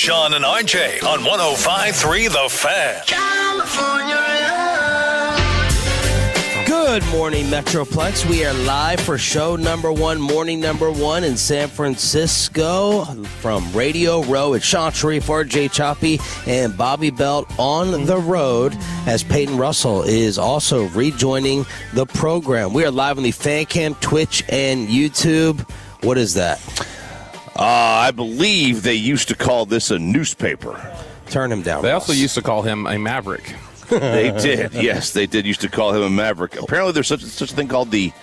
Sean and RJ on 105.3 The Fan. Good morning, Metroplex. We are live for show number one, morning number one in San Francisco from Radio Row. It's Sean Sharif, RJ Choppy, and Bobby Belt on the road as Peyton Russell is also rejoining the program. We are live on the Fan Cam, Twitch, and YouTube. What is that? I believe they used to call this a newspaper. Turn him down. They also used to call him a maverick. They did. Yes, they did used to call him a maverick. Apparently there's such a thing called the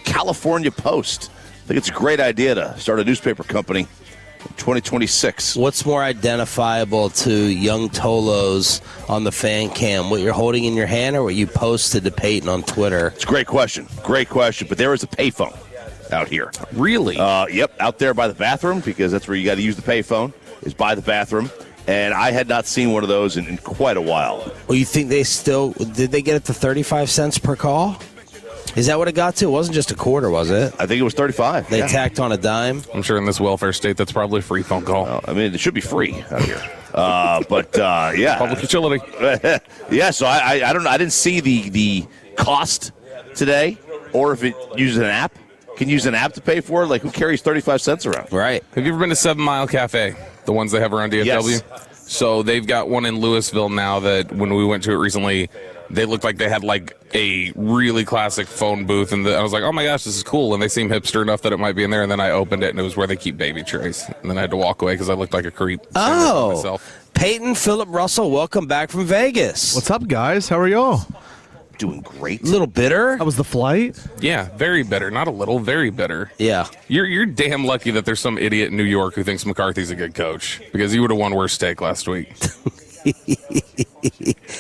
California Post. I think it's a great idea to start a newspaper company in 2026. What's more identifiable to young Tolos on the Fan Cam? What you're holding in your hand or what you posted to Peyton on Twitter? It's a great question. Great question. But there is a payphone out here. Really? Yep, out there by the bathroom, because that's where you got to use the payphone, is by the bathroom. And I had not seen one of those in quite a while. Well, you think did they get it to 35 cents per call? Is that what it got to? It wasn't just a quarter, was it? I think it was 35. They tacked on a dime? I'm sure in this welfare state, that's probably a free phone call. I mean, it should be free out here. Yeah. Public utility. Yeah, so I don't know. I didn't see the cost today, or if it uses an app. Can use an app to pay for it? Like, who carries 35 cents around? Right. Have you ever been to 7 Mile Cafe? The ones they have around DFW? Yes. So they've got one in Louisville now that when we went to it recently, they looked like they had like a really classic phone booth. And I was like, oh my gosh, this is cool. And they seem hipster enough that it might be in there. And then I opened it and it was where they keep baby trays. And then I had to walk away because I looked like a creep. Oh, Peyton Phillip Russell, welcome back from Vegas. What's up, guys? How are y'all? Doing great. A little bitter? How was the flight? Yeah, very bitter. Not a little, very bitter. Yeah. You're damn lucky that there's some idiot in New York who thinks McCarthy's a good coach, because he would have won worse steak last week.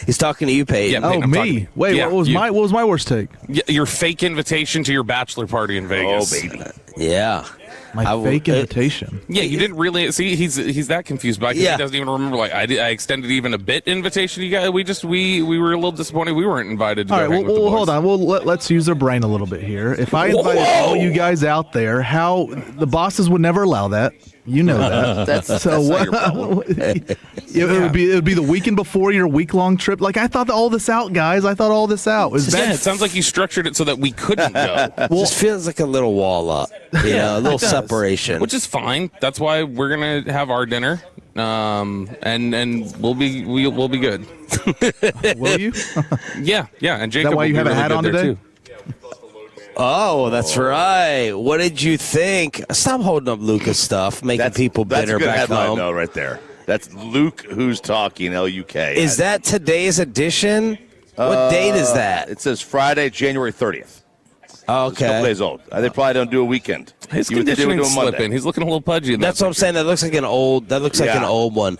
He's talking to you, Peyton. Yeah, Peyton, Oh, me? Wait, Yeah, what was my worst take? Your fake invitation to your bachelor party in Vegas. Oh, baby. Yeah. My fake invitation. Yeah, you didn't really see. He's that confused by it. Yeah. He doesn't even remember. Like I extended even a bit invitation to you guys. We were a little disappointed. We weren't invited. To All go right, hang with the boys. hold on. Well, let's use our brain a little bit here. If I invited all you guys out there, how the bosses would never allow that. You know that. That's not your problem. It would be the weekend before your week-long trip. Like, I thought all this out, guys. I thought all this out. It sounds like you structured it so that we couldn't go, Just feels like a little wall up. A little separation. which is fine. That's why we're gonna have our dinner, and we'll be good. Will you? Yeah. And Jacob, why will you be have a really hat good on there today? too. Oh, that's right. What did you think? Stop holding up Luka's stuff, making people bitter That's a good back headline, home. though, right there. That's Luke who's talking, L-U-K. Is that today's edition? What date is that? It says Friday, January 30th. It's a couple Okay. days old. They probably don't do a weekend. His You would think they would do conditioning's a Monday. slipping. He's looking a little pudgy. In That's that what I'm saying. That looks like an old. An old one.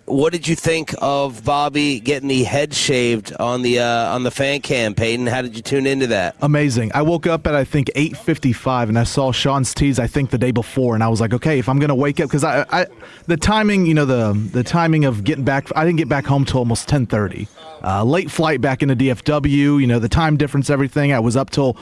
What did you think of Bobby getting the head shaved on the Fan Cam, Peyton? How did you tune into that? Amazing. I woke up at, I think, 8:55, and I saw Sean's tease, I think, the day before, and I was like, okay, if I'm going to wake up, because the timing, the timing of getting back, I didn't get back home till almost 10:30. Late flight back into DFW, the time difference, everything. I was up till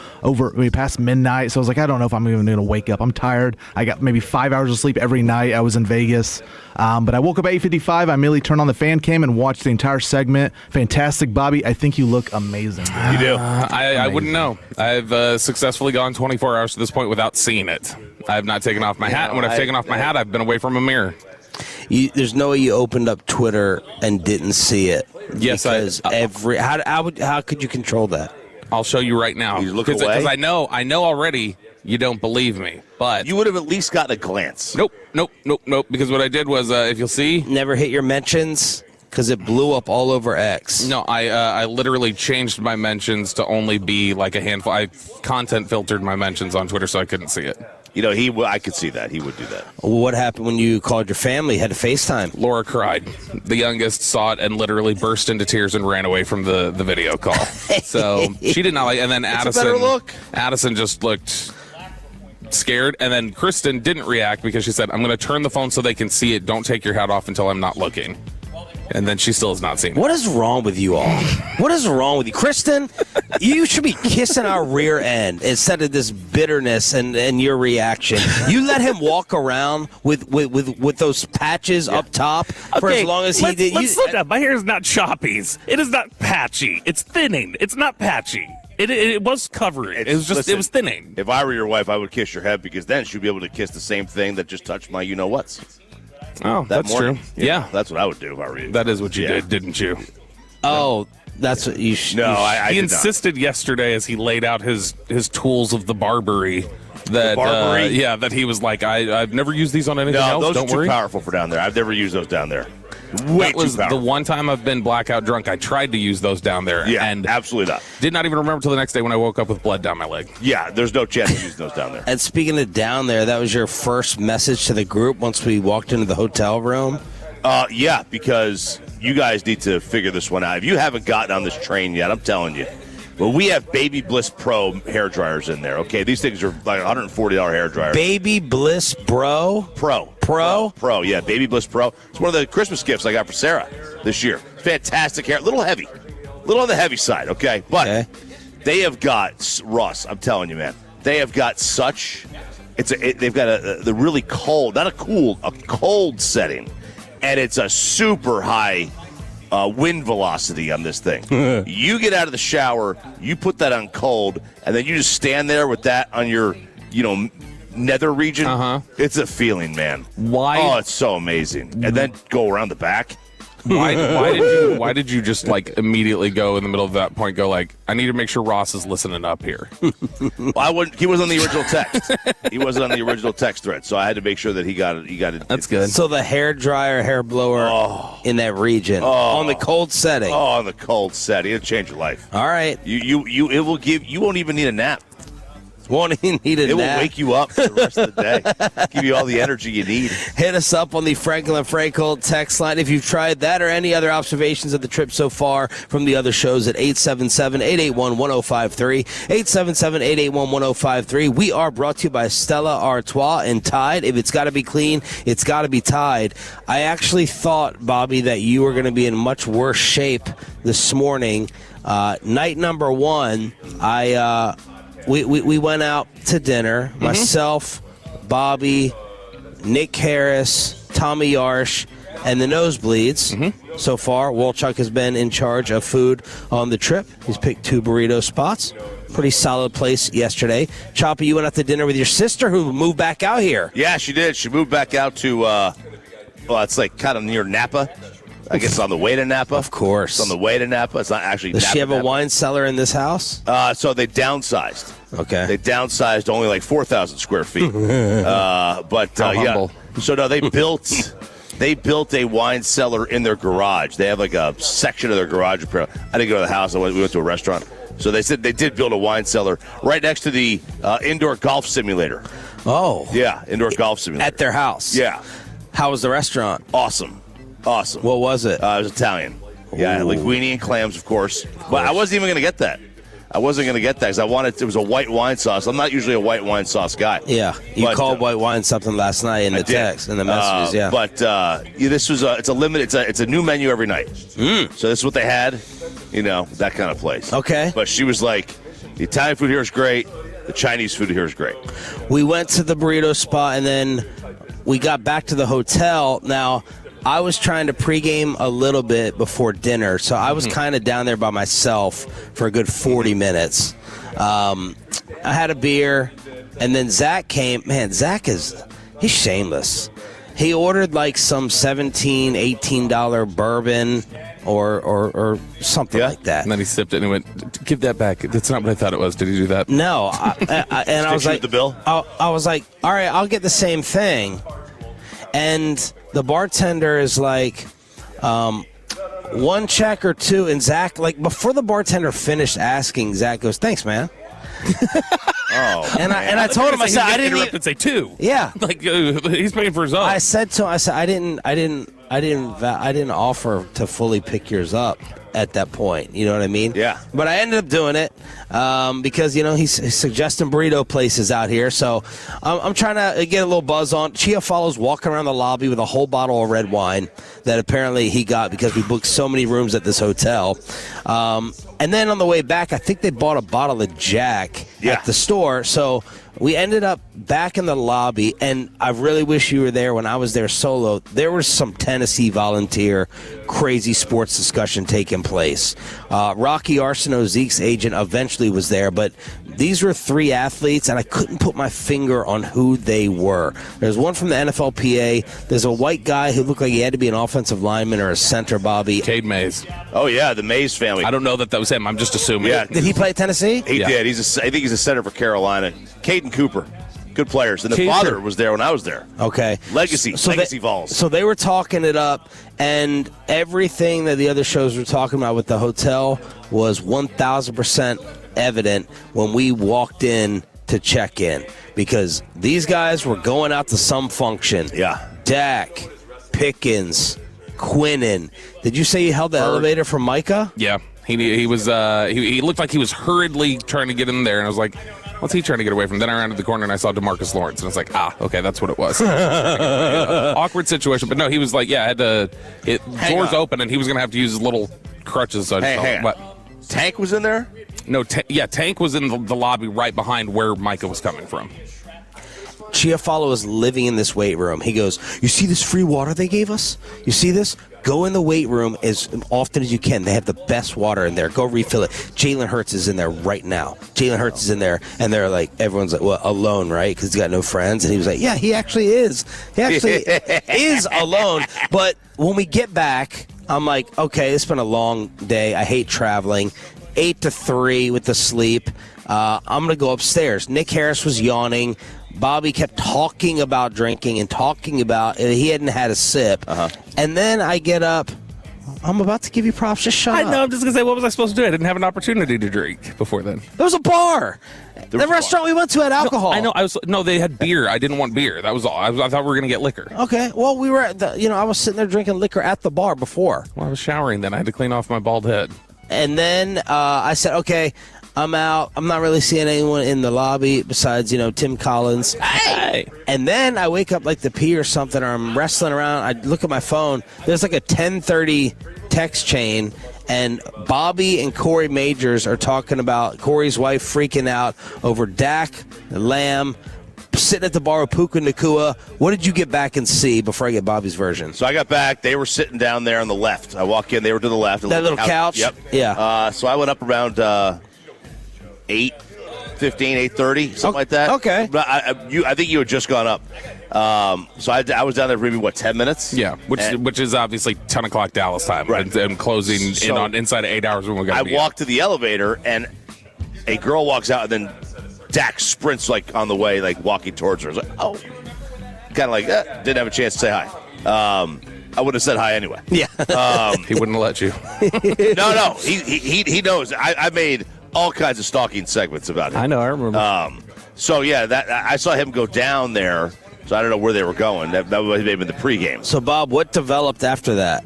past midnight, so I was like, I don't know if I'm even going to wake up. I'm tired. I got maybe 5 hours of sleep every night. I was in Vegas. But I woke up at 8:55. I immediately turned on the Fan Cam and watched the entire segment. Fantastic, Bobby. I think you look amazing. You do. I wouldn't know. I've successfully gone 24 hours to this point without seeing it. I have not taken off my hat. And when I've taken off my hat, I've been away from a mirror. There's no way you opened up Twitter and didn't see it. Yes, because how could you control that? I'll show you right now. You look away? Because I know already you don't believe me. But You would have at least gotten a glance. Nope. Because what I did was, if you'll see, Never hit your mentions because it blew up all over X. no, I literally changed my mentions to only be like a handful. I content filtered my mentions on Twitter so I couldn't see it. I could see that. He would do that. What happened when you called your family? Had to FaceTime. Laura cried. The youngest saw it and literally burst into tears and ran away from the video call. So she did not like. And then It's a better look. Addison just looked scared, and then Kristen didn't react because she said, I'm going to turn the phone so they can see it. Don't take your hat off until I'm not looking. And then she still has not seen it. What is wrong with you all? What is wrong with you? Kristen, You should be kissing our rear end instead of this bitterness and your reaction. You let him walk around with those patches up top for as long as he did. Let's look up. My hair is not choppies. It is not patchy. It's thinning. It's not patchy. It was covering. It was just it was thinning. If I were your wife, I would kiss your head because then she'd be able to kiss the same thing that just touched my you-know-whats. Oh, that's morning. true. Yeah. That's what I would do if I were you. That is what you did, didn't you? Oh, that's what you should. No, I He did insisted yesterday as he laid out his tools of the barbery that that he was like, I've never used these on anything else. Those Don't are too worry. powerful for down there. I've never used those down there. Way That was too powerful. the one time I've been blackout drunk. I tried to use those down there, Yeah, and absolutely not. did not even remember till the next day when I woke up with blood down my leg. Yeah, there's no chance of using those down there. And speaking of down there, that was your first message to the group once we walked into the hotel room? Yeah, because you guys need to figure this one out. If you haven't gotten on this train yet, I'm telling you. Well, we have Baby Bliss Pro hair dryers in there, okay? These things are like $140 hair dryers. Baby Bliss Bro? Pro, yeah, Baby Bliss Pro. It's one of the Christmas gifts I got for Sarah this year. Fantastic hair. A little heavy. A little on the heavy side, okay? But they have got, Russ, I'm telling you, man, they have got such, they've got the really cold, not a cool, a cold setting. And it's a super high wind velocity on this thing. You get out of the shower, you put that on cold, and then you just stand there with that on your, nether region. It's a feeling, man. Why? Oh, it's so amazing. And then go around the back. Why did you just like immediately go in the middle of that point go like, I need to make sure Ross is listening up here? Well, he was on the original text. He wasn't on the original text thread, so I had to make sure that he got it. That's good. So the hair dryer, hair blower in that region on the cold setting. Oh, on the cold setting. It'll change your life. All right. It will give, you won't even need a nap. Won't even need a It will nap. wake you up for the rest of the day. Give you all the energy you need. Hit us up on the Franklin Frankel text line if you've tried that or any other observations of the trip so far from the other shows at 877-881-1053. 877-881-1053. We are brought to you by Stella Artois and Tide. If it's got to be clean, it's got to be Tide. I actually thought, Bobby, that you were going to be in much worse shape this morning. Night number one, We went out to dinner. Myself, Bobby, Nick Harris, Tommy Yarsh, and the Nosebleeds. So far, Wolchuk has been in charge of food on the trip. He's picked 2 burrito spots. Pretty solid place yesterday. Choppy, you went out to dinner with your sister who moved back out here. Yeah, she did. She moved back out to, it's like kind of near Napa. I guess on the way to Napa. Of course. It's on the way to Napa. It's not actually Does Napa. she have a Napa. wine cellar in this house? So they downsized. Okay. They downsized only like 4,000 square feet. How humble. So no, they built a wine cellar in their garage. They have like a section of their garage. I didn't go to the house. We went to a restaurant. So they said they did build a wine cellar right next to the indoor golf simulator. Oh. Yeah, indoor golf simulator. At their house? Yeah. How was the restaurant? Awesome. What was it? It was Italian. Yeah, linguine and clams, of course. But I wasn't even going to get that. Because I wanted, it was a white wine sauce. I'm not usually a white wine sauce guy. Yeah, you But, called white wine something last night in the text, in the messages. Yeah, But this was it's a limited. It's a new menu every night. So this is what they had. That kind of place. Okay. But she was like, the Italian food here is great. The Chinese food here is great. We went to the burrito spot and then we got back to the hotel. Now, I was trying to pregame a little bit before dinner, so I was kind of down there by myself for a good 40 minutes. I had a beer, and then Zach came. Man, he's shameless. He ordered like some $17, $18 bourbon or something like that. And then he sipped it and he went, give that back. That's not what I thought it was. Did he do that? No, and I was like, the bill? I was like, all right, I'll get the same thing. And the bartender is like, 1 check or 2, and Zach, like before the bartender finished asking, Zach goes, "Thanks, man." And I told him, I said, I didn't interrupt and say 2. Yeah, Like he's paying for his own. I said to him, I said, I didn't offer to fully pick yours up. at that point. You know what I mean? Yeah. But I ended up doing it because, he's suggesting burrito places out here. So I'm trying to get a little buzz on. Chiofalo's walking around the lobby with a whole bottle of red wine that apparently he got because we booked so many rooms at this hotel. And then on the way back, I think they bought a bottle of Jack at the store. So we ended up back in the lobby, and I really wish you were there when I was there solo. There was some Tennessee volunteer crazy sports discussion taking place. Rocky Arsenault, Zeke's agent, eventually was there, but these were 3 athletes, and I couldn't put my finger on who they were. There's one from the NFLPA. There's a white guy who looked like he had to be an offensive lineman or a center, Bobby. Cade Mays. Oh, yeah, the Mays family. I don't know that was him. I'm just assuming. Yeah. Did he play at Tennessee? He did. I think he's a center for Carolina. Caden Cooper. Good players. And the father was there when I was there. Okay. Legacy Vols. So they were talking it up, and everything that the other shows were talking about with the hotel was 1,000% evident when we walked in to check in, because these guys were going out to some function. Yeah. Dak, Pickens, Quinnen. Did you say you held the elevator for Micah? Yeah. He was he looked like he was hurriedly trying to get in there, and I was like, what's he trying to get away from? Then I ran to the corner and I saw DeMarcus Lawrence, and I was like, okay, that's what it was. Awkward situation, but no, he was like, doors open, and he was going to have to use his little crutches. So Tank was in there? No, Tank was in the lobby right behind where Micah was coming from. Chiofalo is living in this weight room. He goes, you see this free water they gave us? You see this? Go in the weight room as often as you can. They have the best water in there. Go refill it. Jalen Hurts is in there right now. Jalen Hurts is in there, and they're like, everyone's like, well, alone, right? Because he's got no friends. And he was like, yeah, he actually is. He actually is alone. But when we get back, I'm like, okay, it's been a long day. I hate traveling. 8 to 3 with the sleep. I'm going to go upstairs. Nick Harris was yawning. Bobby kept talking about drinking and talking about he hadn't had a sip. And then I get up. I'm about to give you props. Just shut up. I know. I'm just going to say, what was I supposed to do? I didn't have an opportunity to drink before then. There was a bar. The restaurant we went to had alcohol. No, I know. They had beer. I didn't want beer. That was all. I thought we were going to get liquor. Okay. Well, we were at I was sitting there drinking liquor at the bar before. Well, I was showering then. I had to clean off my bald head. And then I said, okay, I'm out. I'm not really seeing anyone in the lobby besides, Tim Collins. Hey! And then I wake up like to pee or something, or I'm wrestling around. I look at my phone. There's like a 10:30 text chain, and Bobby and Corey Majors are talking about Corey's wife freaking out over Dak, Lamb, sitting at the bar with Puka Nacua. What did you get back and see before I get Bobby's version? So I got back. They were sitting down there on the left. I walk in. They were to the left. That little couch? Yep. Yeah. So I went up around 8:15, 8:30, something like that. Okay. But I think you had just gone up. So I was down there for maybe, 10 minutes? Yeah, which is obviously 10 o'clock Dallas time. Right. And closing inside of 8 hours when we got I walked to the elevator, and a girl walks out, and then Dak sprints on the way, walking towards her. I was like, oh. Kind of like, didn't have a chance to say hi. I would have said hi anyway. Yeah. He wouldn't have let you. No. He knows. I made all kinds of stalking segments about him. I know. I remember. So, I saw him go down there. So I don't know where they were going. That may have been the pregame. So, Bob, what developed after that?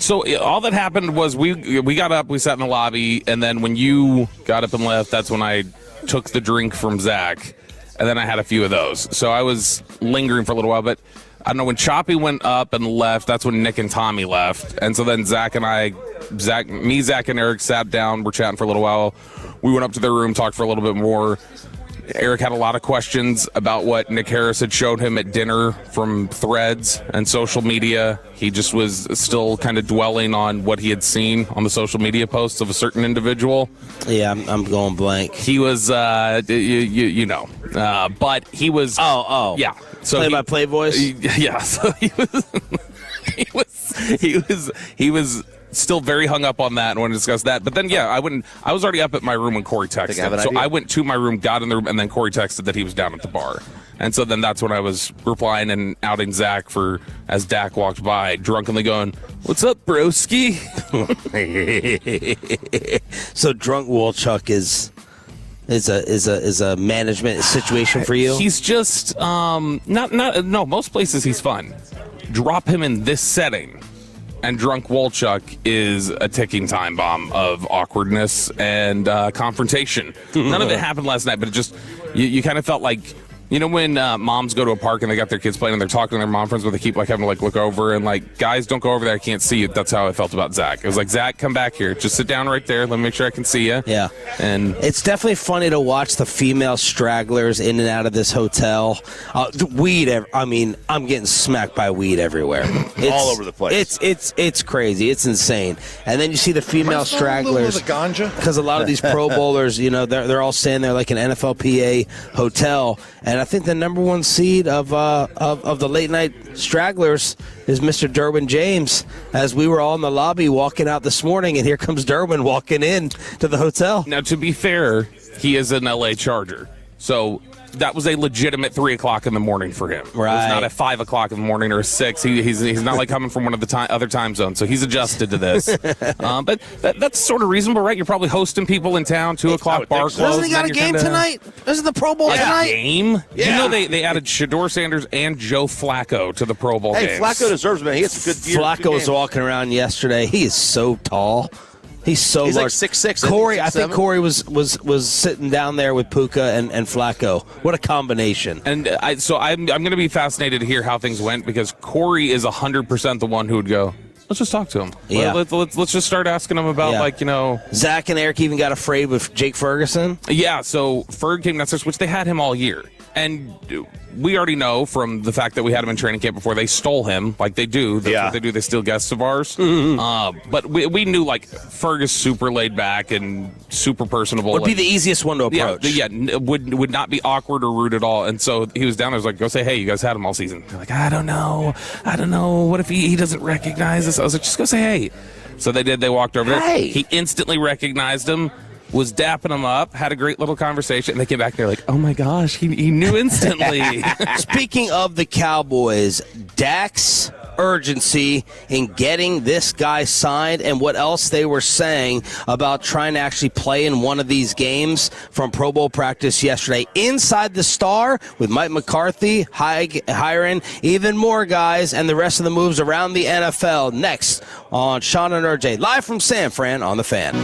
So all that happened was we got up, we sat in the lobby, and then when you got up and left, that's when I took the drink from Zach, and then I had a few of those. So I was lingering for a little while, but I don't know, when Choppy went up and left, that's when Nick and Tommy left. And so then Zach, and Eric sat down, we're chatting for a little while. We went up to their room, talked for a little bit more. Eric had a lot of questions about what Nick Harris had showed him at dinner from threads and social media. He just was still kind of dwelling on what he had seen on the social media posts of a certain individual. Yeah, I'm going blank. He was, but he was. Oh. Yeah. So play-by-play voice? Yeah. So he was still very hung up on that and wanted to discuss that. But then, I was already up at my room when Corey texted. So I went to my room, got in the room, and then Corey texted that he was down at the bar. And so then that's when I was replying and outing Zach as Dak walked by, drunkenly going, "What's up, broski?" So drunk Wolchuk is a management situation for you? He's just no, most places he's fun. Drop him in this setting. and drunk Wolchuk is a ticking time bomb of awkwardness and confrontation. None of it happened last night, but it just you kind of felt like, you know, when moms go to a park and they got their kids playing and they're talking to their mom friends, but they keep like having to like look over and like, guys, don't go over there, I can't see you. That's how I felt about Zach. It was like, Zach, come back here, just sit down right there, let me make sure I can see you. Yeah, and it's definitely funny to watch the female stragglers in and out of this hotel. The weed, I mean, I'm getting smacked by weed everywhere. It's, all over the place. It's crazy. It's insane. And then you see the female stragglers, because a lot of these Pro Bowlers, you know, they're all staying there like an NFLPA hotel. And I think the number one seed of the late night stragglers is Mr. Derwin James. As we were all in the lobby walking out this morning, and here comes Derwin walking in to the hotel. Now, to be fair, he is an LA Charger, so that was a legitimate 3 o'clock in the morning for him. Right. It's not at 5 o'clock in the morning or 6. He's not like coming from one of the other time zones, so he's adjusted to this. But that's sort of reasonable, right? You're probably hosting people in town, 2 o'clock bar closed. Doesn't he got a game tonight? Isn't the Pro Bowl tonight? Game? Yeah. You know they added Shador Sanders and Joe Flacco to the Pro Bowl games. Flacco deserves it, man. He had some good years. Flacco was walking around yesterday. He is so tall. He's large. Like 6'6". Corey, I think Corey was sitting down there with Puka and Flacco. What a combination! And I'm going to be fascinated to hear how things went, because Corey is 100% the one who would go, let's just talk to him. Yeah. Let's just start asking him about, like, you know. Zach and Eric even got afraid with Jake Ferguson. Yeah, so Ferg came downstairs, which they had him all year. And we already know from the fact that we had him in training camp before, they stole him like they do. That's what they do. They steal guests of ours. But we knew, like, Ferg is super laid back and super personable. Would be the easiest one to approach. Yeah, would not be awkward or rude at all. And so he was down there, was like, go say, hey, you guys had him all season. They're like, I don't know. What if he doesn't recognize us? I was like, just go say hey. So they did. They walked over there. He instantly recognized him, was dapping him up, had a great little conversation, and they came back and they're like, oh my gosh, he knew instantly. Speaking of the Cowboys, Dak's urgency in getting this guy signed, and what else they were saying about trying to actually play in one of these games from Pro Bowl practice yesterday. Inside the Star with Mike McCarthy hiring even more guys, and the rest of the moves around the NFL next on Sean and RJ, live from San Fran on The Fan.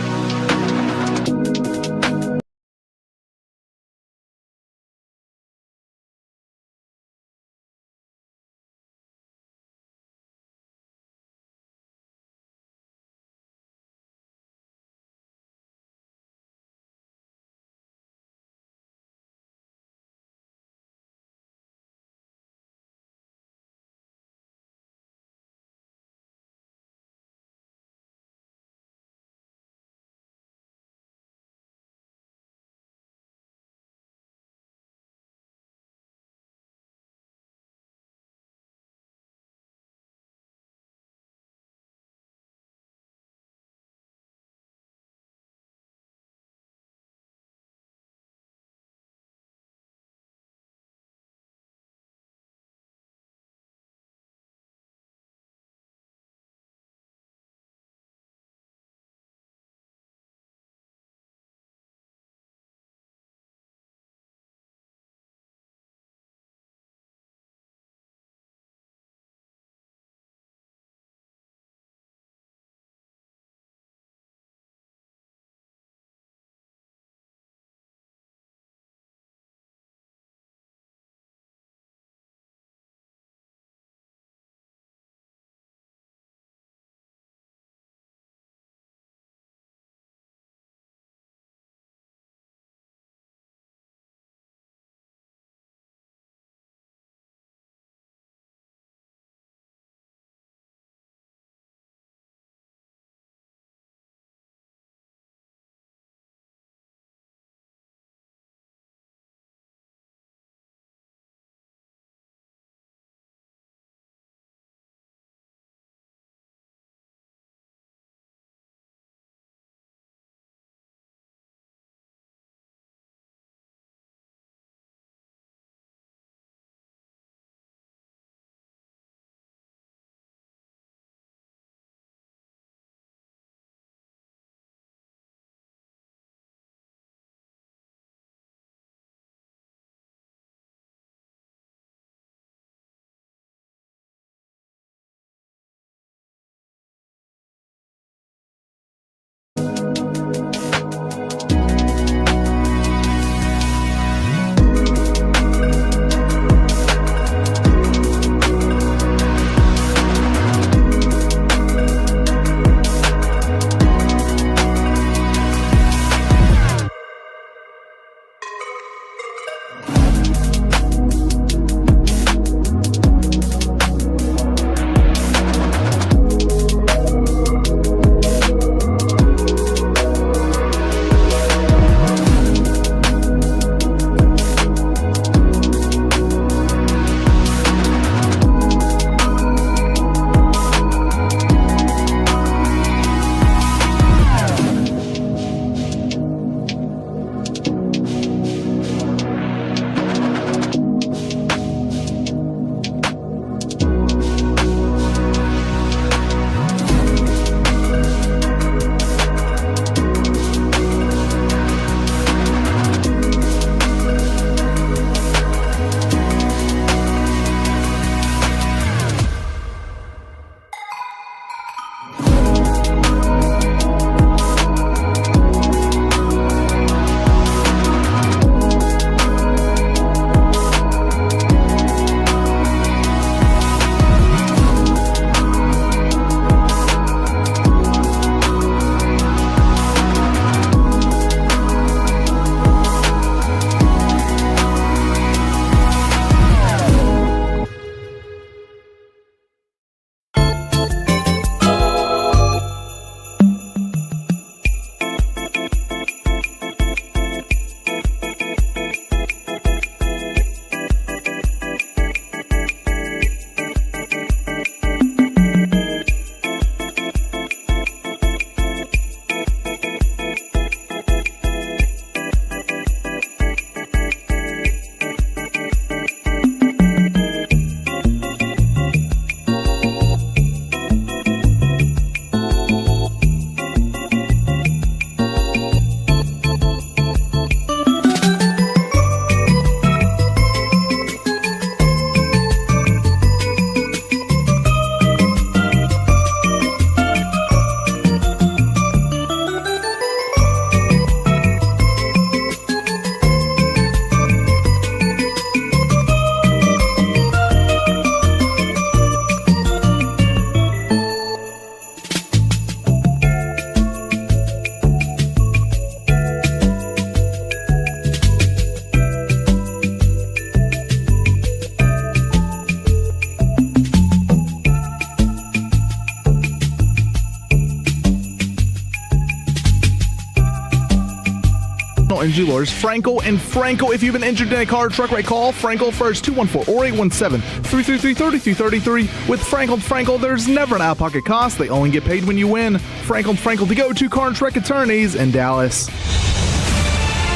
Injury Lawyers. Frankel and Frankel. If you've been injured in a car or truck wreck, call Frankel first, 214 or 817-333-3333. With Frankel and Frankel, there's never an out-of-pocket cost. They only get paid when you win. Frankel and Frankel, to go to car and truck attorneys in Dallas.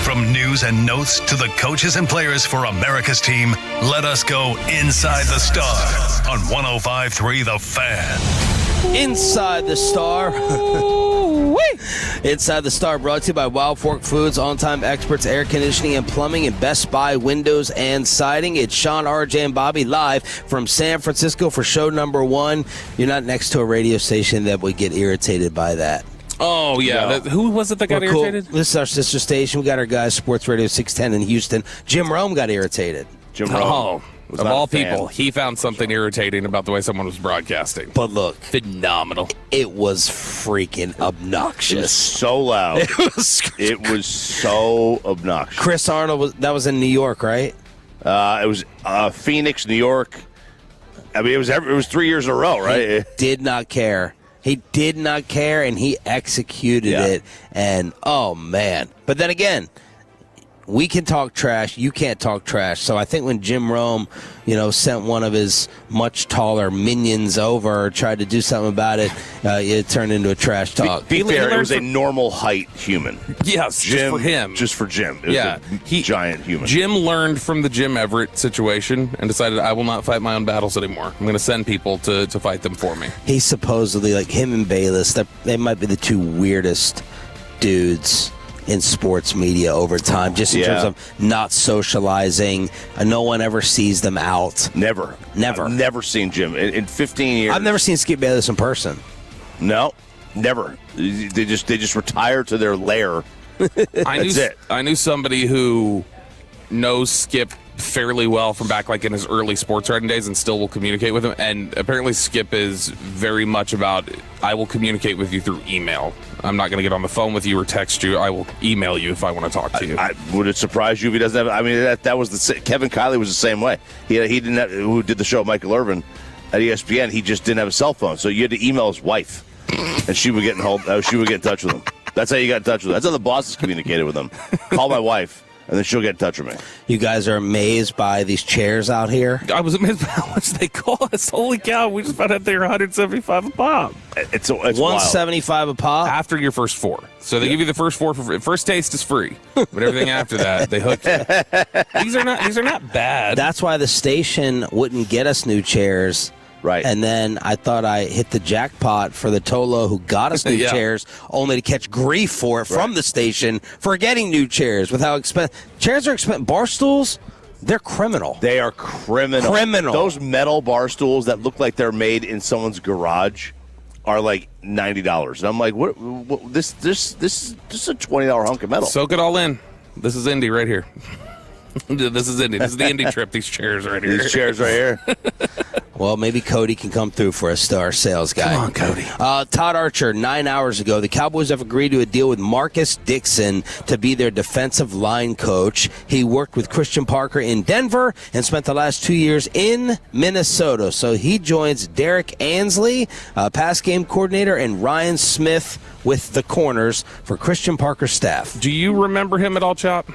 From news and notes to the coaches and players for America's team, let us go inside the Star on 105.3 The Fan. Inside the Star. Inside the Star, brought to you by Wild Fork Foods, on-time experts, air conditioning and plumbing, and Best Buy windows and siding. It's Sean, RJ, and Bobby live from San Francisco for show number 1. You're not next to a radio station that would get irritated by that. Oh, yeah. No. Who was it that got irritated? This is our sister station. We got our guys, Sports Radio 610 in Houston. Jim Rome got irritated. Jim Rome. Oh, of all people, he found something irritating about the way someone was broadcasting. But look, phenomenal. It was freaking obnoxious. It was so loud. It was so obnoxious. Chris Arnold, that was in New York, right? It was Phoenix, New York. I mean, it was 3 years in a row, right? He did not care. He did not care, and he executed it. And, oh, man. But then again, we can talk trash. You can't talk trash. So I think when Jim Rome, sent one of his much taller minions over or tried to do something about it, it turned into a trash talk. Be fair, it was a normal height human. Yes, Jim, just for him. Just for Jim. It was a giant human. Jim learned from the Jim Everett situation and decided, I will not fight my own battles anymore. I'm going to send people to fight them for me. He's supposedly, like him and Bayless, they might be the two weirdest dudes in sports media over time, just in terms of not socializing. No one ever sees them out. Never. I've never seen Jim in 15 years. I've never seen Skip Bayless in person. No, never. They just retire to their lair. I knew somebody who knows Skip fairly well from back in his early sports writing days and still will communicate with him. And apparently Skip is very much about, I will communicate with you through email. I'm not going to get on the phone with you or text you. I will email you if I want to talk to you. Would it surprise you if he doesn't have? I mean, that was Kevin Kiley was the same way. He didn't have, who did the show, Michael Irvin at ESPN. He just didn't have a cell phone, so you had to email his wife, and she would get in touch with him. That's how you got in touch with him. That's how the bosses communicated with him. Call my wife, and then she'll get in touch with me. You guys are amazed by these chairs out here? I was amazed by how much they cost. Holy cow, we just found out they're $175 a pop. It's $175 a pop? After your first 4. So they give you the first 4 for free. First taste is free. But everything after that, they hook you. These are not bad. That's why the station wouldn't get us new chairs. Right. And then I thought I hit the jackpot for the Tolo who got us new chairs, only to catch grief for it from the station for getting new chairs with how expensive. Chairs are expensive. Bar stools, they're criminal. They are criminal. Those metal bar stools that look like they're made in someone's garage are like $90. And I'm like, what this is a $20 hunk of metal. Soak it all in. This is Indy right here. This is Indy. This is the Indy trip. These chairs right here. These chairs right here. Well, maybe Cody can come through for a star sales guy. Come on, Cody. Todd Archer, 9 hours ago, the Cowboys have agreed to a deal with Marcus Dixon to be their defensive line coach. He worked with Christian Parker in Denver and spent the last 2 years in Minnesota. So he joins Derek Ansley, pass game coordinator, and Ryan Smith with the corners for Christian Parker's staff. Do you remember him at all, Chop?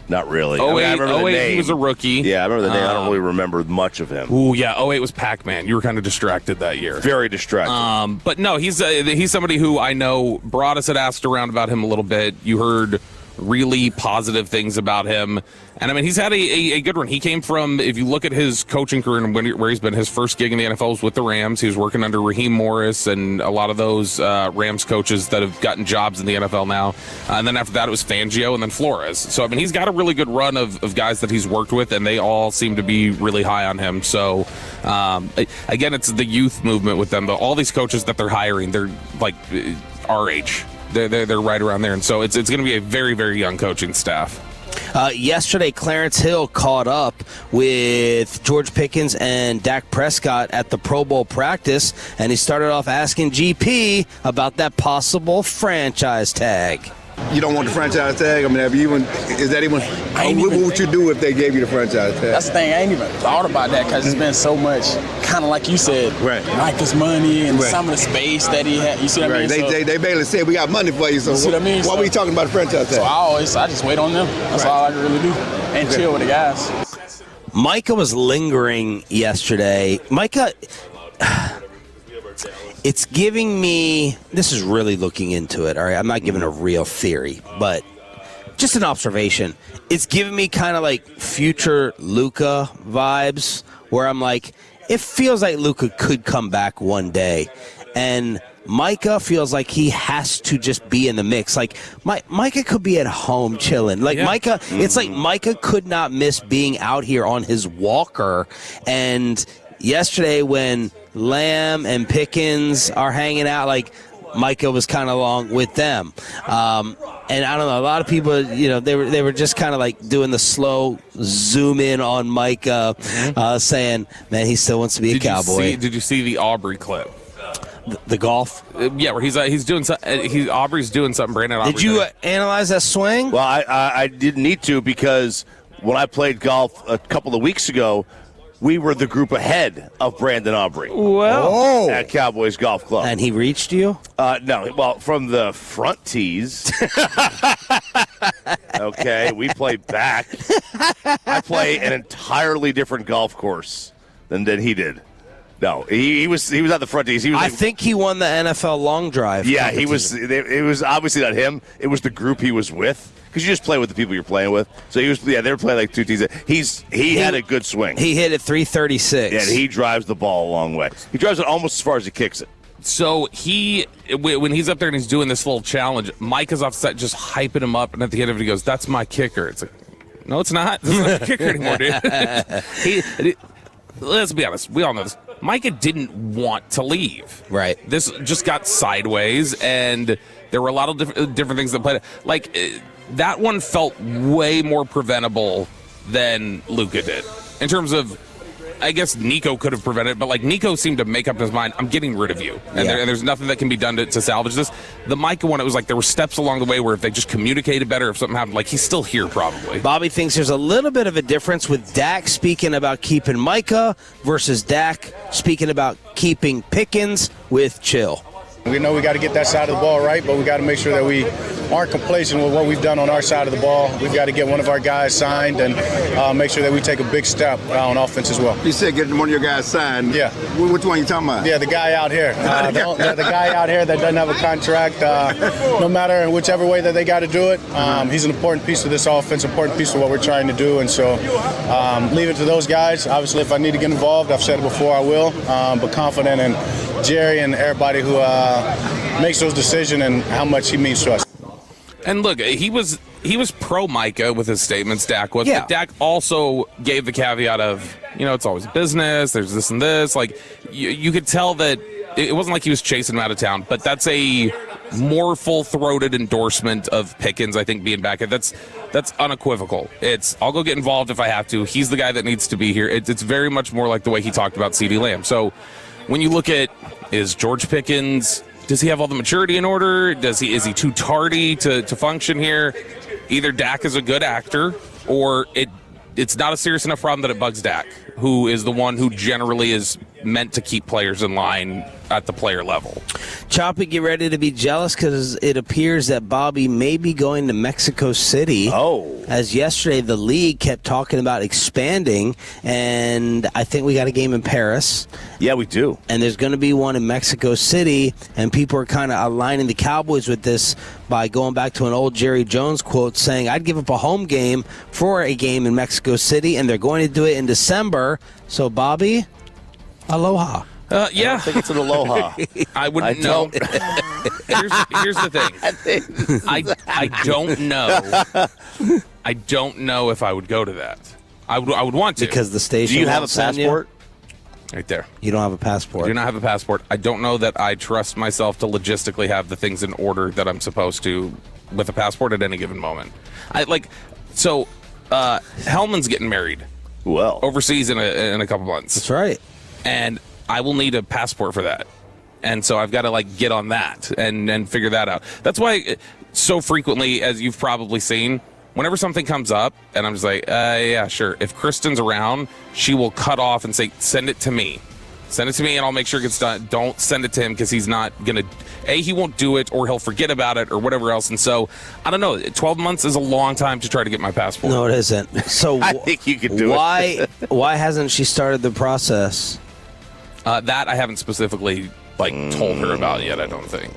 Not really. I remember the 08, name. He was a rookie. Yeah, I remember the name. I don't really remember much of him. Ooh, yeah. 08 was Pac-Man. You were kind of distracted that year. Very distracted. But no, he's somebody who I know. Broadus had asked around about him a little bit. You heard really positive things about him. And, I mean, he's had a good run. He came from, if you look at his coaching career and where he's been, his first gig in the NFL was with the Rams. He was working under Raheem Morris and a lot of those Rams coaches that have gotten jobs in the NFL now. And then after that, it was Fangio and then Flores. So, I mean, he's got a really good run of guys that he's worked with, and they all seem to be really high on him. So, again, it's the youth movement with them. All these coaches that they're hiring, they're like our age. They're right around there. And so it's going to be a very, very young coaching staff. Yesterday, Clarence Hill caught up with George Pickens and Dak Prescott at the Pro Bowl practice, and he started off asking GP about that possible franchise tag. you don't want the franchise tag? I mean, what would you do if they gave you the franchise tag? That's the thing. I ain't even thought about that because it's been so much, kind of like you said, Micah's money and some of the space that he had. You see what I mean? They basically said, we got money for you, so you see what I mean? Why are we talking about the franchise tag? So I just wait on them. That's all I can really do. And chill with the guys. Micah was lingering yesterday. Micah, it's giving me, this is really looking into it, all right? I'm not giving a real theory, but just an observation. It's giving me kind of like future Luka vibes, where I'm like, it feels like Luka could come back one day. And Micah feels like he has to just be in the mix. Like, Micah could be at home chilling. Like, Micah, it's like Micah could not miss being out here on his walker. And yesterday when Lamb and Pickens are hanging out, like, Micah was kind of along with them. And I don't know, a lot of people, they were just kind of like doing the slow zoom in on Micah, saying, man, he still wants to be a Cowboy. Did you see the Aubrey clip? The golf? Yeah, where he's doing something. Aubrey's doing something. Brandon Aubrey. Did you analyze that swing? Well, I didn't need to, because when I played golf a couple of weeks ago, we were the group ahead of Brandon Aubrey. Well, at Cowboys Golf Club. And he reached you? No. Well, from the front tees. Okay, we play back. I play an entirely different golf course than he did. No, he was at the front tees. He was. I think he won the NFL long drive. Yeah, he was. It was obviously not him. It was the group he was with. Because you just play with the people you're playing with. So he was. Yeah, they were playing like two tees. He had a good swing. He hit it 336. And he drives the ball a long way. He drives it almost as far as he kicks it. So when he's up there and he's doing this little challenge, Mike is offset just hyping him up, and at the end of it he goes, "That's my kicker." It's like, no, it's not. That's not your kicker anymore, dude. Let's be honest. We all know this. Micah didn't want to leave. Right. This just got sideways, and there were a lot of different things that played. Like, that one felt way more preventable than Luka did. In terms of, I guess Nico could have prevented it, but like Nico seemed to make up his mind, I'm getting rid of you. And, there's nothing that can be done to salvage this. The Micah one, it was like there were steps along the way where if they just communicated better, if something happened, like he's still here probably. Bobby thinks there's a little bit of a difference with Dak speaking about keeping Micah versus Dak speaking about keeping Pickens with Chill. We know we got to get that side of the ball right, but we got to make sure that we aren't complacent with what we've done on our side of the ball. We've got to get one of our guys signed and make sure that we take a big step on offense as well. You said getting one of your guys signed. Yeah. Which one are you talking about? Yeah, the guy out here. The guy out here that doesn't have a contract, no matter in whichever way that they got to do it, he's an important piece of this offense, important piece of what we're trying to do. And so leave it to those guys. Obviously, if I need to get involved, I've said it before, I will. But confident in Jerry and everybody who makes those decisions and how much he means to us. And look, he was pro Micah with his statements, Dak was. Yeah. But Dak also gave the caveat of, it's always business, there's this and this. Like, you could tell that it wasn't like he was chasing him out of town, but that's a more full-throated endorsement of Pickens, I think, being back. That's unequivocal. It's, I'll go get involved if I have to. He's the guy that needs to be here. It's very much more like the way he talked about CeeDee Lamb. So when you look at, is George Pickens, does he have all the maturity in order? Is he too tardy to function here? Either Dak is a good actor, or it's not a serious enough problem that it bugs Dak, who is the one who generally is meant to keep players in line at the player level. Choppy, get ready to be jealous because it appears that Bobby may be going to Mexico City. Oh. As yesterday, the league kept talking about expanding, and I think we got a game in Paris. Yeah, we do. And there's going to be one in Mexico City, and people are kind of aligning the Cowboys with this by going back to an old Jerry Jones quote saying, I'd give up a home game for a game in Mexico City, and they're going to do it in December. So, Bobby, aloha. Yeah. I don't think it's an aloha. I wouldn't know. Here's the thing. I don't know. I don't know if I would go to that. I would want to. Because the station. Do you have a passport? Right there. You don't have a passport. I do not have a passport. I don't know that I trust myself to logistically have the things in order that I'm supposed to with a passport at any given moment. Hellman's getting married. Well, overseas in a couple months. That's right. And I will need a passport for that. And so I've got to like get on that and figure that out. That's why so frequently, as you've probably seen, whenever something comes up and I'm just like, yeah, sure. If Kristen's around, she will cut off and say, send it to me. Send it to me and I'll make sure it gets done. Don't send it to him because he's not going to, he won't do it or he'll forget about it or whatever else. And so, I don't know, 12 months is a long time to try to get my passport. No, it isn't. So I think you could do it. Why hasn't she started the process? That I haven't specifically told her about yet, I don't think.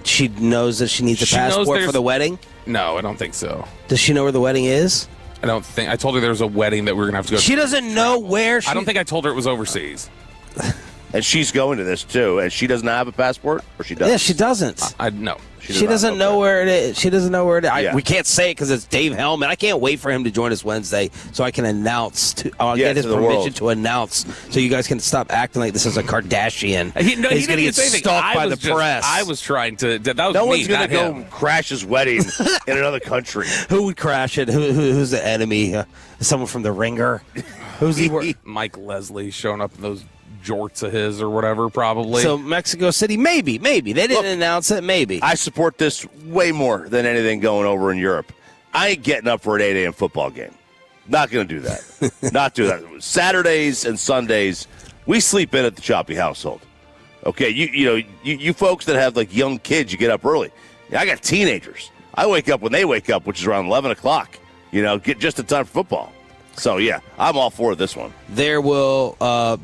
She knows that she needs a passport for the wedding? No, I don't think so. Does she know where the wedding is? I don't think. I told her there was a wedding that we were going to have to go to. She doesn't know where I don't think I told her it was overseas. And she's going to this too, and she doesn't have a passport, or she does? Yeah, she doesn't. No. She doesn't know where it is. She doesn't know where it is. Yeah. We can't say it because it's Dave Hellman. I can't wait for him to join us Wednesday so I can announce. I'll get his permission to announce so you guys can stop acting like this is a Kardashian. He's going to get stalked by the press. I was trying to. That was no me, one's going to go him. crash his wedding in another country. Who would crash it? Who's the enemy? Someone from the Ringer? Who's he? Mike Leslie showing up in those jorts of his or whatever, probably. So Mexico City, maybe. They didn't announce it, maybe. I support this way more than anything going over in Europe. I ain't getting up for an 8 a.m. football game. Not going to do that. Not do that. Saturdays and Sundays, we sleep in at the Choppy household. Okay, you folks that have like young kids, you get up early. I got teenagers. I wake up when they wake up, which is around 11 o'clock. Get just in time for football. So, yeah, I'm all for this one. There will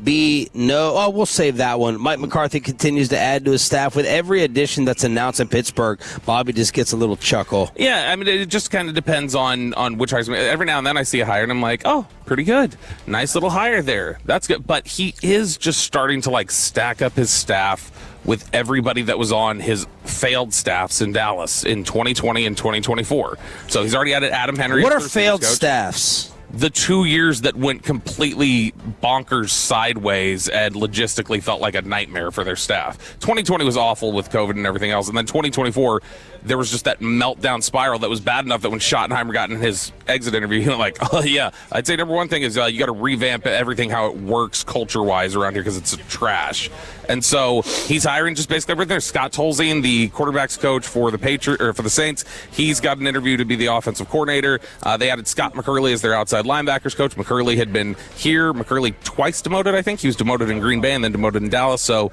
be we'll save that one. Mike McCarthy continues to add to his staff. With every addition that's announced in Pittsburgh, Bobby just gets a little chuckle. Yeah, I mean, it just kind of depends on which hires. Every now and then I see a hire, and I'm like, oh, pretty good. Nice little hire there. That's good. But he is just starting to, stack up his staff with everybody that was on his failed staffs in Dallas in 2020 and 2024. So he's already added Adam Henry. What are failed staffs? The 2 years that went completely bonkers sideways and logistically felt like a nightmare for their staff. 2020 was awful with COVID and everything else. And then 2024, there was just that meltdown spiral that was bad enough that when Schottenheimer got in his exit interview, he went like, oh, yeah. I'd say number one thing is you got to revamp everything, how it works culture-wise around here because it's trash. And so he's hiring just basically everything. Scott Tolzien, the quarterbacks coach for the Saints, he's got an interview to be the offensive coordinator. They added Scott McCurley as their outside linebackers coach. McCurley had been here. McCurley twice demoted, I think. He was demoted in Green Bay and then demoted in Dallas. So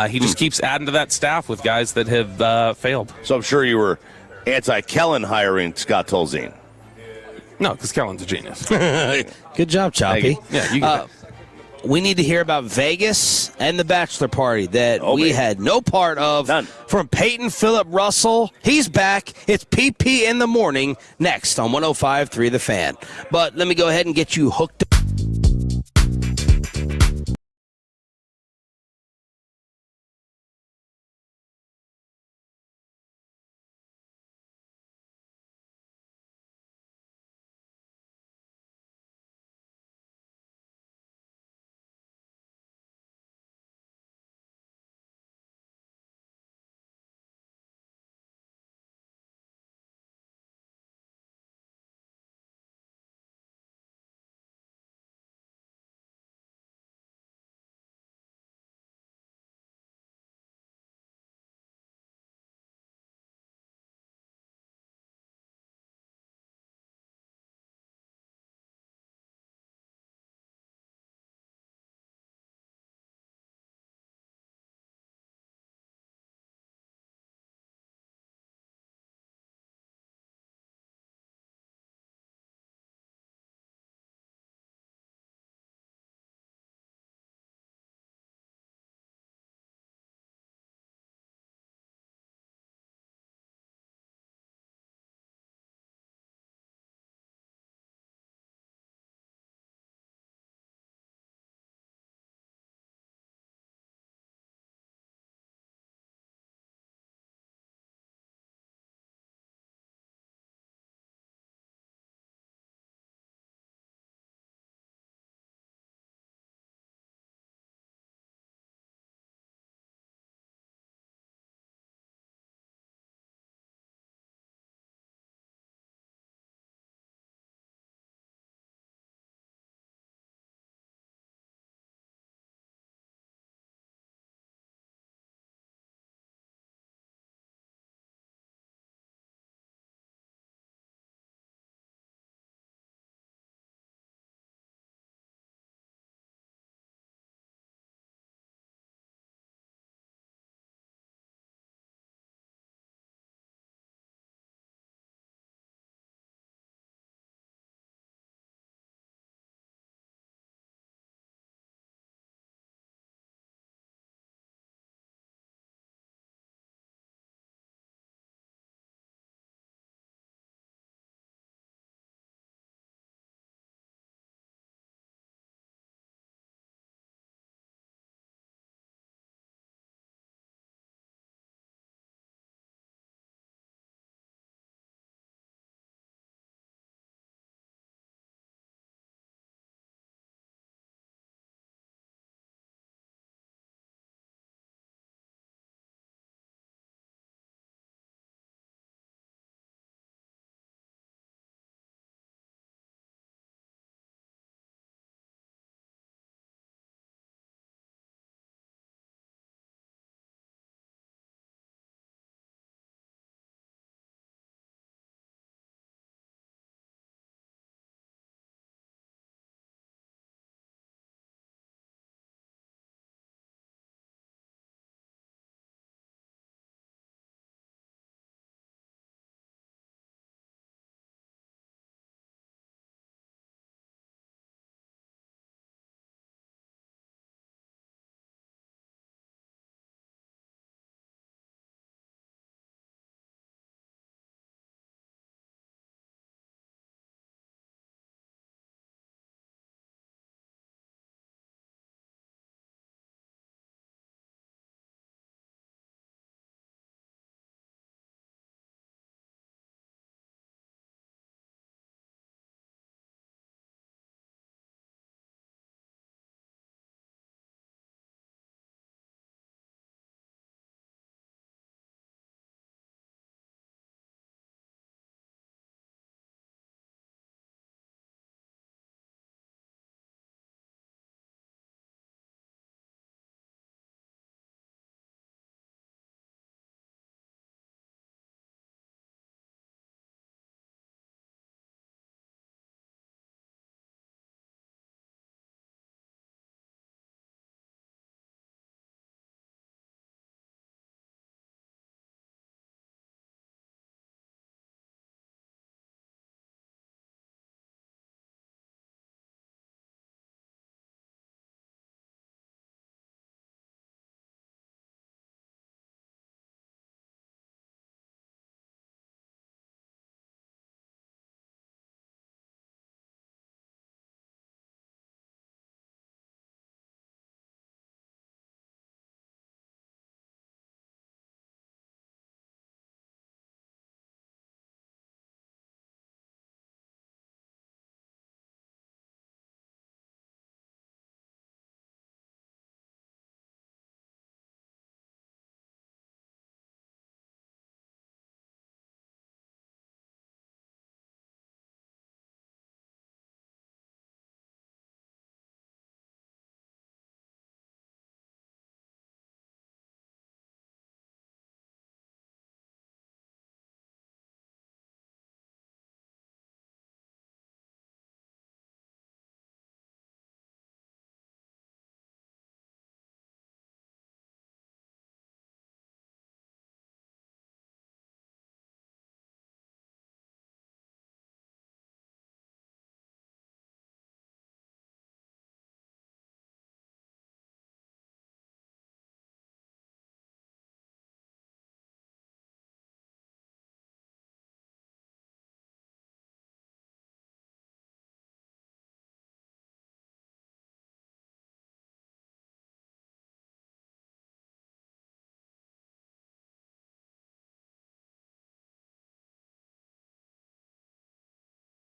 he just keeps adding to that staff with guys that have failed. So I'm sure you were anti-Kellen hiring Scott Tolzien. No, because Kellen's a genius. Good job, Choppy. Yeah, you get we need to hear about Vegas and the bachelor party that we had no part of. None. From Peyton Phillip Russell. He's back. It's PP in the morning next on 105.3 The Fan. But let me go ahead and get you hooked up.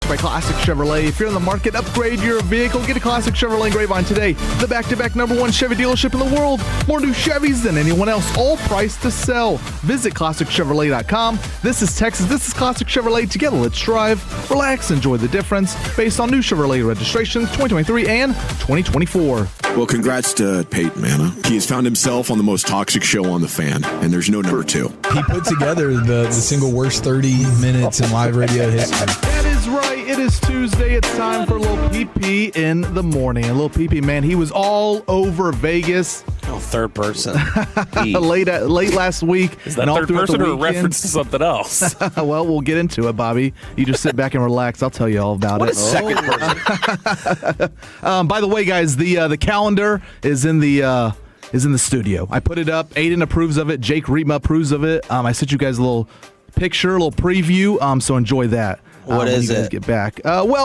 to you by Classic Chevrolet. If you're in the market, upgrade your vehicle. Get a Classic Chevrolet in Grapevine today. The back-to-back #1 Chevy dealership in the world. More new Chevys than anyone else, all priced to sell. Visit ClassicChevrolet.com. This is Texas. This is Classic Chevrolet. Together, let's drive, relax, enjoy the difference based on new Chevrolet registrations 2023 and 2024. Well, congrats to Peyton, man. He has found himself on the most toxic show on The Fan, and there's no number 2. He put together the single worst 30 minutes in live radio history. That is right. It is Tuesday. It's time for a little PP in the morning. A little PP, man. He was all over Vegas. Oh, third person. late last week. Is that third person or a reference to something else? Well, we'll get into it, Bobby. You just sit back and relax. I'll tell you all about What it. a second person. By the way, guys, the calendar is in the studio. I put it up. Aiden approves of it. Jake Reetma approves of it. I sent you guys a little picture, a little preview. So enjoy that. What is when you guys it? Get back.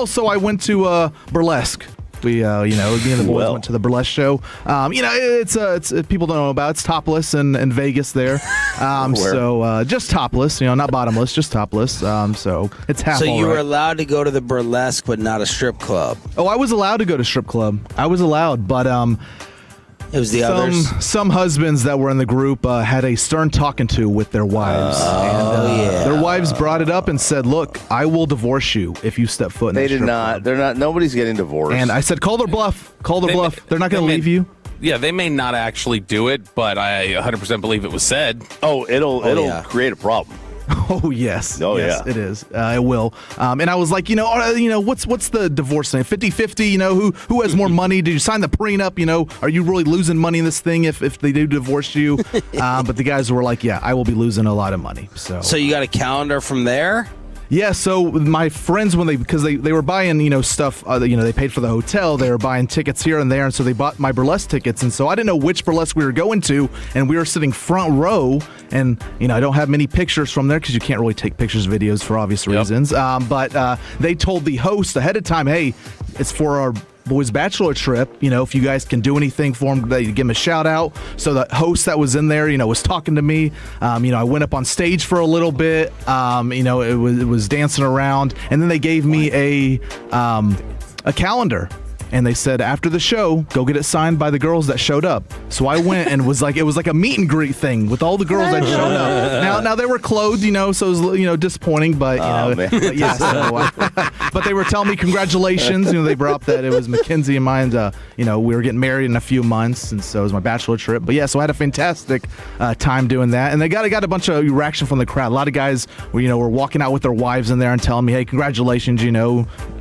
So I went to Burlesque. We, me and the boys went to the Burlesque show. It's people don't know about it. It's topless in Vegas there. So just topless, not bottomless, just topless. So it's half. So all you were right. allowed to go to the Burlesque, but not a strip club. Oh, I was allowed to go to strip club. I was allowed, but it was the others. Some husbands that were in the group had a stern talking to with their wives. Their wives brought it up and said, "Look, I will divorce you if you step foot in the strip They did not. club." They're not. Nobody's getting divorced. And I said, "Call their bluff. Call their bluff. They're not going to leave you." Yeah, they may not actually do it, but I 100% believe it was said. Oh, it'll create a problem. Oh yes. Oh yes, yeah. It is. It will. And I was like, what's the divorce thing? 50-50, who has more money? Did you sign the prenup? Are you really losing money in this thing if they do divorce you? But the guys were like, yeah, I will be losing a lot of money. So you got a calendar from there? Yeah, so my friends, because they were buying, stuff, they paid for the hotel, they were buying tickets here and there, and so they bought my burlesque tickets, and so I didn't know which burlesque we were going to, and we were sitting front row, and, I don't have many pictures from there, because you can't really take pictures, videos for obvious reasons, but they told the host ahead of time, hey, it's for our boys' bachelor trip, if you guys can do anything for them, they give them a shout out. So the host that was in there, was talking to me. I went up on stage for a little bit. It was dancing around, and then they gave me a calendar. And they said, after the show, go get it signed by the girls that showed up. So I went and it was like a meet and greet thing with all the girls that showed up. Now they were clothed, so it was, disappointing, but, but yeah. But they were telling me congratulations. They brought up that it was Mackenzie and mine. We were getting married in a few months, and so it was my bachelor trip. But yeah, so I had a fantastic time doing that. And they got a bunch of reaction from the crowd. A lot of guys were walking out with their wives in there and telling me, hey, congratulations,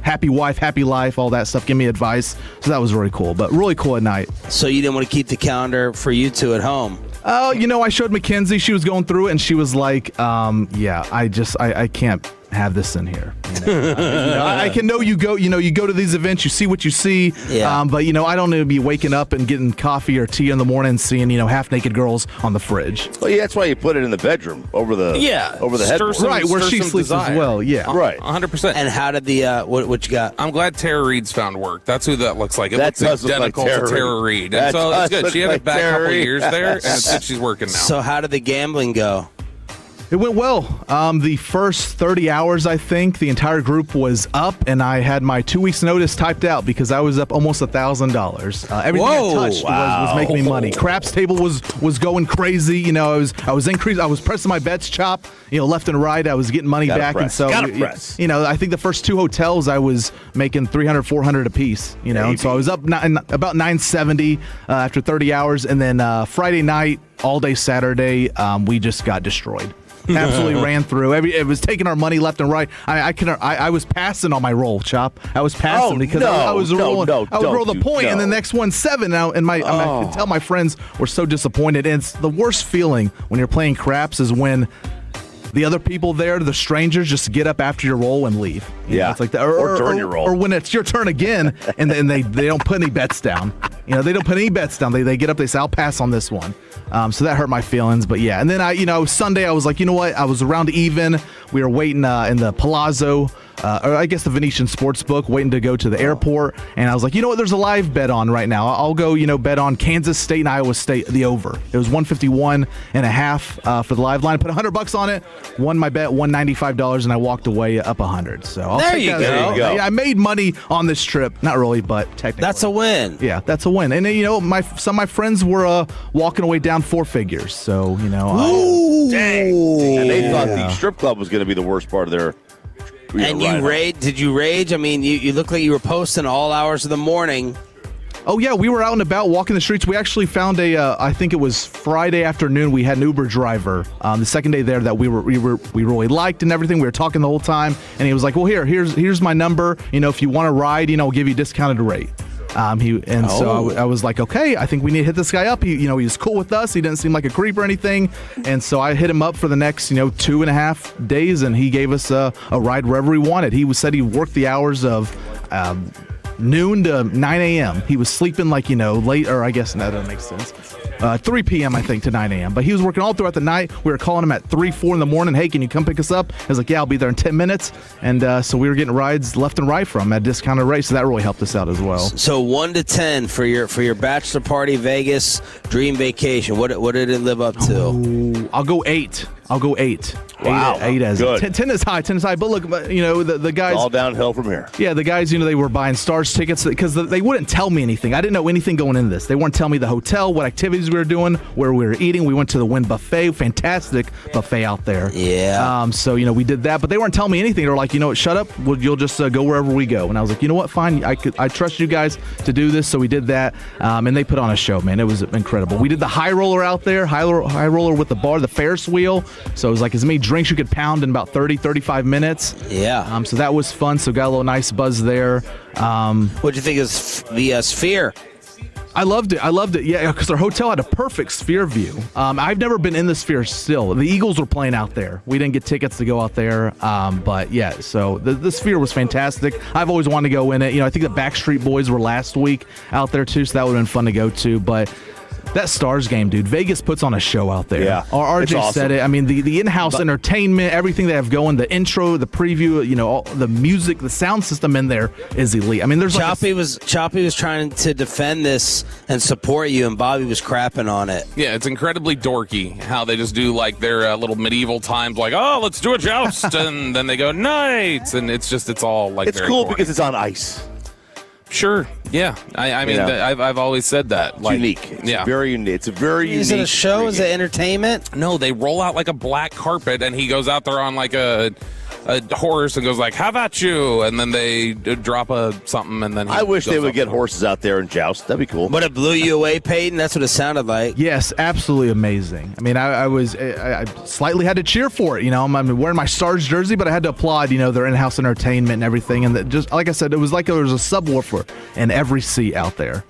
happy wife, happy life, all that stuff. Give me advice. So that was really cool, but really cool at night. So you didn't want to keep the calendar for you two at home? Oh, I showed Mackenzie. She was going through it, and she was like, yeah, I can't have this in here. I can know you go to these events, you see what you see, but I don't need to be waking up and getting coffee or tea in the morning and seeing half naked girls on the fridge. Well, yeah, that's why you put it in the bedroom over the headboard, right where she sleeps as well. Yeah, right, 100%. And how did the what you got? I'm glad Tara Reid's found work. That's who that looks like. It That looks does look identical like to Tara Reid. And so it's good. She had it back a couple years there, and it's good she's working now. So how did the gambling go? It went well. The first 30 hours, I think, the entire group was up, and I had my 2 weeks' notice typed out because I was up almost $1,000. Everything I touched was making me money. Craps table was going crazy. I was pressing my bets, Chop. left and right. I was getting money back, and so I think the first two hotels I was making $300, $400 a piece. And so I was up about $970 after 30 hours, and then Friday night, all day Saturday, we just got destroyed. Absolutely ran through. It was taking our money left and right. I was passing on my roll, Chop. I was passing because I was rolling. I would roll the point, and the next one's 7. Now, and I could tell my friends were so disappointed. And it's the worst feeling when you're playing craps is when the other people there, the strangers, just get up after your roll and leave. It's like that, or during your roll, or when it's your turn again, and they don't put any bets down. They don't put any bets down. They get up, they say, I'll pass on this one. So that hurt my feelings, but yeah. And then Sunday I was like, you know what? I was around even. We were waiting in the Palazzo or I guess the Venetian Sportsbook, waiting to go to the airport. And I was like, you know what? There's a live bet on right now. I'll go, bet on Kansas State and Iowa State, the over. It was 151.5 for the live line. I put $100 on it, won my bet, $195, and I walked away up 100. So I'll there take you that. go. There you go. Yeah, I made money on this trip. Not really, but technically. That's a win. Yeah, that's a win. And some of my friends were walking away down 4 figures. So, Ooh. Dang. And they thought the strip club was going to be the worst part of their. And you rage? Did you rage? I mean, you look like you were posting all hours of the morning. Oh yeah, we were out and about walking the streets. We actually found I think it was Friday afternoon. We had an Uber driver the second day there that we really liked and everything. We were talking the whole time, and he was like, "Well, here's my number. If you want to ride, we'll give you a discounted rate." So I was like, okay, I think we need to hit this guy up. He was cool with us. He didn't seem like a creep or anything. And so I hit him up for the next, 2.5 days, and he gave us a ride wherever he wanted. He said he worked the hours of noon to 9 a.m. He was sleeping late, or I guess that doesn't make sense. 3 p.m. I think to 9 a.m. But he was working all throughout the night. We were calling him at 3, 4 in the morning. Hey, can you come pick us up? I was like, yeah, I'll be there in 10 minutes. And so we were getting rides left and right from him at discounted rates. So that really helped us out as well. So 1 to 10 for your bachelor party Vegas dream vacation. What did it live up to? Ooh, I'll go 8. Wow. 8 as good. 10 is high. 10 is high. But look, the guys. All downhill from here. Yeah, the guys, they were buying Stars tickets because they wouldn't tell me anything. I didn't know anything going into this. They weren't telling me the hotel, what activities we were doing, where we were eating. We went to the Wynn Buffet, fantastic buffet out there. Yeah. So, we did that, but they weren't telling me anything. They were like, shut up. You'll just go wherever we go. And I was like, you know what? Fine. I trust you guys to do this. So we did that. And they put on a show, man. It was incredible. We did the high roller out there, high roller with the bar, the Ferris wheel. So it was like as many drinks you could pound in about 30, 35 minutes. Yeah. So that was fun. So got a little nice buzz there. What'd you think of the Sphere? I loved it. Yeah, because our hotel had a perfect Sphere view. I've never been in the Sphere still. The Eagles were playing out there. We didn't get tickets to go out there. But yeah, so the Sphere was fantastic. I've always wanted to go in it. I think the Backstreet Boys were last week out there too, so that would have been fun to go to. But that Stars game, dude, Vegas puts on a show out there. Yeah, RJ awesome. said it. I mean, the in-house entertainment, everything they have going, the intro, the preview, all the music, the sound system in there is elite. I mean, there's Choppy was trying to defend this and support you, and Bobby was crapping on it. Yeah, it's incredibly dorky how they just do their little medieval times, let's do a joust, and then they go knights, and it's all It's very cool boring. because it's on ice. Sure. Yeah. I mean, I've always said that. It's unique. It's very unique. It's a very unique. Is it a show? Is it entertainment? No, they roll out a black carpet, and he goes out there on a horse and goes how about you? And then they drop something, and then I wish they would get horses out there and joust. That'd be cool. But it blew you away, Peyton? That's what it sounded like. Yes, absolutely amazing. I mean, I slightly had to cheer for it. I'm wearing my Stars jersey, but I had to applaud, their in-house entertainment and everything. And just like I said, it was like there was a subwoofer in every seat out there.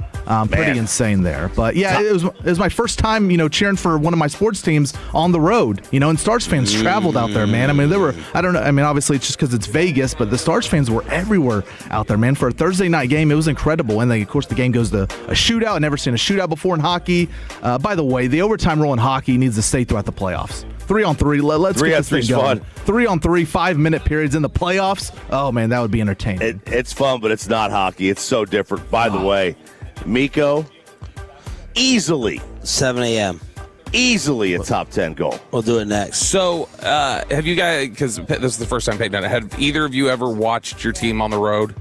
Pretty insane there. But yeah, it was my first time, cheering for one of my sports teams on the road. And Stars fans traveled out there, man. I mean, obviously it's just because it's Vegas, but the Stars fans were everywhere out there, man. For a Thursday night game, it was incredible. And then, of course, the game goes to a shootout. I've never seen a shootout before in hockey. By the way, the overtime rule in hockey needs to stay throughout the playoffs. 3-on-3. Let's get this thing going. 3-on-3, 5-minute periods in the playoffs. Oh, man, that would be entertaining. It's fun, but it's not hockey. It's so different. By the way, Miko, easily 7 a.m. Easily a top 10 goal. We'll do it next. So, have you guys, because this is the first time Peyton done it, have either of you ever watched your team on the road?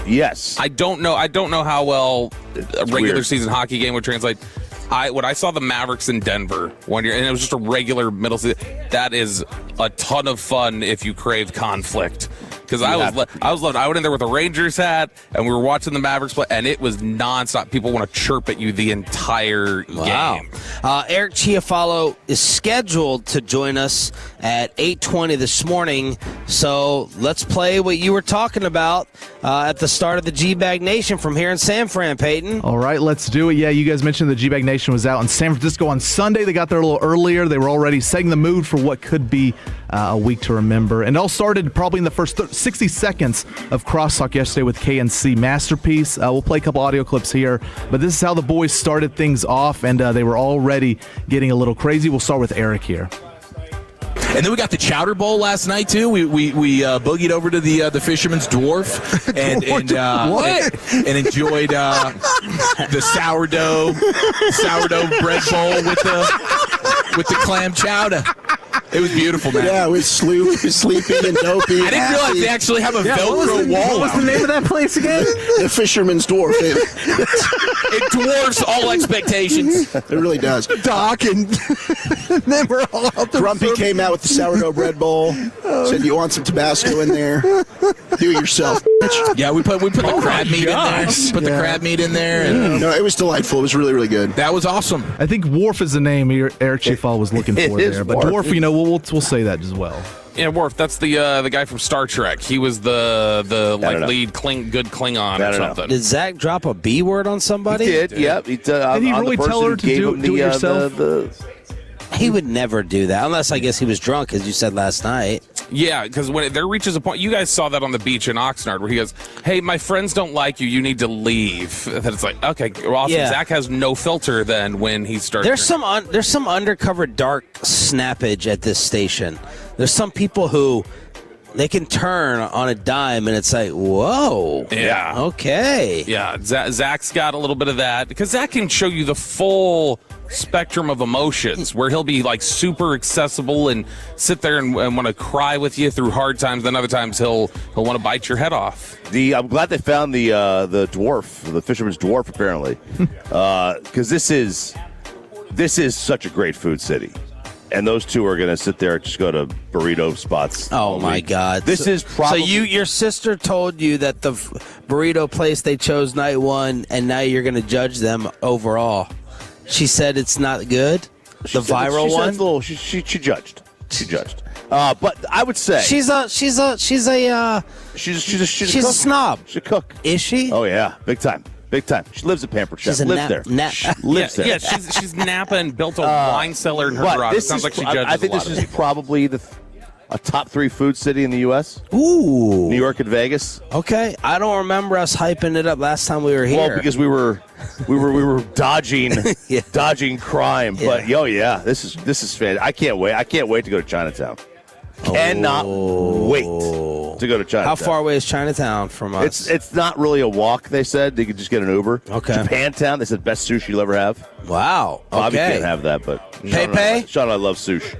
Yes. I don't know how well a regular season hockey game would translate. When I saw the Mavericks in Denver one year, and it was just a regular middle season, that is a ton of fun if you crave conflict. Because I was loved. I went in there with a Rangers hat, and we were watching the Mavericks play, and it was nonstop. People want to chirp at you the entire game. Eric Chiofalo is scheduled to join us at 8:20 this morning. So let's play what you were talking about at the start of the G-Bag Nation from here in San Fran, Peyton. All right, let's do it. Yeah, you guys mentioned the G-Bag Nation was out in San Francisco on Sunday. They got there a little earlier. They were already setting the mood for what could be a week to remember. And it all started probably in the first 60 seconds of crosstalk yesterday with KNC Masterpiece. We'll play a couple audio clips here, but this is how the boys started things off, and they were already getting a little crazy. We'll start with Eric here. And then we got the Chowder Bowl last night too. We boogied over to the Fisherman's Dwarf and enjoyed the sourdough bread bowl with the clam chowder. It was beautiful, man. Yeah, with sleeping and dopey. I didn't realize they actually have a Velcro wall. What was the name of that place again? The Fisherman's Dwarf. It dwarfs all expectations. It really does. Doc and then we're all out there. Grumpy came out with the sourdough bread bowl. Said, "You want some Tabasco in there? Do it yourself." Yeah, we put the crab meat in there. Put the crab meat in there. And no, it was delightful. It was really, really good. That was awesome. I think Worf is the name Eric Chiofalo was looking for there. But Dwarf, we'll say that as well. Yeah, Worf. That's the guy from Star Trek. He was the lead good Klingon or something. Did Zach drop a B word on somebody? He did. Yep. Did he really tell her to do it yourself? He would never do that, unless I guess he was drunk, as you said last night. Yeah, because when there reaches a point, you guys saw that on the beach in Oxnard, where he goes, "Hey, my friends don't like you. You need to leave." That it's like, okay, well, awesome. Yeah. Zach has no filter then when he starts. There's some undercover dark snappage at this station. There's some people who they can turn on a dime, and it's like, whoa. Yeah. Okay. Yeah, Zach's got a little bit of that, because Zach can show you the full spectrum of emotions, where he'll be like super accessible and sit there and want to cry with you through hard times. Then other times he'll want to bite your head off. I'm glad they found the dwarf, the Fisherman's Dwarf, apparently, because this is such a great food city. And those two are going to sit there and just go to burrito spots. Oh, my God. This is probably... So your sister told you that the burrito place they chose night one, and now you're going to judge them overall. She said it's not good? The viral one? She judged. She judged. But I would say... She's a snob. She's a snob. She's a cook. Is she? Oh, yeah. Big time. Big time. She lives at Pampered Chef. Lives there. Lives there. Yeah, she's Napa and built a wine cellar in her garage. It sounds like she judges I think a lot this is probably a top 3 food city in the U.S. Ooh. New York and Vegas. Okay. I don't remember us hyping it up last time we were here. Well, because we were dodging dodging crime. Yeah. But yeah, this is fantastic. I can't wait. I can't wait to go to Chinatown. Cannot wait to go to Chinatown. How far away is Chinatown from us? It's not really a walk, they said. They could just get an Uber. Okay. Japantown, they said best sushi you'll ever have. Wow. Okay. Bobby can't have that, but Sean and I love sushi.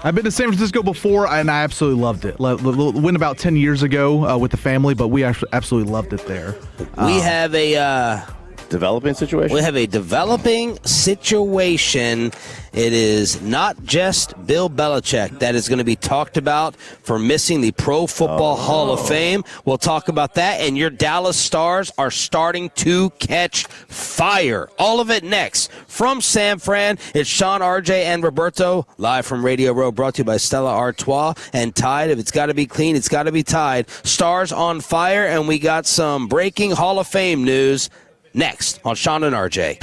I've been to San Francisco before, and I absolutely loved it. Went about 10 years ago with the family, but we absolutely loved it there. We have a... developing situation? We have a developing situation. It is not just Bill Belichick that is going to be talked about for missing the Pro Football Hall of Fame. We'll talk about that, and your Dallas Stars are starting to catch fire. All of it next. From San Fran, it's Sean, RJ, and Roberto, live from Radio Row, brought to you by Stella Artois and Tide. If it's got to be clean, it's got to be Tide. Stars on fire, and we got some breaking Hall of Fame news next on Sean and RJ.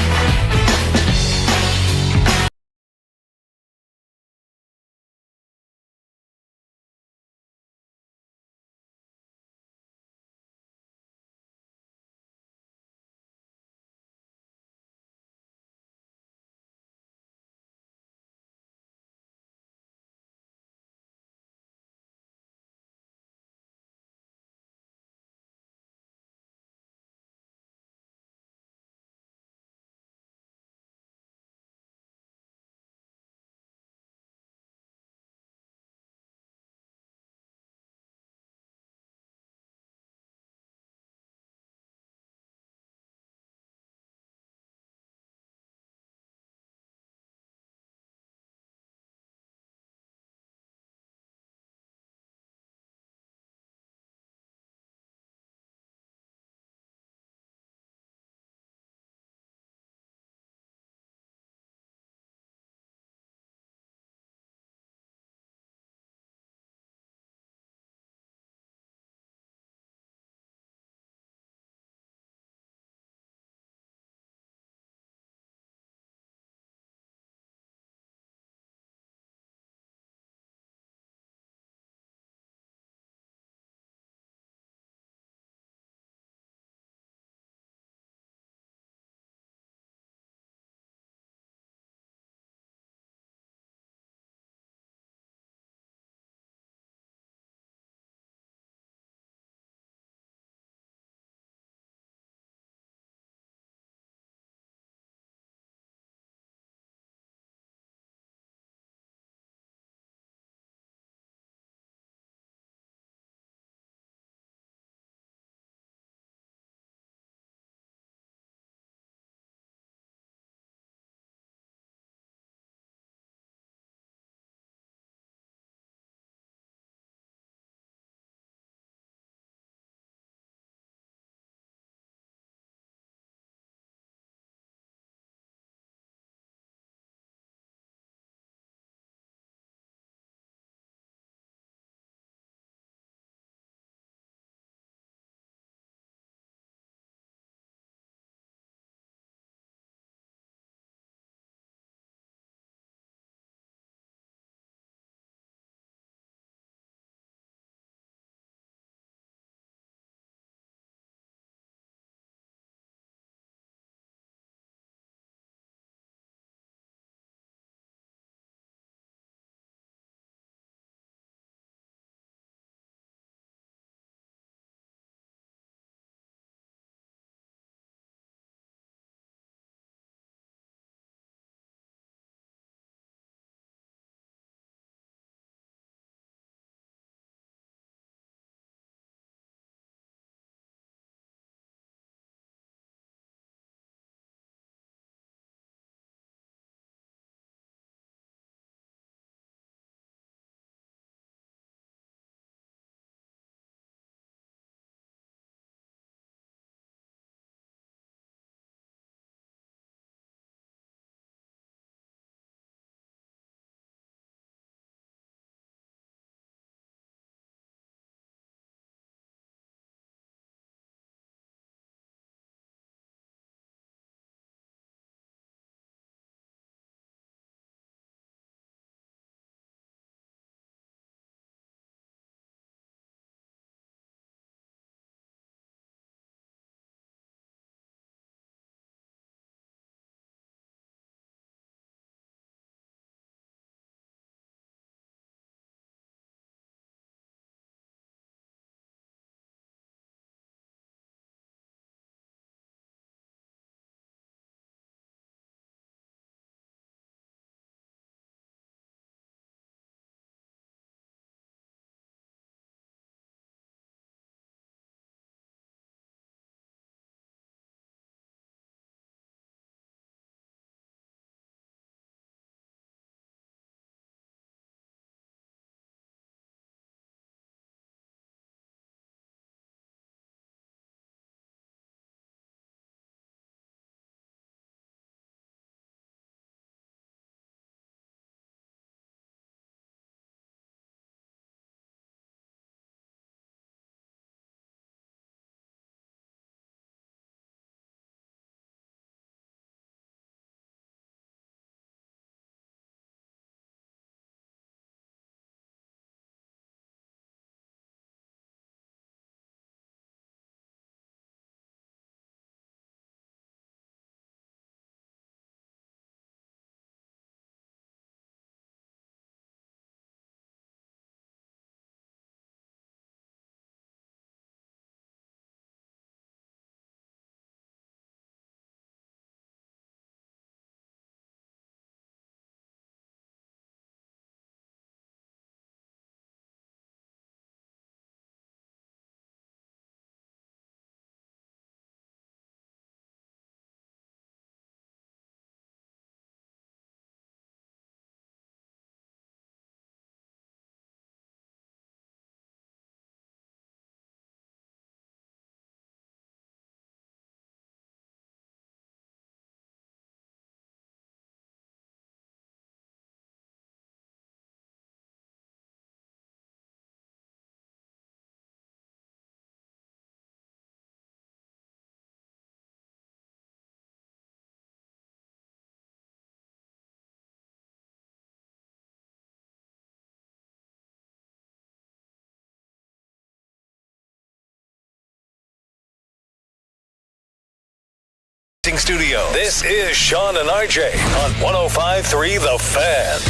Broadcasting Studio. This is Sean and RJ on 105.3 The Fan.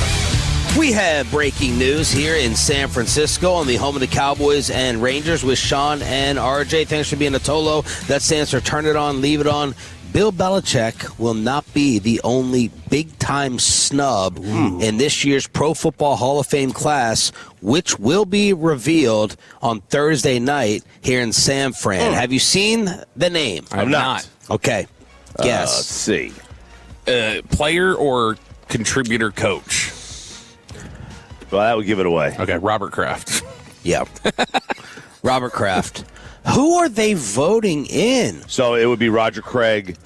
We have breaking news here in San Francisco on the home of the Cowboys and Rangers with Sean and RJ. Thanks for being a Tolo. That stands for Turn It On, Leave It On. Bill Belichick will not be the only big-time snub in this year's Pro Football Hall of Fame class, which will be revealed on Thursday night here in San Fran. Have you seen the name? I'm not. Okay. Guess. Let's see. Player or contributor coach? Well, that would give it away. Okay, Robert Kraft. Yep. Robert Kraft. Who are they voting in? So it would be Roger Craig,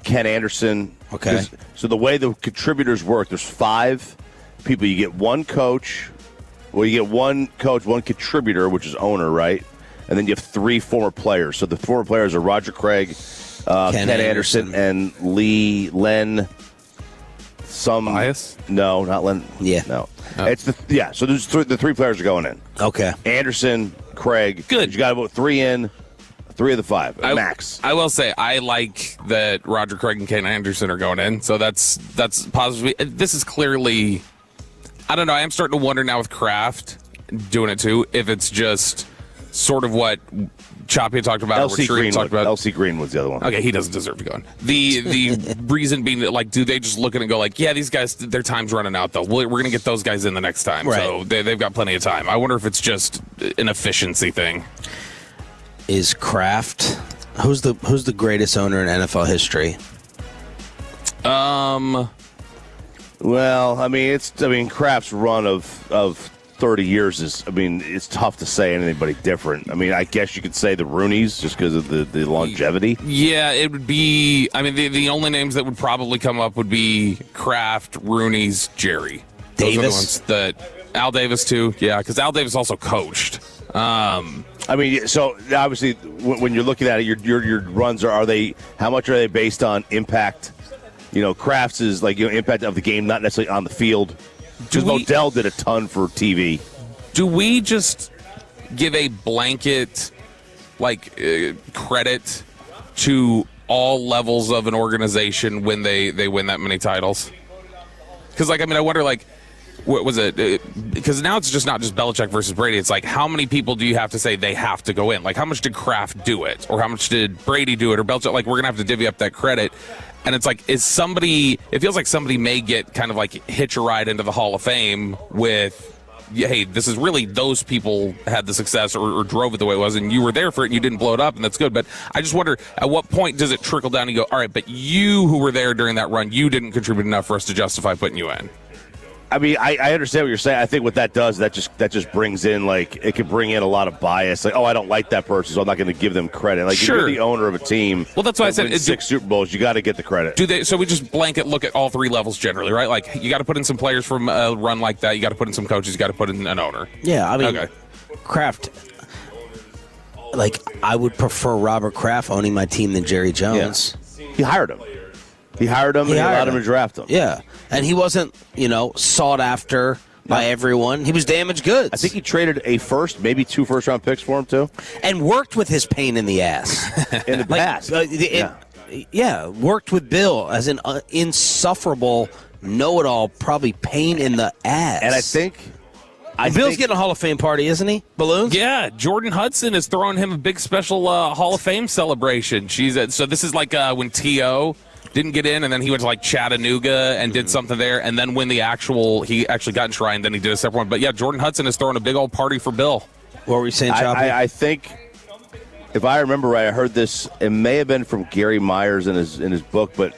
Ken Anderson. Okay. So the way the contributors work, there's 5 people. You get one coach. Well, you get one coach, one contributor, which is owner, right? And then you have 3 former players. So the former players are Roger Craig, Ken Anderson, and Len. Bias? No, not Len. Yeah. No. It's so there's the 3 players are going in. Okay. Anderson, Craig. Good. You got to vote 3 in, 3 of the 5 max. I will say I like that Roger Craig and Ken Anderson are going in. So that's positive. This is clearly, I don't know. I am starting to wonder now with Kraft doing it too, if it's just sort of what Choppy talked about. LC Green was the other one. Okay, he doesn't deserve to go in. The reason being that, like, do they just look at it and go like, yeah, these guys, their time's running out though. We're going to get those guys in the next time. Right. So they've got plenty of time. I wonder if it's just an efficiency thing. Is Kraft? Who's the greatest owner in NFL history? Well, I mean, Kraft's run of 30 years is, it's tough to say anybody different. I mean, I guess you could say the Rooneys just because of the longevity. Yeah, it would be, the only names that would probably come up would be Kraft, Rooney's, Jerry. Those Davis? are the ones that, Al Davis too, yeah, because Al Davis also coached. So obviously when you're looking at it, your runs are they, how much are they based on impact? Kraft's is like, impact of the game, not necessarily on the field. Because Modell did a ton for TV. Do we just give a blanket, credit to all levels of an organization when they win that many titles? Because, I wonder, what was it? Because now it's just not just Belichick versus Brady. It's like, how many people do you have to say they have to go in? Like, how much did Kraft do it? Or how much did Brady do it? Or Belichick? We're going to have to divvy up that credit. And it's like, it feels like somebody may get kind of hitch a ride into the Hall of Fame with, hey, this is really those people had the success or drove it the way it was, and you were there for it and you didn't blow it up, and that's good. But I just wonder, at what point does it trickle down and go, all right, but you who were there during that run, you didn't contribute enough for us to justify putting you in? I understand what you're saying. I think what that does, that just brings in, it can bring in a lot of bias. Like, oh, I don't like that person, so I'm not going to give them credit. Like, sure. If you're the owner of a team, well, that's why I said 6 Super Bowls, you got to get the credit. So we just blanket look at all 3 levels generally, right? Like, you got to put in some players from a run like that. You got to put in some coaches. You got to put in an owner. Yeah, okay. Kraft. I would prefer Robert Kraft owning my team than Jerry Jones. Yeah. He hired him. And he allowed him to draft him. Yeah. And he wasn't, sought after by everyone. He was damaged goods. I think he traded a first, maybe 2 first-round picks for him, too. And worked with his pain in the ass. In the past. Worked with Bill as an insufferable know-it-all, probably pain in the ass. And I think Bill's getting a Hall of Fame party, isn't he? Balloons? Yeah, Jordan Hudson is throwing him a big special Hall of Fame celebration. So this is like when T.O. didn't get in, and then he went to Chattanooga and did something there, and then when he actually got enshrined, then he did a separate one. But yeah, Jordan Hudson is throwing a big old party for Bill. What were you saying, Choppy? I think, if I remember right, I heard this. It may have been from Gary Myers in his book, but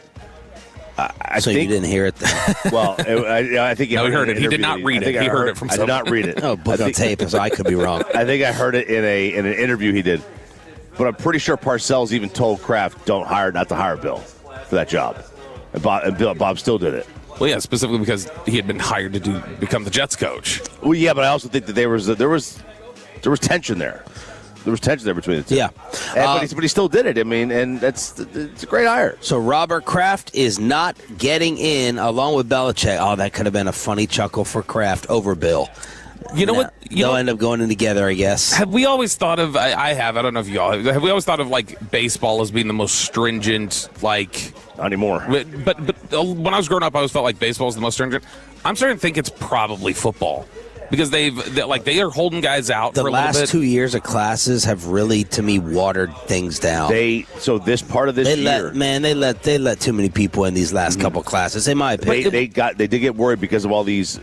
I think you didn't hear it. Well, I think he heard it. He did not read it. He heard it from someone. I did not read it. Oh, book on tape, so I could be wrong. I think I heard it in an interview he did, but I'm pretty sure Parcells even told Kraft not to hire Bill for that job, and Bob still did it. Well, yeah, specifically because he had been hired to become the Jets coach. Well, yeah, but I also think that there was tension there. There was tension there between the two. Yeah. But he still did it. And it's a great hire. So Robert Kraft is not getting in along with Belichick. Oh, that could have been a funny chuckle for Kraft over Bill. You know what? They'll end up going in together, I guess. Have we always thought of? I don't know if y'all have. We always thought of like baseball as being the most stringent, like not anymore. But when I was growing up, I always felt like baseball was the most stringent. I'm starting to think it's probably football. Because they are holding guys out the for a little bit. last 2 years of classes have really, to me, watered things down. This part of this year, they let too many people in these last couple classes. In my opinion, they did get worried because of all these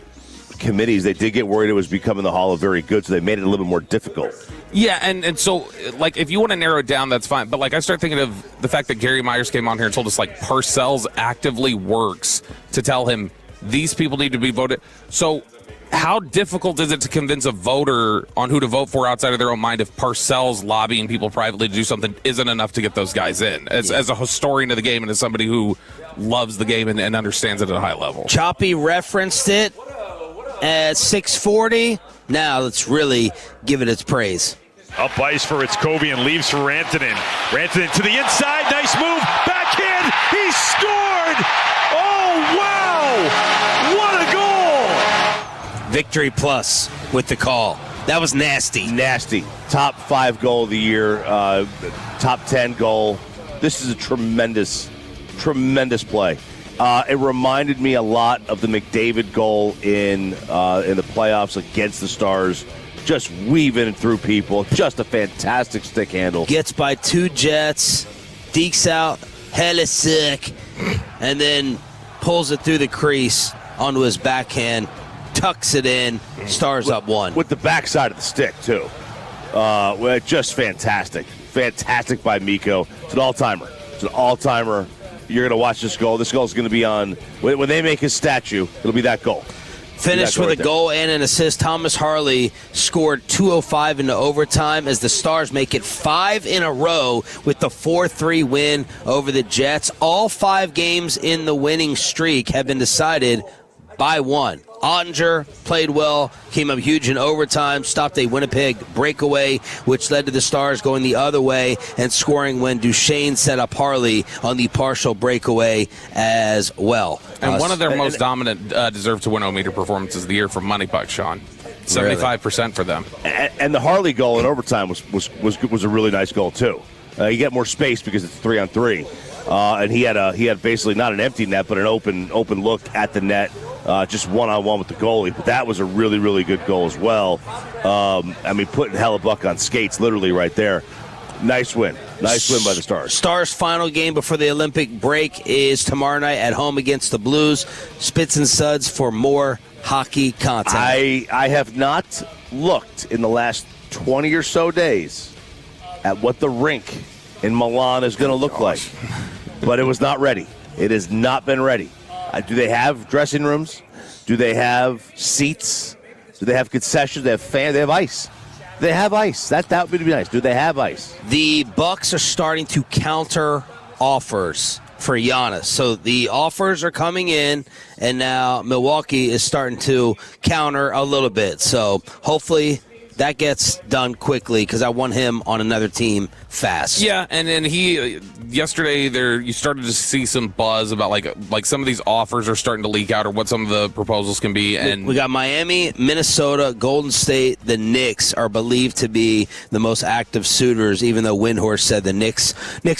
committees. They did get worried it was becoming the Hall of Very Good, so they made it a little bit more difficult. Yeah, and so like if you want to narrow it down, that's fine. But like I start thinking of the fact that Gary Myers came on here and told us like Parcells actively works to tell him these people need to be voted. So how difficult is it to convince a voter on who to vote for outside of their own mind if Parcells lobbying people privately to do something isn't enough to get those guys in? As a historian of the game and as somebody who loves the game and understands it at a high level. Choppy referenced it at 6:40. Now let's really give it its praise. Up ice for Itzkovian, leaves for Rantanen. Rantanen to the inside, nice move, backhand, he scored! Oh, wow! What a goal! Victory Plus with the call. That was nasty. Nasty. Top 5 goal of the year, top 10 goal. This is a tremendous play. It reminded me a lot of the McDavid goal in the playoffs against the Stars. Just weaving through people. Just a fantastic stick handle. Gets by 2 Jets, dekes out, hella sick, and then pulls it through the crease onto his backhand. Tucks it in, Stars up 1. With the backside of the stick, too. Just fantastic. Fantastic by Mikko. It's an all-timer. You're going to watch this goal. This goal is going to be on, when they make his statue, it'll be that goal. Finished with a goal and an assist. Thomas Harley scored 2:05 into overtime as the Stars make it 5 in a row with the 4-3 win over the Jets. All 5 games in the winning streak have been decided by 1. Ottinger played well, came up huge in overtime, stopped a Winnipeg breakaway, which led to the Stars going the other way and scoring when Duchesne set up Harley on the partial breakaway as well. And one of their most dominant deserve-to-win-o-meter performances of the year from Money Puck, Sean. 75% for them. And the Harley goal in overtime was a really nice goal, too. You get more space because it's 3-on-3. And he had basically not an empty net, but an open look at the net, just one-on-one with the goalie. But that was a really, really good goal as well. Putting Hellebuck on skates literally right there. Nice win. Nice win by the Stars. Stars' final game before the Olympic break is tomorrow night at home against the Blues. Spits and Suds for more hockey content. I have not looked in the last 20 or so days at what the rink in Milan is going to look like. But it was not ready. It has not been ready. Do they have dressing rooms? Do they have seats? Do they have concessions? They have fans? They have ice. They have ice. That would be nice. Do they have ice? The Bucks are starting to counter offers for Giannis. So the offers are coming in, and now Milwaukee is starting to counter a little bit. So hopefully that gets done quickly because I want him on another team fast. Yeah, and then yesterday you started to see some buzz about like some of these offers are starting to leak out or what some of the proposals can be. And we got Miami, Minnesota, Golden State, the Knicks are believed to be the most active suitors, even though Windhorst said the Knicks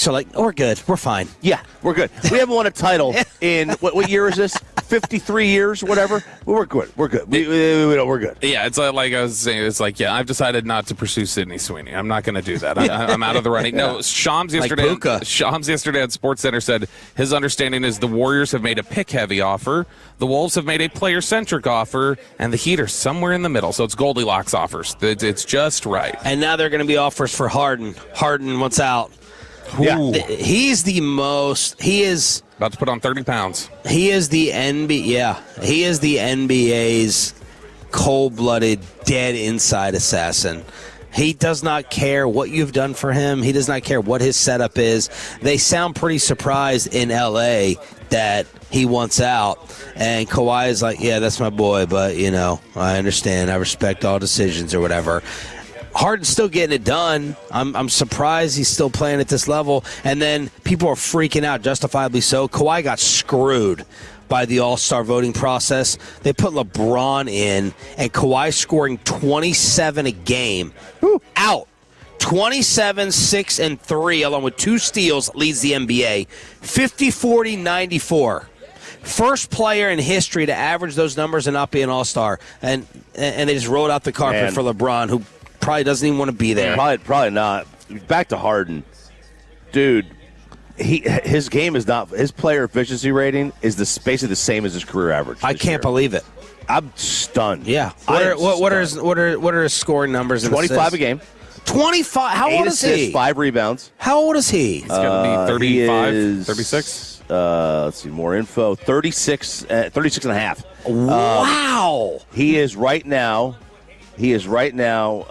are like, oh, we're good, we're fine. Yeah, we're good. We haven't won a title in what year is this? 53 years, whatever. We're good. We're good. We're good. Yeah, it's like I was saying. It's like, yeah, I've decided not to pursue Sidney Sweeney. I'm not going to do that. I'm out of the running. No, Shams yesterday on SportsCenter said his understanding is the Warriors have made a pick-heavy offer, the Wolves have made a player-centric offer, and the Heat are somewhere in the middle. So it's Goldilocks offers. It's just right. And now they're going to be offers for Harden. Harden, what's out? Yeah. He is about to put on 30 pounds. He is the NBA's cold-blooded, dead inside assassin. He does not care what you've done for him. He does not care what his setup is. They sound pretty surprised in L.A. that he wants out. And Kawhi is like, yeah, that's my boy, but, I understand. I respect all decisions or whatever. Harden's still getting it done. I'm surprised he's still playing at this level. And then people are freaking out, justifiably so. Kawhi got screwed by the All-Star voting process. They put LeBron in, and Kawhi scoring 27 a game. Out. 27, 6, and 3, along with 2 steals, leads the NBA. 50, 40, 94. First player in history to average those numbers and not be an All-Star. And they just rolled out the carpet for LeBron, who probably doesn't even want to be there. Probably not. Back to Harden. Dude, his game is not – his player efficiency rating is basically the same as his career average. I can't believe it. I'm stunned. Yeah. What are his scoring numbers? 25 a game. 25. How old is he? 5 rebounds. How old is he? He's going to be 35, 36. Let's see, more info. 36 and a half. Wow. He is right now he's not going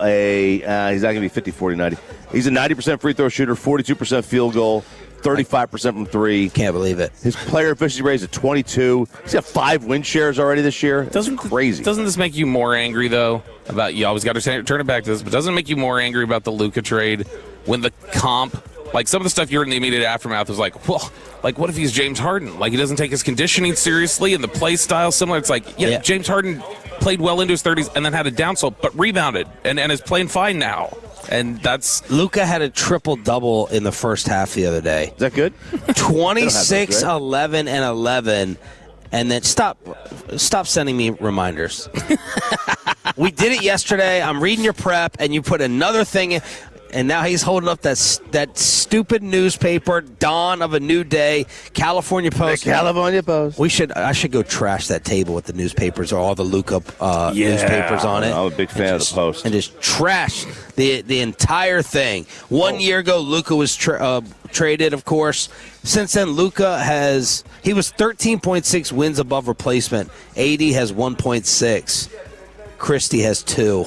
to be 50, 40, 90. He's a 90% free throw shooter, 42% field goal, 35% from 3. Can't believe it. His player efficiency rate is at 22. He's got 5 win shares already this year. That's crazy. Doesn't this make you more angry, though, about, you always got to turn it back to this, but doesn't it make you more angry about the Luka trade when the comp, like some of the stuff you heard in the immediate aftermath was like, well, like what if he's James Harden? Like he doesn't take his conditioning seriously and the play style similar. It's like, yeah. James Harden played well into his 30s and then had a downslope, but rebounded and is playing fine now. And that's Luka had a triple-double in the first half the other day. Is that good? 26, 11, and 11. And then stop sending me reminders. We did it yesterday. I'm reading your prep, and you put another thing in. And now he's holding up that stupid newspaper, Dawn of a New Day, California Post. The California Post. I should go trash that table with the newspapers or all the Luka newspapers on it. I'm a big fan of the Post. And just trash the entire thing. 1 year ago, Luka was traded, of course. Since then, Luka he was 13.6 wins above replacement. AD has 1.6. Christie has 2.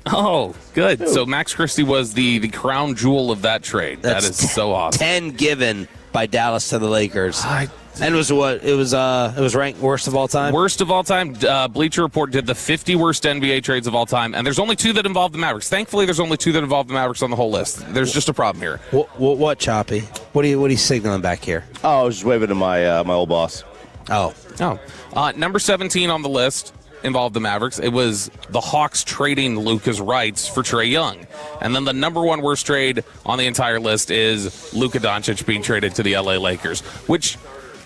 Oh, good. Ooh. So Max Christie was the crown jewel of that trade. That is so awesome. 10 given by Dallas to the Lakers. And it was ranked worst of all time? Worst of all time. Bleacher Report did the 50 worst NBA trades of all time, and there's only 2 that involve the Mavericks. Thankfully, there's only 2 that involve the Mavericks on the whole list. There's just a problem here. What Choppy? What are you signaling back here? Oh, I was just waving to my old boss. Oh. Number 17 on the list involved the Mavericks. It was the Hawks trading Luka's rights for Trae Young. And then the number 1 worst trade on the entire list is Luka Doncic being traded to the LA Lakers, which,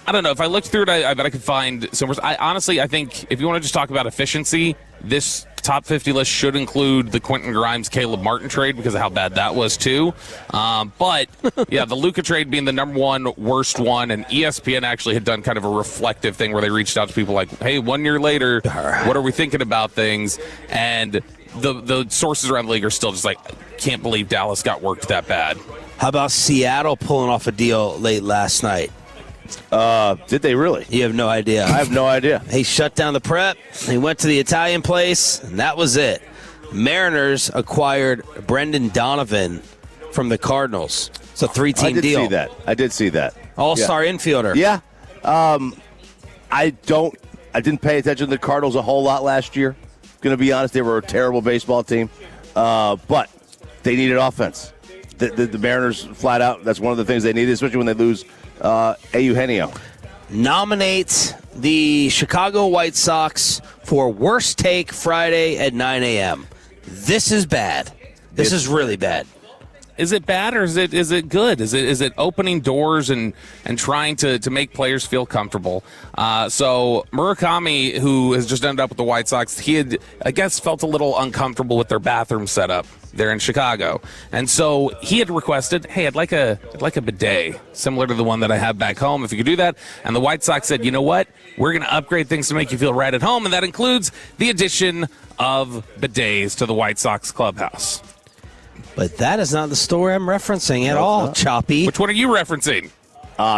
I don't know. If I looked through it, I bet I could find some. I think if you want to just talk about efficiency, this top 50 list should include the Quentin Grimes-Caleb Martin trade because of how bad that was too. But yeah, the Luka trade being the number 1 worst one, and ESPN actually had done kind of a reflective thing where they reached out to people like, hey, 1 year later, what are we thinking about things? And the sources around the league are still just like, can't believe Dallas got worked that bad. How about Seattle pulling off a deal late last night? Did they really? You have no idea. I have no idea. He shut down the prep. He went to the Italian place, and that was it. Mariners acquired Brendan Donovan from the Cardinals. It's a 3-team deal. I did see that. All-star infielder. Yeah. I didn't pay attention to the Cardinals a whole lot last year. Going to be honest, they were a terrible baseball team. But they needed offense. The Mariners, flat out, that's one of the things they needed, especially when they lose Eugenio. Nominate the Chicago White Sox for Worst Take Friday at 9 a.m. This is bad. This is really bad. Is it bad or is it good? Is it opening doors and trying to make players feel comfortable? So Murakami, who has just ended up with the White Sox, he had, I guess, felt a little uncomfortable with their bathroom setup there in Chicago, and so he had requested, hey, I'd like a bidet similar to the one that I have back home, if you could do that. And the White Sox said, you know what, we're going to upgrade things to make you feel right at home, and that includes the addition of bidets to the White Sox clubhouse. But that is not the story I'm referencing at all, Choppy. Which one are you referencing?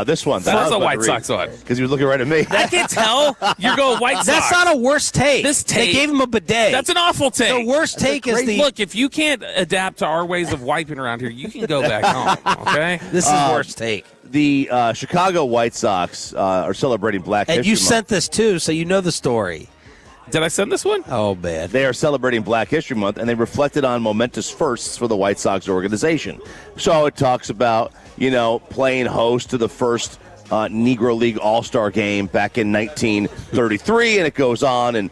This one. That's the White Sox one. Because he was looking right at me. I can tell you're going White Sox. That's not a worst take. This take. They gave him a bidet. That's an awful take. The worst take is the... Look, if you can't adapt to our ways of wiping around here, you can go back home, okay? This is worst take. The Chicago White Sox are celebrating Black History Month. And you sent this too, so you know the story. Did I send this one? Oh, man. They are celebrating Black History Month, and they reflected on momentous firsts for the White Sox organization. So it talks about, playing host to the first Negro League All-Star game back in 1933, and it goes on. And,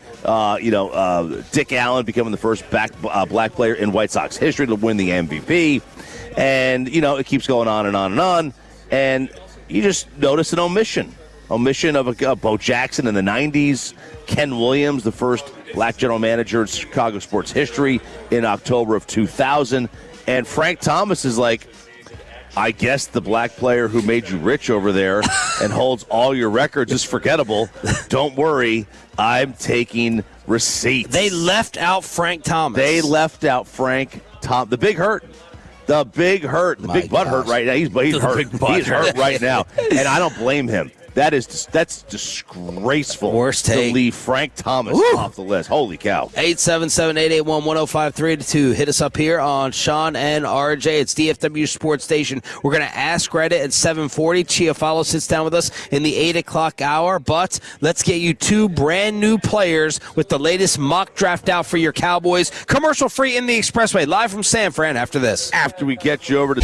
Dick Allen becoming the first black player in White Sox history to win the MVP. And, it keeps going on and on and on. And you just notice an omission of Bo Jackson in the 90s, Ken Williams, the first black general manager in Chicago sports history in October of 2000. And Frank Thomas is like, I guess the black player who made you rich over there and holds all your records is forgettable. Don't worry, I'm taking receipts. They left out Frank Thomas. The big hurt. The big hurt. The big butt hurt right now. He's hurt. He's hurt right now. And I don't blame him. That's disgraceful. Worst take. To leave Frank Thomas off the list. Holy cow. 877-881-1053 to hit us up here on Sean and RJ. It's DFW Sports Station. We're going to ask Reddit at 7:40. Chiofalo sits down with us in the 8 o'clock hour. But let's get you two brand new players with the latest mock draft out for your Cowboys. Commercial free in the Expressway. Live from San Fran after this. After we get you over to...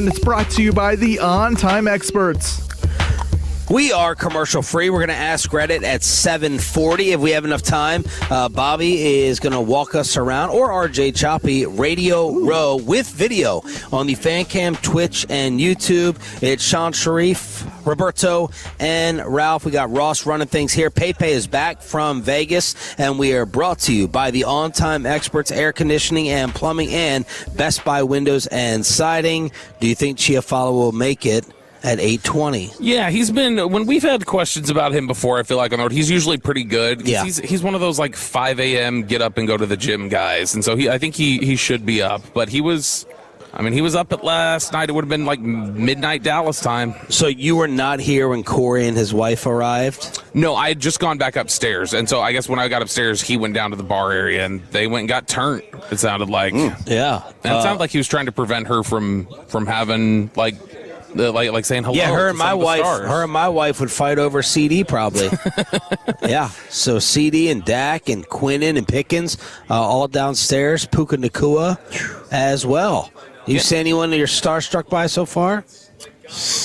and it's brought to you by the On-Time Experts. We are commercial free. We're going to ask Reddit at 7:40 if we have enough time. Bobby is going to walk us around, or RJ Choppy, Radio Row with video on the Fan Cam, Twitch, and YouTube. It's Sean Sharif, Roberto, and Ralph. We got Ross running things here. Pepe is back from Vegas, and we are brought to you by the On-Time Experts, Air Conditioning and Plumbing, and Best Buy Windows and Siding. Do you think Chiofalo will make it at 8:20? Yeah, he's been, when we've had questions about him before, I feel like on the road, he's usually pretty good. Yeah. He's one of those like 5 a.m. get up and go to the gym guys. And so I think he should be up. But he was up at last night. It would have been like midnight Dallas time. So you were not here when Corey and his wife arrived? No, I had just gone back upstairs. And so I guess when I got upstairs, he went down to the bar area and they went and got turned, it sounded like. Yeah. And it sounded like he was trying to prevent her from having like saying hello. Yeah, her to and my some of the wife. stars. Her and my wife would fight over CD probably. Yeah, so CD and Dak and Quinnen and Pickens all downstairs. Puka Nacua as well. You see anyone that you're starstruck by so far?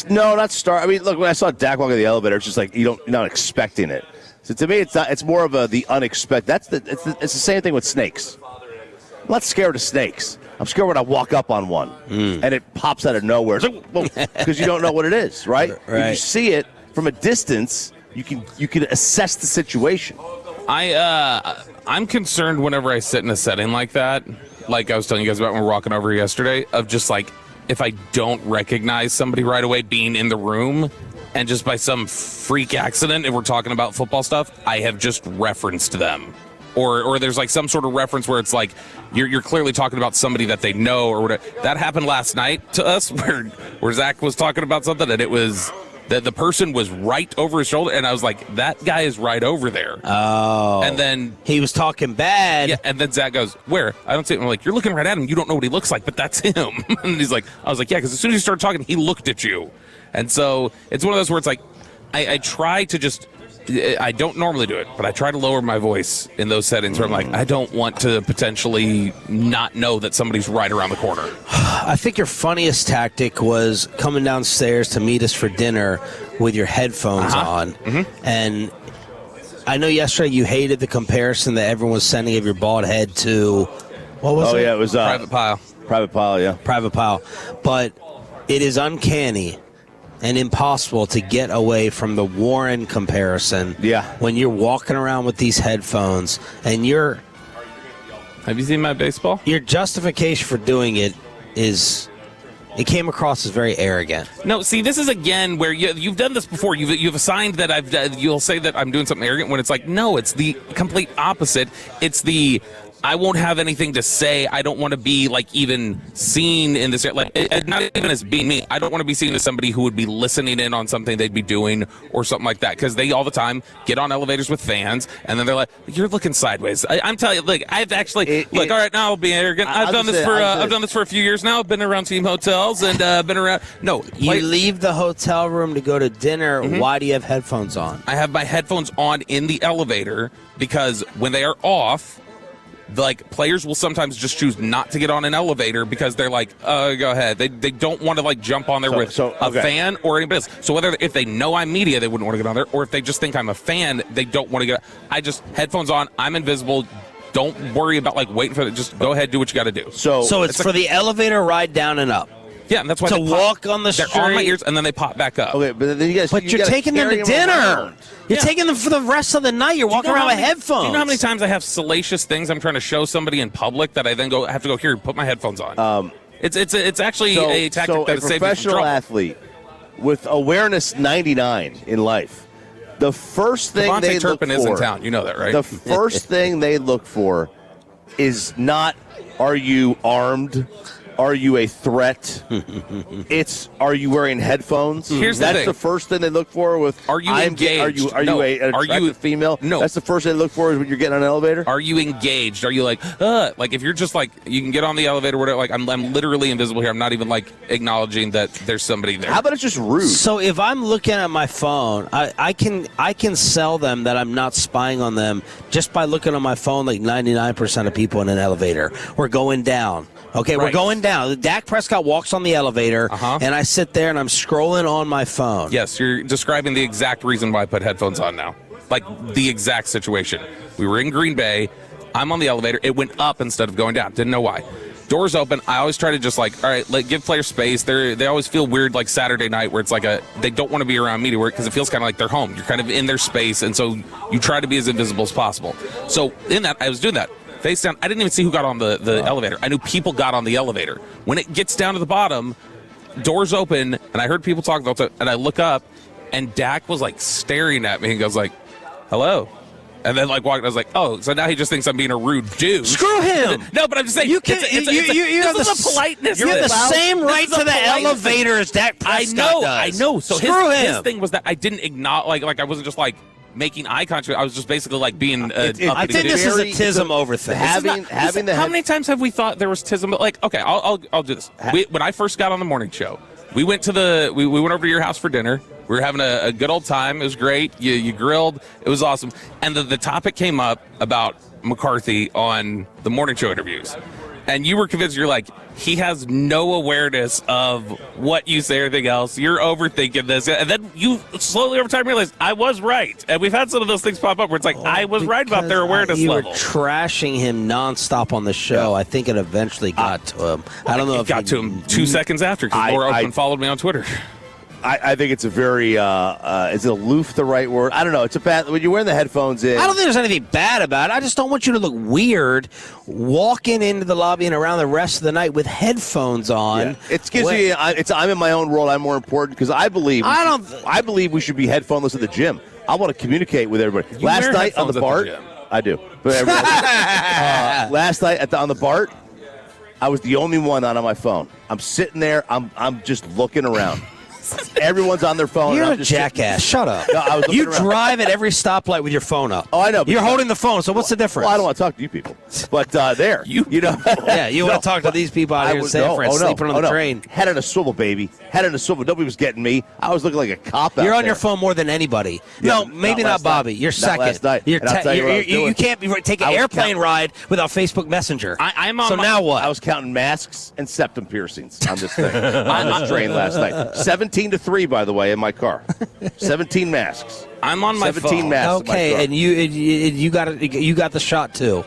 No, not star. I mean, look, when I saw Dak walk in the elevator, it's just like you're not expecting it. So to me, it's not. It's more of the unexpected. It's the same thing with snakes. I'm not scared of snakes. I'm scared when I walk up on one and it pops out of nowhere because you don't know what it is, right? When you see it from a distance, you can assess the situation. I'm concerned whenever I sit in a setting like that, like I was telling you guys about when we were walking over yesterday, of just like if I don't recognize somebody right away being in the room, and just by some freak accident, if we're talking about football stuff, I have just referenced them. Or there's like some sort of reference where it's like you're clearly talking about somebody that they know or whatever. That happened last night to us where Zach was talking about something and it was that the person was right over his shoulder and I was like, that guy is right over there. Oh. And then he was talking bad. Yeah, and then Zach goes, where? I don't see him. I'm like, you're looking right at him. You don't know what he looks like, but that's him. And he's like, I was like, yeah, because as soon as you started talking, he looked at you. And so it's one of those where it's like, I try to just, I don't normally do it, but I try to lower my voice in those settings where I'm like, I don't want to potentially not know that somebody's right around the corner. I think your funniest tactic was coming downstairs to meet us for dinner with your headphones on. Mm-hmm. And I know yesterday you hated the comparison that everyone was sending of your bald head to, what was it? Oh, yeah, it was Private Pile. Private Pile, yeah. Private Pile. But it is uncanny and impossible to get away from the Warren comparison. When you're walking around with these headphones and you're... Have you seen my baseball? Your justification for doing it is... It came across as very arrogant. No, see, this is again where you've done this before. You've assigned that you'll say that I'm doing something arrogant when it's like, no, it's the complete opposite. It's the... I won't have anything to say. I don't want to be like even seen in this, like not even as being me. I don't want to be seen as somebody who would be listening in on something they'd be doing or something like that. Because they all the time get on elevators with fans, and then they're like, "You're looking sideways." I'm telling you, like I've actually all right, now I'll be arrogant. I've done this for a few years now. I've been around team hotels and been around. No, you leave the hotel room to go to dinner. Mm-hmm. Why do you have headphones on? I have my headphones on in the elevator because when they are off. Like players will sometimes just choose not to get on an elevator because they're like, go ahead. They don't want to like jump on there with a fan or anybody else. So if they know I'm media, they wouldn't want to get on there. Or if they just think I'm a fan, they don't want to get. I just headphones on. I'm invisible. Don't worry about like waiting for it. Just go ahead, do what you got to do. So it's for the elevator ride down and up. Yeah, and that's why to walk on the street. street. They're on my ears, and then they pop back up. Okay, but then you guys. But you're taking them to dinner. You're taking them for the rest of the night. You're walking around with headphones. Do you know how many times I have salacious things I'm trying to show somebody in public that I then have to go here, put my headphones on? It's actually a tactic that saves you from professional trouble. athlete with awareness 99 in life. The first thing Devontae they look Turpin for is in town. You know that, right? The first thing they look for is not, are you armed? Are you a threat? It's, are you wearing headphones? Here's the That's thing. the first thing they look for. With Are you engaged? Are you an attractive female? No. That's the first thing they look for is when you're getting on an elevator. Are you engaged? Are you like if you're just like, you can get on the elevator, whatever, like I'm literally invisible here. I'm not even like acknowledging that there's somebody there. How about it's just rude? So if I'm looking at my phone, I can sell them that I'm not spying on them just by looking on my phone like 99% of people in an elevator or going down Okay, we're going down. Dak Prescott walks on the elevator, and I sit there and I'm scrolling on my phone. Yes, you're describing the exact reason why I put headphones on now. Like the exact situation. We were in Green Bay. I'm on the elevator. It went up instead of going down. Didn't know why. Doors open. I always try to just all right, give players space. They always feel weird like Saturday night where it's like they don't want to be around media work because it feels kind of like they're home. You're kind of in their space, and so you try to be as invisible as possible. So in that, I was doing that. Face down. I didn't even see who got on the elevator. I knew people got on the elevator. When it gets down to the bottom, doors open, and I heard people talk about it, and I look up, and Dak was like staring at me and goes like, hello. And then walked. I was like, oh, so now he just thinks I'm being a rude dude. Screw him. No, but I'm just saying. You have the politeness. You have the same right to the elevator as Dak Prescott does. I know. So Screw him. His thing was that I didn't acknowledge. Like I wasn't just making eye contact. I was just basically being. I think this is a tism over thing. How many times have we thought there was tism? But okay, I'll do this. When I first got on the morning show, we went to we went over to your house for dinner. We were having a good old time. It was great. You grilled. It was awesome. And the topic came up about McCarthy on the morning show interviews. And you were convinced, you're like, he has no awareness of what you say or anything else. You're overthinking this. And then you slowly over time realize I was right. And we've had some of those things pop up where it's like, I was right about their awareness level. You were trashing him nonstop on the show. Yeah. I think it eventually got to him. I don't know if it got to him 2 seconds after because Laura Oakland followed me on Twitter. I think it's a very, is aloof the right word? I don't know. It's a bad, when you're wearing the headphones in. I don't think there's anything bad about it. I just don't want you to look weird walking into the lobby and around the rest of the night with headphones on. Yeah. It gives me, I'm in my own world. I'm more important because I believe we should be headphoneless at the gym. I want to communicate with everybody. Last night on the BART, I do. But last night on the BART, I was the only one on my phone. I'm sitting there. I'm just looking around. Everyone's on their phone. You're a jackass. Shut up. No, you drive at every stoplight with your phone up. Oh, I know. You're holding the phone, so what's the difference? Well, I don't want to talk to you people. But there. You know. Yeah, you want to talk to these people out here in San Fran sleeping on the train. Head on a swivel, baby. Head on a swivel. Nobody was getting me. I was looking like a cop out You're on your phone more than anybody. Yeah, no, maybe not Bobby. You're second. Last night. You can't take an airplane ride without Facebook Messenger. So now what? I was counting masks and septum piercings on this thing. On this train last night. 17-3, by the way, in my car. 17 masks. I'm on my 17 phone. masks. Okay, in my car. and you got the shot too.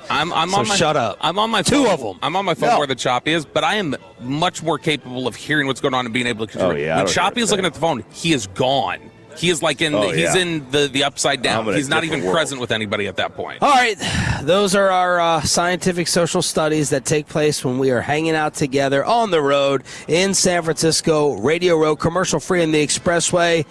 Shut up. I'm on my phone. Two of them. I'm on my phone where the Choppy is, but I am much more capable of hearing what's going on and being able to control. Yeah, when Choppy is looking at the phone, he is gone. He is like in the upside down. He's not even present with anybody at that point. All right, those are our scientific social studies that take place when we are hanging out together on the road in San Francisco, Radio Row, commercial free in the Expressway.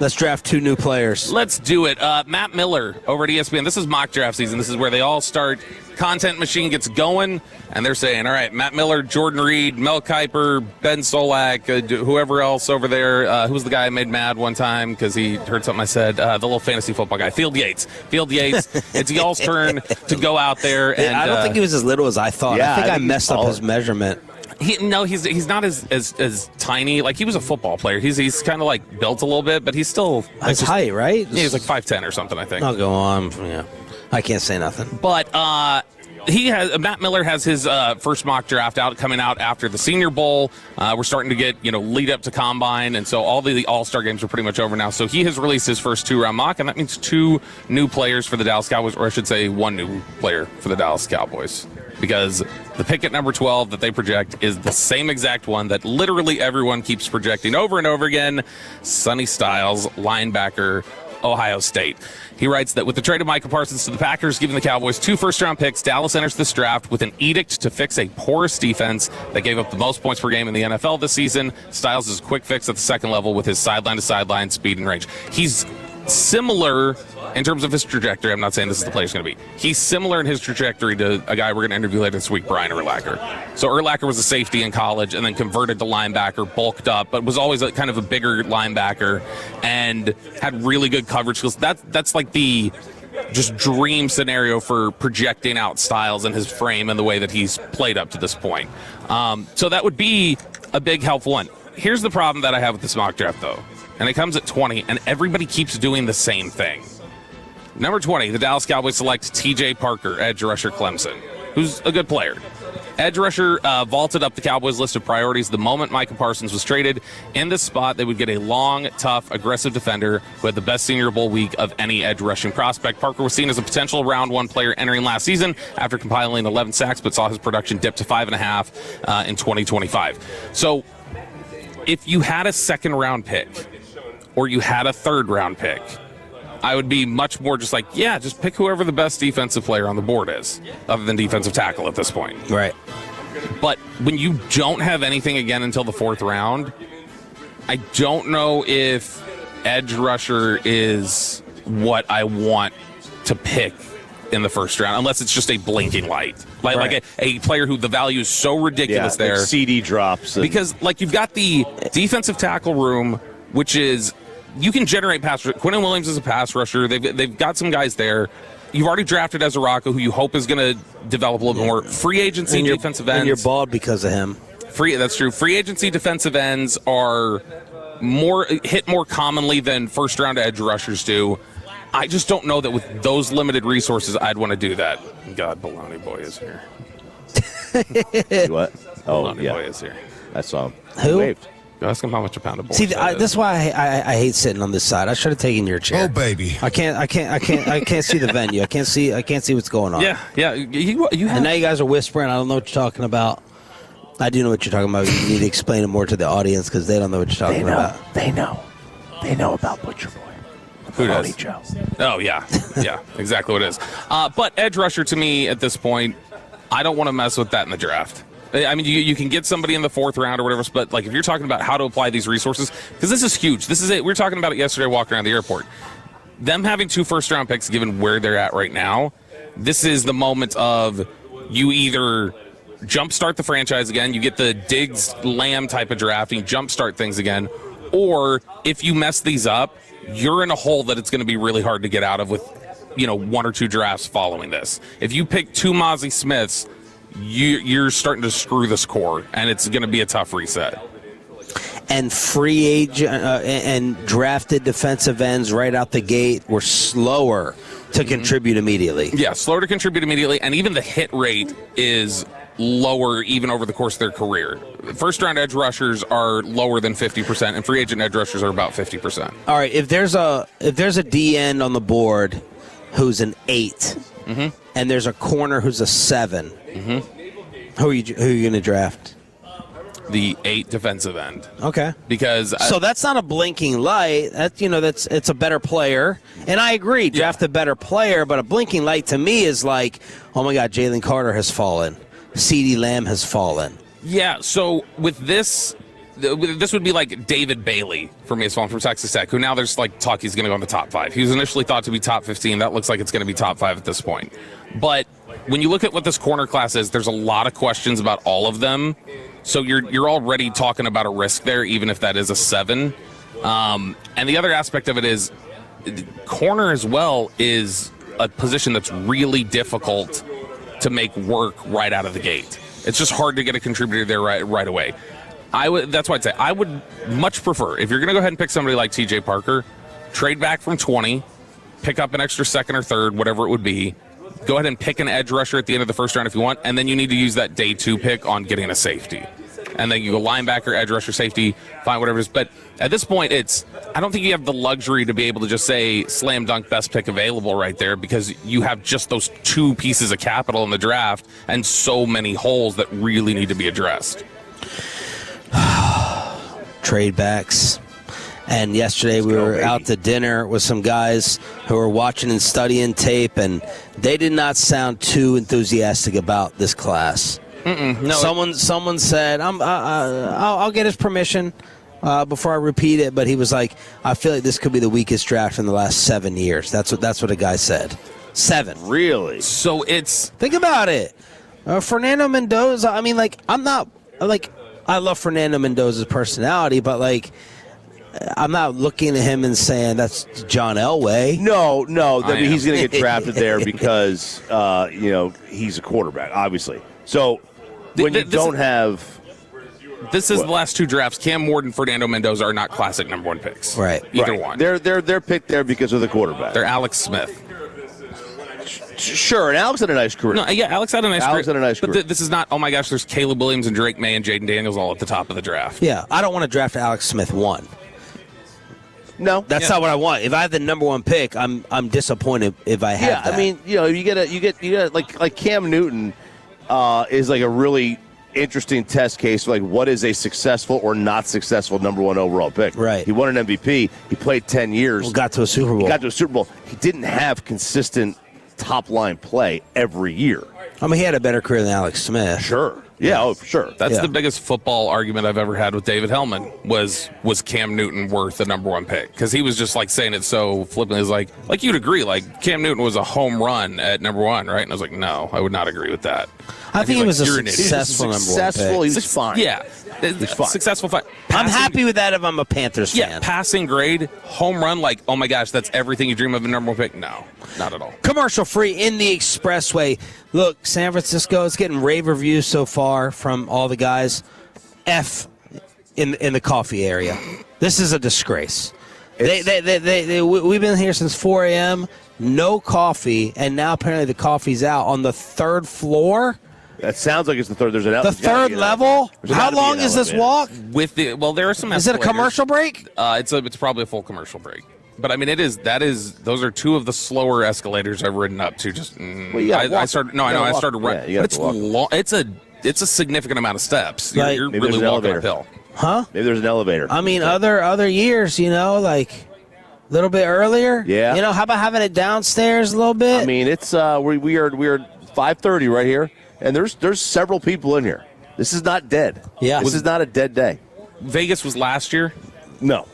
Let's draft 2 new players. Let's do it. Matt Miller over at ESPN. This is mock draft season. This is where they all start. Content machine gets going, and they're saying, all right, Matt Miller, Jordan Reed, Mel Kiper, Ben Solak, whoever else over there. Who was the guy I made mad one time because he heard something I said? The little fantasy football guy, Field Yates. It's y'all's turn to go out there. And I don't think he was as little as I thought. Yeah, I think I messed up his measurement. He's not as tiny. Like, he was a football player. He's kind of like built a little bit, but he's still his height, right? Yeah, he's like 5'10" or something, I think. I'll go on. Yeah, I can't say nothing. But Matt Miller has his first mock draft coming out after the Senior Bowl. We're starting to get lead up to Combine, and so all the All-Star games are pretty much over now. So he has released his first 2-round mock, and that means 2 new players for the Dallas Cowboys, or I should say 1 new player for the Dallas Cowboys. Because the pick at number 12 that they project is the same exact one that literally everyone keeps projecting over and over again. Sonny Styles, linebacker, Ohio State. He writes that with the trade of Micah Parsons to the Packers, giving the Cowboys 2 first-round picks, Dallas enters this draft with an edict to fix a porous defense that gave up the most points per game in the NFL this season. Styles is a quick fix at the second level with his sideline-to-sideline speed and range. He's similar in terms of his trajectory. I'm not saying this is the player he's going to be. He's similar in his trajectory to a guy we're going to interview later this week, Brian Urlacher. So Urlacher was a safety in college and then converted to linebacker, bulked up, but was always kind of a bigger linebacker and had really good coverage skills. That's like the just dream scenario for projecting out Styles and his frame and the way that he's played up to this point. So that would be a big helpful one. Here's the problem that I have with this mock draft, though. And it comes at 20, and everybody keeps doing the same thing. Number 20, the Dallas Cowboys select T.J. Parker, edge rusher, Clemson, who's a good player. Edge rusher vaulted up the Cowboys' list of priorities the moment Micah Parsons was traded. In this spot, they would get a long, tough, aggressive defender who had the best Senior Bowl week of any edge rushing prospect. Parker was seen as a potential round 1 player entering last season after compiling 11 sacks, but saw his production dip to 5.5 in 2025. So if you had a second-round pick or you had a third-round pick, I would be much more just like, yeah, just pick whoever the best defensive player on the board is, other than defensive tackle at this point. Right. But when you don't have anything again until the 4th round, I don't know if edge rusher is what I want to pick in the first round, unless it's just a blinking light. Like a player who the value is so ridiculous there. Like CD drops. Because, like, you've got the defensive tackle room, which is... You can generate pass rusher. Quentin Williams is a pass rusher. They've got some guys there. You've already drafted Ezra, who you hope is going to develop a little bit more. Free agency defensive ends. And you're bald because of him. That's true. Free agency defensive ends are hit more commonly than first-round edge rushers do. I just don't know that with those limited resources I'd want to do that. God, Baloney Boy is here. What? Oh, Baloney Boy is here. I saw him. Who? Waved. Ask him how much a pound of bull. See, that's why I hate sitting on this side. I should have taken your chair. Oh, baby. I can't see the venue. I can't see what's going on. Yeah. You have... And now you guys are whispering. I don't know what you're talking about. I do know what you're talking about. You need to explain it more to the audience because they don't know what you're talking about. They know about Butcher Boy. Who does? Joe. Oh, yeah. Yeah, exactly what it is. But edge rusher, to me, at this point, I don't want to mess with that in the draft. I mean, you can get somebody in the 4th round or whatever, but like if you're talking about how to apply these resources, because this is huge. This is it. We were talking about it yesterday walking around the airport. Them having 2 first-round picks, given where they're at right now, this is the moment of you either jumpstart the franchise again, you get the Diggs Lamb type of drafting, jumpstart things again, or if you mess these up, you're in a hole that it's going to be really hard to get out of with, 1 or 2 drafts following this. If you pick 2 Mozzie Smiths, you're starting to screw this core, and it's going to be a tough reset. And free agent and drafted defensive ends right out the gate were slower to contribute immediately. Yeah, slower to contribute immediately, and even the hit rate is lower even over the course of their career. First-round edge rushers are lower than 50%, and free agent edge rushers are about 50%. All right, if there's a D end on the board who's an 8, and there's a corner who's a 7, who are you going to draft? The 8 defensive end. Okay. Because so that's not a blinking light. It's a better player. And I agree, draft a better player, but a blinking light to me is like, oh my God, Jalen Carter has fallen. CeeDee Lamb has fallen. Yeah, so with this would be like David Bailey for me has fallen from Texas Tech, who now there's like talk he's going to go in the top 5. He was initially thought to be top 15. That looks like it's going to be top 5 at this point. But when you look at what this corner class is, there's a lot of questions about all of them. So you're already talking about a risk there, even if that is a 7. And the other aspect of it is corner as well is a position that's really difficult to make work right out of the gate. It's just hard to get a contributor there right away. That's why I'd say I would much prefer, if you're going to go ahead and pick somebody like TJ Parker, trade back from 20, pick up an extra 2nd or 3rd, whatever it would be. Go ahead and pick an edge rusher at the end of the first round if you want, and then you need to use that day 2 pick on getting a safety. And then you go linebacker, edge rusher, safety, fine, whatever it is. But at this point, I don't think you have the luxury to be able to just say slam dunk best pick available right there, because you have just those 2 pieces of capital in the draft and so many holes that really need to be addressed. Trade backs. And yesterday we were out to dinner with some guys who were watching and studying tape, and they did not sound too enthusiastic about this class. No. Someone said, I'll get his permission before I repeat it, but he was like, I feel like this could be the weakest draft in the last 7 years. That's what a guy said. 7. Really? So think about it. Fernando Mendoza, I mean, like, I'm not, like, I love Fernando Mendoza's personality, but, like, I'm not looking at him and saying that's John Elway. No. I mean, he's going to get drafted there because, he's a quarterback, obviously. So when you don't have... This is the last 2 drafts. Cam Ward and Fernando Mendoza are not classic number 1 picks. Right. Either one. They're picked there because of the quarterback. They're Alex Smith. Sure, and Alex had a nice career. No, yeah, Alex had a nice career. But this is not, oh my gosh, there's Caleb Williams and Drake May and Jaden Daniels all at the top of the draft. Yeah, I don't want to draft Alex Smith 1. No, that's not what I want. If I have the number 1 pick, I'm disappointed if I have that. I mean, you get like Cam Newton is like a really interesting test case for like what is a successful or not successful number 1 overall pick. Right. He won an MVP. He played 10 years. Well, got to a Super Bowl. He didn't have consistent top line play every year. I mean, he had a better career than Alex Smith. Sure. Yeah, oh, for sure. That's the biggest football argument I've ever had with David Hellman was Cam Newton worth the number 1 pick? Because he was just like saying it so flippantly. It's like you'd agree, like Cam Newton was a home run at number 1, right? And I was like, no, I would not agree with that. I think he was a successful number 1 pick. Successful, he was fine. Yeah. He's fine. Successful fine. I'm happy with that if I'm a Panthers fan. Yeah, passing grade, home run, like, oh my gosh, that's everything you dream of a number 1 pick? No, not at all. Commercial free in the Expressway. Look, San Francisco is getting rave reviews so far from all the guys. F in the coffee area. This is a disgrace. We've been here since 4 a.m., no coffee, and now apparently the coffee's out on the 3rd floor. That sounds like it's the third. There's an the 3rd level. How long is this walk? There are some. Is it a commercial break? It's probably a full commercial break. But I mean, those are 2 of the slower escalators I've ridden up to. I started running. Yeah, but it's long. It's a significant amount of steps. Like, you're really walking uphill. Huh? Maybe there's an elevator. I mean, other years, like a little bit earlier. Yeah. How about having it downstairs a little bit? I mean, it's we are 5:30 right here. And there's several people in here. This is not dead. Yeah. This is not a dead day. Vegas was last year? No.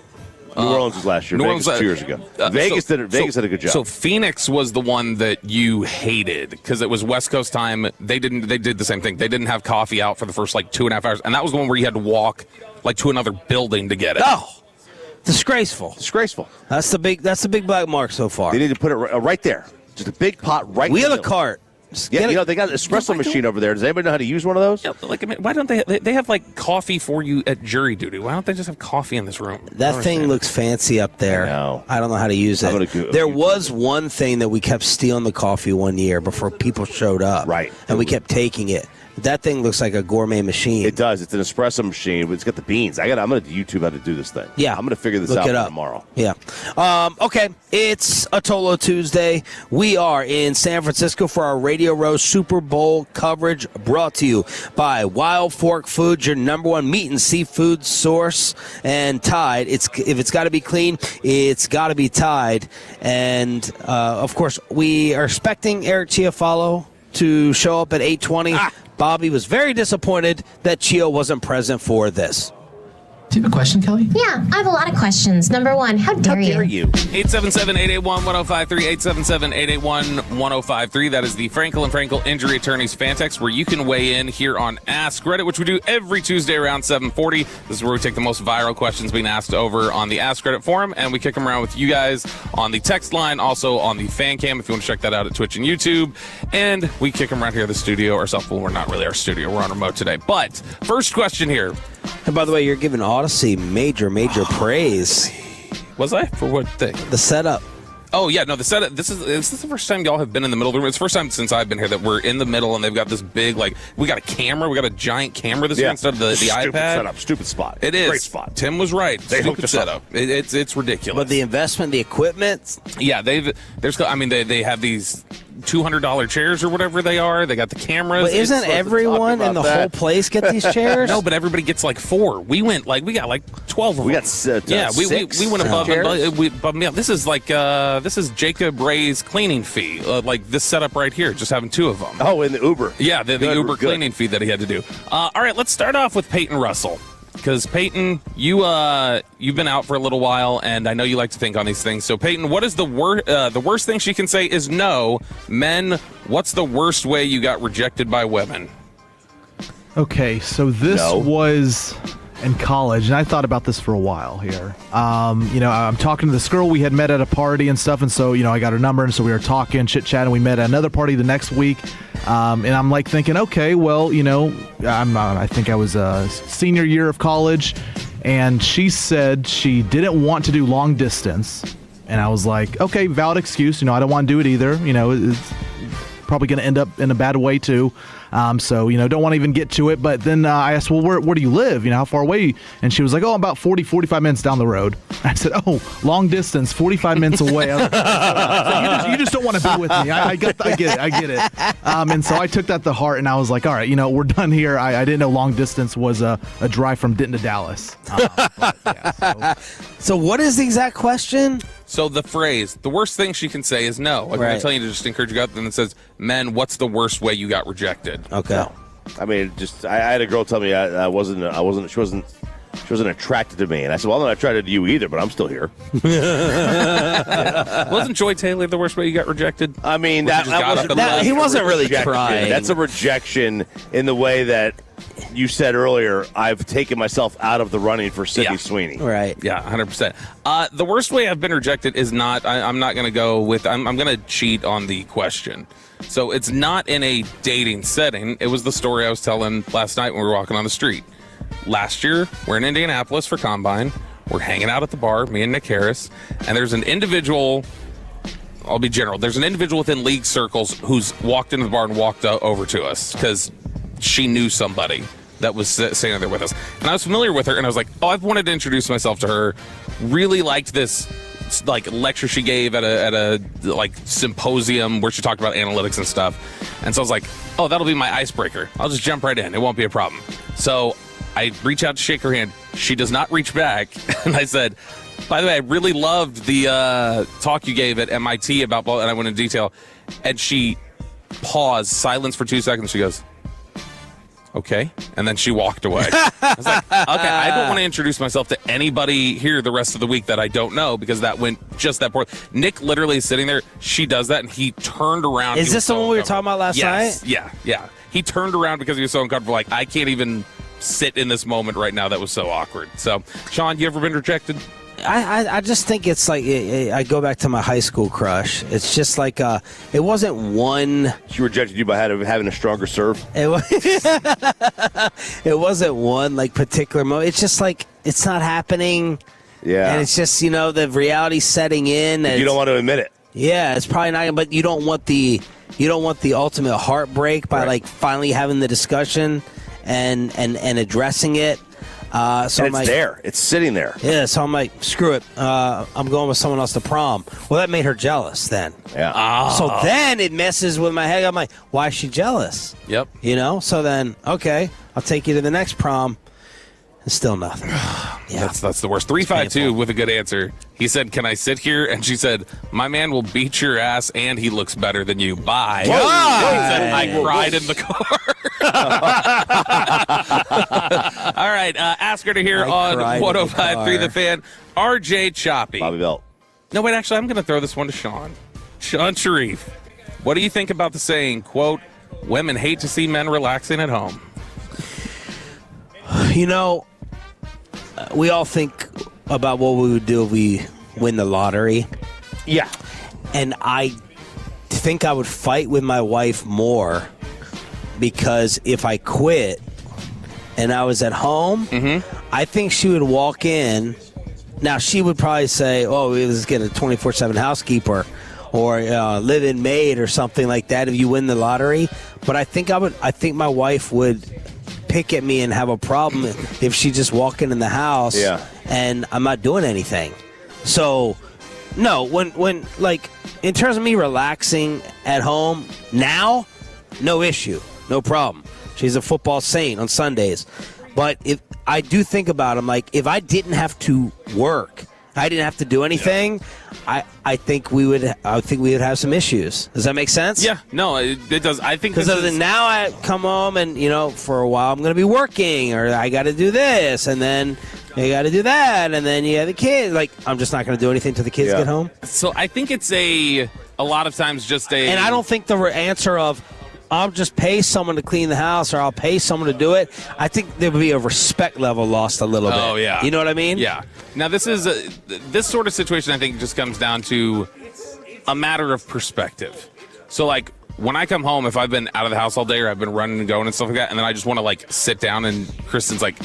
New Orleans was last year. Vegas was 2 years ago. Vegas did a good job. So Phoenix was the one that you hated because it was West Coast time. They did the same thing. They didn't have coffee out for the first 2.5 hours. And that was the one where you had to walk to another building to get it. Oh. Disgraceful. That's the big black mark so far. They need to put it right there. Just a big pot right there. Wheel a cart. Yeah, they got an espresso machine over there. Does anybody know how to use one of those? Yeah, why don't they have coffee for you at jury duty? Why don't they just have coffee in this room? That thing looks fancy up there. I don't know how to use it. There was one thing that we kept stealing the coffee one year before people showed up. Right. And we kept taking it. That thing looks like a gourmet machine. It does. It's an espresso machine, but it's got the beans. I'm going to YouTube how to do this thing. Yeah. I'm going to figure this out tomorrow. Yeah. Okay. It's a Tolo Tuesday. We are in San Francisco for our Radio Row Super Bowl coverage, brought to you by Wild Fork Foods, your number 1 meat and seafood source, and Tide. If it's got to be clean, it's got to be Tide. And, of course, we are expecting Eric Chiofalo to show up at 8:20. Bobby was very disappointed that Chio wasn't present for this. Do you have a question, Kelly? Yeah, I have a lot of questions. Number 1, how dare you? 877-881-1053, 877-881-1053. That is the Frankel and Frankel Injury Attorneys fan text, where you can weigh in here on Ask Reddit, which we do every Tuesday around 7:40. This is where we take the most viral questions being asked over on the Ask Reddit forum, and we kick them around with you guys on the text line, also on the fan cam if you want to check that out at Twitch and YouTube. And we kick them around here at the studio ourselves. Well, we're not really our studio. We're on remote today. But first question here. And by the way, you're giving Odyssey major praise. Was I? For what thing? The setup. Oh, yeah. No, the setup. This is the first time y'all have been in the middle of the room. It's the first time since I've been here that we're in the middle, and they've got this big, we got a camera. We got a giant camera this year instead of the Stupid iPad. Setup. Stupid spot. It is. Great spot. Tim was right. They Stupid setup. It's ridiculous. But the investment, the equipment. Yeah, they have these $200 chairs or whatever they are. They got the cameras. But isn't everyone in the whole place get these chairs? No, but everybody gets 4. We got 12 of them. We got we went above and beyond. This is Jacob Ray's cleaning fee. This setup right here, just having 2 of them. Oh, in the Uber. Yeah, the Uber cleaning fee that he had to do. All right, let's start off with Peyton Russell. Because, Peyton, you've been out for a little while, and I know you like to think on these things. So, Peyton, what is the worst thing she can say is no. Men, what's the worst way you got rejected by women? Okay, so this was in college, and I thought about this for a while here. I'm talking to this girl we had met at a party and stuff, and so, I got her number, and so we were talking, chit-chatting. We met at another party the next week, and I'm thinking, okay, well, I think I was a senior year of college, and she said she didn't want to do long distance, and I was like, okay, valid excuse. I don't want to do it either. probably going to end up in a bad way too. So, don't want to even get to it. But then I asked, well, where do you live? How far away? And she was like, oh, about 45 minutes down the road. I said, oh, long distance, 45 minutes away. I was like, so you just don't want to be with me. I get it. And so I took that to heart, and I was like, all right, we're done here. I didn't know long distance was a drive from Denton to Dallas. So what is the exact question? So the phrase, the worst thing she can say is no. Like, I'm telling you to just encourage you out, then it says, men, what's the worst way you got rejected? Okay. No. I mean, I had a girl tell me she wasn't attracted to me. And I said, well, I'm not attracted to you either, but I'm still here. Wasn't Joy Taylor the worst way you got rejected? I mean, he wasn't really trying. That's a rejection in the way that you said earlier, I've taken myself out of the running for Sydney Sweeney. Right. Yeah, 100%. The worst way I've been rejected is not, I'm not going to go with, I'm going to cheat on the question. So it's not in a dating setting. It was the story I was telling last night when we were walking on the street. Last year, we're in Indianapolis for Combine. We're hanging out at the bar, me and Nick Harris, and there's an individual, I'll be general, there's an individual within league circles who's walked into the bar and walked over to us because she knew somebody that was sitting there with us. And I was familiar with her, and I was like, oh, I've wanted to introduce myself to her. Really liked this lecture she gave at a symposium where she talked about analytics and stuff. And so I was like, oh, that'll be my icebreaker. I'll just jump right in. It won't be a problem. So I reach out to shake her hand. She does not reach back. And I said, by the way, I really loved the talk you gave at MIT about ball, and I went into detail. And she paused, silence for 2 seconds. She goes, okay. And then she walked away. I was like, okay, I don't want to introduce myself to anybody here the rest of the week that I don't know because that went just that poor. Nick literally is sitting there. She does that, and he turned around. Is this the one we were talking about last night? Yeah. He turned around because he was so uncomfortable. Like, I can't even sit in this moment right now. That was so awkward. So, Sean, you ever been rejected? I just think it's like I go back to my high school crush. It's just like it wasn't one. She rejected you by having a stronger serve. It wasn't one particular moment. It's just like it's not happening. Yeah, and it's just the reality setting in. And you don't want to admit it. Yeah, it's probably not. But you don't want the ultimate heartbreak by finally having the discussion and addressing it. So and it's there. It's sitting there. Yeah, so I'm like, screw it. I'm going with someone else to prom. Well, that made her jealous then. Yeah. So then it messes with my head. I'm like, why is she jealous? Yep. So then, okay, I'll take you to the next prom. And still nothing. Yeah. That's the worst. 352 with a good answer. He said, can I sit here? And she said, my man will beat your ass and he looks better than you. Bye. Whoa. I cried in the car. All right. Ask her to hear on 105.3 The Fan. RJ Choppy. Bobby Belt. No, wait, actually, I'm going to throw this one to Sean. Sean Sharif. What do you think about the saying, quote, women hate to see men relaxing at home? We all think about what we would do if we win the lottery. Yeah. And I think I would fight with my wife more because if I quit and I was at home, I think she would walk in. Now, she would probably say, oh, let's get a 24/7 housekeeper or live-in maid or something like that if you win the lottery. But I think my wife would pick at me and have a problem if she just walking in the house and I'm not doing anything. So no, when in terms of me relaxing at home now, no issue, no problem. She's a football saint on Sundays. But if I do think about him, if I didn't have to work, I didn't have to do anything, I think we would have some issues. Does that make sense? Yeah, no, it does. I think because now I come home and for a while I'm going to be working, or I got to do this, and then you got to do that, and then you have the kids. I'm just not going to do anything till the kids get home. So I think it's a lot of times just a. And I don't think the answer of I'll just pay someone to clean the house or I'll pay someone to do it. I think there would be a respect level lost a little bit. Oh, yeah. You know what I mean? Yeah. Now, this this sort of situation, I think, just comes down to a matter of perspective. So, when I come home, if I've been out of the house all day or I've been running and going and stuff like that, and then I just want to like sit down and Kristen's like,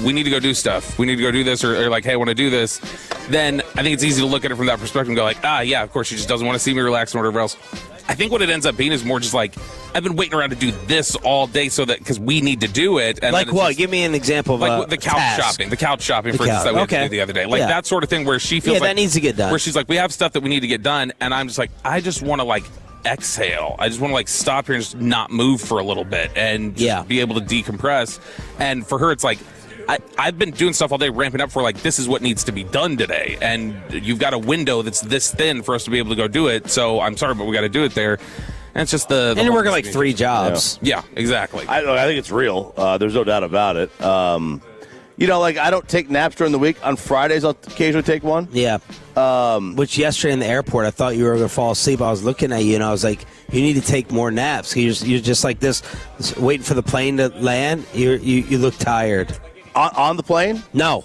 we need to go do stuff. We need to go do this, or like, hey, I want to do this. Then I think it's easy to look at it from that perspective and go like, yeah, of course, she just doesn't want to see me relax and whatever else. I think what it ends up being is more just like, I've been waiting around to do this all day because we need to do it. And like what? Just, give me an example of like the couch shopping. The couch shopping, for instance, that we had to do the other day. Like that sort of thing where she feels like that needs to get done. Where she's like, we have stuff that we need to get done. And I'm just like, I just want to like exhale. I just want to like stop here and just not move for a little bit and just be able to decompress. And for her, it's like, I've been doing stuff all day, ramping up for like, this is what needs to be done today. And you've got a window that's this thin for us to be able to go do it. So I'm sorry, but we got to do it there. And it's just the and you're working like 3 jobs. Yeah, exactly. I think it's real. There's no doubt about it. Like I don't take naps during the week. On Fridays, I'll occasionally take one. Yeah. Which yesterday in the airport, I thought you were going to fall asleep. I was looking at you, and I was like, you need to take more naps. You're just like this, waiting for the plane to land. You look tired. On the plane? No.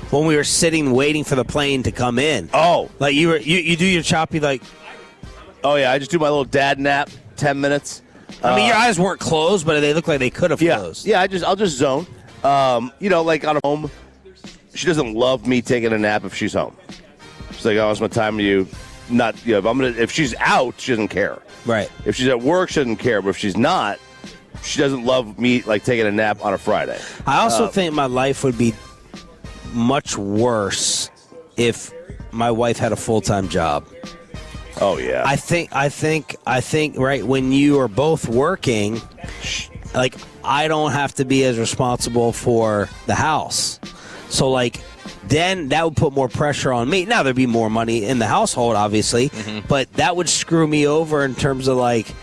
When we were sitting waiting for the plane to come in. Oh. Like you do your choppy like. Oh, yeah. I just do my little dad nap, 10 minutes. I mean, your eyes weren't closed, but they look like they could have closed. Yeah, I'll just zone. Like on home, she doesn't love me taking a nap if she's home. She's like, oh, it's my time with you. Not, if she's out, she doesn't care. Right. If she's at work, she doesn't care. But if she's not, she doesn't love me like taking a nap on a Friday. I also think my life would be much worse if my wife had a full-time job. Oh yeah. I think right when you are both working, like I don't have to be as responsible for the house. So like then that would put more pressure on me. Now there'd be more money in the household obviously, but that would screw me over in terms of like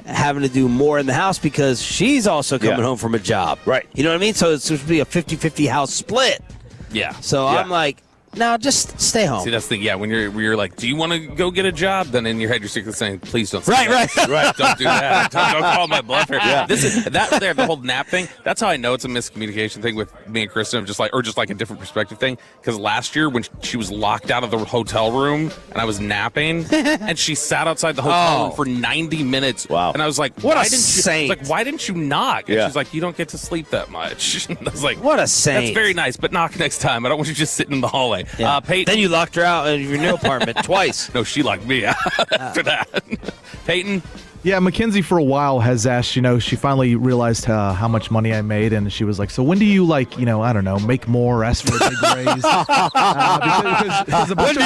having to do more in the house because she's also coming home from a job. Right. You know what I mean? So it's supposed to be a 50-50 house split. Yeah. So I'm like, no, just stay home. See, that's the thing. Yeah, when you're like, do you want to go get a job? Then in your head, you're secretly saying, please don't. Right. Don't do that. Don't call my bluff here. Yeah. The whole nap thing. That's how I know it's a miscommunication thing with me and Kristen, or just like a different perspective thing. Because last year when she was locked out of the hotel room and I was napping, and she sat outside the hotel room for 90 minutes. Wow. And I was like, what why a saint! Like, why didn't you knock? And she's like, you don't get to sleep that much. And I was like, what a saint! That's very nice, but knock next time. I don't want you just sitting in the hallway. Yeah. Peyton, then you locked her out of your new apartment twice. No, she locked me out after that. Peyton? Yeah, Mackenzie for a while has asked, she finally realized how much money I made, and she was like, so when do you, I don't know, make more or ask for a big raise? When do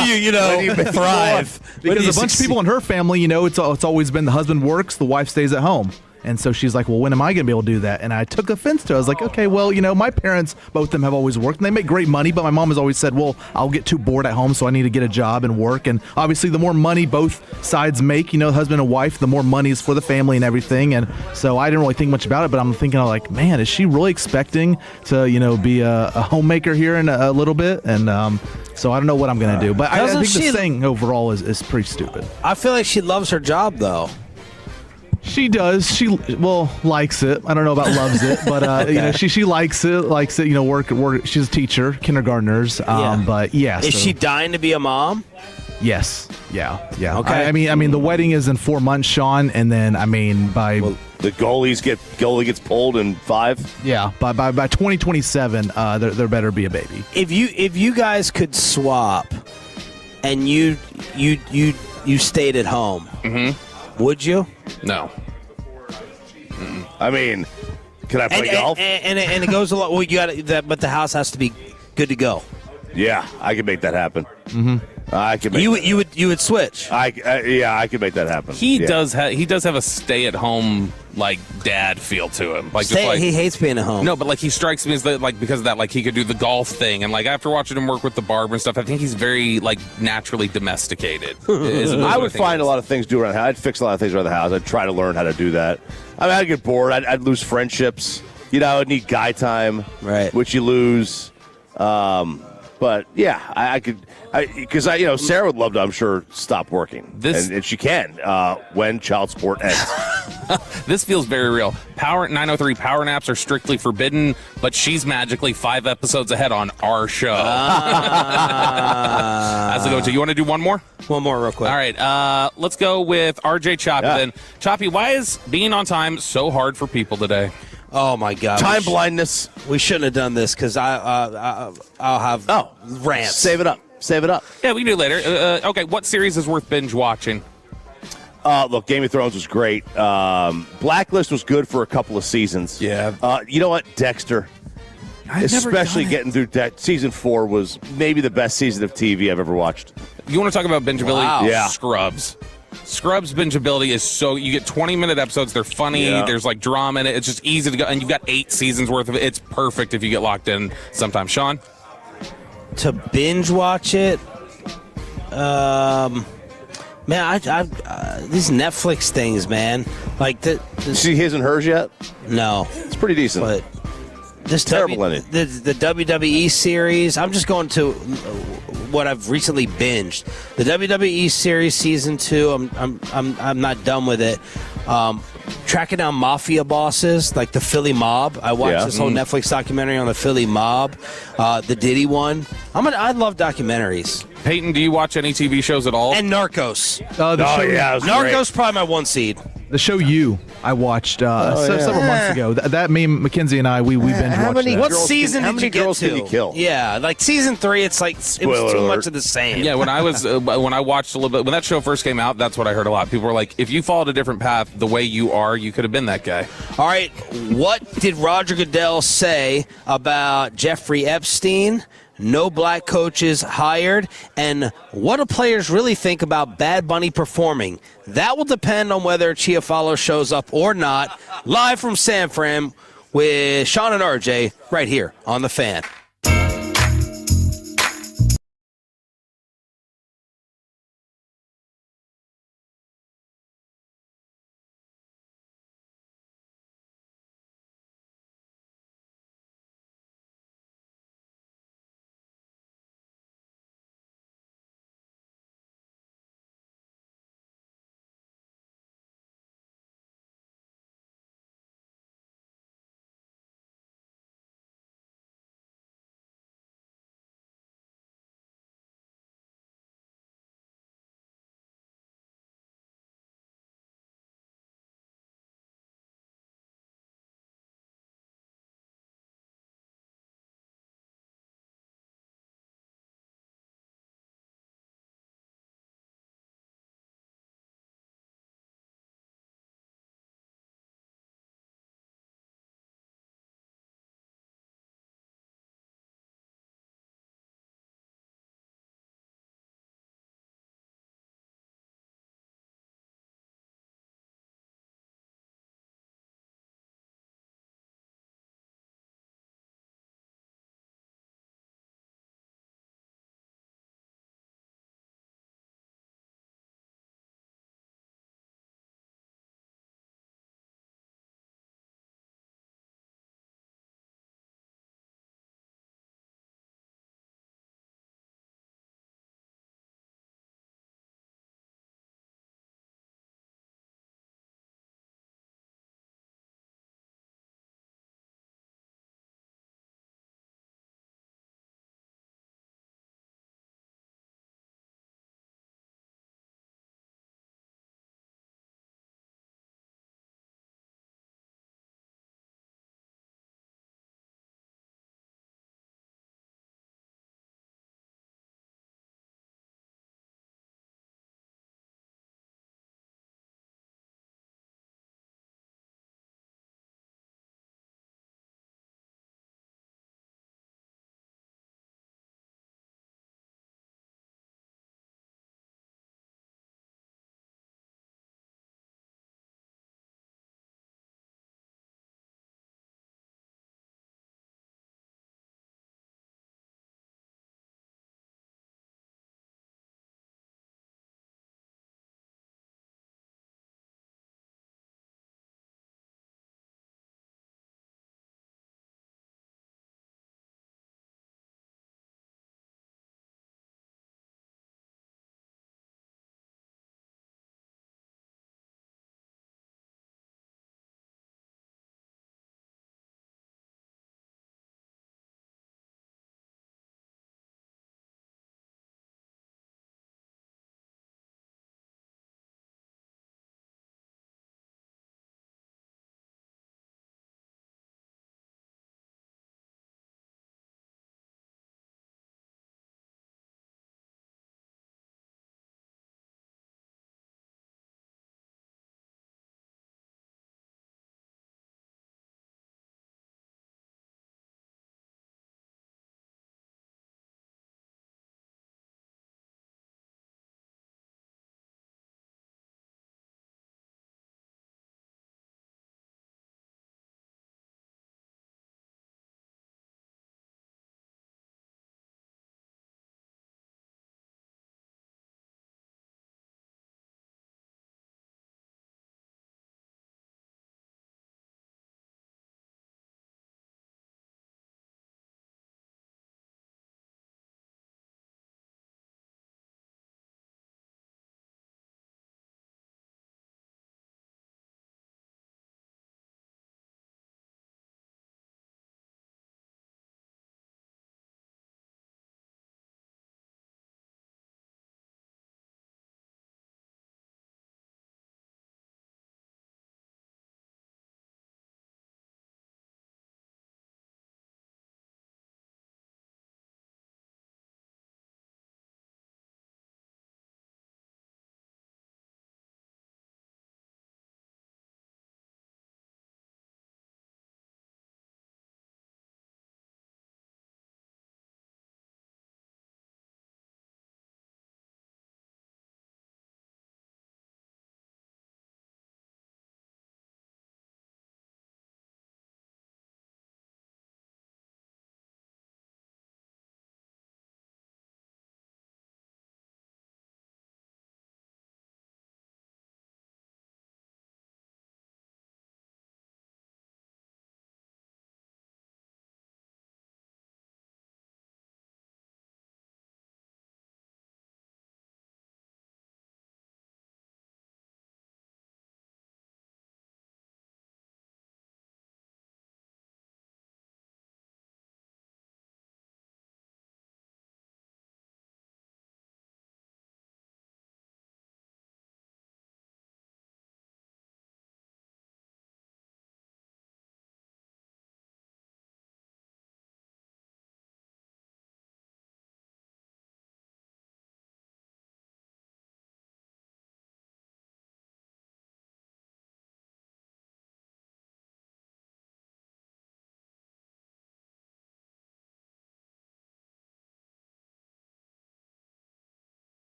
you thrive? Because a bunch of people in her family, it's always been the husband works, the wife stays at home. And so she's like, well, when am I going to be able to do that? And I took offense to it. I was like, okay, well, my parents, both of them have always worked, and they make great money, but my mom has always said, well, I'll get too bored at home, so I need to get a job and work. And obviously, the more money both sides make, husband and wife, the more money is for the family and everything. And so I didn't really think much about it, but I'm thinking, like, man, is she really expecting to, be a homemaker here in a little bit? And so I don't know what I'm going to do. But I think the saying overall is pretty stupid. I feel like she loves her job, though. She does. She likes it. I don't know about loves it, but okay. She likes it. Work. She's a teacher, kindergartners. But yeah. Is she dying to be a mom? Yes. Yeah. Okay. I mean, the wedding is in 4 months, Sean, and then the goalie gets pulled in 5. Yeah. By 2027, there better be a baby. If you guys could swap, and you stayed at home. Mm-hmm. Would you? No. I mean, can I play golf? And it goes a lot. Well, you got that, but the house has to be good to go. Yeah, I could make that happen. Mm-hmm. I could. You would switch. I could make that happen. He does have a stay-at-home dad feel to him. He hates being at home. No, but he strikes me as because of that he could do the golf thing, and after watching him work with the barber and stuff, I think he's very naturally domesticated. I would find a lot of things to do around the house. I'd fix a lot of things around the house. I'd try to learn how to do that. I mean, I'd get bored. I'd lose friendships. I'd need guy time, right? Which you lose. But yeah, I could, because Sarah would love to, I'm sure, stop working, and she can when child support ends. This feels very real. Power 903 power naps are strictly forbidden, but she's magically 5 episodes ahead on our show. As I go to, you want to do one more? One more real quick. All right, let's go with RJ Choppy then. Choppy, why is being on time so hard for people today? Oh my God! Time blindness. We shouldn't have done this because I'll have rants. Save it up. Yeah, we can do it later. Okay, what series is worth binge watching? Look, Game of Thrones was great. Blacklist was good for a couple of seasons. Yeah. You know what? Dexter. Especially getting through season 4 was maybe the best season of TV I've ever watched. You want to talk about bingeability? Wow. Yeah. Scrubs bingeability is so, you get 20-minute episodes. They're funny. Yeah. There's like drama in it. It's just easy to go. And you've got 8 seasons worth of it. It's perfect if you get locked in sometime. Sean? To binge watch it, man, these Netflix things, man. Like you see His and Hers yet? No, it's pretty decent. But this terrible in it. The WWE series. I'm just going to what I've recently binged. The WWE series season 2. I'm not done with it. Tracking down mafia bosses like the Philly Mob. I watched this whole Netflix documentary on the Philly Mob, the Diddy one. I love documentaries. Peyton, do you watch any TV shows at all? And Narcos. Narcos probably my 1 seed. The show I watched several months ago. That me, Mackenzie, and I we binge watched that. What season how did many you get girls to? did you kill? Yeah, like season 3. It's like it was too much of the same. Yeah, when I was when I watched a little bit when that show first came out, that's what I heard a lot. People were like, "If you followed a different path, the way you are, you could have been that guy." All right, what did Roger Goodell say about Jeffrey Epstein? No black coaches hired, and what do players really think about Bad Bunny performing? That will depend on whether Chiofalo shows up or not. Live from San Fran with Sean and RJ right here on The Fan.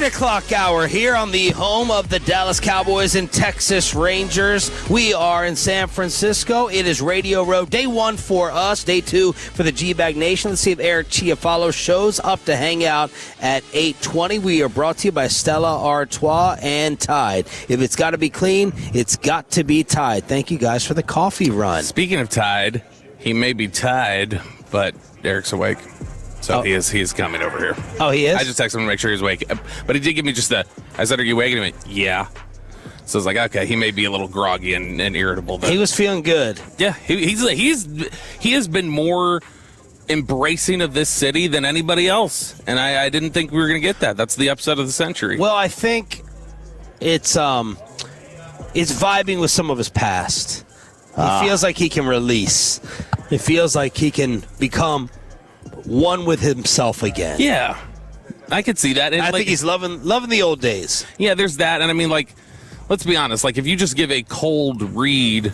o'clock hour here on the home of the Dallas Cowboys and Texas Rangers. We are in San Francisco. It is Radio Row. Day 1 for us. Day 2 for the G-Bag Nation. Let's see if Eric Chiofalo shows up to hang out at 8:20. We are brought to you by Stella Artois and Tide. If it's got to be clean, it's got to be Tide. Thank you guys for the coffee run. Speaking of Tide, he may be tied, but Eric's awake. So he is coming over here. Oh, he is? I just texted him to make sure he's awake. But he did give me just I said, are you awake? And he went, yeah. So I was like, okay, he may be a little groggy and irritable. He was feeling good. Yeah, he has been more embracing of this city than anybody else. And I didn't think we were going to get that. That's the upset of the century. Well, I think it's vibing with some of his past. He feels like he can release. It feels like he can become one with himself again. Yeah, I could see that. And I think he's loving the old days. Yeah, there's that. And I mean, like, let's be honest. Like, if you just give a cold read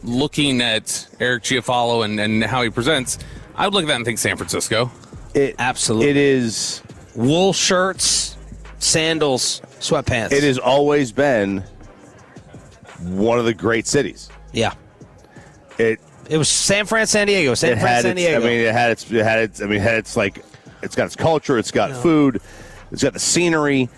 looking at Eric Chiofalo and how he presents, I would look at that and think San Francisco. Absolutely. It is wool shirts, sandals, sweatpants. It has always been one of the great cities. Yeah. It was San Fran, San Diego. San Fran, San Diego. It had its like, it's got its culture. It's got food. It's got the scenery.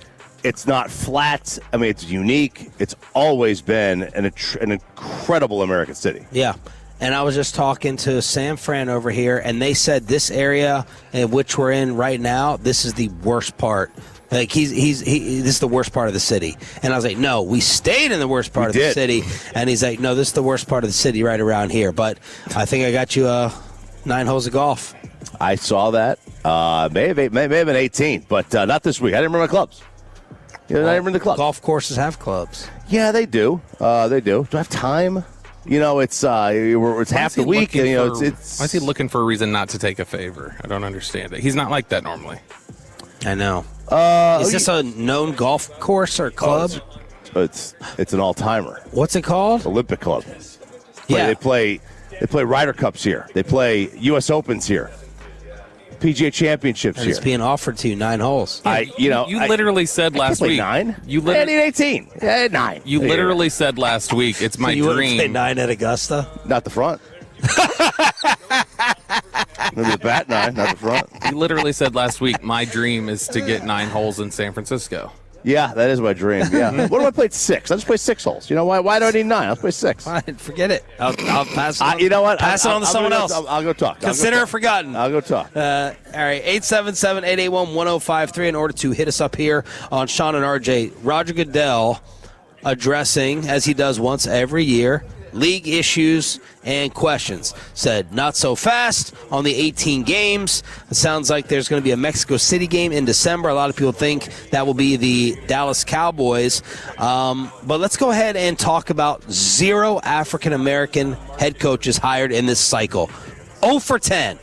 It's not flat. I mean, it's unique. It's always been an incredible American city. Yeah. And I was just talking to San Fran over here, and they said this area in which we're in right now, this is the worst part. Like this is the worst part of the city. And I was like, no, we stayed in the worst part of the city. And he's like, no, this is the worst part of the city right around here. But I think I got you 9 holes of golf. I saw that. May have been 18, but not this week. I didn't remember my clubs. I didn't remember the clubs. Golf courses have clubs. Yeah, they do. They do. Do I have time? It's half the week. Why is he looking for a reason not to take a favor? I don't understand it. He's not like that normally. I know. Is this a known golf course or club? It's an all-timer. What's it called? Olympic Club. Yeah. They play Ryder Cups here. They play U.S. Opens here. PGA Championships and here. It's being offered to you 9 holes. You literally said last week 9. You I need 18. 9. You literally said last week it's my you dream. You play 9 at Augusta? Not the front. Maybe the bat 9, not the front. You literally said last week my dream is to get 9 holes in San Francisco. Yeah, that is my dream. Yeah. What if I played 6? I'll just play 6 holes. You know why? Why do I need 9? I'll play 6. Fine, forget it. I'll pass it on. You know what? Pass it on to someone else. I'll go talk. Consider it forgotten. I'll go talk. All right, 877-881-1053 in order to hit us up here on Sean and RJ. Roger Goodell addressing, as he does once every year, league issues and questions. Said not so fast on the 18 games. It sounds like there's going to be a Mexico City game in December. A lot of people think that will be the Dallas Cowboys. But let's go ahead and talk about 0 African-American head coaches hired in this cycle. 0 for 10.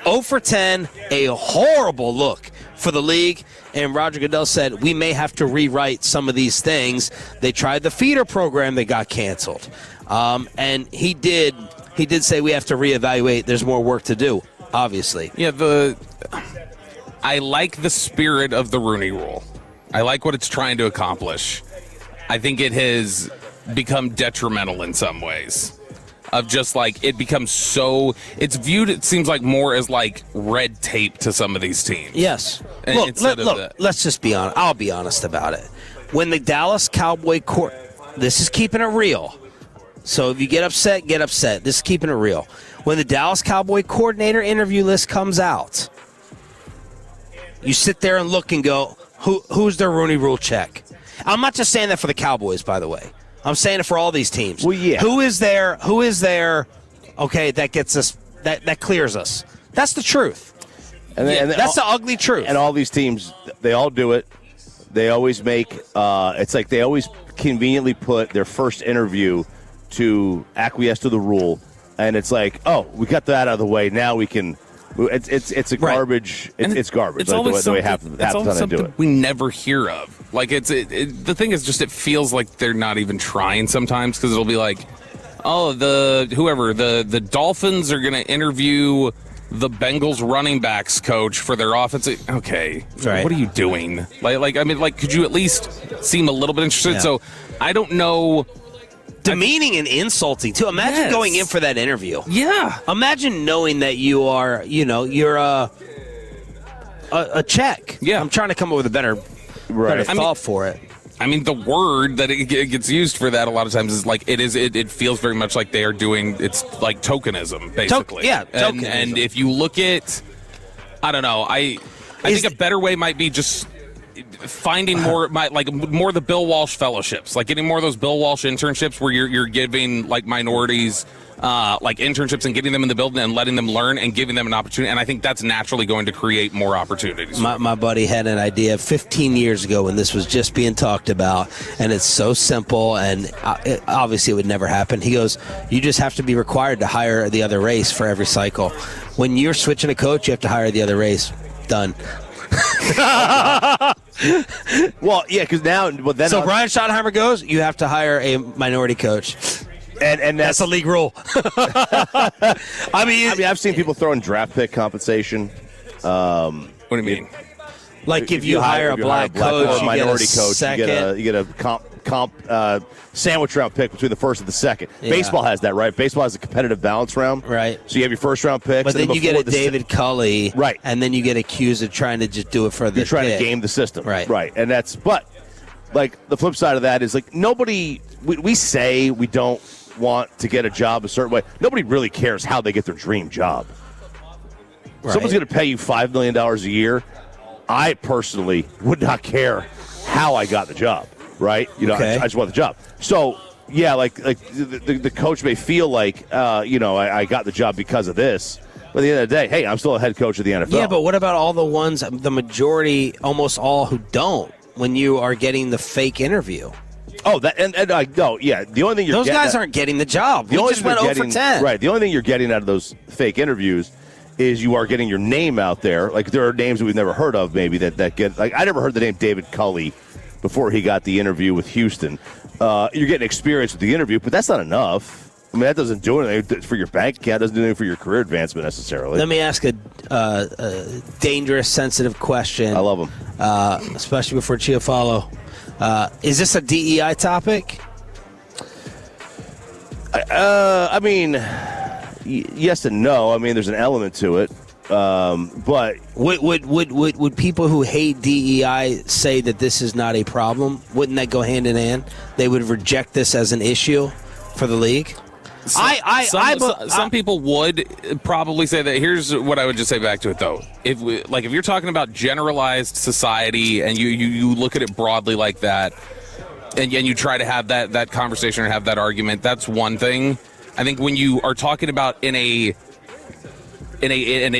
0 for 10, a horrible look for the league. And Roger Goodell said, we may have to rewrite some of these things. They tried the feeder program that got canceled. And he did say we have to reevaluate. There's more work to do, obviously. Yeah, I like the spirit of the Rooney Rule. I like what it's trying to accomplish. I think it has become detrimental in some ways. Of just like it becomes so it's viewed, it seems like, more as like red tape to some of these teams. Yes. Look, let's just be honest. I'll be honest about it. When the Dallas Cowboy court, this is keeping it real. So if you get upset, get upset. This is keeping it real. When the Dallas Cowboy coordinator interview list comes out, you sit there and look and go, who's their Rooney Rule check? I'm not just saying that for the Cowboys, by the way. I'm saying it for all these teams. Well, yeah. Who is there, okay, that gets us, that clears us? That's the truth. That's the ugly truth. And all these teams, they all do it. They always make, it's like they always conveniently put their first interview to acquiesce to the rule. And it's like, oh, we got that out of the way. Now we can, it's a garbage. It's garbage. It's like always the way something, half the time they do it. We never hear of. Like the thing is just it feels like they're not even trying sometimes, because it'll be like, oh, the Dolphins are going to interview the Bengals running backs coach for their offense. Okay, right. What are you doing? Could you at least seem a little bit interested? Yeah. So I don't know. Demeaning and insulting too. Imagine going in for that interview. Yeah. Imagine knowing that you are, you're a check. Yeah. I'm trying to come up with a better thought for it. I mean, the word that it gets used for that a lot of times is it feels very much like they are doing, it's like tokenism, basically. Tokenism. And if you look at, I don't know, I think a better way might be just finding more of the Bill Walsh fellowships, like getting more of those Bill Walsh internships where you're giving like minorities like internships and getting them in the building and letting them learn and giving them an opportunity. And I think that's naturally going to create more opportunities. My buddy had an idea 15 years ago when this was just being talked about, and it's so simple, and obviously it would never happen. He goes, you just have to be required to hire the other race for every cycle. When you're switching a coach, you have to hire the other race. Done. Well, yeah, because now... So Brian Schottenheimer goes, you have to hire a minority coach. And that's a league rule. I mean, I've seen people throwing draft pick compensation. What do you mean? Like if you hire a black coach, or a minority you get a coach, second. you get a comp sandwich round pick between the first and the second. Yeah. Baseball has that, right? Baseball has a competitive balance round, right? So you have your first round picks, but then you get a David Culley, right? And then you get accused of trying to just do it for the You're trying pick. to game the system, right? Right, and but like the flip side of that is like nobody. We say we don't want to get a job a certain way. Nobody really cares how they get their dream job. Right. Someone's going to pay you $5 million a year. I personally would not care how I got the job, right? I just want the job. So, yeah, like the coach may feel like, I got the job because of this. But at the end of the day, hey, I'm still a head coach of the NFL. Yeah, but what about all the ones, the majority, almost all who don't, when you are getting the fake interview? Oh, that and no, yeah. The only thing those guys aren't getting the job. The only just went 0 for 10. Right. The only thing you're getting out of those fake interviews is you are getting your name out there. Like there are names that we've never heard of, maybe that get like I never heard the name David Culley before he got the interview with Houston. You're getting experience with the interview, but that's not enough. I mean, that doesn't do anything for your bank account. Doesn't do anything for your career advancement necessarily. Let me ask a dangerous, sensitive question. I love them, especially before Chiofalo. Is this a DEI topic? I mean, yes and no. I mean, there's an element to it, but would people who hate DEI say that this is not a problem? Wouldn't that go hand in hand? They would reject this as an issue for the league. Some people would probably say that. Here's what I would just say back to it, though. If you're talking about generalized society and you look at it broadly like that, and you try to have that conversation or have that argument, that's one thing. I think when you are talking about in an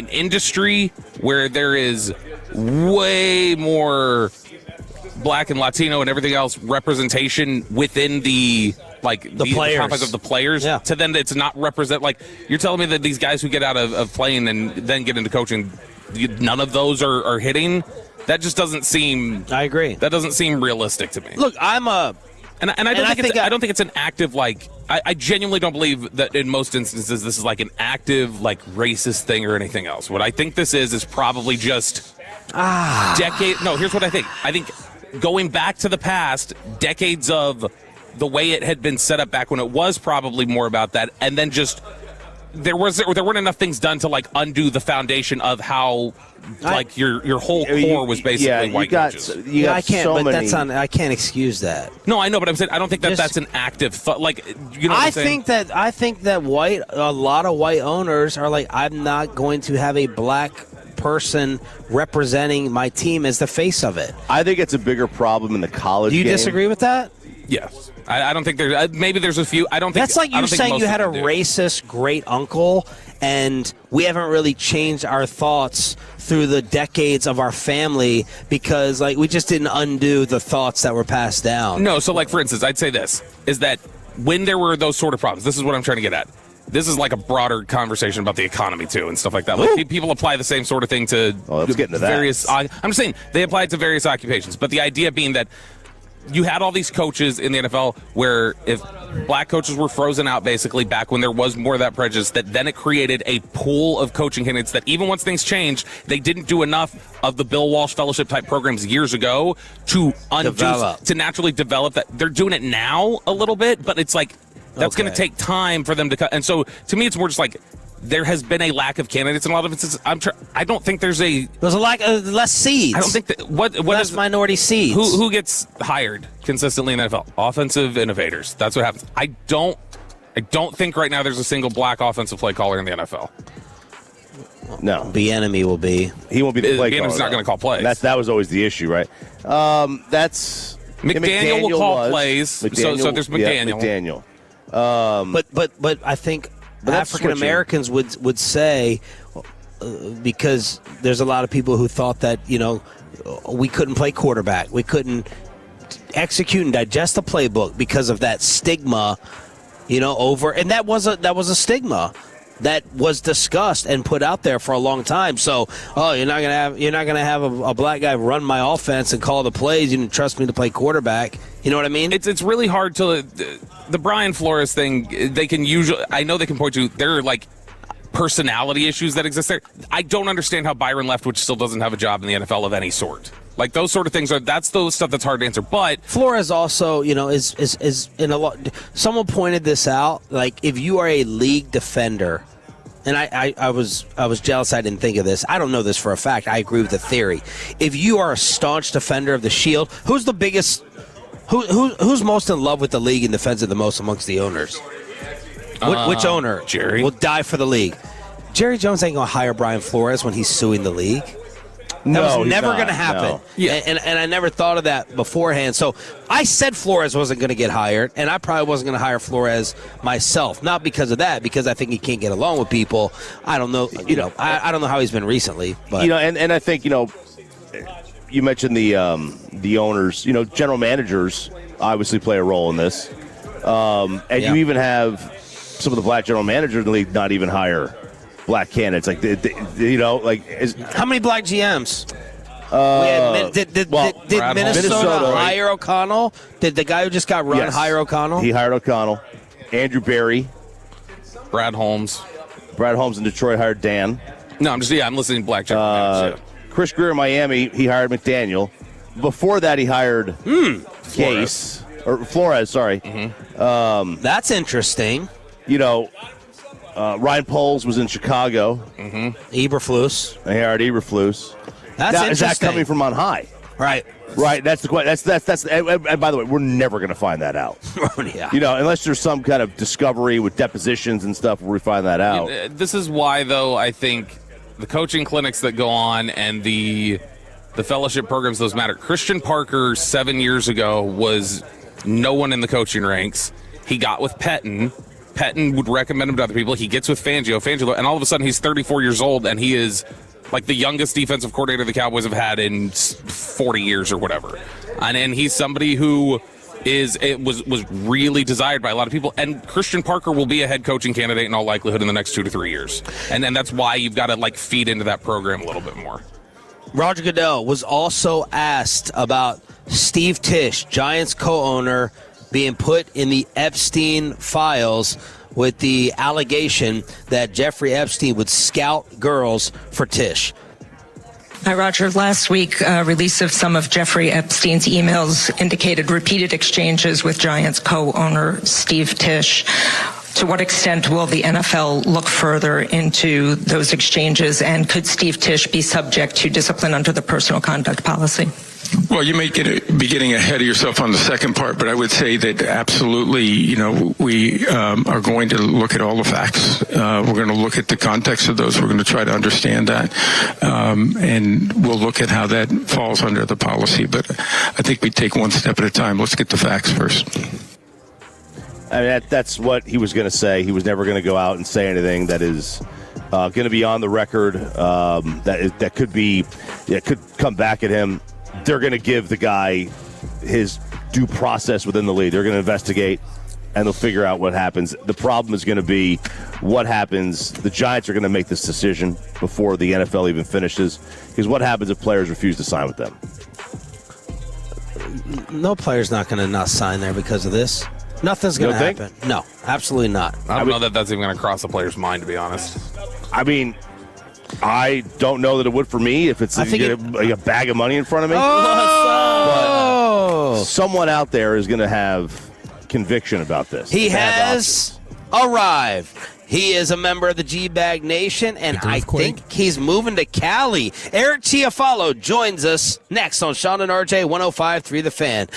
industry where there is way more Black and Latino and everything else representation within the players. topic of the players, to then it's not represent. Like you're telling me that these guys who get out of playing and then get into coaching, none of those are hitting. That just doesn't seem. I agree. That doesn't seem realistic to me. Look, I don't think it's an active like. I genuinely don't believe that in most instances this is like an active like racist thing or anything else. What I think this is probably just decade. No, here's what I think. I think going back to the past, decades of the way it had been set up back when it was probably more about that, and then just there weren't enough things done to like undo the foundation of how like your whole core was basically white coaches. I can't excuse that. No, I know, but I'm saying I don't think that's an active thought. Like, you know what I'm saying? I think that a lot of white owners are like, I'm not going to have a black person representing my team as the face of it. I think it's a bigger problem in the college game. Do you disagree with that? Yes. I don't think there's maybe there's a few. I don't think that's like you saying you had a racist great uncle, and we haven't really changed our thoughts through the decades of our family because like we just didn't undo the thoughts that were passed down. No, so like for instance, I'd say this is that when there were those sort of problems, this is what I'm trying to get at. This is like a broader conversation about the economy too and stuff like that. Like people apply the same sort of thing to let's get into various. I'm just saying they apply it to various occupations, but the idea being that you had all these coaches in the NFL where if black coaches were frozen out basically back when there was more of that prejudice, that then it created a pool of coaching candidates that even once things changed, they didn't do enough of the Bill Walsh Fellowship type programs years ago to naturally develop that. They're doing it now a little bit, but it's like that's going to take time for them to cut. And so to me, it's more just like there has been a lack of candidates in a lot of instances. I don't think there's a lack of less seeds. I don't think that what is minority seeds. Who gets hired consistently in the NFL? Offensive innovators. That's what happens. I don't think right now there's a single black offensive play caller in the NFL. No, Bieniemy will be. He won't be the play caller. Bieniemy's not going to call plays. That was always the issue, right? That's McDaniel will call plays. So there's McDaniel. Yeah, McDaniel. But I think African Americans would say, because there's a lot of people who thought that we couldn't play quarterback, we couldn't execute and digest a playbook because of that stigma, over, and that was a stigma that was discussed and put out there for a long time. So, you're not gonna have a black guy run my offense and call the plays. You didn't trust me to play quarterback. You know what I mean? It's really hard to the Brian Flores thing. They can usually, I know they can point to, there are like personality issues that exist there. I don't understand how Byron Leftwich still doesn't have a job in the NFL of any sort. Like those sort of things that's those stuff that's hard to answer. But Flores also, is in a lot. Someone pointed this out. Like if you are a league defender, and I was jealous I didn't think of this. I don't know this for a fact. I agree with the theory. If you are a staunch defender of the Shield, who's the biggest? Who's most in love with the league and defends it the most amongst the owners? Which owner? Jerry will die for the league. Jerry Jones ain't gonna hire Brian Flores when he's suing the league. That was never going to happen. No. Yeah. And I never thought of that beforehand. So I said Flores wasn't going to get hired, and I probably wasn't going to hire Flores myself. Not because of that, because I think he can't get along with people. I don't know. I don't know how he's been recently. But and I think you mentioned the owners. General managers obviously play a role in this, you even have some of the black general managers in the league not even hire black candidates. Like how many black GMs? Did Minnesota hire O'Connell? Did the guy who just got run hire O'Connell? He hired O'Connell. Andrew Berry, Brad Holmes in Detroit hired Dan. No, I'm listening to black general managers. Chris Greer in Miami, he hired McDaniel. Before that, he hired Flores. Sorry. Mm-hmm. That's interesting. Ryan Poles was in Chicago. Mm-hmm. Eberflus. They hired Eberflus. That's interesting. Is that coming from on high? Right. That's the question. That's. And by the way, we're never going to find that out. Yeah. Unless there's some kind of discovery with depositions and stuff, where we find that out. This is why, though, I think the coaching clinics that go on and the fellowship programs, those matter. Christian Parker 7 years ago was no one in the coaching ranks. He got with Peyton. Peyton would recommend him to other people. He gets with Fangio, and all of a sudden he's 34 years old, and he is like the youngest defensive coordinator the Cowboys have had in 40 years or whatever. And he's somebody who was really desired by a lot of people. And Christian Parker will be a head coaching candidate in all likelihood in the next 2 to 3 years. And that's why you've got to feed into that program a little bit more. Roger Goodell was also asked about Steve Tisch, Giants co-owner, being put in the Epstein files with the allegation that Jeffrey Epstein would scout girls for Tisch. Hi, Roger. Last week, release of some of Jeffrey Epstein's emails indicated repeated exchanges with Giants co-owner Steve Tisch. To what extent will the NFL look further into those exchanges, and could Steve Tisch be subject to discipline under the personal conduct policy? Well, you may be getting ahead of yourself on the second part, but I would say that absolutely, we are going to look at all the facts. We're going to look at the context of those. We're going to try to understand that, and we'll look at how that falls under the policy. But I think we take one step at a time. Let's get the facts first. I mean, that's what he was going to say. He was never going to go out and say anything that is going to be on the record. That could come back at him. They're going to give the guy his due process within the league. They're going to investigate, and they'll figure out what happens. The problem is going to be what happens. The Giants are going to make this decision before the NFL even finishes, because what happens if players refuse to sign with them? No player's not going to not sign there because of this. Nothing's going to happen. No, absolutely not. I don't know that that's even going to cross a player's mind, to be honest. I mean, I don't know that it would for me if it's a bag of money in front of me. But someone out there is going to have conviction about this. He has arrived. He is a member of the G-Bag Nation, and I think he's moving to Cali. Eric Chiofalo joins us next on Sean and RJ 105.3 The Fan.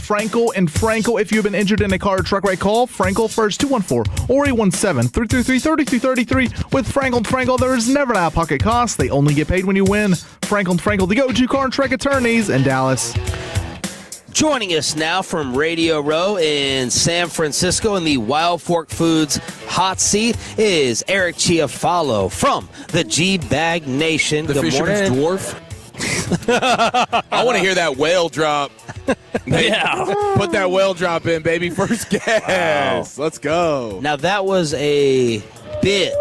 Frankel and Frankel. If you've been injured in a car or truck wreck, call Frankel first, 214 or 817-333-3333. With Frankel and Frankel, there is never an out-of-pocket cost. They only get paid when you win. Frankel and Frankel, the go-to car and truck attorneys in Dallas. Joining us now from Radio Row in San Francisco in the Wild Fork Foods hot seat is Eric Chiofalo from the G-Bag Nation. The Good fisherman's morning. dwarf. I want to hear that whale drop. Yeah. Put that whale drop in, baby. First guess. Let's go. Now, that was a bit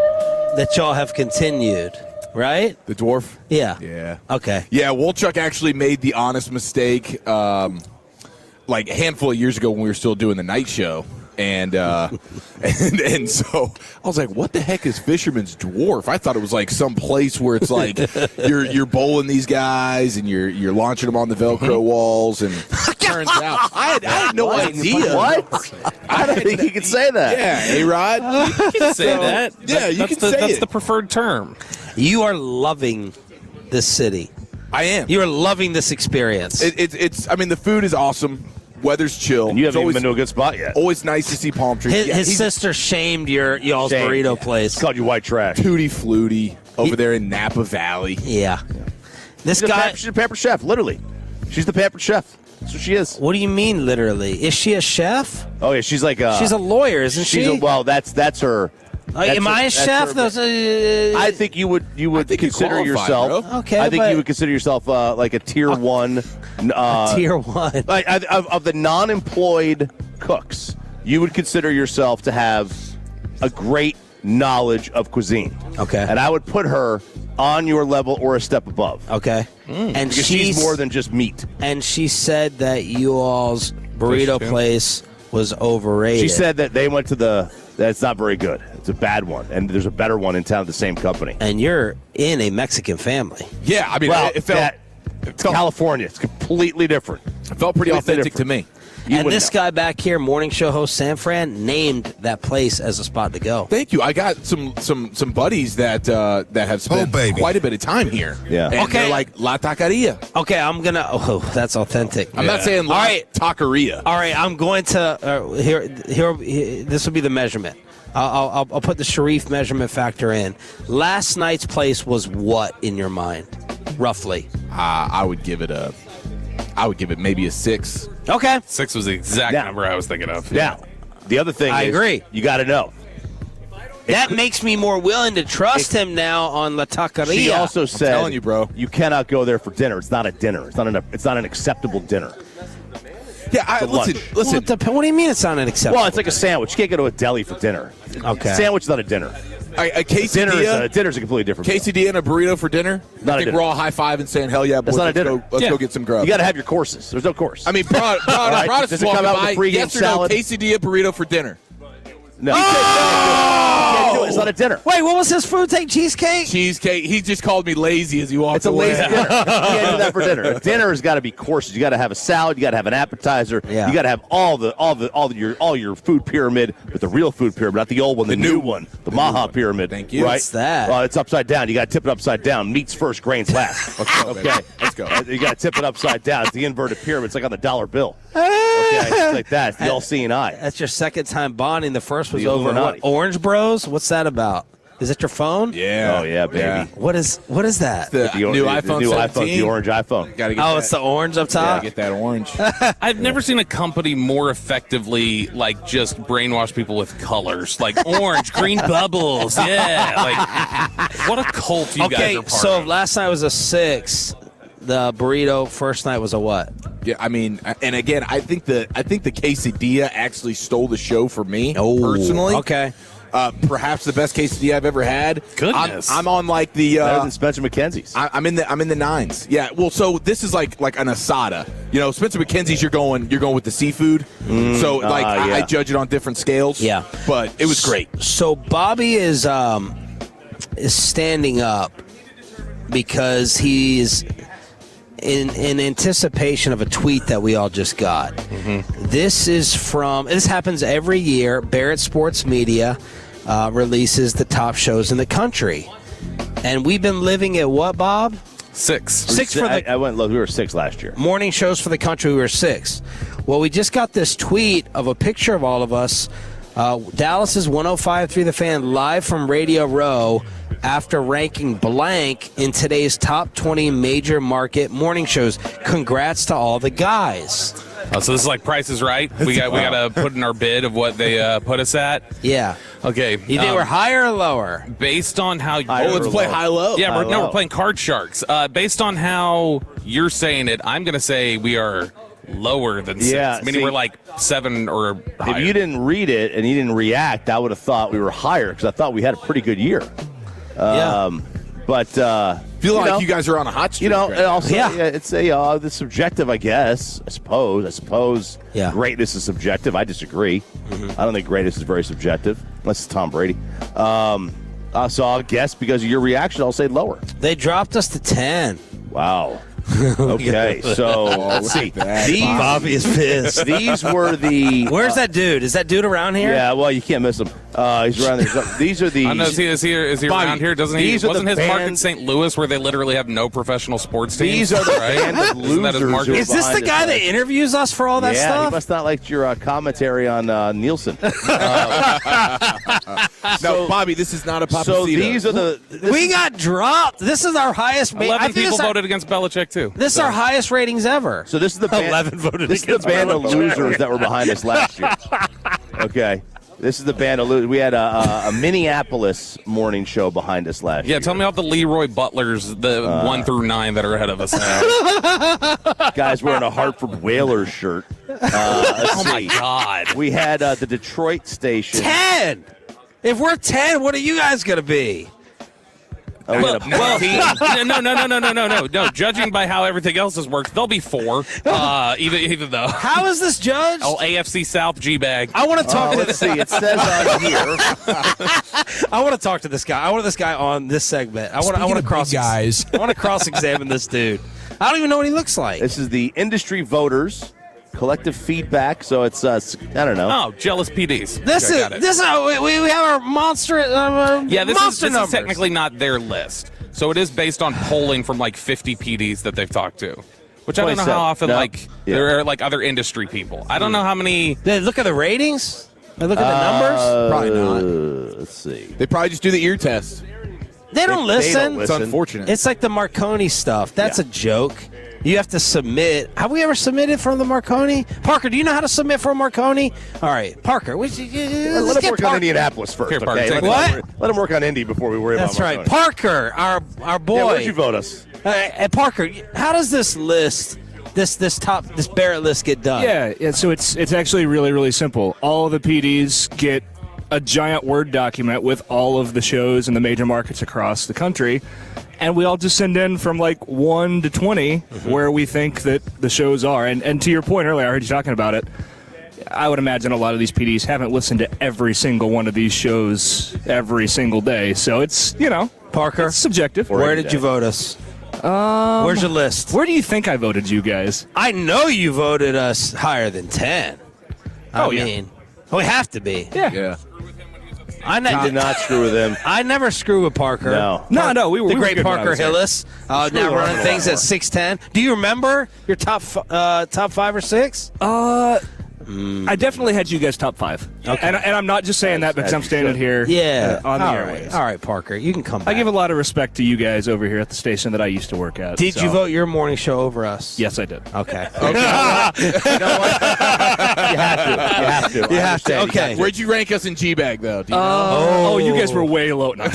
that y'all have continued, right? The dwarf? Yeah. Yeah. Okay. Yeah, Wolchuk actually made the honest mistake like a handful of years ago when we were still doing the night show. And and so I was like, what the heck is Fisherman's Dwarf? I thought it was like some place where it's like you're bowling these guys and you're launching them on the Velcro walls, and turns out I had no idea. What? I don't think you could say that. Yeah, A-Rod. You can say that. Yeah, you can say That's it. the preferred term. You are loving this city. I am. You are loving this experience. It's. I mean, the food is awesome. Weather's chill. And you haven't even been to a good spot yet. Always nice to see palm trees. His sister shamed y'all's burrito place. Called you white trash. Tutti Flutie over there in Napa Valley. Yeah. This guy. She's a pampered chef, literally. She's the pampered chef. That's what she is. What do you mean, literally? Is she a chef? Oh yeah, she's like she's a lawyer, isn't she? Well, that's her. Am I a chef? I think you would consider yourself. Bro. Okay, I think you would consider yourself like a tier one. Tier one. Like of the non-employed cooks, you would consider yourself to have a great knowledge of cuisine. Okay. And I would put her on your level or a step above. Okay. And because she's more than just meat. And she said that you all's burrito place was overrated. She said that they went to that's not very good. It's a bad one, and there's a better one in town at the same company. And you're in a Mexican family. Yeah, I mean, it felt California. It's completely different. It felt pretty authentic to me. And this guy back here, morning show host San Fran, named that place as a spot to go. Thank you. I got some buddies that have spent quite a bit of time here. Yeah. And they're like La Taqueria. Okay, I'm gonna. Oh, that's authentic. I'm not saying La Taqueria. All right, I'm going to here. This will be the measurement. I'll put the Sharif measurement factor in. Last night's place was what in your mind, roughly? I would give it maybe a 6. Okay. 6 was the exact number I was thinking of. Now, the other thing I is, agree. You got to know. That makes me more willing to trust him now on La Taqueria. She also said, telling you, bro, you cannot go there for dinner. It's not a dinner. It's not an acceptable dinner. Yeah, listen. What do you mean it's not an acceptable? Well, it's like a sandwich. You can't go to a deli for dinner. Okay. Sandwich is not a dinner. A quesadilla. Dinner's a completely different meal. Quesadilla and a burrito for dinner. Not I a think dinner. we're all high five and saying, "Hell yeah, boys, That's not a dinner. Let's go get some grub." You got to have your courses. There's no course. I mean, Broadus Does it come out with a pregame yes or salad? no, quesadilla burrito for dinner. No. You can't do it. It's not a dinner. Wait, what was his food take? Cheesecake? Cheesecake. He just called me lazy as he walked It's a away. lazy dinner. You can't do that for dinner. A dinner has got to be courses. You got to have a salad. You got to have an appetizer. Yeah. You got to have all your food pyramid, but the real food pyramid, not the old one, the new one, the Maha pyramid. Thank you. Right? What's that? It's upside down. You got to tip it upside down. Meats first, grains last. Okay, let's go. You got to tip it upside down. It's the inverted pyramid. It's like on the dollar bill. Okay, it's like that. It's the all-seeing eye. That's your second time bonding. The first was The over Illuminati. what, Orange Bros? What's that about? Is it your phone? Yeah. Oh yeah, baby. Yeah. What is that? The new iPhone the new 17. iPhone, the orange iPhone. Gotta get Oh, that. it's the orange up top? Gotta get that orange. I've never seen a company more effectively just brainwash people with colors, like orange, green bubbles. Yeah, what a cult you guys are part so of. last night was a 6. The burrito first night was a what? Yeah, I mean, and again, I think the quesadilla actually stole the show for me personally. Okay. Perhaps the best quesadilla I've ever had. Goodness. I'm on like the Better than Spencer McKenzie's. I'm in the 9s. Yeah. Well, so this is like an asada. You know, Spencer McKenzie's you're going with the seafood. So I judge it on different scales. Yeah. But it was great. So Bobby is standing up because he's in anticipation of a tweet that we all just got. Mm-hmm. This happens every year. Barrett Sports Media releases the top shows in the country. And we've been living at what, Bob? 6. 6 for the I went low. We were 6 last year. morning shows for the country. We were 6. Well, we just got this tweet of a picture of all of us. Dallas's 105.3 The Fan live from Radio Row after ranking blank in today's top 20 major market morning shows. Congrats to all the guys. Oh, so this is like Price is Right? We got to put in our bid of what they put us at? Yeah. Okay. You think we're higher or lower? Based on how you... let's play high-low. Yeah, we're playing Card Sharks. Based on how you're saying it, I'm going to say we are lower than 6. Meaning we're like 7 or higher. If you didn't read it and you didn't react, I would have thought we were higher because I thought we had a pretty good year. But feel like you guys are on a hot streak. And also it's it's subjective, I guess. I suppose. Greatness is subjective. I disagree. I don't think greatness is very subjective, unless it's Tom Brady. So I'll guess because of your reaction, I'll say lower. They dropped us to 10. Wow. Okay, so let's see. Bobby is pissed. These were the. Where's that dude? Is that dude around here? Yeah, well, you can't miss him. He's around there. These are the. I know, is he Bobby, around here? Doesn't he? Wasn't his market in St. Louis where they literally have no professional sports teams? These are the band of losers. Is this the guy that interviews us for all that stuff? Yeah, he must not like your commentary on Nielsen. No, Bobby, this is not a Papacito. So these are the. We got dropped. This is our highest. 11 people voted against Belichick too. This is our highest ratings ever. So this is the band, 11 voted this is the band of losers that were behind us last year. Okay. This is the band of losers. We had a Minneapolis morning show behind us last year. Yeah, tell me about the Leroy Butlers, the 1 through 9 that are ahead of us now. Guys wearing a Hartford Whalers shirt. Oh, my God. We had the Detroit station. 10! If we're 10, what are you guys going to be? No. Judging by how everything else has worked, they'll be 4. Even though. How is this judged? Oh, AFC South G-bag. I want to talk. Let's see. It says on here. I want to talk to this guy. I want this guy on this segment. I want to cross guys. I want to cross-examine this dude. I don't even know what he looks like. This is the industry voters. Collective feedback, so it's I don't know. Oh, jealous PDs. This we have our monster. This is technically not their list, so it is based on polling from like 50 PDs that they've talked to, which I don't know how often. There are like other industry people. I don't know how many. They look at the ratings. They look at the numbers. Probably not. Let's see. They probably just do the ear test. They don't listen. It's unfortunate. It's like the Marconi stuff. That's a joke. You have to submit. Have we ever submitted from the Marconi? Parker, do you know how to submit for a Marconi? All right, Parker. Let him work on Indianapolis first. Here, Parker, okay? Let him work on Indy before we worry That's about Marconi. Parker, our boy. Yeah, where'd you vote us? Parker, how does this list, this Barrett list get done? Yeah. So it's actually really, really simple. All of the PDs get a giant Word document with all of the shows in the major markets across the country. And we all just send in from like 1 to 20 where we think that the shows are. And to your point earlier, I heard you talking about it. I would imagine a lot of these PDs haven't listened to every single one of these shows every single day. So it's, Parker, it's subjective. Where did you vote us? Where's your list? Where do you think I voted you guys? I know you voted us higher than 10. I mean, we have to be. Yeah. I did not screw with him. I never screw with Parker. No. We were the great good Parker Hillis. Now running things at 6'10". Do you remember your top 5 or 6? I definitely had you guys top 5. Okay. And I'm not just saying that because I'm standing here on the airways. All right, Parker, you can come back. I give a lot of respect to you guys over here at the station that I used to work at. Did you vote your morning show over us? Yes, I did. Okay. You have to. Okay. Where'd you rank us in G-Bag, though? Do you know? You guys were way low. No. All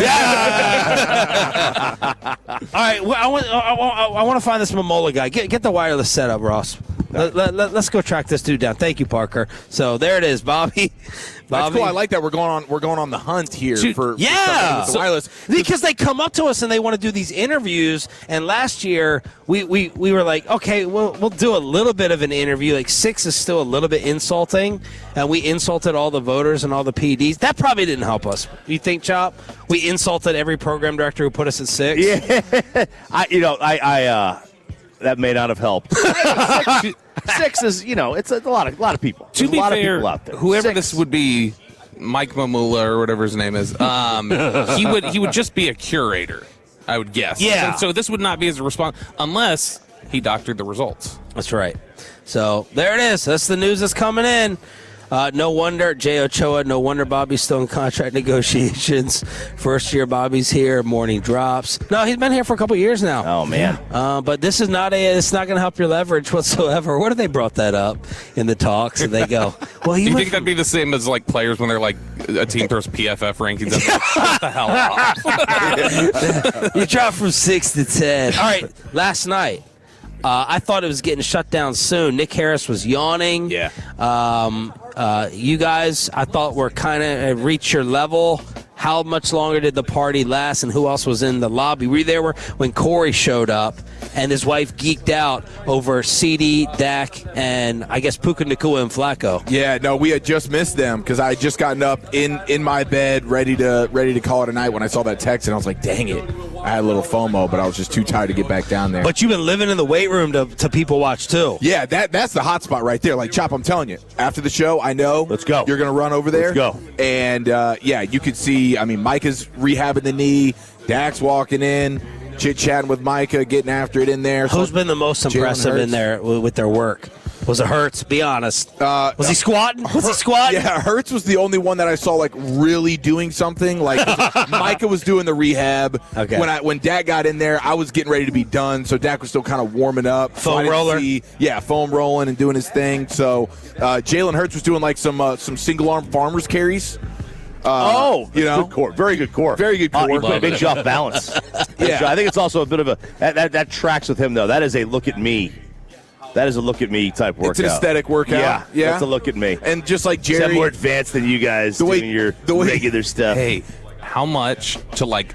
right, well, I want to find this Momola guy. Get the wireless set up, Ross. Let's go track this dude down. Thank you, Parker. So there it is, Bobby. That's cool. I like that. We're going on the hunt here for with the wireless because they come up to us and they want to do these interviews. And last year we were like, okay, we'll do a little bit of an interview. Like 6 is still a little bit insulting, and we insulted all the voters and all the PDs. That probably didn't help us. You think, Chop? We insulted every program director who put us at 6. Yeah, that may not have helped. 6 is, it's a lot of people. To be fair, people out there. Whoever this would be, Mike Mamula or whatever his name is, he would just be a curator, I would guess. Yeah. So this would not be his response unless he doctored the results. That's right. So there it is. That's the news that's coming in. No wonder, Jay Ochoa, no wonder Bobby's still in contract negotiations. First year Bobby's here, morning drops. No, he's been here for a couple years now. Oh, man. But this is it's not going to help your leverage whatsoever. What if they brought that up in the talks and they go, well, Do you think that'd be the same as like players when they're like a team throws PFF rankings? Like, shut the hell up. You dropped from 6 to 10. All right, last night. I thought it was getting shut down soon. Nick Harris was yawning. Yeah. You guys, I thought, were kind of reached your level. How much longer did the party last, and who else was in the lobby? Were you there when Corey showed up and his wife geeked out over CD, Dak, and I guess Puka Nacua and Flacco? Yeah, no, we had just missed them because I had just gotten up in my bed ready to call it a night when I saw that text, and I was like, dang it. I had a little FOMO, but I was just too tired to get back down there. But you've been living in the weight room to people watch, too. Yeah, that's the hot spot right there. Like, Chop, I'm telling you, after the show, I know Let's go. You're going to run over there. Let's go. And, yeah, you could see, I mean, Micah's rehabbing the knee, Dak's walking in, chit-chatting with Micah, getting after it in there. Who's been the most impressive in there with their work? Was it Hurts? Be honest. Was he squatting? Yeah, Hurts was the only one that I saw like really doing something. Like Micah was doing the rehab. Okay. When Dak got in there, I was getting ready to be done. So Dak was still kind of warming up. Foam roller. Foam rolling and doing his thing. So Jalen Hurts was doing like some single arm farmers carries. Good core. Very good core. Very good core. He put a big job balance. Yeah. I think it's also a bit of a that tracks with him though. That is a look at me. That is a look at me type workout. It's an aesthetic workout. Yeah. That's a look at me. And just like Jerry, I'm more advanced than you guys doing your regular stuff. Hey, how much to like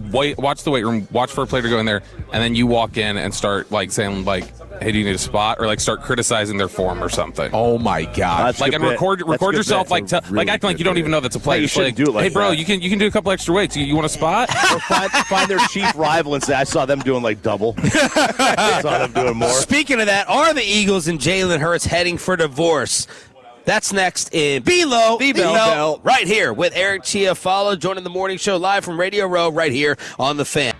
watch the weight room, watch for a player to go in there, and then you walk in and start like saying like, "Hey, do you need a spot?" or like start criticizing their form or something. Oh my god! Like and record yourself like acting like you don't even know that's a player. You shouldn't do it like hey, bro, that. you can do a couple extra weights. You want a spot? Or find their chief rival and say, "I saw them doing like double." I saw them doing more. Speaking of that, are the Eagles and Jalen Hurts heading for divorce? That's next in B-Lo, right here with Eric Chiofalo joining the morning show live from Radio Row right here on The Fan.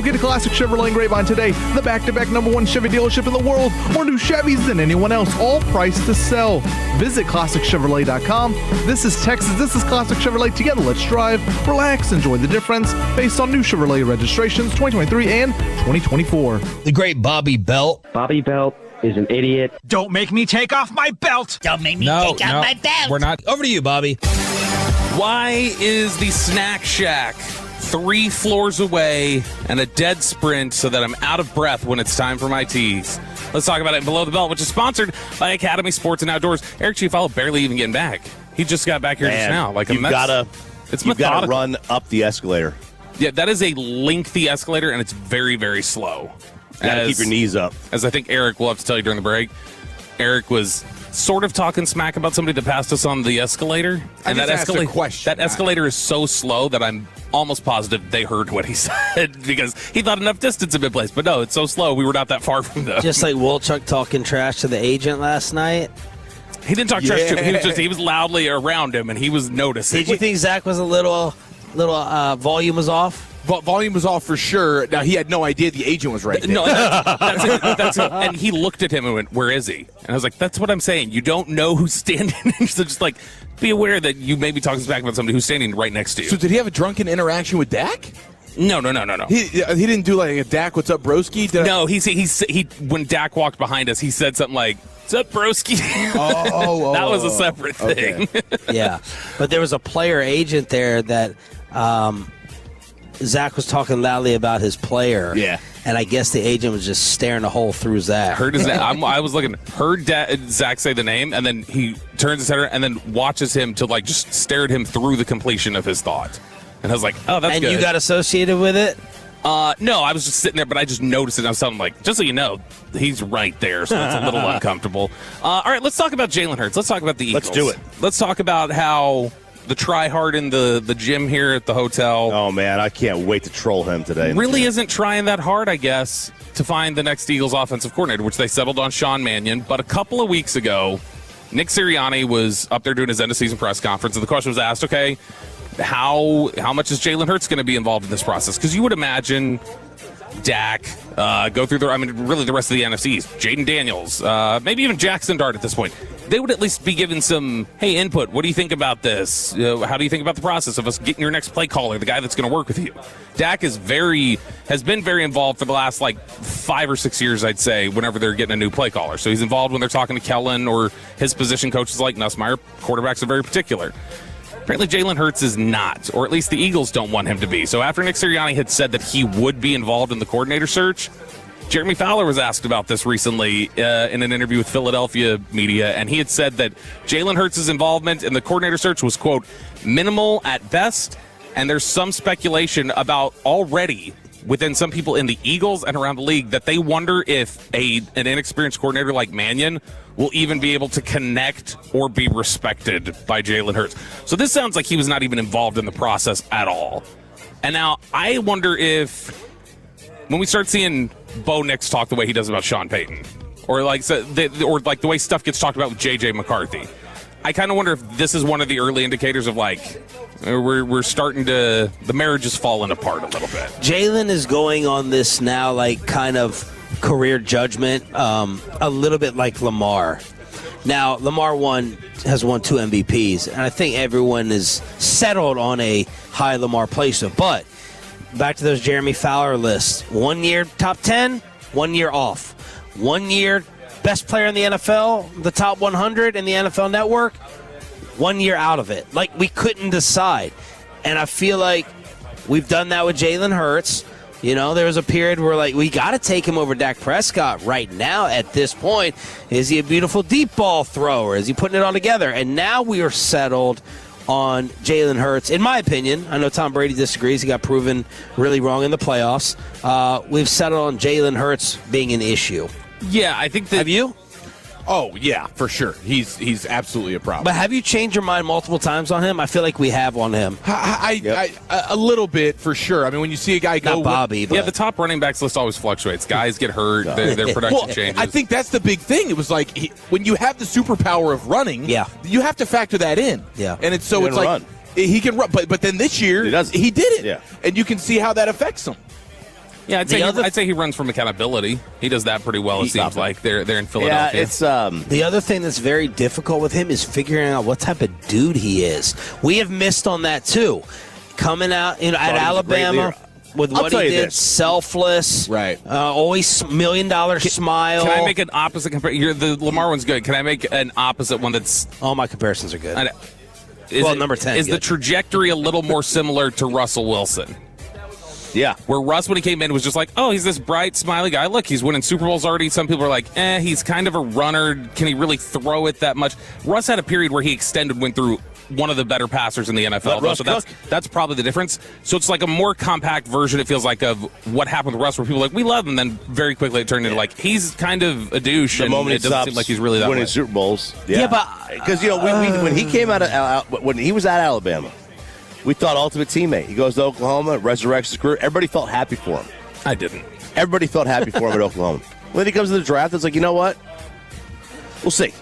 Get a classic Chevrolet in Grapevine today. The back-to-back #1 Chevy dealership in the world. More new Chevys than anyone else, all priced to sell. Visit ClassicChevrolet.com. This is Texas. This is Classic Chevrolet. Together, let's drive, relax, enjoy the difference based on new Chevrolet registrations 2023 and 2024. The great Bobby Belt. Bobby Belt is an idiot. Don't make me take off my belt. Don't make me take off my belt. We're not. Over to you, Bobby. Why is the snack shack 3 floors away and a dead sprint so that I'm out of breath when it's time for my teas? Let's talk about it in Below the Belt, which is sponsored by Academy Sports and Outdoors. Eric Chiofalo barely even getting back. He just got back here just now. You've got to run up the escalator. Yeah, that is a lengthy escalator, and it's very, very slow. You got to keep your knees up. As I think Eric will have to tell you during the break, Eric was sort of talking smack about somebody that passed us on the escalator. And that escalator is so slow that I'm almost positive they heard what he said because he thought enough distance had been placed. But no, it's so slow, we were not that far from them. Just like Wolchuk talking trash to the agent last night. He didn't talk trash to him. He was loudly around him, and he was noticing. Did you think Zach was a little volume was off? Volume was off for sure. Now, he had no idea the agent was right there. No, that's it. And he looked at him and went, "Where is he?" And I was like, "That's what I'm saying. You don't know who's standing." So just like, be aware that you may be talking smack about somebody who's standing right next to you. So did he have a drunken interaction with Dak? No. He didn't do like a Dak, what's up, broski? No, he when Dak walked behind us, he said something like, "What's up, broski?" That was a separate thing. Okay. Yeah, but there was a player agent there that Zach was talking loudly about his player. Yeah. And I guess the agent was just staring a hole through Zach. Heard Zach say the name, and then he turns his head and then watches him to like just stare at him through the completion of his thought. And I was like, "Oh, that's good." And you got associated with it? No, I was just sitting there, but I just noticed it. And I was telling him, like, just so you know, he's right there, so it's a little uncomfortable. All right, let's talk about Jalen Hurts. Let's talk about the Eagles. Let's do it. Let's talk about how the try-hard in the gym here at the hotel. Oh, man, I can't wait to troll him today. Really isn't trying that hard, I guess, to find the next Eagles offensive coordinator, which they settled on Sean Mannion. But a couple of weeks ago, Nick Sirianni was up there doing his end-of-season press conference, and the question was asked, okay, how much is Jalen Hurts going to be involved in this process? Because you would imagine Dak, go through really the rest of the NFCs, Jaden Daniels, maybe even Jackson Dart at this point. They would at least be given some, hey, input. What do you think about this? How do you think about the process of us getting your next play caller, the guy that's going to work with you? Dak has been very involved for the last 5 or 6 years, I'd say, whenever they're getting a new play caller. So he's involved when they're talking to Kellen or his position coaches like Nussmeier. Quarterbacks are very particular. Apparently Jalen Hurts is not, or at least the Eagles don't want him to be. So after Nick Sirianni had said that he would be involved in the coordinator search, Jeremy Fowler was asked about this recently in an interview with Philadelphia media, and he had said that Jalen Hurts' involvement in the coordinator search was, quote, minimal at best, and there's some speculation about already within some people in the Eagles and around the league that they wonder if an inexperienced coordinator like Mannion will even be able to connect or be respected by Jalen Hurts. So this sounds like he was not even involved in the process at all. And now I wonder if when we start seeing Bo Nix talk the way he does about Sean Payton, or the way stuff gets talked about with J.J. McCarthy, I kind of wonder if this is one of the early indicators of we're starting to, the marriage is falling apart a little bit. Jalen is going on this now kind of career judgment, a little bit like Lamar. Now, Lamar has won 2 MVPs, and I think everyone is settled on a high Lamar placement. But back to those Jeremy Fowler lists. 1 year top 10, 1 year off. 1 year best player in the NFL, the top 100 in the NFL Network, 1 year out of it. We couldn't decide. And I feel like we've done that with Jalen Hurts. You know, there was a period where, we got to take him over Dak Prescott right now at this point. Is he a beautiful deep ball thrower? Is he putting it all together? And now we are settled on Jalen Hurts. In my opinion, I know Tom Brady disagrees. He got proven really wrong in the playoffs. We've settled on Jalen Hurts being an issue. Yeah, I think that... Have you? Oh, yeah, for sure. He's absolutely a problem. But have you changed your mind multiple times on him? I feel like we have on him. I a little bit, for sure. I mean, when you see a guy go... Not Bobby, but... Yeah, the top running backs list always fluctuates. Guys get hurt. Their production changes. I think that's the big thing. It was when you have the superpower of running, you have to factor that in. Yeah. And it's like... He can run. But then this year, he did it. Yeah. And you can see how that affects him. Yeah, I'd say he runs from accountability. He does that pretty well, it seems like. They're in Philadelphia. Yeah, it's the other thing that's very difficult with him is figuring out what type of dude he is. We have missed on that, too. Coming out at Alabama with what he did, selfless, right? Always $1 million smile. Can I make an opposite comparison? The Lamar one's good. Can I make an opposite one that's... All my comparisons are good. Number 10 is the trajectory a little more similar to Russell Wilson? Yeah. Where Russ, when he came in, was just like, oh, he's this bright, smiley guy. Look, he's winning Super Bowls already. Some people are like, he's kind of a runner. Can he really throw it that much? Russ had a period where he went through one of the better passers in the NFL. So that's probably the difference. So it's like a more compact version, it feels like, of what happened with Russ, where people are like, we love him. Then very quickly it turned into like, he's kind of a douche. The moment it doesn't seem like he's really that winning way. Super Bowls. Yeah, but because when he came when he was at Alabama, we thought ultimate teammate. He goes to Oklahoma, resurrects his career. Everybody felt happy for him. I didn't. Everybody felt happy for him at Oklahoma. When he comes to the draft, it's like, you know what? We'll see.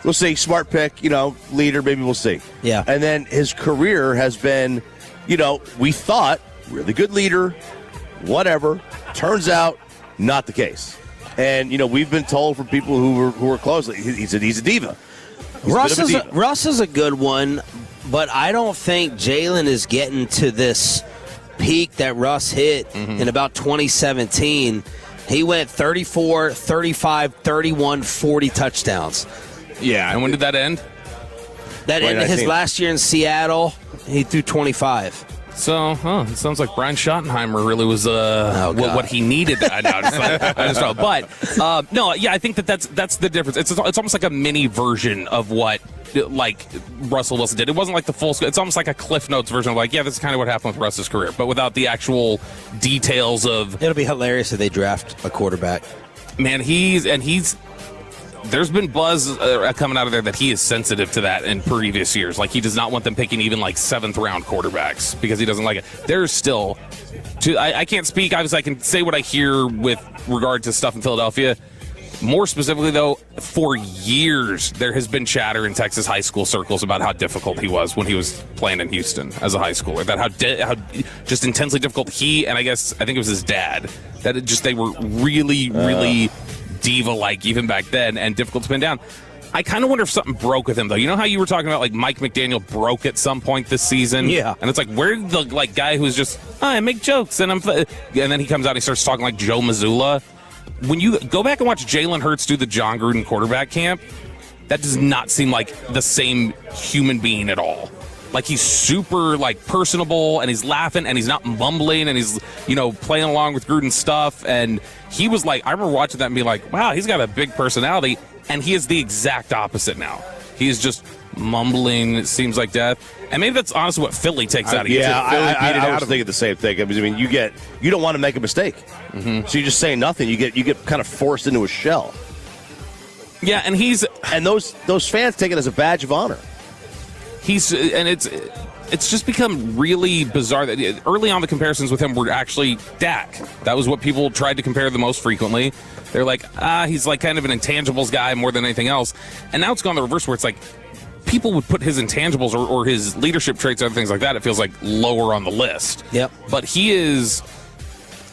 We'll see. Smart pick, leader, maybe we'll see. Yeah. And then his career has been, we thought, really good leader, whatever. Turns out, not the case. And, we've been told from people who were close, he's a diva. Russ is a good one. But I don't think Jalen is getting to this peak that Russ hit in about 2017. He went 34, 35, 31, 40 touchdowns. Yeah, and when did that end? That ended his last year in Seattle. He threw 25. So, it sounds like Brian Schottenheimer really was what he needed. I just know. But, I think that's the difference. It's almost like a mini version of what Russell Wilson did. It wasn't like the full scope. It's almost like a Cliff Notes version of this is kind of what happened with Russ's career, but without the actual details of... It'll be hilarious if they draft a quarterback. Man, there's been buzz coming out of there that he is sensitive to that in previous years. Like, he does not want them picking even 7th round quarterbacks because he doesn't like it. There's still... I can't speak. Obviously, I can say what I hear with regard to stuff in Philadelphia. More specifically, though, for years, there has been chatter in Texas high school circles about how difficult he was when he was playing in Houston as a high schooler. That how just intensely difficult he, and I think it was his dad, that they were really, really diva-like even back then and difficult to pin down. I kind of wonder if something broke with him, though. You know how you were talking about, Mike McDaniel broke at some point this season? Yeah. And it's like, where the guy who's just, I make jokes, and then he comes out and he starts talking like Joe Mazzulla. When you go back and watch Jalen Hurts do the John Gruden quarterback camp, that does not seem like the same human being at all. He's super personable, and he's laughing, and he's not mumbling, and he's playing along with Gruden's stuff. And he was I remember watching that and being like, wow, he's got a big personality, and he is the exact opposite now. He is just mumbling. It seems like death, and maybe that's honestly what Philly takes out of you. Yeah, I was thinking the same thing. I mean, you don't want to make a mistake, so you just say nothing. You get kind of forced into a shell. Yeah, and those fans take it as a badge of honor. It's just become really bizarre that early on the comparisons with him were actually Dak. That was what people tried to compare the most frequently. They're like, he's kind of an intangibles guy more than anything else. And now it's gone the reverse where it's people would put his intangibles or his leadership traits and other things like that, it feels lower on the list. Yep. But he is,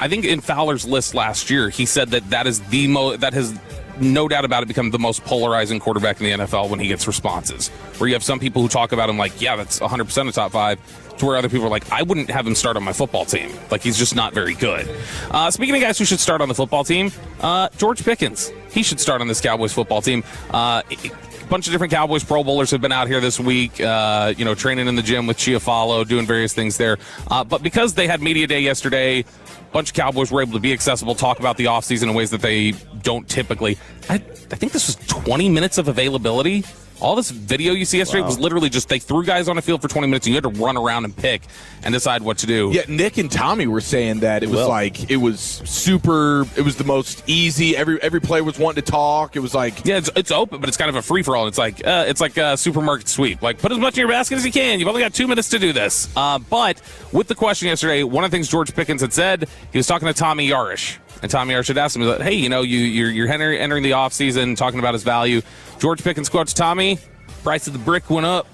I think in Fowler's list last year, he said that is that has no doubt about it become the most polarizing quarterback in the NFL when he gets responses. Where you have some people who talk about him that's 100% a top 5, to where other people are I wouldn't have him start on my football team. He's just not very good. Speaking of guys who should start on the football team, George Pickens. He should start on this Cowboys football team. A bunch of different Cowboys Pro Bowlers have been out here this week, training in the gym with Chiofalo, doing various things there. But because they had media day yesterday, a bunch of Cowboys were able to be accessible, talk about the offseason in ways that they don't typically. I think this was 20 minutes of availability. All this video you see yesterday was literally just they threw guys on the field for 20 minutes and you had to run around and pick and decide what to do. Yeah, Nick and Tommy were saying that it was it was super, it was the most easy. Every player was wanting to talk. It was it's open, but it's kind of a free for all. It's like a supermarket sweep. Put as much in your basket as you can. You've only got 2 minutes to do this. But with the question yesterday, one of the things George Pickens had said, he was talking to Tommy Yarish. And Tommy Yarish had asked him, hey, you're entering the offseason, talking about his value. George Pickens quotes Tommy, price of the brick went up.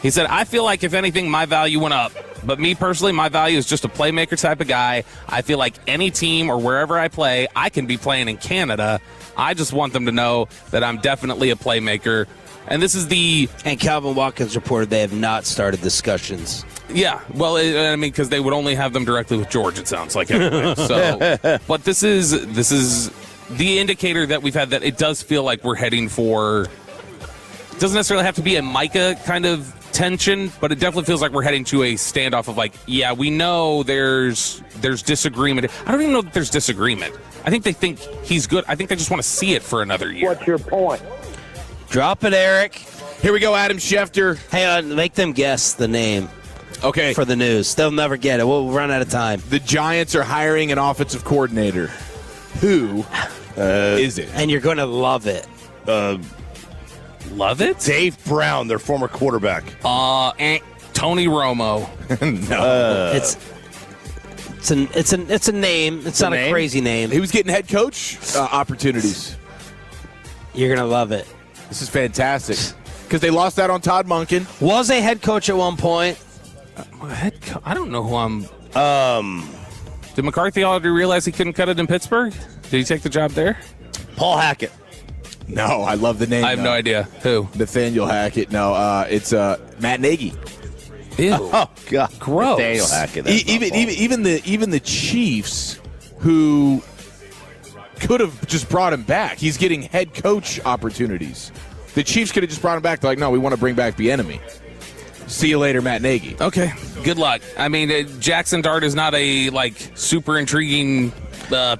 He said, I feel like if anything, my value went up. But me personally, my value is just a playmaker type of guy. I feel like any team or wherever I play, I can be playing in Canada. I just want them to know that I'm definitely a playmaker. And this is And Calvin Watkins reported they have not started discussions. Yeah, well, I mean, because they would only have them directly with George, it sounds like. Anyway. So, but this is the indicator that we've had that it does feel like we're heading for. It doesn't necessarily have to be a Micah kind of tension, but it definitely feels like we're heading to a standoff of like, yeah, we know there's disagreement. I don't even know that there's disagreement. I think they think he's good. I think they just want to see it for another year. What's your point? Drop it, Eric. Here we go, Adam Schefter. Hang on, make them guess the name. Okay. For the news. They'll never get it. We'll run out of time. The Giants are hiring an offensive coordinator. Who is it? And you're going to love it. Love it? Dave Brown, their former quarterback. Tony Romo. No. It's a name. It's not a crazy name. He was getting head coach opportunities. You're going to love it. This is fantastic. Because they lost out on Todd Monken. Was a head coach at one point. I don't know who I'm. Did McCarthy already realize he couldn't cut it in Pittsburgh? Did he take the job there? Paul Hackett. No, I love the name. I have no idea. Who? Nathaniel Hackett. No, it's Matt Nagy. Ew. Oh God, gross. Nathaniel Hackett. Even the Chiefs, who could have just brought him back. He's getting head coach opportunities. The Chiefs could have just brought him back. They're like, no, we want to bring back Bieniemy. See you later, Matt Nagy. Okay, good luck. I mean, Jackson Dart is not a super intriguing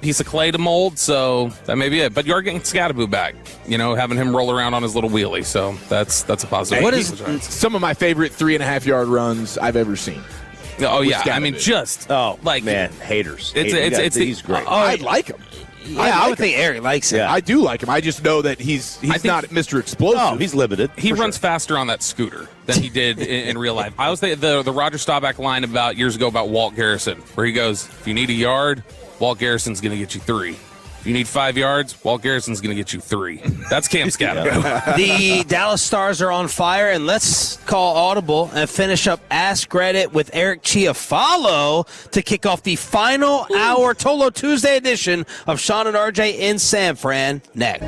piece of clay to mold, so that may be it. But you're getting Scattaboo back, having him roll around on his little wheelie, so that's a positive. What is some of my favorite 3.5-yard runs I've ever seen? Oh yeah, Scattaboo. I mean just man, haters. He's great. I like him. Yeah, I would think Eric likes him. Yeah. I do like him. I just know that he's not Mr. Explosive. No, he's limited. He runs faster on that scooter than he did in real life. I was the Roger Staubach line about years ago about Walt Garrison, where he goes, if you need a yard, Walt Garrison's going to get you 3. If you need 5 yards, Walt Garrison's going to get you 3. That's Cam Scatterbo. The Dallas Stars are on fire, and let's call audible and finish up Ask Reddit with Eric Chiofalo to kick off the final hour Tolo Tuesday edition of Sean and RJ in San Fran. Next.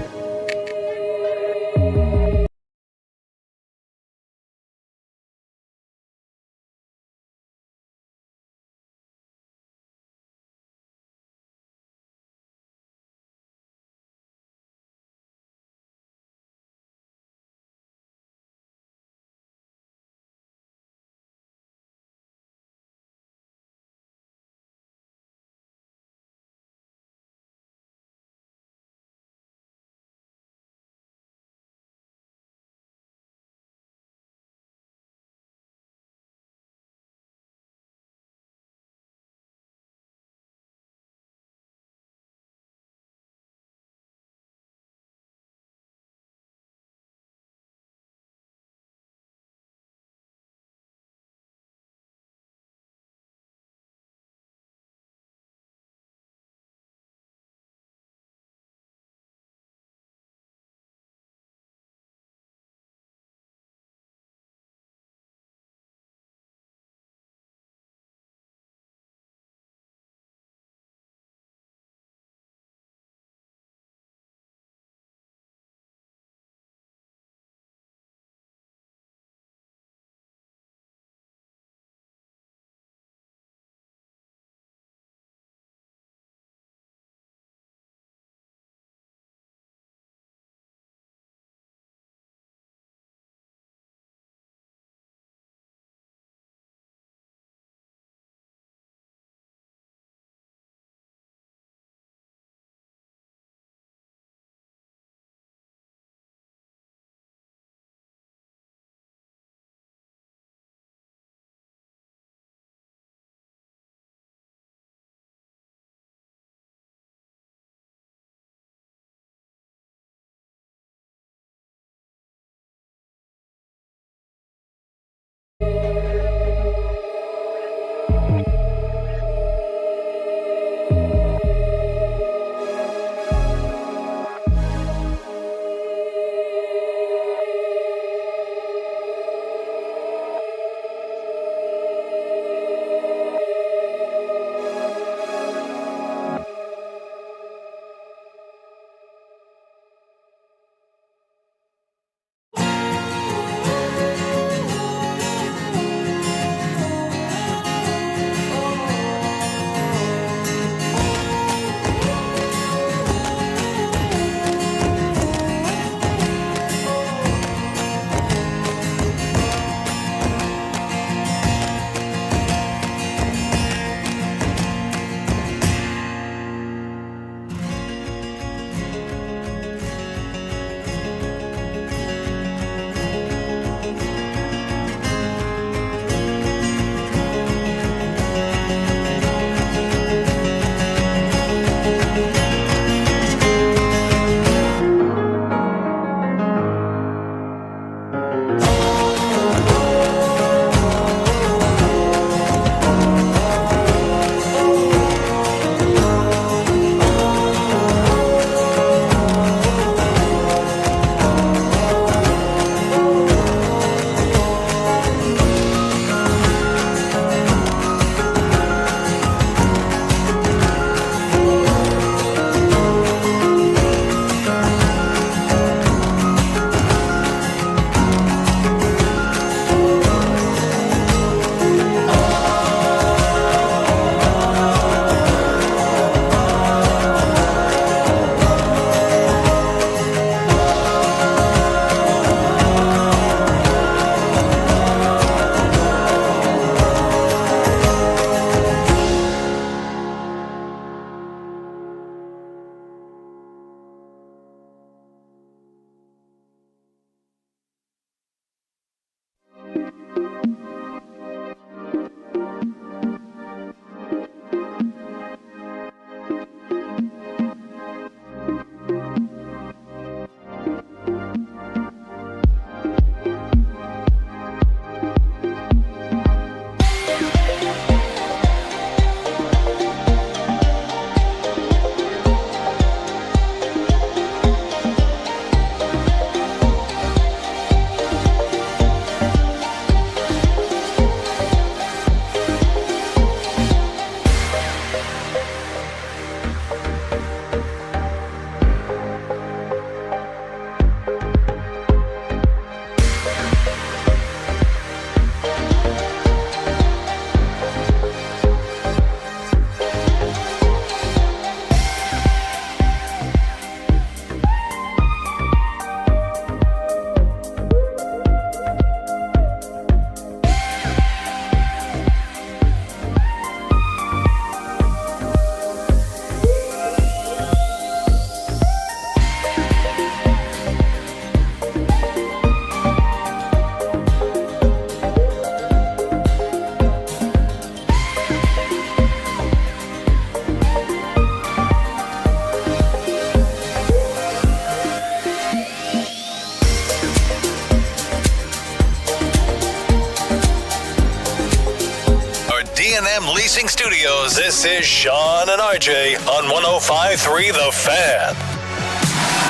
A&M Leasing Studios, this is Sean and RJ on 105.3 The Fan.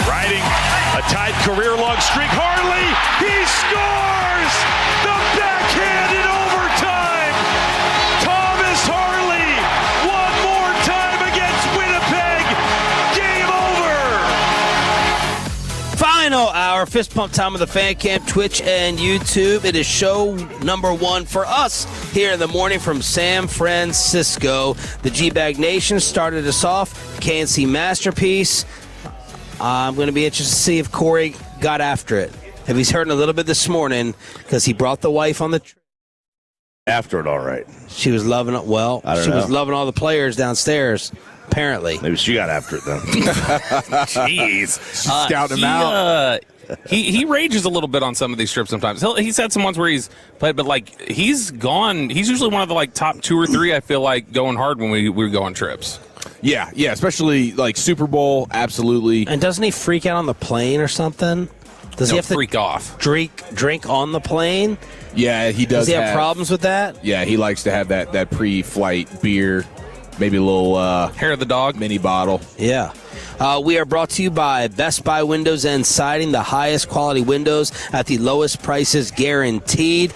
Riding a tied career-long streak. Harley, he scores! The backhand in overtime! Thomas Harley, one more time against Winnipeg. Game over! Final hour, fist pump time of the Fan Camp, Twitch and YouTube. It is show number 1 for us here in the morning from San Francisco. The G-Bag Nation started us off. KNC Masterpiece. I'm going to be interested to see if Corey got after it. If he's hurting a little bit this morning because he brought the wife on the trip. After it, all right. She was loving it. Well, she was loving all the players downstairs, apparently. Maybe she got after it then. Jeez. She's scouting him out. He rages a little bit on some of these trips sometimes. He's had some ones where he's played, but like he's gone. He's usually one of the like top 2 or 3. I feel like going hard when we go on trips. Yeah, especially like Super Bowl, absolutely. And doesn't he freak out on the plane or something? Does he have to freak off? Drink on the plane? Yeah, he does. Does he have problems with that? Yeah, he likes to have that pre-flight beer, maybe a little hair of the dog mini bottle. Yeah. We are brought to you by Best Buy Windows and Siding, the highest quality windows at the lowest prices guaranteed.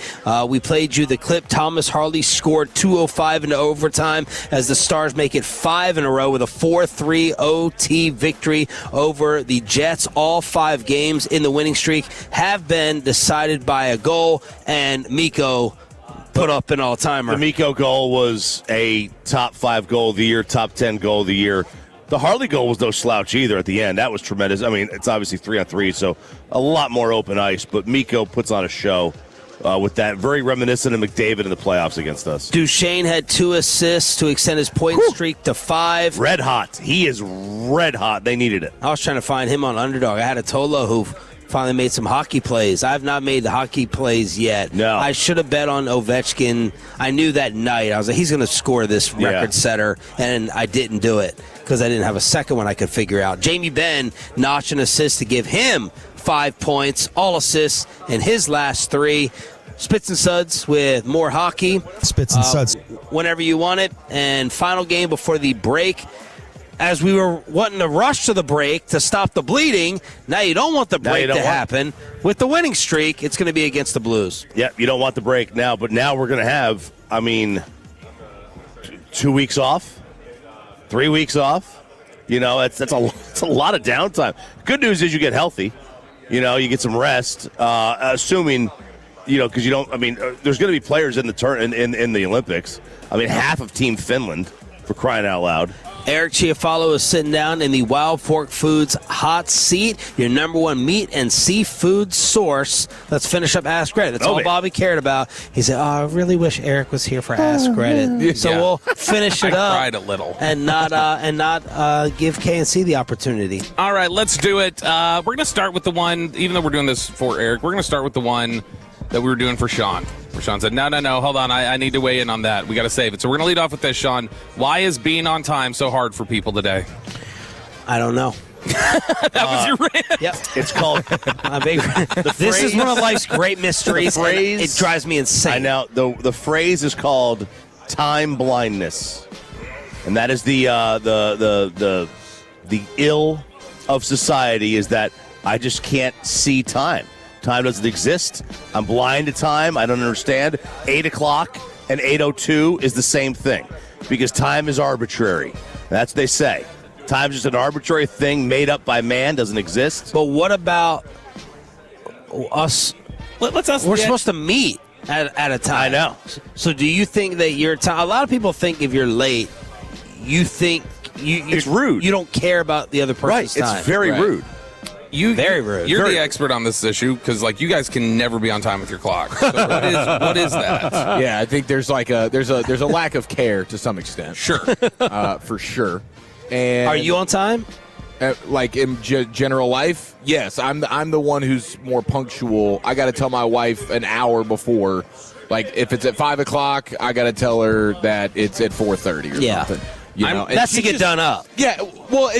We played you the clip. Thomas Harley scored 2:05 into overtime as the Stars make it 5 in a row with a 4-3 OT victory over the Jets. All 5 games in the winning streak have been decided by a goal, and Miko put up an all-timer. The Miko goal was a top 5 goal of the year, top 10 goal of the year. The Harley goal was no slouch either at the end. That was tremendous. I mean, it's obviously 3-on-3, so a lot more open ice. But Miko puts on a show with that. Very reminiscent of McDavid in the playoffs against us. Duchesne had 2 assists to extend his point streak to 5. Red hot. He is red hot. They needed it. I was trying to find him on Underdog. I had a Tolo who finally made some hockey plays. I have not made the hockey plays yet. No. I should have bet on Ovechkin. I knew that night. I was like, he's going to score this record setter, and I didn't do it because I didn't have a second one I could figure out. Jamie Benn notched an assist to give him 5 points, all assists in his last 3. Spits and Suds with more hockey. Spits and Suds. Whenever you want it. And final game before the break. As we were wanting to rush to the break to stop the bleeding, now you don't want the break to happen. With the winning streak, it's going to be against the Blues. Yeah, you don't want the break now, but now we're going to have, 2 weeks off, 3 weeks off. You know, it's a lot of downtime. Good news is you get healthy. You know, you get some rest, assuming, because you don't, there's going to be players in the in the Olympics. Half of Team Finland, for crying out loud. Eric Chiofalo is sitting down in the Wild Fork Foods hot seat, your number 1 meat and seafood source. Let's finish up Ask Reddit. That's all Bobby cared about. He said, I really wish Eric was here for Ask Reddit. So we'll finish it up. I cried a little. And not give KNC the opportunity. All right, let's do it. We're going to start with the one, even though we're doing this for Eric, we're going to start with the one that we were doing for Sean. Sean said, no, hold on. I need to weigh in on that. We got to save it. So we're going to lead off with this, Sean. Why is being on time so hard for people today? I don't know. That was your rant. Yep. It's called This is one of life's great mysteries. It drives me insane. I know. The phrase is called time blindness. And that is the ill of society, is that I just can't see time. Time doesn't exist. I'm blind to time. I don't understand. 8 o'clock and 8:02 is the same thing because time is arbitrary. That's what they say. Time's just an arbitrary thing made up by man, doesn't exist. But what about us? Let's ask. We're supposed to meet at a time. I know. So do you think that your time? A lot of people think if you're late, you think it's rude. You don't care about the other person's time. It's very rude. Very rude. You're the expert on this issue because, you guys can never be on time with your clock. So what is that? Yeah, I think there's a lack of care to some extent. Sure, for sure. And are you on time? In general life, yes. I'm the one who's more punctual. I got to tell my wife an hour before. If it's at 5 o'clock, I got to tell her that it's at 4:30 or something. That's to get done up. Yeah. Well,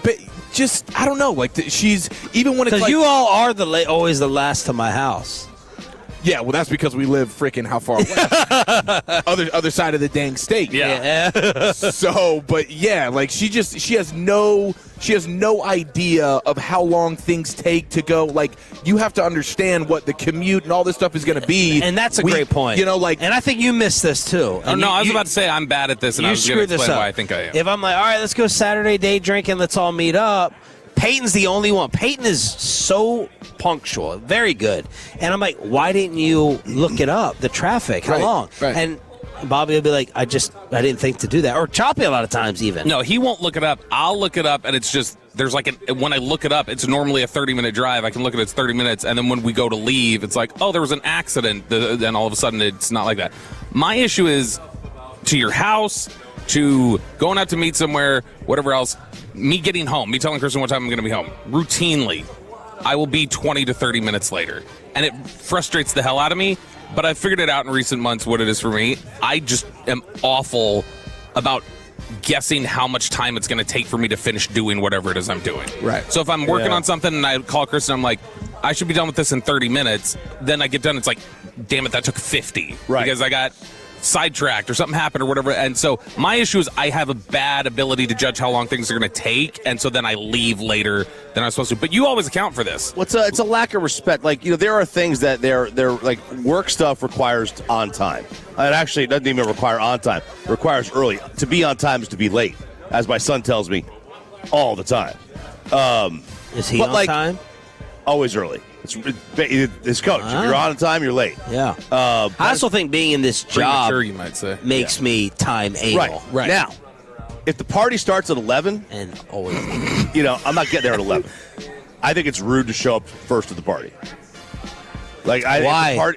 but. Just, I don't know. She's, even when it's because you all are always the last to my house. Yeah, well, that's because we live freaking how far away? other side of the dang state. Yeah. So, but yeah, like she has no idea of how long things take to go. Like, you have to understand what the commute and all this stuff is going to be. And that's a great point. You know, like, and I think you missed this too. Oh, no, I was about to say I'm bad at this, and I was going to explain why I think I am. If I'm like, all right, let's go Saturday day drinking, let's all meet up. Peyton's the only one. Peyton is so punctual, very good. And I'm like, why didn't you look it up? The traffic, how long? Right. And Bobby will be like, I didn't think to do that. Or Choppy a lot of times even. No, he won't look it up. I'll look it up, and it's just there's like when I look it up, it's normally a 30-minute drive. I can look at it's 30 minutes, and then when we go to leave, it's like, oh, there was an accident. Then all of a sudden, it's not like that. My issue is to your house, to going out to meet somewhere, whatever else. Me getting home, me telling Kristen what time I'm going to be home, routinely, I will be 20 to 30 minutes later. And it frustrates the hell out of me, but I've figured it out in recent months what it is for me. I just am awful about guessing how much time it's going to take for me to finish doing whatever it is I'm doing. Right. So if I'm working on something and I call Kristen, I'm like, I should be done with this in 30 minutes. Then I get done, it's like, damn it, that took 50. Right. Because I got sidetracked or something happened or whatever. And so my issue is I have a bad ability to judge how long things are going to take, and so then I leave later than I'm supposed to. But you always account for this. Well, it's a lack of respect. Like, there are things that they're like work stuff requires on time. It actually doesn't even require on time. It requires early. To be on time is to be late, as my son tells me all the time. Is he on time? Always early. It's coach. If you're on time, you're late. Yeah. I also think being in this job, premature, you might say, makes me time anal. Right. Now, if the party starts at 11, and always, I'm not getting there at 11. I think it's rude to show up first at the party. Like, why?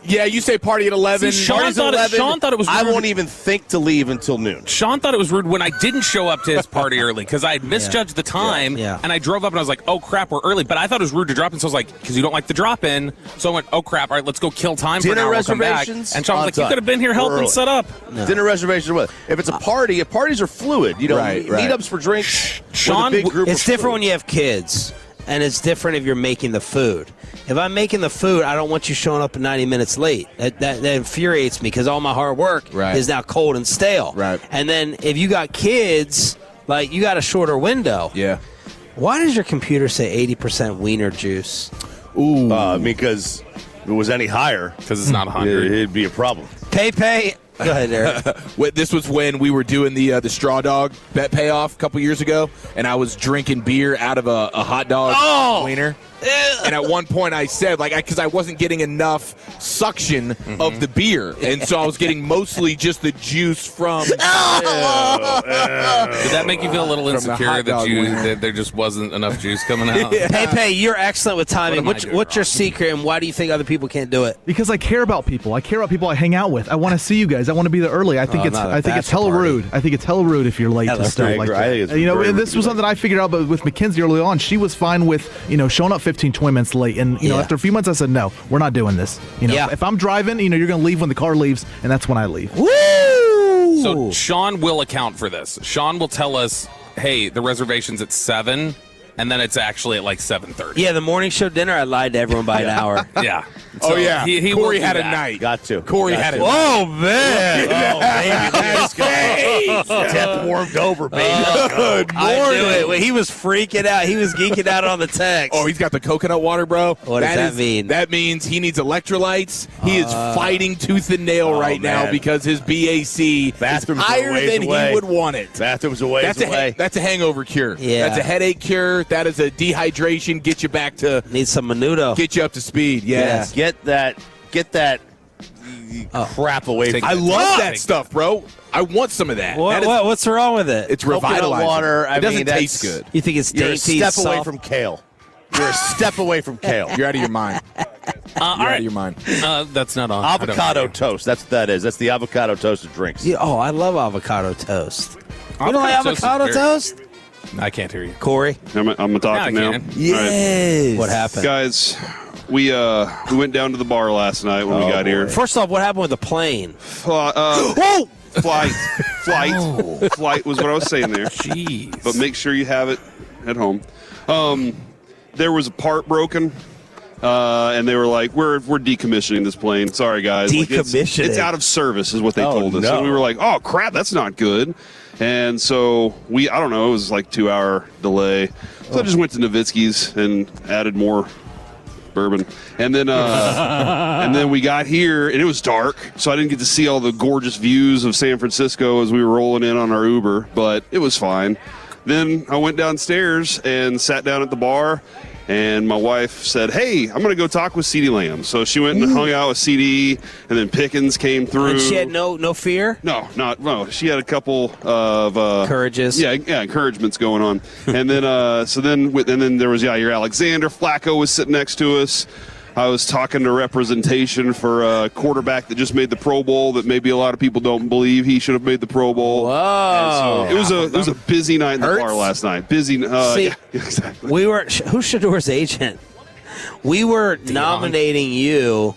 Yeah, you say party at 11. See, Sean thought it was rude. I won't even think to leave until noon. Sean thought it was rude when I didn't show up to his party early because I had misjudged the time, and I drove up and I was like, oh, crap, we're early. But I thought it was rude to drop in, so I was like, because you don't like the drop-in. So I went, oh, crap, all right, let's go kill time for an hour, we'll come back. And Sean was like, you could have been here helping set up. No. Dinner reservations. If it's a party, parties are fluid. Meetups for drinks. Sean, it's different when you have kids, and it's different if you're making the food. If I'm making the food, I don't want you showing up 90 minutes late. That infuriates me because all my hard work is now cold and stale. Right. And then if you got kids, like, you got a shorter window. Yeah. Why does your computer say 80% wiener juice? Ooh. Because if it was any higher, because it's not 100, it'd be a problem. Pay. Go ahead, Eric. This was when we were doing the straw dog bet payoff a couple years ago, and I was drinking beer out of a hot dog wiener. And at one point I said, because I wasn't getting enough suction of the beer, and so I was getting mostly just the juice from. Did that make you feel a little insecure that there just wasn't enough juice coming out? Pay, you're excellent with timing. What's your secret, and why do you think other people can't do it? Because I care about people. I care about people I hang out with. I want to see you guys. I want to be there early. I think it's hella rude. I think it's hella rude if you're late to stuff like that. And this was something I figured out, but with Mackenzie early on, she was fine with showing up 15, 20 minutes late. And after a few months, I said, no, we're not doing this. If I'm driving, you're going to leave when the car leaves, and that's when I leave. Woo! So Sean will account for this. Sean will tell us, hey, the reservation's at 7, and then it's actually at 7:30. Yeah, the morning show dinner, I lied to everyone by an hour. Yeah. So he Corey had a night. Got to. Corey had a night. Oh, man. Tep warmed over, baby. Good morning. I knew it. He was freaking out. He was geeking out on the text. Oh, he's got the coconut water, bro. What does that mean? That means he needs electrolytes. He is fighting tooth and nail right now because his BAC Bathrooms is higher than he would want it. Bathrooms away. That's a hangover cure. Yeah. That's a headache cure. That is a dehydration. Get you back to. Need some Menudo. Get you up to speed. Yeah. Get that crap away from I love that stuff, bro. I want some of that. What's wrong with it? It's revitalizing. Water. It doesn't taste good. You think it's dainty? You're a step away from kale. You're a step away from kale. You're out of your mind. Out of your mind. That's not on. Avocado toast. That's what that is. That's the avocado toast of drinks. Yeah, I love avocado toast. You don't like avocado toast? I can't hear you. Corey? I'm talking now. Yes. Right. What happened? Guys, we went down to the bar last night when we got here. First off, what happened with the plane? Flight was what I was saying there. Jeez. But make sure you have it at home. There was a part broken and they were like, "We're decommissioning this plane. Sorry, guys. Decommissioning? It's out of service," is what they told us. No. And we were like, "Oh crap, that's not good." And so I don't know, it was like 2-hour delay. So I just went to Nowitzki's and added more bourbon, and then and then we got here and it was dark, so I didn't get to see all the gorgeous views of San Francisco as we were rolling in on our Uber, but it was fine. Then I went downstairs and sat down at the bar, and my wife said, "Hey, I'm going to go talk with CeeDee Lamb." So she went and hung out with CeeDee, and then Pickens came through. And she had no fear? No. She had a couple of encouragements. Yeah, encouragements going on. And then then there was Yair Alexander. Flacco was sitting next to us. I was talking to representation for a quarterback that just made the Pro Bowl that maybe a lot of people don't believe he should have made the Pro Bowl. Whoa! So it was a busy night in the bar last night. Busy. See, yeah, exactly. We were who's Shador's agent? We were nominating you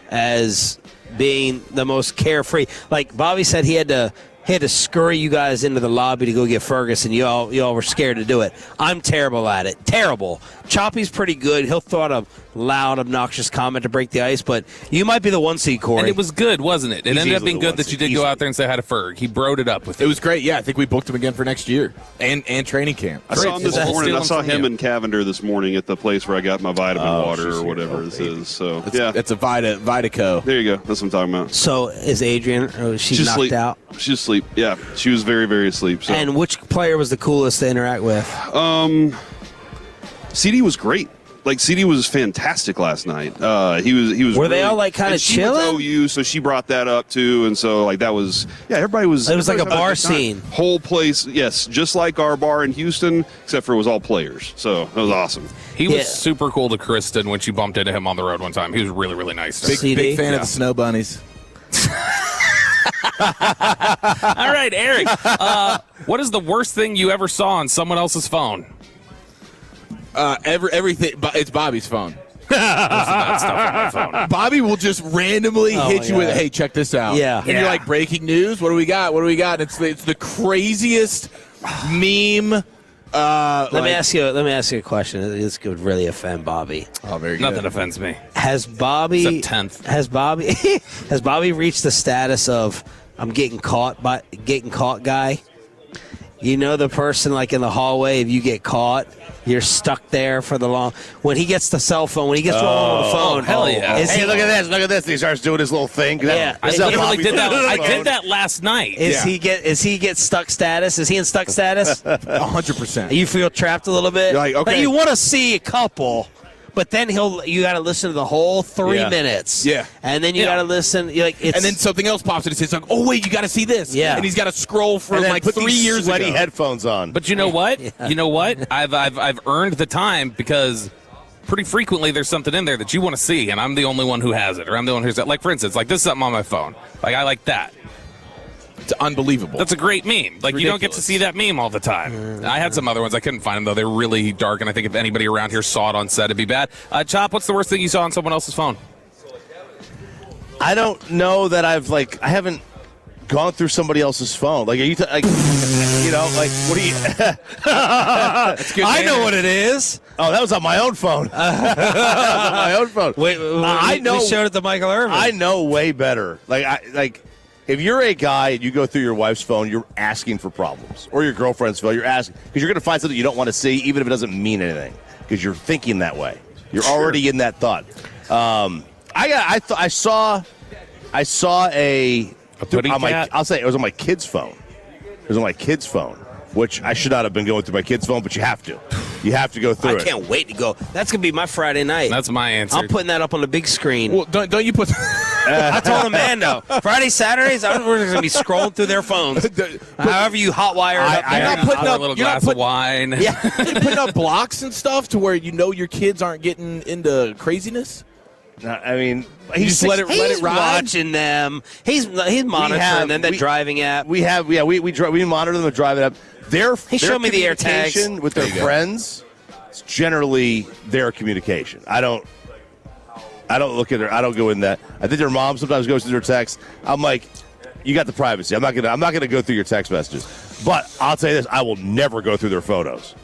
as being the most carefree. Like Bobby said, he had to scurry you guys into the lobby to go get Ferguson. Y'all were scared to do it. I'm terrible at it. Terrible. Choppy's pretty good. He'll throw out a loud, obnoxious comment to break the ice, but you might be the 1 seed, Corey. And it was good, wasn't it? It He's ended up easily being the good one that you seed. did go Easily. out there and say hi to Ferg. He broed it up with It you. was great. Yeah, I think we booked him again for next year and training camp. I saw him this morning. I saw from him you. and Cavender this morning at the place where I got my vitamin water or whatever this is. So It's a Vitaco. There you go. That's what I'm talking about. So is Adrian? Or is she knocked asleep. out? She's asleep. Yeah, she was very, very asleep. So. And which player was the coolest to interact with? CD was great. Like CD was fantastic last night. He was. Were they really- all, like, kinda and she went to chilling? OU, so she brought that up too, and so like that was everybody was. It was like a everybody bar had good time. scene. Whole place, yes, just like our bar in Houston, except for it was all players. So it was awesome. He was super cool to Kristen when she bumped into him on the road one time. He was really, really nice. to her. Big fan of the Snow Bunnies. All right, Eric. What is the worst thing you ever saw on someone else's phone? Everything. It's Bobby's phone. That stuff on my phone. Bobby will just randomly hit you with, "Hey, check this out." Yeah. And you're like, "Breaking news. What do we got? What do we got?" And it's the craziest meme. Let me ask you a question. This could really offend Bobby. Oh, very good. Nothing offends me. Has Bobby Except 10th. Has Bobby reached the status of I'm getting caught guy? You know the person like in the hallway, if you get caught, you're stuck there for the long. When he gets the cell phone, when he gets on the phone, hell yeah. Hey, look at this. He starts doing his little thing. Yeah. I literally did that. I did that last night. Is he get stuck status? Is he in stuck status? 100%. You feel trapped a little bit? You're like, okay. But you want to see a couple. But then you got to listen to the whole 3 minutes. Yeah. And then you got to listen. And then something else pops in and says, like, "Oh wait, you got to see this." Yeah. And he's got to scroll for And then like put 3 these years sweaty ago. headphones on. But you know what? You know what? I've earned the time because pretty frequently there's something in there that you want to see, and I'm the only one who has it, or I'm the one who's like, for instance, like this is something on my phone. Like I like that. It's unbelievable. That's a great meme. Like you don't get to see that meme all the time. I had some other ones. I couldn't find them though. They're really dark, and I think if anybody around here saw it on set, it'd be bad. Chop, what's the worst thing you saw on someone else's phone? I don't know that I haven't gone through somebody else's phone. Like, are you what do you? I know what it is. Oh, that was on my own phone. That was on my own phone. Wait, I know. We showed it to Michael Irvin. I know way better. If you're a guy and you go through your wife's phone, you're asking for problems, or your girlfriend's phone, you're asking because you're going to find something you don't want to see, even if it doesn't mean anything, because you're thinking that way. You're already in that thought. I saw a pudding cat? I'll say it was on my kid's phone. It was on my kid's phone, which I should not have been going through my kid's phone, but you have to. You have to go through it. I can't wait to go. That's gonna be my Friday night. That's my answer. I'm putting that up on the big screen. Well, don't you put? I told Amanda Friday, Saturdays. We're gonna be scrolling through their phones. However you hotwire it up there. I'm not putting a up little glass of wine. Yeah, you're putting up blocks and stuff to where you know your kids aren't getting into craziness. I mean, You just let it He's ride. watching them. He's monitoring them. They're driving app. We monitor them and drive it up. He showed me the air tags. Communication with their friends. It's generally their communication. I don't look at her. I don't go in that. I think their mom sometimes goes through their texts. I'm like, you got the privacy. I'm not gonna go through your text messages. But I'll tell you this: I will never go through their photos.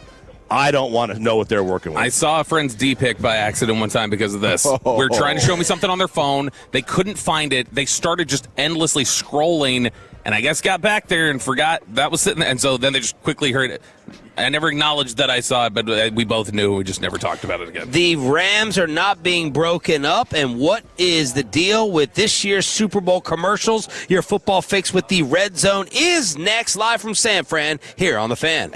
I don't want to know what they're working with. I saw a friend's D-pic by accident one time because of this. Oh. We're trying to show me something on their phone. They couldn't find it. They started just endlessly scrolling, and I guess got back there and forgot that was sitting there. And so then they just quickly heard it. I never acknowledged that I saw it, but we both knew. We just never talked about it again. The Rams are not being broken up, and what is the deal with this year's Super Bowl commercials? Your football fix with the Red Zone is next, live from San Fran, here on The Fan.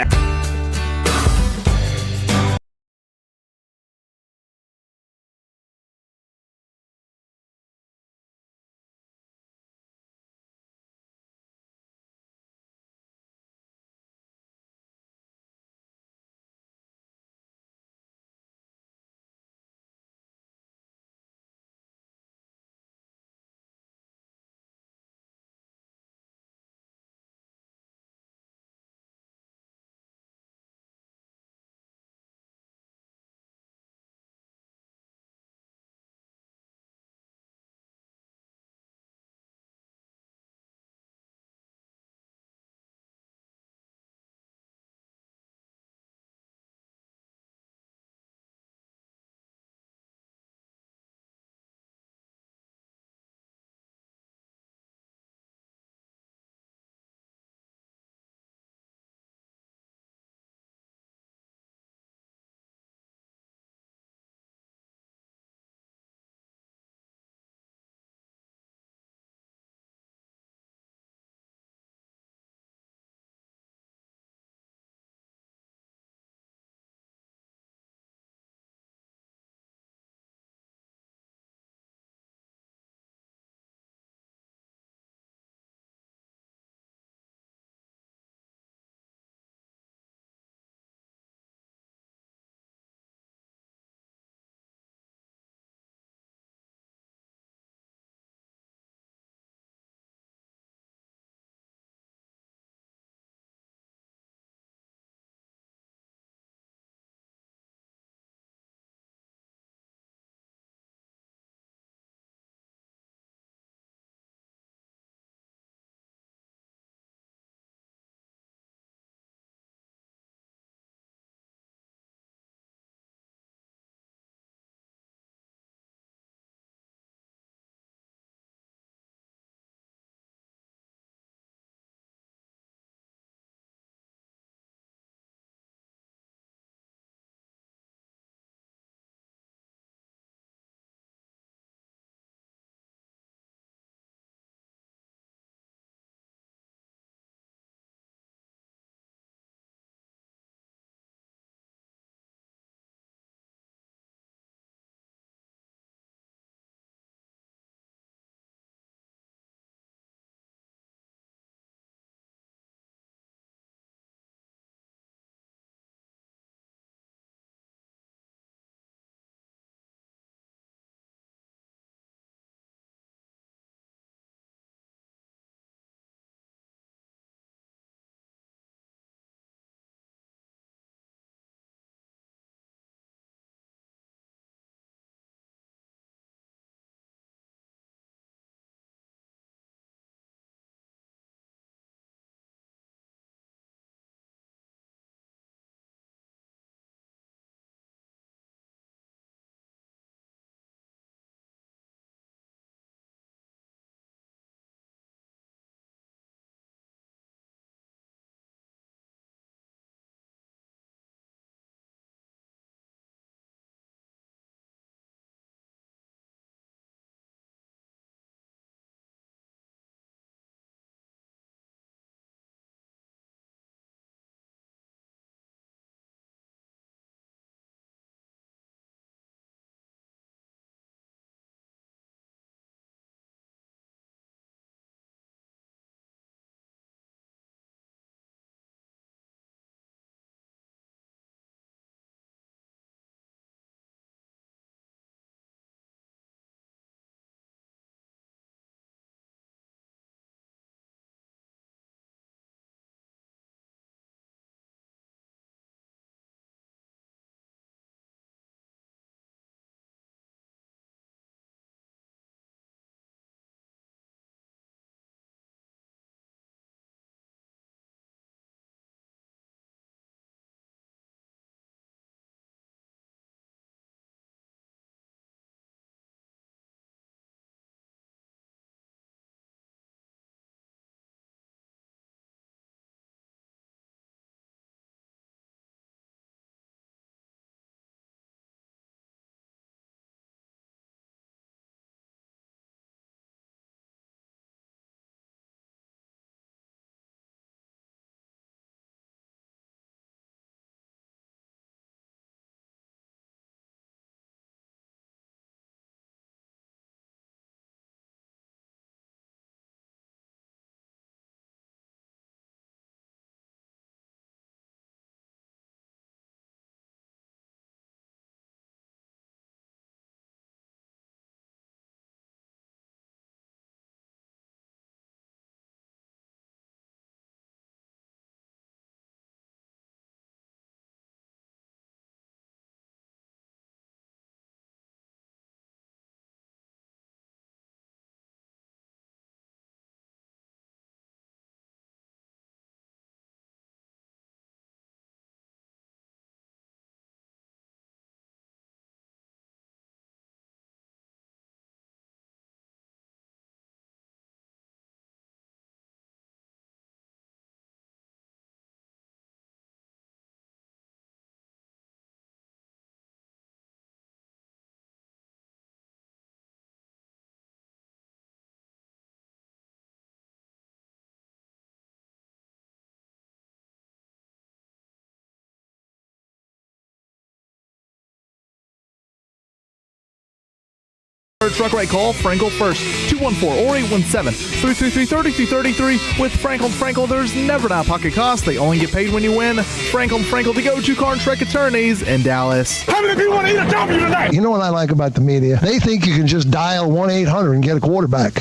truck right, call Frankel first. 214 or 817-333-3333. With Frankel & Frankel, there's never an out-of-pocket cost. They only get paid when you win. Frankel & Frankel, the go-to car and truck attorneys in Dallas. How many people want to eat a W tonight? You know what I like about the media? They think you can just dial 1-800 and get a quarterback.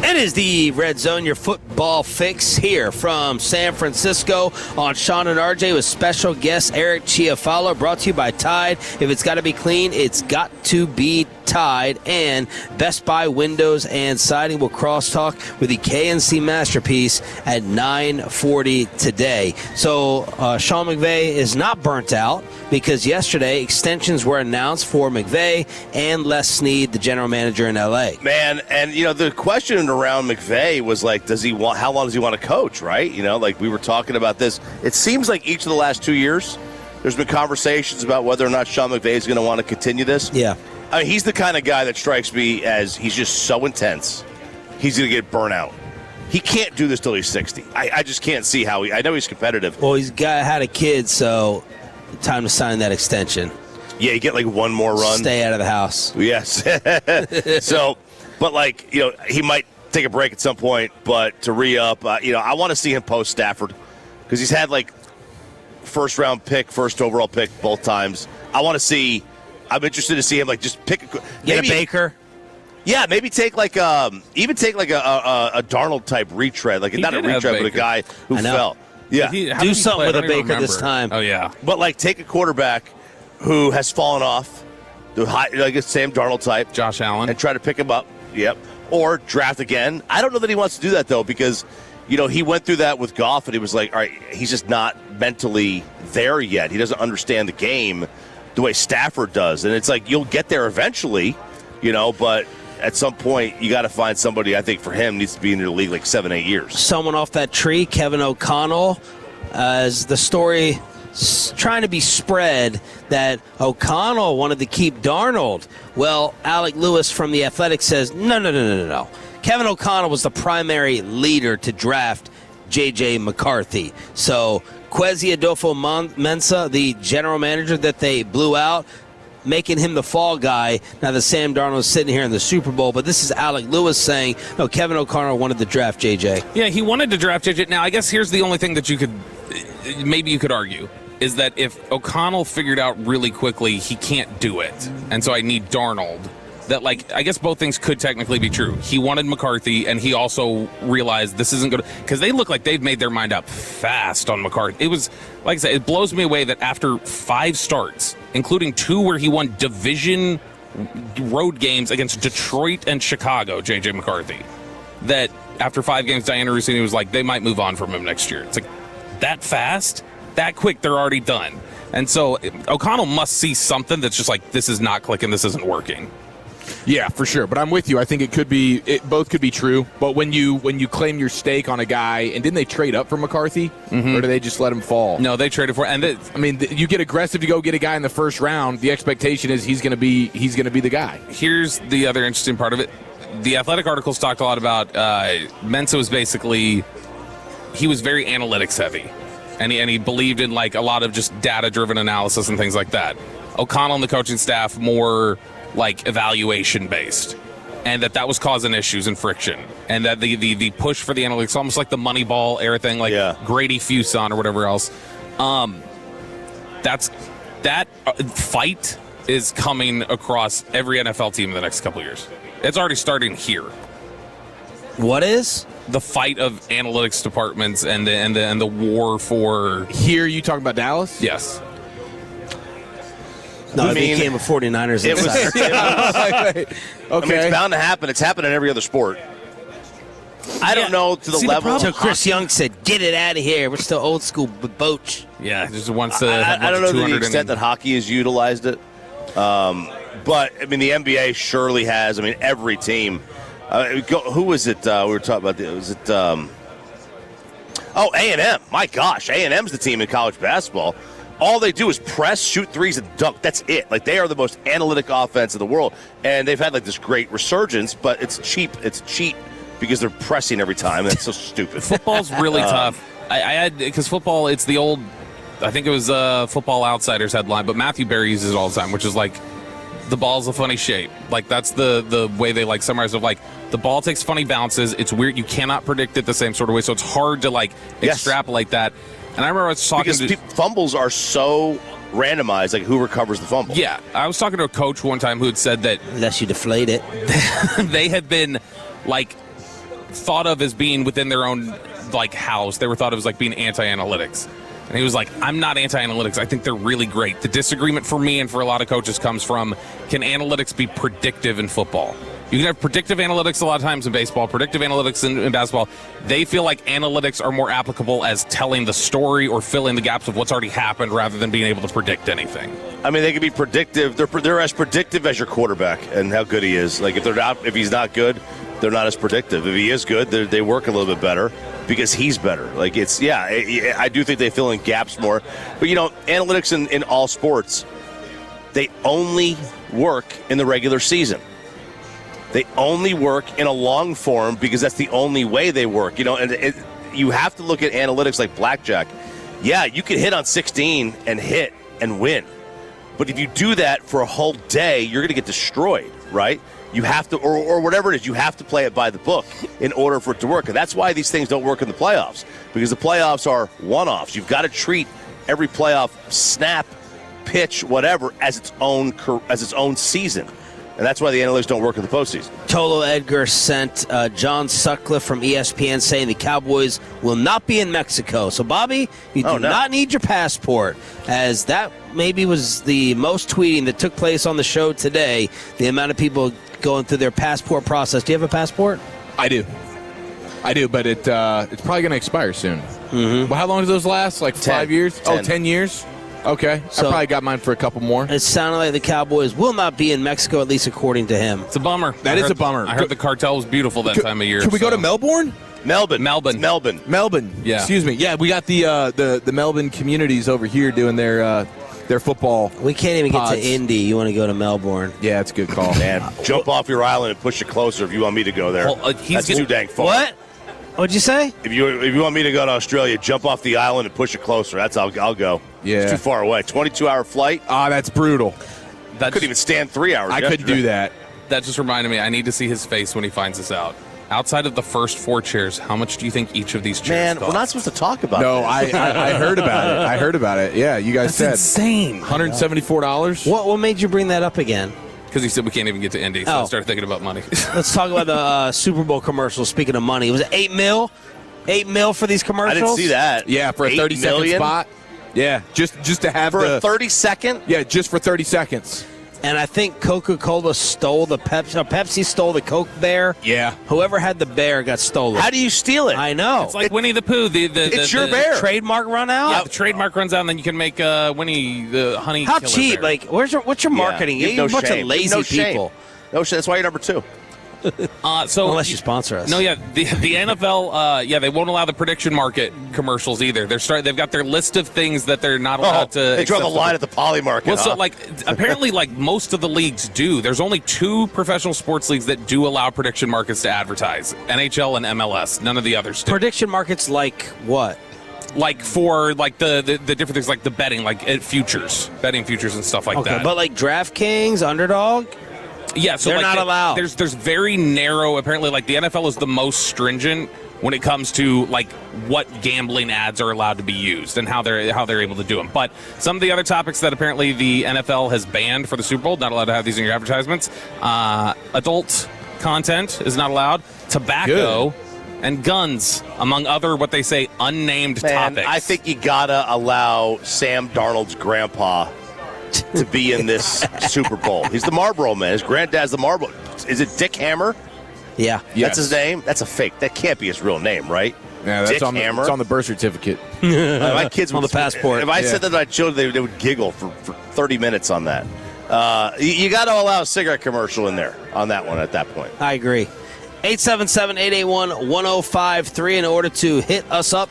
It is the Red Zone, your football fix here from San Francisco on Sean and RJ with special guest Eric Chiofalo, brought to you by Tide. If it's got to be clean, it's got to be Tide. And Best Buy Windows and Siding will crosstalk with the KNC Masterpiece at 9:40 today. So Sean McVay is not burnt out because yesterday extensions were announced for McVay and Les Snead, the general manager in LA. Man, and the question around McVay was like, how long does he want to coach, right? Like we were talking about this. It seems like each of the last 2 years, there's been conversations about whether or not Sean McVay is going to want to continue this. Yeah. I mean, he's the kind of guy that strikes me as he's just so intense, he's going to get burnt out. He can't do this till he's 60. I just can't see how I know he's competitive. Well, had a kid, so time to sign that extension. Yeah, you get like one more run. Stay out of the house. Yes. So, but he might take a break at some point, but to re-up, I want to see him post Stafford because he's had first overall pick both times. I'm interested to see him just pick get a Baker. Yeah, maybe take a Darnold type retread, not a retread, but a guy who fell. Yeah, do something with a Baker this time. Oh yeah, but take a quarterback who has fallen off, like a Sam Darnold type, Josh Allen, and try to pick him up. Yep, or draft again. I don't know that he wants to do that though because he went through that with Goff and he was like, all right, he's just not mentally there yet. He doesn't understand the game the way Stafford does, and it's like you'll get there eventually, but at some point you got to find somebody. I think for him needs to be in the league 7-8 years. Someone off that tree, Kevin O'Connell, as the story trying to be spread that O'Connell wanted to keep Darnold. Well, Alec Lewis from The Athletic says no. Kevin O'Connell was the primary leader to draft J.J. McCarthy. So Kwesi Adolfo-Mensah, the general manager that they blew out, making him the fall guy now that Sam Darnold is sitting here in the Super Bowl. But this is Alec Lewis saying, no, Kevin O'Connell wanted to draft J.J. Yeah, he wanted to draft J.J. Now, I guess here's the only thing that you could argue is that if O'Connell figured out really quickly he can't do it, and so I need Darnold, that I guess both things could technically be true. He wanted McCarthy, and he also realized this isn't good because they look like they've made their mind up fast on McCarthy. It was, like I said, it blows me away that after 5 starts, including 2 where he won division road games against Detroit and Chicago, J.J. McCarthy, that after 5 games, Diana Rossini was like, they might move on from him next year. It's like, that fast, that quick, they're already done. And so O'Connell must see something that's just like, this is not clicking, this isn't working. Yeah, for sure. But I'm with you. I think both could be true. But when you claim your stake on a guy, and didn't they trade up for McCarthy, or do they just let him fall? No, they traded for. And you get aggressive to go get a guy in the first round. The expectation is he's going to be the guy. Here's the other interesting part of it. The Athletic articles talked a lot about Mensah was basically he was very analytics heavy, and he believed in a lot of just data driven analysis and things like that. O'Connell and the coaching staff more evaluation based, and that was causing issues and friction, and that the push for the analytics, almost like the Moneyball era thing, Grady Fuson or whatever else. That fight is coming across every NFL team in the next couple of years. It's already starting here. What is the fight of analytics departments and the war for here? You talking about Dallas? Yes. No, it became a 49ers insider. Okay. It's bound to happen. It's happened in every other sport. I don't know to the level. So Chris Young said, get it out of here. We're still old school boach. Yeah, just wants to. I don't know to the extent that hockey has utilized it. But, the NBA surely has. Every team. Who was it we were talking about? Was it A&M. My gosh, A&M's the team in college basketball. All they do is press, shoot threes, and dunk. That's it. They are the most analytic offense in the world. And they've had this great resurgence, but it's cheap. It's cheap because they're pressing every time. That's so stupid. Football's really tough. I had, because football, it's the old, I think it was Football Outsiders headline, but Matthew Berry uses it all the time, which is The ball's a funny shape. Like, that's the way they like summarize it. Like, the ball takes funny bounces. It's weird. You cannot predict it the same sort of way, so it's hard to like extrapolate that. And I remember I was talking because fumbles are so randomized, like who recovers the fumble. Yeah, I was talking to a coach one time who had said that unless you deflate it, they had been like thought of as being within their own like house. They were thought of as like being anti-analytics. And he was like, I'm not anti-analytics. I think they're really great. The disagreement for me and for a lot of coaches comes from, can analytics be predictive in football? You can have predictive analytics a lot of times in baseball, predictive analytics in basketball. They feel like analytics are more applicable as telling the story or filling the gaps of what's already happened rather than being able to predict anything. I mean, they can be predictive. They're as predictive as your quarterback and how good he is. Like, if he's not good, they're not as predictive. If he is good, they work a little bit better because he's better. Like, I do think they fill in gaps more. But, analytics in all sports, they only work in the regular season. They only work in a long form because that's the only way they work. And you have to look at analytics like blackjack. Yeah, you can hit on 16 and hit and win. But if you do that for a whole day, you're going to get destroyed, right? You have to, or whatever it is, you have to play it by the book in order for it to work. And that's why these things don't work in the playoffs, because the playoffs are one-offs. You've got to treat every playoff snap, pitch, whatever, as its own season. And that's why the analytics don't work in the postseason. Tolo Edgar sent John Sutcliffe from ESPN saying the Cowboys will not be in Mexico. So, Bobby, you do not need your passport, as that maybe was the most tweeting that took place on the show today, the amount of people going through their passport process. Do you have a passport? I do, but it's probably going to expire soon. Mm-hmm. Well, how long do those last? Like 5 years? 10. 10 years? Okay, so I probably got mine for a couple more. It sounded like the Cowboys will not be in Mexico, at least according to him. It's a bummer. That is a bummer. I heard the cartel was beautiful that time of year. Should we go to Melbourne? Melbourne. Yeah. Excuse me. Yeah, we got the Melbourne communities over here doing their football. We can't even pods. get to Indy. You want to go to Melbourne? Yeah, it's a good call. Man, jump off your island and push it closer if you want me to go there. That's too dang far. What? What'd you say? If you want me to go to Australia, jump off the island and push it closer. That's how I'll go. Yeah. It's too far away. 22-hour flight. That's brutal. I couldn't even stand 3 hours. I couldn't do that. That just reminded me, I need to see his face when he finds this out. Outside of the first 4 chairs, how much do you think each of these chairs cost? We're not supposed to talk about No, this. I heard about it. Yeah, you guys said. That's insane. $174. What made you bring that up again? Because he said we can't even get to Indy, so I started thinking about money. Let's talk about the Super Bowl commercials. Speaking of money, was it $8 million? $8 million for these commercials? I didn't see that. Yeah, for a 30-second spot. Yeah, just to have for a 30-second. Yeah, just for 30 seconds. And I think Coca-Cola stole the Pepsi. No, Pepsi stole the Coke bear. Yeah. Whoever had the bear got stolen. How do you steal it? I know. It's like Winnie the Pooh. It's your bear. Trademark run out. Yeah, the trademark runs out, and then you can make Winnie the honey. How killer cheap? bear. Like, what's your marketing? You have no You're a bunch shame. of lazy No shame. people. No shit. That's why you're number 2. So unless you sponsor us. No, yeah, the NFL, they won't allow the prediction market commercials either. They've got their list of things that they're not allowed to. They draw the line at the poly market. Well, so apparently, most of the leagues do. There's only 2 professional sports leagues that do allow prediction markets to advertise: NHL and MLS. None of the others do. Prediction markets like what? Like for the different things, like the betting, like betting futures and stuff like that. But like DraftKings, Underdog. Yeah, so they're not allowed. There's very narrow. Apparently, the NFL is the most stringent when it comes to what gambling ads are allowed to be used and how they're able to do them. But some of the other topics that apparently the NFL has banned for the Super Bowl, not allowed to have these in your advertisements. Adult content is not allowed. Tobacco. Good. And guns, among other what they say unnamed topics. I think you gotta allow Sam Darnold's grandpa to be in this Super Bowl. He's the Marlboro man. His granddad's the Marlboro. Is it Dick Hammer? Yeah. That's his name? That's a fake. That can't be his real name, right? Yeah, that's Dick Hammer. It's on the birth certificate. My kids on the passport. If I said that to my children, they would giggle for 30 minutes on that. You got to allow a cigarette commercial in there on that one at that point. I agree. 877-881-1053 in order to hit us up.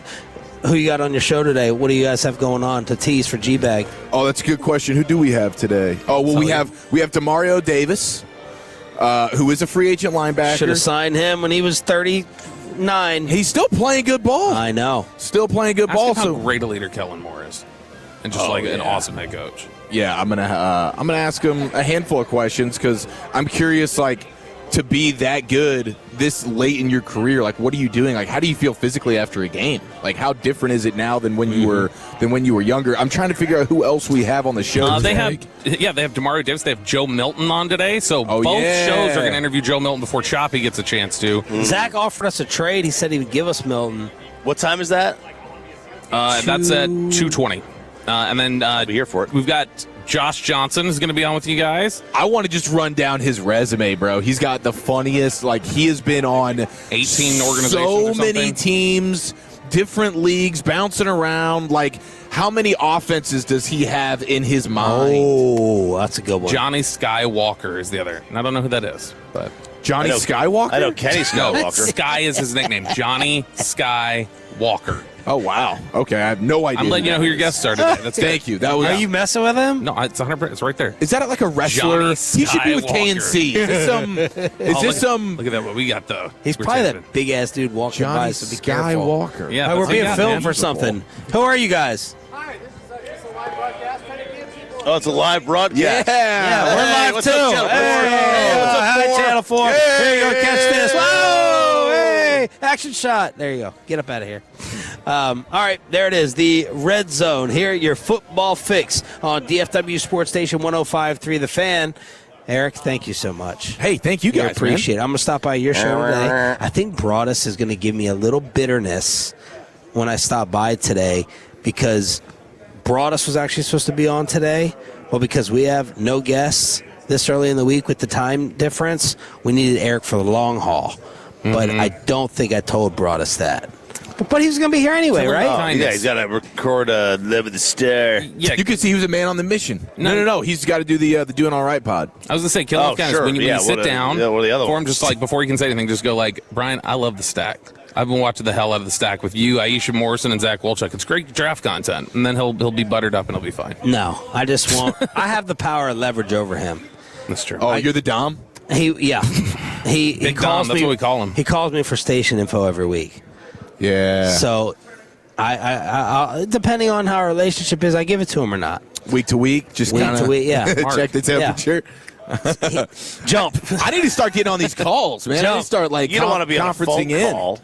Who you got on your show today? What do you guys have going on to tease for G-Bag? Oh, that's a good question. Who do we have today? Oh, well, we have Demario Davis, who is a free agent linebacker. Should have signed him when he was 39. He's still playing good ball. I know. Still playing good ball. How great a leader Kellen Moore is. And just an awesome head coach. Yeah, I'm gonna ask him a handful of questions because I'm curious, like, to be that good this late in your career. Like, what are you doing? Like, how do you feel physically after a game? Like, how different is it now than when you were younger? I'm trying to figure out who else we have on the show. They have Demario Davis. They have Joe Milton on today. So both shows are going to interview Joe Milton before Choppy gets a chance to. Zach offered us a trade. He said he would give us Milton. What time is that? That's at 2:20. And then I'll be here for it. We've got Josh Johnson is going to be on with you guys. I want to just run down his resume, bro. He's got the funniest, like, he has been on 18 organizations so or something. many teams, different leagues, bouncing around. Like, how many offenses does he have in his mind? Oh, that's a good one. Johnny Skywalker is the other. And I don't know who that is, but Johnny Skywalker? I know Kenny Skywalker. Sky is his nickname. Johnny Skywalker. Oh, wow. Okay, I have no idea. I'm letting you know who your guests are today. That's Thank you. That was. Are you messing with him? No, it's 100%. It's right there. Is that like a wrestler? Johnny He should be with Skywalker. KNC. Is this some? Look at that. What we got though. He's probably that big ass dude walking Johnny by, so be careful. Skywalker. Yeah, we're that's being what we got, filmed man. for something. Who are you guys? Oh, it's a live broadcast. Yeah, we're live what's too. up, Channel 4? Hey, What's up, hi, 4? Channel 4. Hey. Here you go, catch this. Whoa, hey, action shot. There you go. Get up out of here. All right, there it is, the Red Zone. Here at your football fix on DFW Sports Station 105.3 The Fan. Eric, thank you so much. Hey, thank you guys. I appreciate it. I'm going to stop by your show today. I think Broadus is going to give me a little bitterness when I stop by today because Broadus was actually supposed to be on today, but because we have no guests this early in the week with the time difference, we needed Eric for the long haul. But I don't think I told Broadus that. But he was going to be here anyway, right? Yeah, he's got to record Live with the Star. Yeah, You can see he was a man on the mission. No. He's got to do the Doing All Right pod. I was going to say, kill off guys. sure. When you Yeah, sit what are- down, yeah, what are the other for him, ones? just like before he can say anything, just go like, Brian, I love the stack. I've been watching the hell out of the stack with you, Aisha Morrison, and Zach Wolchuk. It's great draft content, and then he'll be buttered up and he'll be fine. No, I just won't. I have the power of leverage over him. That's true. Oh, you're the Dom? He Big calls Dom, that's me. what we call him. He calls me for station info every week. Yeah. So, I depending on how our relationship is, I give it to him or not. Week to week, just Week kind to of week, yeah. check the temperature. Jump. I need to start getting on these calls, man. I need to start like You don't want to be on a conferencing phone in. call.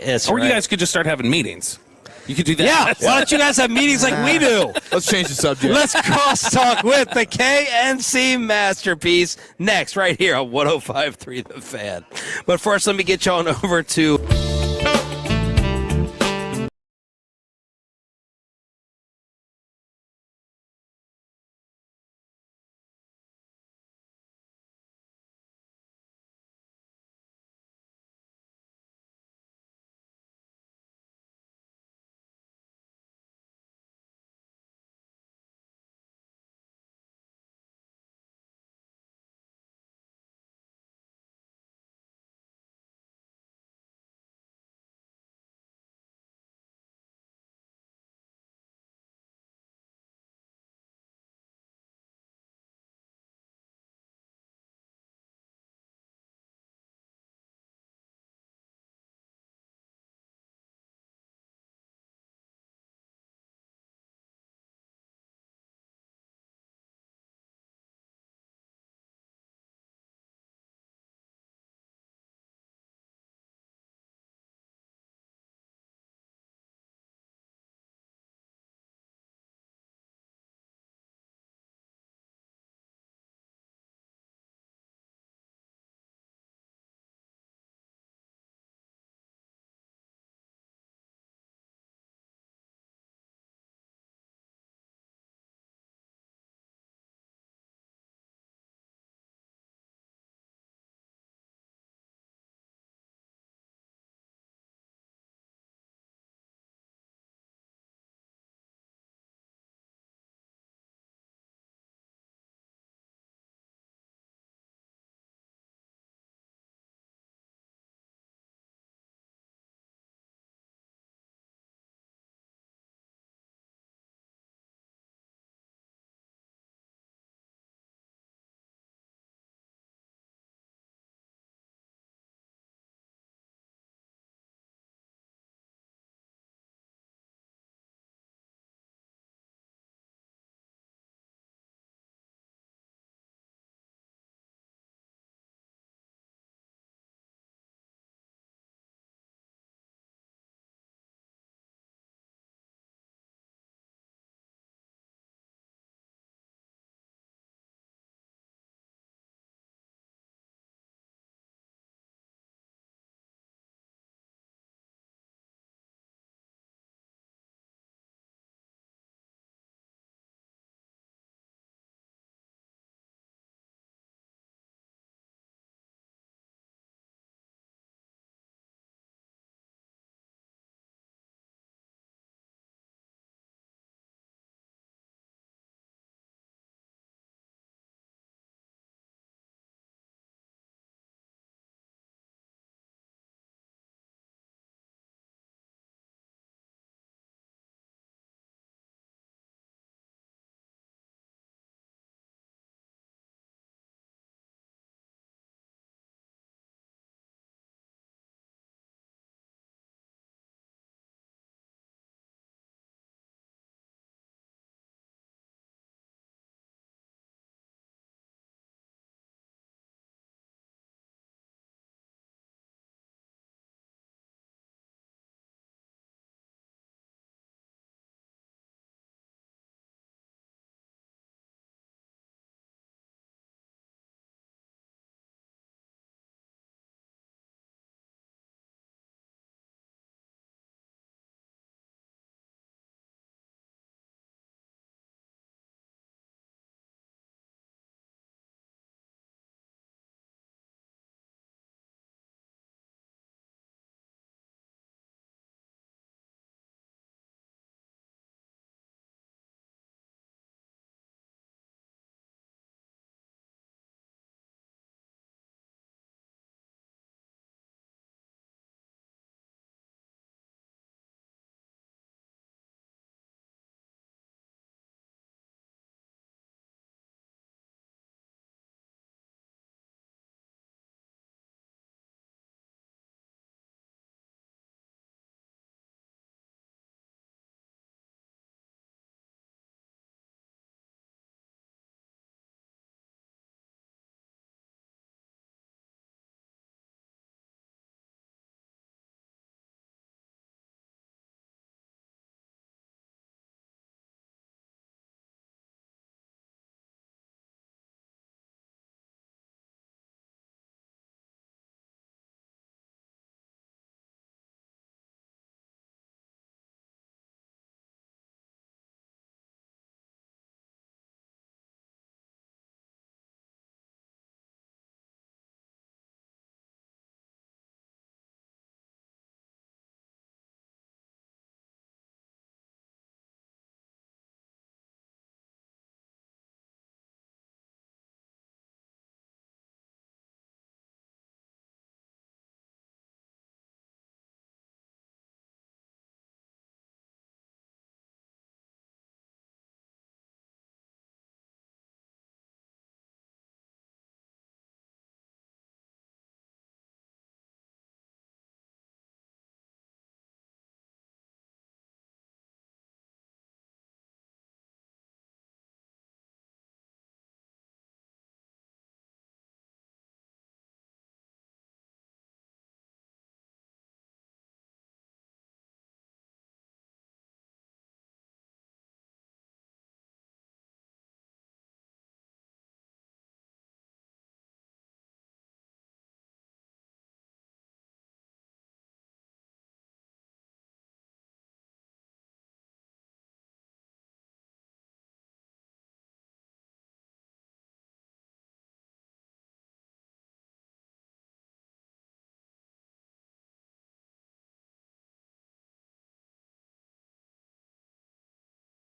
That's Or right. you guys could just start having meetings. You could do that. Yeah. Why don't you guys have meetings like we do? Let's change the subject. Let's cross-talk with the KNC Masterpiece next, right here on 105.3 The Fan. But first, let me get you on over to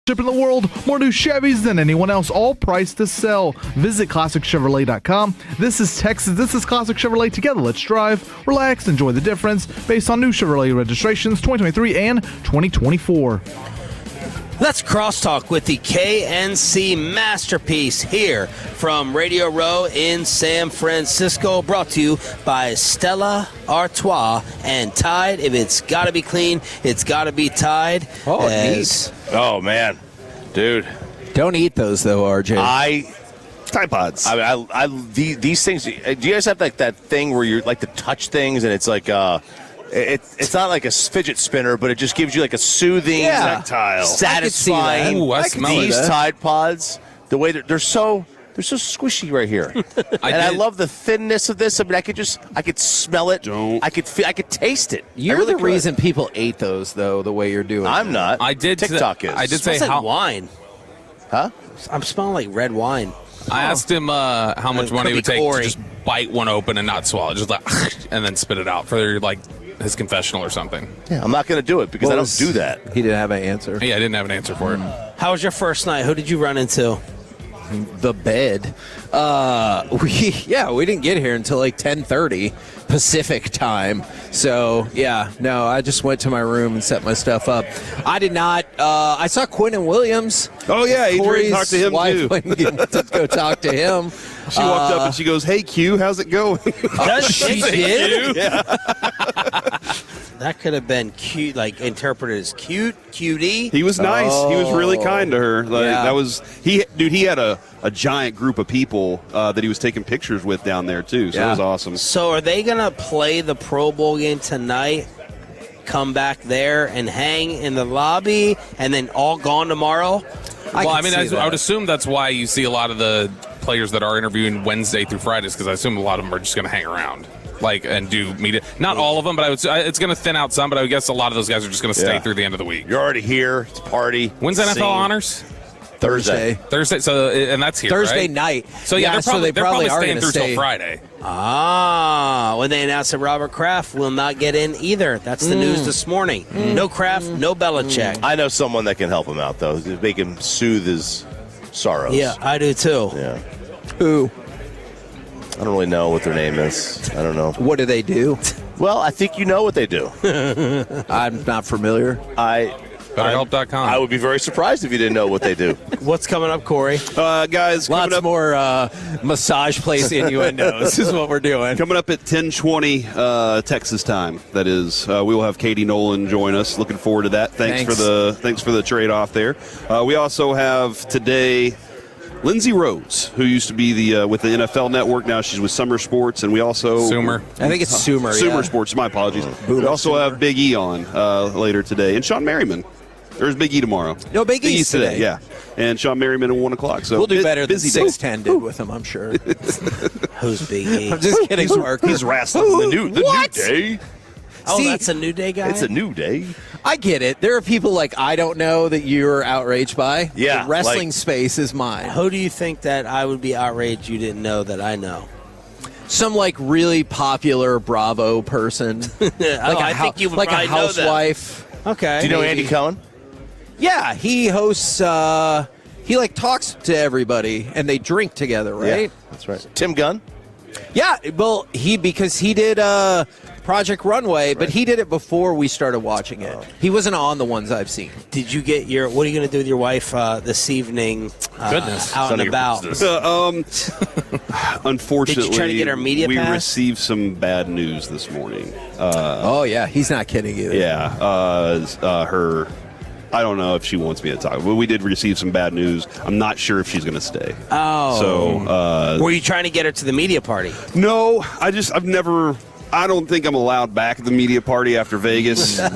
in the world, more new Chevys than anyone else, all priced to sell. Visit ClassicChevrolet.com. This is Texas. This is Classic Chevrolet. Together, let's drive, relax, enjoy the difference based on new Chevrolet registrations 2023 and 2024. Let's crosstalk with the KNC Masterpiece here from Radio Row in San Francisco, brought to you by Stella Artois and Tide. If it's got to be clean, it's got to be Tide. Oh, neat. Oh, man. Dude. Don't eat those, though, RJ. Tide Pods. These things, do you guys have like that thing where you like to touch things and it's like, it's not like a fidget spinner, but it just gives you like a soothing, tactile, satisfying. Ooh, I smell these it. Tide Pods, the way they're so squishy right here, I love the thinness of this. I mean, I could smell it. I could taste it. You're the reason people ate those, though. The way you're doing. I'm not. TikTok is. I did Smells say like wine. Huh? I'm smelling like red wine. I asked him how much money it would take Corey. to just bite one open and not swallow it, just like, and then spit it out for like his confessional or something. Yeah, I'm not going to do it because I don't do that. He didn't have an answer. Yeah, I didn't have an answer for it. How was your first night? Who did you run into? The bed. We didn't get here until like 10:30 Pacific time. So I just went to my room and set my stuff up. I did not. I saw Quentin Williams. Oh yeah, Adrian Corey's talked to him wife too. went to go talk to him. She walked up and she goes, "Hey Q, how's it going?" She did? Yeah. That could have been cute, like interpreted as cutie. He was nice. He was really kind to her. Like, Yeah. That was he had a giant group of people that he was taking pictures with down there too. So it was awesome. So are they going to play the Pro Bowl game tonight, come back there and hang in the lobby, and then all gone tomorrow? I would assume that's why you see a lot of the players that are interviewing Wednesday through Fridays, because I assume a lot of them are just going to hang around. And do media. Not all of them, but it's going to thin out some, but I would guess a lot of those guys are just going to stay through the end of the week. You're already here. It's a party. When's NFL honors? Thursday. So, and that's here, Thursday right? night. So, they're probably are staying gonna through stay. till Friday. When they announced that Robert Kraft will not get in either. That's the news this morning. No Kraft, no Belichick. I know someone that can help him out, though. Make him soothe his sorrows. Yeah, I do too. Yeah. Who? I don't really know what their name is. I don't know. What do they do? Well, I think you know what they do. I'm not familiar. BetterHelp.com. I would be very surprised if you didn't know what they do. What's coming up, Corey? Guys, coming Lots up, more massage place innuendos is what we're doing. Coming up at 10:20 Texas time. That is, we will have Katie Nolan join us. Looking forward to that. Thanks for the trade off there. We also have today Lindsay Rose, who used to be with the NFL Network. Now she's with Summer Sports, and we also Sumer. I think it's Sumer. Sumer Sports. My apologies. We also have Big E on later today, and Sean Merriman. There's Big E tomorrow. No, Big E's today. Yeah, and Sean Merriman at 1 o'clock. So we'll do better than busy day. 610 did with him, I'm sure. Who's Big E? I'm just kidding, Mark. He's wrestling the new day. Oh, See, that's a New Day guy? It's a new day. I get it. There are people like I don't know that you're outraged by. Yeah, The wrestling like- space is mine. Who do you think that I would be outraged you didn't know that I know? Some like really popular Bravo person. I think you would like a probably know them. housewife. Okay. Do you know Maybe. Andy Cohen? Yeah, he hosts. He like talks to everybody, and they drink together, right? Yeah, that's right. Tim Gunn? Yeah. Well, because he did Project Runway, but he did it before we started watching it. He wasn't on the ones I've seen. Did you get what are you going to do with your wife this evening? Goodness. Out and about. Unfortunately, Did you try to get our media we pass? received some bad news this morning. Oh yeah, he's not kidding either. Yeah, her. I don't know if she wants me to talk, but we did receive some bad news. I'm not sure if she's going to stay. Oh. So, were you trying to get her to the media party? No, I've never. I don't think I'm allowed back at the media party after Vegas, so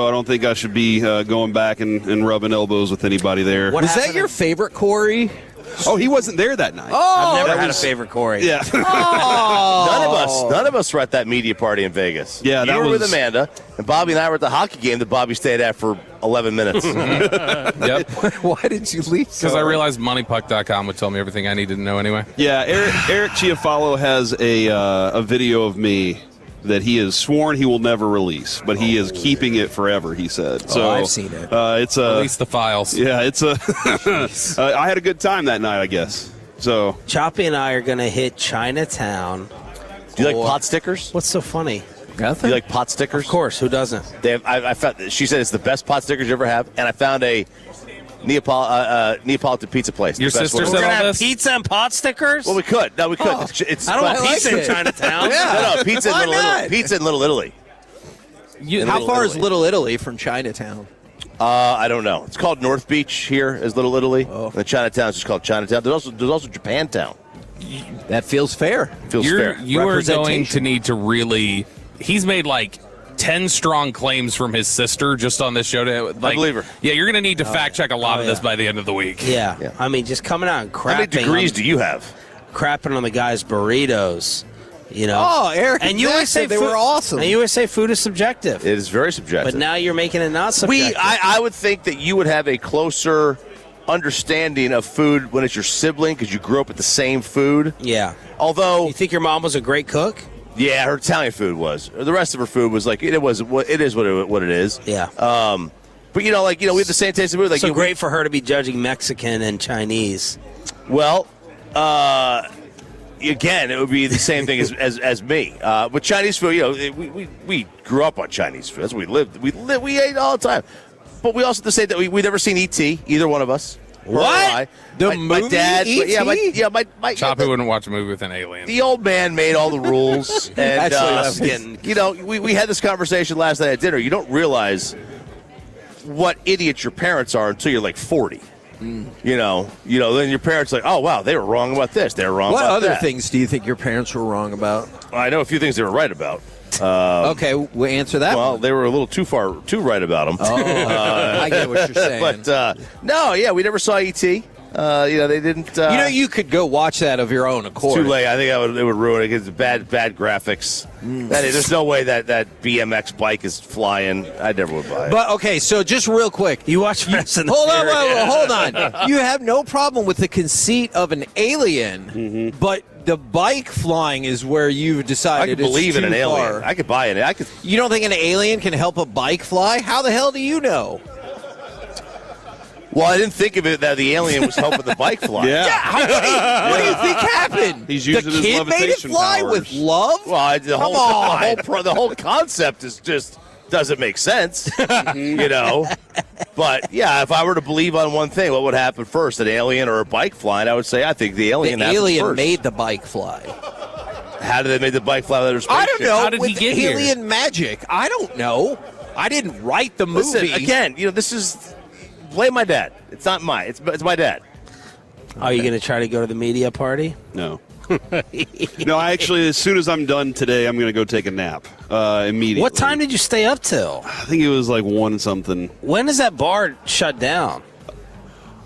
I don't think I should be going back and rubbing elbows with anybody there. Was that your favorite Corey? Oh, he wasn't there that night. Oh, I've never had a favorite Corey. Yeah. None of us were at that media party in Vegas. Yeah, you were with Amanda, and Bobby and I were at the hockey game that Bobby stayed at for 11 minutes. Yep. Why did you leave? Because I realized moneypuck.com would tell me everything I needed to know anyway. Yeah, Eric Chiofalo has a video of me that he has sworn he will never release, but he is keeping it forever, he said. So I've seen it. It's a Release the files. Yeah, it's a. I had a good time that night, I guess. So Choppy and I are going to hit Chinatown. Do you like pot stickers? What's so funny? Do you like pot stickers? Of course. Who doesn't? They have, I found. She said it's the best pot stickers you ever have, and I found a Neapolitan pizza place. Your sister said all this? Pizza and pot stickers? Well, we could. No, we could. Oh. It's I don't want fun. pizza in Chinatown. No, pizza in Little Italy. Pizza in Little Italy. How far is Little Italy from Chinatown? I don't know. It's called North Beach here is Little Italy. Oh. The Chinatown is just called Chinatown. There's also Japantown. That feels fair. Fair. You are going to need to really. He's made like 10 strong claims from his sister just on this show. I believe her. Yeah, you're going to need to fact check a lot of this by the end of the week. Yeah. I mean, just coming out and crapping. How many degrees do you have? Crapping on the guy's burritos. You know. Oh, Eric, and you always say they were awesome. And you always say food is subjective. It is very subjective. But now you're making it not subjective. I would think that you would have a closer understanding of food when it's your sibling because you grew up with the same food. Yeah. Although you think your mom was a great cook? Yeah, her Italian food was. The rest of her food was like it is what it is. Yeah. But we have the same taste of food. Like so great for her to be judging Mexican and Chinese. Well, again, it would be the same thing as me. But Chinese food, we grew up on Chinese food. That's what we lived. We ate all the time. But we also have to say that we never seen E.T. either one of us. What? My dad? E.T.? My Choppy wouldn't watch a movie with an alien. The old man made all the rules, and That's getting. we had this conversation last night at dinner. You don't realize what idiots your parents are until you're like 40. Then your parents are like, oh wow, they were wrong about this. They were wrong about that. What other things do you think your parents were wrong about? I know a few things they were right about. Okay, we'll answer that. Well, they were a little too right about them. Oh, I get what you're saying. But we never saw E.T. They didn't. You could go watch that of your own accord. Too late. I think it would ruin it because it's bad graphics. There's no way that BMX bike is flying. I never would buy it. But okay, so just real quick, you watch Fast and the Hold on. You have no problem with the conceit of an alien, but the bike flying is where you've decided. I could believe in an alien. I could buy it. You don't think an alien can help a bike fly? How the hell do you know? Well, I didn't think of it that the alien was helping the bike fly. What do you think happened? He's using the his kid made it levitation fly powers. with love? Well, the whole concept is just doesn't make sense, But yeah, if I were to believe on one thing, what would happen first, an alien or a bike flying? I would say I think the alien. The alien made the bike fly. How did they make the bike fly without a spaceship? I don't know. How did he get here? Alien magic. I don't know. I didn't write the movie. Listen, again, this is. Blame my dad. It's not mine. It's my dad. Are you going to try to go to the media party? No. No, actually, as soon as I'm done today, I'm going to go take a nap immediately. What time did you stay up till? I think it was like 1 something. When does that bar shut down?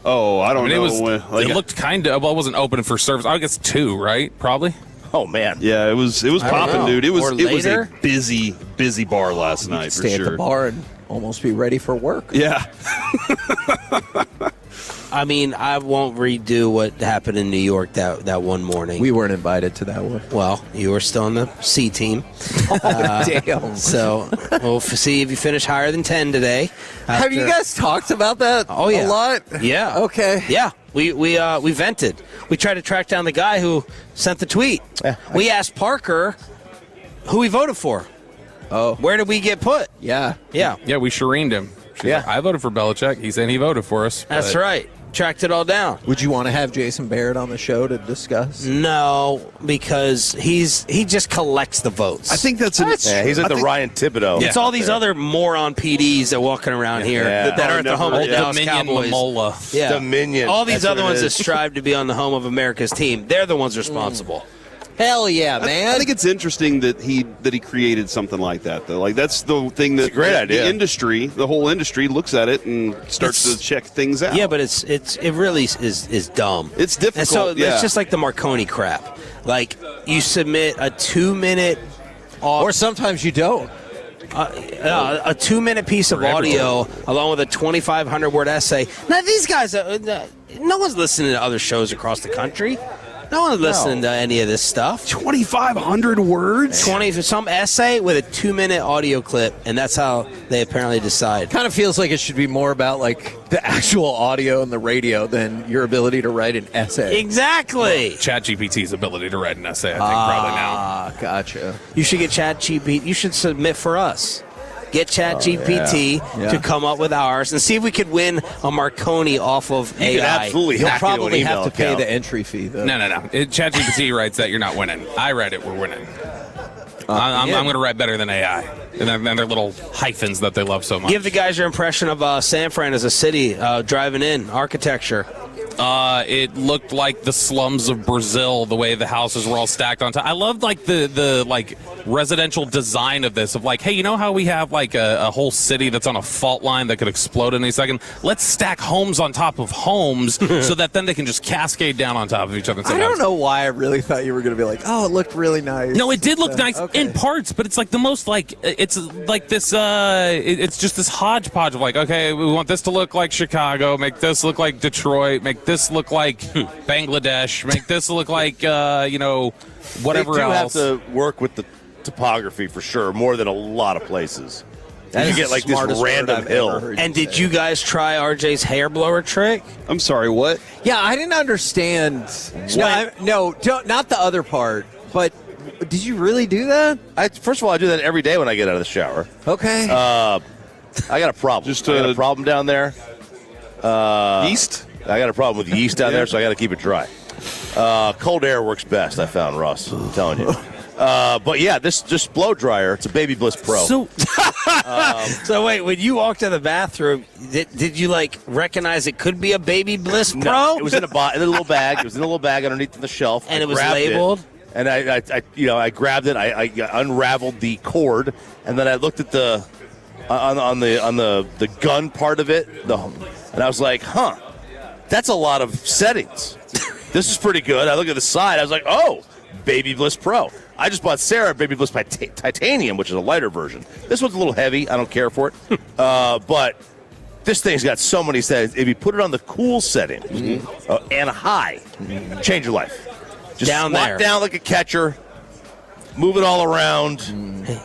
Oh, I don't know. It looked kind of. Well, it wasn't open for service. I guess 2, right? Probably. Oh man. Yeah, it was popping, dude. It was later? a busy bar last night for Stay sure. at the bar and almost be ready for work. Yeah. I mean, I won't redo what happened in New York that one morning. We weren't invited to that one. Well, you were still on the C team. Damn. So we'll see if you finish higher than 10 today. Have you guys talked about that a lot? Yeah. Okay. Yeah. We vented. We tried to track down the guy who sent the tweet. We asked Parker who he voted for. Oh. Where did we get put? Yeah. Yeah. Yeah, we Shireened him. She's like, I voted for Belichick. He's saying he voted for us. That's right. Tracked it all down. Would you want to have Jason Barrett on the show to discuss? No, because he just collects the votes. I think that's he's like the Ryan Thibodeau. It's all these other moron PDs that are walking around here that are at the home of the Dallas Cowboys. Mamola. Yeah. Dominion. All these That's other what it ones that is. strive to be on the home of America's team, they're the ones responsible. Hell yeah, man. I think it's interesting that he created something like that, though. Like, that's the thing that It's a great idea. The whole industry looks at it and starts to check things out. Yeah, but it really is dumb. It's difficult. And so yeah. it's just like the Marconi crap. Like, you submit a 2-minute or sometimes you don't. A 2-minute piece of audio along with a 2,500-word essay. Now, these guys, no one's listening to other shows across the country. No one listening to any of this stuff. 2,500 words? 20 for some essay with a 2-minute audio clip, and that's how they apparently decide. Kind of feels like it should be more about like the actual audio and the radio than your ability to write an essay. Exactly. ChatGPT's ability to write an essay, I think, probably now. Ah, gotcha. You should get ChatGPT. You should submit for us. Get ChatGPT to come up with ours and see if we could win a Marconi off of AI. You could absolutely You'll hack into an probably have email to pay account. the entry fee, though. No. ChatGPT writes that you're not winning. I read it, we're winning. I'm going to write better than AI. And their little hyphens that they love so much. Give the guys your impression of San Fran as a city, driving in, architecture. It looked like the slums of Brazil, the way the houses were all stacked on top. I loved like the like residential design of this, of like, hey, you know how we have like a whole city that's on a fault line that could explode in a second? Let's stack homes on top of homes so that then they can just cascade down on top of each other. I don't know why I really thought you were going to be like, oh, it looked really nice. No, it did look nice in parts, but it's like the most like, it's like this, it's just this hodgepodge of like, okay, we want this to look like Chicago, make this look like Detroit, make this look like Bangladesh, make this look like, whatever they do else. have to work with the topography for sure, more than a lot of places. That you is get the like this smartest word random I've hill. ever heard And did you guys try RJ's hair blower trick? I'm sorry, what? Yeah, I didn't understand. No, not the other part, but did you really do that? First of all, I do that every day when I get out of the shower. Okay. I got a problem. I got a problem down there. Yeast? I got a problem with yeast down there, so I got to keep it dry. Cold air works best, I found, Russ. I'm telling you. But yeah, this blow dryer, it's a Baby Bliss Pro. So wait, when you walked to the bathroom, did you like recognize it could be a Baby Bliss Pro? No, it was in a little bag. It was in a little bag underneath the shelf. And I it was grabbed labeled? And I grabbed it. I unraveled the cord, and then I looked at the on the gun part of it, and I was like, huh, that's a lot of settings. This is pretty good. I look at the side. I was like, oh, Baby Bliss Pro. I just bought Sarah Baby Bliss Titanium, which is a lighter version. This one's a little heavy. I don't care for it. But this thing's got so many settings. If you put it on the cool setting and high, change your life. Just squat down like a catcher, move it all around,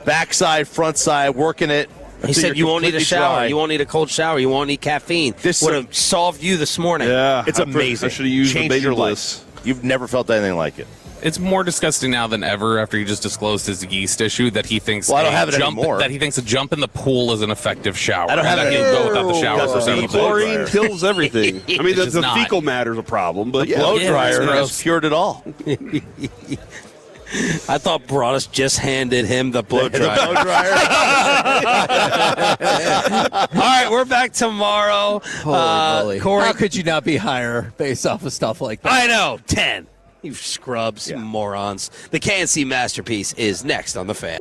backside, front side, working it. He said you won't need a shower. Dry. You won't need a cold shower. You won't need caffeine. This would have solved you this morning. Yeah, It's amazing. I should have used Changed the Baby your Bliss. life. You've never felt anything like it. It's more disgusting now than ever after he just disclosed his yeast issue that he thinks I don't have it anymore. That he thinks a jump in the pool is an effective shower. I don't have and that it he'll go without the shower for 7 Chlorine kills everything. I mean, It's the not. fecal matter's a problem, but The blow dryer has cured it all. I thought Broadus just handed him the blow dryer. The blow dryer. All right, we're back tomorrow. Holy moly. Corey, How could you not be higher based off of stuff like that? I know, 10. You scrubs, you morons. The KNC Masterpiece is next on The Fan.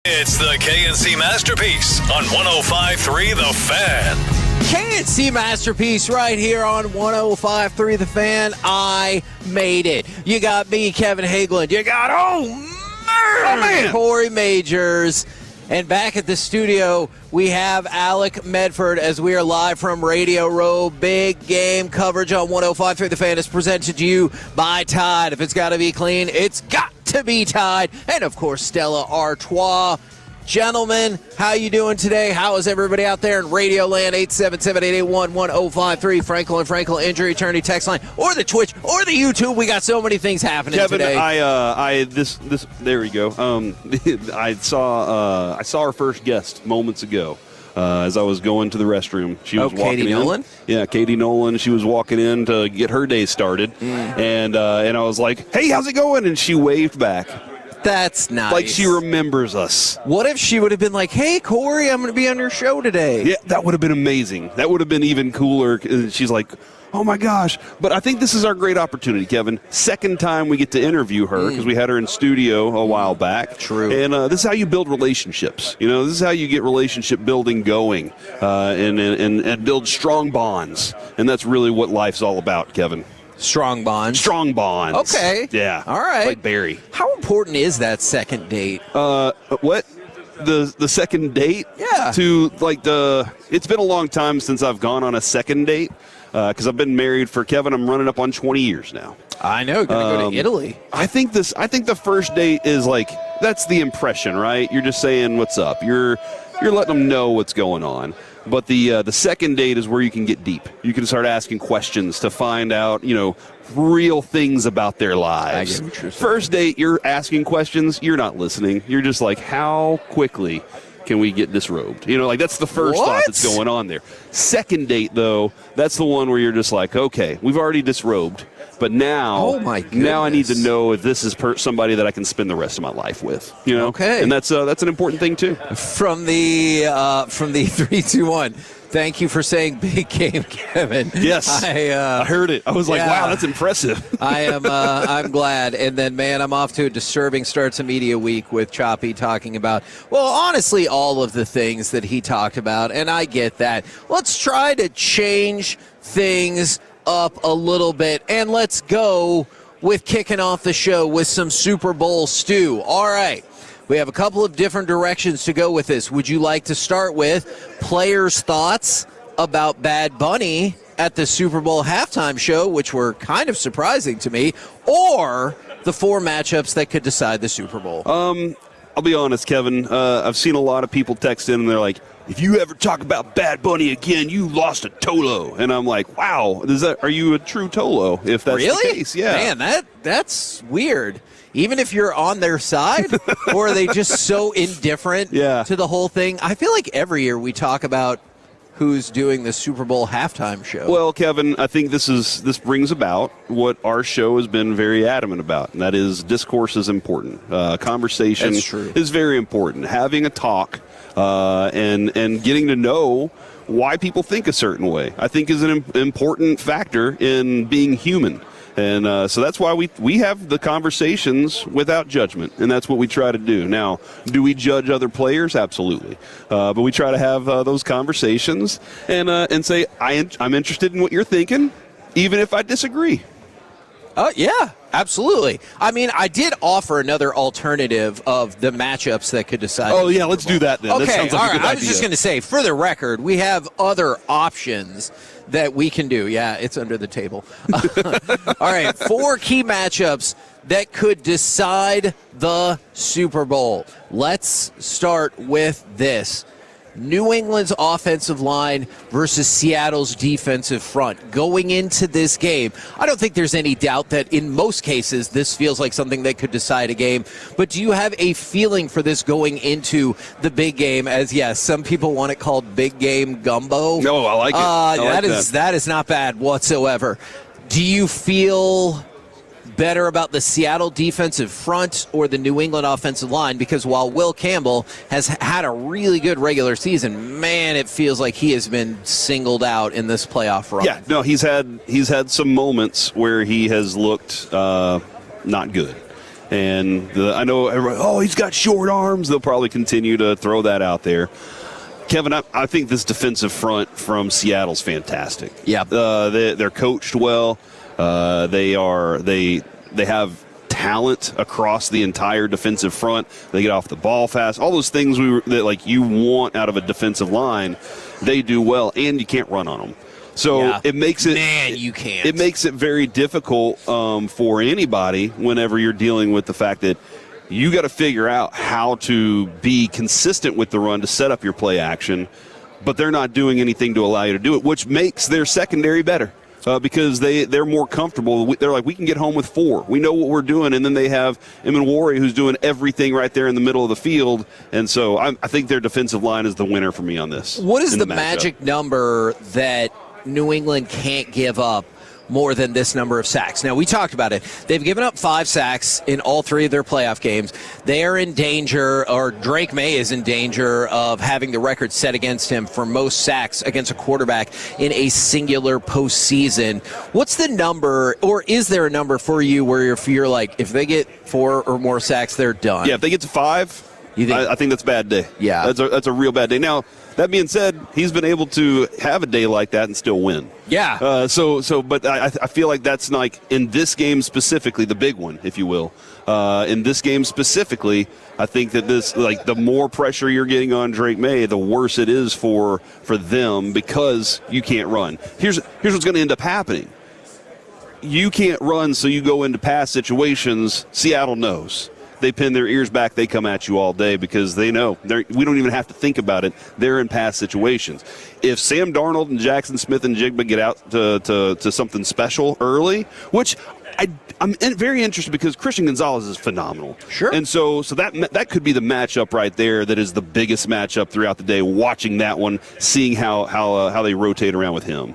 It's the KNC Masterpiece on 105.3 The Fan. KNC Masterpiece right here on 105.3 The Fan. I made it. You got me, Kevin Hagelin. You got, man, Corey Majors. And back at the studio, we have Alec Medford as we are live from Radio Row. Big game coverage on 105.3 The Fan is presented to you by Tide. If it's got to be clean, it's got to be Tide. And, of course, Stella Artois. Gentlemen, how you doing today? How is everybody out there in Radio Land? 877-881-1053. Frankel injury attorney text line, or the Twitch, or the YouTube. We got so many things happening today. Kevin, there we go. I saw our first guest moments ago. As I was going to the restroom, she was walking Katie in. Nolan? Yeah, Katie Nolan. She was walking in to get her day started, and I was like, "Hey, how's it going?" And she waved back. That's nice. Like she remembers us. What if she would have been like, "Hey, Corey, I'm going to be on your show today"? Yeah, that would have been amazing. That would have been even cooler. She's like, "Oh my gosh!" But I think this is our great opportunity, Kevin. Second time we get to interview her because we had her in studio a while back. True. And this is how you build relationships. You know, this is how you get relationship building going, and build strong bonds. And that's really what life's all about, Kevin. Strong bonds. Strong bonds. Okay. Yeah. All right. Like Barry. How important is that second date? What? The second date? Yeah. It's been a long time since I've gone on a second date because I've been married for, Kevin, I'm running up on 20 years now. I know. Gonna go to Italy. I think the first date is like, that's the impression, right? You're just saying what's up. You're letting them know what's going on. But the second date is where you can get deep. You can start asking questions to find out, real things about their lives. I get what you're saying. First date, you're asking questions. You're not listening. You're just like, how quickly can we get disrobed? That's the first thought that's going on there. Second date, though, that's the one where you're just like, okay, we've already disrobed. But now, now I need to know if this is somebody that I can spend the rest of my life with. Okay, and that's an important thing too. From the 3-2-1. Thank you for saying big game, Kevin. Yes, I heard it. I was like, wow, that's impressive. I'm glad. And then, man, I'm off to a disturbing start to media week with Choppy talking about, well, honestly, all of the things that he talked about, and I get that. Let's try to change things up a little bit, and let's go with kicking off the show with some Super Bowl stew. All right, we have a couple of different directions to go with this. Would you like to start with players' thoughts about Bad Bunny at the Super Bowl halftime show, which were kind of surprising to me, or the 4 matchups that could decide the Super Bowl? I'll be honest, Kevin. I've seen a lot of people text in, and they're like, if you ever talk about Bad Bunny again, you lost a Tolo. And I'm like, wow, are you a true Tolo if that's the case? Yeah. Man, that's weird. Even if you're on their side, or are they just so indifferent to the whole thing? I feel like every year we talk about who's doing the Super Bowl halftime show. Well, Kevin, I think this brings about what our show has been very adamant about, and that is discourse is important. Conversation is very important. Having a talk and getting to know why people think a certain way, I think, is an important factor in being human. And so that's why we have the conversations without judgment, and that's what we try to do. Now, do we judge other players? Absolutely. But we try to have those conversations and say, I'm interested in what you're thinking, even if I disagree. Yeah, absolutely. I mean, I did offer another alternative of the matchups that could decide. Oh, yeah, let's do that then. Okay, that sounds like all a right. good I was idea. just going to say, for the record, we have other options that we can do. Yeah, it's under the table. All right, 4 key matchups that could decide the Super Bowl. Let's start with this. New England's offensive line versus Seattle's defensive front. Going into this game, I don't think there's any doubt that in most cases this feels like something that could decide a game. But do you have a feeling for this going into the big game? As yes, some people want it called big game gumbo. No, I like it. That is not bad whatsoever. Do you feel better about the Seattle defensive front or the New England offensive line? Because while Will Campbell has had a really good regular season, man, it feels like he has been singled out in this playoff run. Yeah, no, he's had some moments where he has looked not good. And I know everybody, he's got short arms. They'll probably continue to throw that out there. Kevin, I think this defensive front from Seattle's fantastic. Yeah, they're coached well. They have talent across the entire defensive front. They get off the ball fast. All those things that you want out of a defensive line, they do well, and you can't run on them. So it makes it you can't. It makes it very difficult for anybody whenever you're dealing with the fact that you got to figure out how to be consistent with the run to set up your play action, but they're not doing anything to allow you to do it, which makes their secondary better. Because they're more comfortable. They're like, we can get home with 4. We know what we're doing. And then they have Emanwari, who's doing everything right there in the middle of the field. And so I think their defensive line is the winner for me on this. What is the magic number that New England can't give up more than this number of sacks? Now, we talked about it. They've given up 5 sacks in all 3 of their playoff games. They are in danger, or Drake May is in danger of having the record set against him for most sacks against a quarterback in a singular postseason. What's the number, or is there a number for you where you're like, if they get 4 or more sacks, they're done? Yeah, if they get to 5, I think that's a bad day. Yeah. That's a real bad day. Now, that being said, he's been able to have a day like that and still win. Yeah. But I feel like that's like in this game specifically, the big one, if you will. In this game specifically, I think that the more pressure you're getting on Drake May, the worse it is for them because you can't run. Here's what's going to end up happening. You can't run, so you go into pass situations. Seattle knows. They pin their ears back. They come at you all day because they know. We don't even have to think about it. They're in pass situations. If Sam Darnold and Jackson Smith and Jigba get out to something special early, which I'm very interested because Christian Gonzalez is phenomenal. Sure. And so that could be the matchup right there that is the biggest matchup throughout the day, watching that one, seeing how they rotate around with him.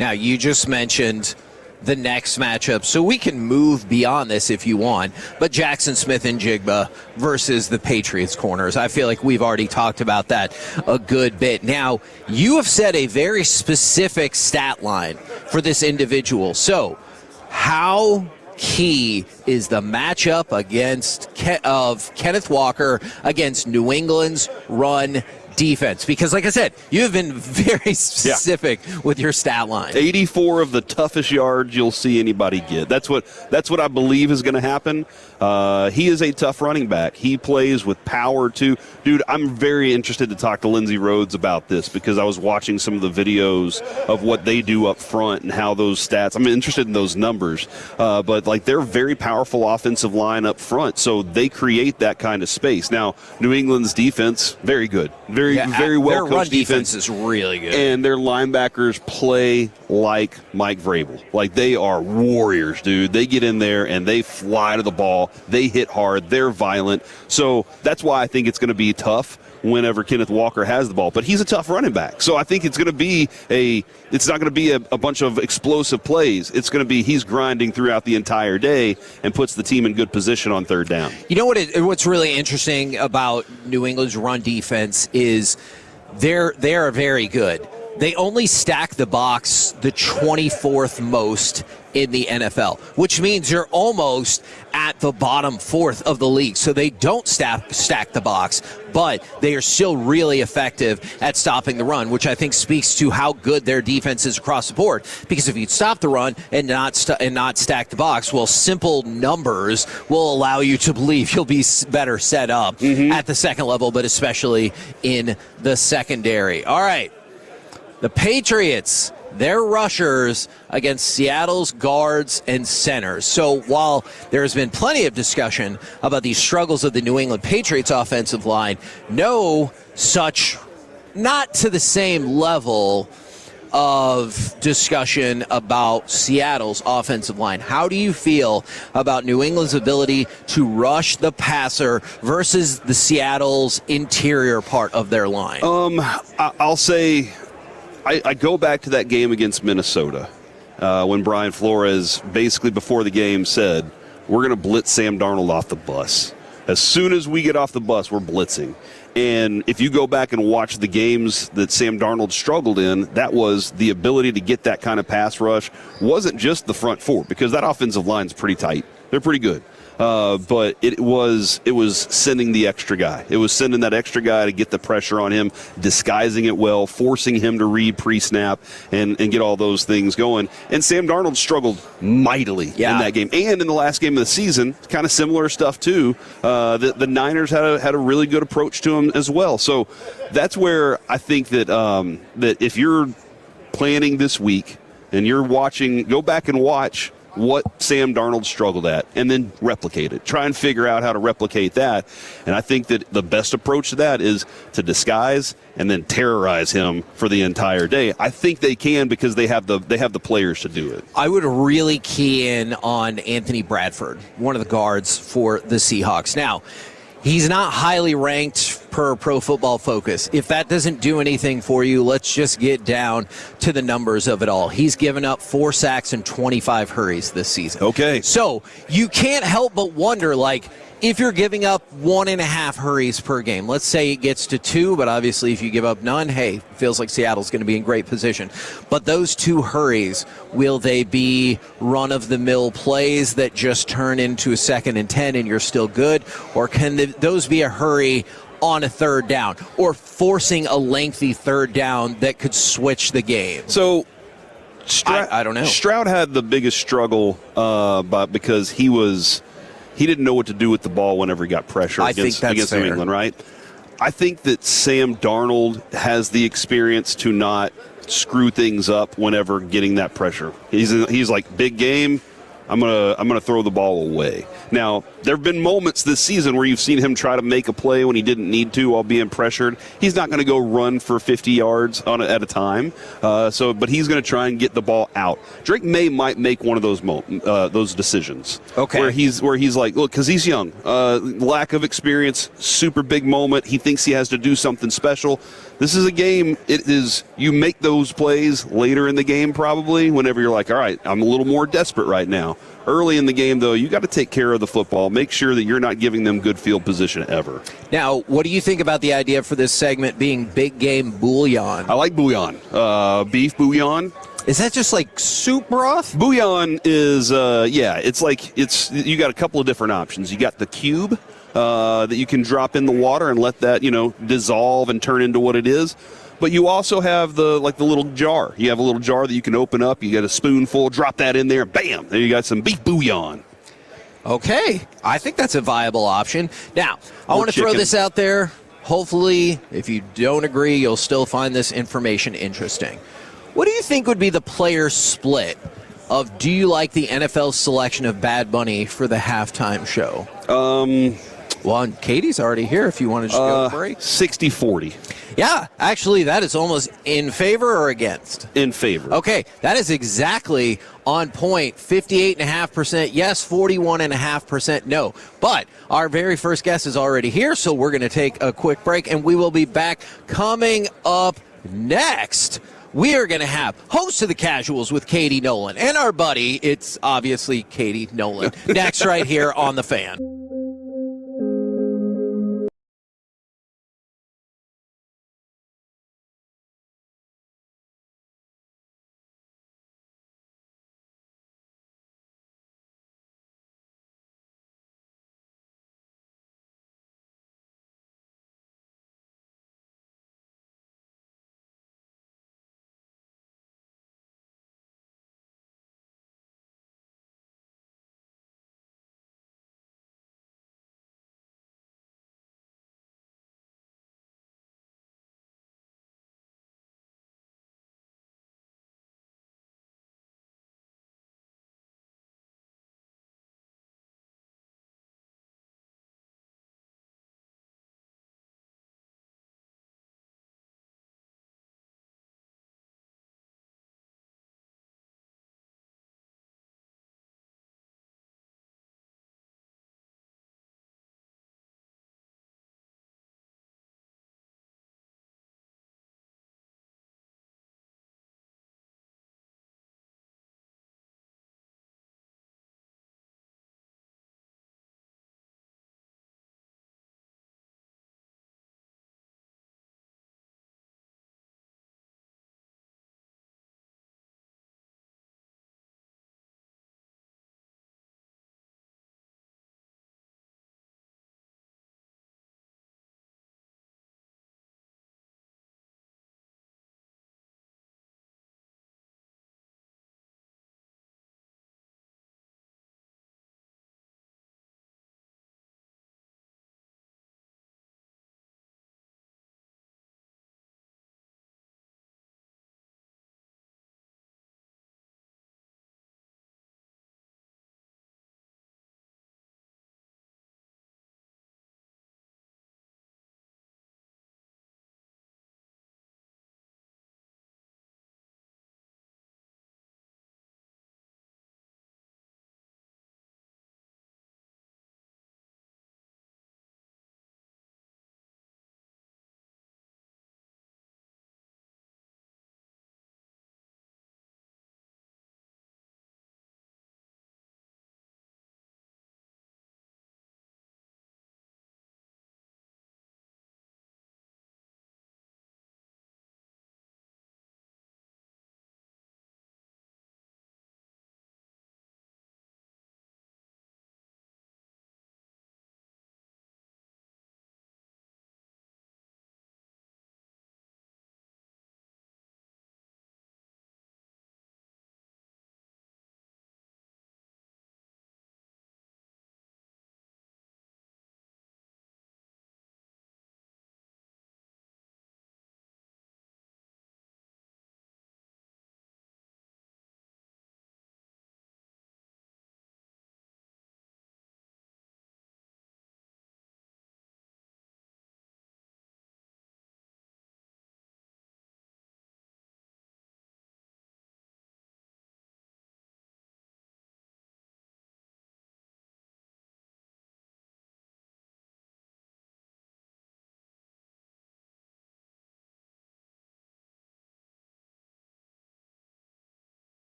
Now, you just mentioned the next matchup, so we can move beyond this if you want, but Jackson Smith and Jigba versus the Patriots corners. I feel like we've already talked about that a good bit. Now, you have set a very specific stat line for this individual. So, how key is the matchup of Kenneth Walker against New England's run defense? Because, like I said, you have been very specific with your stat line. 84 of the toughest yards you'll see anybody get. That's what I believe is going to happen. He is a tough running back. He plays with power too. Dude, I'm very interested to talk to Lindsey Rhodes about this because I was watching some of the videos of what they do up front and how those stats. I'm interested in those numbers. But they're a very powerful offensive line up front, so they create that kind of space. Now, New England's defense, very good. Very well coached. Their run defense is really good. And their linebackers play like Mike Vrabel. They are warriors, dude. They get in there and they fly to the ball. They hit hard. They're violent. So that's why I think it's going to be tough whenever Kenneth Walker has the ball. But he's a tough running back. So I think it's going to be it's not going to be a bunch of explosive plays. It's going to be he's grinding throughout the entire day and puts the team in good position on third down. You know what's really interesting about New England's run defense is they are very good. They only stack the box the 24th most in the NFL, which means you're almost at the bottom 4th of the league. So they don't stack the box, but they are still really effective at stopping the run, which I think speaks to how good their defense is across the board. Because if you stop the run and not stack the box, well, simple numbers will allow you to believe you'll be better set up at the second level, but especially in the secondary. All right. The Patriots, their rushers against Seattle's guards and centers. So while there has been plenty of discussion about these struggles of the New England Patriots offensive line, not to the same level of discussion about Seattle's offensive line. How do you feel about New England's ability to rush the passer versus the Seattle's interior part of their line? I'll say I go back to that game against Minnesota when Brian Flores basically before the game said, we're going to blitz Sam Darnold off the bus. As soon as we get off the bus, we're blitzing. And if you go back and watch the games that Sam Darnold struggled in, that was the ability to get that kind of pass rush. Wasn't just the front four, because that offensive line's pretty tight. They're pretty good. But it was sending the extra guy. It was sending that extra guy to get the pressure on him, disguising it well, forcing him to read pre-snap and get all those things going. And Sam Darnold struggled mightily in that game. And in the last game of the season, kind of similar stuff too. The Niners had a really good approach to him as well. So that's where I think that that if you're planning this week and you're watching, go back and watch what Sam Darnold struggled at, and then replicate it. Try and figure out how to replicate that. And I think that the best approach to that is to disguise and then terrorize him for the entire day. I think they can because they have the players to do it. I would really key in on Anthony Bradford, one of the guards for the Seahawks. Now, he's not highly ranked per Pro Football Focus. If that doesn't do anything for you, let's just get down to the numbers of it all. He's given up 4 sacks and 25 hurries this season. Okay. So you can't help but wonder, like, if you're giving up 1.5 hurries per game, let's say it gets to 2, but obviously if you give up none, hey, feels like Seattle's going to be in great position. But those 2 hurries, will they be run-of-the-mill plays that just turn into a 2nd and 10 and you're still good? Or can those be a hurry on a 3rd down, or forcing a lengthy 3rd down that could switch the game? So I don't know. Stroud had the biggest struggle because he didn't know what to do with the ball whenever he got pressure against New England, right? I think that Sam Darnold has the experience to not screw things up whenever getting that pressure. He's like, big game, I'm gonna throw the ball away. Now, there have been moments this season where you've seen him try to make a play when he didn't need to while being pressured. He's not going to go run for 50 yards at a time. But he's going to try and get the ball out. Drake May might make one of those decisions. Okay. Where he's like, look, because he's young, lack of experience, super big moment. He thinks he has to do something special. This is a game. It is, you make those plays later in the game probably whenever you're like, all right, I'm a little more desperate right now. Early in the game, though, you got to take care of the football. Make sure that you're not giving them good field position ever. Now, what do you think about the idea for this segment being big game bouillon? I like bouillon. Beef bouillon. Is that just like soup broth? Bouillon is, you got a couple of different options. You got the cube that you can drop in the water and let that, dissolve and turn into what it is. But you also have the little jar. You have a little jar that you can open up. You get a spoonful, drop that in there, bam, there you got some beef bouillon. Okay, I think that's a viable option. Now, I want to throw this out there. Hopefully, if you don't agree, you'll still find this information interesting. What do you think would be the player split of do you like the NFL selection of Bad Bunny for the halftime show? Well, and Katie's already here if you want to just go break. 60-40. Yeah, actually, that is almost in favor or against? In favor. Okay, that is exactly on point. 58.5% yes, 41.5% no. But our very first guest is already here, so we're going to take a quick break, and we will be back coming up next. We are going to have host of the Casuals with Katie Nolan and our buddy, it's obviously Katie Nolan, next right here on The Fan.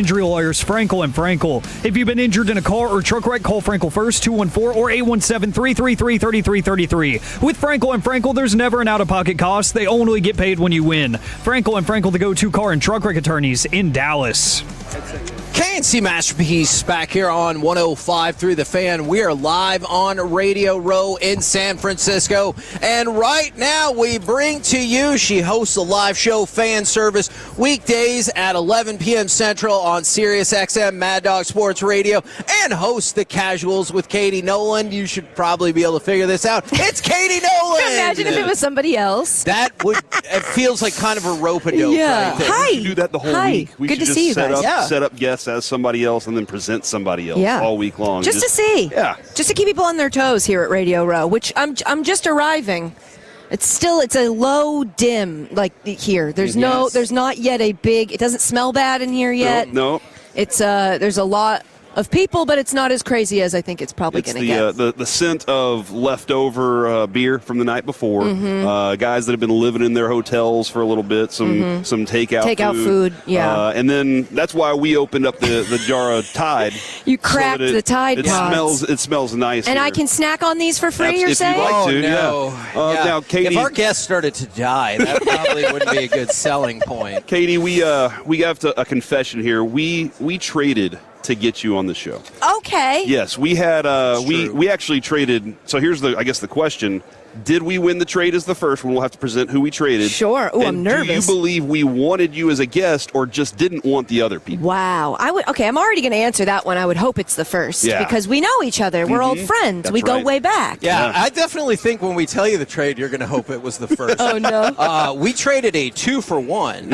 Injury lawyers, Frankel and Frankel. If you've been injured in a car or truck wreck, call Frankel first, 214 or 817-333-3333. With Frankel and Frankel, there's never an out-of-pocket cost. They only get paid when you win. Frankel and Frankel, the go-to car and truck wreck attorneys in Dallas. KNC Masterpiece back here on 105 through the Fan. We are live on Radio Row in San Francisco. And right now we bring to you, she hosts a live show fan service weekdays at 11 p.m. Central on Sirius XM Mad Dog Sports Radio, and hosts The Casuals with Katie Nolan. You should probably be able to figure this out. It's Katie Nolan! Imagine if it was somebody else. That would, it feels like kind of a rope-a-dope. Yeah. Right there. Hi. We should do that the whole week. We Good should to just see you guys. set up guests as somebody else and then present somebody else all week long. Just to see. Yeah. Just to keep people on their toes here at Radio Row, which I'm just arriving. It's a low dim like here. There's not yet a big, it doesn't smell bad in here yet. No. It's there's a lot of people, but it's not as crazy as I think it's probably going to get. The scent of leftover beer from the night before. Guys that have been living in their hotels for a little bit. Some takeout food. Yeah. And then that's why we opened up the jar of Tide. You cracked the Tide pods. It smells nice. And here. I can snack on these for free. You're if saying? you'd like to, no. yeah. Now, Katie, if our guests started to die, that probably wouldn't be a good selling point. Katie, we have a confession here. We traded to get you on the show. Okay. Yes, we had we actually traded. So here's the question. Did we win the trade is the first one. We'll have to present who we traded. Sure. Oh, I'm nervous. Do you believe we wanted you as a guest or just didn't want the other people? Wow. Okay, I'm already going to answer that one. I would hope it's the first because we know each other. We're old friends. That's we go right. way back. Yeah, I definitely think when we tell you the trade, you're going to hope it was the first. Oh, no. We traded a 2-for-1.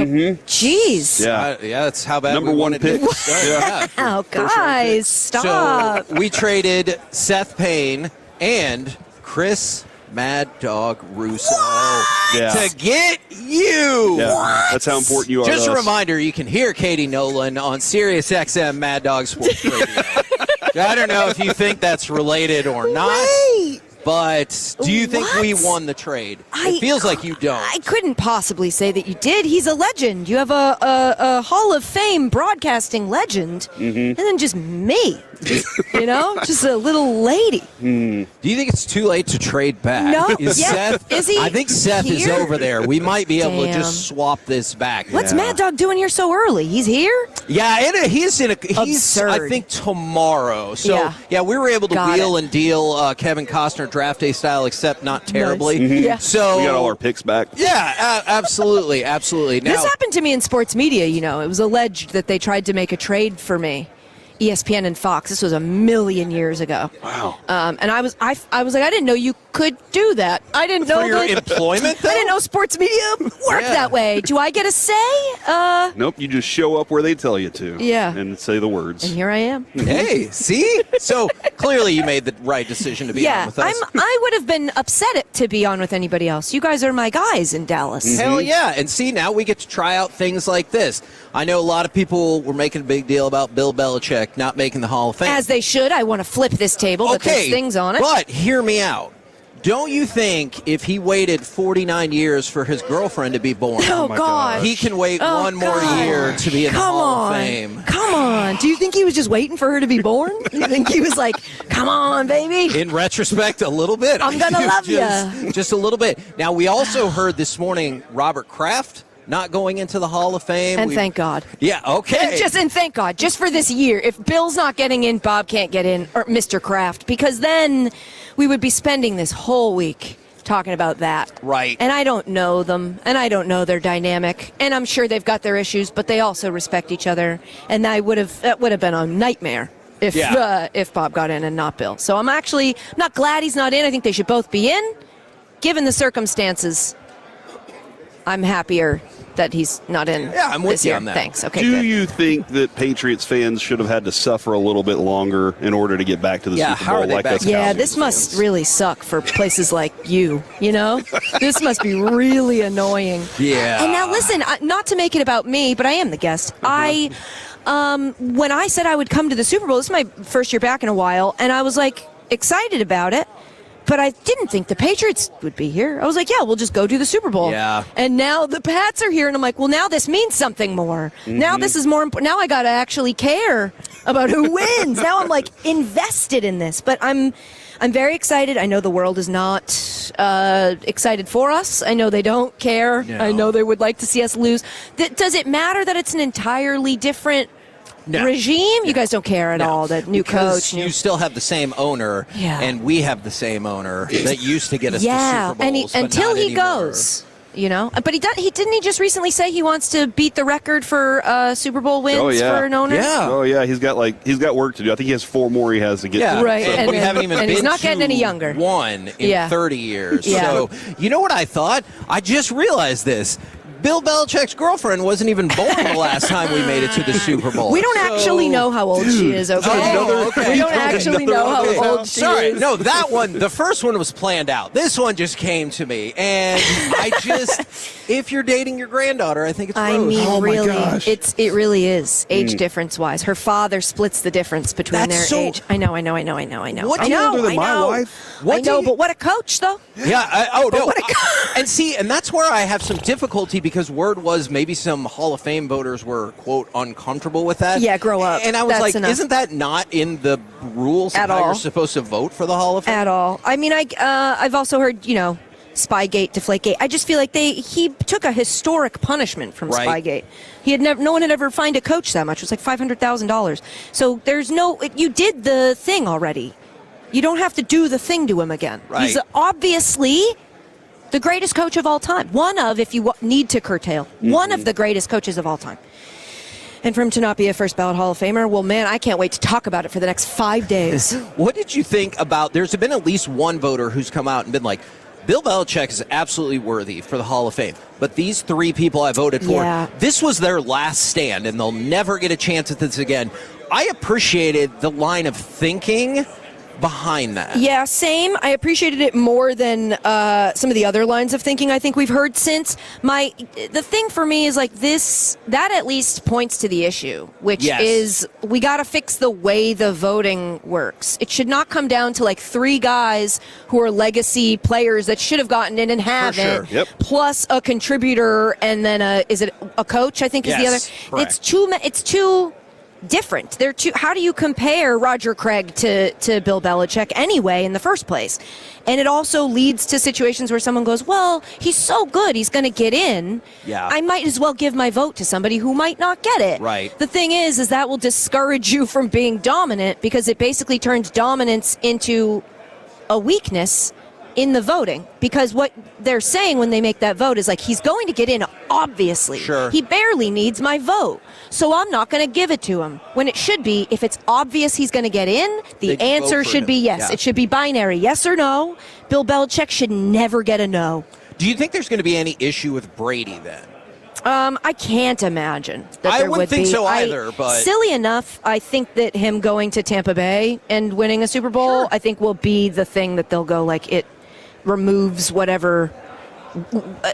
Jeez. Yeah. That's how bad Number we one wanted pick. to start. Wow, guys, stop. So we traded Seth Payne and Chris Mad Dog Russo to get you. Yeah, that's how important you are. Just to a us. reminder, you can hear Katie Nolan on Sirius XM Mad Dog Sports Radio. I don't know if you think that's related or not. Wait. But do you think we What? won the trade? It feels like you don't. I couldn't possibly say that you did. He's a legend. You have a Hall of Fame broadcasting legend, and then just me. Just a little lady. Do you think it's too late to trade back? No. Is Seth? Is he I think Seth is here? over there. We might be able to Damn. just swap this back. What's Mad Dog doing here so early? He's here? Yeah, and he's Absurd. I think tomorrow. So yeah, we were able to Got wheel it. and deal Kevin Costner draft day style, except not terribly. Nice. Yeah. So we got all our picks back. Yeah, absolutely. Now, This happened to me in sports media. It was alleged that they tried to make a trade for me. ESPN and Fox. This was a million years ago. Wow. And I was like, I didn't know you could do that. I didn't know for your that. employment, though? I didn't know sports media worked that way. Do I get a say? Nope, you just show up where they tell you to. Yeah. And say the words. And here I am. Hey, see? So clearly you made the right decision to be on with us. I would have been upset to be on with anybody else. You guys are my guys in Dallas. Hell yeah. And see, now we get to try out things like this. I know a lot of people were making a big deal about Bill Belichick not making the Hall of Fame. As they should. I want to flip this table, but there's things on it. But hear me out. Don't you think if he waited 49 years for his girlfriend to be born, Oh, my God. he can wait Oh, one more God. year to be in the Come Hall on. of Fame? Come on. Do you think he was just waiting for her to be born? You think he was like, come on, baby? In retrospect, a little bit. I'm going to love you. Just a little bit. Now, we also heard this morning Robert Kraft not going into the Hall of Fame. And thank God. Yeah, okay. And thank God, just for this year. If Bill's not getting in, Bob can't get in, or Mr. Kraft, because then we would be spending this whole week talking about that. Right. And I don't know them, and I don't know their dynamic, and I'm sure they've got their issues, but they also respect each other, and that would have been a nightmare if Bob got in and not Bill. So I'm not glad he's not in. I think they should both be in. Given the circumstances, I'm happier that he's not in. Yeah, I'm with this you year. on that. Thanks. Okay, Do good. you think that Patriots fans should have had to suffer a little bit longer in order to get back to the Super Bowl? how are they back? us Yeah, Cowboys this must fans? really suck for places like you, This must be really annoying. Yeah. And now listen, not to make it about me, but I am the guest. When I said I would come to the Super Bowl, this is my first year back in a while, and I was like excited about it. But I didn't think the Patriots would be here. I was like, yeah, we'll just go do the Super Bowl. Yeah. And now the Pats are here, and I'm like, well, now this means something more. Now this is more important. Now I got to actually care about who wins. Now I'm like invested in this. But I'm very excited. I know the world is not excited for us. I know they don't care. No. I know they would like to see us lose. Does it matter that it's an entirely different regime? You guys don't care at all. That new because coach. you still have the same owner, and we have the same owner that used to get us to Super Bowls, but until not he anymore. goes. But didn't he just recently say he wants to beat the record for Super Bowl wins for an owner? Oh yeah, he's got work to do. I think he has 4 more he has to get to. Right. So And we haven't even and been he's not to getting any younger. One in 30 years. Yeah. So you know what I thought? I just realized this. Bill Belichick's girlfriend wasn't even born the last time we made it to the Super Bowl. We don't actually know how old she is, okay? Okay. We don't actually know how old she Sorry, is. no, that one, the first one was planned out. This one just came to me. And if you're dating your granddaughter, I think it's gross. I mean, really, my gosh. it really is age difference wise. Her father splits the difference between That's their so- age. I know. What I know. older than my wife? What I know, but what a coach, though. Yeah. And that's where I have some difficulty because word was maybe some Hall of Fame voters were, quote, uncomfortable with that. Yeah, grow up. And I was That's like, enough. isn't that not in the rules At of how all. you're supposed to vote for the Hall of Fame? At all. I mean, I've also heard, Spygate, Deflategate. I just feel like he took a historic punishment from Right. Spygate. He had no one had ever fined a coach that much. It was like $500,000. So there's you did the thing already. You don't have to do the thing to him again. Right. He's obviously the greatest coach of all time. One of, if you need to curtail, one of the greatest coaches of all time. And for him to not be a first ballot Hall of Famer, well, man, I can't wait to talk about it for the next 5 days. What did you think about? There's been at least one voter who's come out and been like, Bill Belichick is absolutely worthy for the Hall of Fame. But these 3 people I voted for, this was their last stand, and they'll never get a chance at this again. I appreciated the line of thinking behind that. Yeah, same. I appreciated it more than some of the other lines of thinking I think we've heard since. The thing for me is like this, that at least points to the issue, which is we got to fix the way the voting works. It should not come down to like 3 guys who are legacy players that should have gotten in and haven't, plus a contributor and then is it a coach, I think is the other. Correct. It's too different. They're too. How do you compare Roger Craig to Bill Belichick anyway in the first place? And it also leads to situations where someone goes, well, he's so good, he's going to get in. Yeah. I might as well give my vote to somebody who might not get it. Right. The thing is that will discourage you from being dominant because it basically turns dominance into a weakness in the voting, because what they're saying when they make that vote is like, he's going to get in, obviously. Sure. He barely needs my vote, so I'm not going to give it to him. When it should be, if it's obvious he's going to get in, the answer should be yes. Yeah. It should be binary, yes or no. Bill Belichick should never get a no. Do you think there's going to be any issue with Brady then? I can't imagine that I there wouldn't would think be. so either, but silly enough, I think that him going to Tampa Bay and winning a Super Bowl, I think will be the thing that they'll go like it removes whatever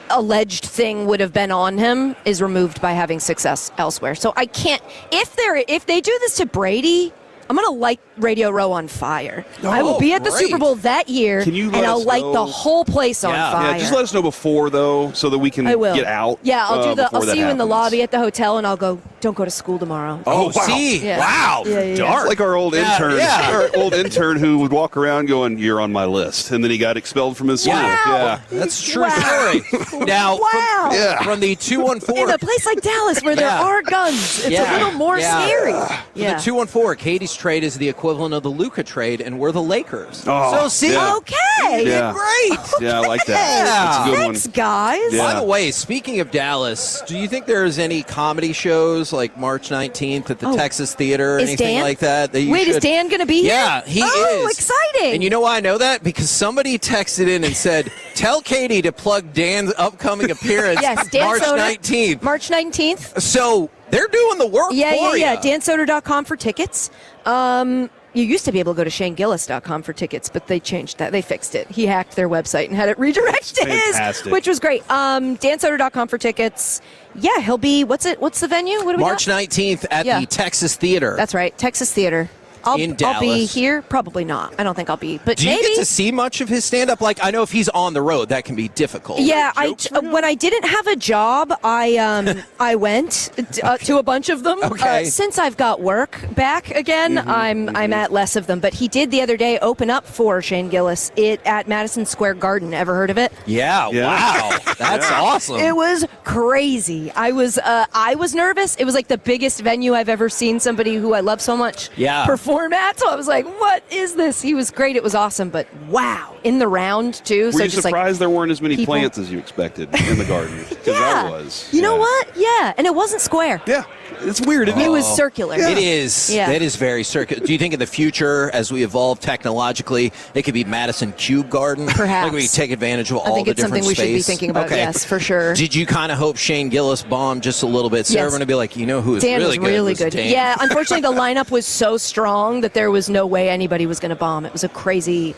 alleged thing would have been on him is removed by having success elsewhere. So I can't. If they do this to Brady, I'm going to light Radio Row on fire. I will be at the Super Bowl that year, and I'll light the whole place on fire. Yeah, just let us know before, though, so that we can I will. get out. Yeah, I'll do I'll see you in the happens. lobby at the hotel, and I'll go, don't go to school tomorrow. Oh, wow. see? Yeah. Wow. Yeah. Dark. Like our old intern. Our old intern who would walk around going, you're on my list. And then he got expelled from his school. Yeah. That's a true story. Now, from the 214. In a place like Dallas where there are guns, it's a little more scary. The 214, Katie's trade is the equivalent of the Luka trade, and we're the Lakers. Oh, so, see? yeah. Okay. Yeah. Great. Yeah, I like that. That's a good Thanks, guys. By the way, speaking of Dallas, do you think there's any comedy shows like March 19th at the Texas Theater or Is anything Dan? like that? Wait, is Dan going to be here? Yeah, he is. Oh, exciting. And you know why I know that? Because somebody texted in and said, tell Katie to plug Dan's upcoming appearance Yes, Dan March Soder. 19th. March 19th. So they're doing the work for you. Yeah. DanSoder.com for tickets. You used to be able to go to ShaneGillis.com for tickets, but they changed that. They fixed it. He hacked their website and had it redirected to his, which was great. DanSoder.com for tickets. Yeah, he'll be, what's the venue? What do we March got? 19th at the Texas Theater. That's right, Texas Theater. I'll in be Dallas. here. Probably not. I don't think I'll be. But Do you maybe get to see much of his stand-up? Like, I know if he's on the road, that can be difficult. Yeah, when I didn't have a job, I went to a bunch of them. Okay. Since I've got work back again, I'm at less of them. But he did the other day open up for Shane Gillis at Madison Square Garden. Ever heard of it? Yeah. Wow. That's awesome. It was crazy. I was nervous. It was like the biggest venue I've ever seen somebody who I love so much perform at. So I was like, what is this? He was great. It was awesome. But wow, in the round too. Were so you just surprised there weren't as many people. plants as you expected in the garden? Because I was. You know what? Yeah, and it wasn't square. Yeah, it's weird. Isn't It was circular. It is. Yeah. That is very circular. Do you think in the future, as we evolve technologically, it could be Madison Cube Garden? Perhaps. Like we take advantage of I all think the it's different something we space? should be thinking about. Okay. Yes, for sure. Did you kind of hope Shane Gillis bombed just a little bit? So Yes. everyone would be like, you know who is Dan really was really good. Dan. Yeah, unfortunately, the lineup was so strong that there was no way anybody was going to bomb. It was a crazy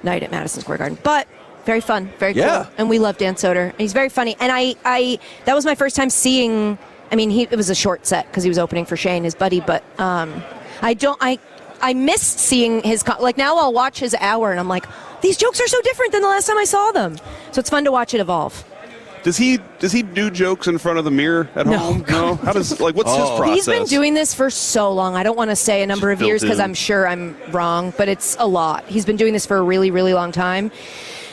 night at Madison Square Garden, but very fun, very cool. And we love Dan Soder. And he's very funny. And I that was my first time seeing. I mean, it was a short set because he was opening for Shane, his buddy. But I miss seeing his like now. I'll watch his hour and I'm like, these jokes are so different than the last time I saw them. So it's fun to watch it evolve. Does he do jokes in front of the mirror at home? No. How does what's his process? He's been doing this for so long. I don't want to say a number of years because I'm sure I'm wrong, but it's a lot. He's been doing this for a really, really long time.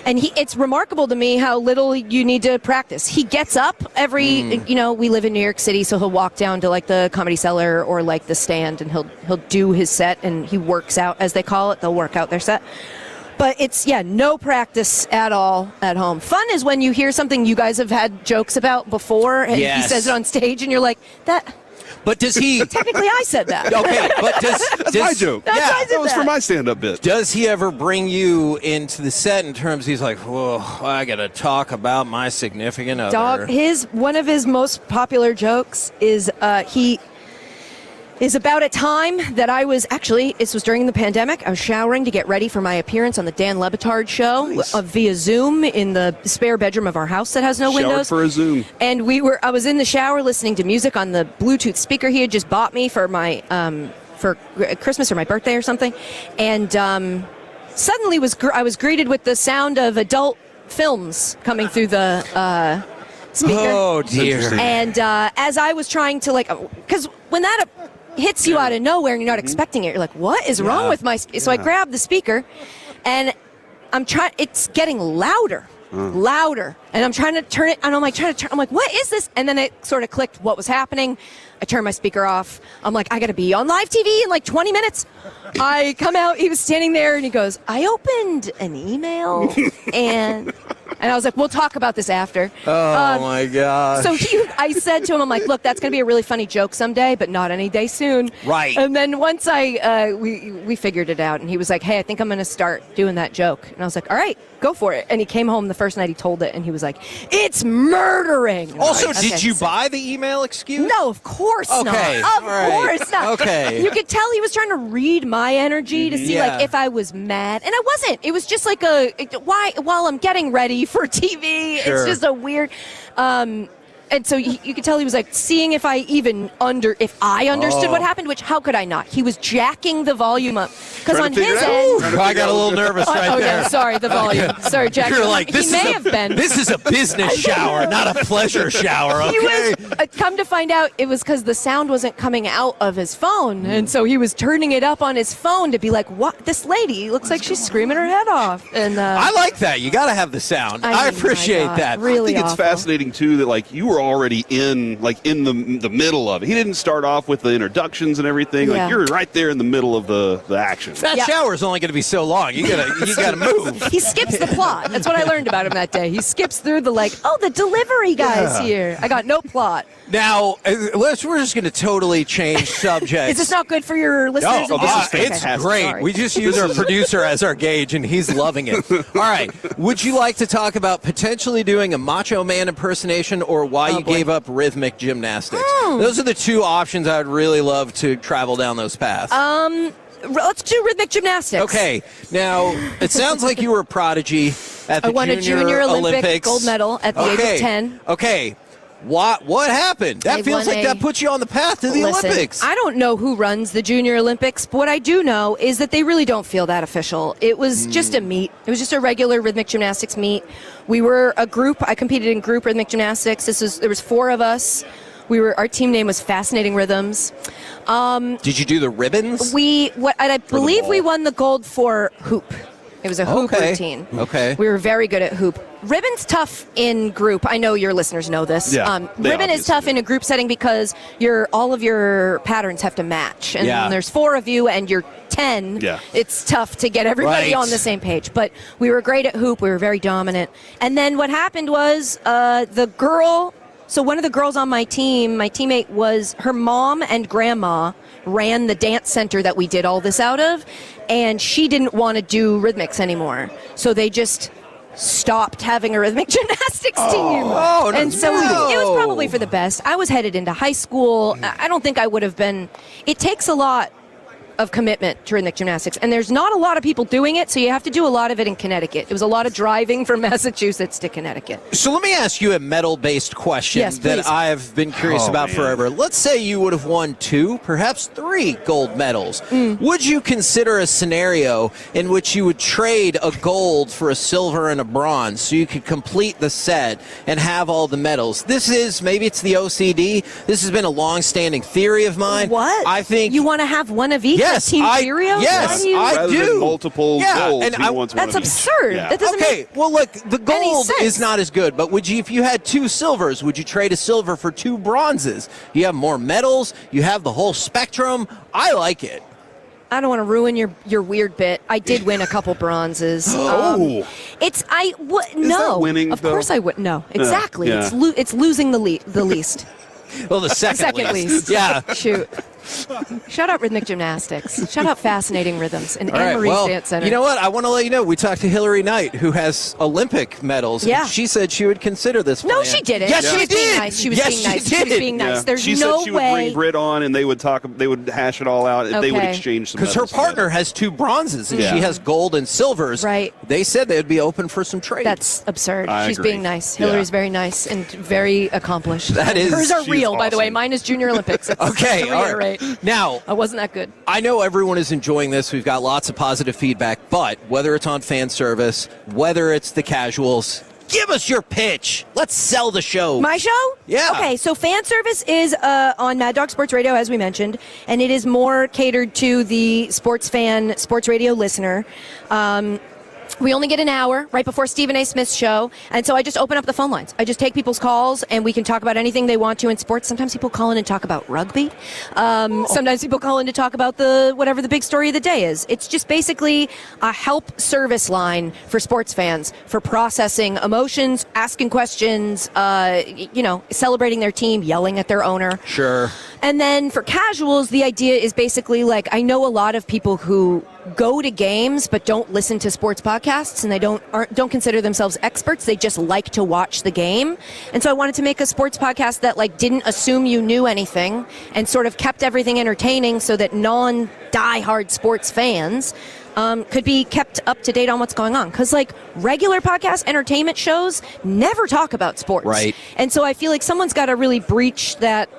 And it's remarkable to me how little you need to practice. He gets up every, we live in New York City, so he'll walk down to like the Comedy Cellar or like the Stand, and he'll do his set, and he works out, as they call it. They'll work out their set. But it's, no practice at all at home. Fun is when you hear something you guys have had jokes about before, and he says it on stage, and you're like, that... But does he... Technically, I said that. Okay, but That's my joke. That was for my stand-up bit. Does he ever bring you into the set in terms he's like, whoa, I got to talk about my significant other? One of his most popular jokes is he is about a time that I was this was during the pandemic. I was showering to get ready for my appearance on the Dan Le Batard show via Zoom in the spare bedroom of our house that has no windows. For a Zoom. And I was in the shower listening to music on the Bluetooth speaker he had just bought me for my for Christmas or my birthday or something. And suddenly I was greeted with the sound of adult films coming through the speaker. Oh dear. And as I was trying to because when that hits you out of nowhere and you're not expecting it, you're like, what is wrong with my so I grabbed the speaker and it's getting louder, and I'm trying to turn it, and I'm like I'm like, what is this? And then it sort of clicked what was happening. I turned my speaker off. I'm like, I gotta be on live TV in like 20 minutes. I come out, he was standing there and he goes, I opened an email and I was like, we'll talk about this after. Oh my gosh. So I said to him, I'm like, look, that's going to be a really funny joke someday, but not any day soon. Right. And then once we figured it out, and he was like, hey, I think I'm going to start doing that joke. And I was like, all right, go for it. And he came home the first night he told it, and he was like, it's murdering. Also, did you buy the email excuse? No, of course not. Of course not. Okay. You could tell he was trying to read my energy to see like if I was mad. And I wasn't. It was just like while I'm getting ready for TV. Sure. It's just a weird and so you could tell he was like seeing if I understood what happened, which how could I not? He was jacking the volume up because on his end, I got a little nervous right there. Yeah, sorry, the volume. Sorry, Jack. You're like, this is a business shower, not a pleasure shower. Okay. He was come to find out it was because the sound wasn't coming out of his phone, and so he was turning it up on his phone to be like, "What? This lady looks like she's screaming her head off." And I like that. You got to have the sound. I appreciate that. Really, I think it's fascinating too that like you were already in the middle of it. He didn't start off with the introductions and everything. Yeah. Like you're right there in the middle of the action. That shower is only going to be so long. You gotta move. He skips the plot. That's what I learned about him that day. He skips through the delivery guy's here. I got no plot. Now, we're just going to totally change subjects. Is this not good for your listeners? No, it's great. Sorry. We just use our producer as our gauge, and he's loving it. All right. Would you like to talk about potentially doing a Macho Man impersonation or why you gave up rhythmic gymnastics? Those are the two options I would really love to travel down those paths. Let's do rhythmic gymnastics. Okay. Now, it sounds like you were a prodigy at the I won a Junior Olympic Olympics. gold medal at the age of 10. Okay. What happened? That feels like that puts you on the path to the Olympics. I don't know who runs the Junior Olympics, but what I do know is that they really don't feel that official. It was just a meet. It was just a regular rhythmic gymnastics meet. We were a group. I competed in group rhythmic gymnastics. There was 4 of us. Our team name was Fascinating Rhythms. Did you do the ribbons? I believe we won the gold for hoop. It was a hoop routine. Okay. We were very good at hoop. Ribbon's tough in group. I know your listeners know this. Yeah, ribbon is tough in a group setting because all of your patterns have to match. And there's 4 of you and you're 10. Yeah. It's tough to get everybody on the same page. But we were great at hoop. We were very dominant. And then what happened was so one of the girls on my team, my teammate, was her mom and grandma ran the dance center that we did all this out of, and she didn't want to do rhythmics anymore. So they just stopped having a rhythmic gymnastics team. And so it was probably for the best. I was headed into high school. I don't think I would have been. It takes a lot of commitment to rhythmic gymnastics, and there's not a lot of people doing it, so you have to do a lot of it in Connecticut. It was a lot of driving from Massachusetts to Connecticut. So let me ask you a medal-based question that I've been curious about forever. Let's say you would have won 2, perhaps 3 gold medals. Would you consider a scenario in which you would trade a gold for a silver and a bronze so you could complete the set and have all the medals? Maybe it's the OCD. This has been a long-standing theory of mine. What? I think you want to have one of each. Yes, Team Cheerios? Yes, I Rather do. than multiple golds, and he wants one that's of each. absurd. Yeah. That doesn't make well, look, the any gold sense. is not as good, but if you had 2 silvers, would you trade a silver for 2 bronzes? You have more medals. You have the whole spectrum. I like it. I don't want to ruin your weird bit. I did win a couple bronzes. Is that winning, of course though? I would. No, exactly. Yeah. It's losing the least. Well, the second least. Yeah. Shoot. Shout out Rhythmic Gymnastics. Shout out Fascinating Rhythms and All right, Anne-Marie's well, Dance Center. you know what? I want to let you know, we talked to Hillary Knight, who has Olympic medals. Yeah. And she said she would consider this No, plan. she didn't. Yes, She she was being did. nice. She was yes, being nice. She She was did. being nice. There's she no said she way. would bring Britt on, and they would hash it all out. They would Okay. exchange some. Because her medals partner has 2 bronzes, and she has gold and silvers. Right. They said they would be open for some trade. That's absurd. I She's agree. being nice. Yeah. Hillary's very nice and very accomplished. That is- Hers are she's real, by the way. awesome. Mine is Junior Olympics. It's Okay, to all reiterate. right. Now, I wasn't that good. I know everyone is enjoying this. We've got lots of positive feedback, but whether it's on fan service, whether it's the casuals, give us your pitch. Let's sell the show. My show? Yeah. Okay, so fan service is on Mad Dog Sports Radio, as we mentioned, and it is more catered to the sports fan, sports radio listener. We only get an hour right before Stephen A. Smith's show, and so I just open up the phone lines. I just take people's calls, and we can talk about anything they want to in sports. Sometimes people call in and talk about rugby. Sometimes people call in to talk about whatever the big story of the day is. It's just basically a help service line for sports fans for processing emotions, asking questions, celebrating their team, yelling at their owner. Sure. And then for casuals, the idea is basically like, I know a lot of people who go to games but don't listen to sports podcasts, and they don't consider themselves experts. They just like to watch the game. And so I wanted to make a sports podcast that didn't assume you knew anything and sort of kept everything entertaining so that non-diehard sports fans could be kept up to date on what's going on. Because regular podcast entertainment shows never talk about sports. Right. And so I feel like someone's got to really breach that.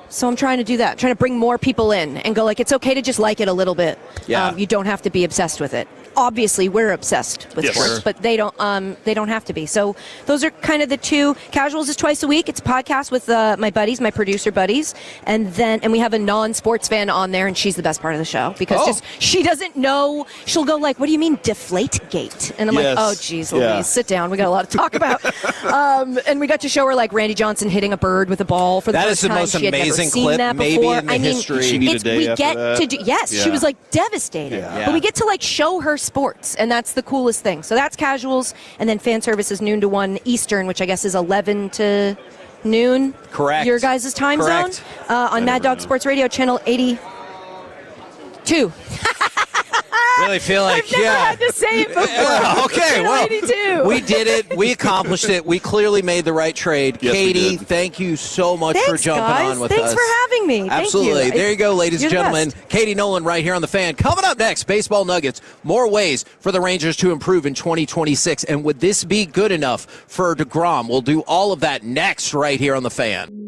So I'm trying to do that, trying to bring more people in and go it's okay to just like it a little bit. Yeah. You don't have to be obsessed with it. Obviously, we're obsessed with Yes. sports, Sure. but they don't have to be. So those are kind of the two. Casuals is twice a week. It's a podcast with my buddies, my producer buddies, and we have a non-sports fan on there, and she's the best part of the show because she doesn't know. She'll go what do you mean Deflategate? And I'm Yes. oh geez, Louise, Yeah. sit down. We got a lot to talk about. And we got to show her Randy Johnson hitting a bird with a ball for the That first is the time. most She had never amazing seen clip that maybe before. in the history. She needed a day we after get that. to do. Yes, Yeah. she was devastated. Yeah. But we get to show her sports, and that's the coolest thing. So that's casuals, and then fan service is noon to 1 Eastern, which I guess is 11 to noon. Correct. Your guys' time Correct. zone on Mad Dog Sports Radio, channel 82. really feel like, I've never had to say it before. Okay, well, 82. we did it. We accomplished it. We clearly made the right trade. Yes, we Katie, did. thank you so much for Thanks, jumping guys. on with Thanks us. for having me. Absolutely. Thank you. There you go, ladies and You're the gentlemen. best. Katie Nolan right here on The Fan. Coming up next, baseball nuggets. More ways for the Rangers to improve in 2026. And would this be good enough for DeGrom? We'll do all of that next right here on The Fan.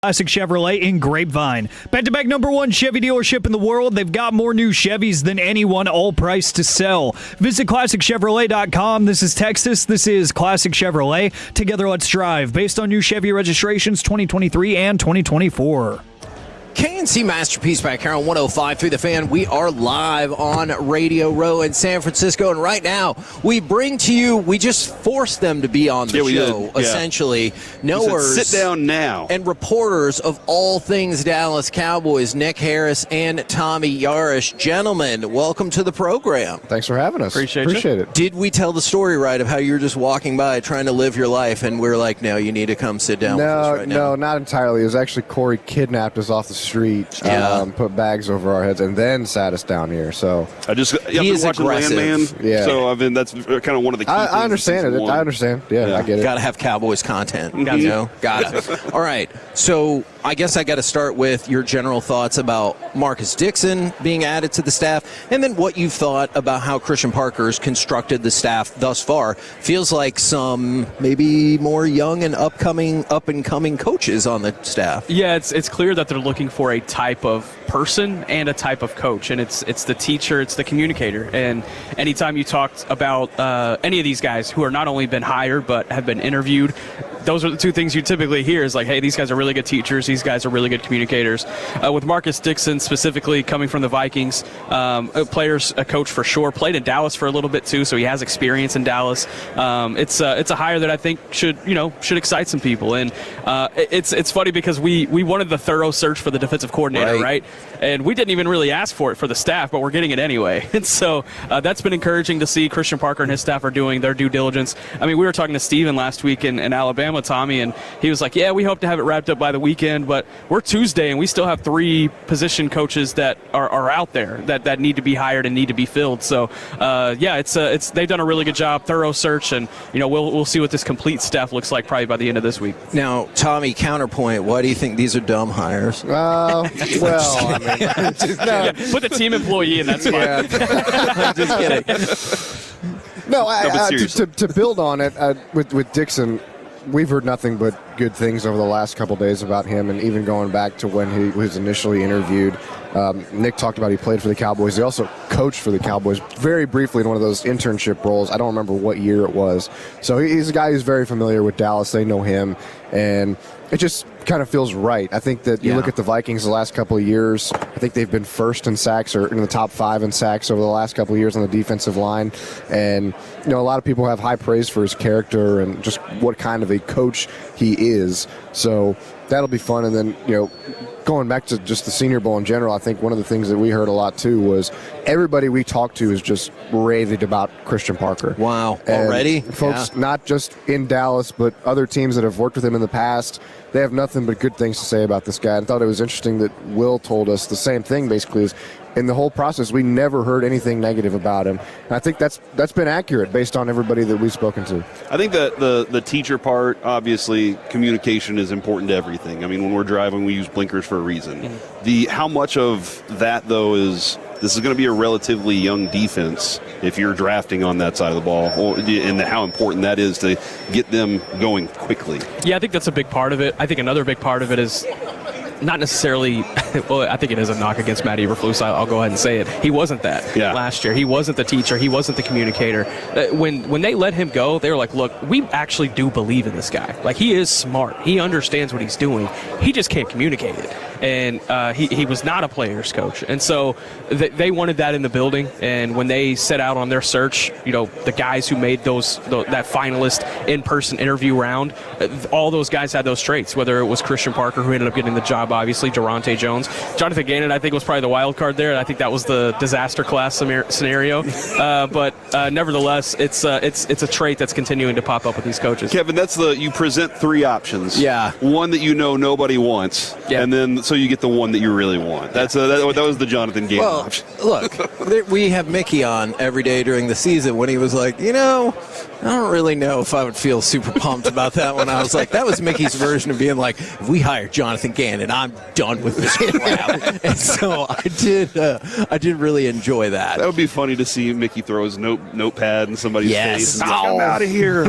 Classic Chevrolet in Grapevine. Back-to-back #1 Chevy dealership in the world. They've got more new Chevys than anyone, all priced to sell. Visit ClassicChevrolet.com. This is Texas. This is Classic Chevrolet. Together, let's drive. Based on new Chevy registrations 2023 and 2024. KNC Masterpiece by Carol 105.3 The Fan. We are live on Radio Row in San Francisco, and right now we bring to you, we just forced them to be on the show, essentially. Knowers, sit down now. And reporters of all things Dallas Cowboys, Nick Harris and Tommy Yarish. Gentlemen, welcome to the program. Thanks for having us. Appreciate it. Did we tell the story right of how you were just walking by trying to live your life, and we're like, no, you need to come sit down with us right now? No, not entirely. It was actually Corey kidnapped us off the street, put bags over our heads, and then sat us down here. So I just he is aggressive. Landman, so I mean that's kind of one of the key things. I understand it. I understand. Yeah, I get it. Got to have Cowboys content. You know, got it. All right. So I guess I got to start with your general thoughts about Marcus Dixon being added to the staff, and then what you've thought about how Christian Parker's constructed the staff thus far. Feels like some maybe more young and up and coming coaches on the staff. Yeah, it's clear that they're looking for a type of person and a type of coach, and it's the teacher, it's the communicator. And anytime you talked about any of these guys who are not only been hired but have been interviewed, those are the two things you typically hear is like, hey, these guys are really good teachers, these guys are really good communicators. With Marcus Dixon specifically coming from the Vikings, a coach for sure, played in Dallas for a little bit too, so he has experience in Dallas. It's a hire that I think should excite some people. And it's funny because we wanted the thorough search for the defensive coordinator, right? And we didn't even really ask for it for the staff, but we're getting it anyway. And so that's been encouraging to see. Christian Parker and his staff are doing their due diligence. I mean, we were talking to Steven last week in Alabama, Tommy, and he was like, yeah, we hope to have it wrapped up by the weekend, but we're Tuesday and we still have 3 position coaches that are out there that need to be hired and need to be filled. So it's they've done a really good job, thorough search, and we'll see what this complete staff looks like probably by the end of this week. Now, Tommy, counterpoint, why do you think these are dumb hires? Well, I mean, put the team employee in that spot. Just kidding. No, to build on it, with Dixon, we've heard nothing but good things over the last couple days about him, and even going back to when he was initially interviewed. Nick talked about he played for the Cowboys. He also coached for the Cowboys very briefly in one of those internship roles. I don't remember what year it was. So he's a guy who's very familiar with Dallas. They know him, and it just kind of feels right. I think that you look at the Vikings the last couple of years, I think they've been first in sacks or in the top 5 in sacks over the last couple of years on the defensive line. And, a lot of people have high praise for his character and just what kind of a coach he is. So that'll be fun. And then, going back to just the Senior Bowl in general, I think one of the things that we heard a lot too was everybody we talked to is just raved about Christian Parker. Wow. And already? Folks, not just in Dallas, but other teams that have worked with him in the past, they have nothing but good things to say about this guy. I thought it was interesting that Will told us the same thing, basically, is in the whole process, we never heard anything negative about him. And I think that's been accurate based on everybody that we've spoken to. I think that the teacher part, obviously, communication is important to everything. I mean, when we're driving, we use blinkers for a reason. How much of that, though, is this is going to be a relatively young defense if you're drafting on that side of the ball, and how important that is to get them going quickly. Yeah, I think that's a big part of it. I think another big part of it is not necessarily, well, I think it is a knock against Matt Eberflus. I'll go ahead and say it. He wasn't that last year. He wasn't the teacher. He wasn't the communicator. When they let him go, they were like, look, we actually do believe in this guy. Like, he is smart. He understands what he's doing. He just can't communicate it. And he was not a player's coach. And so they wanted that in the building. And when they set out on their search, the guys who made that finalist in-person interview round, all those guys had those traits, whether it was Christian Parker, who ended up getting the job, obviously, Durante Jones. Jonathan Gannon, I think, was probably the wild card there. I think that was the disaster class scenario. But nevertheless, it's a trait that's continuing to pop up with these coaches. Kevin, you present 3 options. Yeah. One that nobody wants. Yeah. And then so you get the one that you really want. That was the Jonathan Gannon option. Look, we have Mickey on every day during the season when he was like, I don't really know if I would feel super pumped about that one. I was like, that was Mickey's version of being like, if we hire Jonathan Gannon, I'm done with this crap. And so I did really enjoy that. That would be funny to see Mickey throw his notepad in somebody's face. And I'm out of here.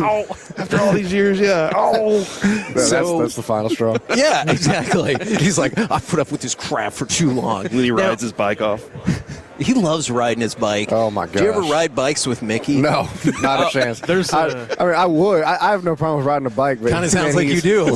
After all these years, That's the final straw. Yeah, exactly. He's like, I've put up with this crap for too long. And then he rides his bike off. He loves riding his bike. Oh, my gosh. Do you ever ride bikes with Mickey? No, not a chance. I would. I have no problem with riding a bike. But kind of sounds like you do.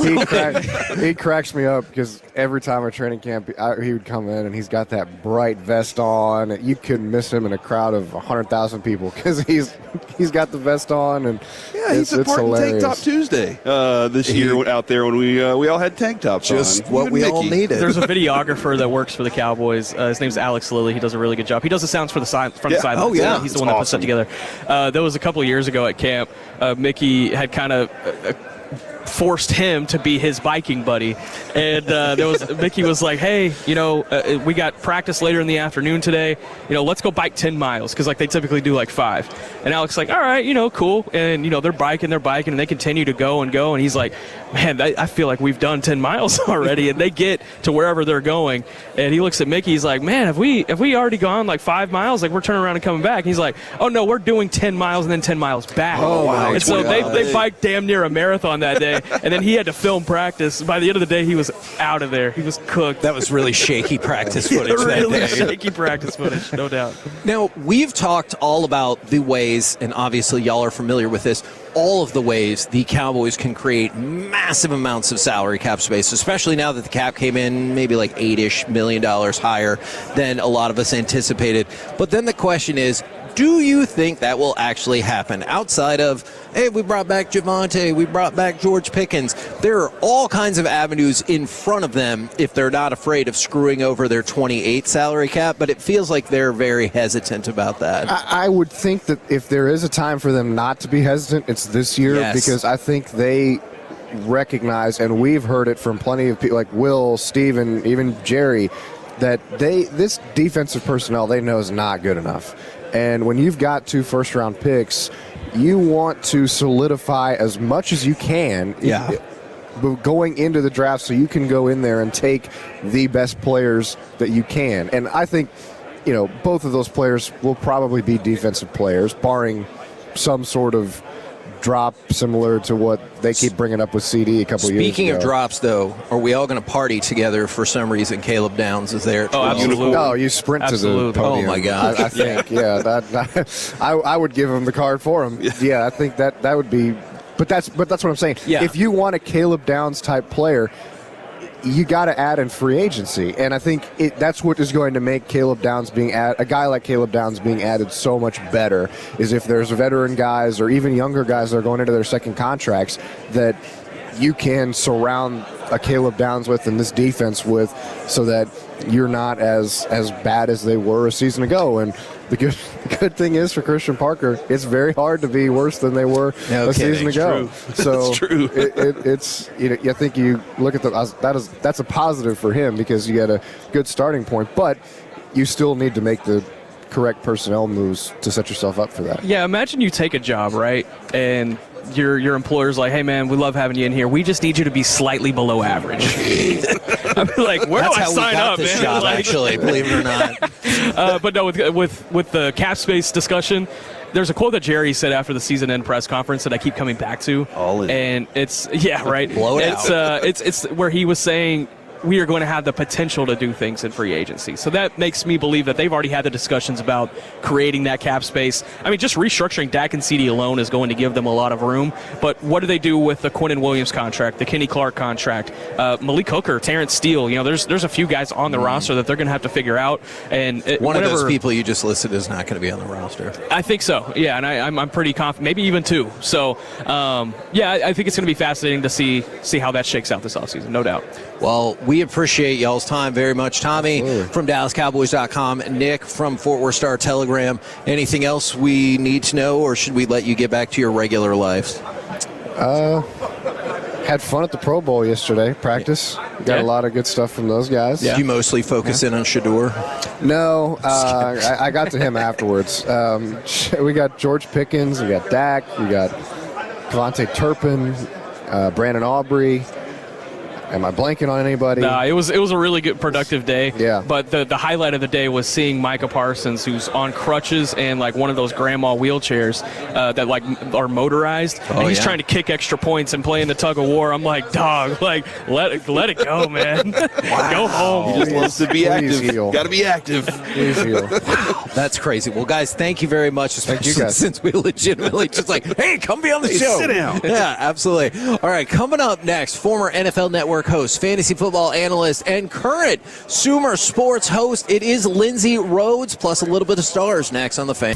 He cracks me up because every time at training camp, he would come in and he's got that bright vest on. You couldn't miss him in a crowd of 100,000 people because he's got the vest on. And he's a part in Tank Top Tuesday this year out there when we all had tank tops on. Just what we all needed. There's a videographer that works for the Cowboys. His name's Alex Lilly. He does a really good job. He does the sounds from the sidelines. Oh, yeah. He's the one that puts that together. That was a couple of years ago at camp. Mickey had kind of forced him to be his biking buddy, and Mickey was like, hey, we got practice later in the afternoon today, let's go bike 10 miles because like they typically do like 5. And Alex like, all right, cool. And they're biking and they continue to go, and he's like, man, I feel like we've done 10 miles already. And they get to wherever they're going, and he looks at Mickey, he's like, man, have we already gone like 5 miles? Like we're turning around and coming back. And he's like, oh no, we're doing 10 miles and then 10 miles back. Oh wow. And so they biked damn near a marathon that day. And then he had to film practice. By the end of the day, he was out of there. He was cooked. That was really shaky practice footage. Really shaky practice footage, no doubt. Now, we've talked all about the ways, and obviously y'all are familiar with this, all of the ways the Cowboys can create massive amounts of salary cap space, especially now that the cap came in maybe like $8-ish million higher than a lot of us anticipated. But then the question is, do you think that will actually happen outside of, hey, we brought back Javonte, we brought back George Pickens? There are all kinds of avenues in front of them if they're not afraid of screwing over their 28 salary cap, but it feels like they're very hesitant about that. I would think that if there is a time for them not to be hesitant, it's this year, because I think they recognize, and we've heard it from plenty of people like Will, Steven, even Jerry, that this defensive personnel they know is not good enough. And when you've got 2 first-round picks, you want to solidify as much as you can going into the draft so you can go in there and take the best players that you can. And I think, both of those players will probably be defensive players, barring some sort of drop similar to what they keep bringing up with CD a couple years ago. Speaking of drops, though, are we all going to party together for some reason? Caleb Downs is there. Oh, absolutely. Oh, you sprint to the podium. Oh, my God. I think, I would give him the card for him. Yeah, I think that would be. But that's what I'm saying. Yeah. If you want a Caleb Downs type player, you got to add in free agency, and I think that's what is going to make Caleb Downs a guy like Caleb Downs being added so much better. Is if there's veteran guys or even younger guys that are going into their second contracts that you can surround a Caleb Downs with and this defense with, so that you're not as bad as they were a season ago. And the good thing is for Christian Parker, it's very hard to be worse than they were a season ago. So it's true. it's I think you look at that's a positive for him because you get a good starting point, but you still need to make the correct personnel moves to set yourself up for that. Yeah, imagine you take a job, right, and your employer's like, hey man, we love having you in here. We just need you to be slightly below average. I'm like, where do I sign up, man? Job, actually, believe it or not. But no, with the cap space discussion, there's a quote that Jerry said after the season end press conference that I keep coming back to. And it's right. Blow it out. It's where he was saying we are going to have the potential to do things in free agency. So that makes me believe that they've already had the discussions about creating that cap space. I mean, just restructuring Dak and CD alone is going to give them a lot of room. But what do they do with the Quinnen Williams contract, the Kenny Clark contract, Malik Hooker, Terrence Steele? There's a few guys on the roster that they're going to have to figure out. And one of those people you just listed is not going to be on the roster. I think so. Yeah, and I'm pretty confident, maybe even 2. So I think it's going to be fascinating to see how that shakes out this offseason, no doubt. Well, we appreciate y'all's time very much. Tommy from DallasCowboys.com, Nick from Fort Worth Star Telegram. Anything else we need to know, or should we let you get back to your regular lives? Had fun at the Pro Bowl yesterday. Practice. Got a lot of good stuff from those guys. Did you mostly focus in on Shador? No, I got to him afterwards. We got George Pickens. We got Dak. We got Devontae Turpin, Brandon Aubrey. Am I blanking on anybody? Nah, it was a really good, productive day. Yeah. But the highlight of the day was seeing Micah Parsons, who's on crutches and like one of those grandma wheelchairs that like are motorized, and he's trying to kick extra points and play in the tug of war. I'm like, dog, like let it go, man. Go home. He just wants to be active. Got to be active. That's crazy. Well, guys, thank you very much, especially you guys. since we legitimately just like, hey, come be on the show. sit down. Yeah, absolutely. All right, coming up next, former NFL Network host, fantasy football analyst, and current Sumer Sports host, it is Lindsay Rhodes, plus a little bit of stars next on The Fan.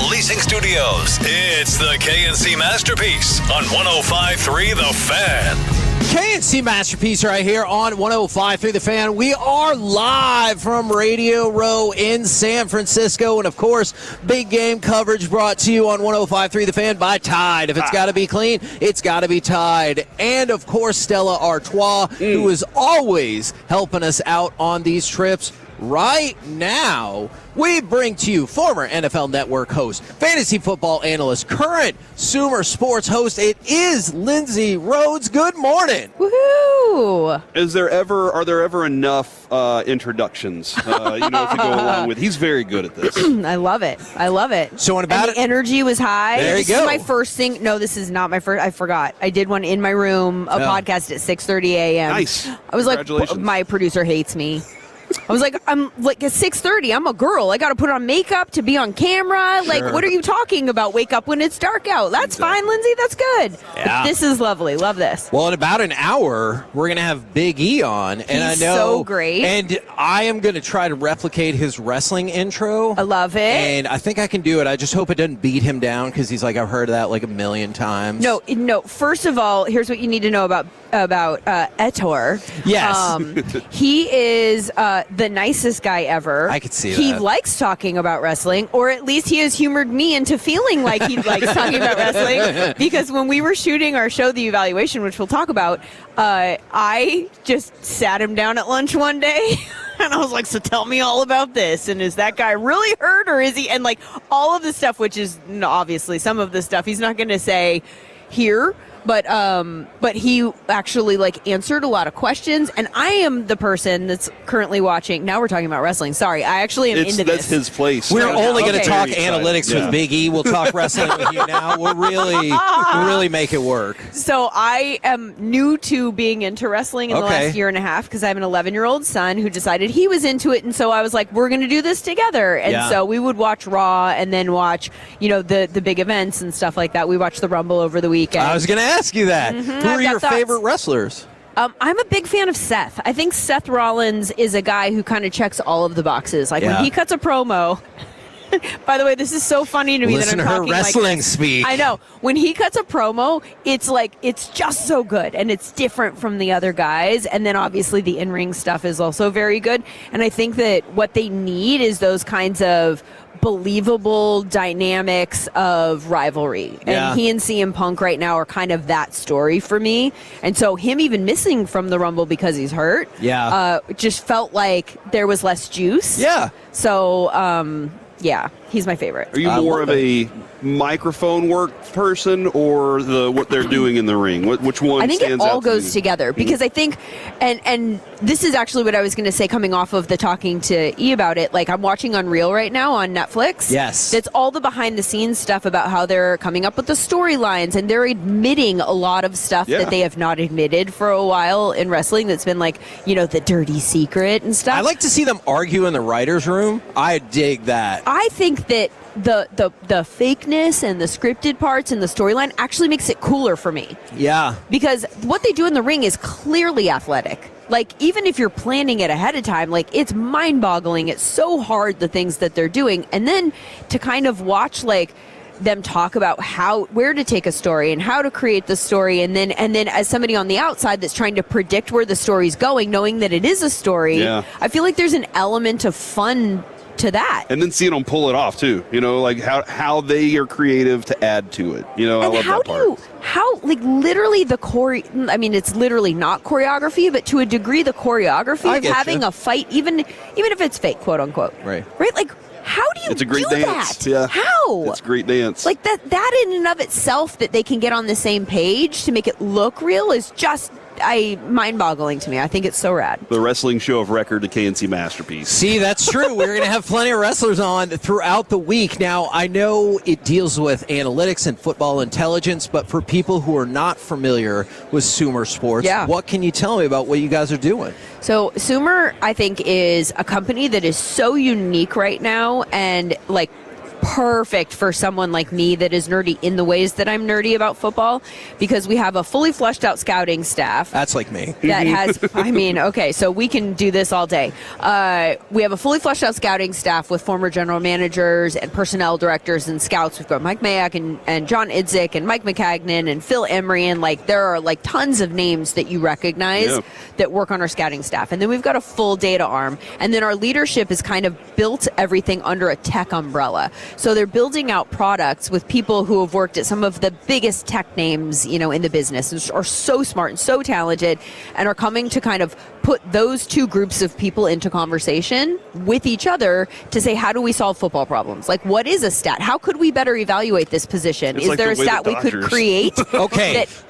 Leasing Studios, it's the KNC Masterpiece on 105.3 The Fan. KNC Masterpiece right here on 105.3 The Fan. We are live from Radio Row in San Francisco. And, of course, big game coverage brought to you on 105.3 The Fan by Tide. If it's got to be clean, it's got to be Tide. And, of course, Stella Artois, who is always helping us out on these trips. Right now, we bring to you former NFL Network host, fantasy football analyst, current Sumer Sports host. It is Lindsay Rhodes. Good morning. Woohoo! Are there ever enough introductions, to go along with? He's very good at this. I love it. So the energy was high. There you This go. is my first thing. No, this is not my first. I forgot. I did one in my room, a podcast at 6:30 a.m. Nice. I was like, Congratulations. my producer hates me. I was like, I'm like at 6:30. I'm a girl. I got to put on makeup to be on camera. Like, what are you talking about? Wake up when it's dark out. That's fine, Lindsay. That's good. Yeah. But this is lovely. Love this. Well, in about an hour, we're going to have Big E on. And He's I know, so great. And I am going to try to replicate his wrestling intro. I love it. And I think I can do it. I just hope it doesn't beat him down because he's like, I've heard that like a million times. No. First of all, here's what you need to know about Ettore. Yes. He is the nicest guy ever. I could see He that. likes talking about wrestling, or at least he has humored me into feeling like he likes talking about wrestling. Because when we were shooting our show, The Evaluation, which we'll talk about, I just sat him down at lunch one day. And I was like, so tell me all about this. And is that guy really hurt, or is he? And like all of the stuff, which is obviously some of the stuff he's not going to say here. But he actually like answered a lot of questions, and I am the person that's currently watching. Now we're talking about wrestling. Sorry, I actually am into That's this. his place. We're only going to Okay. talk Very analytics excited. with Big E. We'll talk wrestling with you now. We'll really make it work. So I am new to being into wrestling in the Okay. last year and a half because I have an 11-year-old son who decided he was into it, and so I was like, we're going to do this together. And Yeah. so we would watch Raw and then watch, the big events and stuff like that. We watched the Rumble over the weekend. I was going to ask you that. Mhm, Who I've are got your thoughts. favorite wrestlers? I'm a big fan of Seth. I think Seth Rollins is a guy who kind of checks all of the boxes. Like Yeah. when he cuts a promo. By the way, this is so funny to me Listen that to I'm her talking like wrestling this. speak. I know. When he cuts a promo, it's just so good, and it's different from the other guys. And then obviously the in-ring stuff is also very good. And I think that what they need is those kinds of believable dynamics of rivalry. Yeah. And he and CM Punk right now are kind of that story for me. And so him even missing from the Rumble because he's hurt, just felt like there was less juice. Yeah. So, yeah, he's my favorite. Are you more of a microphone work person or what they're doing in the ring? Which one I think it stands out all to goes you? together because I think, and this is actually what I was going to say coming off of the talking to E about it. Like I'm watching Unreal right now on Netflix. Yes. That's all the behind the scenes stuff about how they're coming up with the storylines, and they're admitting a lot of stuff that they have not admitted for a while in wrestling. That's been like, the dirty secret and stuff. I like to see them argue in the writer's room. I dig that. I think that the fakeness and the scripted parts and the storyline actually makes it cooler for me. Yeah. Because what they do in the ring is clearly athletic. Like, even if you're planning it ahead of time, like, it's mind-boggling. It's so hard, the things that they're doing. And then to kind of watch, like, them talk about where to take a story and how to create the story, and then as somebody on the outside that's trying to predict where the story's going, knowing that it is a story, I feel like there's an element of fun to that. And then seeing them pull it off too, like how they are creative to add to it. I love that part. Literally it's literally not choreography, but to a degree the choreography of having a fight, even if it's fake, quote unquote. Right. Like, how do you It's a great do dance. that? Yeah. How? It's a great dance. Like that in and of itself, that they can get on the same page to make it look real, is just mind-boggling to me. I think it's so rad. The wrestling show of record, the KNC Masterpiece. See, that's true. We're going to have plenty of wrestlers on throughout the week. Now, I know it deals with analytics and football intelligence, but for people who are not familiar with Sumer Sports, what can you tell me about what you guys are doing? So Sumer, I think, is a company that is so unique right now, and like perfect for someone like me that is nerdy in the ways that I'm nerdy about football, because we have a fully fleshed out scouting staff. That's like me. That has, I mean, okay, so we can do this all day. We have a fully fleshed out scouting staff with former general managers and personnel directors and scouts. We've got Mike Mayock and John Idzik and Mike McCagnon and Phil Emery, and like there are like tons of names that you recognize that work on our scouting staff. And then we've got a full data arm. And then our leadership has kind of built everything under a tech umbrella. So they're building out products with people who have worked at some of the biggest tech names, you know, in the business, and are so smart and so talented, and are coming to kind of put those two groups of people into conversation with each other to say, how do we solve football problems? Like, what is a stat? How could we better evaluate this position? It's is like there a the way stat the we could Dodgers- create? Okay. That,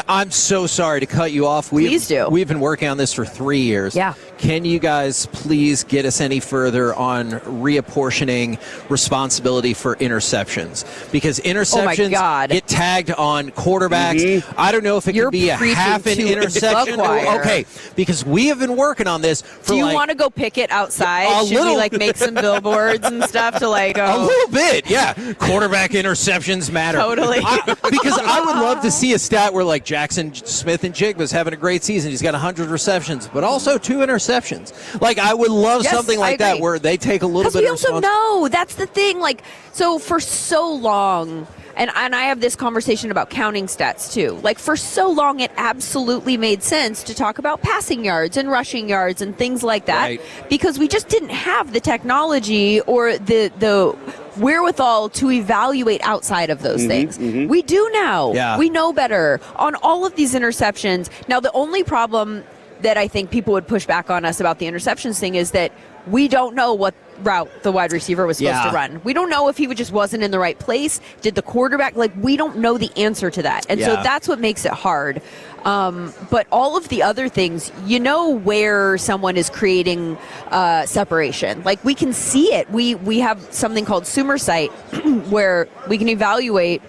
I'm so sorry to cut you off. Please do. We've been working on this for 3 years. Yeah. Can you guys please get us any further on reapportioning responsibility for interceptions? Because interceptions get tagged on quarterbacks. I don't know if it could be a half an interception. Okay, because we have been working on this for do you want to go pick it outside? A Should we little- like make some billboards and stuff to like a little bit, yeah. Quarterback interceptions matter. Totally. Because I would love to see a stat where like Jackson Smith and Jigba's having a great season. He's got 100 receptions, but also 2 interceptions. Like I would love something like that where they take a little bit we of also know that's the thing. Like, so for so long, and I have this conversation about counting stats too. Like for so long, it absolutely made sense to talk about passing yards and rushing yards and things like that, because we just didn't have the technology or the wherewithal to evaluate outside of those things. We do now. Yeah. We know better on all of these interceptions. Now, the only problem that I think people would push back on us about the interceptions thing is that we don't know what route the wide receiver was supposed to run. We don't know if he just wasn't in the right place. Did the quarterback, like, we don't know the answer to that. And so that's what makes it hard. But all of the other things, you know where someone is creating separation. Like, we can see it. We have something called Sumer Sight where we can evaluate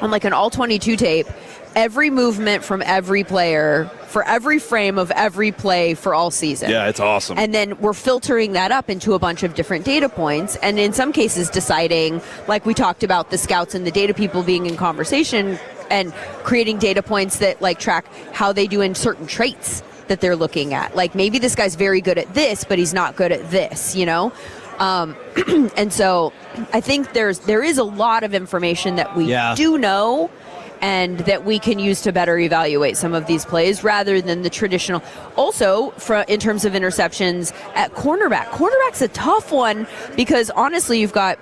on like an all-22 tape every movement from every player for every frame of every play for all season. Yeah, it's awesome. And then we're filtering that up into a bunch of different data points, and in some cases deciding, like we talked about the scouts and the data people being in conversation and creating data points that like track how they do in certain traits that they're looking at. Like maybe this guy's very good at this, but he's not good at this, you know? And so I think there is a lot of information that we do know and that we can use to better evaluate some of these plays rather than the traditional. Also, in terms of interceptions at cornerback. Cornerback's a tough one because honestly, you've got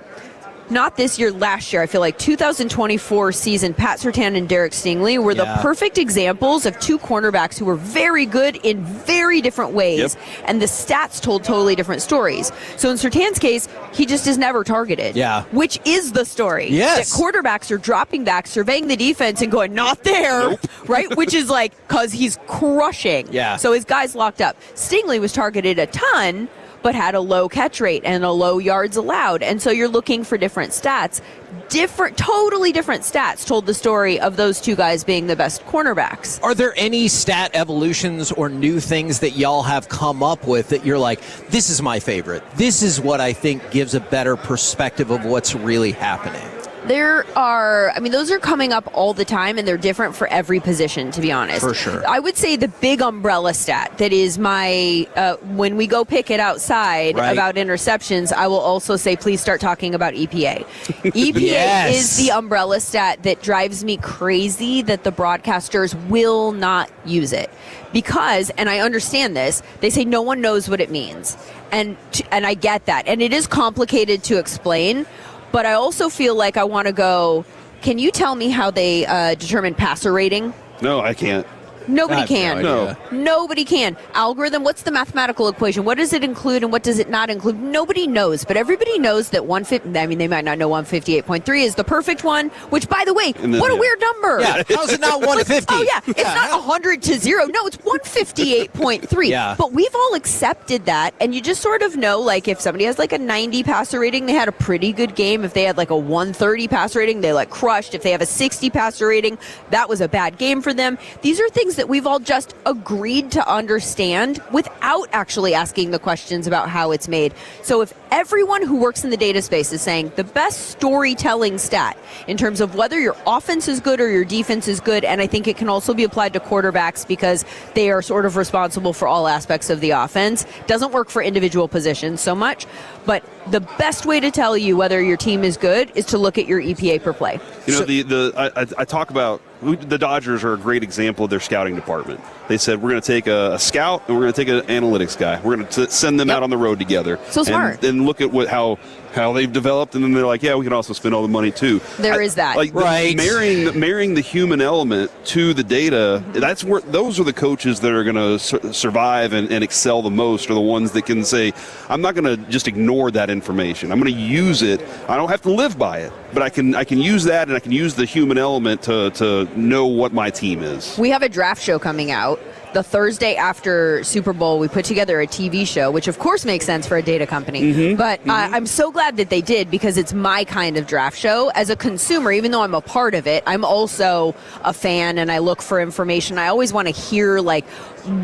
not this year, last year, I feel like 2024 season, Pat Surtain and Derek Stingley were the perfect examples of two cornerbacks who were very good in very different ways, and the stats told totally different stories. So in Surtain's case, he just is never targeted, which is the story. Yes. That quarterbacks are dropping back, surveying the defense, and going, not there, right? Which is like, because he's crushing. So his guy's locked up. Stingley was targeted a ton, but had a low catch rate and a low yards allowed. And so you're looking for different stats. Totally different stats told the story of those two guys being the best cornerbacks. Are there any stat evolutions or new things that y'all have come up with that you're like, this is my favorite? This is what I think gives a better perspective of what's really happening. There are, I mean, those are coming up all the time, and they're different for every position, to be honest. For sure. I would say the big umbrella stat that is my, when we go pick it outside about interceptions, I will also say, please start talking about EPA. EPA is the umbrella stat that drives me crazy that the broadcasters will not use it. Because, and I understand this, they say no one knows what it means. And I get that. And it is complicated to explain. But I also feel like I want to go, can you tell me how they determine passer rating? No, I can't. Nobody can. No. Nobody can. Algorithm, what's the mathematical equation? What does it include and what does it not include? Nobody knows, but everybody knows that 150, I mean, they might not know 158.3 is the perfect one, which, by the way, what a weird number. Yeah, how's it not 150? Like, oh, yeah, it's not 100 to 0. No, it's 158.3. Yeah. But we've all accepted that, and you just sort of know, like, if somebody has, like, a 90 passer rating, they had a pretty good game. If they had, like, a 130 passer rating, they, like, crushed. If they have a 60 passer rating, that was a bad game for them. These are things that we've all just agreed to understand without actually asking the questions about how it's made. So if everyone who works in the data space is saying the best storytelling stat in terms of whether your offense is good or your defense is good, and I think it can also be applied to quarterbacks because they are sort of responsible for all aspects of the offense, doesn't work for individual positions so much, but the best way to tell you whether your team is good is to look at your EPA per play. You know, I talk about the Dodgers are a great example of their scouting department. They said, we're going to take a scout and we're going to take an analytics guy. We're going to send them out on the road together. So smart. And look at how they've developed, and then they're like, yeah, we can also spend all the money too. There is that. Like right. Marrying the human element to the data, that's where those are the coaches that are going to survive and excel the most, are the ones that can say, I'm not going to just ignore that information. I'm going to use it. I don't have to live by it, but I can use that, and I can use the human element to know what my team is. We have a draft show coming out. The Thursday after Super Bowl, we put together a TV show, which of course makes sense for a data company. But I'm so glad that they did, because it's my kind of draft show. As a consumer, even though I'm a part of it, I'm also a fan and I look for information. I always want to hear, like,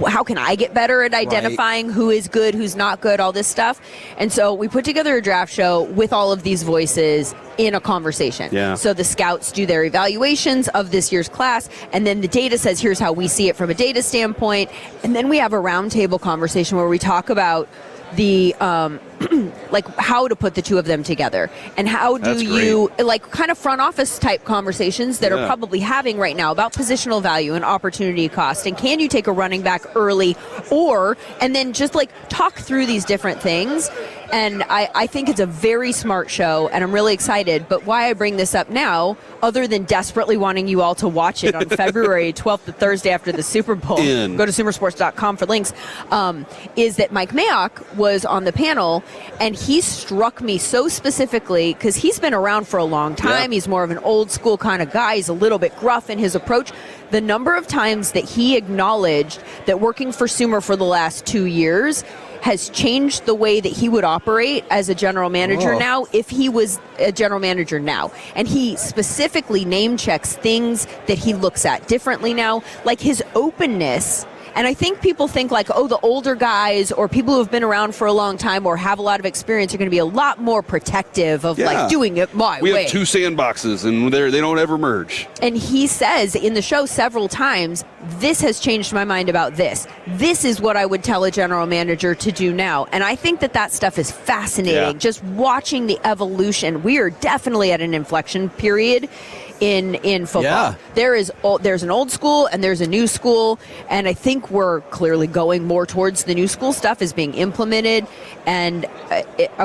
how can I get better at identifying who is good, who's not good, all this stuff. And so we put together a draft show with all of these voices in a conversation. Yeah. So the scouts do their evaluations of this year's class, and then the data says, here's how we see it from a data standpoint. And then we have a roundtable conversation where we talk about the like how to put the two of them together, and how do you, like, kind of front office type conversations that are probably having right now about positional value and opportunity cost, and can you take a running back early, and then just like talk through these different things. And I think it's a very smart show, and I'm really excited. But why I bring this up now, other than desperately wanting you all to watch it on February 12th, the Thursday after the Super Bowl, go to sumersports.com for links, is that Mike Mayock was on the panel, and he struck me so specifically because he's been around for a long time. He's more of an old school kind of guy. He's a little bit gruff in his approach. The number of times that he acknowledged that working for Sumer for the last 2 years has changed the way that he would operate as a general manager now if he was a general manager now. And he specifically name checks things that he looks at differently now, like his openness. And I think people think like, oh, the older guys or people who have been around for a long time or have a lot of experience are going to be a lot more protective of like doing it my way. We have 2 sandboxes, and they don't ever merge. And he says in the show several times, this has changed my mind about this. This is what I would tell a general manager to do now. And I think that stuff is fascinating. Just watching the evolution. We are definitely at an inflection period in football. There's an old school and there's a new school, and I think we're clearly going more towards the new school stuff is being implemented, and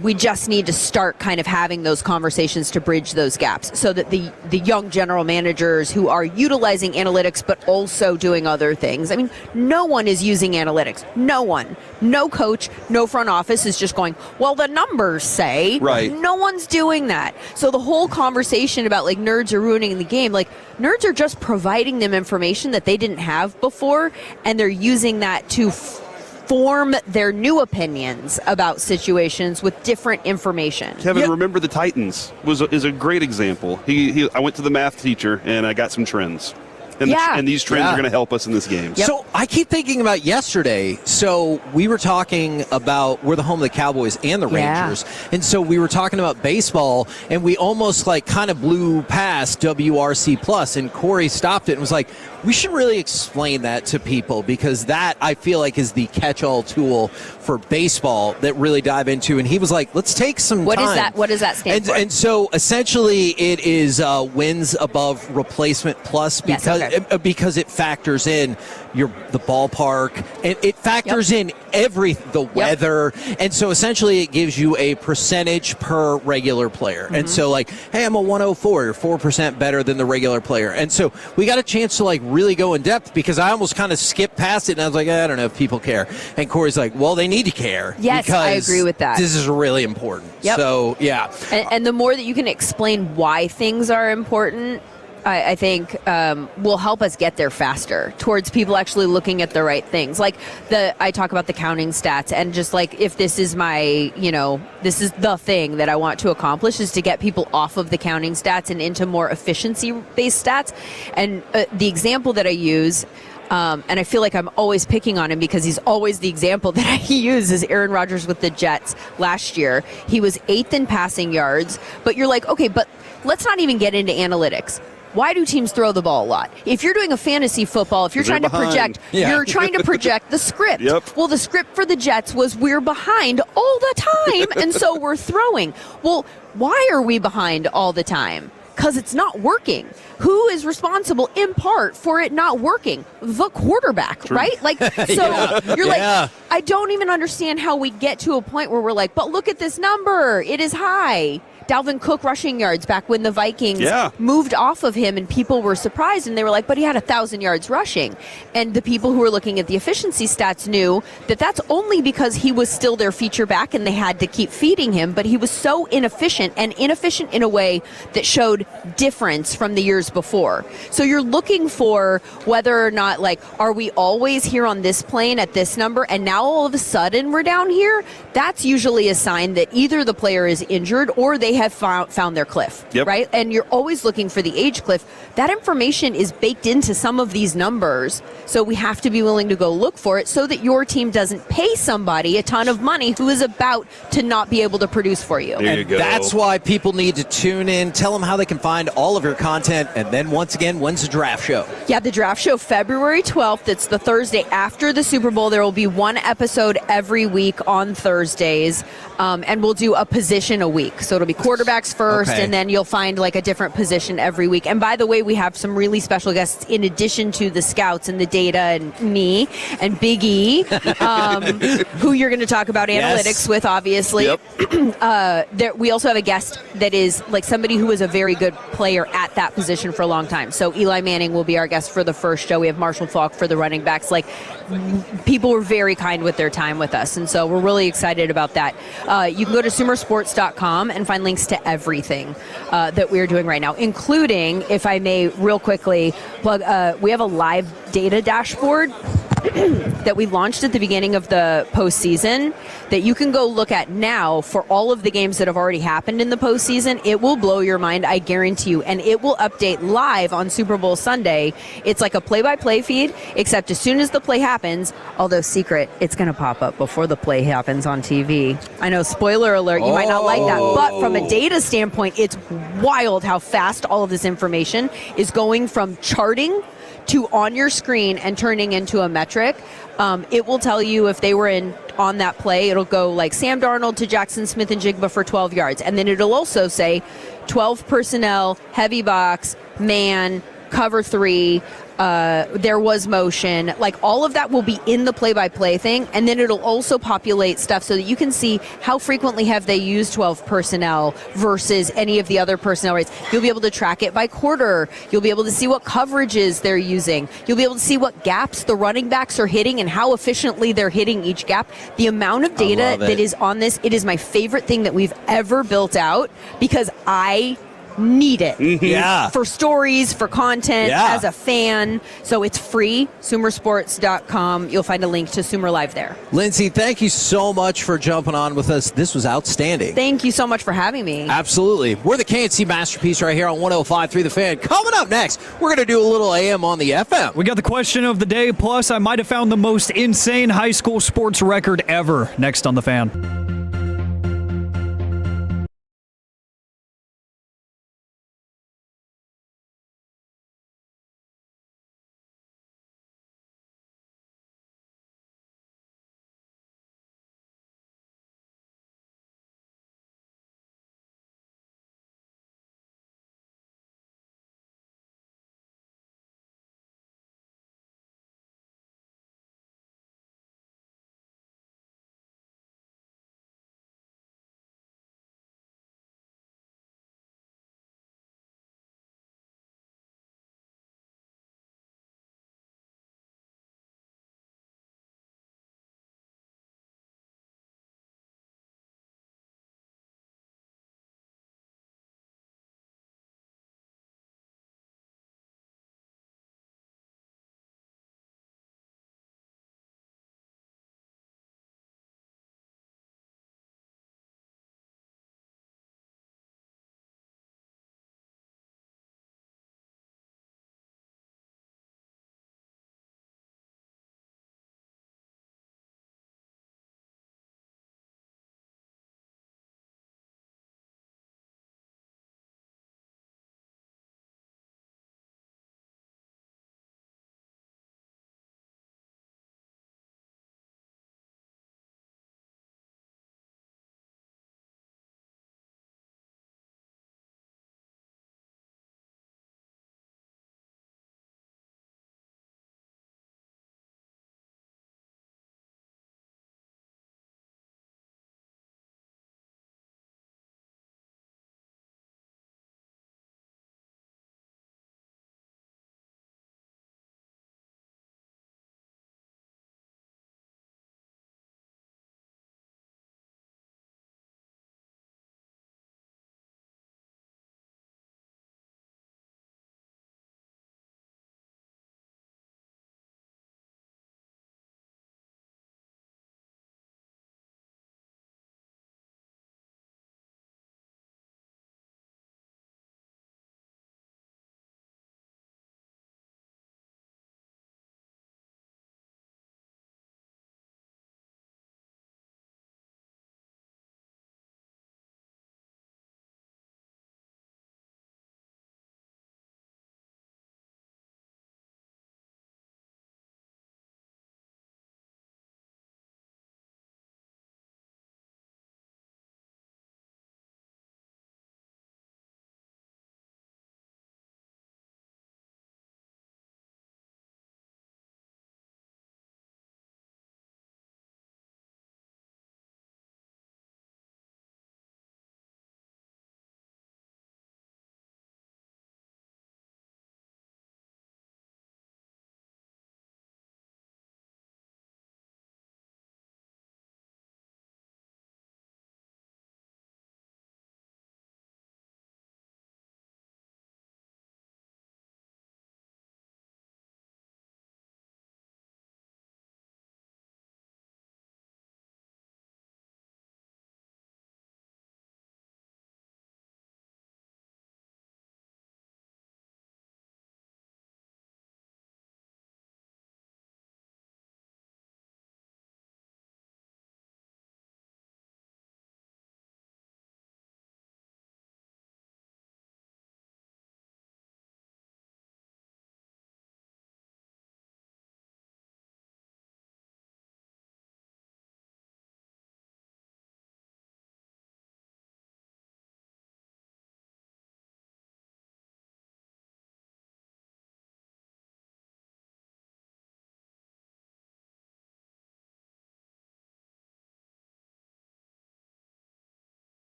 we just need to start kind of having those conversations to bridge those gaps so that the young general managers who are utilizing analytics but also doing other things. I mean, no one is using analytics. No one. No coach, no front office is just going, well, the numbers say. Right. No one's doing that. So the whole conversation about like nerds are ruining the game, like nerds are just providing them information that they didn't have before, and they're using that to form their new opinions about situations with different information. Kevin, remember the Titans is a great example. I went to the math teacher and I got some trends. And these trends are going to help us in this game. So I keep thinking about yesterday. So we were talking about, we're the home of the Cowboys and the Rangers. And so we were talking about baseball, and we almost like kind of blew past WRC Plus, and Corey stopped it and was like, we should really explain that to people, because that I feel like is the catch-all tool for baseball that really dive into. And he was like, let's take some time. What does that stand for? And so essentially it is wins above replacement plus, because it factors in the ballpark, and it factors in the weather, and so essentially it gives you a percentage per regular player. And so like, hey, I'm a 104, you're 4% better than the regular player. And so we got a chance to like really go in depth, because I almost kind of skipped past it, and I was like, I don't know if people care. And Corey's like, well, they need to care. Yes, I agree with that. This is really important. So and the more that you can explain why things are important, I think will help us get there faster towards people actually looking at the right things. Like I talk about the counting stats, and just like, if this is my, this is the thing that I want to accomplish, is to get people off of the counting stats and into more efficiency-based stats. And the example that I use, And I feel like I'm always picking on him because he's always the example that he uses. Aaron Rodgers with the Jets last year. He was 8th in passing yards, but you're like, okay, but let's not even get into analytics. Why do teams throw the ball a lot? If you're doing a fantasy football, if you're trying to project, you're trying to project the script. Well, the script for the Jets was we're behind all the time, and so we're throwing. Well, why are we behind all the time? Because it's not working. Who is responsible in part for it not working? The quarterback, right? Like, so you're like, I don't even understand how we get to a point where we're like, but look at this number. It is high. Dalvin Cook rushing yards back when the Vikings moved off of him and people were surprised and they were like, but he had 1,000 yards rushing. And the people who were looking at the efficiency stats knew that that's only because he was still their feature back and they had to keep feeding him, but he was so inefficient and inefficient in a way that showed difference from the years before. So you're looking for whether or not, like, are we always here on this plane at this number and now all of a sudden we're down here? That's usually a sign that either the player is injured or they have found their cliff, right? And you're always looking for the age cliff. That information is baked into some of these numbers, so we have to be willing to go look for it so that your team doesn't pay somebody a ton of money who is about to not be able to produce for you. And that's why people need to tune in. Tell them how they can find all of your content. And then once again, when's the draft show? Yeah, the draft show, February 12th. It's the Thursday after the Super Bowl. There will be one episode every week on Thursdays, and we'll do a position a week. So it'll be quarterbacks first, and then you'll find like a different position every week. And by the way, we have some really special guests in addition to the scouts and the data and me and Big E, who you're going to talk about analytics with, obviously. We also have a guest that is like somebody who was a very good player at that position for a long time. So Eli Manning will be our guest for the first show. We have Marshall Faulk for the running backs. Like, people were very kind with their time with us, and so we're really excited about that. You can go to sumersports.com and find links to everything that we're doing right now, including, if I may real quickly plug, we have a live data dashboard that we launched at the beginning of the postseason that you can go look at now for all of the games that have already happened in the postseason. It will blow your mind, I guarantee you, and it will update live on Super Bowl Sunday. It's like a play-by-play feed, except as soon as the play happens, although secret, it's going to pop up before the play happens on TV. I know, spoiler alert, you might not like that, but from a data standpoint, it's wild how fast all of this information is going from charting to on your screen and turning into a metric. It will tell you if they were on that play. It'll go like Sam Darnold to Jackson Smith and Jigba for 12 yards. And then it'll also say 12 personnel, heavy box, man, cover 3, there was motion. Like, all of that will be in the play-by-play thing, and then it'll also populate stuff so that you can see how frequently have they used 12 personnel versus any of the other personnel rates. You'll be able to track it by quarter. You'll be able to see what coverages they're using. You'll be able to see what gaps the running backs are hitting and how efficiently they're hitting each gap. The amount of data that is on this, it is my favorite thing that we've ever built out because I need it for stories, for content, as a fan. So it's free, sumersports.com. You'll find a link to Sumer Live there. Lindsay, thank you so much for jumping on with us. This was outstanding. Thank you so much for having me. Absolutely. We're the KNC Masterpiece right here on 105.3 The Fan. Coming up next, we're going to do a little AM on the FM. We got the question of the day, plus I might have found the most insane high school sports record ever. Next on The Fan.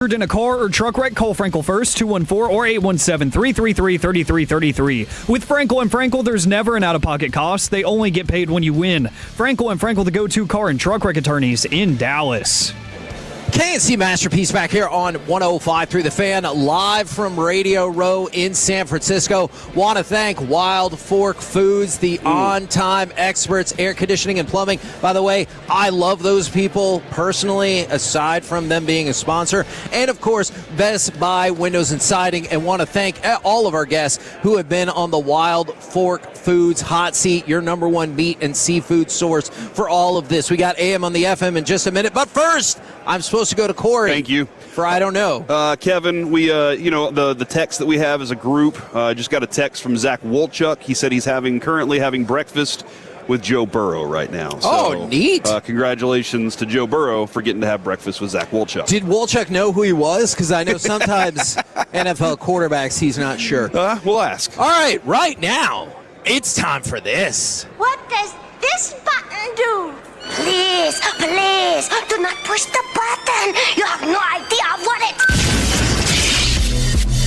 In a car or truck wreck, call Frankel first, 214 or 817-333-3333. With Frankel and Frankel, there's never an out-of-pocket cost. They only get paid when you win. Frankel and Frankel, the go-to car and truck wreck attorneys in Dallas. KNC Masterpiece back here on 105 through the Fan, live from Radio Row in San Francisco. Want to thank Wild Fork Foods, the on-time experts, air conditioning and plumbing. By the way, I love those people personally, aside from them being a sponsor. And, of course, Best Buy Windows and Siding. And want to thank all of our guests who have been on the Wild Fork Foods hot seat, your number one meat and seafood source for all of this. We got AM on the FM in just a minute. But first, I'm supposed to go to Corey. Thank you. For I don't know. Kevin, we, the text that we have as a group, just got a text from Zach Wolchuk. He said he's currently having breakfast with Joe Burrow right now. So, neat. Congratulations to Joe Burrow for getting to have breakfast with Zach Wolchuk. Did Wolchuk know who he was? Because I know sometimes NFL quarterbacks, he's not sure. We'll ask. All right now, it's time for this. What does this button do? Please, do not push the button. You have no idea what it...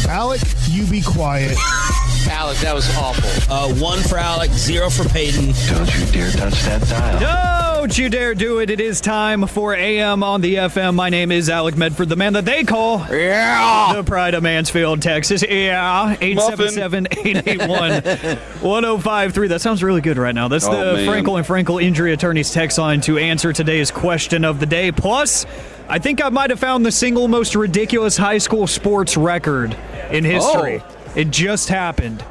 Alec, you be quiet. Alec, that was awful. 1 for Alec, 0 for Peyton. Don't you dare touch that dial. Don't you dare do it. It is time for AM on the FM. My name is Alec Medford, the man that they call the Pride of Mansfield, Texas. 877-881-1053. That sounds really good right now. That's the Frankel and Frankel injury attorneys text line to answer today's question of the day. Plus, I think I might have found the single most ridiculous high school sports record in history. It just happened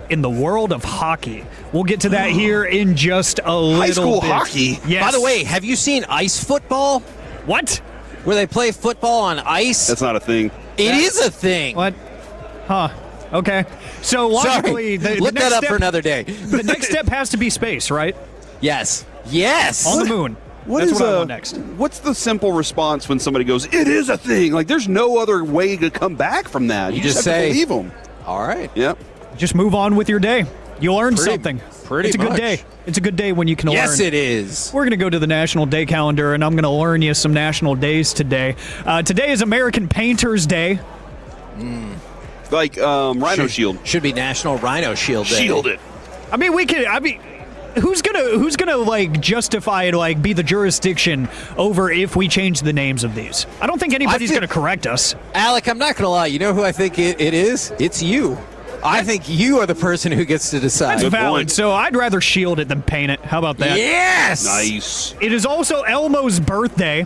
in the world of hockey. We'll get to that here in just a little bit. High school hockey? Yes. By the way, have you seen ice football? What? Where they play football on ice? That's not a thing. It is a thing. What? Huh. Okay. So logically, look that up for another day. The next step has to be space, right? Yes. On the moon. That's what I want next. What's the simple response when somebody goes, "It is a thing"? Like, there's no other way to come back from that. You just have say, to believe them. All right. Yep. Just move on with your day. You'll learn something. It's a good day. It's a good day when you can learn. Yes, it is. We're going to go to the National Day Calendar, and I'm going to learn you some national days today. Today is American Painters Day. Like Rhino Shield. Should be National Rhino Shield Day. Shield it. I mean, who's gonna like justify it, like be the jurisdiction over if we change the names of these? I don't think anybody's gonna correct us. Alec, I'm not gonna lie. You know who I think it is? It's you. I think you are the person who gets to decide. That's valid. So I'd rather shield it than paint it. How about that? Yes. Nice. It is also Elmo's birthday.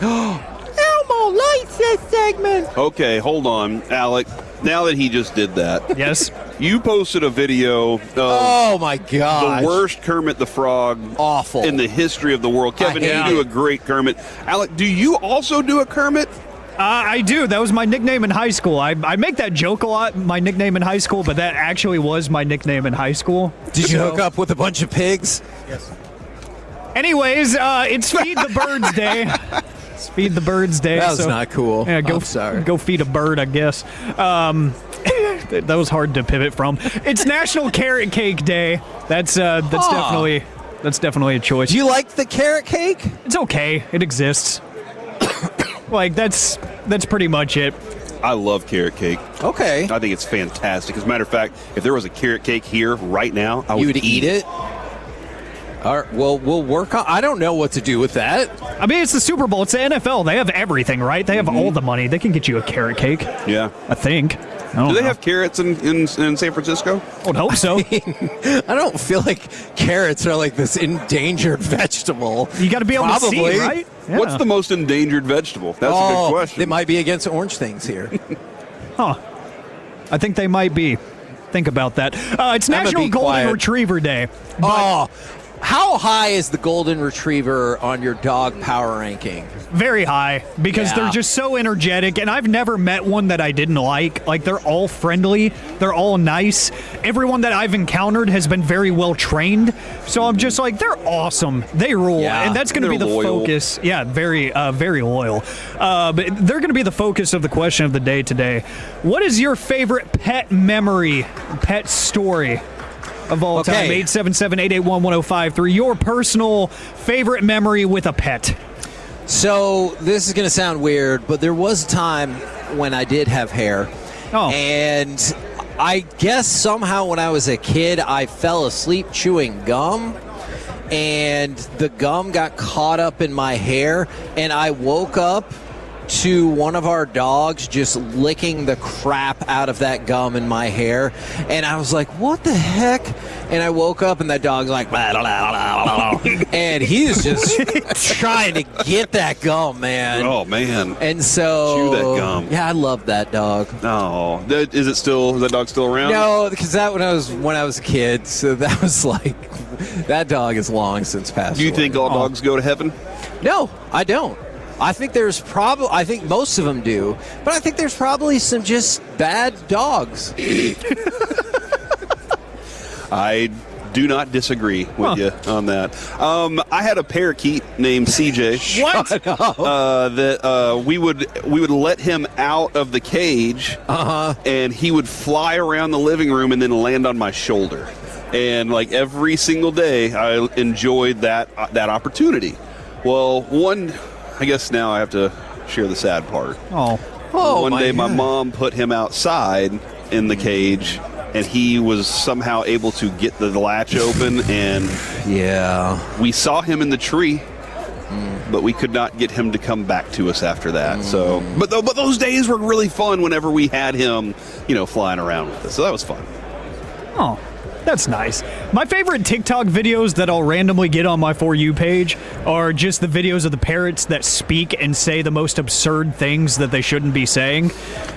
Elmo likes this segment. Okay, hold on, Alec. Now that he just did that, yes, you posted a video of oh my god, the worst Kermit the Frog awful in the history of the world. Kevin, you do a great Kermit. Alec, do you also do a Kermit? I do. That was my nickname in high school. I make that joke a lot, my nickname in high school, but that actually was my nickname in high school. Did you hook up with a bunch of pigs? Yes. Anyways, it's Feed the Birds Day. It's Feed the Birds Day. That was not cool. Yeah, I'm sorry. Go feed a bird, I guess. That was hard to pivot from. It's National Carrot Cake Day. That's definitely a choice. Do you like the carrot cake? It's okay. It exists. Like that's pretty much it. I love carrot cake. Okay. I think it's fantastic. As a matter of fact, if there was a carrot cake here right now, I would eat it. All right, well, we'll work on. I don't know what to do with that. I mean, it's the Super Bowl. It's the NFL. They have everything, right? They have all the money. They can get you a carrot cake. Yeah. I think. Do they have carrots in San Francisco? I would hope so. I don't feel like carrots are like this endangered vegetable. You got to be able to see, right? Yeah. What's the most endangered vegetable? That's a good question. They might be against orange things here. Huh. I think they might be. Think about that. It's National Golden Retriever Day. How high is the Golden Retriever on your dog power ranking? Very high, because they're just so energetic, and I've never met one that I didn't like. Like, they're all friendly. They're all nice. Everyone that I've encountered has been very well trained. So I'm just like, they're awesome. They rule. Yeah, and that's going to be the focus. Yeah, very loyal. But they're going to be the focus of the question of the day today. What is your favorite pet memory, pet story of all time? 877-881-1053. Your personal favorite memory with a pet. So this is going to sound weird, but there was a time when I did have hair. Oh. And I guess somehow when I was a kid, I fell asleep chewing gum. And the gum got caught up in my hair. And I woke up to one of our dogs just licking the crap out of that gum in my hair. And I was like, what the heck? And I woke up and that dog's like, blah, blah, blah, blah. And he's just trying to get that gum, man. Oh, man. And so, chew that gum. Yeah, I love that dog. Oh, is that dog still around? No, because that when I was a kid, so that was like, that dog is long since passed Do you away. think all dogs go to heaven? No, I don't. I think I think most of them do, but I think there's probably some just bad dogs. I do not disagree with you on that. I had a parakeet named CJ. What? That we would let him out of the cage, and he would fly around the living room and then land on my shoulder. And like every single day, I enjoyed that opportunity. Well, I guess now I have to share the sad part. One day my mom put him outside in the cage, and he was somehow able to get the latch open, and we saw him in the tree, but we could not get him to come back to us after that. So, but those days were really fun whenever we had him, flying around with us. So that was fun. Oh, that's nice. My favorite TikTok videos that I'll randomly get on my For You page are just the videos of the parrots that speak and say the most absurd things that they shouldn't be saying.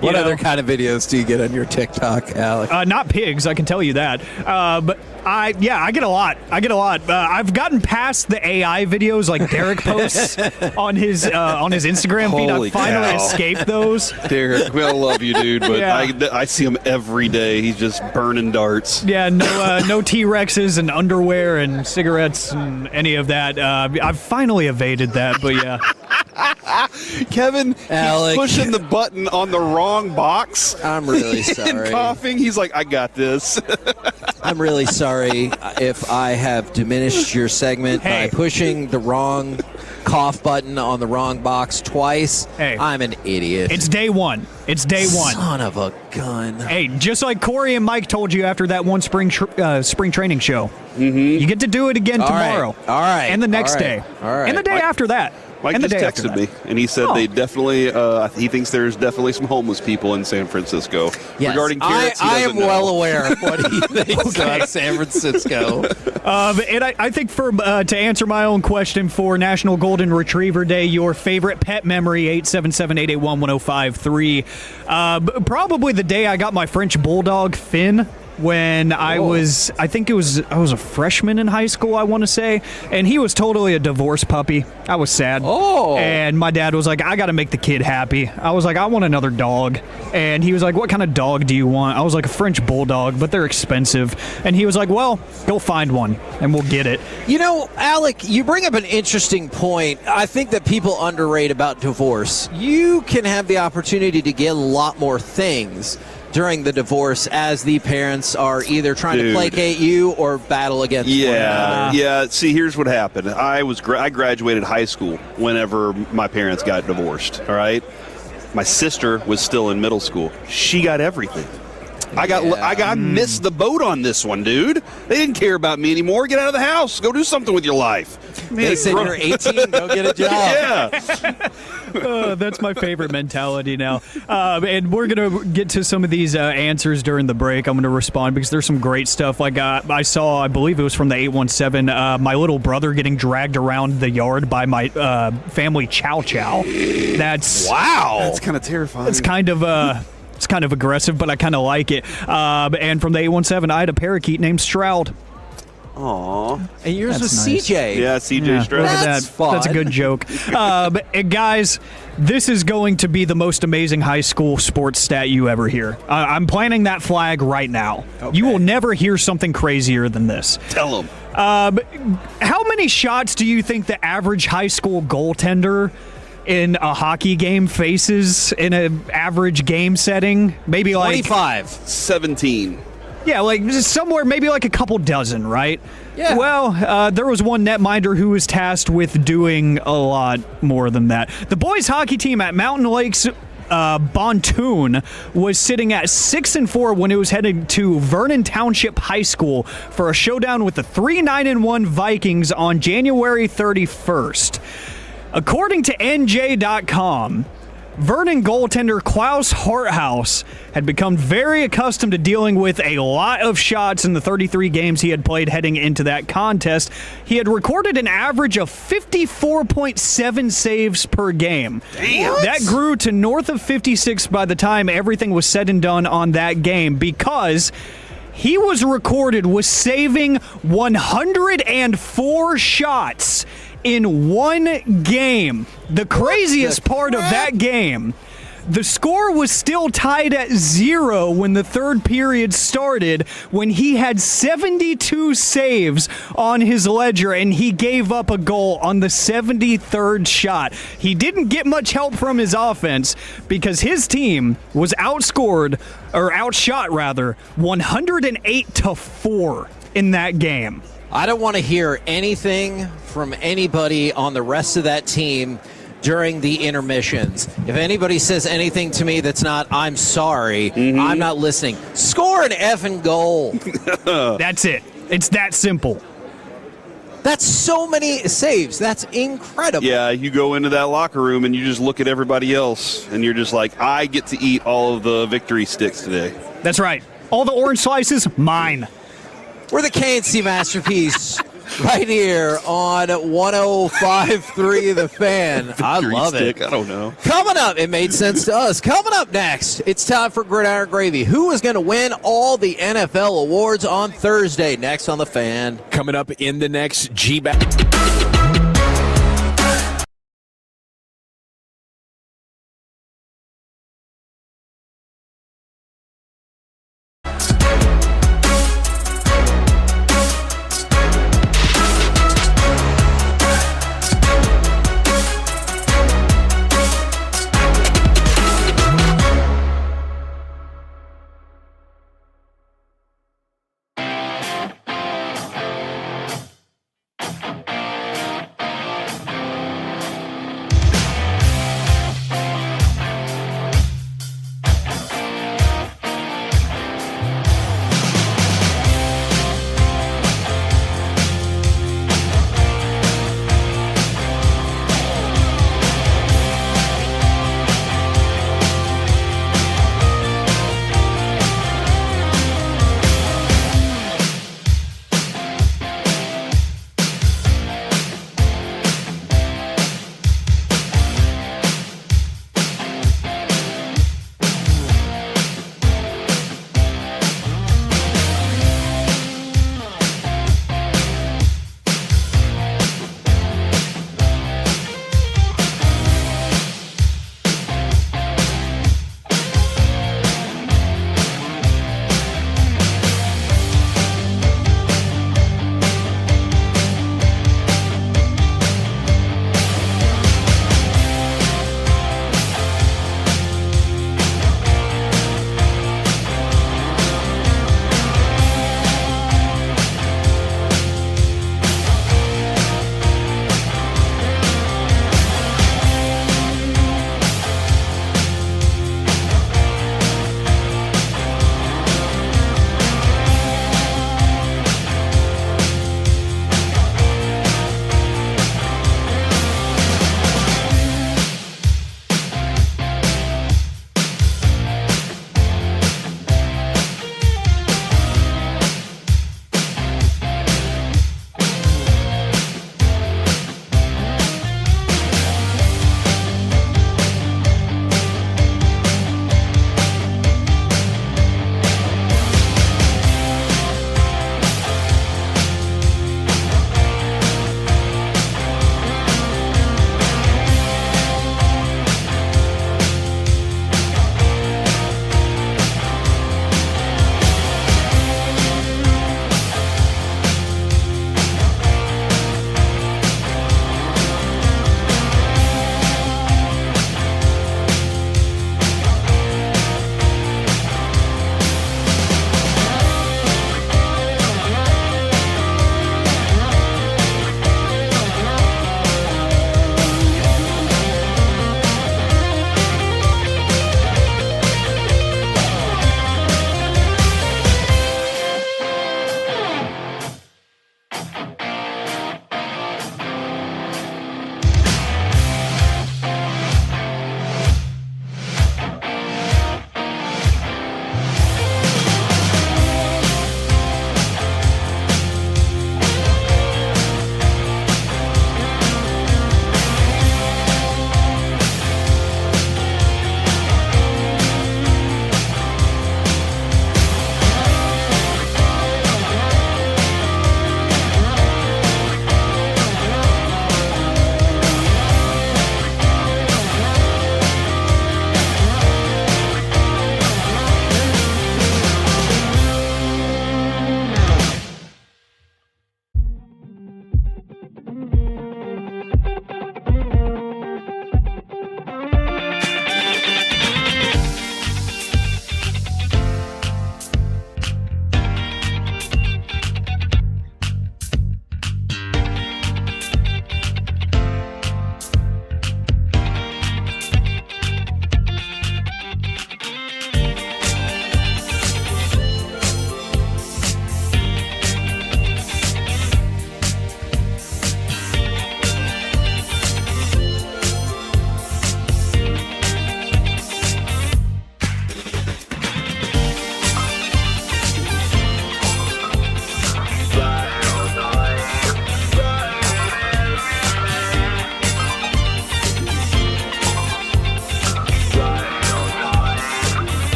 What other kind of videos do you get on your TikTok, Alex? Not pigs, I can tell you that. But I get a lot. I've gotten past the AI videos like Derek posts on his Instagram feed. Holy I finally cow. escaped those. Derek, I love you, dude, but Yeah. I see him every day. He's just burning darts. Yeah, no T-Rexes and underwear and cigarettes and any of that. I've finally evaded that, but yeah. Kevin, Alec. he's pushing the button on the wrong box. I'm really and sorry. coughing. He's like, I got this. I'm really sorry if I have diminished your segment by pushing the wrong cough button on the wrong box twice. Hey. I'm an idiot. It's day one. Son of a gun. Hey, just like Corey and Mike told you after that one spring training show, you get to do it again tomorrow. All right. And the next All day. right. All right. And the day after that. Mike and the just day after texted me, and he said they definitely, he thinks there's definitely some homeless people in San Francisco. Yes, Regarding carrots, I he am doesn't know. well aware of what he thinks about San Francisco. And I think to answer my own question for National Golden Retriever Day, your favorite pet memory, 877-881-1053. Probably the day I got my French Bulldog, Finn. When I was a freshman in high school, I want to say, and he was totally a divorce puppy. I was sad. And my dad was like, I got to make the kid happy. I was like, I want another dog. And he was like, what kind of dog do you want? I was like, a French Bulldog, but they're expensive. And he was like, well, go find one and we'll get it. Alec, you bring up an interesting point. I think that people underrate about divorce. You can have the opportunity to get a lot more things during the divorce as the parents are either trying to placate you or battle against one another. Yeah. See, here's what happened. I graduated high school whenever my parents got divorced. All right, my sister was still in middle school. She got everything. I missed the boat on this one, dude. They didn't care about me anymore. Get out of the house. Go do something with your life. They said you're 18, go get a job. Yeah. That's my favorite mentality now. And we're going to get to some of these answers during the break. I'm going to respond because there's some great stuff. Like I saw, I believe it was from the 817, my little brother getting dragged around the yard by my family chow chow. That's kind of terrifying. It's kind of aggressive, but I kind of like it. And from the 817, I had a parakeet named Stroud. Aw. And yours was nice. CJ. Yeah, CJ Stroud. Look at That's that. fun. That's a good joke. Guys, this is going to be the most amazing high school sports stat you ever hear. I'm planting that flag right now. Okay. You will never hear something crazier than this. Tell them. How many shots do you think the average high school goaltender in a hockey game faces in an average game setting? Maybe 25. 17. Yeah, like somewhere maybe like a couple dozen, right? Yeah. Well, there was one netminder who was tasked with doing a lot more than that. The boys hockey team at Mountain Lakes Bontoon was sitting at 6-4 when it was headed to Vernon Township High School for a showdown with the 3-9-1 Vikings on January 31st. According to NJ.com, Vernon goaltender Klaus Harthaus had become very accustomed to dealing with a lot of shots in the 33 games he had played heading into that contest. He had recorded an average of 54.7 saves per game. Damn. That grew to north of 56 by the time everything was said and done on that game because he was recorded with saving 104 shots in one game. The craziest part of that game, the score was still tied at 0 when the third period started, when he had 72 saves on his ledger and he gave up a goal on the 73rd shot. He didn't get much help from his offense because his team was outshot 108-4 in that game. I don't want to hear anything from anybody on the rest of that team during the intermissions. If anybody says anything to me that's not, I'm sorry, I'm not listening. Score an effing goal. That's it. It's that simple. That's so many saves. That's incredible. Yeah, you go into that locker room and you just look at everybody else and you're just like, I get to eat all of the victory sticks today. That's right. All the orange slices, mine. We're the KNC Masterpiece right here on 105.3 The Fan. I love it. I don't know. Coming up, it made sense to us. Coming up next, it's time for Gridiron Gravy. Who is going to win all the NFL awards on Thursday? Next on The Fan. Coming up in the next G-Back.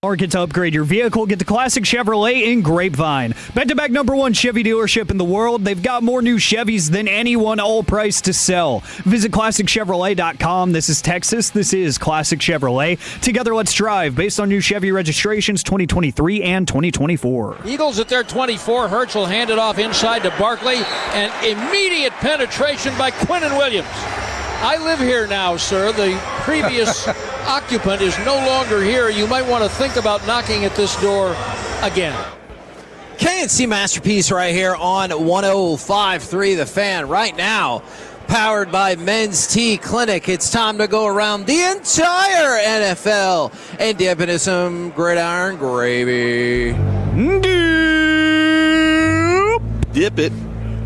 Market to upgrade your vehicle. Get the classic Chevrolet in Grapevine. Back-to-back #1 Chevy dealership in the world. They've got more new Chevys than anyone, all price to sell. Visit ClassicChevrolet.com. This is Texas. This is Classic Chevrolet. Together, let's drive. Based on new Chevy registrations 2023 and 2024. Eagles at their 24. Hurts will hand it off inside to Barkley. And immediate penetration by Quinnen Williams. I live here now, sir. The previous occupant is no longer here. You might want to think about knocking at this door again. KNC Masterpiece right here on 105.3 The Fan right now. Powered by Men's Tea Clinic. It's time to go around the entire NFL and dip into some gridiron gravy. Dip it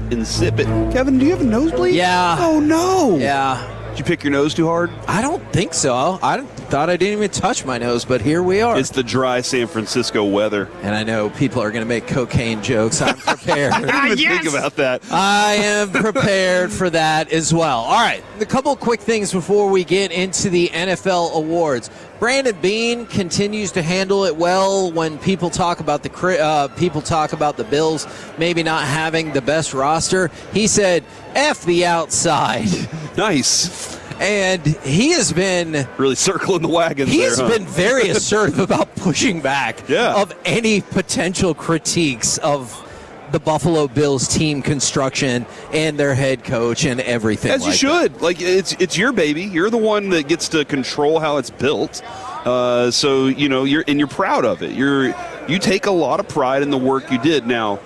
and sip it. Kevin, do you have a nosebleed? Yeah. Oh, no. Yeah. Did you pick your nose too hard? I don't think so. I thought I didn't even touch my nose, but here we are. It's the dry San Francisco weather. And I know people are going to make cocaine jokes. I'm prepared. I didn't even think about that. I am prepared for that as well. All right, a couple quick things before we get into the NFL awards. Brandon Beane continues to handle it well when people talk about the Bills maybe not having the best roster. He said, "F the outside." Nice. And he has been really circling the wagons. He's been very assertive about pushing back of any potential critiques of the Buffalo Bills team construction and their head coach and everything. As you should. Like it's your baby. You're the one that gets to control how it's built. So you're proud of it. You take a lot of pride in the work you did. Now,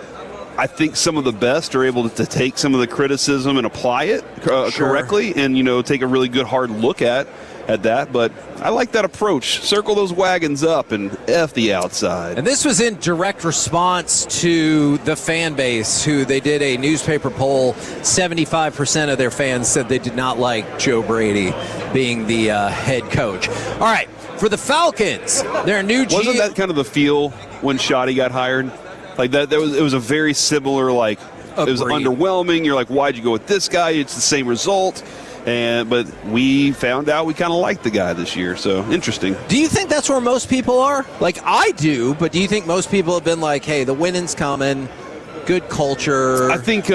I think some of the best are able to take some of the criticism and apply it correctly, and take a really good hard look at that. But I like that approach. Circle those wagons up and F the outside. And this was in direct response to the fan base, who they did a newspaper poll. 75% of their fans said they did not like Joe Brady being the head coach. All right, for the Falcons, their new GM. Wasn't that kind of the feel when Shoddy got hired? Like that, it was a very similar, it was underwhelming. You're like, why'd you go with this guy? It's the same result. But we found out we kind of liked the guy this year, so interesting. Do you think that's where most people are? Like, I do, but do you think most people have been like, hey, the winning's coming, good culture? I think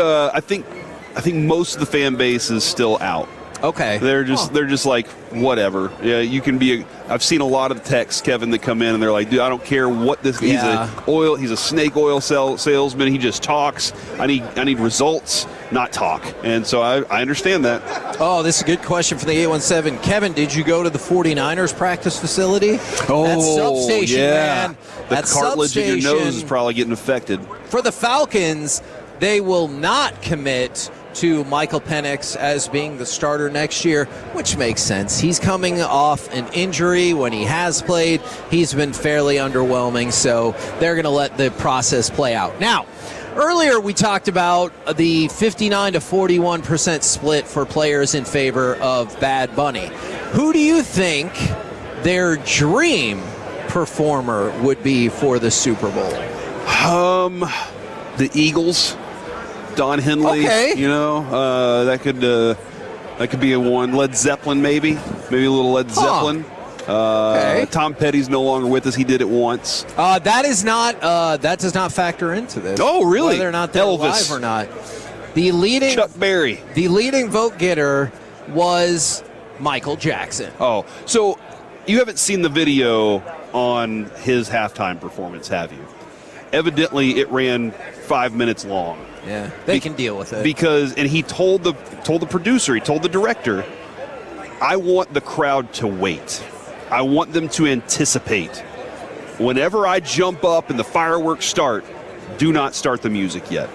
most of the fan base is still out. Okay. They're just like, whatever. Yeah, you can be I've seen a lot of texts, Kevin, that come in and they're like, dude, I don't care what this he's a snake oil salesman. He just talks. I need results, not talk. And so I understand that. Oh, this is a good question for the 817. Kevin, did you go to the 49ers practice facility? Oh, that substation, yeah. man. The cartilage in your nose is probably getting affected. For the Falcons, they will not commit to Michael Penix as being the starter next year, which makes sense. He's coming off an injury. When he has played, he's been fairly underwhelming, so they're going to let the process play out. Now, earlier we talked about the 59 to 41% split for players in favor of Bad Bunny. Who do you think their dream performer would be for the Super Bowl? The Eagles. Don Henley, okay. That could be a one. Led Zeppelin, maybe a little Led Zeppelin. Okay. Tom Petty's no longer with us. He did it once. That does not factor into this. Oh, really? Whether or not they're alive or not. The leading Chuck Berry. The leading vote getter was Michael Jackson. Oh, so you haven't seen the video on his halftime performance, have you? Evidently, it ran 5 minutes long. Yeah, they can deal with it. And he told the producer, he told the director, I want the crowd to wait. I want them to anticipate. Whenever I jump up and the fireworks start, do not start the music yet.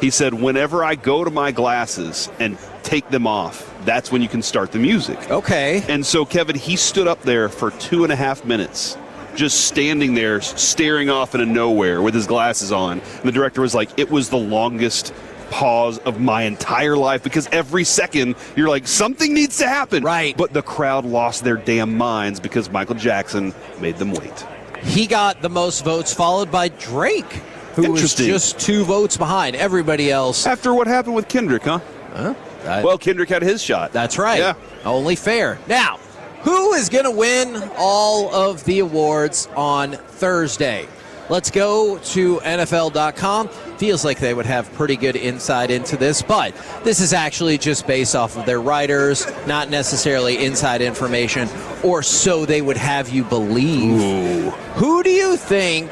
He said, whenever I go to my glasses and take them off, that's when you can start the music. Okay. And so, Kevin, he stood up there for 2.5 minutes. Just standing there, staring off into nowhere with his glasses on. And the director was like, it was the longest pause of my entire life, because every second you're like, something needs to happen. Right. But the crowd lost their damn minds because Michael Jackson made them wait. He got the most votes, followed by Drake, who was just 2 votes behind everybody else. After what happened with Kendrick, huh? Well, Kendrick had his shot. That's right. Yeah. Only fair. Now, Who is going to win all of the awards on Thursday? Let's go to NFL.com. Feels like they would have pretty good insight into this, but this is actually just based off of their writers, not necessarily inside information, or so they would have you believe. Ooh. Who do you think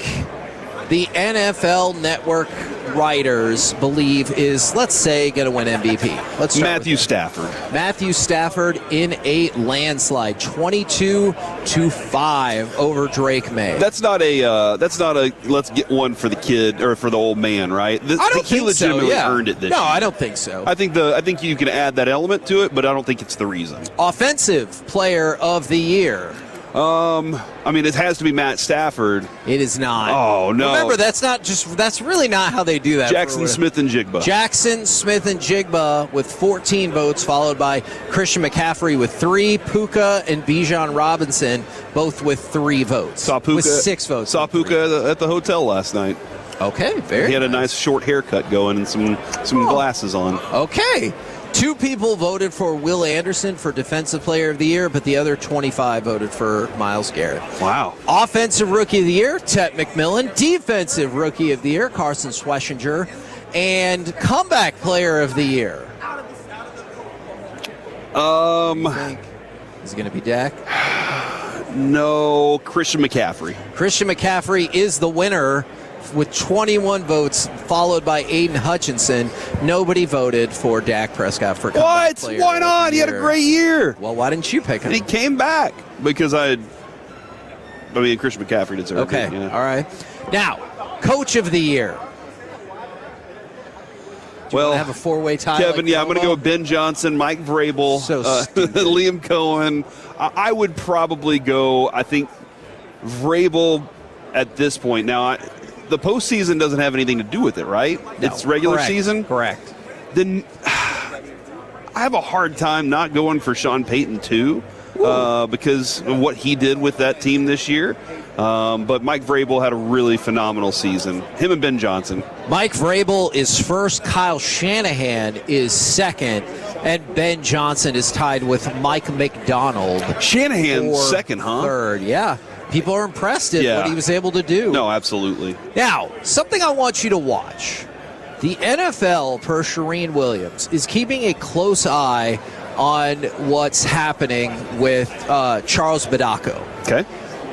the NFL Network writers believe is, let's say, going to win MVP? Let's start Matthew Stafford. Matthew Stafford in a landslide, 22-5 over Drake May. That's not a let's get one for the kid or for the old man, right? I don't think he legitimately so, yeah. earned it this year. No, I don't think so. I think you can add that element to it, but I don't think it's the reason. Offensive Player of the Year. I mean, it has to be Matt Stafford. It is not. Oh, no. Remember, that's really not how they do that. Jackson Smith and Jigba. Jackson Smith and Jigba with 14 votes, followed by Christian McCaffrey with 3, Puka and Bijan Robinson both with 3 votes. Saw Puka, with 6 votes. Saw Puka at the hotel last night. Okay, He had a nice short haircut going and some glasses on. Okay. 2 people voted for Will Anderson for Defensive Player of the Year, but the other 25 voted for Myles Garrett. Wow. Offensive Rookie of the Year, Tet McMillan. Defensive Rookie of the Year, Carson Schwessinger. And Comeback Player of the Year. Is it going to be Dak? No, Christian McCaffrey. Christian McCaffrey is the winner with 21 votes, followed by Aiden Hutchinson. Nobody voted for Dak Prescott for Comeback What? Player Why not? of the He had a Year. great year. Well, why didn't you pick him? He came back because Christian McCaffrey deserved it. Okay, Yeah. all right. Now, Coach of the Year. Well, have a 4-way tie. Kevin, like I'm going to go with Ben Johnson, Mike Vrabel, Liam Cohen. I would probably go, I think, Vrabel at this point. Now, the postseason doesn't have anything to do with it, right? No, it's regular correct, season? Correct. Then I have a hard time not going for Sean Payton, too, because of what he did with that team this year. But Mike Vrabel had a really phenomenal season. Him and Ben Johnson. Mike Vrabel is first. Kyle Shanahan is second. And Ben Johnson is tied with Mike McDonald. Shanahan for second, huh? Third, yeah. People are impressed at what he was able to do. No, absolutely. Now, something I want you to watch. The NFL, per Shereen Williams, is keeping a close eye on what's happening with Charles Badako. Okay.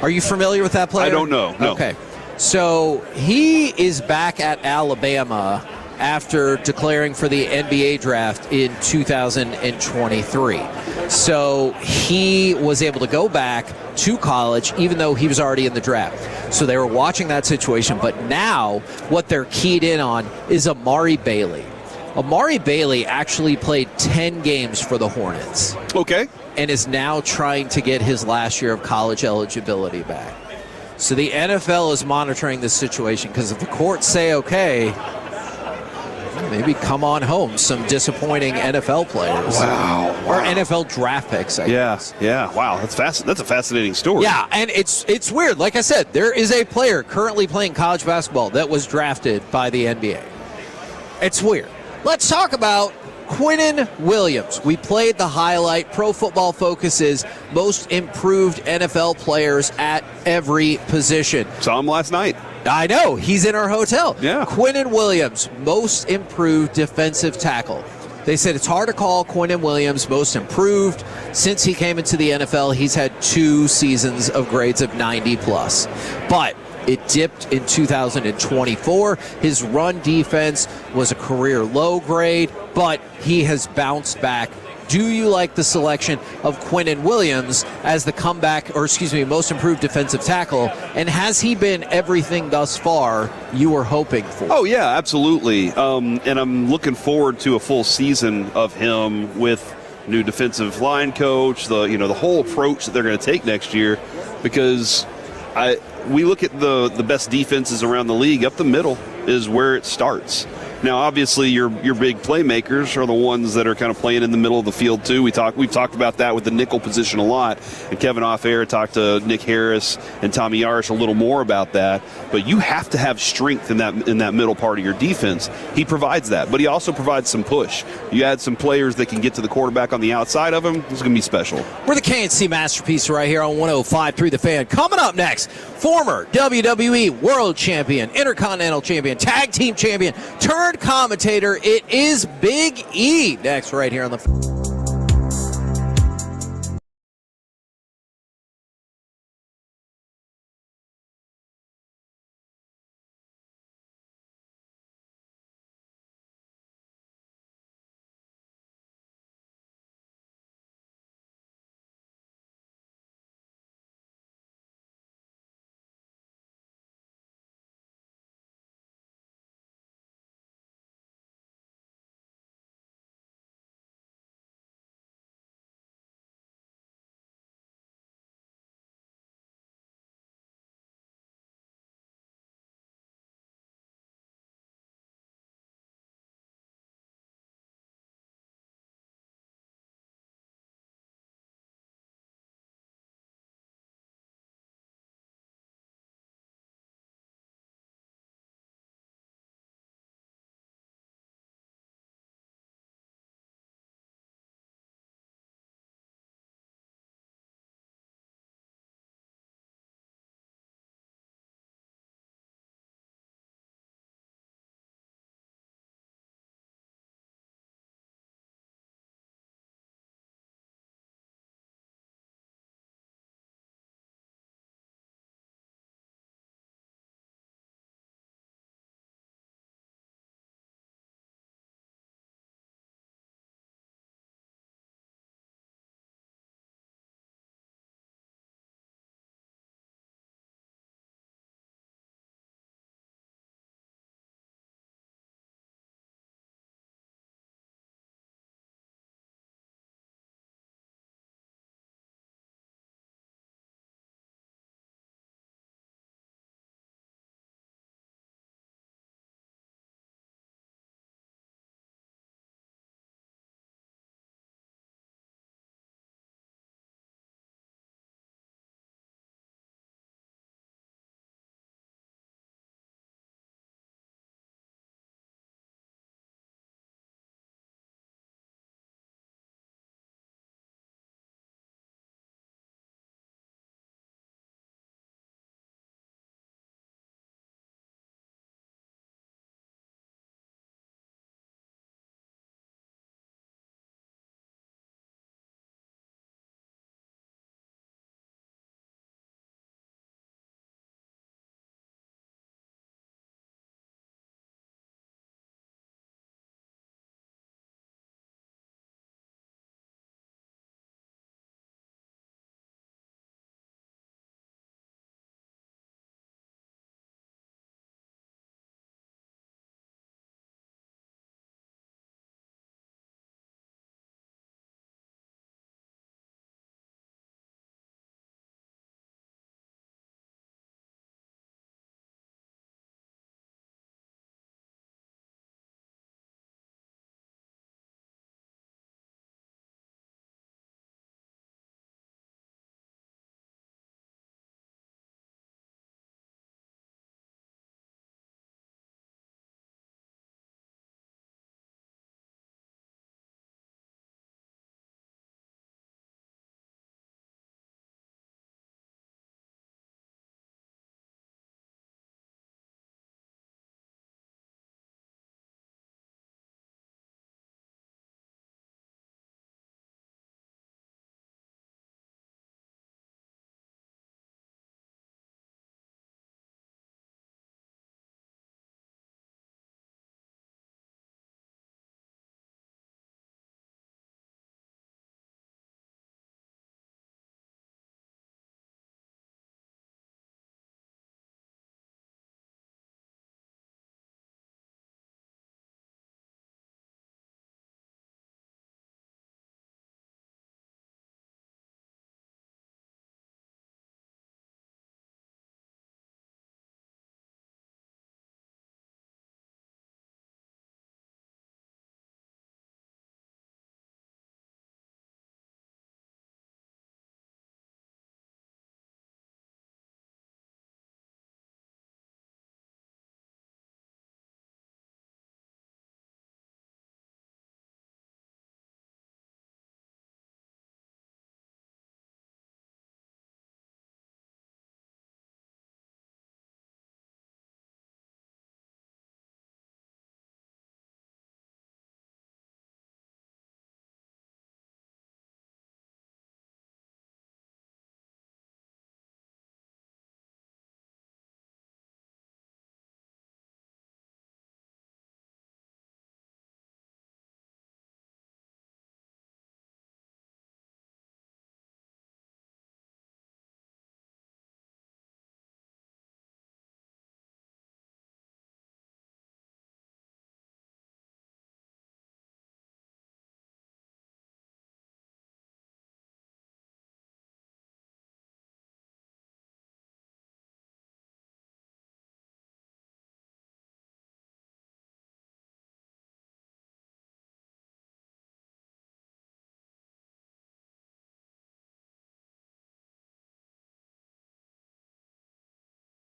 Are you familiar with that player? I don't know. No. Okay. So he is back at Alabama after declaring for the NBA draft in 2023. So he was able to go back to college even though he was already in the draft. So they were watching that situation, but now what they're keyed in on is Amari Bailey. Amari Bailey actually played 10 games for the Hornets. Okay. And is now trying to get his last year of college eligibility back. So the NFL is monitoring this situation because if the courts say okay, maybe come on home some disappointing NFL players. Wow. Or NFL draft picks, I guess. Yeah. Wow. That's a fascinating story. Yeah, and it's weird. Like I said, there is a player currently playing college basketball that was drafted by the NBA. It's weird. Let's talk about Quinnen Williams. We played the highlight. Pro Football Focus's most improved NFL players at every position. Saw him last night. I know. He's in our hotel. Yeah. Quinnen Williams, most improved defensive tackle. They said it's hard to call Quinnen Williams most improved. Since he came into the NFL, he's had 2 seasons of grades of 90+. But it dipped in 2024. His run defense was a career low grade, but he has bounced back. Do you like the selection of Quinnen Williams as the most improved defensive tackle? And has he been everything thus far you were hoping for? Oh, yeah, absolutely. And I'm looking forward to a full season of him with new defensive line coach, the whole approach that they're going to take next year, because we look at the best defenses around the league. Up the middle is where it starts. Now, obviously, your big playmakers are the ones that are kind of playing in the middle of the field too. We've talked about that with the nickel position a lot, and Kevin off air talked to Nick Harris and Tommy Yarish a little more about that. But you have to have strength in that middle part of your defense. He provides that, but he also provides some push. You add some players that can get to the quarterback on the outside of him. It's going to be special. We're the KNC Masterpiece right here on 105.3 The Fan. Coming up next, former WWE World Champion, Intercontinental Champion, Tag Team Champion, turned commentator. It is Big E. Next right here on the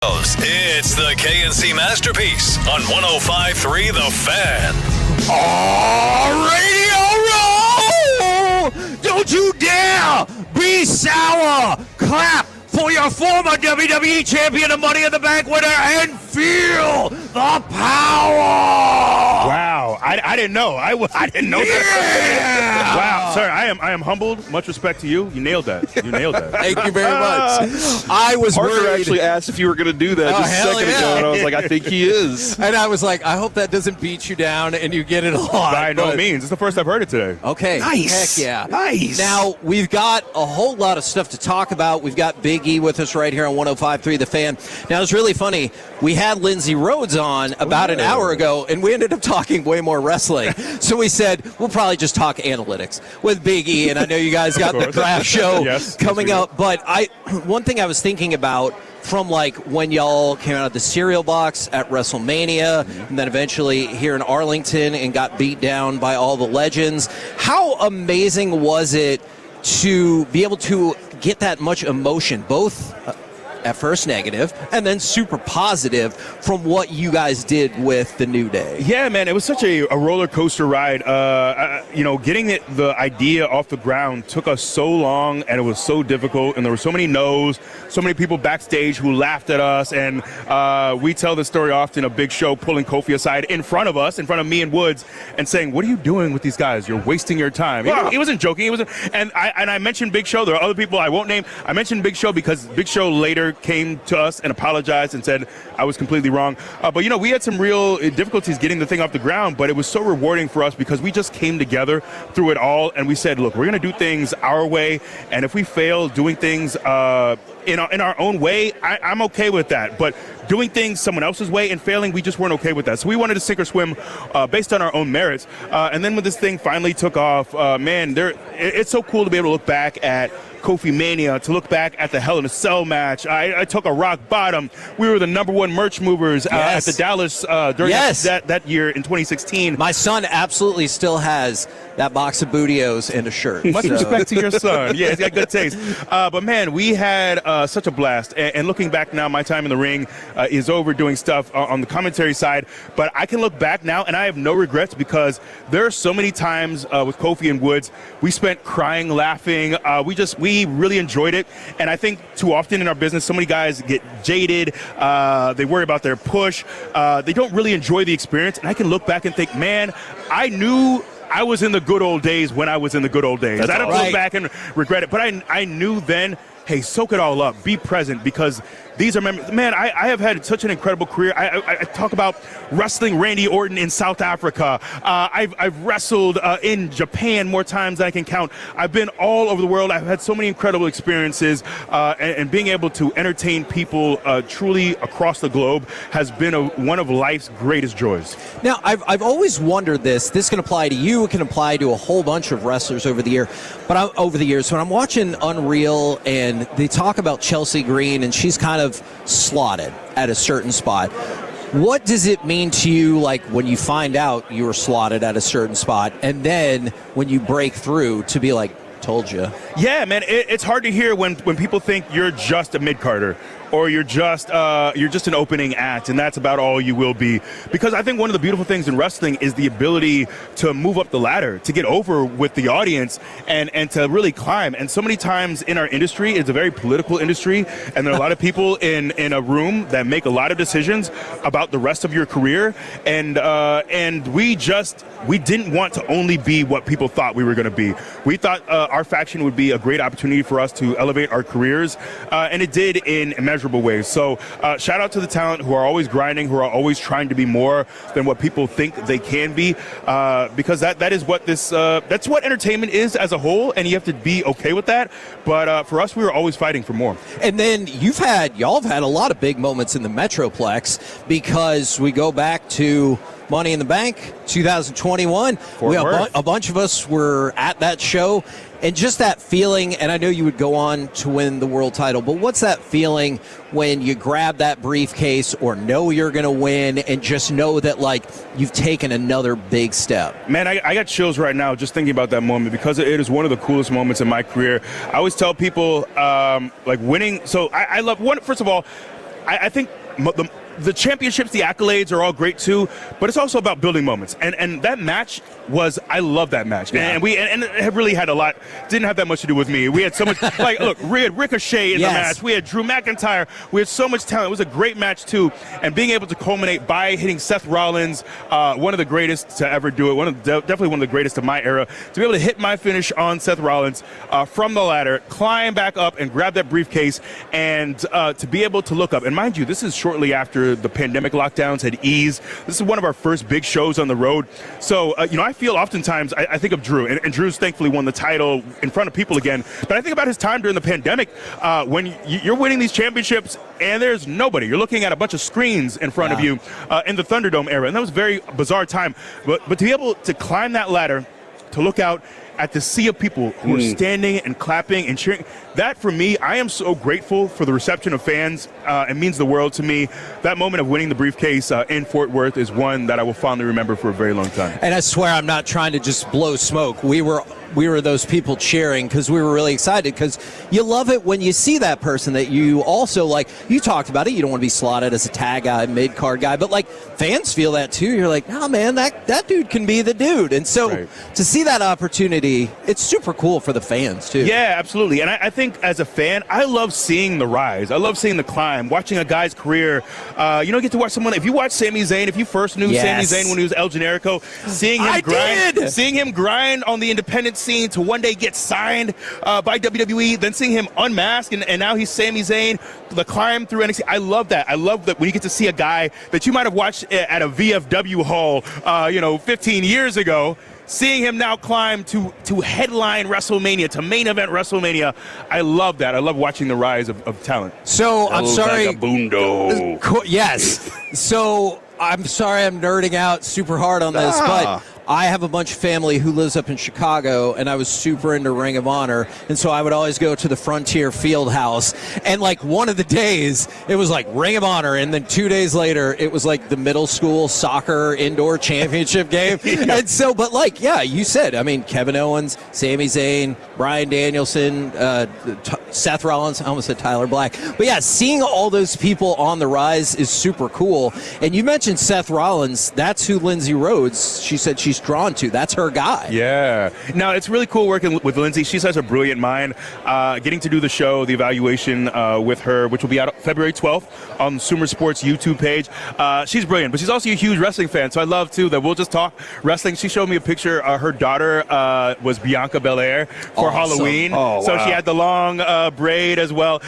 It's the KNC Masterpiece on 105.3 The Fan. Radio Row! Don't you dare be sour! Clap for your former WWE champion and Money in the Bank winner and feel the power! Wow, I didn't know. I didn't know that. Wow, sir, I am humbled. Much respect to you. You nailed that. You nailed that. Thank you very much. I was Parker worried. actually asked if you were going to do that just a second ago, and I was like, I think he is. And I was like, I hope that doesn't beat you down and you get it on. By no means. It's the first I've heard it today. Okay. Nice. Heck yeah. Nice. Now, we've got a whole lot of stuff to talk about. We've got Big E with us right here on 105.3 The Fan. Now, it's really funny. We had Lindsay Rhodes on about an hour ago, and we ended up talking way more wrestling. So we said, we'll probably just talk analytics with Big E, and I know you guys got the draft show coming up. But one thing I was thinking about from like when y'all came out of the cereal box at WrestleMania and then eventually here in Arlington and got beat down by all the legends, how amazing was it to be able to get that much emotion, both at first negative and then super positive from what you guys did with the New Day? Yeah, man, it was such a roller coaster ride. Getting the idea off the ground took us so long, and it was so difficult, and there were so many no's, so many people backstage who laughed at us, and we tell the story often of Big Show pulling Kofi aside in front of us, in front of me and Woods, and saying, "What are you doing with these guys? You're wasting your time." He wasn't joking. And I mentioned Big Show. There are other people I won't name. I mentioned Big Show because Big Show later came to us and apologized and said I was completely wrong. But we had some real difficulties getting the thing off the ground, but it was so rewarding for us because we just came together through it all, and we said, look, we're going to do things our way, and if we fail doing things in our own way, I'm okay with that. But doing things someone else's way and failing, we just weren't okay with that. So we wanted to sink or swim based on our own merits. And then when this thing finally took off, it's so cool to be able to look back at Kofi Mania, to look back at the Hell in a Cell match. I took a rock bottom. We were the #1 merch movers at the Dallas during that year in 2016. My son absolutely still has that box of Bootios and a shirt. Much respect to your son. Yeah, he's got good taste. But man, we had such a blast. And looking back now, my time in the ring is over doing stuff on the commentary side. But I can look back now, and I have no regrets because there are so many times with Kofi and Woods, we spent crying, laughing. We really enjoyed it. And I think too often in our business, so many guys get jaded. They worry about their push. They don't really enjoy the experience. And I can look back and think, man, I knew I was in the good old days when I was in the good old days. I don't look back and regret it. But I knew then, hey, soak it all up. Be present, because these are memories. Man, I have had such an incredible career. I talk about wrestling Randy Orton in South Africa. I've wrestled in Japan more times than I can count. I've been all over the world. I've had so many incredible experiences, and being able to entertain people truly across the globe has been one of life's greatest joys. Now, I've always wondered this. This can apply to you. It can apply to a whole bunch of wrestlers over the years. When I'm watching Unreal and they talk about Chelsea Green, and she's kind of slotted at a certain spot. What does it mean to you, like when you find out you were slotted at a certain spot, and then when you break through to be like, told you? Yeah, man, it's hard to hear when people think you're just a mid-carder or you're just an opening act, and that's about all you will be. Because I think one of the beautiful things in wrestling is the ability to move up the ladder, to get over with the audience, and to really climb. And so many times in our industry, it's a very political industry, and there are a lot of people in a room that make a lot of decisions about the rest of your career. And we didn't want to only be what people thought we were going to be. We thought our faction would be a great opportunity for us to elevate our careers, and it did in immeasurable ways. So shout out to the talent who are always grinding, who are always trying to be more than what people think they can be, because that is what that's what entertainment is as a whole, and you have to be okay with that. But for us, we were always fighting for more. And then y'all have had a lot of big moments in the Metroplex, because we go back to Money in the Bank 2021. A bunch of us were at that show, and just that feeling, and I know you would go on to win the world title, but what's that feeling when you grab that briefcase or know you're going to win and just know that, like, you've taken another big step? Man, I got chills right now just thinking about that moment, because it is one of the coolest moments in my career. I always tell people, like, winning. So I love, first of all, I think the championships, the accolades are all great too, but it's also about building moments. And that match I love that match. Yeah. And it really had didn't have that much to do with me. We had so much, look, we had Ricochet in the match. We had Drew McIntyre. We had so much talent. It was a great match too. And being able to culminate by hitting Seth Rollins, one of the greatest to ever do it, definitely one of the greatest of my era, to be able to hit my finish on Seth Rollins from the ladder, climb back up and grab that briefcase, and to be able to look up. And mind you, this is shortly after the pandemic lockdowns had eased. This is one of our first big shows on the road. So, I feel oftentimes, I think of Drew, and Drew's thankfully won the title in front of people again. But I think about his time during the pandemic when you're winning these championships and there's nobody. You're looking at a bunch of screens in front of you in the Thunderdome era. And that was a very bizarre time. But to be able to climb that ladder, to look out at the sea of people who are standing and clapping and cheering. That, for me, I am so grateful for the reception of fans. It means the world to me. That moment of winning the briefcase in Fort Worth is one that I will fondly remember for a very long time. And I swear I'm not trying to just blow smoke. We were those people cheering because we were really excited, because you love it when you see that person that you also like. You talked about it. You don't want to be slotted as a tag guy, mid-card guy, but like fans feel that too. You're like, oh man, that dude can be the dude. And so to see that opportunity, it's super cool for the fans too. Yeah, absolutely. And I think as a fan, I love seeing the rise. I love seeing the climb, watching a guy's career. Get to watch someone. If you watch Sami Zayn, if you first knew Sami Zayn when he was El Generico, seeing him grind on the independent scene to one day get signed by WWE, then seeing him unmask, and now he's Sami Zayn, the climb through NXT. I love that. I love that when you get to see a guy that you might have watched at a VFW hall, 15 years ago, seeing him now climb to headline WrestleMania, to main event WrestleMania. I love that. I love watching the rise of talent. So I'm sorry. Vagabundo. Yes. So I'm sorry I'm nerding out super hard on this, but I have a bunch of family who lives up in Chicago, and I was super into Ring of Honor, and so I would always go to the Frontier Field House, and like one of the days, it was like Ring of Honor, and then 2 days later, it was like the middle school soccer indoor championship game. And so, but like, yeah, you said, I mean, Kevin Owens, Sami Zayn, Bryan Danielson, Seth Rollins, I almost said Tyler Black. But yeah, seeing all those people on the rise is super cool. And you mentioned Seth Rollins. That's who Lindsay Rhodes, she said she's drawn to. That's her guy. Yeah. Now, it's really cool working with Lindsay. She has a brilliant mind. Getting to do the show, the evaluation with her, which will be out February 12th on Sumer Sports YouTube page. She's brilliant, but she's also a huge wrestling fan, so I love, too, that we'll just talk wrestling. She showed me a picture. Her daughter was Bianca Belair for Halloween. Oh, wow. So she had the long braid as well.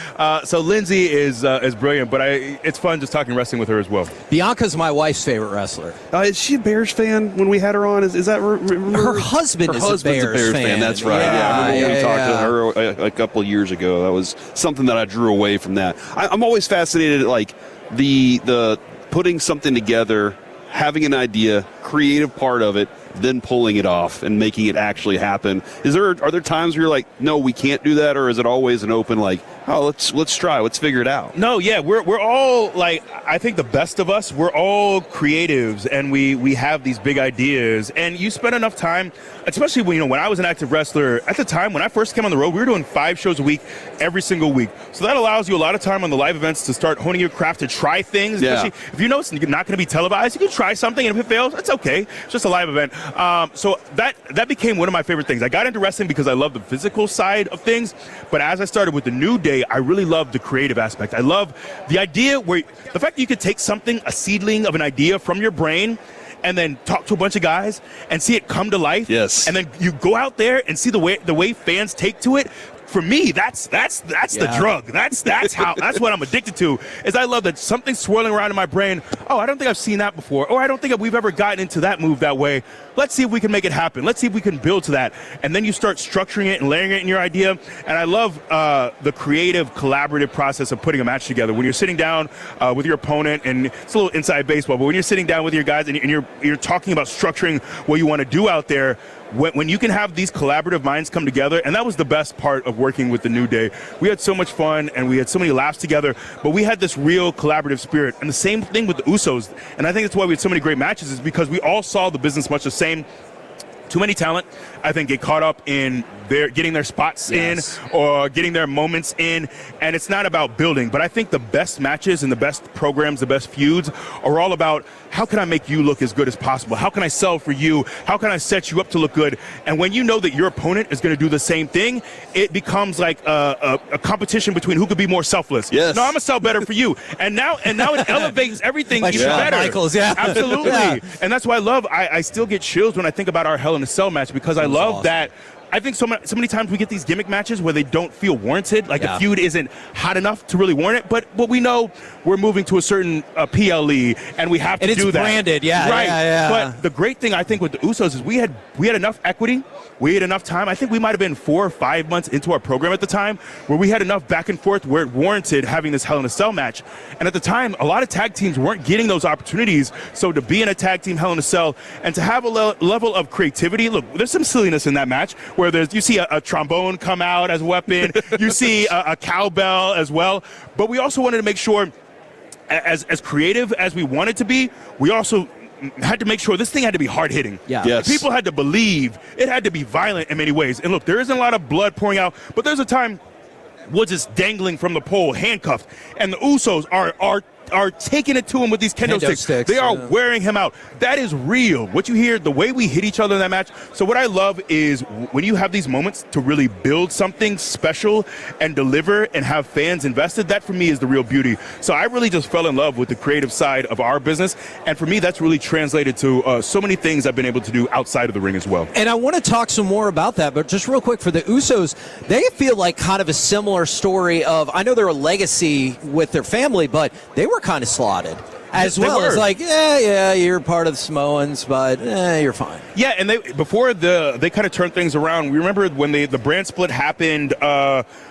So Lindsay is brilliant, but it's fun just talking wrestling with her as well. Bianca's my wife's favorite wrestler. Is she a Bears fan when we had her on? Is that her husband is a Bears fan. That's right. Yeah, I remember when we talked to her a couple of years ago. That was something that I drew away from that. I'm always fascinated at like the putting something together, having an idea, creative part of it, then pulling it off and making it actually happen. Are there times where you're like, no, we can't do that, or is it always an open like, oh, let's try, let's figure it out? No, yeah, we're all like, I think the best of us, we're all creatives, and we have these big ideas, and you spend enough time, especially when I was an active wrestler at the time when I first came on the road, we were doing 5 shows a week every single week. So that allows you a lot of time on the live events to start honing your craft, to try things. Yeah. Especially if you know it's not going to be televised, you can try something, and if it fails, it's okay. It's just a live event. So that became one of my favorite things. I got into wrestling because I love the physical side of things, but as I started with the New Day, I really love the creative aspect. I love the idea where the fact that you could take something, a seedling of an idea from your brain, and then talk to a bunch of guys and see it come to life. Yes. And then you go out there and see the way fans take to it. For me, that's the drug. That's what I'm addicted to. Is I love that something's swirling around in my brain. Oh, I don't think I've seen that before. Or I don't think we've ever gotten into that move that way. Let's see if we can make it happen. Let's see if we can build to that. And then you start structuring it and layering it in your idea. And I love the creative, collaborative process of putting a match together. When you're sitting down with your opponent, and it's a little inside baseball, but when you're sitting down with your guys and you're talking about structuring what you want to do out there, when you can have these collaborative minds come together, and that was the best part of working with the New Day. We had so much fun, and we had so many laughs together, but we had this real collaborative spirit. And the same thing with the Usos, and I think that's why we had so many great matches, is because we all saw the business much the same. Too many talent, I think, get caught up in getting their spots in or getting their moments in, and it's not about building. But I think the best matches and the best programs, the best feuds are all about how can I make you look as good as possible? How can I sell for you? How can I set you up to look good? And when you know that your opponent is going to do the same thing, it becomes like a competition between who could be more selfless. Yes. No, I'm going to sell better for you. And now it elevates everything Like even Shawn better. Michaels, yeah. Absolutely. Yeah. And that's why I still get chills when I think about our Hell in a Cell match, because I love awesome. that. I think so many times we get these gimmick matches where they don't feel warranted, like the feud isn't hot enough to really warrant it. But we know we're moving to a certain PLE, and we have to do that. And it's branded, right? yeah. But the great thing I think with the Usos is we had enough equity, we had enough time. I think we might have been 4 or 5 months into our program at the time, where we had enough back and forth where it warranted having this Hell in a Cell match. And at the time, a lot of tag teams weren't getting those opportunities. So to be in a tag team Hell in a Cell and to have a level of creativity, look, there's some silliness in that match where you see a trombone come out as a weapon, you see a cowbell as well. But we also wanted to make sure, as creative as we wanted to be, we also had to make sure this thing had to be hard-hitting. Yeah. Yes. People had to believe it had to be violent in many ways. And look, there isn't a lot of blood pouring out, but there's a time Woods is dangling from the pole, handcuffed, and the Usos are taking it to him with these kendo sticks. They are wearing him out. That is real. What you hear, the way we hit each other in that match. So what I love is when you have these moments to really build something special and deliver and have fans invested, that for me is the real beauty. So I really just fell in love with the creative side of our business. And for me, that's really translated to so many things I've been able to do outside of the ring as well. And I want to talk some more about that, but just real quick, for the Usos, they feel like kind of a similar story of, I know they're a legacy with their family, but they were kind of slotted as well. It's like, yeah, you're part of the Samoans, but you're fine. Yeah, and before they kind of turned things around. We remember when the brand split happened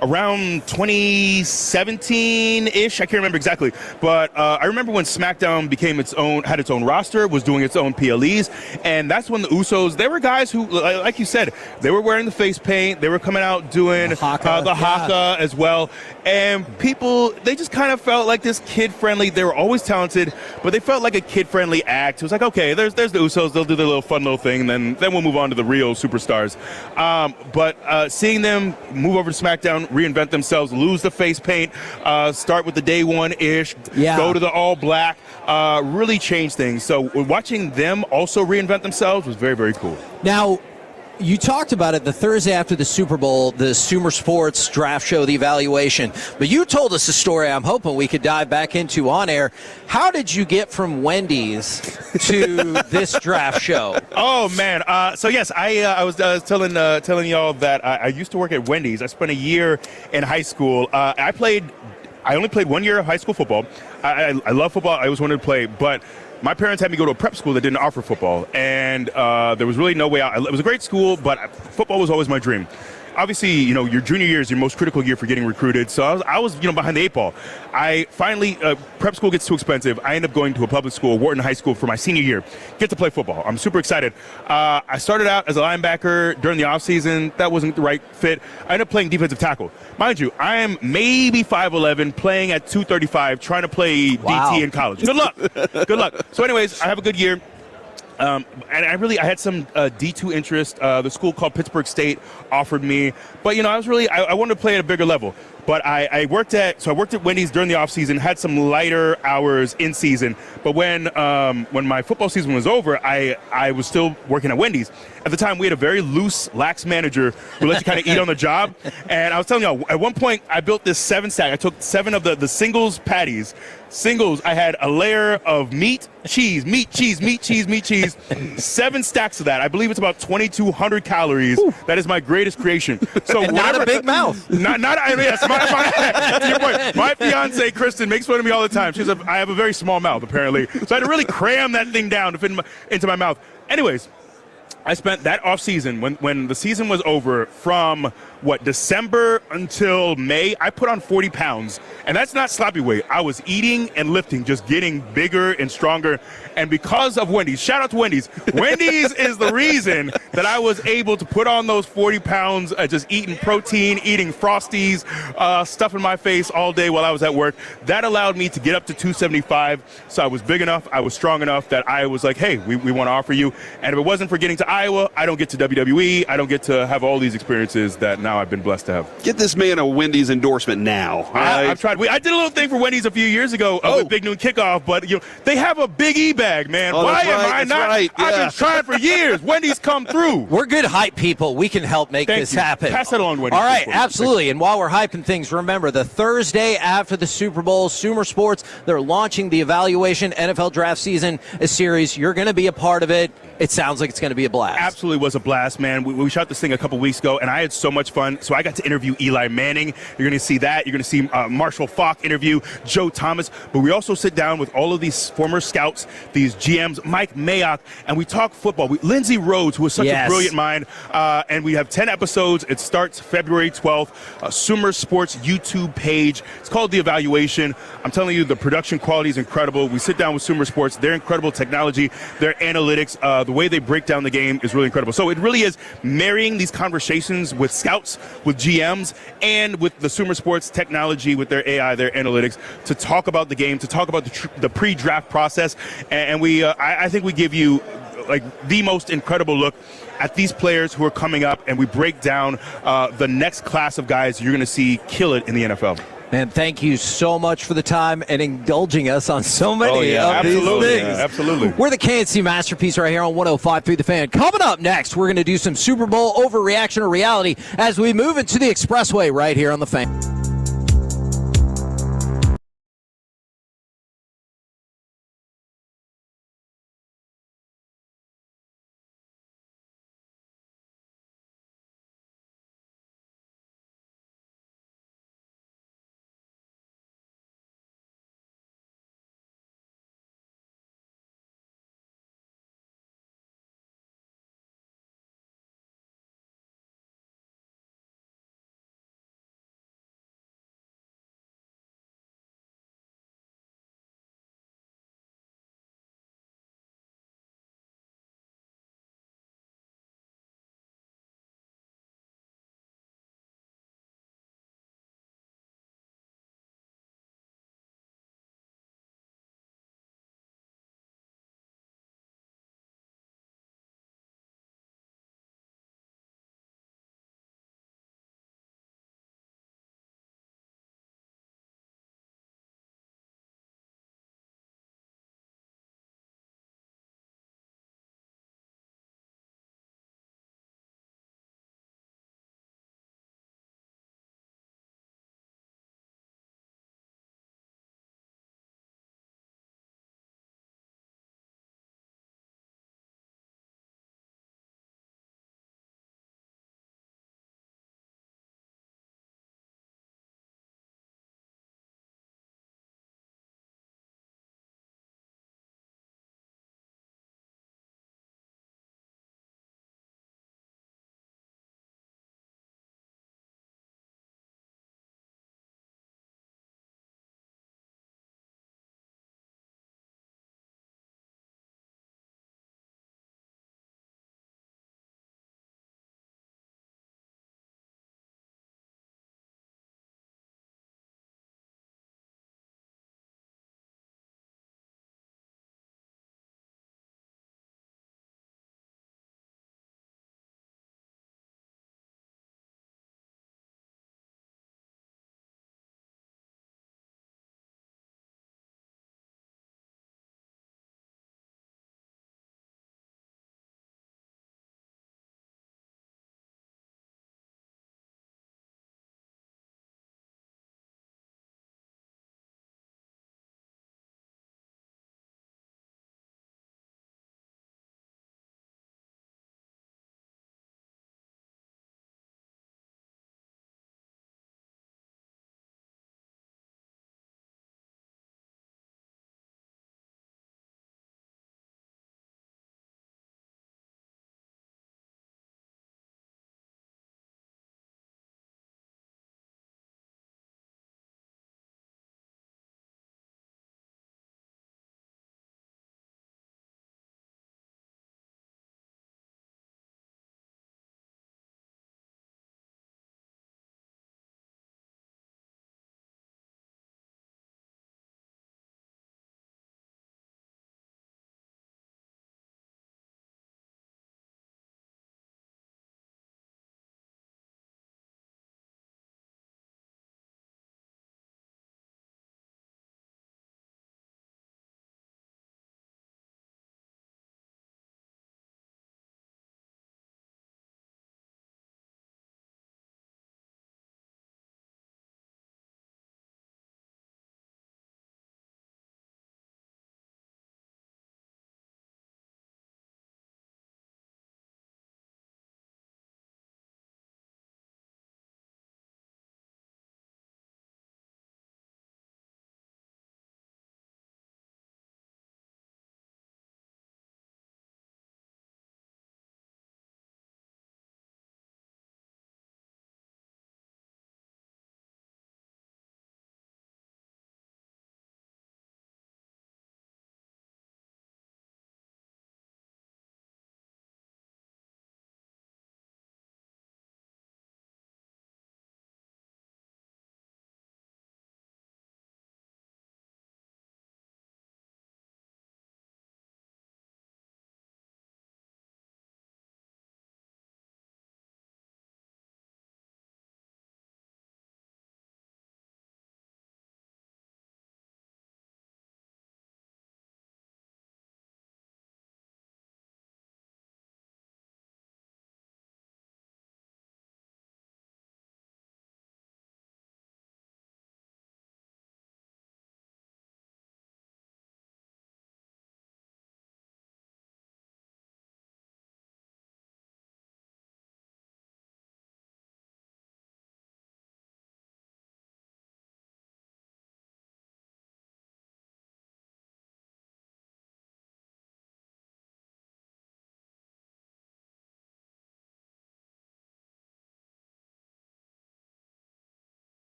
around 2017-ish. I can't remember exactly, but I remember when SmackDown had its own roster, was doing its own PLEs, and that's when the Usos, they were guys who, like you said, they were wearing the face paint, they were coming out doing the haka as well, and people, they just kind of felt like this kid-friendly. They were always talented, but they felt like a kid-friendly act. It was like, okay, there's the Usos, they'll do their little fun little thing, and then we'll move on to the real superstars. But seeing them move over to SmackDown, reinvent themselves, lose the face paint, start with the day one-ish, go to the all black, really change things. So watching them also reinvent themselves was very, very cool. Now, you talked about it the Thursday after the Super Bowl, the Sumer Sports draft show, the evaluation. But you told us a story I'm hoping we could dive back into on air. How did you get from Wendy's to this draft show? Oh, man. So, yes, I was telling y'all that I used to work at Wendy's. I spent a year in high school. I only played 1 year of high school football. I love football. I always wanted to play, but my parents had me go to a prep school that didn't offer football, and there was really no way out. It was a great school, but football was always my dream. Obviously, your junior year is your most critical year for getting recruited, so I was behind the 8 ball. I finally, prep school gets too expensive. I end up going to a public school, Wharton High School, for my senior year. Get to play football. I'm super excited. I started out as a linebacker during the offseason. That wasn't the right fit. I ended up playing defensive tackle. Mind you, I am maybe 5'11", playing at 235, trying to play DT in college. Good luck. Good luck. So anyways, I have a good year. And I had some D2 interest. The school called Pittsburgh State offered me, but I wanted to play at a bigger level. But I worked at Wendy's during the offseason, had some lighter hours in season. But when my football season was over, I was still working at Wendy's. At the time, we had a very loose, lax manager who let you kind of eat on the job. And I was telling y'all, at one point, I built this 7-stack. I took 7 of the singles patties. Singles, I had a layer of meat, cheese, 7 stacks of that. I believe it's about 2,200 calories. Ooh. That is my greatest creation. So and not a big mouth. Yes, to your point, my fiance Kristen makes fun of me all the time. She says I have a very small mouth, apparently. So I had to really cram that thing down to fit into my mouth. Anyways, I spent that off season when the season was over from December until May, I put on 40 pounds. And that's not sloppy weight. I was eating and lifting, just getting bigger and stronger. And because of Wendy's, shout out to Wendy's. Wendy's is the reason that I was able to put on those 40 pounds, just eating protein, eating Frosties, stuff in my face all day while I was at work. That allowed me to get up to 275. So I was big enough, I was strong enough that I was like, hey, we want to offer you. And if it wasn't for getting to Iowa, I don't get to WWE. I don't get to have all these experiences that now I've been blessed to have. Get this man a Wendy's endorsement now. I've tried. I did a little thing for Wendy's a few years ago with Big Noon Kickoff, but they have a Big E bag, man. Why am I not? Right. Yeah. I've been trying for years. Wendy's come through. We're good hype people. We can help make this happen. Pass that along, Wendy's. All right, absolutely. And while we're hyping things, remember the Thursday after the Super Bowl, Sumer Sports, they're launching the Evaluation NFL Draft Season series. You're going to be a part of it. It sounds like it's going to be a blast. Absolutely was a blast, man. We shot this thing a couple weeks ago, and I had so much fun. So I got to interview Eli Manning. You're going to see that. You're going to see Marshall Faulk interview Joe Thomas. But we also sit down with all of these former scouts, these GMs, Mike Mayock, and we talk football. Lindsey Rhodes, who is such a brilliant mind, and we have 10 episodes. It starts February 12th. Sumer Sports YouTube page. It's called The Evaluation. I'm telling you, the production quality is incredible. We sit down with Sumer Sports. Their incredible technology, their analytics, the way they break down the game is really incredible. So it really is marrying these conversations with scouts, with GMs, and with the Sumer Sports technology, with their AI, their analytics, to talk about the game, to talk about the pre-draft process. And I think we give you like the most incredible look at these players who are coming up, and we break down the next class of guys you're going to see kill it in the NFL. Man, thank you so much for the time and indulging us on so many of these things. Absolutely. We're the KNC Masterpiece right here on 105.3 The Fan. Coming up next, we're going to do some Super Bowl overreaction or reality as we move into the Expressway right here on The Fan.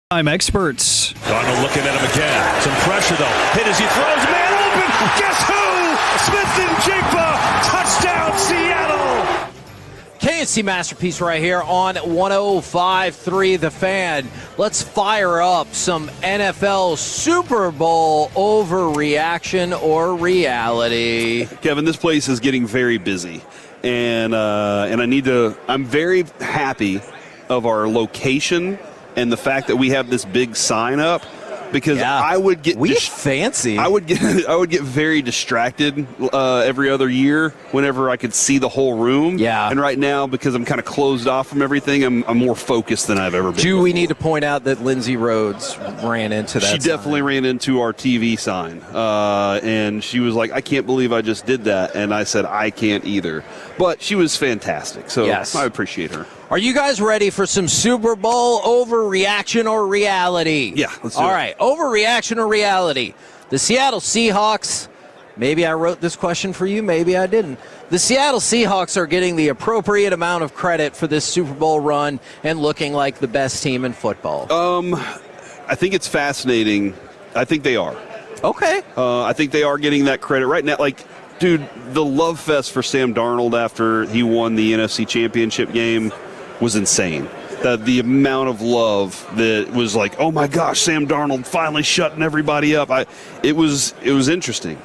I'm experts. Darnold looking at him again. Some pressure, though. Hit as he throws. Man open. Guess who? Smith-Njigba. Touchdown, Seattle. KNC Masterpiece right here on 105.3 The Fan. Let's fire up some NFL Super Bowl overreaction or reality. Kevin, this place is getting very busy, and I'm very happy of our location and the fact that we have this big sign up, because I would get fancy. I would get very distracted every other year whenever I could see the whole room. Yeah. And right now, because I'm kind of closed off from everything, I'm more focused than I've ever been. Do we need to point out that Lindsay Rhodes ran into that? She definitely ran into our TV sign, and she was like, "I can't believe I just did that," and I said, "I can't either." But she was fantastic, so Yes. I appreciate her. Are you guys ready for some Super Bowl overreaction or reality? Yeah, let's do All it. right, overreaction or reality. The Seattle Seahawks, maybe I wrote this question for you, maybe I didn't. The Seattle Seahawks are getting the appropriate amount of credit for this Super Bowl run and looking like the best team in football. I think it's fascinating. I think they are. Okay. I think they are getting that credit right now. Like, dude, the love fest for Sam Darnold after he won the NFC Championship game was insane. The amount of love that was like, oh my gosh, Sam Darnold finally shutting everybody up. It was interesting.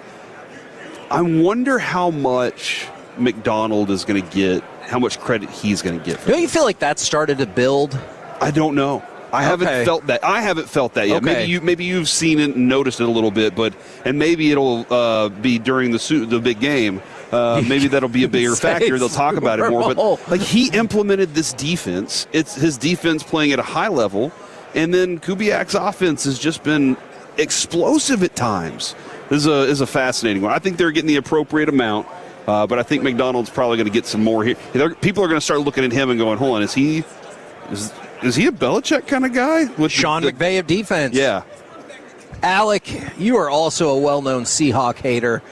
I wonder how much McDonald is going to get, how much credit he's going to get for Don't you feel like that started to build? I don't know. I haven't felt that. I haven't felt that yet. Okay. Maybe you've seen it and noticed it a little bit, and maybe it'll be during the big game. Maybe that'll be a bigger factor. They'll talk about it more. But like, he implemented this defense. It's his defense playing at a high level, and then Kubiak's offense has just been explosive at times. This is a fascinating one. I think they're getting the appropriate amount, but I think McDonald's probably going to get some more here. People are going to start looking at him and going, "Hold on, is he a Belichick kind of guy?" With Sean McVay of defense. Yeah. Alec, you are also a well-known Seahawk hater.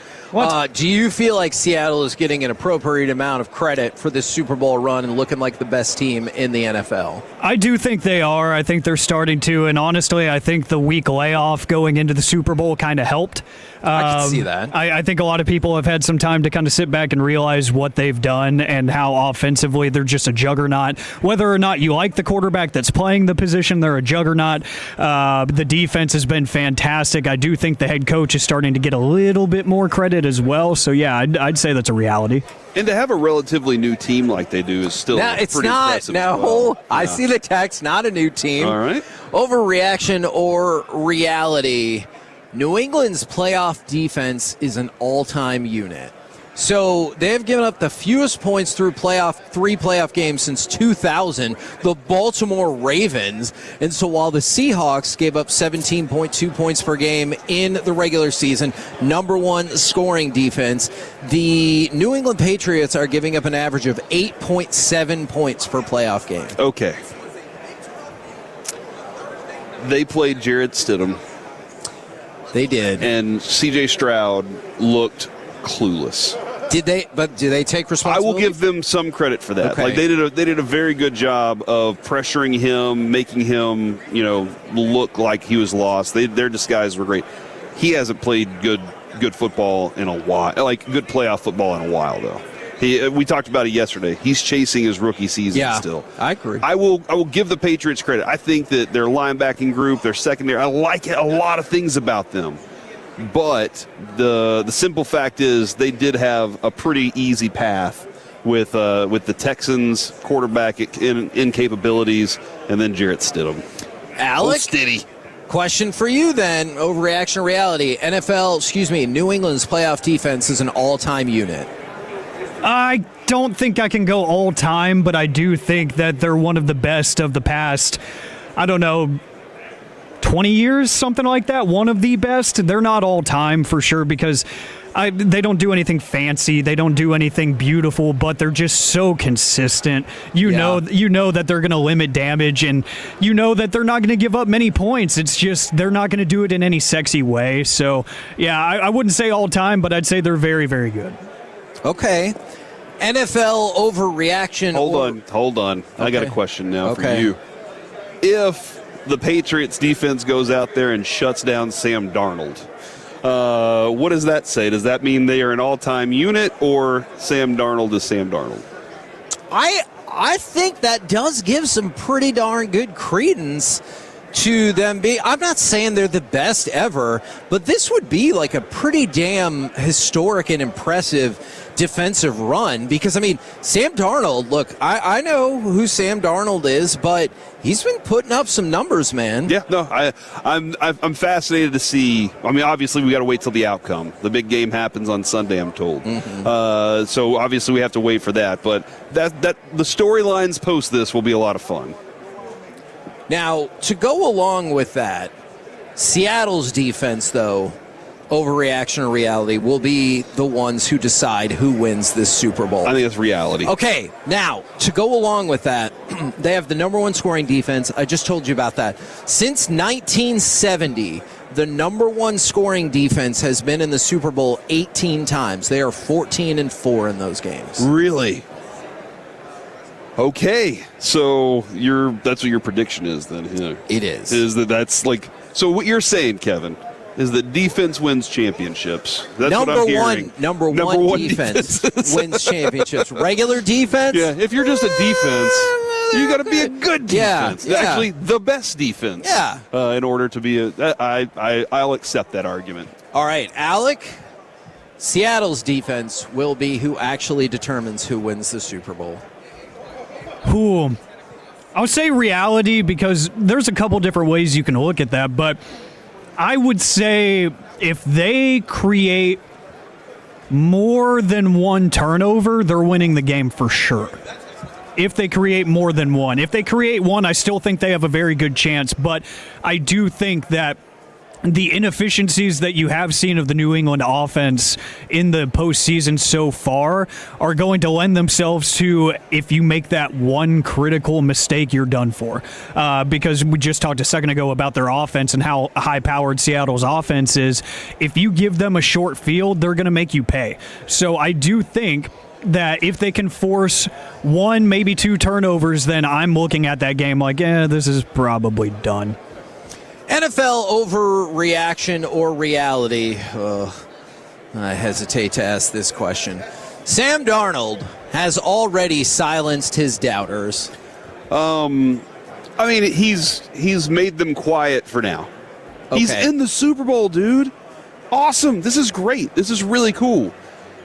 Do you feel like Seattle is getting an appropriate amount of credit for this Super Bowl run and looking like the best team in the NFL? I do think they are. I think they're starting to, and honestly, I think the week layoff going into the Super Bowl kind of helped. I can see that. I think a lot of people have had some time to kind of sit back and realize what they've done and how offensively they're just a juggernaut. Whether or not you like the quarterback that's playing the position, they're a juggernaut. The defense has been fantastic. I do think the head coach is starting to get a little bit more credit as well. So, yeah, I'd say that's a reality. And to have a relatively new team like they do is still it's pretty not. impressive. No, as well. I Yeah. see the text. Not a new team. All right. Overreaction or reality. New England's playoff defense is an all-time unit. So they have given up the fewest points through three playoff games since 2000, the Baltimore Ravens. And so while the Seahawks gave up 17.2 points per game in the regular season, number one scoring defense, the New England Patriots are giving up an average of 8.7 points per playoff game. Okay. They played Jarrett Stidham. They did. And C.J. Stroud looked clueless. Did they take responsibility? I will give them some credit for that. Okay. Like, they did a very good job of pressuring him, making him, look like he was lost. Their disguises were great. He hasn't played good football in a while, like good playoff football in a while, though. We talked about it yesterday. He's chasing his rookie season still. I agree. I will give the Patriots credit. I think that their linebacking group, their secondary, I like a lot of things about them. But the simple fact is they did have a pretty easy path with the Texans quarterback incapabilities and then Jarrett Stidham. Alex, question for you then. Overreaction or reality? New England's playoff defense is an all-time unit. I don't think I can go all time, but I do think that they're one of the best of the past, 20 years, something like that. One of the best. They're not all time for sure because they don't do anything fancy. They don't do anything beautiful, but they're just so consistent. You know that they're going to limit damage, and you know that they're not going to give up many points. It's just they're not going to do it in any sexy way. So, yeah, I wouldn't say all time, but I'd say they're very, very good. Okay. NFL overreaction. Hold on. I got a question now for you. If the Patriots defense goes out there and shuts down Sam Darnold. What does that say? Does that mean they are an all-time unit, or Sam Darnold is Sam Darnold? I think that does give some pretty darn good credence to them being. I'm not saying they're the best ever, but this would be like a pretty damn historic and impressive defensive run, because I mean, Sam Darnold, look, I know who Sam Darnold is, but he's been putting up some numbers, man. Yeah, no, I'm fascinated to see. I mean, obviously we got to wait till the outcome. The big game happens on Sunday, I'm told. So obviously we have to wait for that, but that the storylines post this will be a lot of fun. Now, to go along with that, Seattle's defense, though, overreaction or reality, will be the ones who decide who wins this Super Bowl. I think it's reality. Okay, now, to go along with that, they have the number one scoring defense. I just told you about that. Since 1970, the number one scoring defense has been in the Super Bowl 18 times. They are 14-4 in those games. Really? Okay, so that's what your prediction is then. Yeah. It is. That's like, so what you're saying, Kevin, is that defense wins championships. That's what I'm hearing. Number one defense wins championships. Regular defense? Yeah, if you're just a defense, you got to be a good defense. Yeah. Actually, the best defense. Yeah. In order to be I'll accept that argument. All right, Alec, Seattle's defense will be who actually determines who wins the Super Bowl. Who? I would say reality, because there's a couple different ways you can look at that, but I would say if they create more than one turnover, they're winning the game for sure. If they create more than one. If they create one, I still think they have a very good chance, but I do think that the inefficiencies that you have seen of the New England offense in the postseason so far are going to lend themselves to, if you make that one critical mistake, you're done for. Because we just talked a second ago about their offense and how high-powered Seattle's offense is. If you give them a short field, they're going to make you pay. So I do think that if they can force one, maybe two turnovers, then I'm looking at that game like, this is probably done. NFL overreaction or reality? I hesitate to ask this question. Sam Darnold has already silenced his doubters. I mean, he's made them quiet for now. Okay. He's in the Super Bowl, dude. Awesome. This is great. This is really cool.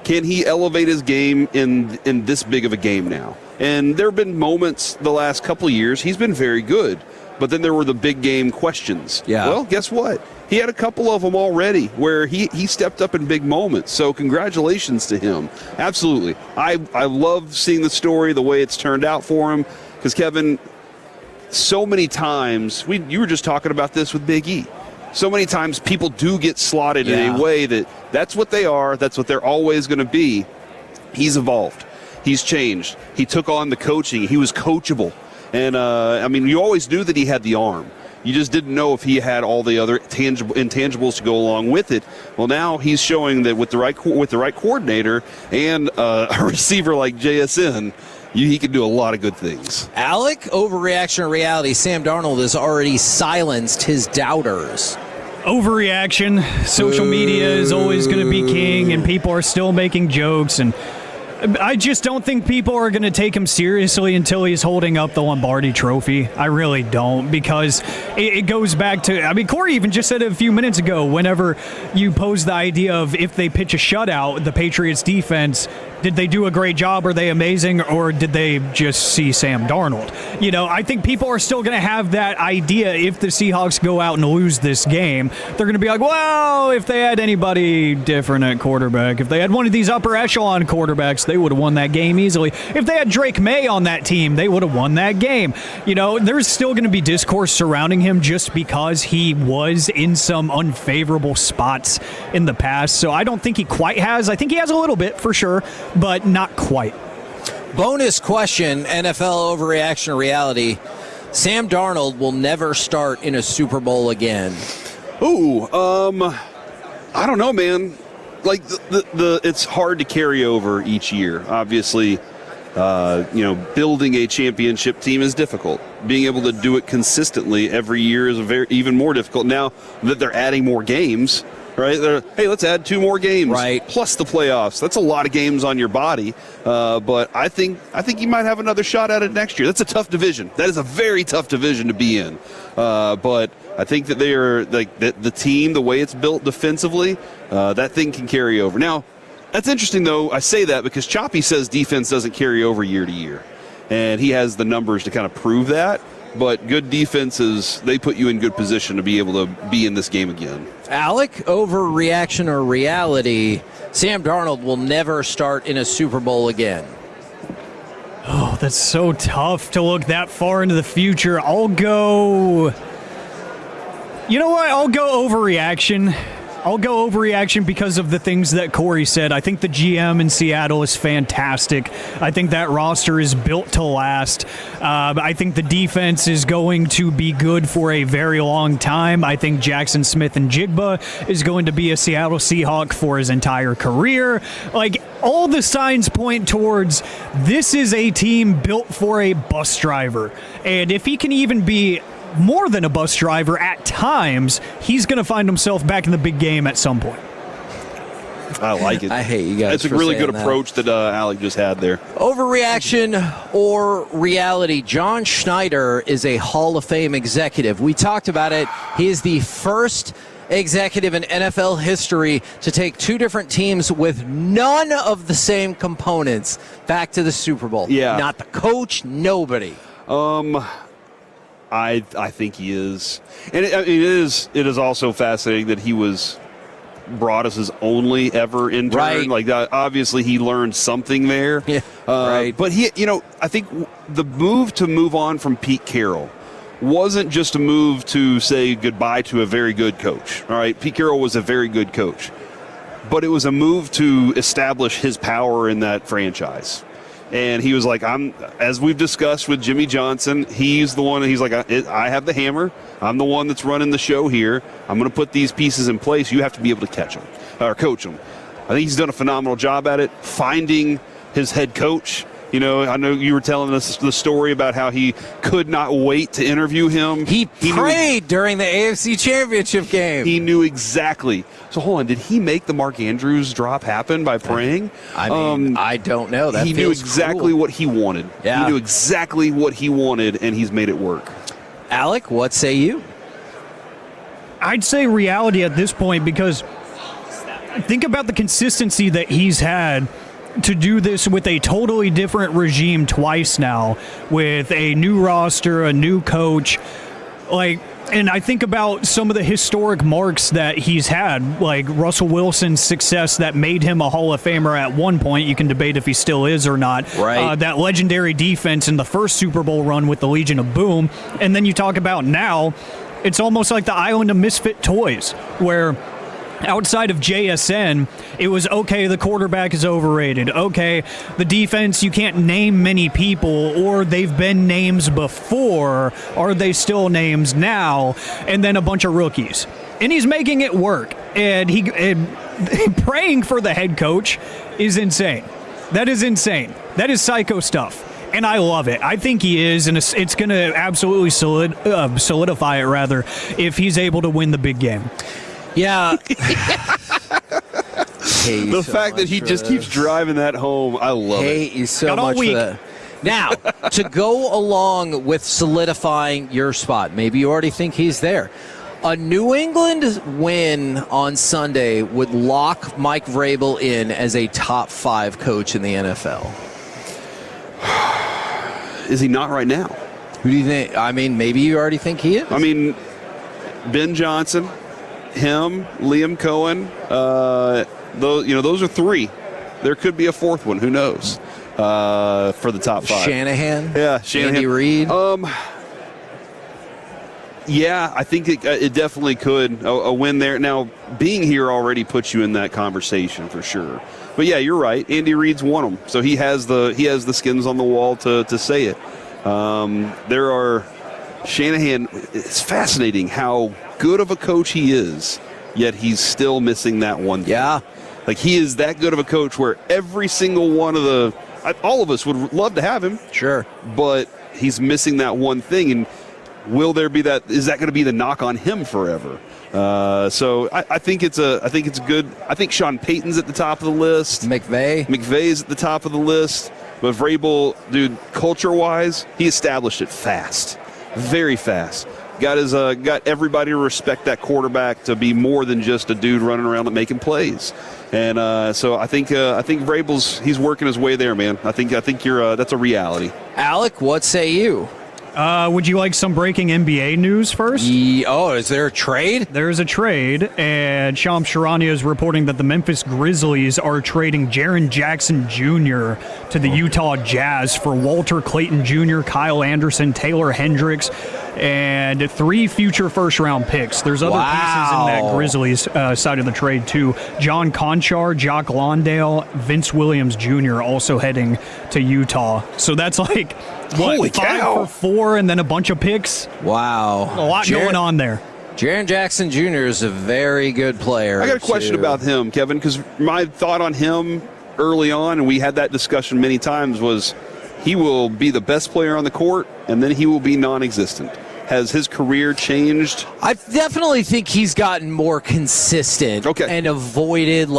Can he elevate his game in this big of a game now? And there have been moments the last couple of years he's been very good. But then there were the big game questions. Yeah. Well, guess what? He had a couple of them already where he stepped up in big moments. So congratulations to him. Absolutely. I love seeing the story, the way it's turned out for him. Because, Kevin, so many times, you were just talking about this with Big E. So many times people do get slotted in a way that's what they are. That's what they're always going to be. He's evolved. He's changed. He took on the coaching. He was coachable. And, I mean, you always knew that he had the arm. You just didn't know if he had all the other intangibles to go along with it. Well, now he's showing that with the right coordinator and a receiver like JSN, he can do a lot of good things. Alec, overreaction or reality? Sam Darnold has already silenced his doubters. Overreaction. Social media is always going to be king, and people are still making jokes, and I just don't think people are going to take him seriously until he's holding up the Lombardi trophy. I really don't, because it goes back to, I mean, Corey even just said it a few minutes ago, whenever you pose the idea of if they pitch a shutout, the Patriots defense, did they do a great job? Are they amazing? Or did they just see Sam Darnold? You know, I think people are still going to have that idea if the Seahawks go out and lose this game. They're going to be like, well, if they had anybody different at quarterback, if they had one of these upper echelon quarterbacks, they would have won that game easily. If they had Drake May on that team, they would have won that game. You know, there's still going to be discourse surrounding him just because he was in some unfavorable spots in the past. So I don't think he quite has. I think he has a little bit for sure, but not quite. Bonus question, NFL overreaction or reality. Sam Darnold will never start in a Super Bowl again. Ooh, I don't know, man. Like, it's hard to carry over each year. Obviously, Building a championship team is difficult. Being able to do it consistently every year is even more difficult. Now that they're adding more games, right? Hey, let's add 2 more games, right? Plus the playoffs. That's a lot of games on your body. But I think you might have another shot at it next year. That's a tough division. That is a very tough division to be in. But I think that they are like the team, the way it's built defensively, that thing can carry over. Now, that's interesting, though. I say that because Choppy says defense doesn't carry over year to year. And he has the numbers to kind of prove that. But good defenses, they put you in good position to be able to be in this game again. Alec, overreaction or reality, Sam Darnold will never start in a Super Bowl again. Oh, that's so tough to look that far into the future. I'll go... You know what? I'll go overreaction. I'll go overreaction because of the things that Corey said. I think the GM in Seattle is fantastic. I think that roster is built to last. I think the defense is going to be good for a very long time. I think Jackson Smith and Jigba is going to be a Seattle Seahawk for his entire career. Like, all the signs point towards this is a team built for a bus driver. And if he can even be more than a bus driver at times, he's going to find himself back in the big game at some point. I like it. I hate you guys. It's a really good approach that Alec just had there. Overreaction or reality? John Schneider is a Hall of Fame executive. We talked about it. He is the first executive in NFL history to take 2 different teams with none of the same components back to the Super Bowl. Yeah. Not the coach, nobody. I think he is. And it is also fascinating that he was brought as his only ever intern. Right. Like, obviously he learned something there. Yeah, right. But I think the move on from Pete Carroll wasn't just a move to say goodbye to a very good coach. All right, Pete Carroll was a very good coach, but it was a move to establish his power in that franchise. And he was like, as we've discussed with Jimmy Johnson, he's the one, he's like, I have the hammer. I'm the one that's running the show here. I'm going to put these pieces in place. You have to be able to catch them or coach them. I think he's done a phenomenal job at it, finding his head coach. I know you were telling us the story about how he could not wait to interview him. He prayed during the AFC Championship game. He knew exactly. So hold on, did he make the Mark Andrews drop happen by praying? I mean, I don't know. That he knew exactly what he wanted. Yeah. He knew exactly what he wanted, and he's made it work. Alec, what say you? I'd say reality at this point, because think about the consistency that he's had to do this with a totally different regime twice now, with a new roster, a new coach. And I think about some of the historic marks that he's had, like Russell Wilson's success that made him a Hall of Famer at one point. You can debate if he still is or not. Right. That legendary defense in the first Super Bowl run with the Legion of Boom. And then you talk about now, it's almost like the Island of Misfit Toys, where outside of JSN, it was okay, the quarterback is overrated. Okay, the defense, you can't name many people, or they've been names before. Are they still names now? And then a bunch of rookies. And he's making it work. And praying for the head coach is insane. That is insane. That is psycho stuff. And I love it. I think he is, and it's going to absolutely solidify it, rather, if he's able to win the big game. Yeah. The fact that he just keeps driving that home, I love it. Hate you so much for that. Now, to go along with solidifying your spot, maybe you already think he's there. A New England win on Sunday would lock Mike Vrabel in as a top 5 coach in the NFL. Is he not right now? Who do you think? I mean, maybe you already think he is. I mean, Ben Johnson, him, Liam Cohen, those are 3. There could be a 4th one. Who knows? For the top 5. Shanahan? Yeah, Shanahan. Andy Reid? Yeah, I think it definitely could. A win there. Now, being here already puts you in that conversation for sure. But yeah, you're right. Andy Reid's won them, so he has the skins on the wall to say it. There are Shanahan. It's fascinating how good of a coach he is, yet he's still missing that one thing. Yeah. Like, he is that good of a coach where every single one of the all of us would love to have him. Sure. But he's missing that one thing, and will there be that? Is that going to be the knock on him forever? So I think it's good. I think Sean Payton's at the top of the list. McVay's at the top of the list. But Vrabel, dude, culture-wise, he established it fast, very fast. Got everybody to respect that quarterback to be more than just a dude running around and making plays. And so I think Vrabel's working his way there, man. I think that's a reality. Alec, what say you? Would you like some breaking NBA news first? Is there a trade? There's a trade, and Shams Charania is reporting that the Memphis Grizzlies are trading Jaren Jackson Jr. to the Utah Jazz for Walter Clayton Jr., Kyle Anderson, Taylor Hendricks, and 3 future first-round picks. There's other pieces in that Grizzlies side of the trade, too. John Conchar, Jock Lawndale, Vince Williams Jr. also heading to Utah. So that's like, Holy 5 cow. for 4 and then a bunch of picks? Wow. A lot going on there. Jaren Jackson Jr. is a very good player. I got a question about him, Kevin, because my thought on him early on, and we had that discussion many times, was he will be the best player on the court, and then he will be non-existent. Has his career changed? I definitely think he's gotten more consistent and avoided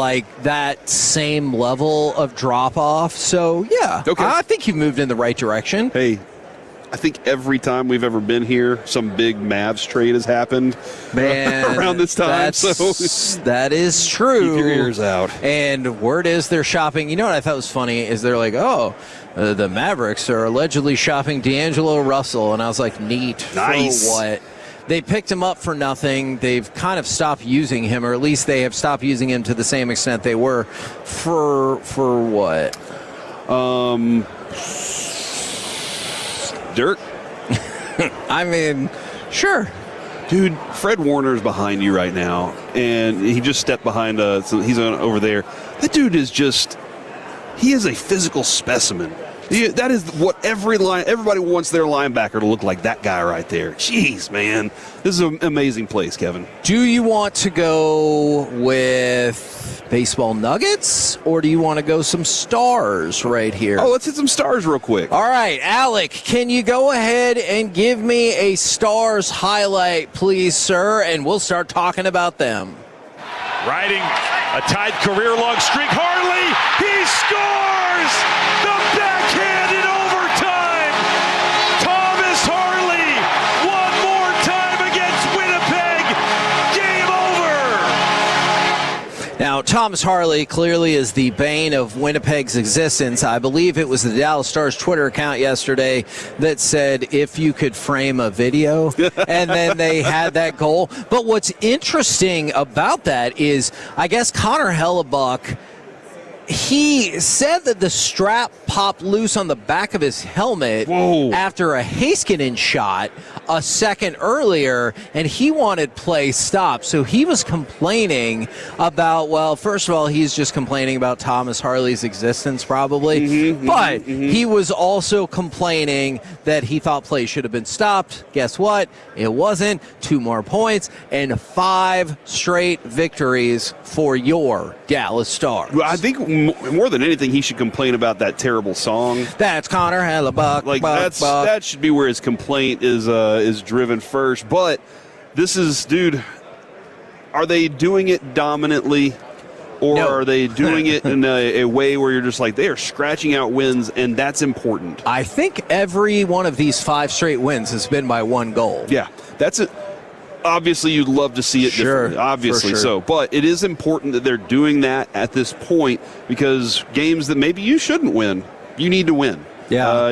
that same level of drop-off. So, yeah, I think you've moved in the right direction. Hey, I think every time we've ever been here, some big Mavs trade has happened around this time. That is true. Keep your ears out. And word is they're shopping. You know what I thought was funny is they're like, the Mavericks are allegedly shopping D'Angelo Russell. And I was like, neat. Nice. For what? They picked him up for nothing. They've kind of stopped using him, or at least they have stopped using him to the same extent they were. For what? Dirk? I mean, sure. Dude, Fred Warner's behind you right now, and he just stepped behind he's over there. That dude is he is a physical specimen. That is what everybody wants their linebacker to look like, that guy right there. Jeez, man. This is an amazing place, Kevin. Do you want to go with baseball nuggets, or do you want to go some stars right here? Oh, let's hit some stars real quick. All right, Alec, can you go ahead and give me a stars highlight, please, sir, and we'll start talking about them. Riding a tied career-long streak, Harley, he scores! The backhand in overtime! Thomas Harley, one more time against Winnipeg! Game over! Now, Thomas Harley clearly is the bane of Winnipeg's existence. I believe it was the Dallas Stars Twitter account yesterday that said, if you could frame a video, and then they had that goal. But what's interesting about that is, I guess Connor Hellebuck, he said that the strap popped loose on the back of his helmet after a Heiskanen shot a second earlier, and he wanted play stopped. So he was complaining about, well, first of all, he's just complaining about Thomas Harley's existence probably, but he was also complaining that he thought play should have been stopped. Guess what? It wasn't. 2 more points and 5 straight victories for your Dallas Stars. Well, I think more than anything, he should complain about that terrible song. That's Connor Hellebuck. That should be where his complaint is driven first. But this is, dude, are they doing it dominantly, or are they doing it in a way where you're just like, they are scratching out wins, and that's important? I think every one of these 5 straight wins has been by 1 goal. Yeah, that's it. Obviously, you'd love to see it differently. Obviously so. But it is important that they're doing that at this point, because games that maybe you shouldn't win, you need to win. Yeah.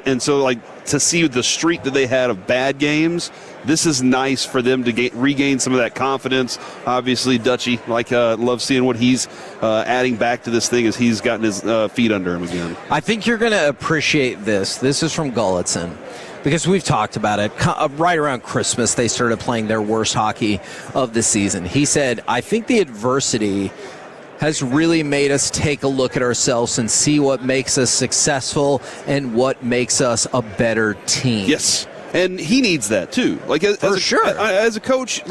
And so, to see the streak that they had of bad games, this is nice for them to regain some of that confidence. Obviously, Dutchie, love seeing what he's adding back to this thing as he's gotten his feet under him again. I think you're going to appreciate this. This is from Gulletson, because we've talked about it. Right around Christmas, they started playing their worst hockey of the season. He said, I think the adversity has really made us take a look at ourselves and see what makes us successful and what makes us a better team. Yes, and he needs that too. As a coach,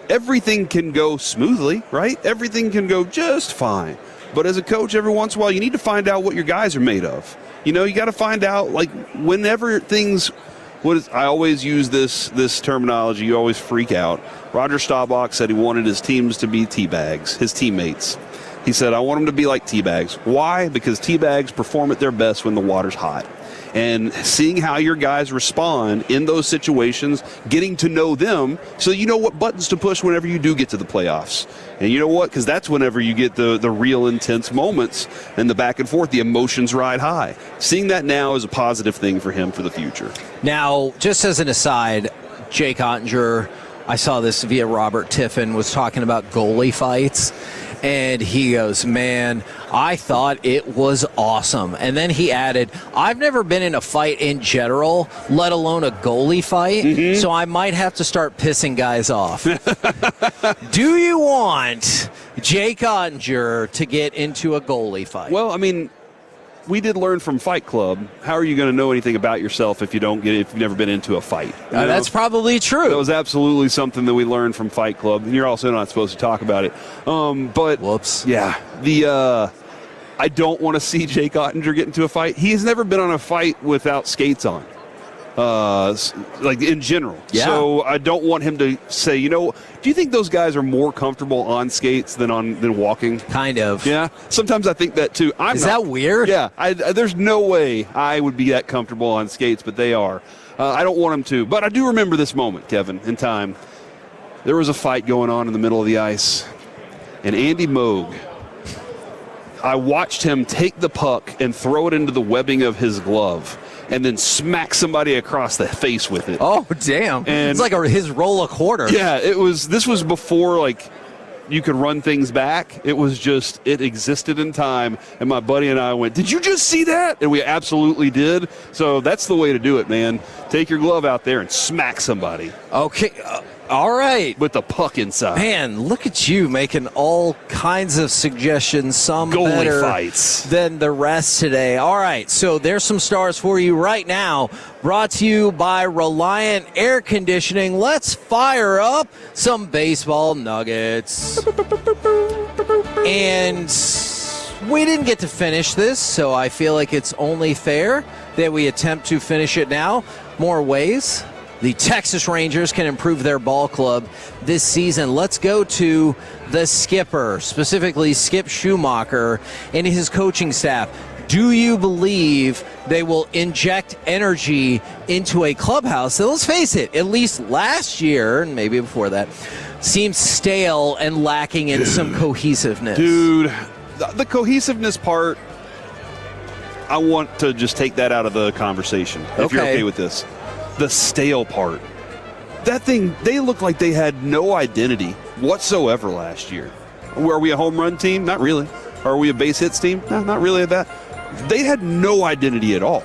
everything can go smoothly, right? Everything can go just fine. But as a coach, every once in a while, you need to find out what your guys are made of. You got to find out, like, whenever things – I always use this terminology. You always freak out. Roger Staubach said he wanted his teams to be teabags, his teammates. He said, I want them to be like teabags. Why? Because teabags perform at their best when the water's hot. And seeing how your guys respond in those situations, getting to know them so you know what buttons to push whenever you do get to the playoffs. And you know what? Because that's whenever you get the real intense moments and the back and forth, the emotions ride high. Seeing that now is a positive thing for him for the future. Now, just as an aside, Jake Ottinger, I saw this via Robert Tiffin, was talking about goalie fights. And he goes, man, I thought it was awesome. And then he added, I've never been in a fight in general, let alone a goalie fight, so I might have to start pissing guys off. Do you want Jake Ottinger to get into a goalie fight? Well, I mean, we did learn from Fight Club. How are you going to know anything about yourself if you've never been into a fight? That's probably true. That was absolutely something that we learned from Fight Club, and you're also not supposed to talk about it. But whoops. Yeah, I don't want to see Jake Ottinger get into a fight. He has never been on a fight without skates on. Like in general. Yeah. So I don't want him to say, do you think those guys are more comfortable on skates than walking? Kind of. Yeah. Sometimes I think that too. Is that weird? Yeah. There's no way I would be that comfortable on skates, but they are. I don't want him to. But I do remember this moment, Kevin, in time. There was a fight going on in the middle of the ice, and Andy Moog, I watched him take the puck and throw it into the webbing of his glove and then smack somebody across the face with it. Oh, damn. And it's like his roll a quarter. Yeah, this was before, like, you could run things back. It was just, it existed in time. And my buddy and I went, did you just see that? And we absolutely did. So that's the way to do it, man. Take your glove out there and smack somebody. Okay. All right. With the puck inside. Man, look at you making all kinds of suggestions, some goalie better fights than the rest today. All right, so there's some stars for you right now, brought to you by Reliant Air Conditioning. Let's fire up some baseball nuggets. And we didn't get to finish this, so I feel like it's only fair that we attempt to finish it now. More ways the Texas Rangers can improve their ball club this season. Let's go to the skipper, specifically Skip Schumacher and his coaching staff. Do you believe they will inject energy into a clubhouse that, let's face it, at least last year, and maybe before that, seems stale and lacking in some cohesiveness? Dude, the cohesiveness part, I want to just take that out of the conversation, if you're okay with this. The stale part. That thing, they looked like they had no identity whatsoever last year. Were we a home run team? Not really. Are we a base hits team? No, not really at that. They had no identity at all.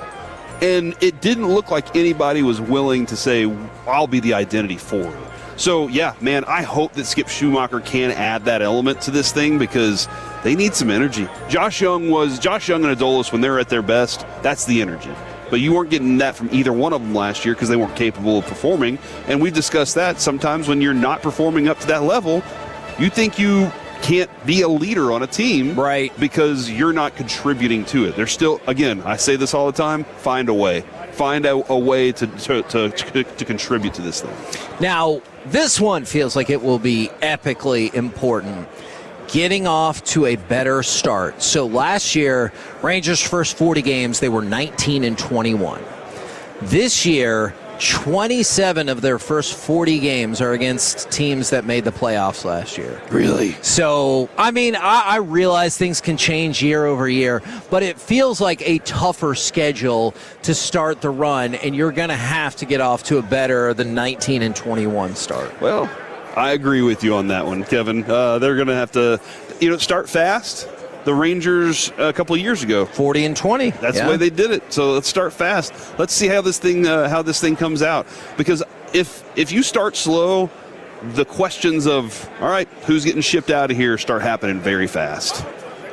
And it didn't look like anybody was willing to say, I'll be the identity for it. So, yeah, man, I hope that Skip Schumacher can add that element to this thing because they need some energy. Josh Young and Adolis, when they're at their best, that's the energy. But you weren't getting that from either one of them last year because they weren't capable of performing. And we've discussed that sometimes when you're not performing up to that level, you think you can't be a leader on a team, right? Because you're not contributing to it. There's still, again, I say this all the time, find a way. Find a way to contribute to this thing. Now, this one feels like it will be epically important. Getting off to a better start. So last year, Rangers' first 40 games, they were 19-21. This year, 27 of their first 40 games are against teams that made the playoffs last year. Really? So, I mean, I realize things can change year over year, but it feels like a tougher schedule to start the run, and you're going to have to get off to a better than 19-21 start. Well, I agree with you on that one, Kevin. They're going to have to, start fast. The Rangers a couple of years ago, 40-20. That's the way they did it. So let's start fast. Let's see how this thing comes out. Because if you start slow, the questions of all right, who's getting shipped out of here start happening very fast.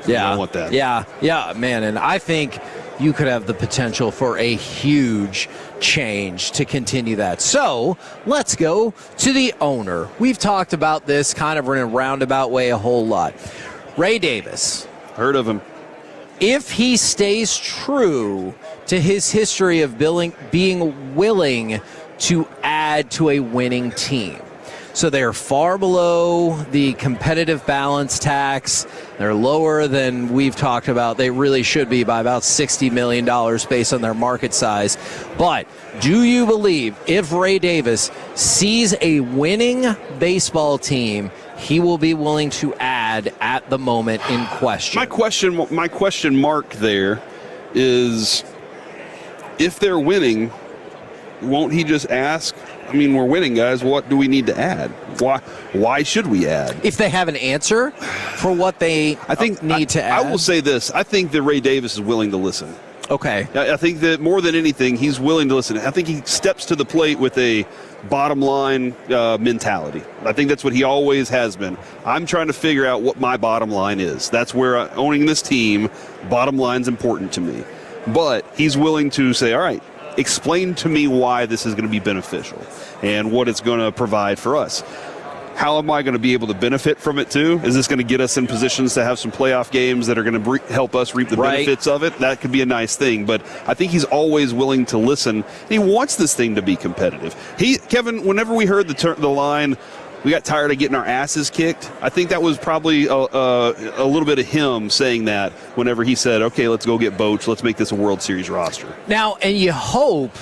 Yeah, I don't want that. Yeah, man. And I think you could have the potential for a huge change to continue that. So let's go to the owner. We've talked about this kind of in a roundabout way a whole lot. Ray Davis, Heard of him. If he stays true to his history of being willing to add to a winning team. So they're far below the competitive balance tax. They're lower than we've talked about. They really should be by about $60 million based on their market size. But do you believe if Ray Davis sees a winning baseball team, he will be willing to add at the moment in question? My question mark there is, if they're winning, won't he just ask, I mean, we're winning, guys, what do we need to add? Why should we add? If they have an answer for what they need to add. I will say this. I think that Ray Davis is willing to listen. Okay. I think that more than anything, he's willing to listen. I think he steps to the plate with a bottom line mentality. I think that's what he always has been. I'm trying to figure out what my bottom line is. That's where owning this team, bottom line's important to me. But he's willing to say, all right, explain to me why this is going to be beneficial and what it's going to provide for us. How am I going to be able to benefit from it, too? Is this going to get us in positions to have some playoff games that are going to help us reap the benefits of it? That could be a nice thing. But I think he's always willing to listen. He wants this thing to be competitive. Kevin, whenever we heard the line, we got tired of getting our asses kicked, I think that was probably a little bit of him saying that whenever he said, okay, let's go get Boach. Let's make this a World Series roster. Now, and you hope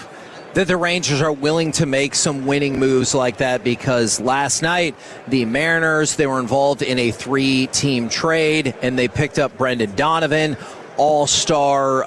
that the Rangers are willing to make some winning moves like that, because last night the Mariners, they were involved in a 3-team trade, and they picked up Brendan Donovan, all-star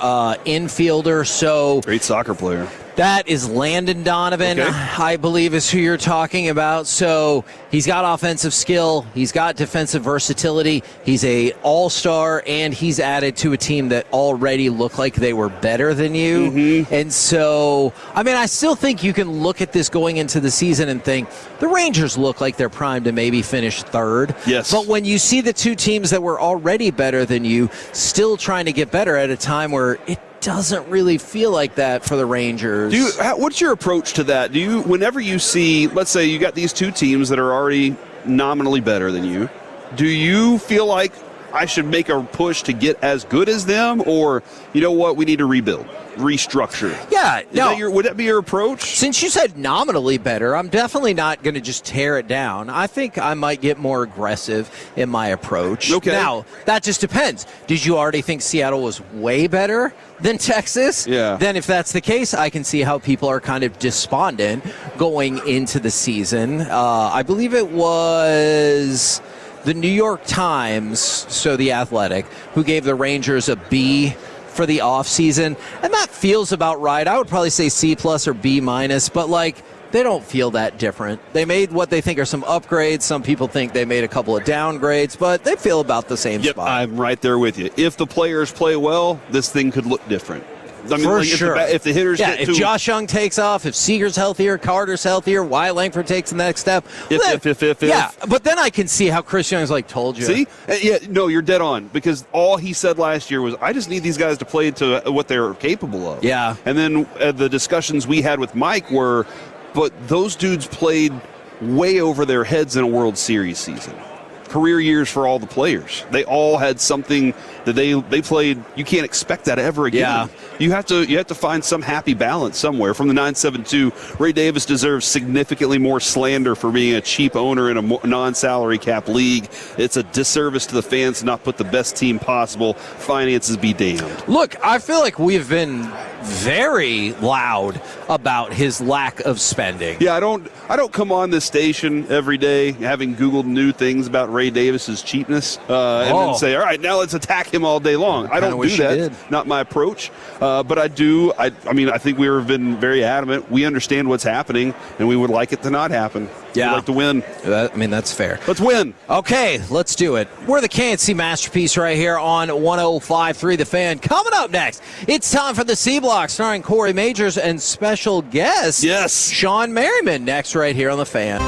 infielder. So great soccer player. That is Landon Donovan, okay. I believe is who you're talking about. So he's got offensive skill. He's got defensive versatility. He's a all-star, and he's added to a team that already looked like they were better than you. Mm-hmm. And so, I mean, I still think you can look at this going into the season and think the Rangers look like they're primed to maybe finish third. Yes. But when you see the two teams that were already better than you still trying to get better at a time where it doesn't really feel like that for the Rangers. What's your approach to that? Whenever you see, let's say you got these two teams that are already nominally better than you, do you feel like I should make a push to get as good as them, or you know what, we need to rebuild, restructure? Yeah. Would that be your approach? Since you said nominally better, I'm definitely not going to just tear it down. I think I might get more aggressive in my approach. Okay. Now, that just depends. Did you already think Seattle was way better than Texas? Yeah. Then if that's the case, I can see how people are kind of despondent going into the season. I believe it was the New York Times, so The Athletic, who gave the Rangers a B for the offseason, and that feels about right. I would probably say C+ or B-, but like, they don't feel that different. They made what they think are some upgrades. Some people think they made a couple of downgrades, but they feel about the same spot. I'm right there with you. If the players play well, this thing could look different. I mean, for like sure. If the hitters if Josh Young takes off, if Seager's healthier, Carter's healthier, Wyatt Langford takes the next step. If. Yeah, but then I can see how Chris Young's like, told you. See? Yeah, no, you're dead on, because all he said last year was, I just need these guys to play to what they're capable of. Yeah. And then the discussions we had with Mike were, but those dudes played way over their heads in a World Series season. Career years for all the players. They all had something that they played. You can't expect that ever again. Yeah. You have to find some happy balance somewhere. From the 972, Ray Davis deserves significantly more slander for being a cheap owner in a non-salary cap league. It's a disservice to the fans to not put the best team possible. Finances be damned. Look, I feel like we've been very loud about his lack of spending. Yeah, I don't come on this station every day having Googled new things about Ray Davis's cheapness and then say, all right, now let's attack him all day long. I don't do that. Not my approach. But I do. I mean, I think we've been very adamant. We understand what's happening, and we would like it to not happen. Yeah. We'd like to win. That's fair. Let's win. Okay, let's do it. We're the KNC Masterpiece right here on 105.3 The Fan. Coming up next, it's time for the C Block, starring Corey Majors and special guest, Sean Merriman, next right here on The Fan.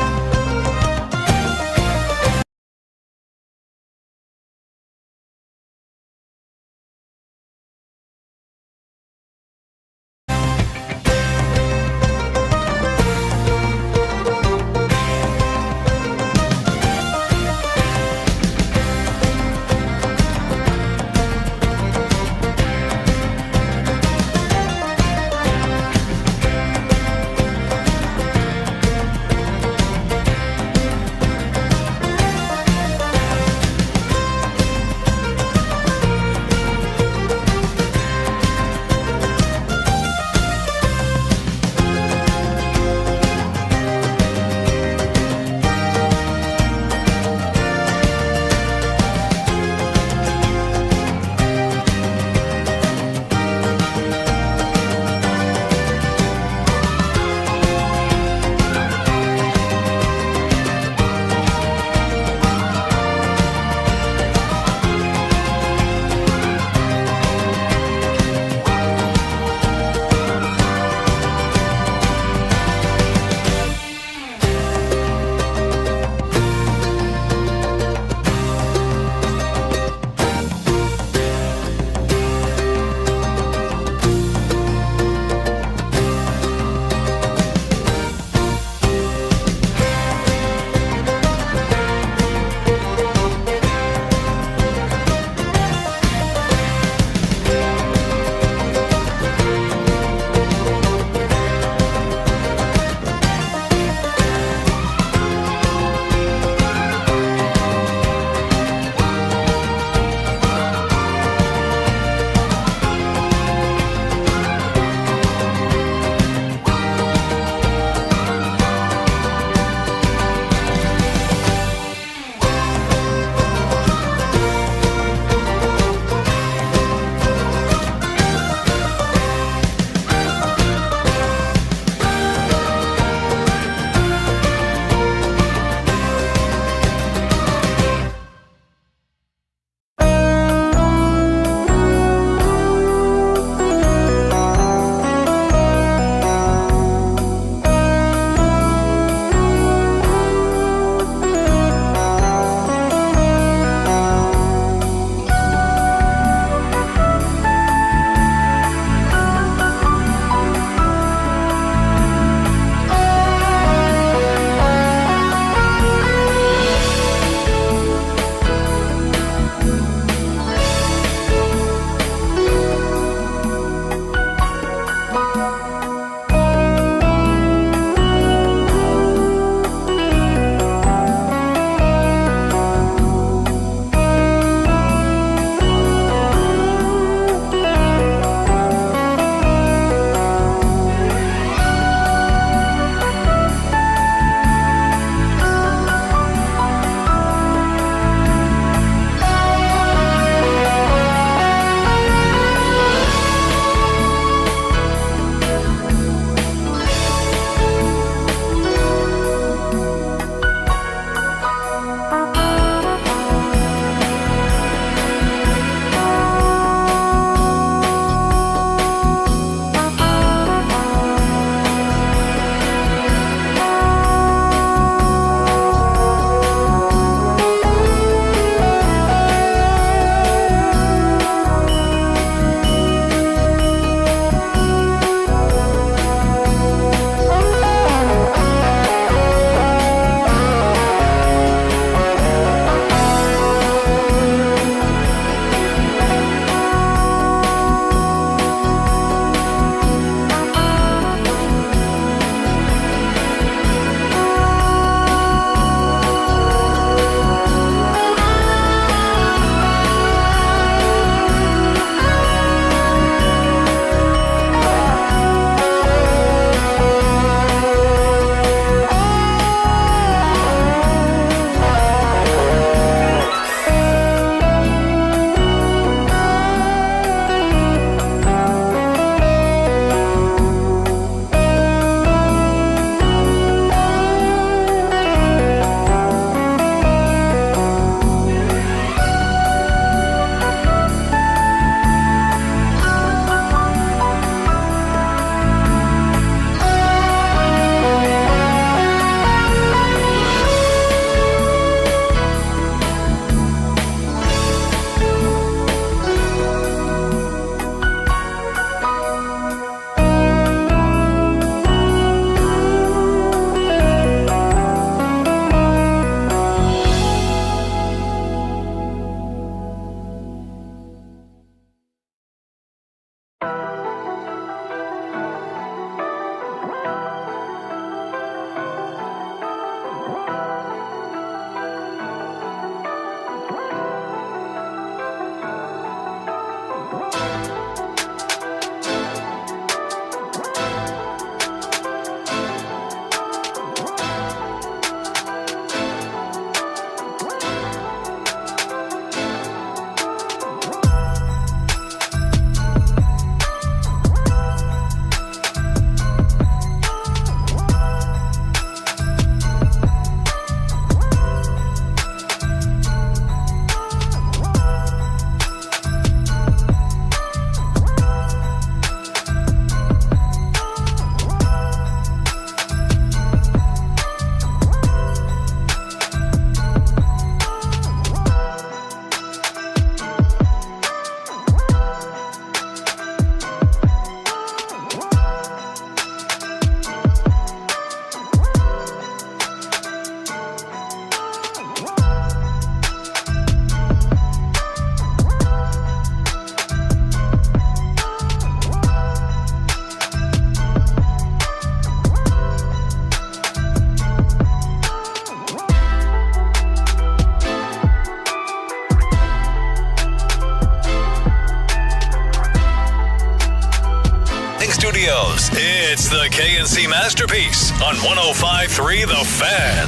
Broadcasting Studios, it's the KNC Masterpiece on 105.3 The Fan.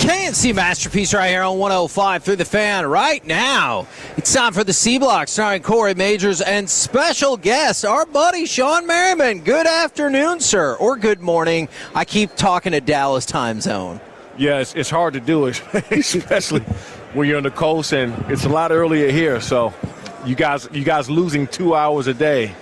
KNC Masterpiece right here on 105 through The Fan right now. It's time for the C Block starring Corey Majors and special guest, our buddy Sean Merriman. Good afternoon, sir, or good morning. I keep talking to Dallas time zone. Yeah, it's hard to do, especially when you're on the coast, and it's a lot earlier here. So you guys losing 2 hours a day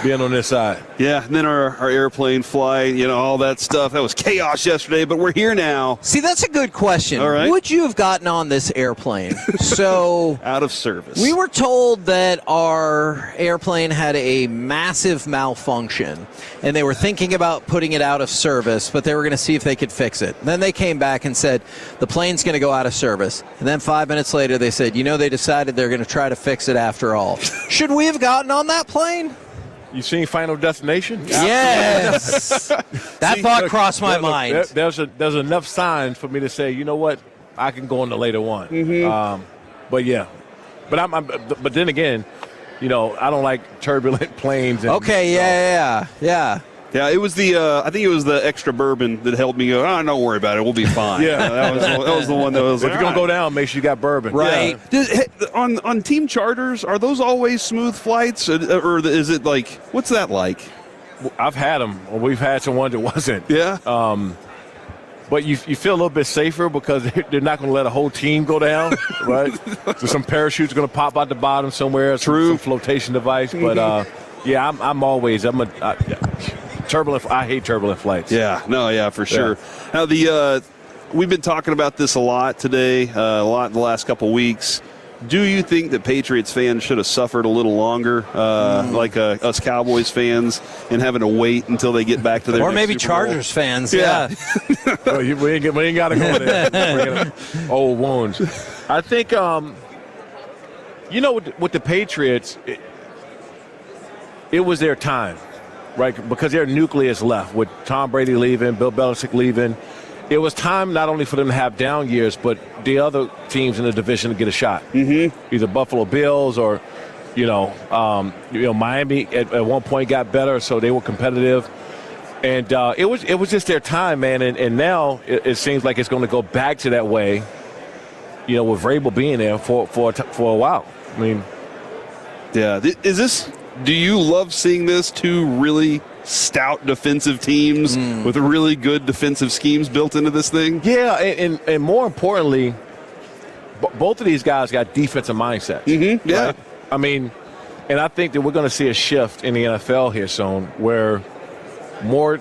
being on this side. Yeah, and then our airplane flight, all that stuff. That was chaos yesterday, but we're here now. See, that's a good question. All right. Would you have gotten on this airplane? So out of service. We were told that our airplane had a massive malfunction, and they were thinking about putting it out of service, but they were going to see if they could fix it. And then they came back and said, the plane's going to go out of service. And then 5 minutes later, they said, they decided they're going to try to fix it after all. Should we have gotten on that plane? You seen Final Destination? Yes. That thought crossed my mind. There's enough signs for me to say, you know what, I can go on the later one. Mm-hmm. But yeah, but then again, I don't like turbulent planes. Okay, yeah. Yeah, it was I think it was the extra bourbon that helped me go, don't worry about it, we'll be fine. Yeah. that was the one that was If you're going to go down, make sure you got bourbon. Right. Yeah. On team charters, are those always smooth flights? Or is it like, what's that like? I've had them, or we've had some ones that wasn't. Yeah. But you feel a little bit safer because they're not going to let a whole team go down, right? So some parachutes are going to pop out the bottom somewhere. Some flotation device. But, turbulent. I hate turbulent flights. Yeah, for sure. Now we've been talking about this a lot today, a lot in the last couple weeks. Do you think that Patriots fans should have suffered a little longer, like us Cowboys fans, and having to wait until they get back to their or next maybe Super Bowl? Chargers fans? Yeah. we ain't got to go there. Old wounds. I think with the Patriots, it was their time. Right, because their nucleus left with Tom Brady leaving, Bill Belichick leaving. It was time not only for them to have down years, but the other teams in the division to get a shot. Mm-hmm. Either Buffalo Bills or, Miami at one point got better, so they were competitive. And it was just their time, man. And now it seems like it's going to go back to that way. With Vrabel being there for a while. I mean, yeah. Do you love seeing this? Two really stout defensive teams with really good defensive schemes built into this thing? Yeah, and more importantly, both of these guys got defensive mindsets. Mm-hmm. Yeah. Right? I mean, and I think that we're going to see a shift in the NFL here soon where more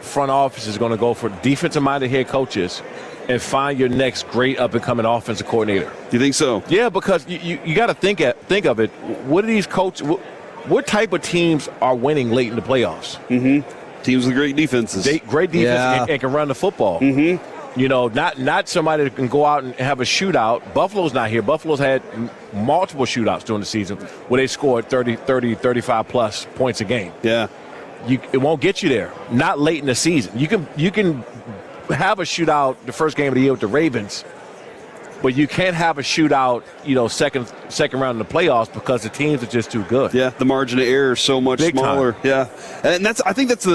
front office is going to go for defensive-minded head coaches and find your next great up-and-coming offensive coordinator. You think so? Yeah, because you got to think of it. What are these coaches – what type of teams are winning late in the playoffs? Mm-hmm. Teams with great defenses. Great defense and can run the football. Mm-hmm. Not somebody that can go out and have a shootout. Buffalo's not here. Buffalo's had multiple shootouts during the season where they scored 30, 35-plus points a game. Yeah. It won't get you there. Not late in the season. You can have a shootout the first game of the year with the Ravens, but you can't have a shootout, second round in the playoffs because the teams are just too good. Yeah, the margin of error is so much Big smaller. Time. Yeah, and I think that's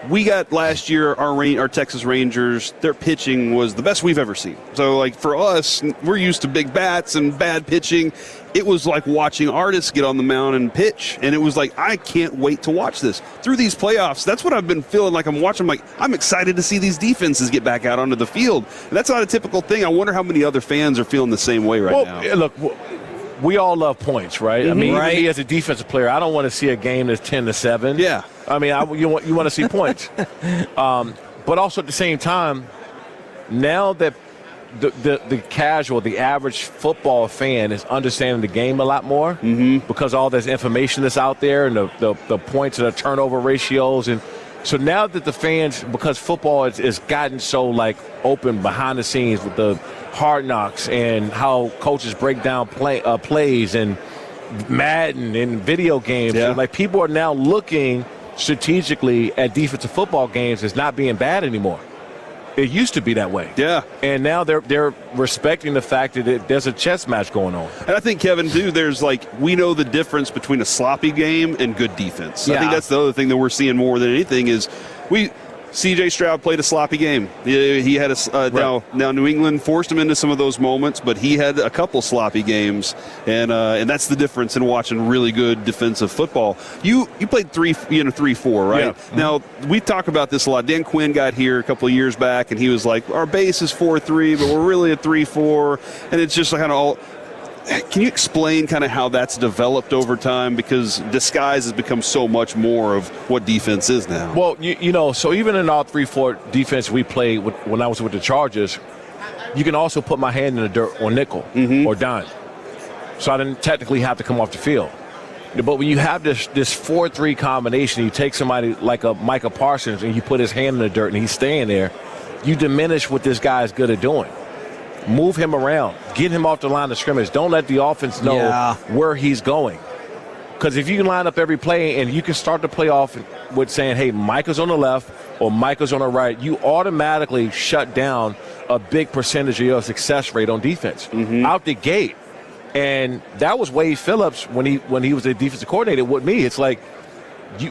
we got last year our Texas Rangers. Their pitching was the best we've ever seen. So like for us, we're used to big bats and bad pitching. It was like watching artists get on the mound and pitch, and it was like I can't wait to watch this through these playoffs. That's what I've been feeling like I'm watching. I'm excited to see these defenses get back out onto the field. And that's not a typical thing. I wonder how many other fans are feeling the same way right now. Look, we all love points, right? Mm-hmm. I mean, right. Even me as a defensive player, I don't want to see a game that's 10-7. Yeah. I mean, you want to see points. But also at the same time, now that the casual, the average football fan is understanding the game a lot more because all this information that's out there and the points and the turnover ratios. And so now that the fans, because football is gotten so like open behind the scenes with the hard knocks and how coaches break down plays and Madden and video games, like people are now looking strategically at defensive football games as not being bad anymore. It used to be that way. Yeah. And now they're respecting the fact that there's a chess match going on. And I think, Kevin, too, we know the difference between a sloppy game and good defense. Yeah. I think that's the other thing that we're seeing more than anything is C.J. Stroud played a sloppy game. He had now New England forced him into some of those moments, but he had a couple sloppy games, and that's the difference in watching really good defensive football. You played 3-4, right? Yeah. Now we talk about this a lot. Dan Quinn got here a couple of years back, and he was like, "Our base is 4-3, but we're really at 3-4," and it's just kind of all. Can you explain kind of how that's developed over time? Because disguise has become so much more of what defense is now. Well, so even in our 3-4 defense we played when I was with the Chargers, you can also put my hand in the dirt on nickel or dime. So I didn't technically have to come off the field. But when you have this 4-3 combination, you take somebody like a Micah Parsons and you put his hand in the dirt and he's staying there, you diminish what this guy is good at doing. Move him around. Get him off the line of scrimmage. Don't let the offense know where he's going. Because if you can line up every play and you can start the play off with saying, hey, Micah's on the left or Micah's on the right, you automatically shut down a big percentage of your success rate on defense out the gate. And that was Wade Phillips when he was the defensive coordinator with me. It's like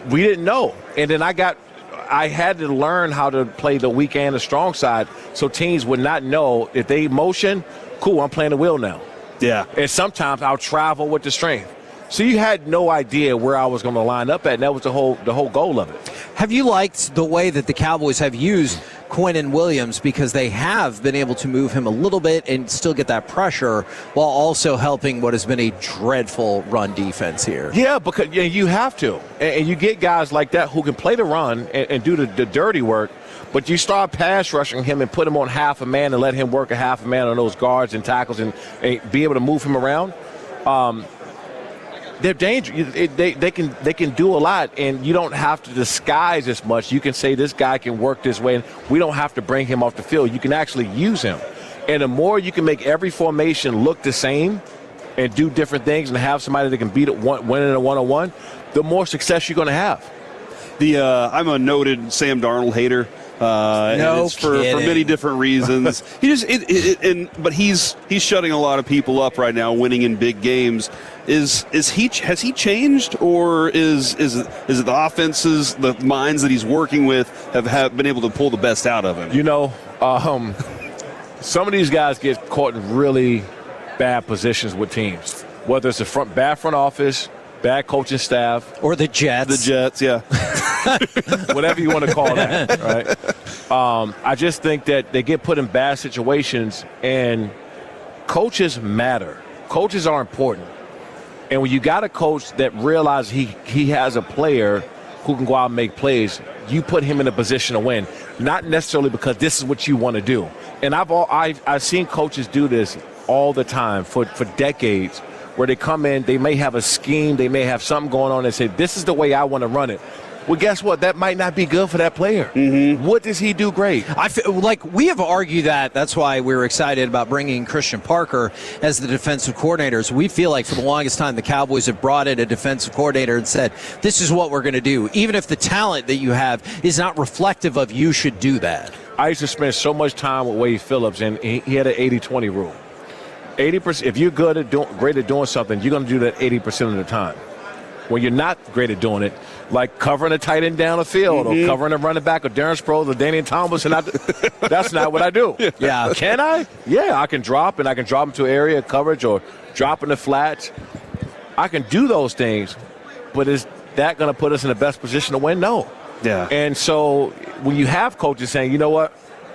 we didn't know. And then I had to learn how to play the weak and the strong side so teams would not know if they motion, cool, I'm playing the wheel now. Yeah. And sometimes I'll travel with the strength. So you had no idea where I was going to line up at, and that was the whole goal of it. Have you liked the way that the Cowboys have used Quinnen Williams because they have been able to move him a little bit and still get that pressure while also helping what has been a dreadful run defense here? Yeah, because you have to. And you get guys like that who can play the run and do the dirty work, but you start pass rushing him and put him on half a man and let him work a half a man on those guards and tackles and be able to move him around. They're dangerous. They can do a lot, and you don't have to disguise as much. You can say this guy can work this way, and we don't have to bring him off the field. You can actually use him. And the more you can make every formation look the same and do different things and have somebody that can beat it win in a one-on-one, the more success you're going to have. I'm a noted Sam Darnold hater. No for many different reasons. But he's shutting a lot of people up right now, winning in big games. Has he changed, or is it the offenses, the minds that he's working with have been able to pull the best out of him? Some of these guys get caught in really bad positions with teams, whether it's the bad front office, bad coaching staff, or the Jets. The Jets, yeah. Whatever you want to call that, right? I just think that they get put in bad situations, and coaches matter. Coaches are important. And when you got a coach that realizes he has a player who can go out and make plays, you put him in a position to win, not necessarily because this is what you want to do. And I've seen coaches do this all the time for decades, where they come in, they may have a scheme, they may have something going on, and say, this is the way I want to run it. Well, guess what? That might not be good for that player. What does he do great? I feel like we have argued that. That's why we were excited about bringing Christian Parker as the defensive coordinators. We feel like for the longest time the Cowboys have brought in a defensive coordinator and said, this is what we're going to do. Even if the talent that you have is not reflective of you should do that. I used to spend so much time with Wade Phillips, and he had an 80-20 rule. 80%. If you're great at doing something, you're going to do that 80% of the time. When you're not great at doing it, like covering a tight end down the field or covering a running back or Darren Sproles or Damian Thomas, and that's not what I do. Yeah. Can I? Yeah, I can drop, and I can drop into area of coverage or drop in the flats. I can do those things, but is that going to put us in the best position to win? No. Yeah. And so when you have coaches saying, you know what,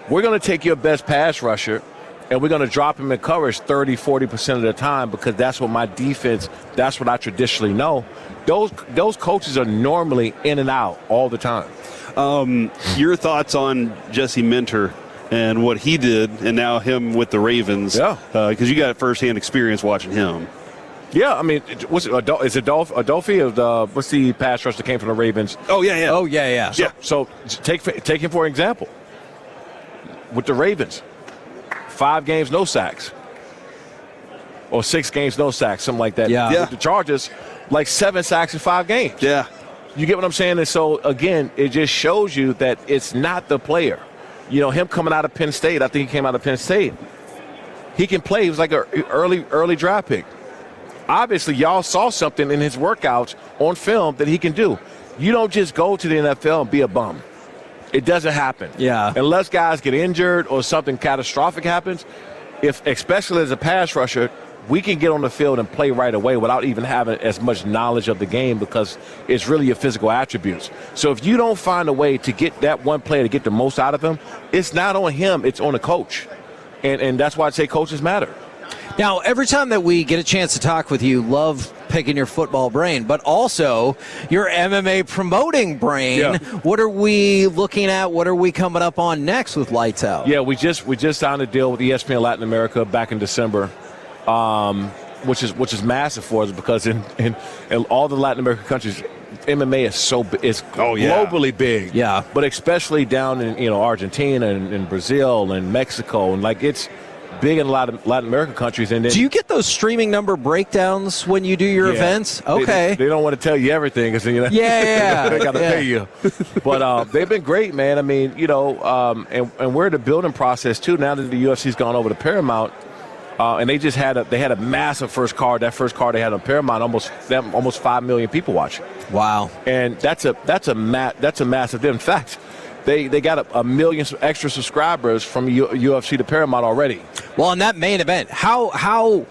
we're going to take your best pass rusher and we're going to drop him in coverage 30, 40% of the time because that's what my defense, that's what I traditionally know. Those coaches are normally in and out all the time. Your thoughts on Jesse Minter and what he did and now him with the Ravens? Yeah. Because you got firsthand experience watching him. Yeah, I mean, is it Adolfi? What's the pass rush that came from the Ravens? Oh, yeah. Oh, yeah. So take him for example. With the Ravens, 5 games, no sacks. Or 6 games, no sacks, something like that. Yeah. With the Chargers, like 7 sacks in 5 games. Yeah. You get what I'm saying? And so, again, it just shows you that it's not the player. him coming out of Penn State, I think he came out of Penn State. He can play. He was like an early draft pick. Obviously, y'all saw something in his workouts on film that he can do. You don't just go to the NFL and be a bum. It doesn't happen. Yeah. Unless guys get injured or something catastrophic happens, especially as a pass rusher, we can get on the field and play right away without even having as much knowledge of the game because it's really your physical attributes. So if you don't find a way to get that one player to get the most out of him, it's not on him, it's on the coach. And that's why I say coaches matter. Now, every time that we get a chance to talk with you, love picking your football brain, but also your MMA promoting brain. Yeah. What are we looking at? What are we coming up on next with Lights Out? Yeah, we just signed a deal with ESPN Latin America back in December, which is massive for us because in all the Latin American countries, MMA is globally big. Yeah, but especially down in Argentina and Brazil and Mexico, and it's big in a lot of Latin American countries. And then, do you get those streaming number breakdowns when you do your events? Okay. They don't want to tell you everything because yeah, they got to pay you. But they've been great, man. I mean, and we're in the building process too. Now that the UFC's gone over to Paramount, and they had a massive first card. That first card they had on Paramount, almost 5 million people watching. Wow. And that's a massive deal. In fact, They got a million extra subscribers from UFC to Paramount already. Well, in that main event, how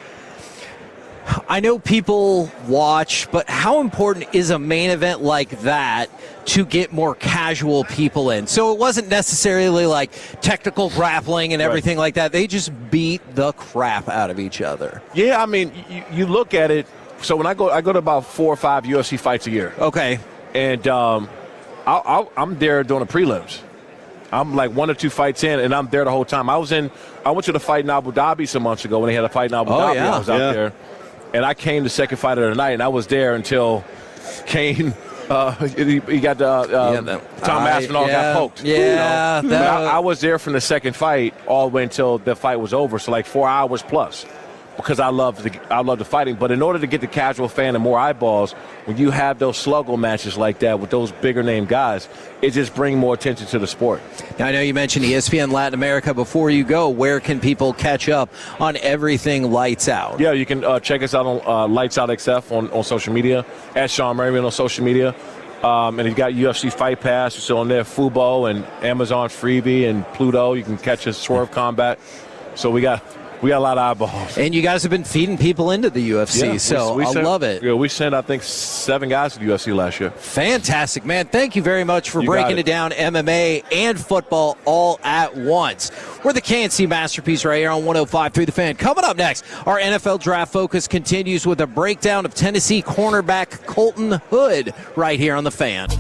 I know people watch, but how important is a main event like that to get more casual people in? So it wasn't necessarily like technical grappling and everything like that. They just beat the crap out of each other. Yeah, I mean, you look at it. So when I go to about 4 or 5 UFC fights a year. Okay. And I'm there doing the prelims. I'm like 1 or 2 fights in, and I'm there the whole time. I went to the fight in Abu Dhabi some months ago when they had a fight in Abu Dhabi. Yeah. I was out there, and I came the second fight of the night, and I was there until Kane. He got Tom Aspinall got poked. Yeah, I was there from the second fight all the way until the fight was over, so like 4 hours plus. Because I love the fighting, but in order to get the casual fan and more eyeballs, when you have those sluggo matches like that with those bigger name guys, it just brings more attention to the sport. Now, I know you mentioned ESPN Latin America. Before you go, where can people catch up on everything Lights Out? Yeah, you can check us out on Lights Out XF on social media, at Sean Merriman on social media. And you got UFC Fight Pass, you're still on there, Fubo and Amazon Freebie and Pluto. You can catch us Swerve Combat. So we got a lot of eyeballs. And you guys have been feeding people into the UFC, I love it. Yeah, we sent, I think, 7 guys to the UFC last year. Fantastic, man. Thank you very much for breaking it down, MMA and football all at once. We're the KNC Masterpiece right here on 105.3 The Fan. Coming up next, our NFL Draft Focus continues with a breakdown of Tennessee cornerback Colton Hood right here on The Fan.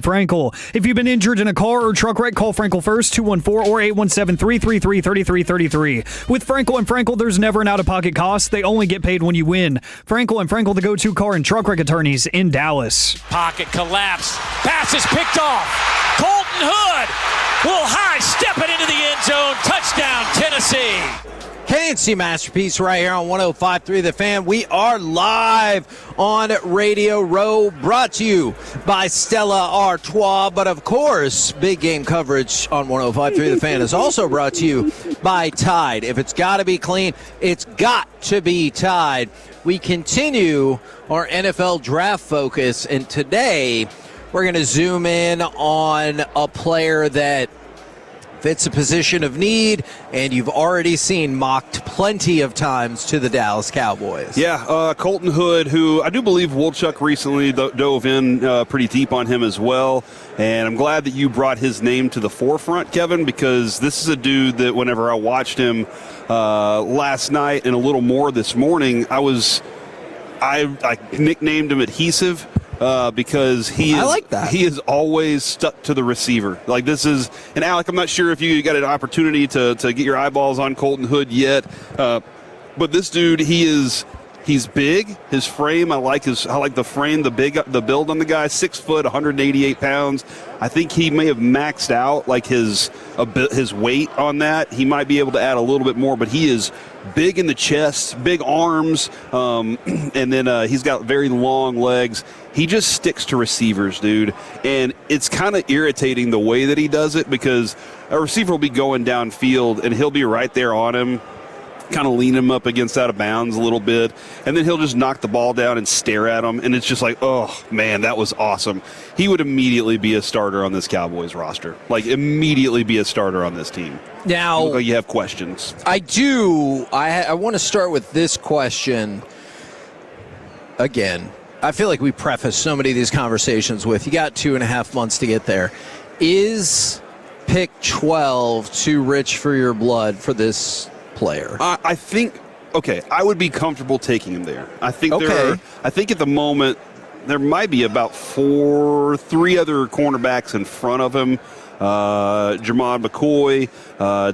Frankel. If you've been injured in a car or truck wreck, call Frankel first, 214 or 817-333-3333. With Frankel and Frankel, there's never an out-of-pocket cost. They only get paid when you win. Frankel and Frankel, the go-to car and truck wreck attorneys in Dallas. Pocket collapse. Pass is picked off. Colton Hood will high step it into the end zone. Touchdown, Tennessee. KNC Masterpiece right here on 105.3 The Fan. We are live on Radio Row, brought to you by Stella Artois. But of course, big game coverage on 105.3 The Fan is also brought to you by Tide. If it's got to be clean, it's got to be Tide. We continue our NFL draft focus, and today we're going to zoom in on a player that fits a position of need, and you've already seen mocked plenty of times to the Dallas Cowboys. Yeah, Colton Hood, who I do believe Wolchuk recently dove in pretty deep on him as well, and I'm glad that you brought his name to the forefront, Kevin, because this is a dude that whenever I watched him last night and a little more this morning, I nicknamed him Adhesive. Because he is always stuck to the receiver. Like this is, and Alec, I'm not sure if you got an opportunity to get your eyeballs on Colton Hood yet, but this dude, he's big. His frame, I like the frame, the build on the guy. 6 foot, 188 pounds. I think he may have maxed out like his weight on that. He might be able to add a little bit more, but he is big in the chest, big arms, and then he's got very long legs. He just sticks to receivers, dude, and it's kind of irritating the way that he does it because a receiver will be going downfield and he'll be right there on him, kind of lean him up against out of bounds a little bit, and then he'll just knock the ball down and stare at him, and it's just like, oh, man, that was awesome. He would immediately be a starter on this Cowboys roster, like immediately be a starter on this team. Now, you look like you have questions. I do. I want to start with this question again. I feel like we preface so many of these conversations with, you got 2.5 months to get there. Is pick 12 too rich for your blood for this player? I think, I would be comfortable taking him there. I think I think at the moment there might be about 3 other cornerbacks in front of him. Jermod McCoy,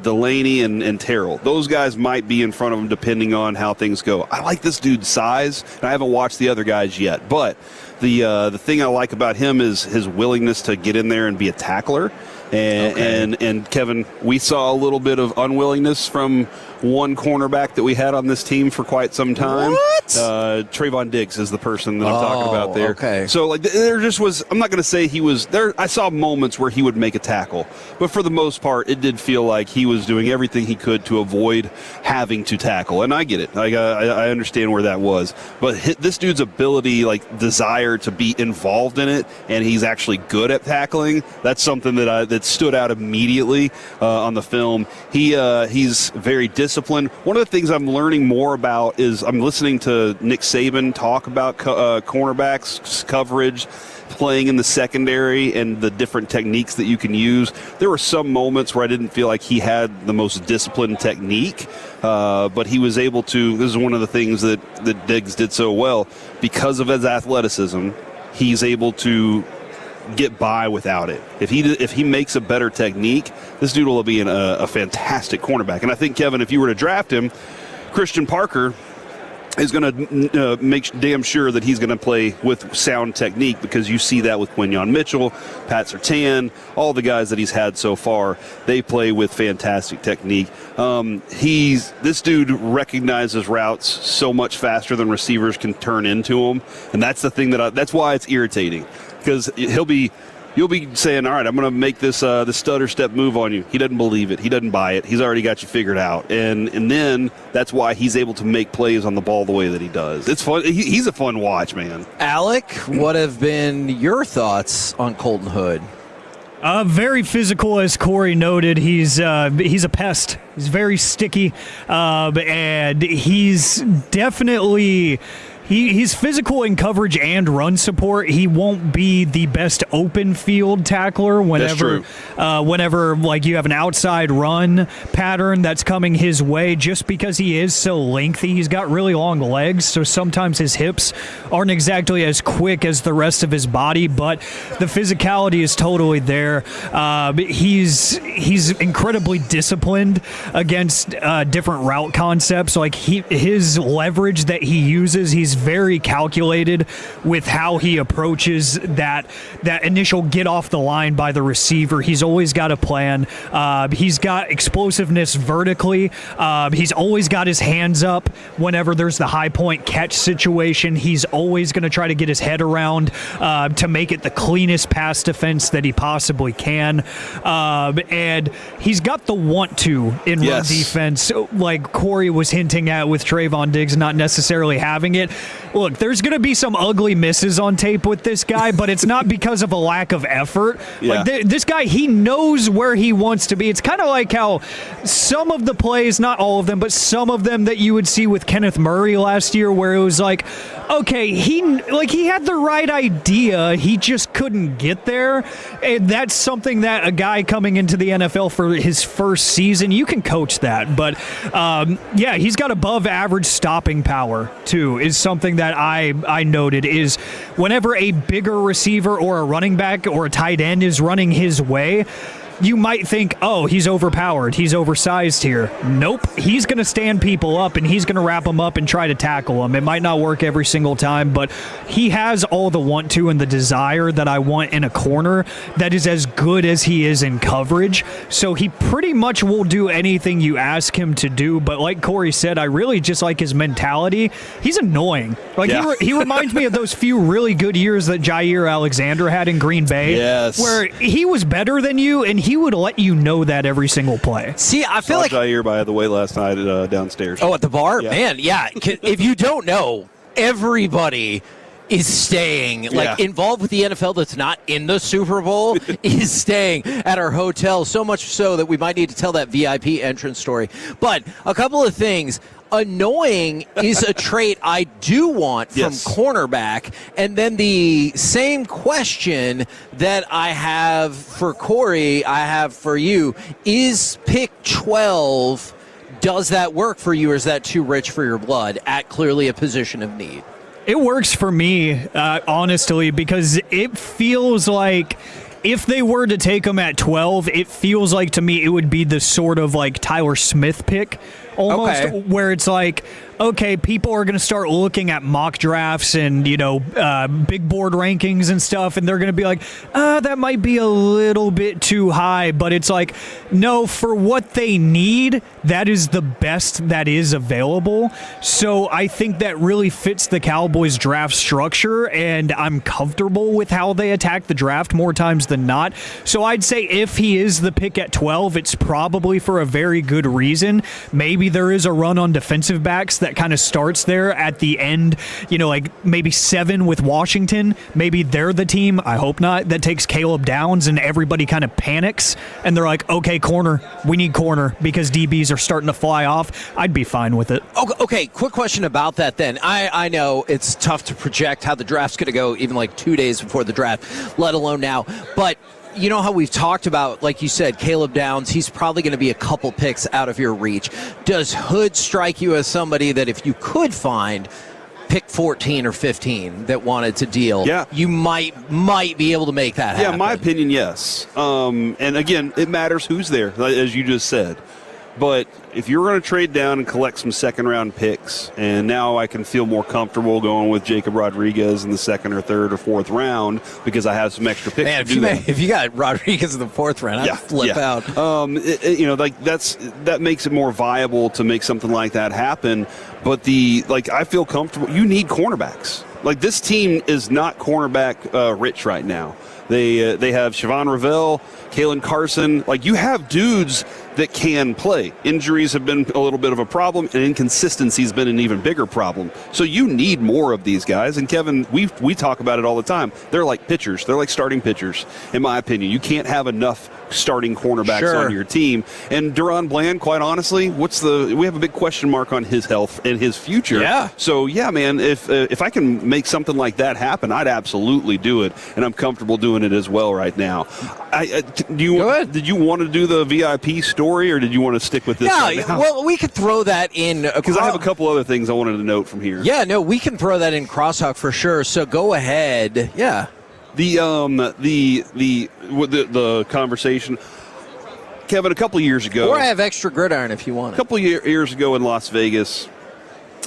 Delaney, and Terrell. Those guys might be in front of him depending on how things go. I like this dude's size, and I haven't watched the other guys yet. But the thing I like about him is his willingness to get in there and be a tackler. And Kevin, we saw a little bit of unwillingness from one cornerback that we had on this team for quite some time. What? Trayvon Diggs is the person that I'm talking about there. Okay. So there just was, I'm not going to say he was there. I saw moments where he would make a tackle, but for the most part, it did feel like he was doing everything he could to avoid having to tackle. And I get it. I understand where that was. But this dude's ability, desire to be involved in it, and he's actually good at tackling, that's something that stood out immediately on the film. He's very disciplined. One of the things I'm learning more about is I'm listening to Nick Saban talk about cornerbacks, coverage, playing in the secondary, and the different techniques that you can use. There were some moments where I didn't feel like he had the most disciplined technique, but he was able to. This is one of the things that Diggs did so well. Because of his athleticism, he's able to get by without it. If he makes a better technique, this dude will be a fantastic cornerback. And I think, Kevin, if you were to draft him, Christian Parker is going to make damn sure that he's going to play with sound technique, because you see that with Quinyon Mitchell, Pat Surtain, all the guys that he's had so far. They play with fantastic technique. This dude recognizes routes so much faster than receivers can turn into them, and that's the thing that's why it's irritating, because you'll be saying, all right, I'm going to make this stutter step move on you. He doesn't believe it. He doesn't buy it. He's already got you figured out. And then that's why he's able to make plays on the ball the way that he does. It's fun. He's a fun watch, man. Alec, what have been your thoughts on Colton Hood? Very physical, as Corey noted. He's a pest. He's very sticky, and he's definitely He's physical in coverage and run support. He won't be the best open field tackler whenever like you have an outside run pattern that's coming his way, just because he is so lengthy. He's got really long legs, so sometimes his hips aren't exactly as quick as the rest of his body, but the physicality is totally there. He's incredibly disciplined against different route concepts. Like his leverage that he uses, he's very calculated with how he approaches that initial get off the line by the receiver. He's always got a plan. He's got explosiveness vertically. He's always got his hands up whenever there's the high point catch situation. He's always going to try to get his head around to make it the cleanest pass defense that he possibly can. And he's got the want to in run defense, like Corey was hinting at with Trayvon Diggs not necessarily having it. Look, there's going to be some ugly misses on tape with this guy, but it's not because of a lack of effort. Yeah. Like this guy, he knows where he wants to be. It's kind of like how some of the plays, not all of them, but some of them that you would see with Kenneth Murray last year, where it was like, okay, he had the right idea, he just couldn't get there. And that's something that a guy coming into the NFL for his first season, you can coach that. But he's got above average stopping power too, is something that I noted, is whenever a bigger receiver or a running back or a tight end is running his way, you might think, oh, he's overpowered, he's oversized here. Nope, he's going to stand people up and he's going to wrap them up and try to tackle them. It might not work every single time, but he has all the want to and the desire that I want in a corner that is as good as he is in coverage. So he pretty much will do anything you ask him to do. But like Corey said, I really just like his mentality. He's annoying. Like he reminds me of those few really good years that Jair Alexander had in Green Bay, where he was better than you and he would let you know that every single play. See, I feel like Jair, by the way, last night downstairs. Oh, at the bar? Yeah. Man, yeah. If you don't know, everybody is staying, involved with the NFL that's not in the Super Bowl, is staying at our hotel, so much so that we might need to tell that VIP entrance story. But a couple of things. Annoying is a trait I do want from cornerback. And then the same question that I have for Corey, I have for you. Is pick 12, does that work for you, or is that too rich for your blood at clearly a position of need? It works for me, honestly, because it feels like if they were to take him at 12, it feels like to me it would be the sort of like Tyler Smith pick almost, where it's like, okay, people are going to start looking at mock drafts and, big board rankings and stuff, and they're going to be like, that might be a little bit too high. But it's like, no, for what they need, that is the best that is available. So I think that really fits the Cowboys draft structure, and I'm comfortable with how they attack the draft more times than not. So I'd say if he is the pick at 12, it's probably for a very good reason. Maybe there is a run on defensive backs that kind of starts there at the end, like maybe 7 with Washington. Maybe they're the team, I hope not, that takes Caleb Downs and everybody kind of panics and they're like, okay, corner, we need corner because DBs are starting to fly off. I'd be fine with it. Okay, quick question about that then. I know it's tough to project how the draft's going to go even like 2 days before the draft, let alone now. But you know how we've talked about, like you said, Caleb Downs, he's probably going to be a couple picks out of your reach. Does Hood strike you as somebody that if you could find pick 14 or 15 that wanted to deal, you might be able to make that happen? Yeah, in my opinion, yes. And again, it matters who's there, as you just said. But if you're going to trade down and collect some second-round picks, and now I can feel more comfortable going with Jacob Rodriguez in the second or third or fourth round because I have some extra picks to do that. If you got Rodriguez in the fourth round, I'd flip out. That makes it more viable to make something like that happen. But I feel comfortable. You need cornerbacks. Like, this team is not cornerback rich right now. They have Siobhan Ravel, Kalen Carson. Like, you have dudes that can play. Injuries have been a little bit of a problem, and inconsistency has been an even bigger problem. So you need more of these guys. And Kevin, we talk about it all the time. They're like pitchers. They're like starting pitchers, in my opinion. You can't have enough starting cornerbacks on your team. And Duron Bland, quite honestly, we have a big question mark on his health and his future. Yeah. So yeah, man, if I can make something like that happen, I'd absolutely do it, and I'm comfortable doing it as well right now. Did you want to do the VIP story, or did you want to stick with this? Yeah, right now? well, we could throw that in because I have a couple other things I wanted to note from here. Yeah, no, we can throw that in crosstalk for sure. So go ahead. Yeah. The conversation, Kevin, a couple years ago. Or I have extra gridiron if you want it. A couple years ago in Las Vegas,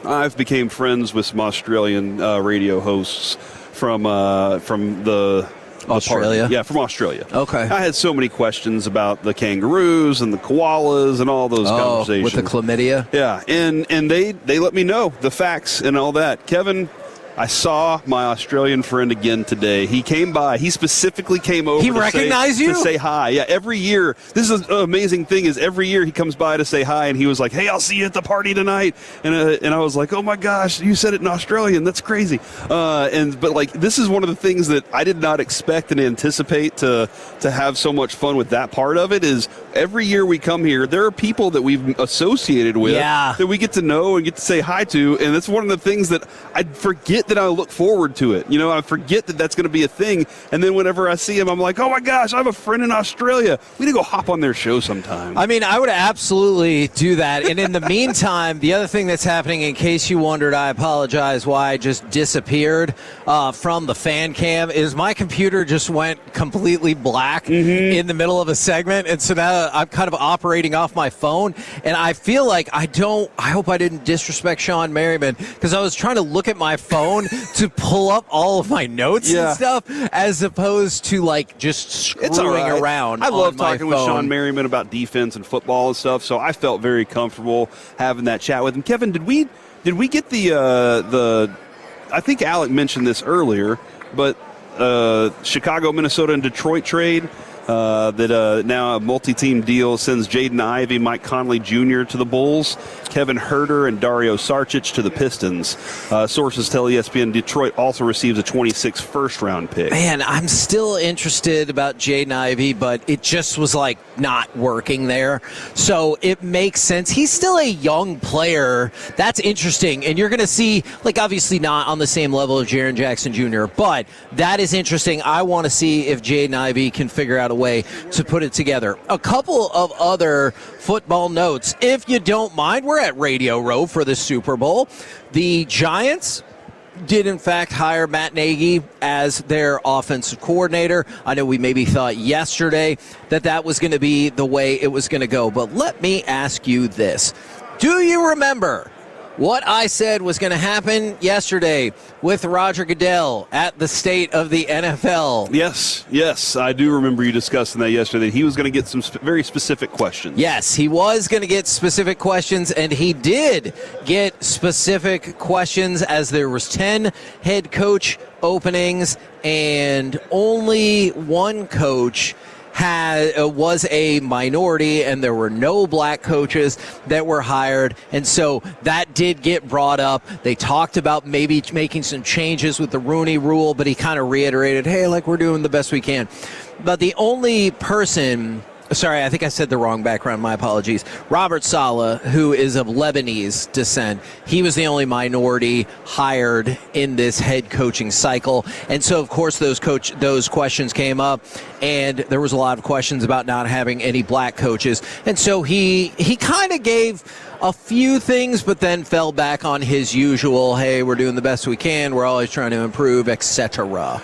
I've became friends with some Australian radio hosts from the Australia? Yeah, from Australia. Okay. I had so many questions about the kangaroos and the koalas and all those conversations. With the chlamydia? Yeah, and they let me know the facts and all that. Kevin, I saw my Australian friend again today. He came by. He specifically came over to say hi. Yeah, every year. This is an amazing thing is every year he comes by to say hi, and he was like, hey, I'll see you at the party tonight. And I was like, oh, my gosh, you said it in Australian. That's crazy. But like, this is one of the things that I did not expect and anticipate to have so much fun with that part of it is every year we come here, there are people that we've associated with that we get to know and get to say hi to, and that's one of the things that I forget that I look forward to it. You know, I forget that that's going to be a thing, and then whenever I see him, I'm like, oh my gosh, I have a friend in Australia. We need to go hop on their show sometime. I mean, I would absolutely do that. And in the meantime, the other thing that's happening, in case you wondered, I apologize why I just disappeared from the fan cam, is my computer just went completely black in the middle of a segment, and so now I'm kind of operating off my phone, and I feel like I hope I didn't disrespect Sean Merriman, because I was trying to look at my phone to pull up all of my notes and stuff, as opposed to like just screwing around. I love talking with phone. Sean Merriman about defense and football and stuff, so I felt very comfortable having that chat with him. Kevin, did we get the I think Alec mentioned this earlier, but Chicago, Minnesota, and Detroit trade that now a multi-team deal sends Jaden Ivey, Mike Conley Jr. to the Bulls, Kevin Herter and Dario Saric to the Pistons. Sources tell ESPN Detroit also receives a 26th first-round pick. Man, I'm still interested about Jaden Ivey, but it just was like not working there. So it makes sense. He's still a young player. That's interesting. And you're going to see, like, obviously not on the same level of Jaren Jackson Jr., but that is interesting. I want to see if Jaden Ivey can figure out a way to put it together. A couple of other football notes, if you don't mind. We're at Radio Row for the Super Bowl. The Giants did in fact hire Matt Nagy as their offensive coordinator. I know we maybe thought yesterday that was going to be the way it was going to go, but let me ask you this. Do you remember what I said was going to happen yesterday with Roger Goodell at the State of the NFL? Yes, I do remember you discussing that yesterday. He was going to get some very specific questions. Yes, he was going to get specific questions, and he did get specific questions, as there was 10 head coach openings, and only one coach was a minority, and there were no black coaches that were hired, and so that did get brought up. They talked about maybe making some changes with the Rooney Rule, but he kind of reiterated, hey, like, we're doing the best we can. But the only person... Sorry, I think I said the wrong background. My apologies. Robert Saleh, who is of Lebanese descent, he was the only minority hired in this head coaching cycle. And so, of course, those questions came up, and there was a lot of questions about not having any black coaches. And so he kind of gave a few things, but then fell back on his usual, hey, we're doing the best we can, we're always trying to improve, etc.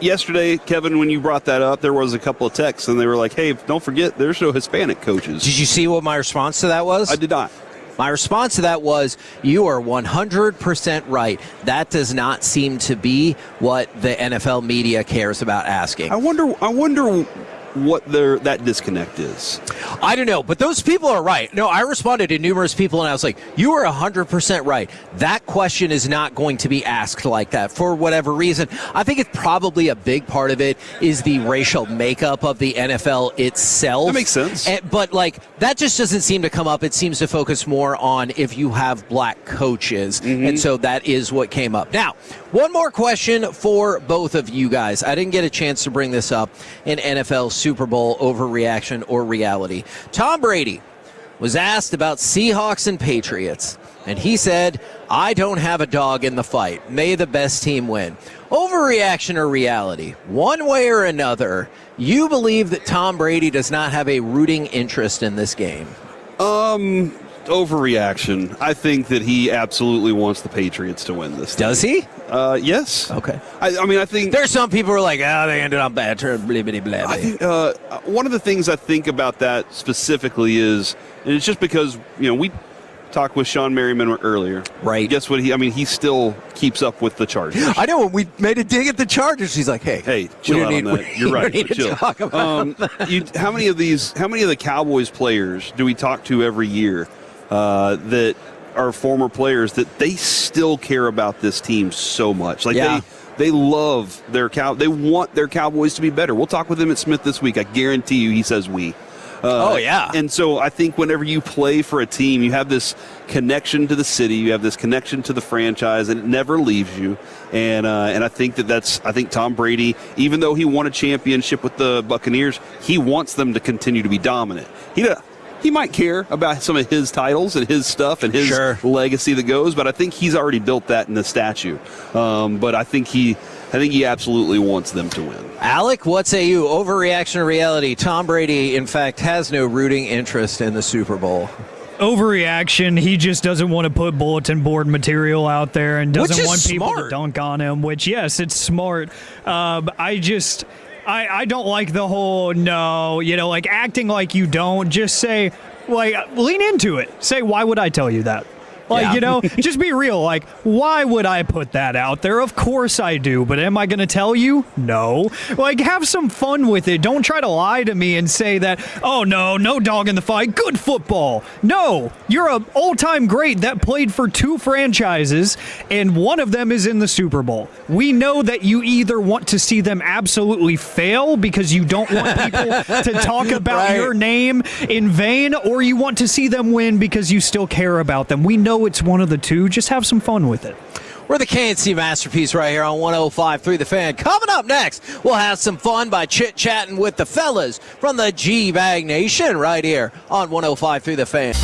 Yesterday, Kevin, when you brought that up, there was a couple of texts, and they were like, hey, don't forget, there's no Hispanic coaches. Did you see what my response to that was? I did not. My response to that was, you are 100% right. That does not seem to be what the NFL media cares about asking. I wonder what that disconnect is. I don't know, but those people are right. No, I responded to numerous people, and I was like, you are 100% right. That question is not going to be asked like that for whatever reason. I think it's probably a big part of it is the racial makeup of the NFL itself. That makes sense. But, like, that just doesn't seem to come up. It seems to focus more on if you have black coaches, and so that is what came up. Now, one more question for both of you guys. I didn't get a chance to bring this up in NFL Super Bowl overreaction or reality. Tom Brady was asked about Seahawks and Patriots, and he said, I don't have a dog in the fight. May the best team win. Overreaction or reality? One way or another, you believe that Tom Brady does not have a rooting interest in this game? Overreaction. I think that he absolutely wants the Patriots to win this. Does he? Yes. Okay. I mean, I think there's some people who are like, they ended on banter, blah, blah, blah. I think, one of the things I think about that specifically is, and it's just because, we talked with Sean Merriman earlier. Right. Guess what? He still keeps up with the Chargers. I know. When we made a dig at the Chargers, he's like, hey, chill out on that. You're right. We don't need to talk about how many of the Cowboys players do we talk to every year that are former players that they still care about this team so much? Like they love they want their Cowboys to be better. We'll talk with him at Smith this week. I guarantee you he says we. And so I think whenever you play for a team, you have this connection to the city, you have this connection to the franchise, and it never leaves you. And I think I think Tom Brady, even though he won a championship with the Buccaneers, he wants them to continue to be dominant. He might care about some of his titles and his stuff and his legacy that goes, but I think he's already built that in the statue. But I think he absolutely wants them to win. Alec, what say you? Overreaction or reality? Tom Brady, in fact, has no rooting interest in the Super Bowl. Overreaction. He just doesn't want to put bulletin board material out there and doesn't want people to dunk on him, which, yes, it's smart. I don't like the whole like acting like you don't. Just say, lean into it. Say, why would I tell you that? Just be real. Like, why would I put that out there? Of course I do, but am I going to tell you? No. Have some fun with it. Don't try to lie to me and say that, oh, no dog in the fight, good football. No, you're an all-time great that played for 2 franchises, and one of them is in the Super Bowl. We know that you either want to see them absolutely fail because you don't want people to talk about your name in vain, or you want to see them win because you still care about them. We know it's one of the two. Just have some fun with it. We're the KNC Masterpiece right here on 105.3 The Fan. Coming up next, we'll have some fun by chit-chatting with the fellas from the G-Bag Nation right here on 105.3 The Fan.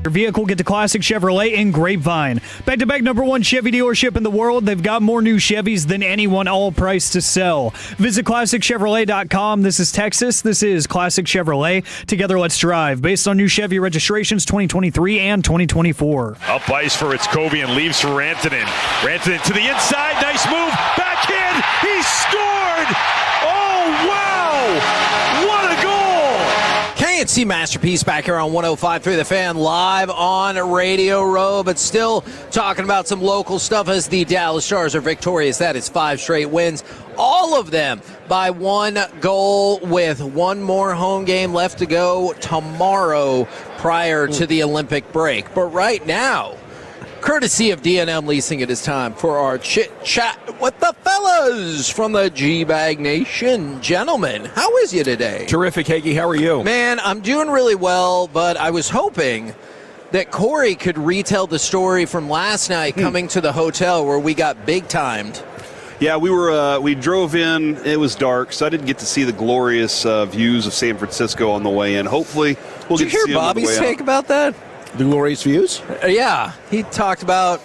Your vehicle, get to Classic Chevrolet in Grapevine. Back-to-back #1 Chevy dealership in the world. They've got more new Chevys than anyone, all priced to sell. Visit ClassicChevrolet.com. This is Texas. This is Classic Chevrolet. Together, let's drive. Based on new Chevy registrations 2023 and 2024. Up ice for Itzkovian, leaves for Rantanen. Rantanen to the inside, nice move, backhand, he scored! Oh, wow! What a goal! K&C Masterpiece back here on 105.3 The Fan, live on Radio Row, but still talking about some local stuff as the Dallas Stars are victorious. That is 5 straight wins, all of them by 1 goal, with one more home game left to go tomorrow prior to the Olympic break. But right now, courtesy of D&M Leasing, it is time for our chit-chat with the fellas from the G-Bag Nation. Gentlemen, how is you today? Terrific, Hagee. How are you? Man, I'm doing really well, but I was hoping that Corey could retell the story from last night coming to the hotel where we got big-timed. Yeah, we drove in. It was dark, so I didn't get to see the glorious views of San Francisco on the way in. Hopefully, we'll Did get to see you hear them on the Bobby's way take out. about that? The glorious views? Yeah, he talked about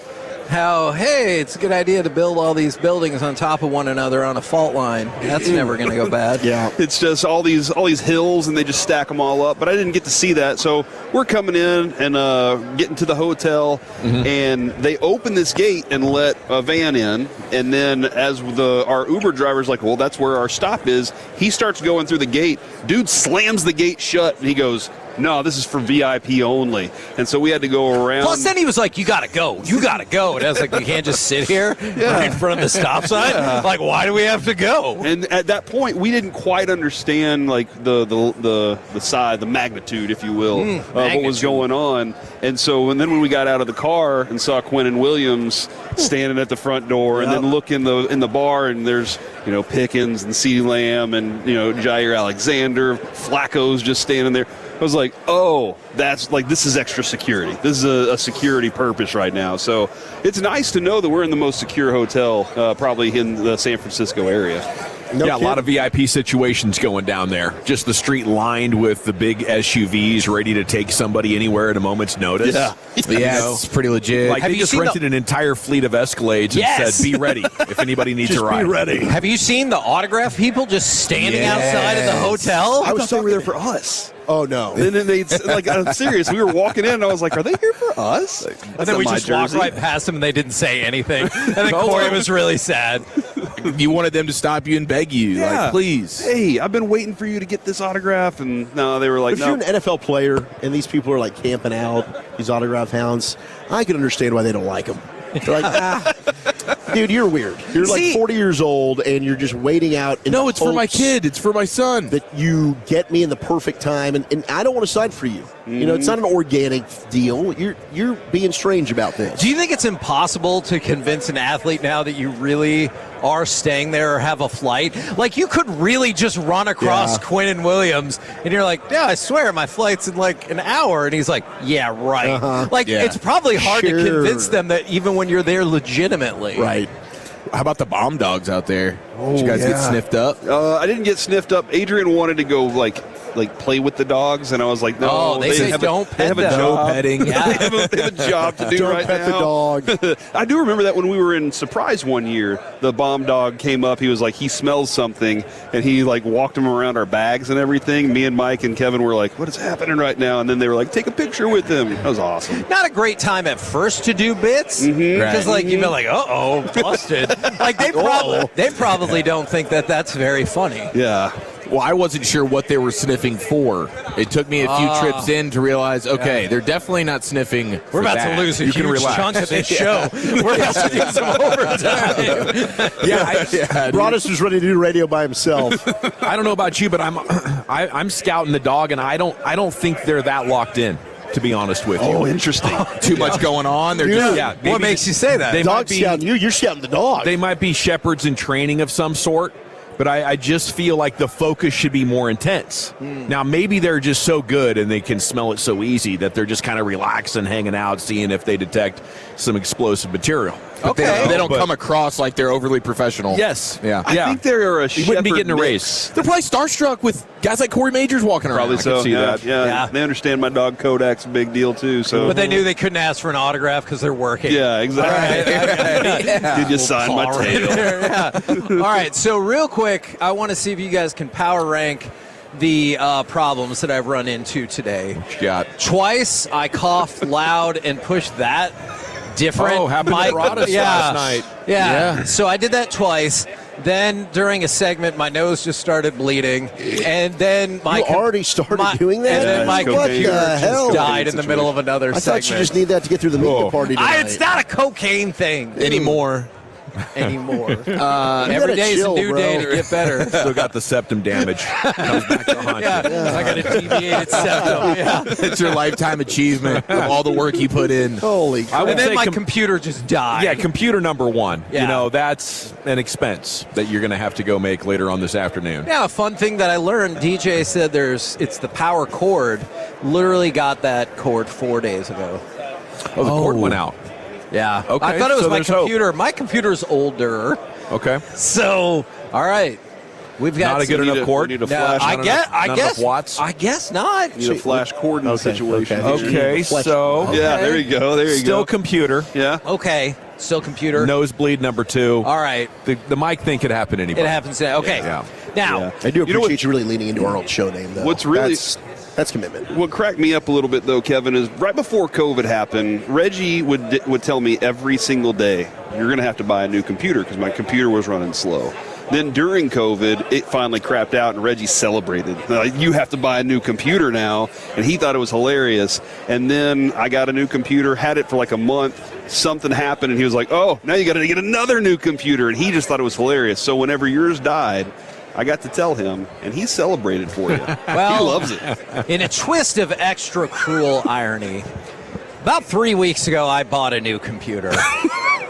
how, hey, it's a good idea to build all these buildings on top of one another on a fault line. That's never going to go bad. Yeah, it's just all these hills, and they just stack them all up. But I didn't get to see that, so we're coming in and getting to the hotel, and they open this gate and let a van in. And then as our Uber driver's like, well, that's where our stop is. He starts going through the gate. Dude slams the gate shut, and he goes, no, this is for VIP only. And so we had to go around. Plus, then he was like, you got to go. You got to go. And I was like, you can't just sit here right in front of the stop sign? Like, why do we have to go? And at that point, we didn't quite understand, like, the size, the magnitude, if you will, of what was going on. And so when we got out of the car and saw Quinnen Williams standing at the front door, and then look in the bar, and there's, Pickens and CeeDee Lamb and, Jair Alexander, Flacco's just standing there. I was like, oh, that's like, this is extra security. This is a security purpose right now. So it's nice to know that we're in the most secure hotel probably in the San Francisco area. A lot of VIP situations going down there. Just the street lined with the big SUVs ready to take somebody anywhere at a moment's notice. Yeah, it's pretty legit. Like, they just rented an entire fleet of Escalades and said, be ready if anybody needs a ride. Be ready. Have you seen the autograph people just standing outside of the hotel? I was thought they were there for us. Oh, no. And then I'm serious. We were walking in, and I was like, are they here for us? And then we just walked right past them, and they didn't say anything. And then Corey was really sad. You wanted them to stop you and beg you, like, please. Hey, I've been waiting for you to get this autograph. And no, they were like, if you're an NFL player and these people are like camping out, these autograph hounds, I can understand why they don't like them. They're like, dude, you're weird. You're like 40 years old, and you're just waiting out. No, it's for my kid. It's for my son. That you get me in the perfect time, and I don't want to sign for you. It's not an organic deal. You're being strange about this. Do you think it's impossible to convince an athlete now that you really are staying there or have a flight? Like, you could really just run across Quinnen Williams, and you're like, yeah, I swear my flight's in like an hour. And he's like, yeah, right. It's probably hard to convince them that even when you're there legitimately. Right. How about the bomb dogs out there? Did you guys get sniffed up? I didn't get sniffed up. Adrian wanted to go like play with the dogs, and I was like, no. They say don't pet them. They have a job. Petting. they have a job to do don't right pet now. the dog. I do remember that when we were in Surprise one year, the bomb dog came up. He was like, he smells something, and he like walked him around our bags and everything. Me and Mike and Kevin were like, what is happening right now? And then they were like, take a picture with him. That was awesome. Not a great time at first to do bits, because like you've been like, busted. Like they probably don't think that that's very funny. Yeah. Well, I wasn't sure what they were sniffing for. It took me a few trips in to realize, okay, they're definitely not sniffing. We're about to lose a huge chunk of this show. We're about to do some overtime. Broadus was ready to do radio by himself. I don't know about you, but I'm scouting the dog, and I don't think they're that locked in, to be honest with you. Oh, interesting. Too much going on. They're just, what makes you say that? They Dog scouting you, you're scouting the dog. They might be shepherds in training of some sort, but I just feel like the focus should be more intense. Now, maybe they're just so good and they can smell it so easy that they're just kind of relaxing, hanging out, seeing if they detect some explosive material. But they don't come across like they're overly professional. Yes. Yeah. I think they're a You wouldn't be shepherd getting a mix. race. They're probably starstruck with guys like Corey Majors walking around. Probably I so. can see Yeah, that. yeah. They understand my dog Kodak's a big deal too. So, But they knew they couldn't ask for an autograph because they're working. Yeah, exactly. Yeah. You just signed my tail. Yeah. All right, so real quick, I want to see if you guys can power rank the problems that I've run into today. What you got? Twice I coughed loud and pushed that different. Oh, happened to Broadus last night. Yeah. So I did that twice. Then during a segment, my nose just started bleeding, and then You already started doing that? And then my What computer the hell? just died in the middle of another I segment. thought you just need that to get through the media party tonight. It's not a cocaine thing anymore. Every day is a new day to get better. Still got the septum damage. Comes back to haunt you. I got a deviated septum. Yeah. It's your lifetime achievement of all the work you put in. Holy I would And then say my computer just died. Yeah, computer number one. Yeah. You know, that's an expense that you're going to have to go make later on this afternoon. Yeah, a fun thing that I learned, DJ said it's the power cord. Literally got that cord 4 days ago. Oh, the cord went out. Yeah. Okay, I thought it was so my there's hope. computer. My computer's older. Okay. So, all right. We've got Not a good enough cord? We need a flash. I guess enough watts? I guess not. Need a flash coordinate situation. Okay, so Yeah, there you go. There you still go. computer. Yeah. Okay. Still computer. Nosebleed number 2. All right. The mic thing could happen anywhere. It happens today. Okay. Yeah. Now, I do You know what- appreciate you really leaning into our old show name, though. What's really- That's commitment. What cracked me up a little bit, though, Kevin, is right before COVID happened, Reggie would tell me every single day, you're going to have to buy a new computer because my computer was running slow. Then during COVID, it finally crapped out, and Reggie celebrated. You have to buy a new computer now, and he thought it was hilarious. And then I got a new computer, had it for like a month. Something happened, and he was like, oh, now you got to get another new computer. And he just thought it was hilarious. So whenever yours died, I got to tell him, and he celebrated for you. Well, he loves it. In a twist of extra cruel irony, about 3 weeks ago, I bought a new computer.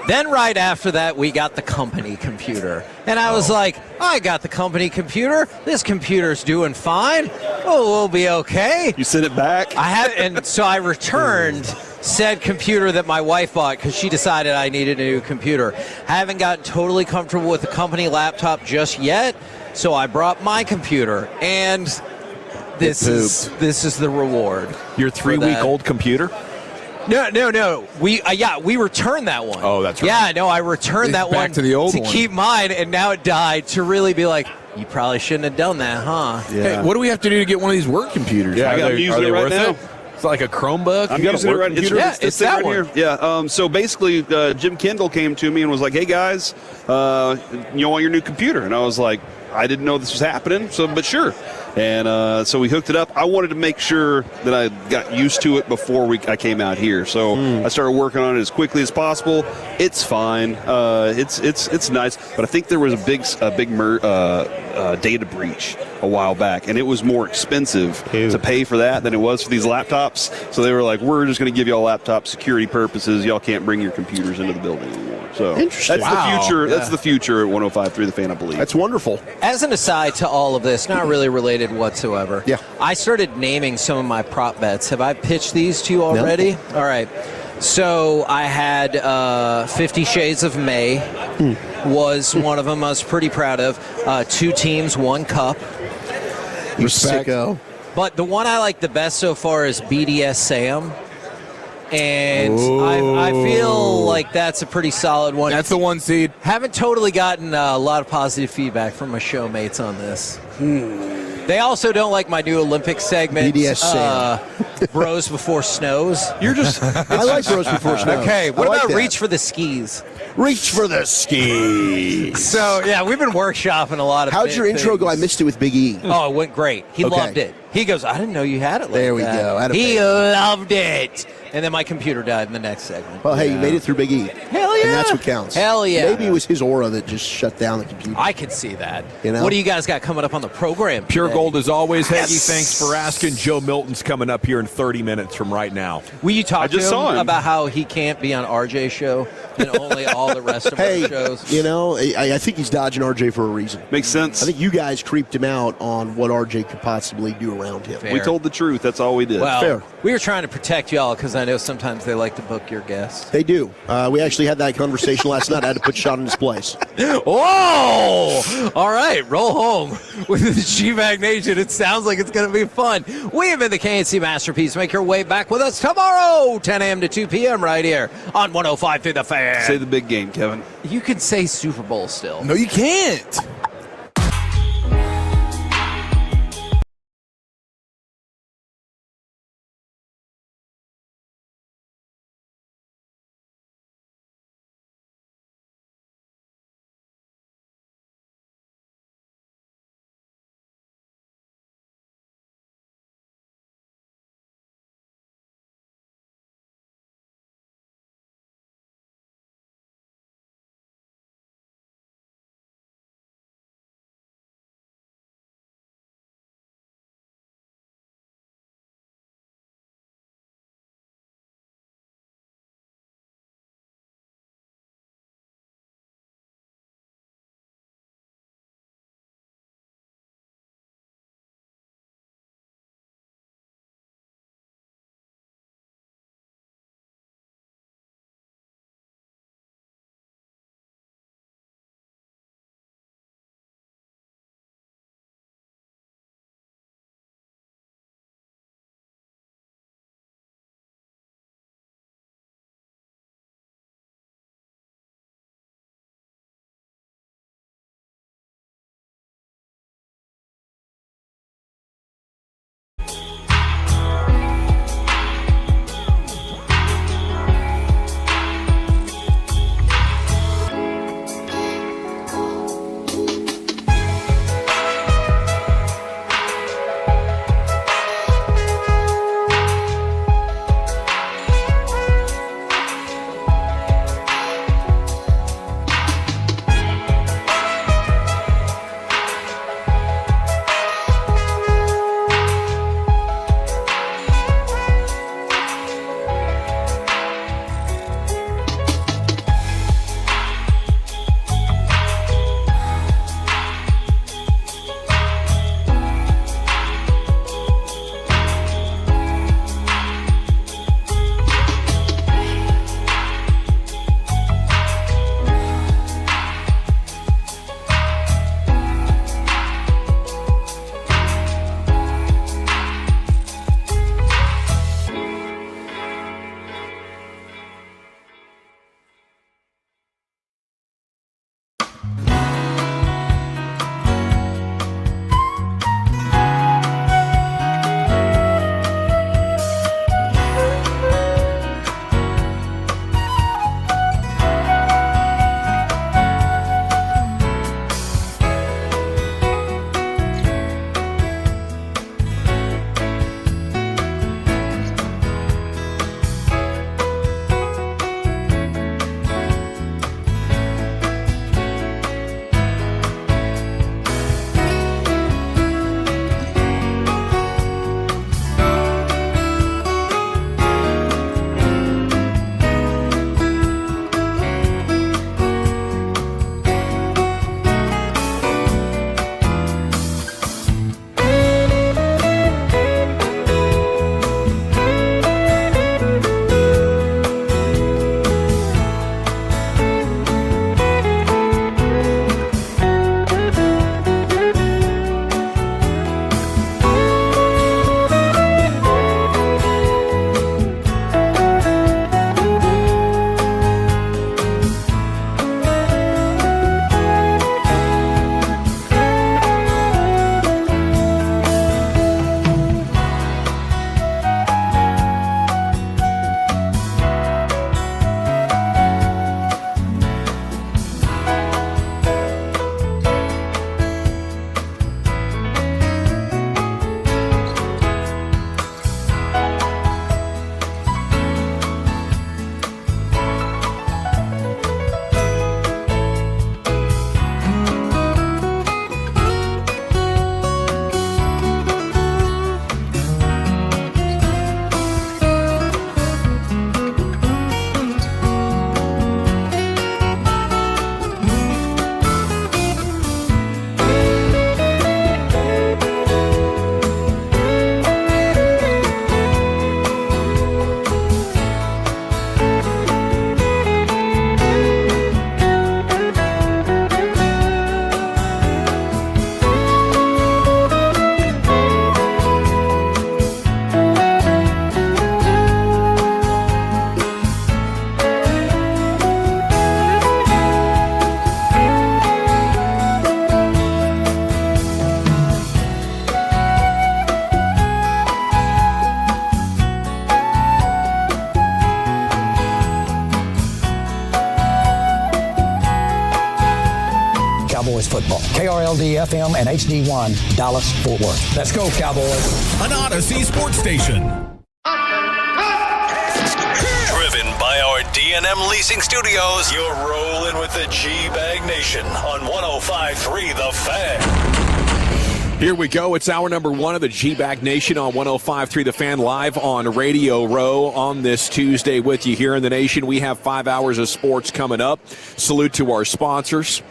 Then right after that, we got the company computer. And I was like, I got the company computer. This computer's doing fine. Oh, we'll be okay. You sent it back? And so I returned said computer that my wife bought because she decided I needed a new computer. I haven't gotten totally comfortable with the company laptop just yet, so I brought my computer. And this is the reward. Your 3-week-old computer? No. We returned that one. Oh, that's right. Yeah, no, I returned that Back one to the old one. keep mine, and now it died to really be like, you probably shouldn't have done that, huh? Hey, what do we have to do to get one of these work computers? Yeah, I'm using it right now. It's like a Chromebook. I'm You got a using it work right. computer? It's that right one. here. Yeah. So basically, Jim Kendall came to me and was like, "Hey guys, you want your new computer?" And I was like, "I didn't know this was happening." But sure. And so we hooked it up. I wanted to make sure that I got used to it before I came out here. So I started working on it as quickly as possible. It's fine. It's nice. But I think there was a big data breach a while back, and it was more expensive to pay for that than it was for these laptops. So they were like, "We're just going to give y'all laptops security purposes. Y'all can't bring your computers into the building anymore." So Interesting. that's the future. That's the future at 105.3 The Fan, I believe. That's wonderful. As an aside to all of this, not really related whatsoever. Yeah. I started naming some of my prop bets. Have I pitched these to you already? No. All right. So I had 50 Shades of May was one of them I was pretty proud of. 2 teams, 1 cup. You sicko. But the one I like the best so far is BDS Sam. And I feel like that's a pretty solid one. That's the 1 seed. Haven't totally gotten a lot of positive feedback from my showmates on this. They also don't like my new Olympic segment, BDS Sam. Bros Before Snows. You're just. I like Bros Before Snows. Okay, what I like about that. Reach for the Skis? Reach for the skis. So, yeah, we've been workshopping a lot of How'd your intro go? I missed it with Big E. Oh, it went great. He Okay. loved it. He goes, I didn't know you had it like There we that. go. Atta He baby. loved it. And then my computer died in the next segment. Well, hey, you made it through Big E. Hell yeah. And that's what counts. Hell yeah. Maybe it was his aura that just shut down the computer. I could see that. You know? What do you guys got coming up on the program Pure today? Gold as always, Heggie. Yes. Thanks for asking. Joe Milton's coming up here in 30 minutes from right now. Will you talk I just to saw him. about how he can't be on RJ's show? and only all the rest of our shows. You know, I think he's dodging RJ for a reason. Makes sense. I think you guys creeped him out on what RJ could possibly do around him. We told the truth. That's all we did. Well, Fair. we were trying to protect y'all because I know sometimes they like to book your guests. They do. We actually had that conversation last night. I had to put Sean in his place. Whoa! All right, roll home with the G-Bag Nation. It sounds like it's going to be fun. We have been the KNC Masterpiece. Make your way back with us tomorrow, 10 a.m. to 2 p.m. right here on 105 through the Fan. Say the big game, Kevin. You could say Super Bowl still. No, you can't. football. KRLD-FM and HD1, Dallas-Fort Worth. Let's go, Cowboys. An Odyssey sports station. Driven by our D&M Leasing Studios, you're rolling with the G-Bag Nation on 105.3 The Fan. Here we go. It's hour number 1 of the G-Bag Nation on 105.3 The Fan, live on Radio Row on this Tuesday with you here in the nation. We have 5 hours of sports coming up. Salute to our sponsors.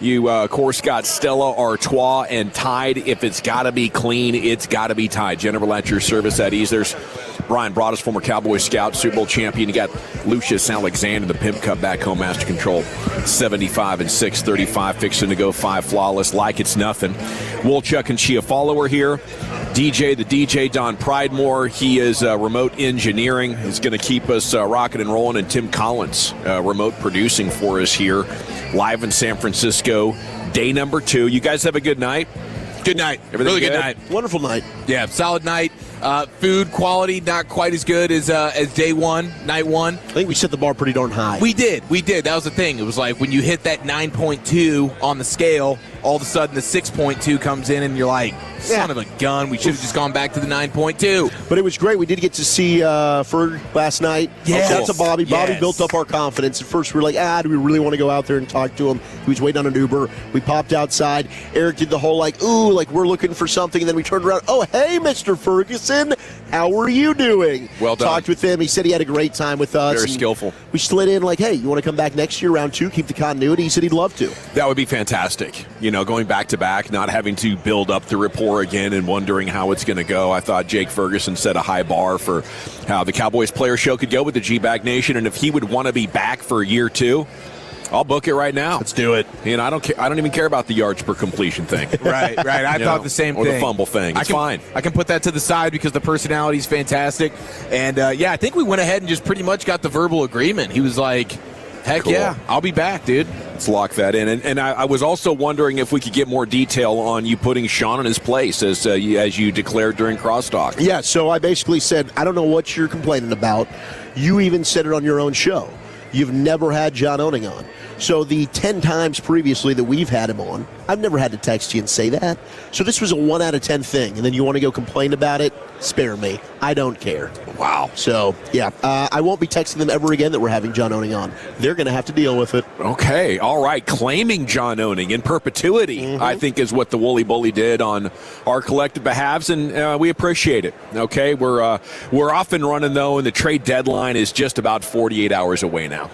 You, of course, got Stella Artois and Tide. If it's got to be clean, it's got to be Tide. General at your service at ease. There's Brian Broaddus, former Cowboy scout, Super Bowl champion. You got Lucius Alexander, the Pimp Cup back home, Master Control, 75 and 635, fixing to go 5 flawless like it's nothing. Wolchuk and Chiofalo are here. DJ, Don Pridemore, he is remote engineering. He's going to keep us rocking and rolling. And Tim Collins, remote producing for us here, live in San Francisco. Day number 2. You guys have a good night? Good night. Everything really good good? night. Wonderful night. Yeah, solid night. Food quality not quite as good as day 1, night 1. I think we set the bar pretty darn high. We did. That was the thing. It was like when you hit that 9.2 on the scale, all of a sudden the 6.2 comes in and you're like, son of a gun, we should have just gone back to the 9.2. But it was great. We did get to see Ferg last night. Yes. Shout out to Bobby. Bobby Yes. built up our confidence. At first we were like, do we really want to go out there and talk to him? He was waiting on an Uber. We popped outside. Eric did the whole like we're looking for something. And then we turned around. Oh, hey, Mr. Ferguson. How are you doing? Well done. Talked with him. He said he had a great time with us. Very skillful. We slid in like, hey, you want to come back next year, round 2, keep the continuity? He said he'd love to. That would be fantastic. Going back to back, not having to build up the rapport again and wondering how it's going to go. I thought Jake Ferguson set a high bar for how the Cowboys player show could go with the G-Bag Nation. And if he would want to be back for year 2, I'll book it right now. Let's do it. I don't care. I don't even care about the yards per completion thing. Right. I thought the same thing. Or the fumble thing. It's fine. I can put that to the side because the personality is fantastic. And, I think we went ahead and just pretty much got the verbal agreement. He was like, heck cool. Yeah, I'll be back, dude. Let's lock that in. And I was also wondering if we could get more detail on you putting Sean in his place as you declared during crosstalk. Yeah, so I basically said, I don't know what you're complaining about. You even said it on your own show. You've never had John Owning on. So the 10 times previously that we've had him on, I've never had to text you and say that. So this was a 1 out of 10 thing. And then you want to go complain about it? Spare me. I don't care. Wow. So, yeah, I won't be texting them ever again that we're having John Owning on. They're going to have to deal with it. Okay. All right. Claiming John Owning in perpetuity, I think, is what the Wooly Bully did on our collective behalves, and we appreciate it. Okay. We're off and running, though, and the trade deadline is just about 48 hours away now.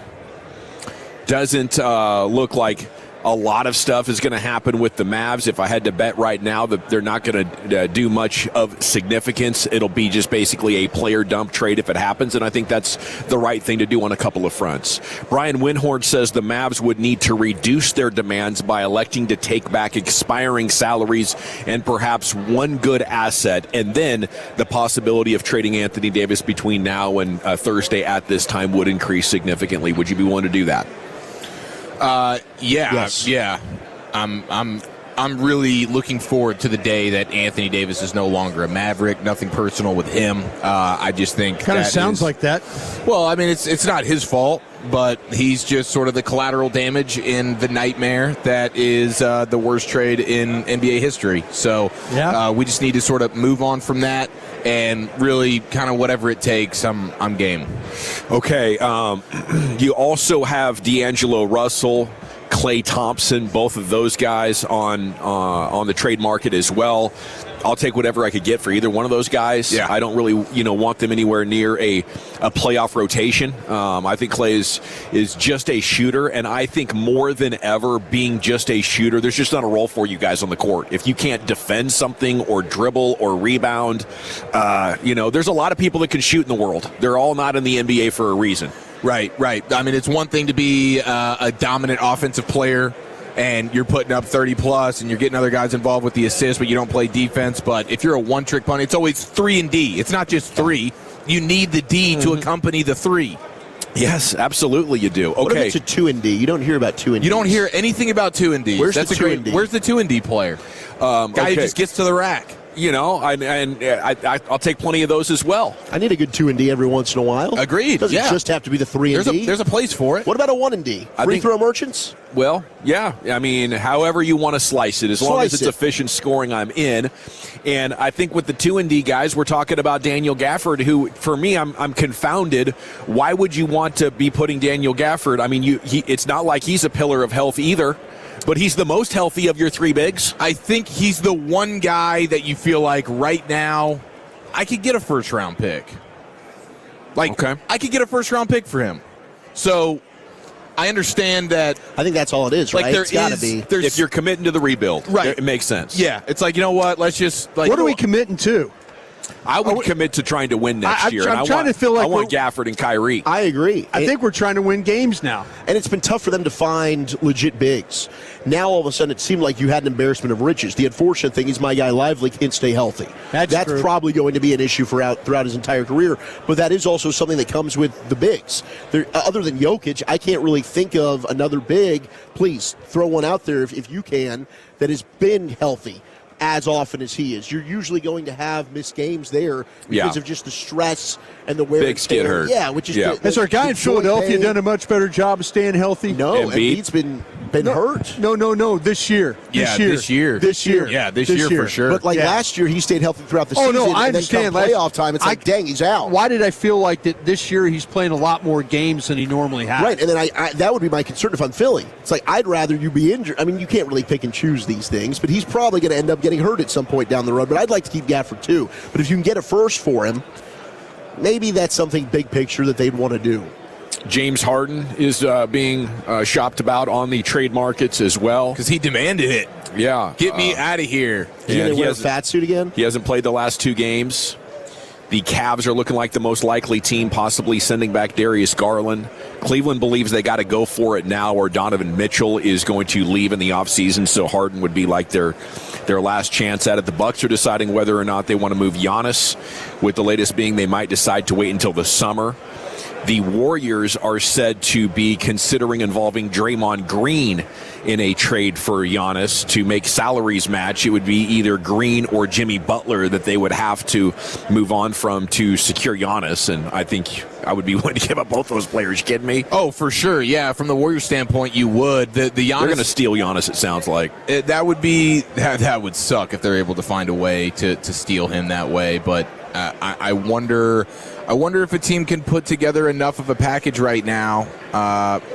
Doesn't look like a lot of stuff is going to happen with the Mavs. If I had to bet right now that they're not going to do much of significance, it'll be just basically a player dump trade if it happens, and I think that's the right thing to do on a couple of fronts. Brian Windhorn says the Mavs would need to reduce their demands by electing to take back expiring salaries and perhaps one good asset, and then the possibility of trading Anthony Davis between now and Thursday at this time would increase significantly. Would you be willing to do that? Yes. Yeah. I'm really looking forward to the day that Anthony Davis is no longer a Maverick. Nothing personal with him. I just think kind of sounds like that. Well, I mean, it's not his fault, but he's just sort of the collateral damage in the nightmare that is the worst trade in NBA history. So we just need to sort of move on from that and really kind of whatever it takes. I'm game. Okay. You also have D'Angelo Russell, Klay Thompson, both of those guys on the trade market as well. I'll take whatever I could get for either one of those guys. Yeah. I don't really, want them anywhere near a playoff rotation. I think Klay is just a shooter, and I think more than ever, being just a shooter, there's just not a role for you guys on the court. If you can't defend something or dribble or rebound, there's a lot of people that can shoot in the world. They're all not in the NBA for a reason. Right. I mean, it's one thing to be a dominant offensive player and you're putting up 30-plus and you're getting other guys involved with the assist, but you don't play defense. But if you're a one-trick pony, it's always 3 and D. It's not just 3. You need the D to accompany the 3. Yes, absolutely you do. Okay. What if it's a 2 and D? You don't hear about 2 and D. You don't hear anything about 2 and D. Where's the 2 and D? Where's the 2 and D player? Guy who just gets to the rack. I'll take plenty of those as well. I need a good 2-and-D every once in a while. Agreed. Doesn't just have to be the 3-and-D. There's a place for it. What about a 1-and-D? Free throw merchants? Well, yeah. I mean, however you want to slice it, as long as it's efficient scoring, I'm in. And I think with the 2-and-D guys, we're talking about Daniel Gafford, who, for me, I'm confounded. Why would you want to be putting Daniel Gafford? I mean, it's not like he's a pillar of health either. But he's the most healthy of your three bigs. I think he's the one guy that you feel like right now I could get a first-round pick. I could get a first-round pick for him. So I understand that. I think that's all it is, right? It's got to be. If you're committing to the rebuild, right, it makes sense. Yeah, it's like, you know what? Let's just. What are we committing to? I would commit to trying to win next year. I'm trying to feel like I want Gafford and Kyrie. I agree. I think we're trying to win games now. And it's been tough for them to find legit bigs. Now, all of a sudden, it seemed like you had an embarrassment of riches. The unfortunate thing is my guy Lively can't stay healthy. That's probably going to be an issue throughout his entire career. But that is also something that comes with the bigs. Other than Jokic, I can't really think of another big. Please, throw one out there if you can, that has been healthy as often as he is. You're usually going to have missed games there because of just the stress and the wear big skid hurt. Yeah, which is Has our guy in Philadelphia done a much better job of staying healthy? No, Embiid's been hurt. No, this year. This year. Yeah, this year for sure. But last year, he stayed healthy throughout the season. Oh, no, I understand. And then come playoff time, it's dang, he's out. Why did I feel like that this year he's playing a lot more games than he normally has? Right, and then I that would be my concern if I'm Philly. It's like, I'd rather you be injured. I mean, you can't really pick and choose these things, but he's probably going to end up getting hurt at some point down the road. But I'd like to keep Gafford too. But if you can get a first for him, maybe that's something big picture that they'd want to do. James Harden is being shopped about on the trade markets as well. Because he demanded it. Yeah. Get me out of here. He's going to wear a fat suit again? He hasn't played the last 2 games. The Cavs are looking like the most likely team, possibly sending back Darius Garland. Cleveland believes they got to go for it now, or Donovan Mitchell is going to leave in the offseason, so Harden would be like their last chance at it. The Bucks are deciding whether or not they want to move Giannis, with the latest being they might decide to wait until the summer. The Warriors are said to be considering involving Draymond Green in a trade for Giannis to make salaries match. It would be either Green or Jimmy Butler that they would have to move on from to secure Giannis, and I think I would be willing to give up both those players. You kidding me? Oh, for sure. Yeah, from the Warriors' standpoint, you would. The Giannis, they're going to steal Giannis, it sounds like. That would suck if they're able to find a way to steal him that way, but I wonder if a team can put together enough of a package right now,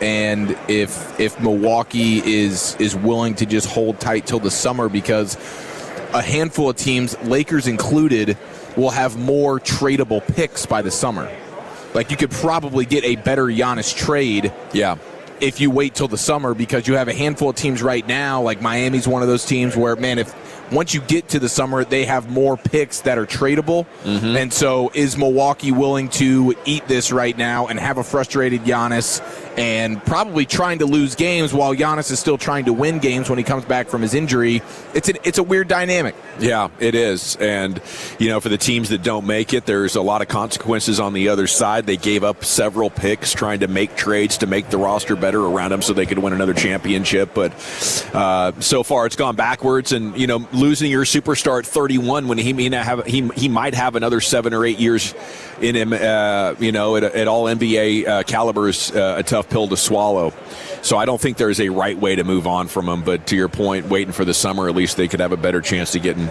and if Milwaukee is willing to just hold tight till the summer, because a handful of teams, Lakers included, will have more tradable picks by the summer. Like, you could probably get a better Giannis trade. Yeah. If you wait till the summer, because you have a handful of teams right now, like Miami's one of those teams where, man, once you get to the summer, they have more picks that are tradable. Mm-hmm. And so is Milwaukee willing to eat this right now and have a frustrated Giannis and probably trying to lose games while Giannis is still trying to win games when he comes back from his injury? It's a weird dynamic. Yeah, it is. And, for the teams that don't make it, there's a lot of consequences on the other side. They gave up several picks trying to make trades to make the roster better around them so they could win another championship. But so far it's gone backwards. And, losing your superstar at 31 when he might have another 7 or 8 years in him, at all NBA caliber is a tough pill to swallow. So I don't think there's a right way to move on from him. But to your point, waiting for the summer, at least they could have a better chance to getting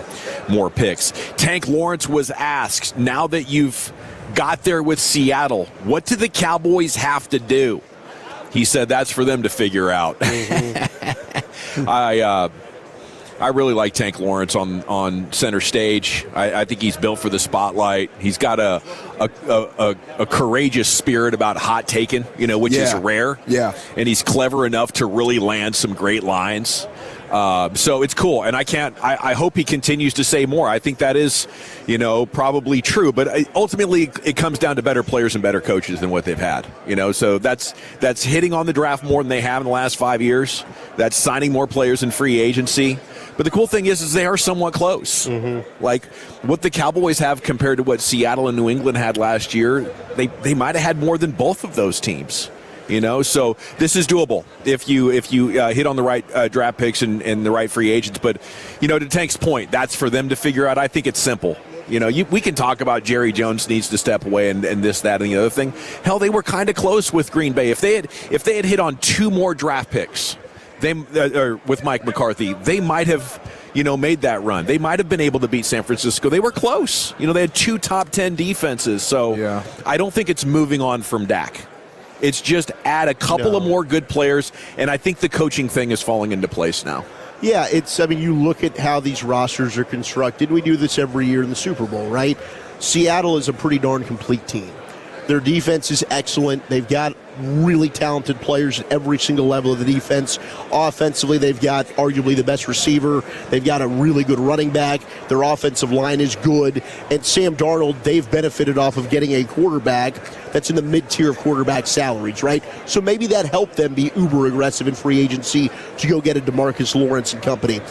more picks. Tank Lawrence was asked, now that you've got there with Seattle, what do the Cowboys have to do? He said that's for them to figure out. Mm-hmm. I really like Tank Lawrence on center stage. I think he's built for the spotlight. He's got a courageous spirit about hot taking, which is rare. Yeah. And he's clever enough to really land some great lines. So it's cool, and I hope he continues to say more. I think that is, probably true. But ultimately, it comes down to better players and better coaches than what they've had. So that's hitting on the draft more than they have in the last 5 years. That's signing more players in free agency. But the cool thing is they are somewhat close. Mm-hmm. Like what the Cowboys have compared to what Seattle and New England had last year, they might have had more than both of those teams. So this is doable if you hit on the right draft picks and the right free agents. But, to Tank's point, that's for them to figure out. I think it's simple. We can talk about Jerry Jones needs to step away and this, that, and the other thing. Hell, they were kind of close with Green Bay. If they had hit on 2 more draft picks, with Mike McCarthy, they might have, made that run. They might have been able to beat San Francisco. They were close. They had 2 top 10 defenses. So I don't think it's moving on from Dak. It's just add a couple of more good players, and I think the coaching thing is falling into place now. Yeah, you look at how these rosters are constructed. We do this every year in the Super Bowl, right? Seattle is a pretty darn complete team. Their defense is excellent. They've got really talented players at every single level of the defense. Offensively, they've got arguably the best receiver. They've got a really good running back. Their offensive line is good. And Sam Darnold, they've benefited off of getting a quarterback that's in the mid-tier of quarterback salaries, right? So maybe that helped them be uber aggressive in free agency to go get a DeMarcus Lawrence and company.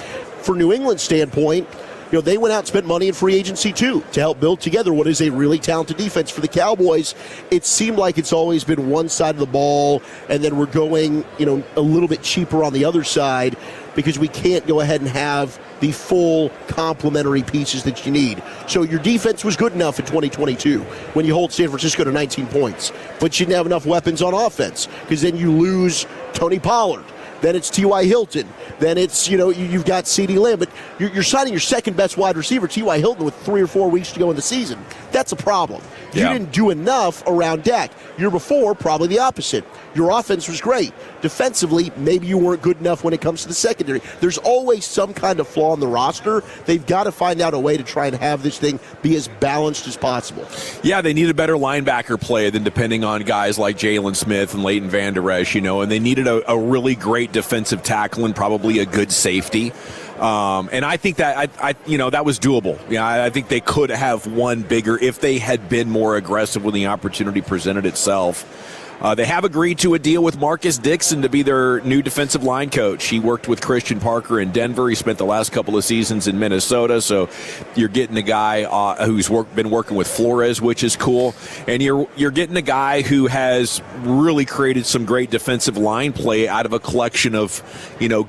For New England's standpoint, they went out and spent money in free agency, too, to help build together what is a really talented defense. For the Cowboys, it seemed like it's always been one side of the ball, and then we're going, a little bit cheaper on the other side because we can't go ahead and have the full complementary pieces that you need. So your defense was good enough in 2022 when you hold San Francisco to 19 points, but you didn't have enough weapons on offense because then you lose Tony Pollard. Then it's T.Y. Hilton. Then it's, you've got CeeDee Lamb. But you're signing your second best wide receiver, T.Y. Hilton, with 3 or 4 weeks to go in the season. That's a problem. You didn't do enough around Dak. Year before, probably the opposite. Your offense was great. Defensively, maybe you weren't good enough when it comes to the secondary. There's always some kind of flaw in the roster. They've got to find out a way to try and have this thing be as balanced as possible. Yeah, they need a better linebacker play than depending on guys like Jalen Smith and Leighton Vander Esch, and they needed a really great defensive tackle and probably a good safety. And I think that that was doable. I think they could have won bigger if they had been more aggressive when the opportunity presented itself. They have agreed to a deal with Marcus Dixon to be their new defensive line coach. He worked with Christian Parker in Denver. He spent the last couple of seasons in Minnesota. So you're getting a guy who's been working with Flores, which is cool. And you're getting a guy who has really created some great defensive line play out of a collection of,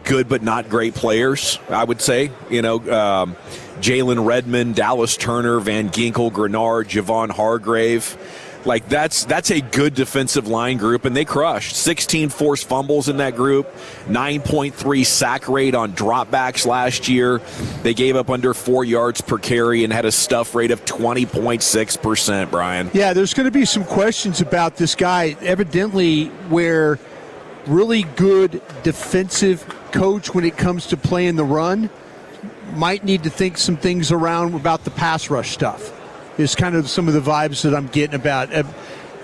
good but not great players, I would say. Jalen Redmond, Dallas Turner, Van Ginkel, Grenard, Javon Hargrave. Like, that's a good defensive line group, and they crushed. 16 forced fumbles in that group, 9.3 sack rate on dropbacks last year. They gave up under 4 yards per carry and had a stuff rate of 20.6%, Brian. Yeah, there's going to be some questions about this guy, evidently, where really good defensive coach when it comes to playing the run might need to think some things around about the pass rush stuff. Is kind of some of the vibes that I'm getting about.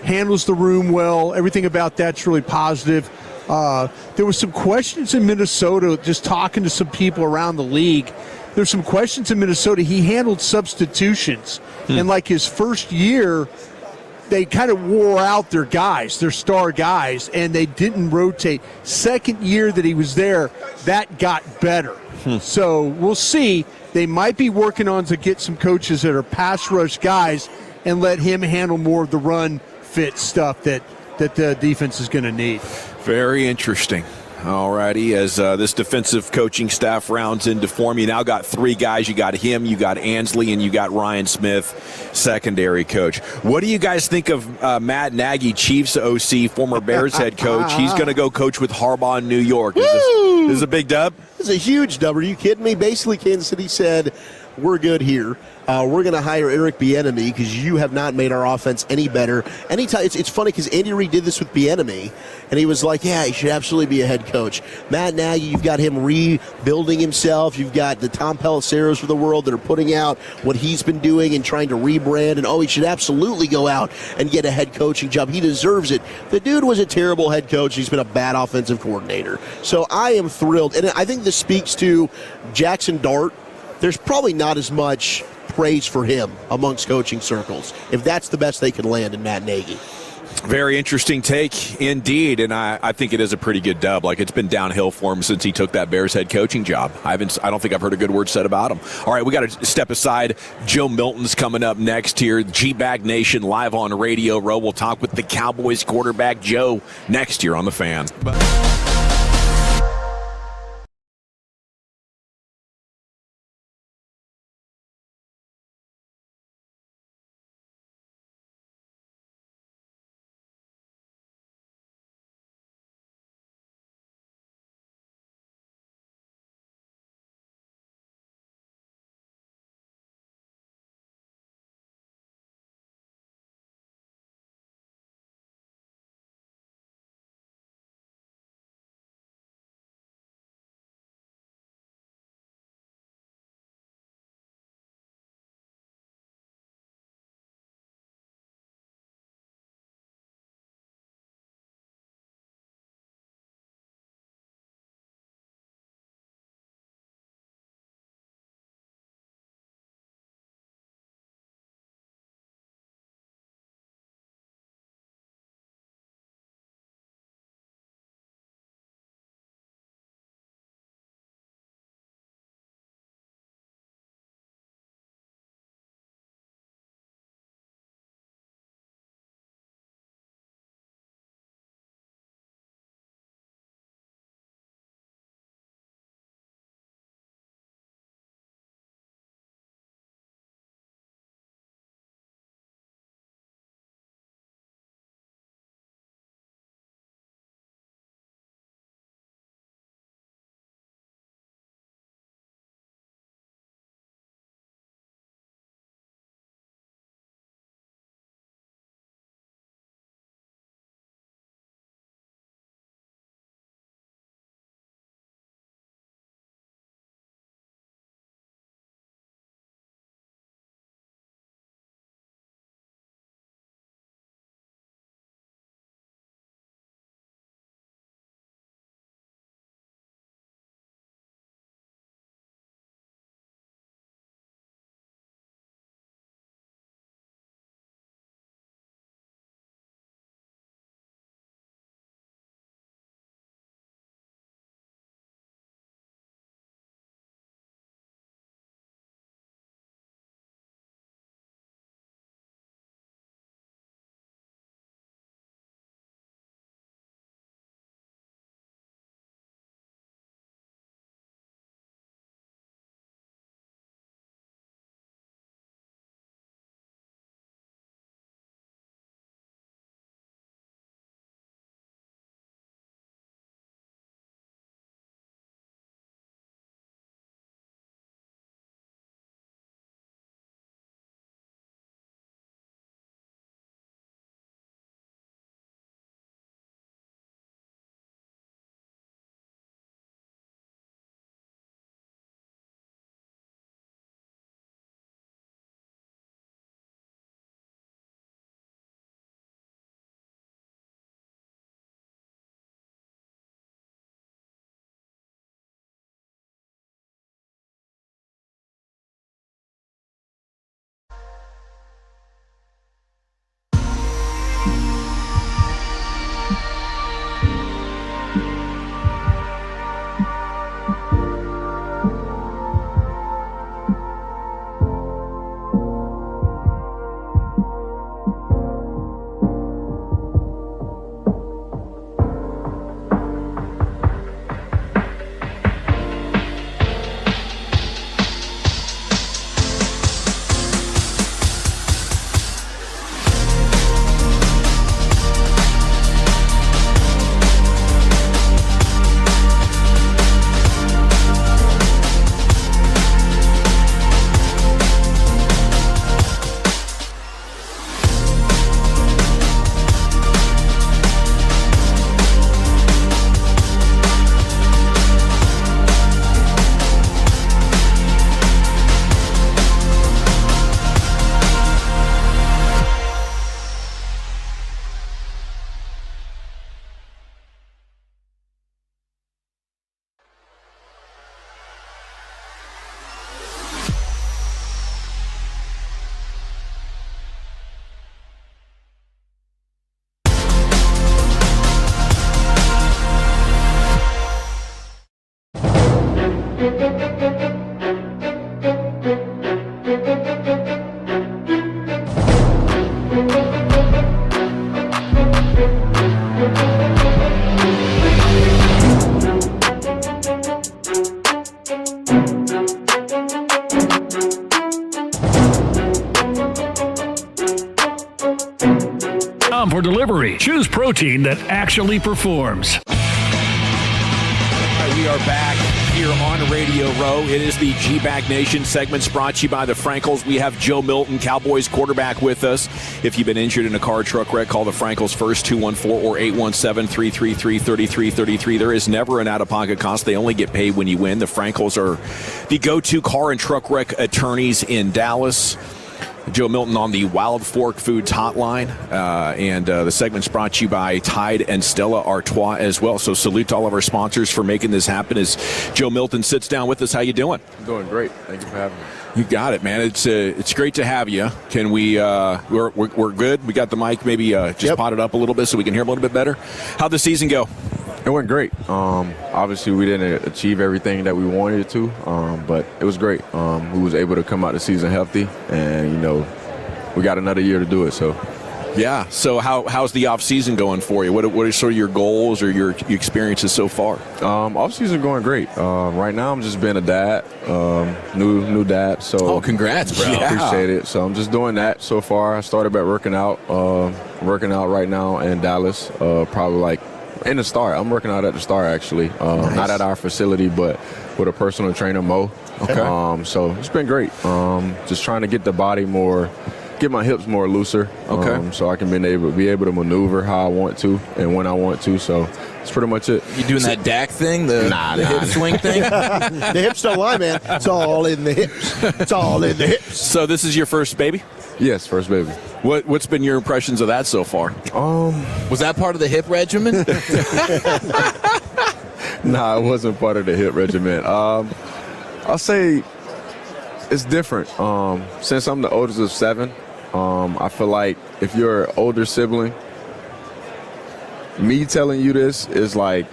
Handles the room well. Everything about that's really positive. There was some questions in Minnesota, just talking to some people around the league. There's some questions in Minnesota. He handled substitutions. And like his first year, they kind of wore out their guys, their star guys, and they didn't rotate. Second year that he was there, that got better. So we'll see. They might be working on to get some coaches that are pass rush guys and let him handle more of the run fit stuff that the defense is going to need. Very interesting. All righty, as this defensive coaching staff rounds into form, you now got 3 guys. You got him, you got Ansley, and you got Ryan Smith, secondary coach. What do you guys think of Matt Nagy, Chiefs OC, former Bears head coach? He's going to go coach with Harbaugh in New York. Is this a big dub? It's a huge dub. Are you kidding me? Basically, Kansas City said, we're good here. We're going to hire Eric Bieniemy because you have not made our offense any better. Anytime it's funny because Andy Reid did this with Bieniemy, and he was like, yeah, he should absolutely be a head coach. Matt Nagy, you've got him rebuilding himself. You've got the Tom Pelisseros of the world that are putting out what he's been doing and trying to rebrand, and he should absolutely go out and get a head coaching job. He deserves it. The dude was a terrible head coach. He's been a bad offensive coordinator. So I am thrilled, and I think this speaks to Jackson Dart. There's probably not as much praise for him amongst coaching circles if that's the best they can land in Matt Nagy. Very interesting take indeed, and I think it is a pretty good dub. Like, it's been downhill for him since he took that Bears head coaching job. I don't think I've heard a good word said about him. All right, we got to step aside. Joe Milton's coming up next here. G-Bag Nation live on Radio Row. We'll talk with the Cowboys quarterback Joe next year on The Fan. krld-fm for delivery. Choose protein that actually performs. We are back here on Radio Row. It is the G-Bag Nation segments brought to you by the Frankels. We have Joe Milton, Cowboys quarterback, with us. If you've been injured in a car or truck wreck, call the Frankels first, 214 or 817-333-3333. There is never an out-of-pocket cost. They only get paid when you win. The Frankels are the go-to car and truck wreck attorneys in Dallas. Joe Milton on the Wild Fork Foods hotline. And the segment's brought to you by Tide and Stella Artois as well. So salute to all of our sponsors for making this happen as Joe Milton sits down with us. How you doing? I'm doing great. Thank you for having me. You got it, man. It's great to have you. Can we? We're good. We got the mic. Maybe just pot it up a little bit so we can hear a little bit better. How'd the season go? It went great. Obviously, we didn't achieve everything that we wanted to, but it was great. We was able to come out the season healthy, and we got another year to do it. So, yeah. So how's the off season going for you? What are sort of your goals or your experiences so far? Off season going great. Right now, I'm just being a dad, new dad. So, congrats, bro! Yeah. Appreciate it. So I'm just doing that so far. I started back working out right now in Dallas. Probably like. In the Star. I'm working out at the Star, actually. Nice. Not at our facility, but with a personal trainer, Mo. Okay. So it's been great. Just trying to get the body get my hips more looser. Okay. So I can be able to maneuver how I want to and when I want to. So that's pretty much it. You doing that DAC thing? The hip swing thing? The hips don't lie, man. It's all in the hips. It's all in the hips. So this is your first baby? Yes, first baby. What's been your impressions of that so far? Was that part of the hip regimen? Nah, it wasn't part of the hip regimen. I'll say it's different. Since I'm the oldest of 7, I feel like if you're an older sibling, me telling you this is like,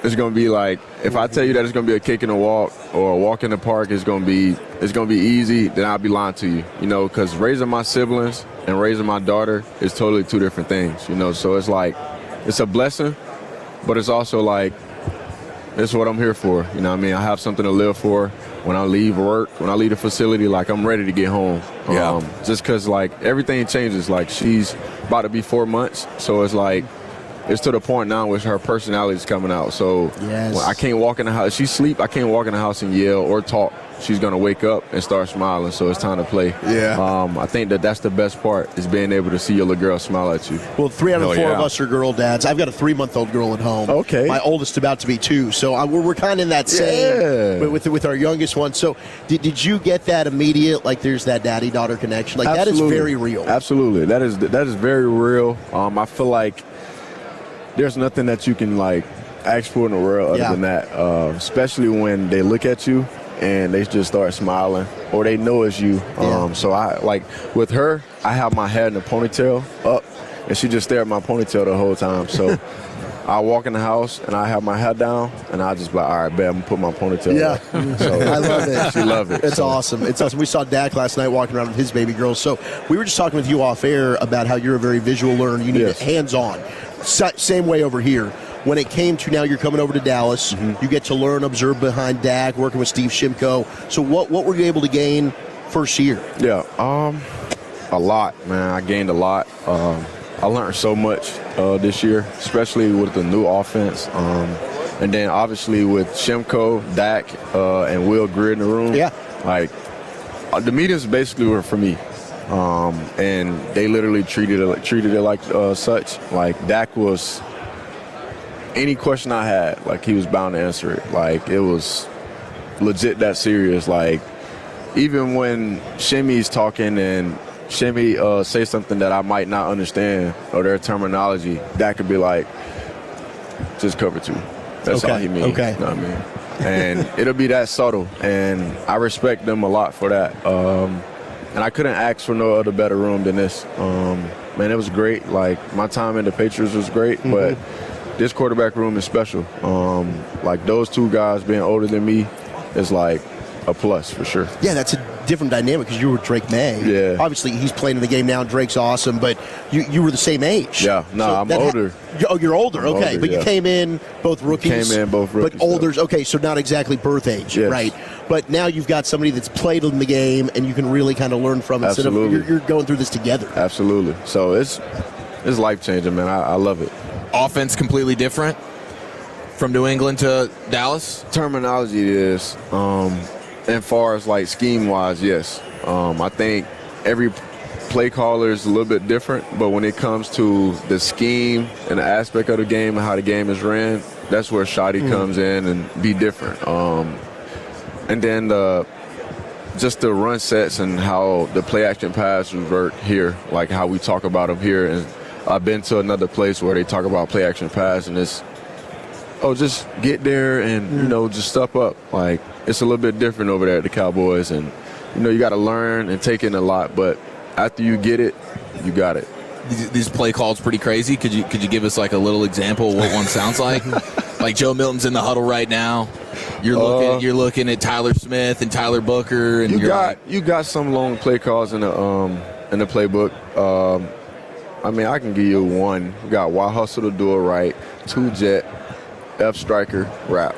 it's gonna be like, if I tell you that it's gonna be a kick in the walk or a walk in the park, it's gonna be easy, then I'll be lying to you, because raising my siblings and raising my daughter is totally two different things, so it's like, it's a blessing, but it's also like, it's what I'm here for, I have something to live for. When I leave work, when I leave the facility, like, I'm ready to get home. Yeah. Just because, like, everything changes. Like, she's about to be 4 months, so it's like, it's to the point now where her personality is coming out. So yes. When I can't walk in the house. She sleep. I can't walk in the house and yell or talk. She's going to wake up and start smiling, so it's time to play. Yeah. I think that's the best part, is being able to see your little girl smile at you. Well, 3 out of 4 of us are girl dads. I've got a 3-month-old girl at home. Okay. My oldest about to be 2. So we're kind of in that same with our youngest one. So did you get that immediate, like there's that daddy-daughter connection? Like Absolutely. That is very real. Absolutely. That is very real. I feel like there's nothing that you can, like, ask for in the world other than that, especially when they look at you and they just start smiling or they know it's you. So I, like, with her, I have my hair in a ponytail up and she just stare at my ponytail the whole time. So I walk in the house and I have my hair down and I just be like, all right, babe, I'm going to put my ponytail up. So I love it. She love it. It's awesome. It's awesome. We saw Dak last night walking around with his baby girl. So we were just talking with you off air about how you're a very visual learner. You need it hands-on. Same way over here. When it came to now you're coming over to Dallas, you get to learn, observe behind Dak, working with Steve Shimko. So what were you able to gain first year? Yeah, a lot, man. I gained a lot. I learned so much this year, especially with the new offense. And then obviously with Shimko, Dak, and Will Greer in the room. Yeah. Like, the meetings basically were for me. And they literally treated it like such. Like, Dak was, any question I had, like, he was bound to answer it. Like, it was legit that serious. Like, even when Shimmy's talking and Shimmy say something that I might not understand or their terminology, Dak could be like, just cover 2. That's all he means. Okay. You know what I mean? And it'll be that subtle. And I respect them a lot for that. And I couldn't ask for no other better room than this. Man, it was great. Like, my time in the Patriots was great, but this quarterback room is special. Like, those 2 guys being older than me is like a plus for sure. Yeah, that's a different dynamic because you were Drake May. Yeah. Obviously, he's playing in the game now. Drake's awesome, but you were the same age. Yeah. No, So I'm older. You're older. I'm Okay, older, but you yeah. came in both rookies. Came in both rookies, but older's okay. So not exactly birth age, Yes. right? But now you've got somebody that's played in the game, and you can really kind of learn from it. Absolutely. Instead of you're going through this together. Absolutely. So it's life-changing, man. I love it. Offense completely different from New England to Dallas? Terminology is, and far as like scheme-wise, yes. I think every play caller is a little bit different, but when it comes to the scheme and the aspect of the game and how the game is ran, that's where Shotty comes in and be different. And then just the run sets and how the play-action pass revert here, like how we talk about them here. And I've been to another place where they talk about play-action pass, and it's, just get there and, just step up. Like, it's a little bit different over there at the Cowboys. And, you got to learn and take in a lot. But after you get it, you got it. These play calls pretty crazy. Could you give us like a little example of what one sounds like? Like Joe Milton's in the huddle right now. You're looking at Tyler Smith and Tyler Booker, and you got some long play calls in the playbook. I can give you one. You got Y hustle to do it right, 2 jet, F striker, wrap.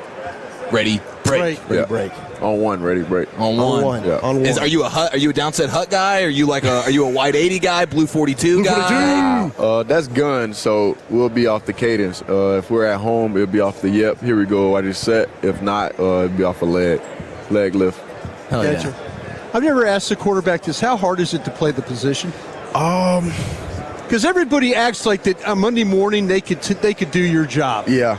Ready, break. Ready, break. On one, ready, break. On one. Yeah. On one. Are you a downset hut guy? Are you are you a white 80 guy, blue 42 guy? That's gun, so we'll be off the cadence. If we're at home, it'll be off the yep. Here we go. I just set. If not, it'll be off a leg lift. Hell gotcha. Yeah. I've never asked the quarterback this. How hard is it to play the position? Because everybody acts like that on Monday morning they could do your job. Yeah.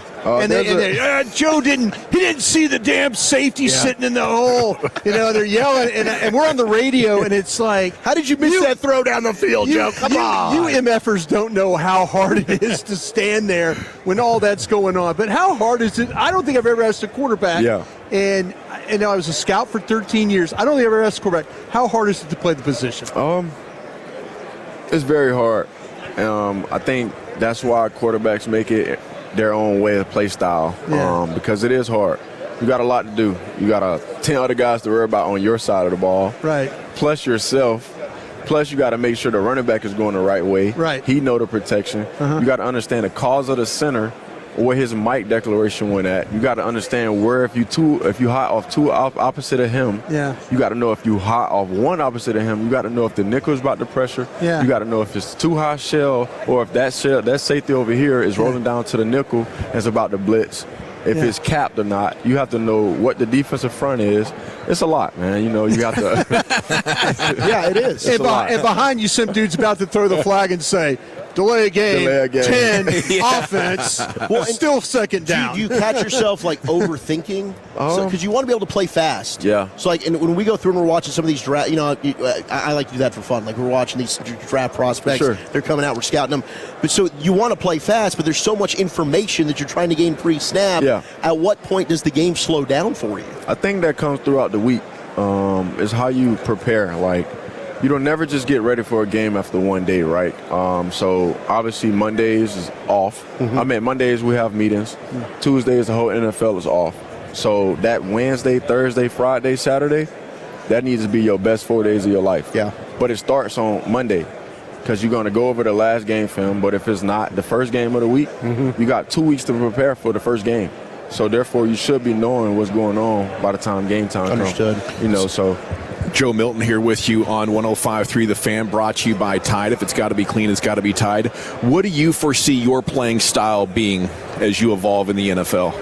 Joe didn't see the damn safety sitting in the hole. They're yelling, and we're on the radio, and it's like, how did you miss that throw down the field, Joe? Come on. You MFers don't know how hard it is to stand there when all that's going on. But how hard is it? I don't think I've ever asked a quarterback. Yeah. And I was a scout for 13 years. I don't think I've ever asked a quarterback, how hard is it to play the position? It's very hard. I think that's why quarterbacks make it their own way of play style, because it is hard. You got a lot to do. You got 10 other guys to worry about on your side of the ball. Right. Plus yourself. Plus you got to make sure the running back is going the right way. Right. He know the protection. You got to understand the cause of the center, where his mic declaration went at. You got to understand where if you hot off two opposite of him, you got to know if you hot off one opposite of him. You got to know if the nickel's about to pressure. Yeah. You got to know if it's too high shell, or if that safety over here is rolling down to the nickel and it's about to blitz. If it's capped or not, you have to know what the defensive front is. It's a lot, man. You have to. Yeah, it is. And behind you, some dude's about to throw the flag and say, delay a game. 10, offense, still second down. Do you catch yourself overthinking? Because you want to be able to play fast. Yeah. So and when we go through and we're watching some of these draft, I like to do that for fun. Like we're watching these draft prospects. Sure. They're coming out, we're scouting them. But so you want to play fast, but there's so much information that you're trying to gain pre-snap. Yeah. At what point does the game slow down for you? I think that comes throughout the week. Is how you prepare. You don't never just get ready for a game after one day, right? So obviously Mondays is off. Mondays we have meetings. Tuesdays the whole NFL is off. So that Wednesday, Thursday, Friday, Saturday, that needs to be your best 4 days of your life. Yeah. But it starts on Monday, because you're going to go over the last game film. But if it's not the first game of the week, you got 2 weeks to prepare for the first game. So therefore you should be knowing what's going on by the time game time Understood. comes. So Joe Milton here with you on 105.3 The Fan, brought to you by Tide. If it's got to be clean, it's got to be Tide. What do you foresee your playing style being as you evolve in the NFL?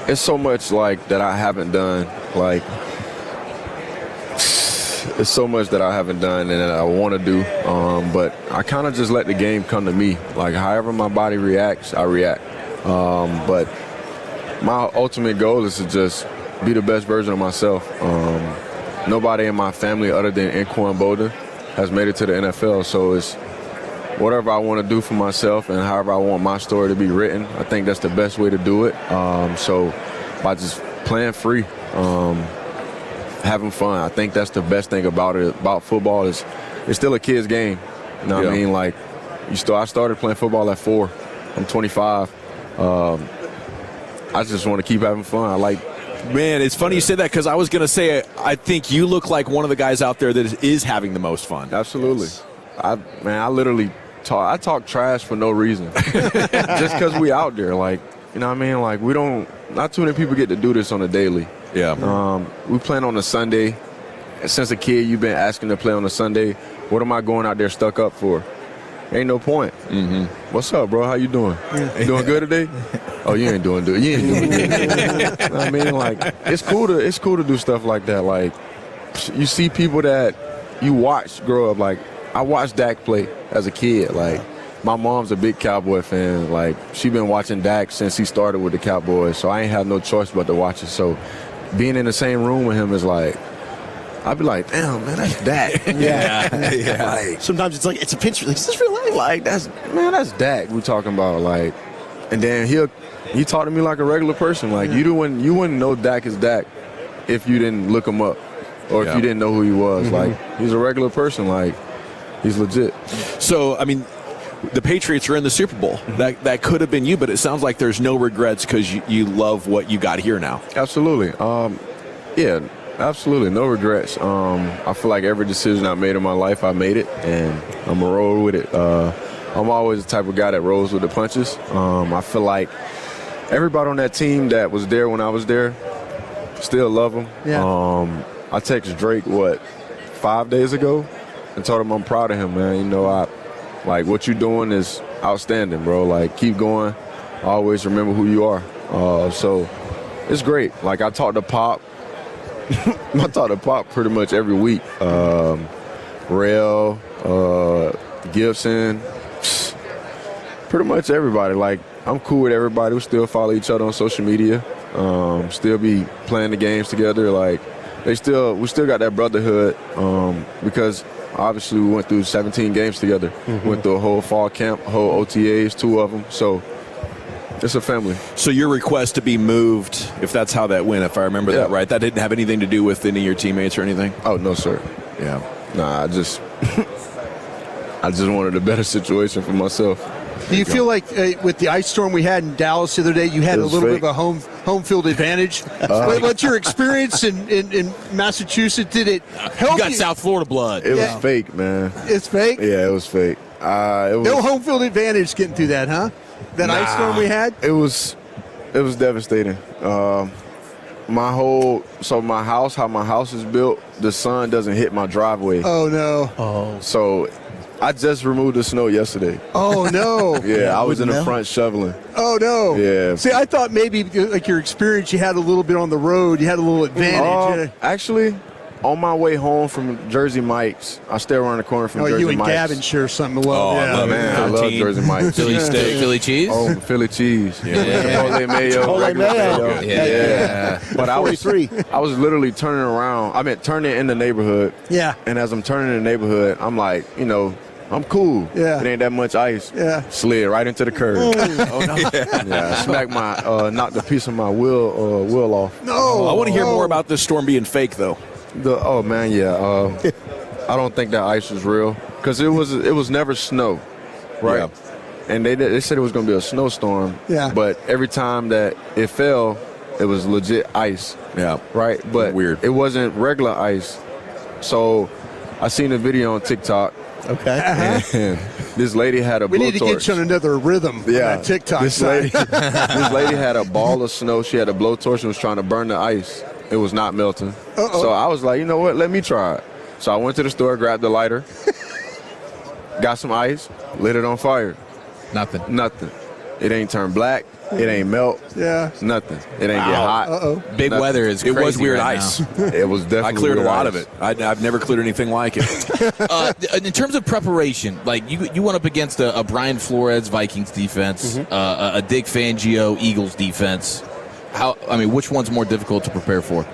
It's so much that I haven't done. It's so much that I haven't done and that I want to do. But I kind of just let the game come to me. However my body reacts, I react. But my ultimate goal is to just be the best version of myself. Nobody in my family other than Inquan Bolden has made it to the NFL, so it's whatever I want to do for myself and however I want my story to be written. I think that's the best way to do it. So by just playing free, having fun, I think that's the best thing about it. About football is it's still a kid's game. You know what I mean? I started playing football at 4. I'm 25. I just want to keep having fun. Man, it's funny you said that, because I was going to say I think you look like one of the guys out there that is having the most fun. Absolutely. I literally talk trash for no reason. Just because we out there. We don't not too many people get to do this on a daily. Yeah. We plan on a Sunday. Since a kid, you've been asking to play on a Sunday. What am I going out there stuck up for? Ain't no point. Mm-hmm. What's up, bro? How you doing? You doing good today? Oh, you ain't doing good. You ain't doing good. You know what I mean, like, it's cool to do stuff like that. Like, you see people that you watch grow up. Like, I watched Dak play as a kid. Like, my mom's a big Cowboy fan. Like, she been watching Dak since he started with the Cowboys. So I ain't have no choice but to watch it. So being in the same room with him is like, I'd be like, damn, man, that's Dak. Yeah. Like, Sometimes it's like, it's a pinch. Like, is this real life? like, that's Dak we talking about. Like, and then he talk to me like a regular person. Like, you wouldn't know Dak is Dak if you didn't look him up or if you didn't know who he was. Like, he's a regular person. Like, he's legit. So, I mean, the Patriots are in the Super Bowl. That could have been you, but it sounds like there's no regrets because you love what you got here now. Absolutely. Yeah, absolutely. No regrets. I feel like every decision I made in my life, I made it, and I'm going to roll with it. I'm always the type of guy that rolls with the punches. I feel like everybody on that team that was there when I was there, still love them. Yeah. I texted Drake, 5 days ago, and told him I'm proud of him, man. You know, like, what you're doing is outstanding, bro. Like, keep going. Always remember who you are. So it's great. Like, I talk to Pop. I talk to Pop pretty much every week. Rail, Gibson, pretty much everybody. Like, I'm cool with everybody. We still follow each other on social media. Still be playing the games together. Like, we still got that brotherhood because obviously we went through 17 games together. Went through a whole fall camp, whole OTAs, 2 of them. So it's a family. So your request to be moved, if that's how that went, if I remember that right, that didn't have anything to do with any of your teammates or anything? Oh, no, sir. Yeah. Nah, I just wanted a better situation for myself. Do you feel like with the ice storm we had in Dallas the other day, you had a little bit of a home field advantage? What's your experience in Massachusetts? Did it help you? Got South Florida blood. It was fake, man. It's fake? Yeah, it was fake. No home field advantage getting through that, huh? That ice storm we had? It was devastating. My house, how my house is built, the sun doesn't hit my driveway. Oh, no. So I just removed the snow yesterday. Oh, no. Yeah, I was in the front shoveling. Oh, no. Yeah. See, I thought maybe, like, your experience, you had a little bit on the road. You had a little advantage. Actually, on my way home from Jersey Mike's, I stay around the corner from Jersey Mike's. You and Gavin share something. I love Jersey Mike's. Philly steak, Philly cheese? Oh, Philly cheese. Yeah. Mayo. Mayo. Yeah. But I was literally turning around. I meant turning in the neighborhood. Yeah. And as I'm turning in the neighborhood, I'm like, I'm cool. Yeah. It ain't that much ice. Yeah. Slid right into the curb. Oh, no. Yeah. Smacked knocked a piece of my wheel off. No. I want to hear more about this storm being fake, though. I don't think that ice was real because it was never snow, right? Yeah. And they said it was going to be a snowstorm. Yeah. But every time that it fell, it was legit ice. Yeah. Right. But weird. It wasn't regular ice. So I seen a video on TikTok. Okay. And this lady had a blowtorch. We need to get you on another rhythm on that TikTok this lady had a ball of snow. She had a blowtorch and was trying to burn the ice. It was not melting. So I was like, you know what? Let me try it. So I went to the store, grabbed the lighter, got some ice, lit it on fire. Nothing. It ain't turned black. It ain't melt. Yeah. Nothing. It ain't get hot. Big Nothing. weather is crazy. It was weird right ice. It was definitely I cleared a lot ice. of it. I've never cleared anything like it. In terms of preparation, like you went up against a Brian Flores Vikings defense, a Dick Fangio Eagles defense. Which one's more difficult to prepare for?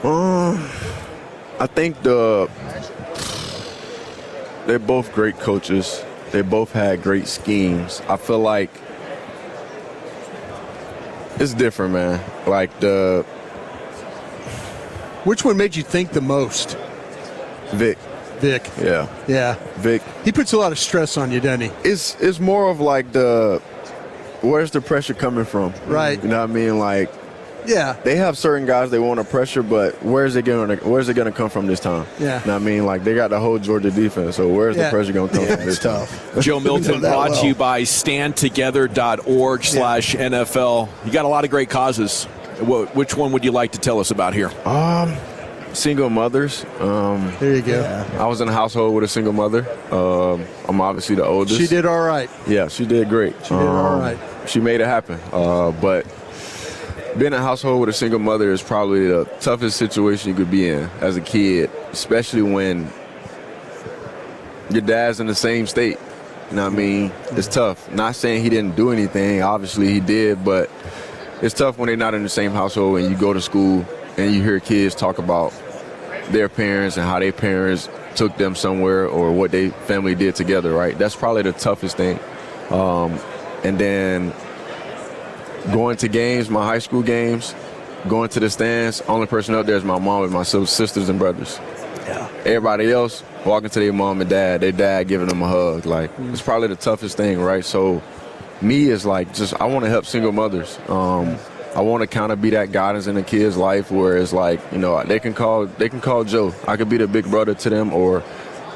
I think they're both great coaches. They both had great schemes. I feel like it's different, man. Like Which one made you think the most? Vic. Yeah. Vic. He puts a lot of stress on you, doesn't he? It's more of like where's the pressure coming from? Right. You know what I mean? Like, Yeah. They have certain guys they want to pressure, but where's it gonna come from this time? Yeah. You know what I mean? Like, they got the whole Georgia defense, so where's the pressure gonna come from this time? Joe Milton brought to you by standtogether.org/NFL. You got a lot of great causes. Which one would you like to tell us about here? Single mothers. There you go. I was in a household with a single mother. I'm obviously the oldest. She did all right. Yeah, she did great. She did all right. She made it happen. But being in a household with a single mother is probably the toughest situation you could be in as a kid, especially when your dad's in the same state. You know what I mean? It's tough. Not saying he didn't do anything. Obviously he did, but it's tough when they're not in the same household and you go to school and you hear kids talk about their parents and how their parents took them somewhere or what their family did together, right? That's probably the toughest thing. And then going to games, my high school games, going to the stands, only person up there is my mom and my sisters and brothers. Yeah. Everybody else walking to their mom and dad, their dad giving them a hug. Like, it's probably the toughest thing, right? So me is like, I want to help single mothers. I want to kind of be that guidance in the kid's life where it's like, you know, they can call Joe. I could be the big brother to them or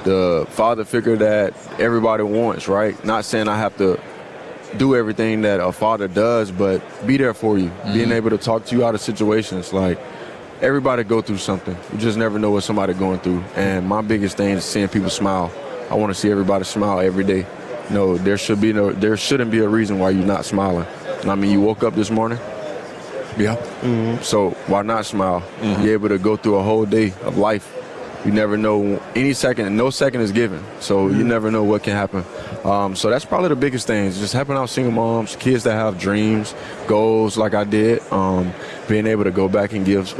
the father figure that everybody wants, right? Not saying I have to do everything that a father does, but be there for you. Being able to talk to you out of situations. Like, everybody go through something. You just never know what somebody's going through. And my biggest thing is seeing people smile. I want to see everybody smile every day. No, there shouldn't be a reason why you're not smiling. I mean, you woke up this morning. Yeah. So why not smile? You're able to go through a whole day of life. You never know any second, and no second is given. So you never know what can happen. So that's probably the biggest thing, is just helping out single moms, kids that have dreams, goals like I did. Being able to go back and give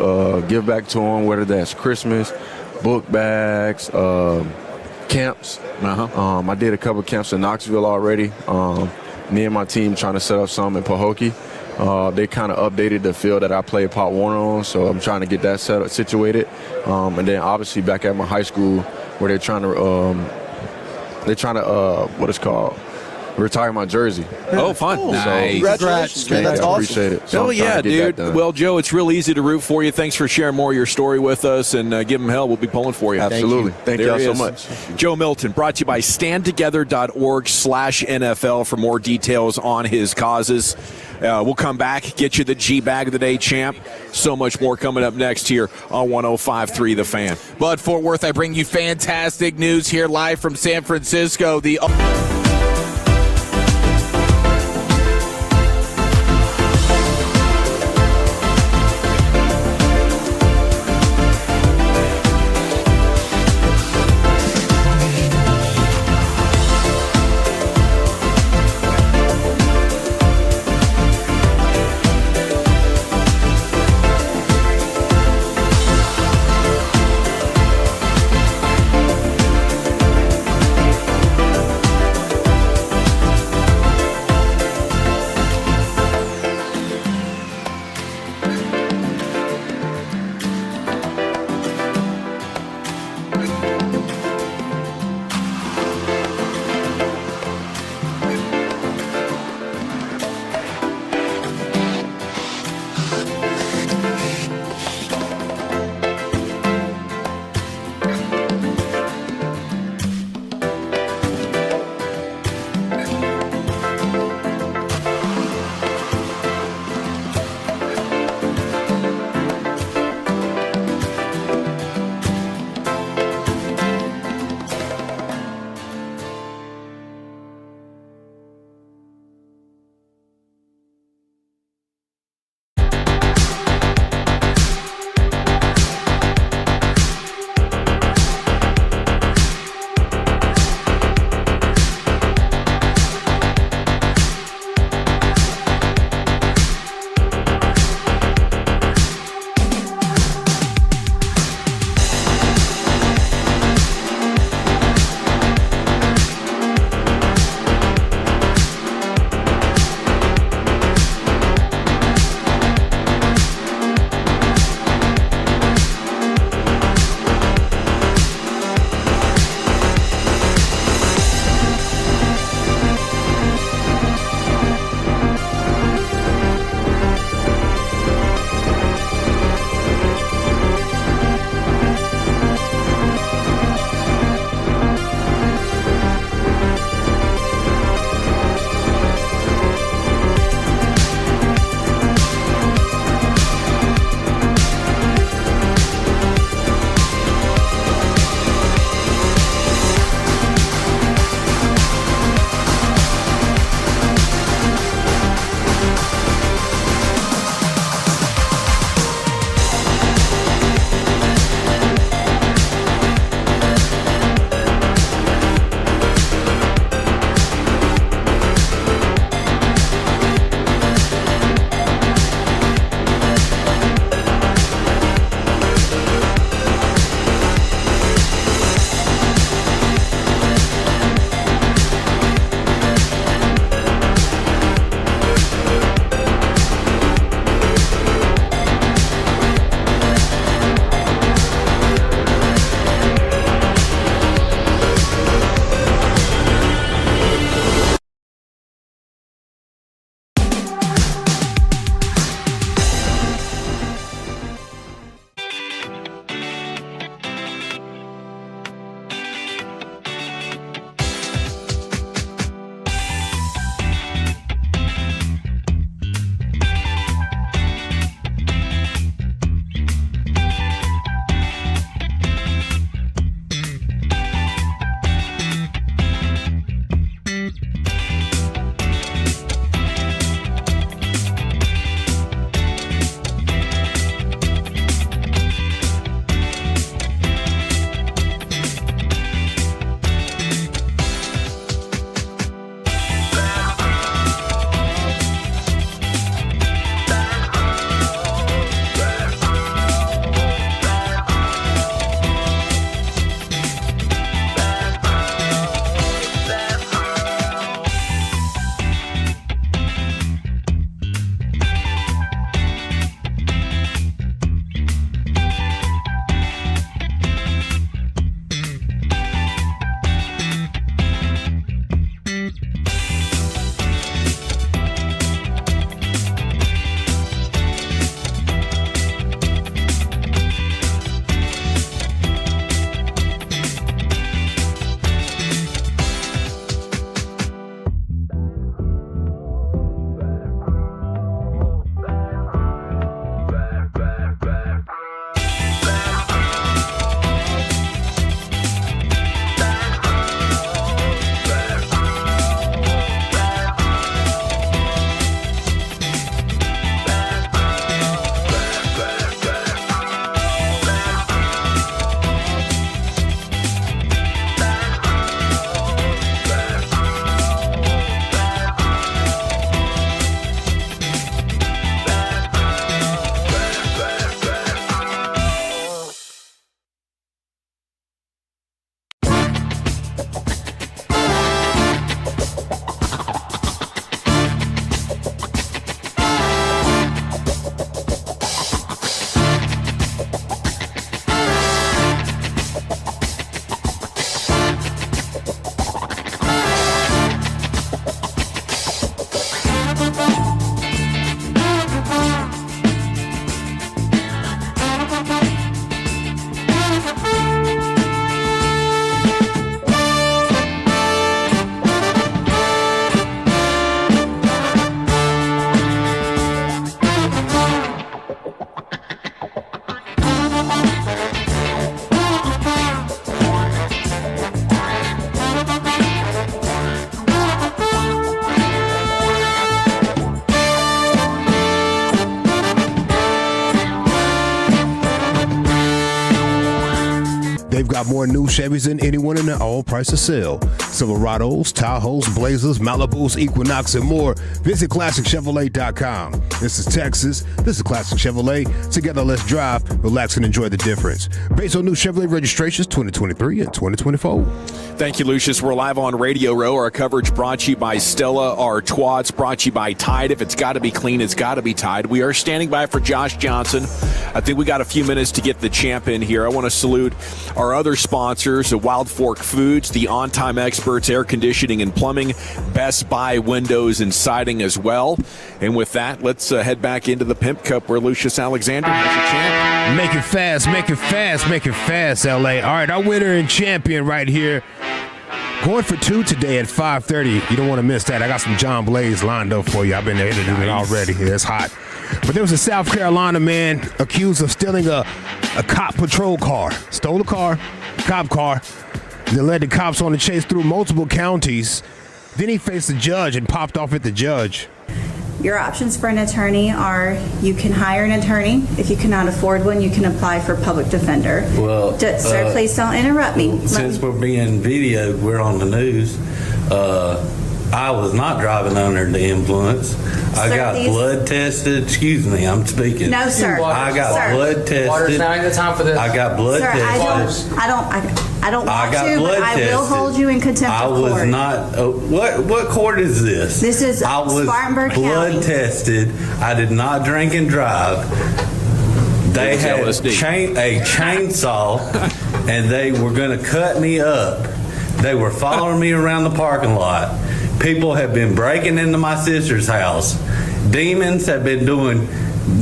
back to them, whether that's Christmas, book bags, camps. I did a couple camps in Knoxville already. Me and my team trying to set up some in Pahokee. They kind of updated the field that I played Pop Warner on, so I'm trying to get that situated. And then obviously back at my high school, where they're trying to what it's called, retire my jersey. Oh, fun! So, Nice. Congratulations, man. That's awesome. Appreciate it. So yeah, dude. Well, Joe, it's real easy to root for you. Thanks for sharing more of your story with us, and give them hell. We'll be pulling for you. Absolutely. Thank you all so much. Joe Milton, brought to you by standtogether.org/NFL for more details on his causes. We'll come back, get you the G-Bag of the Day, champ. So much more coming up next here on 105.3 The Fan. But Fort Worth, I bring you fantastic news here live from San Francisco. They've got more new Chevys than anyone in the all price to sell. Silverados, Tahoes, Blazers, Malibus, Equinox, and more. Visit ClassicChevrolet.com. This is Texas. This is Classic Chevrolet. Together, let's drive, relax, and enjoy the difference. Based on new Chevrolet registrations 2023 and 2024. Thank you, Lucius. We're live on Radio Row. Our coverage brought to you by Stella. Our twats brought to you by Tide. If it's got to be clean, it's got to be Tide. We are standing by for Josh Johnson. I think we got a few minutes to get the champ in here. I want to salute our other sponsors, Wild Fork Foods, the On-Time Experts, Air Conditioning and Plumbing, Best Buy Windows and Siding as well. And with that, let's head back into the Pimp Cup where Lucius Alexander has the champ. Make it fast, make it fast, make it fast, LA. All right, our winner and champion right here. Going for 2 today at 5:30. You don't want to miss that. I got some John Blaze lined up for you. I've been interviewing it already. Yeah, it's hot. But there was a South Carolina man accused of stealing a cop patrol car. Stole a car, cop car, then led the cops on the chase through multiple counties. Then he faced the judge and popped off at the judge. Your options for an attorney are you can hire an attorney. If you cannot afford one, you can apply for public defender. Well, Sir, please don't interrupt me. Since we're being videoed, we're on the news. I was not driving under the influence. I got blood tested. Excuse me, I'm speaking. No, sir. I got blood tested. Water's not the time for this. I got blood tested. I don't want to, but I will hold you in contempt I of court. was not. What court is this? This is I was Spartanburg blood County. tested. I did not drink and drive. They had a chainsaw, and they were going to cut me up. They were following me around the parking lot. People have been breaking into my sister's house. Demons have been doing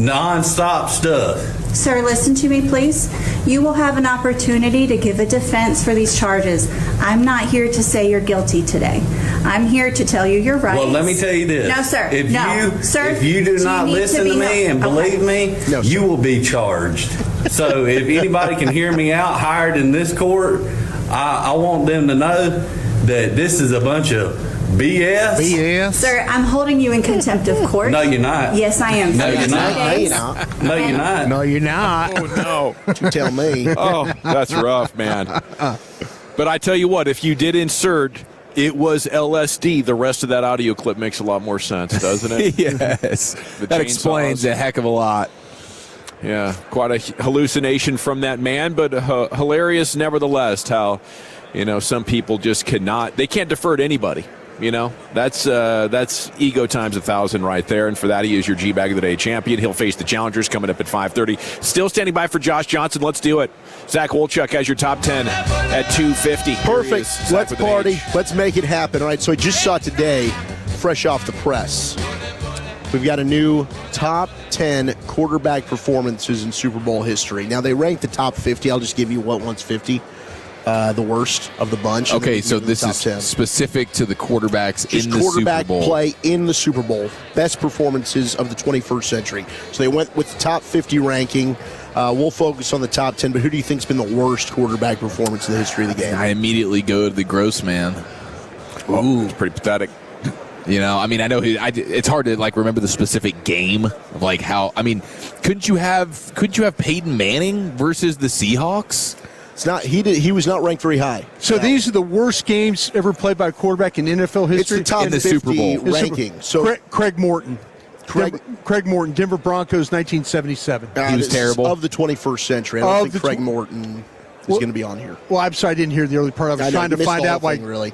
non-stop stuff. Sir, listen to me, please. You will have an opportunity to give a defense for these charges. I'm not here to say you're guilty today. I'm here to tell you you're right. Well, let me tell you this. No, sir. If you do not listen to me and believe me, you will be charged. So if anybody can hear me out hired in this court, I want them to know that this is a bunch of BS. Sir, I'm holding you in contempt of court. No, you're not. Yes, I am. No, you're not. No, you're not. No, you're not. No, you're not. Oh, no. You tell me. Oh, that's rough, man. But I tell you what, if you did insert it was LSD, the rest of that audio clip makes a lot more sense, doesn't it? Yes. That explains a heck of a lot. Yeah, quite a hallucination from that man, but hilarious nevertheless how, some people just they can't defer to anybody. That's ego times 1,000 right there. And for that, he is your G-Bag of the Day champion. He'll face the challengers coming up at 5:30. Still standing by for Josh Johnson. Let's do it. Zach Wolchuk has your top 10 at 250. Perfect. Let's party. Let's make it happen. All right, so I just saw today, fresh off the press, we've got a new top 10 quarterback performances in Super Bowl history. Now, they rank the top 50. I'll just give you one's 50. The worst of the bunch. Okay, so this is 10. Specific to the quarterbacks in the Super Bowl. Quarterback play in the Super Bowl. Best performances of the 21st century. So they went with the top 50 ranking. We'll focus on the top 10, but who do you think's been the worst quarterback performance in the history of the game? I immediately go to the gross man. Ooh, it's pretty pathetic. I know it's hard to remember the specific game of how. Couldn't you have Peyton Manning versus the Seahawks? It's not. He was not ranked very high. So these are the worst games ever played by a quarterback in NFL history. It's the top 50 Super Bowl ranking. So Craig Morton. Craig Morton, Denver Broncos, 1977. He was terrible. Of the 21st century. I don't think Craig Morton. is going to be on here. Well, I'm sorry I didn't hear the early part. I was trying to find out why. Really.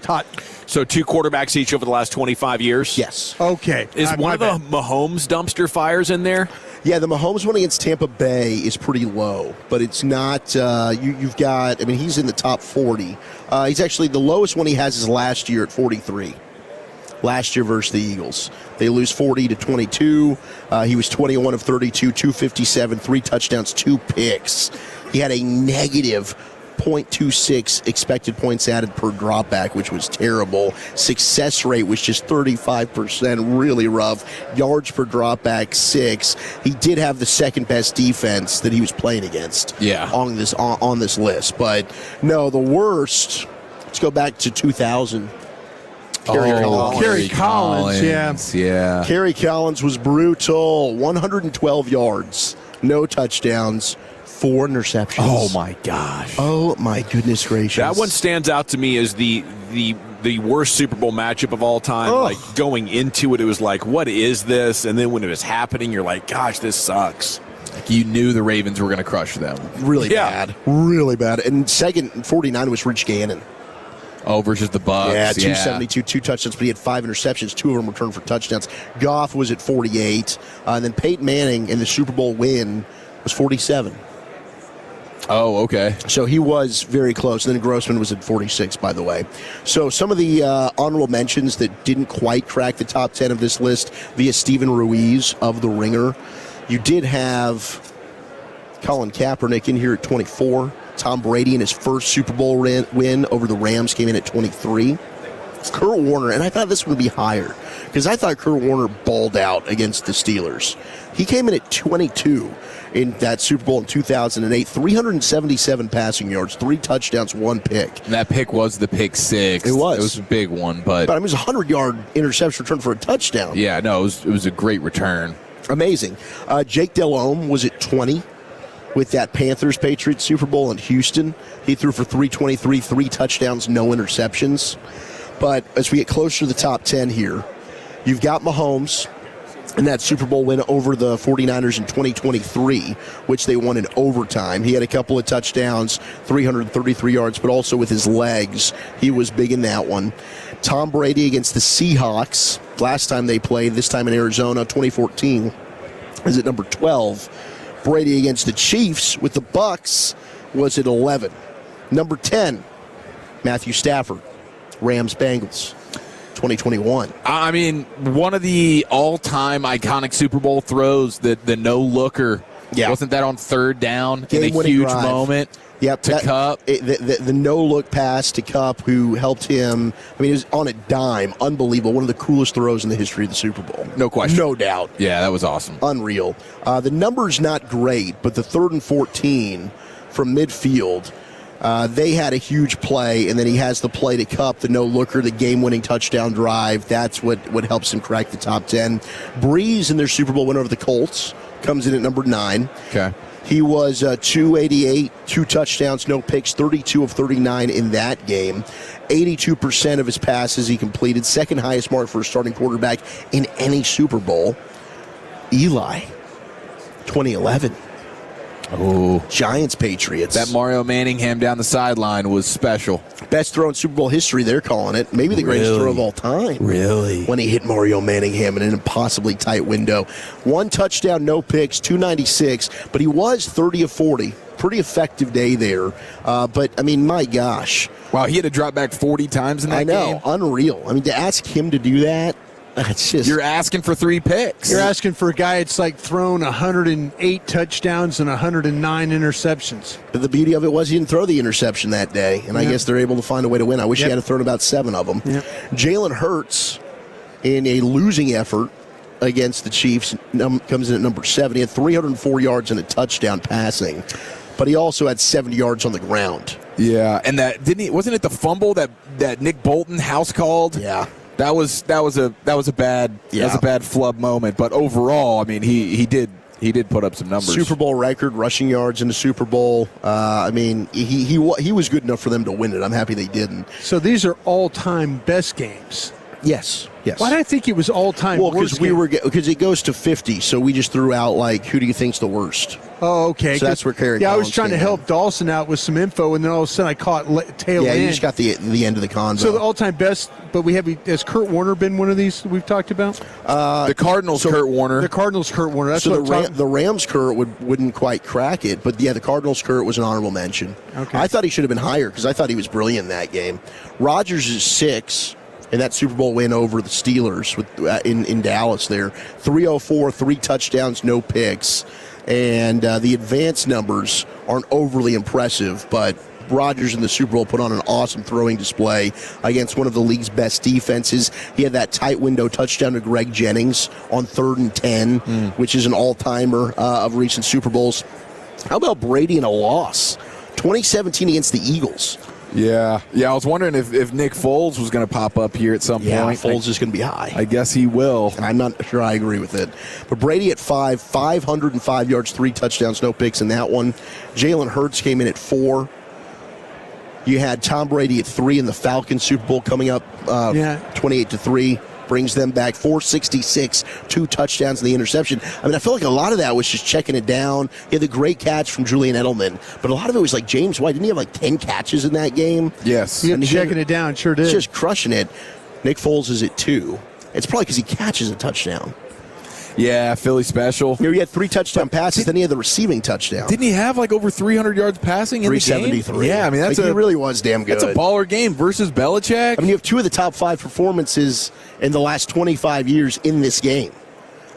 So 2 quarterbacks each over the last 25 years? Yes. Okay. Is one of the Mahomes dumpster fires in there? Yeah, the Mahomes one against Tampa Bay is pretty low, but it's not. You've got. I mean, he's in the top 40. He's actually the lowest one he has is last year at 43. Last year versus the Eagles, they lose 40-22. He was 21 of 32, 257, 3 touchdowns, 2 picks. He had a negative 0.26 expected points added per dropback, which was terrible. Success rate was just 35%, really rough. Yards per dropback, 6. He did have the second best defense that he was playing against. On this list, but no, the worst. Let's go back to 2000. Kerry Collins, yeah. Kerry Collins was brutal. 112 yards, no touchdowns, 4 interceptions. Oh my gosh. Oh my goodness gracious. That one stands out to me as the worst Super Bowl matchup of all time. Oh. Like going into it, it was like, what is this? And then when it was happening, you're like, gosh, this sucks. Like you knew the Ravens were going to crush them. Really bad. Really bad. And second, 49 was Rich Gannon. Oh, versus the Bucs. Yeah, 272, 2 touchdowns, but he had 5 interceptions, 2 of them returned for touchdowns. Goff was at 48. And then Peyton Manning in the Super Bowl win was 47. Oh, okay. So he was very close. And then Grossman was at 46, by the way. So some of the honorable mentions that didn't quite crack the top 10 of this list via Steven Ruiz of The Ringer. You did have Colin Kaepernick in here at 24. Tom Brady in his first Super Bowl win over the Rams came in at 23. Kurt Warner, and I thought this would be higher because I thought Kurt Warner balled out against the Steelers. He came in at 22 in that Super Bowl in 2008. 377 passing yards, 3 touchdowns, 1 pick. And that pick was the pick 6. It was. It was a big one, but I mean, it was a 100-yard interception return for a touchdown. Yeah, no, it was a great return. Amazing. Jake Delhomme was at 20. With that Panthers-Patriots Super Bowl in Houston. He threw for 323, 3 touchdowns, no interceptions. But as we get closer to the top 10 here, you've got Mahomes in that Super Bowl win over the 49ers in 2023, which they won in overtime. He had a couple of touchdowns, 333 yards, but also with his legs. He was big in that one. Tom Brady against the Seahawks, last time they played, this time in Arizona, 2014, is at number 12. Brady against the Chiefs with the Bucs was at 11. Number 10, Matthew Stafford, Rams-Bengals, 2021. I mean, one of the all-time iconic Super Bowl throws, the no-looker. Yeah. Wasn't that on 3rd down in a Game-winning huge drive. moment? Yep, to Kupp. The no-look pass to Kupp, who helped him. I mean, it was on a dime. Unbelievable. One of the coolest throws in the history of the Super Bowl. No question. No doubt. Yeah, that was awesome. Unreal. The number's not great, but the 3rd and 14 from midfield, they had a huge play, and then he has the play to Kupp, the no-looker, the game-winning touchdown drive. That's what helps him crack the top 10. Breeze in their Super Bowl win over the Colts comes in at number 9. Okay. He was 288, 2 touchdowns, no picks, 32 of 39 in that game. 82% of his passes he completed, second highest mark for a starting quarterback in any Super Bowl. Eli, 2011. Oh, Giants, Patriots. That Mario Manningham down the sideline was special. Best throw in Super Bowl history, they're calling it. Maybe the greatest throw of all time. Really? When he hit Mario Manningham in an impossibly tight window. 1 touchdown, no picks, 296, but he was 30 of 40. Pretty effective day there. But, I mean, my gosh. Wow, he had to drop back 40 times in that game? I know, unreal. I mean, to ask him to do that, it's just... You're asking for 3 picks. You're asking for a guy that's like thrown 108 touchdowns and 109 interceptions. But the beauty of it was he didn't throw the interception that day, and I guess they're able to find a way to win. I wish he had thrown about 7 of them. Yep. Jalen Hurts, in a losing effort against the Chiefs, comes in at number 7. He had 304 yards and a touchdown passing, but he also had 70 yards on the ground. Yeah, and that wasn't it the fumble that Nick Bolton house called? Yeah. That was a bad flub moment, but overall, I mean, he did put up some numbers. Super Bowl record rushing yards in the Super Bowl. I mean, he was good enough for them to win it. I'm happy they didn't. So these are all-time best games. Yes. Why did I think it was all-time Well, worst? because it goes to 50, so we just threw out like who do you think's the worst? Oh, okay. So that's where Kerry. Yeah, I was trying to help Dawson out with some info, and then all of a sudden I caught tail end. end. You just got the end of the convo. So the all-time best, but has Kurt Warner been one of these that we've talked about? The Cardinals, Kurt Warner. The Cardinals, Kurt Warner. That's so what the Rams Kurt wouldn't quite crack it, but yeah, the Cardinals Kurt was an honorable mention. Okay. I thought he should have been higher because I thought he was brilliant in that game. Rodgers is 6. In that Super Bowl win over the Steelers in Dallas there. 304, 3 touchdowns, no picks. And the advanced numbers aren't overly impressive, but Rodgers in the Super Bowl put on an awesome throwing display against one of the league's best defenses. He had that tight window touchdown to Greg Jennings on 3rd and 10, which is an all-timer of recent Super Bowls. How about Brady in a loss? 2017 against the Eagles. Yeah. I was wondering if Nick Foles was going to pop up here at some point. Foles is going to be high. I guess he will. I'm not sure I agree with it. But Brady at 505 yards, 3 touchdowns, no picks in that one. Jalen Hurts came in at 4. You had Tom Brady at 3 in the Falcons Super Bowl coming up 28-3. Brings them back 466, 2 touchdowns and the interception. I mean, I feel like a lot of that was just checking it down. He had the great catch from Julian Edelman, but a lot of it was like James White. Didn't he have like 10 catches in that game? Yes. He was checking it down, sure did. He's just crushing it. Nick Foles is at 2. It's probably because he catches a touchdown. Yeah, Philly special. He had 3 touchdown passes, then he had the receiving touchdown. Didn't he have like over 300 yards passing in the game? 373. Yeah, I mean, he really was damn good. That's a baller game versus Belichick. I mean, you have 2 of the top 5 performances in the last 25 years in this game.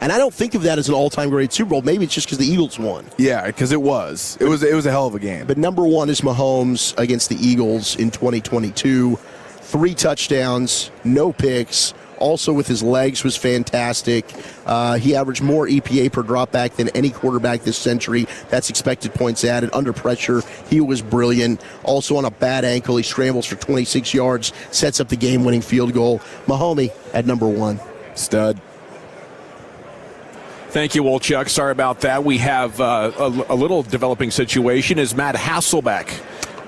And I don't think of that as an all-time great Super Bowl. Maybe it's just because the Eagles won. Yeah, because it was. It was a hell of a game. But number 1 is Mahomes against the Eagles in 2022. 3 touchdowns, no picks. Also with his legs was fantastic. He averaged more EPA per dropback than any quarterback this century. That's expected points added. Under pressure, he was brilliant. Also on a bad ankle, he scrambles for 26 yards, sets up the game-winning field goal. Mahomes at number 1. Stud. Thank you, Wolchuk. Sorry about that. We have a little developing situation as Matt Hasselbeck,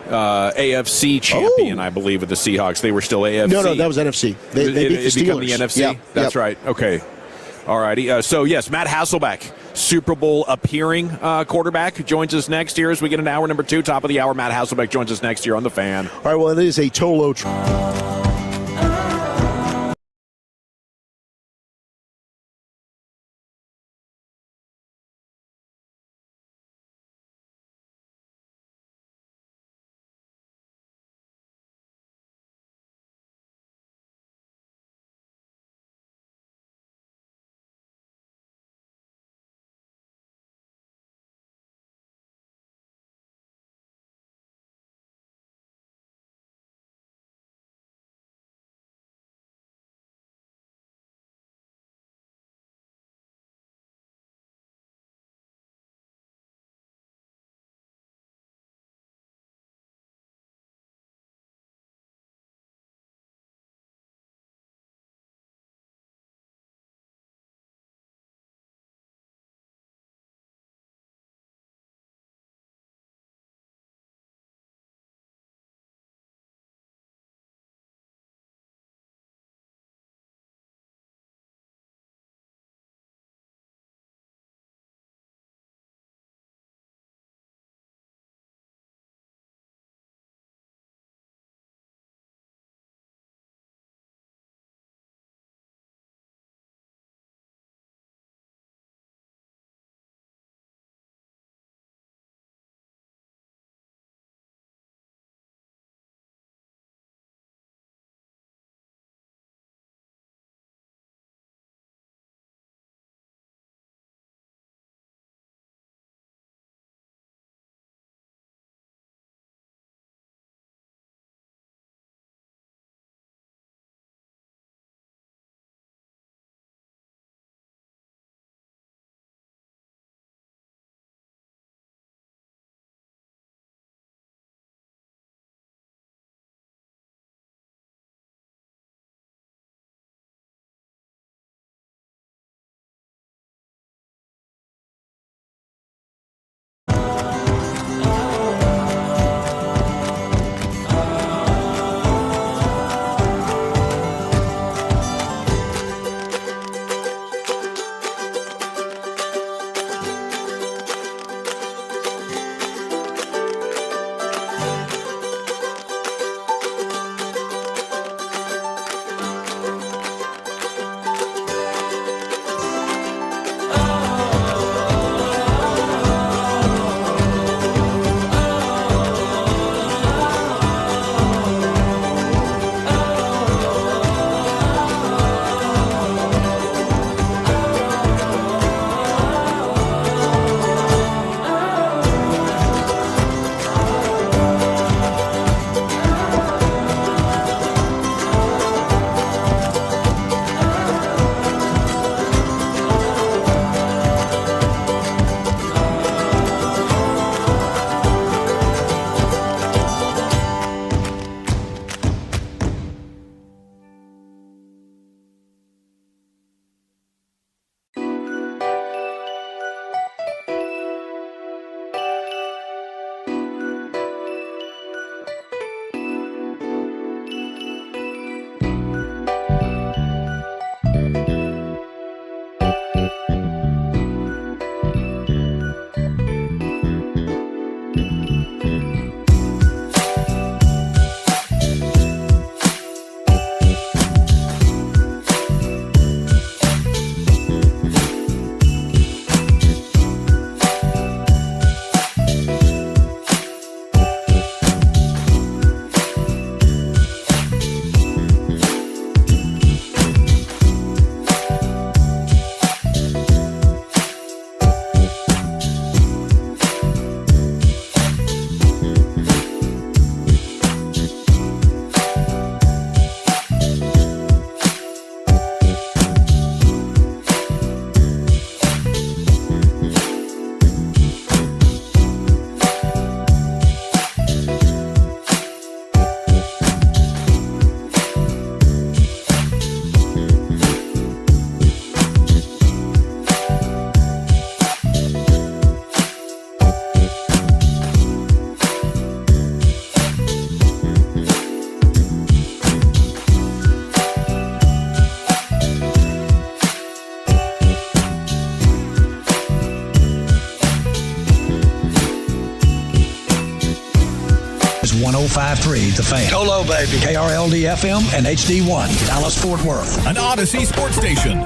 AFC champion, I believe, with the Seahawks. They were still AFC. No, that was NFC. They beat the Steelers. Become the NFC? Yeah. That's right. Okay. All righty. So, yes, Matt Hasselbeck, Super Bowl appearing quarterback, joins us next year as we get an hour number 2. Top of the hour, Matt Hasselbeck joins us next year on The Fan. All right, well, it is a Tolo. 105.3 The Fan. Tolo, baby. KRLD-FM and HD1, Dallas-Fort Worth. An Odyssey sports station.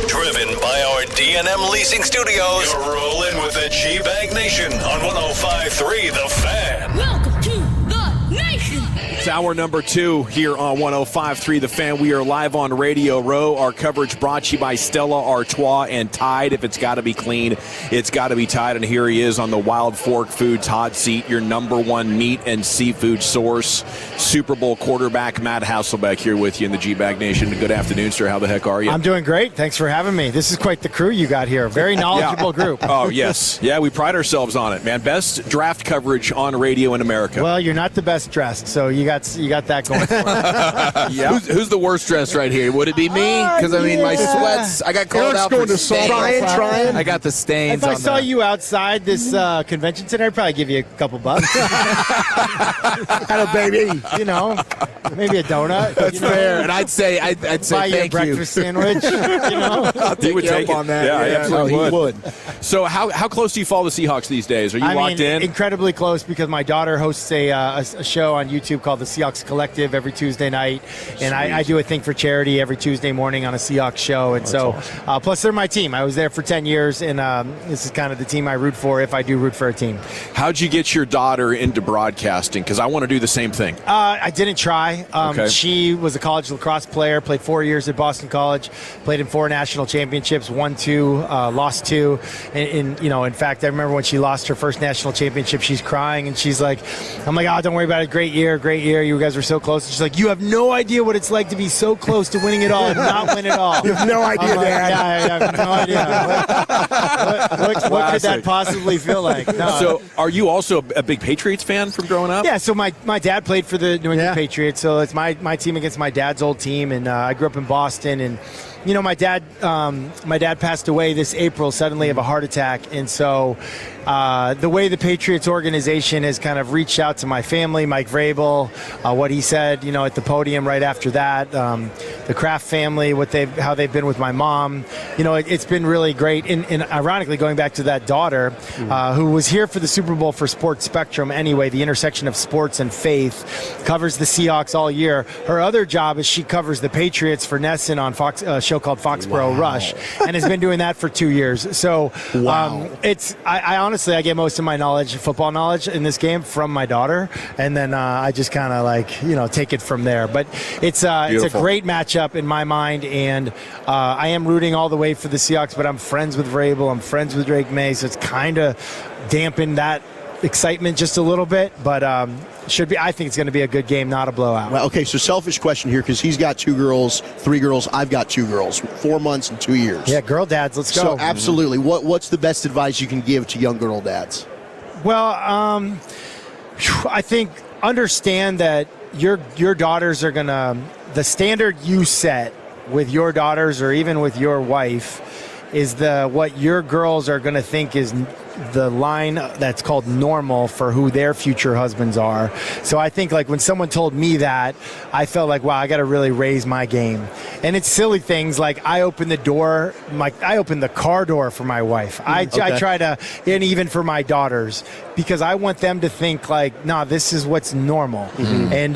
Driven by our D&M Leasing Studios. You're rolling with the G-Bag Nation on 105.3 The Fan. Welcome to the nation. It's hour number 2 here on 105.3 The Fan. We are live on Radio Row. Our coverage brought to you by Stella Artois and Tide. If it's got to be clean, it's got to be Tide. And here he is on the Wild Fork Foods hot seat, your number one meat and seafood source. Super Bowl quarterback Matt Hasselbeck here with you in the G-Bag Nation. Good afternoon, sir. How the heck are you? I'm doing great. Thanks for having me. This is quite the crew you got here. Very knowledgeable group. Oh, yes. Yeah, we pride ourselves on it, man. Best draft coverage on radio in America. Well, you're not the best dressed, so you got that going for you. Yeah. Who's the worst dressed right here? Would it be me? Because my sweats. I got called out for stains. Trying. I got the stains. If I saw you outside this convention center, I'd probably give you a couple bucks. Hello, baby. Maybe a donut. That's fair. And I'd say buy thank you a breakfast sandwich. He would take it on that. Yeah, absolutely he would. So how close do you follow the Seahawks these days? Are you locked in? Incredibly close, because my daughter hosts a show on YouTube called the Seahawks Collective every Tuesday night, and I do a thing for charity every Tuesday morning on a Seahawks show. And awesome. Plus they're my team. I was there for 10 years, and this is kind of the team I root for if I do root for a team. How'd you get your daughter into broadcasting? Because I want to do the same thing. I didn't try. Okay. She was a college lacrosse player, played 4 years at Boston College, played in 4 national championships, won 2, lost 2. And in fact, I remember when she lost her first national championship, she's crying, and she's like, I'm like, oh, don't worry about it. Great year. You guys were so close. And she's like, you have no idea what it's like to be so close to winning it all and not win it all. You have no idea, Dad. Yeah, I have no idea. What could that possibly feel like? No. So are you also a big Patriots fan from growing up? Yeah, so my dad played for the New England Patriots, so it's my team against my dad's old team, and I grew up in Boston, and my dad passed away this April suddenly of a heart attack, and so the way the Patriots organization has kind of reached out to my family, Mike Vrabel, what he said, at the podium right after that, the Kraft family, how they've been with my mom, it's been really great. And ironically, going back to that daughter, who was here for the Super Bowl for Sports Spectrum anyway, the intersection of sports and faith, covers the Seahawks all year. Her other job is she covers the Patriots for Nesson on Fox, a show called Foxborough Rush, and has been doing that for 2 years. So I honestly, I get most of my football knowledge in this game from my daughter, and then I just kind of take it from there. But it's a great matchup in my mind, and I am rooting all the way for the Seahawks, but I'm friends with Vrabel, I'm friends with Drake May, so it's kind of dampened that excitement just a little bit, but I think it's going to be a good game, not a blowout. Well, okay, so selfish question here, because he's got 2 girls, 3 girls. I've got 2 girls, 4 months and 2 years. Yeah, girl dads, let's go. So absolutely. What's the best advice you can give to young girl dads? Well, I think understand that your daughters are going to, the standard you set with your daughters or even with your wife is what your girls are going to think is the line that's called normal for who their future husbands are. So I think when someone told me that, I felt like, wow, I got to really raise my game. And it's silly things like I open the car door for my wife. I try to, and even for my daughters, because I want them to think nah, this is what's normal. Mm-hmm. And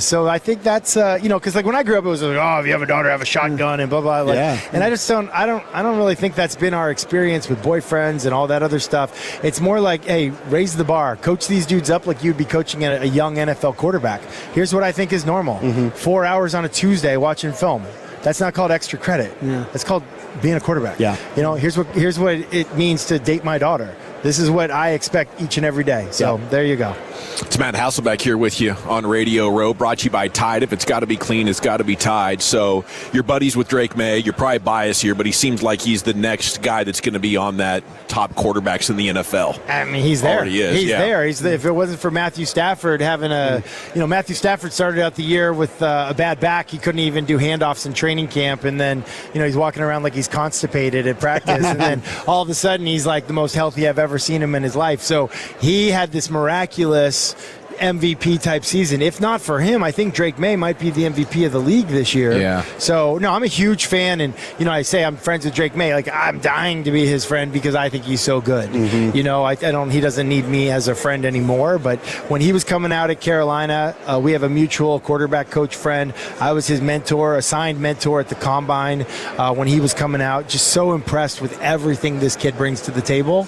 so I think that's because when I grew up, it was if you have a daughter, have a shotgun and blah blah. And I don't really think that's been our experience with boyfriends and all that other stuff. It's more like, hey, raise the bar, coach these dudes up like you'd be coaching a young NFL quarterback. Here's what I think is normal: 4 hours on a Tuesday watching film. That's not called extra credit. Yeah. That's called being a quarterback. Yeah. Here's what it means to date my daughter. This is what I expect each and every day. So there you go. It's Matt Hasselbeck here with you on Radio Row, brought to you by Tide. If it's got to be clean, it's got to be Tide. So you're buddies with Drake May. You're probably biased here, but he seems like he's the next guy that's going to be on that top quarterbacks in the NFL. I mean, he's there. Already is. He's there. If it wasn't for Matthew Stafford having Matthew Stafford started out the year with a bad back. He couldn't even do handoffs in training camp, and then he's walking around like he's constipated at practice, and then all of a sudden he's like the most healthy I've ever seen him in his life. So he had this miraculous MVP type season. If not for him, I think Drake May might be the MVP of the league this year. Yeah. So, no, I'm a huge fan, and, I say I'm friends with Drake May. Like, I'm dying to be his friend because I think he's so good. Mm-hmm. He doesn't need me as a friend anymore, but when he was coming out at Carolina, we have a mutual quarterback coach friend. I was his mentor, assigned mentor at the Combine when he was coming out. Just so impressed with everything this kid brings to the table.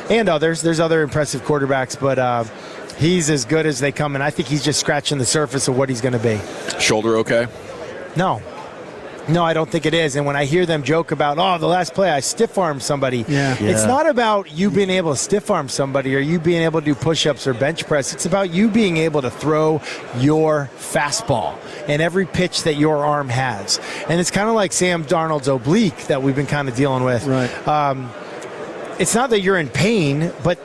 And others. There's other impressive quarterbacks, but he's as good as they come, and I think he's just scratching the surface of what he's going to be. Shoulder okay? No, I don't think it is. And when I hear them joke about, the last play I stiff-armed somebody, it's not about you being able to stiff-arm somebody or you being able to do push-ups or bench press. It's about you being able to throw your fastball and every pitch that your arm has. And it's kind of like Sam Darnold's oblique that we've been kind of dealing with. Right. It's not that you're in pain, but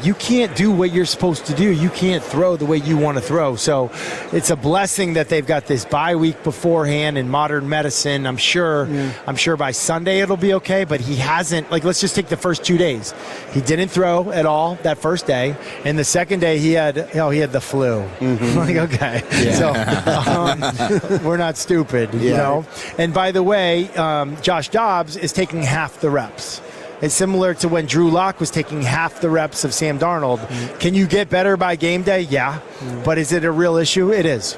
you can't do what you're supposed to do. You can't throw the way you want to throw. So it's a blessing that they've got this bye week beforehand in modern medicine. I'm sure by Sunday it'll be okay, but he hasn't. Like, let's just take the first 2 days. He didn't throw at all that first day, and the second day he had the flu. Mm-hmm. Like, okay. Yeah. So we're not stupid, you know. And by the way, Josh Dobbs is taking half the reps. It's similar to when Drew Lock was taking half the reps of Sam Darnold. Mm-hmm. Can you get better by game day? Yeah. Mm-hmm. But is it a real issue? It is.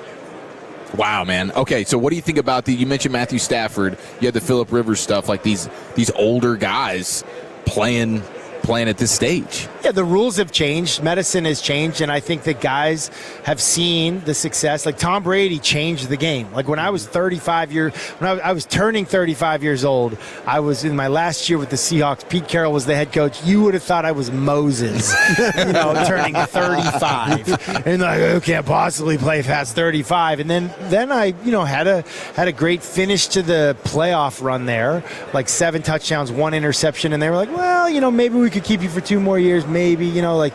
Wow, man. Okay, so what do you think about you mentioned Matthew Stafford, you had the Phillip Rivers stuff, like these older guys playing at this stage? Yeah, the rules have changed. Medicine has changed, and I think that guys have seen the success. Like Tom Brady changed the game. Like when I was I was turning 35 years old, I was in my last year with the Seahawks. Pete Carroll was the head coach. You would have thought I was Moses, turning 35. And like, I can't possibly play past 35. And then I, had a great finish to the playoff run there, like 7 touchdowns, 1 interception, and they were like, well, maybe we could keep you for 2 more years, maybe, but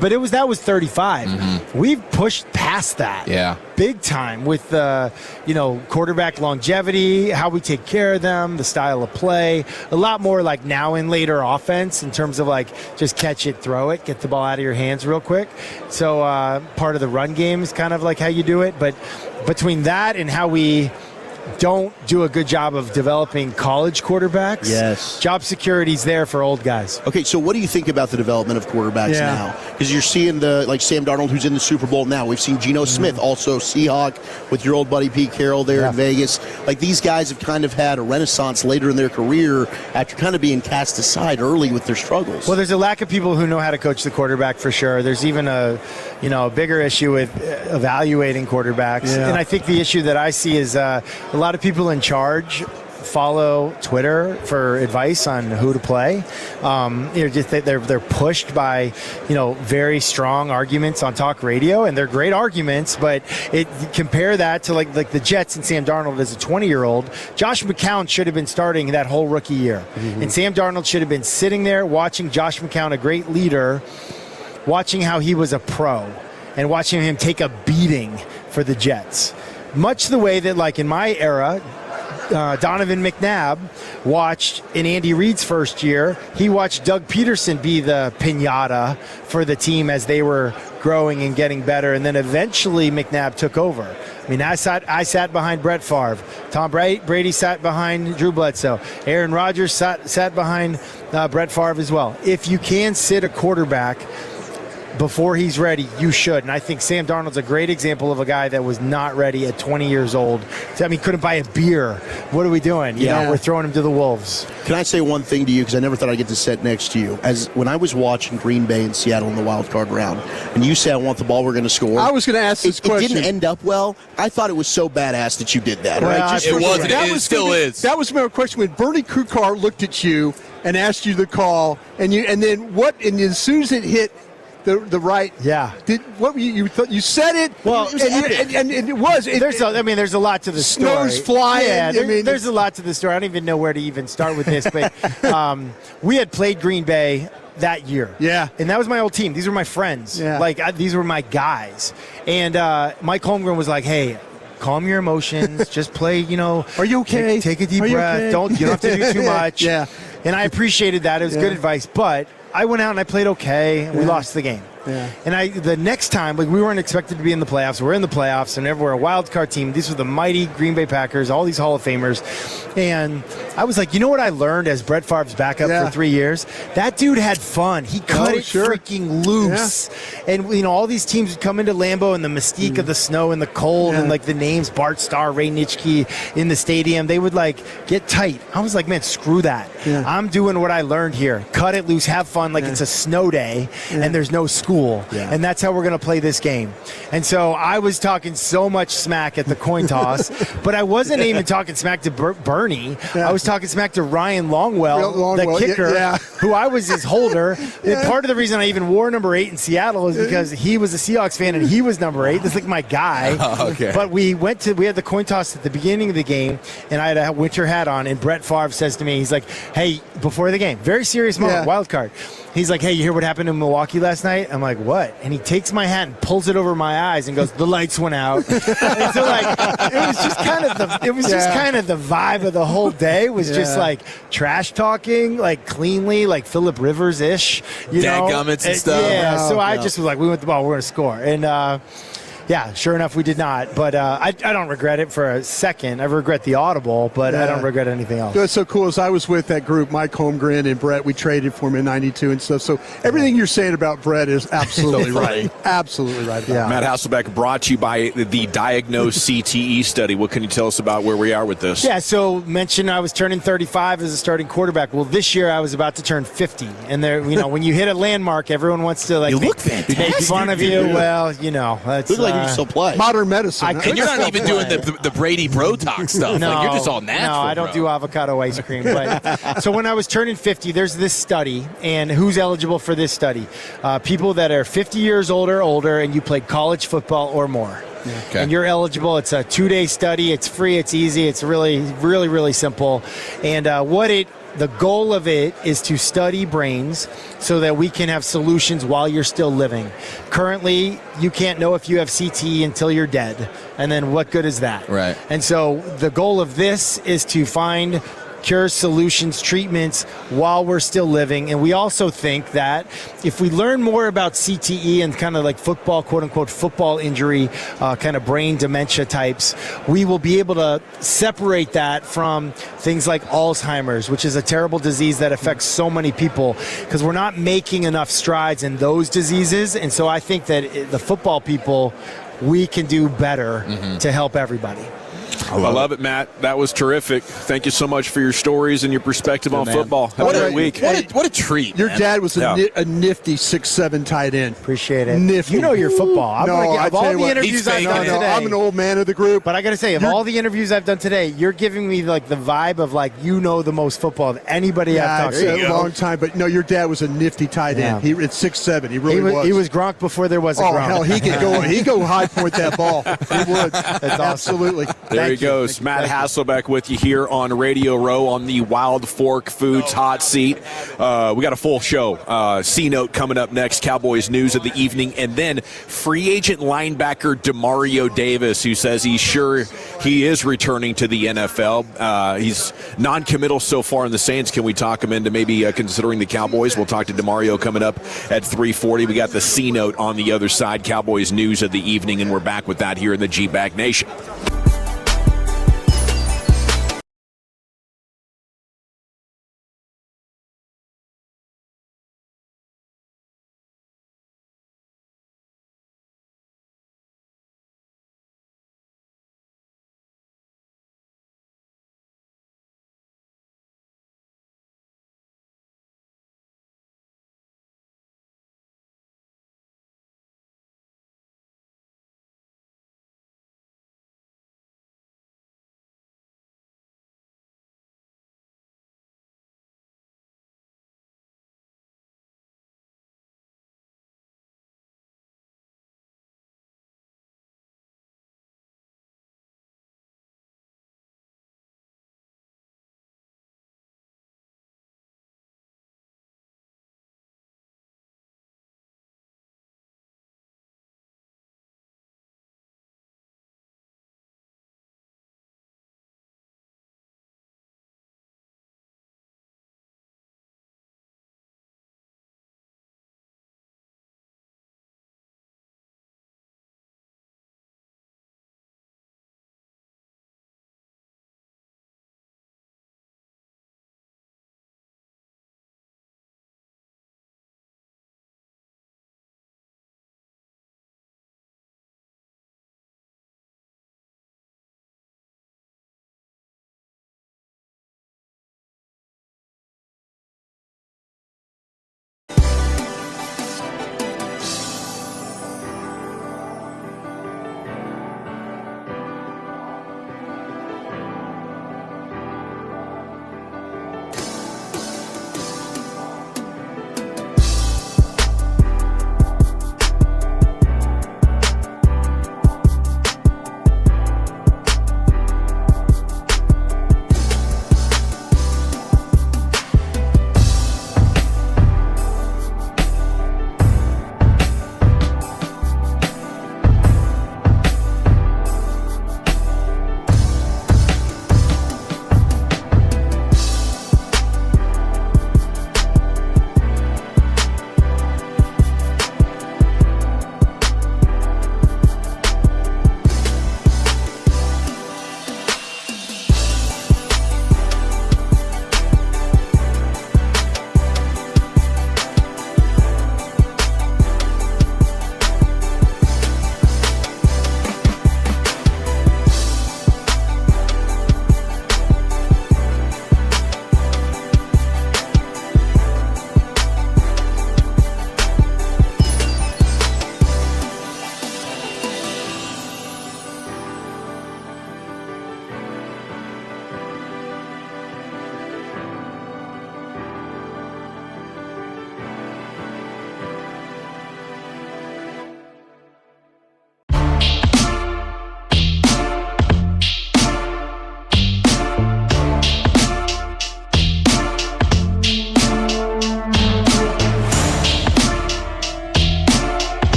that was 35. Mm-hmm. We've pushed past that. Yeah. Big time with quarterback longevity, how we take care of them, the style of play, a lot more like now and later offense in terms of like just catch it, throw it, get the ball out of your hands real quick. So part of the run game is kind of like how you do it. But between that and how we don't do a good job of developing college quarterbacks. Yes. Job security's there for old guys. Okay, so what do you think about the development of quarterbacks now? Because you're seeing like Sam Darnold, who's in the Super Bowl now. We've seen Geno Smith, also Seahawk, with your old buddy Pete Carroll there in Vegas. Like, these guys have kind of had a renaissance later in their career after kind of being cast aside early with their struggles. Well, there's a lack of people who know how to coach the quarterback for sure. There's even a bigger issue with evaluating quarterbacks. Yeah. And I think the issue that I see is a lot of people in charge follow Twitter for advice on who to play. They're pushed by very strong arguments on talk radio, and they're great arguments. But compare that to like the Jets and Sam Darnold as a 20-year-old. Josh McCown should have been starting that whole rookie year, and Sam Darnold should have been sitting there watching Josh McCown, a great leader, watching how he was a pro and watching him take a beating for the Jets. Much the way that, like in my era, Donovan McNabb watched in Andy Reid's first year, he watched Doug Peterson be the piñata for the team as they were growing and getting better, and then eventually McNabb took over. I mean, I sat behind Brett Favre. Tom Brady sat behind Drew Bledsoe. Aaron Rodgers sat behind Brett Favre as well. If you can sit a quarterback before he's ready, you should. And I think Sam Darnold's a great example of a guy that was not ready at 20 years old. I mean, couldn't buy a beer. What are we doing? We're throwing him to the wolves. Can I say one thing to you, because I never thought I'd get to sit next to you? As when I was watching Green Bay and Seattle in the wild card round, and you said, I want the ball, we're going to score. I was going to ask this question. It didn't end up well. I thought it was so badass that you did that. Well, right? It wasn't. It still is. That was my question. When Bernie Kukar looked at you and asked you the call, and then as soon as it hit the right. Yeah. You thought you said it? Well, and it was. There's a lot to the story. Snow's flying. Yeah, there's a lot to the story. I don't even know where to even start with this, but we had played Green Bay that year. Yeah. And that was my old team. These were my friends. Yeah. These were my guys. And Mike Holmgren was like, hey, calm your emotions. Just play, Are you okay? Take a deep breath. Okay? You don't have to do too much. Yeah. And I appreciated that. It was good advice. But I went out and I played okay, and we lost the game. Yeah. And the next time, like, we weren't expected to be in the playoffs. We're in the playoffs, and we're a wild card team. These were the mighty Green Bay Packers, all these Hall of Famers. And I was like, you know what I learned as Brett Favre's backup for 3 years? That dude had fun. He cut it freaking loose. Yeah. And, you know, all these teams would come into Lambeau and the mystique of the snow and the cold and, like, the names Bart Starr, Ray Nitschke in the stadium, they would, like, get tight. I was like, man, screw that. Yeah. I'm doing what I learned here. Cut it loose, have fun like it's a snow day and there's no school. Yeah. And that's how we're going to play this game. And so I was talking so much smack at the coin toss, but I wasn't even talking smack to Bernie. Yeah. I was talking smack to Ryan Longwell, the kicker, who I was his holder. And part of the reason I even wore number 8 in Seattle is because he was a Seahawks fan and he was number 8. That's like my guy. Okay. But we had the coin toss at the beginning of the game, and I had a winter hat on, and Brett Favre says to me, he's like, hey, before the game, very serious moment, wild card. He's like, hey, you hear what happened in Milwaukee last night? I'm like, what? And he takes my hat and pulls it over my eyes and goes, the lights went out. And so, like, it was just kind of the vibe of the whole day was just like trash talking, like cleanly, like Phillip Rivers-ish, you know, dadgummits and stuff. Yeah. So I just was like, we want the ball, we're going to score. And yeah, sure enough, we did not. But I don't regret it for a second. I regret the audible, but I don't regret anything else. What's so cool is I was with that group, Mike Holmgren and Brett. We traded for him in '92 and stuff. So everything you're saying about Brett is absolutely right. Absolutely right. Yeah. Matt Hasselbeck, brought to you by the Diagnose CTE study. What can you tell us about where we are with this? Yeah, so mentioned I was turning 35 as a starting quarterback. Well, this year I was about to turn 50. And there, you know, when you hit a landmark, everyone wants to like look fantastic. Make fun of you. Well, you know, that's look like you can still play. Modern medicine. And you're not even doing the Brady bro talk stuff. No, like, you're just all natural. No, I don't do avocado ice cream. But so when I was turning 50, there's this study, and who's eligible for this study? People that are 50 years old or older, and you played college football or more. Okay. And you're eligible. It's a 2-day study. It's free. It's easy. It's really, really, really simple. And the goal of it is to study brains so that we can have solutions while you're still living. Currently, you can't know if you have CTE until you're dead. And then what good is that? Right. And so the goal of this is to find cures, solutions, treatments while we're still living. And we also think that if we learn more about CTE and kind of like football, quote unquote, football injury, kind of brain dementia types, we will be able to separate that from things like Alzheimer's, which is a terrible disease that affects so many people because we're not making enough strides in those diseases. And so I think that the football people, we can do better to help everybody. I love it, Matt. That was terrific. Thank you so much for your stories and your perspective on football. Have a great week. What a treat. Your dad was a nifty 6'7" tight end. Appreciate it. Nifty. You know your football. Of all the interviews I've done today, I'm an old man of the group. But I got to say, of all the interviews I've done today, you're giving me like the vibe of like you know the most football of anybody I've talked to. A long time. But no, your dad was a nifty tight end. He at 6'7". He really was. He was Gronk before there was a Gronk. Hell, he could go. He go high point that ball. He would. That's awesome. Absolutely. There he goes. Matt Hasselbeck with you here on Radio Row on the Wild Fork Foods hot seat. We got a full show. C-Note coming up next, Cowboys news of the evening, and then free agent linebacker Demario Davis, who says he's sure he is returning to the NFL. He's non-committal so far in the Saints. Can we talk him into maybe considering the Cowboys? We'll talk to Demario coming up at 3:40. We got the C-Note on the other side, Cowboys news of the evening, and we're back with that here in the G-Bag Nation.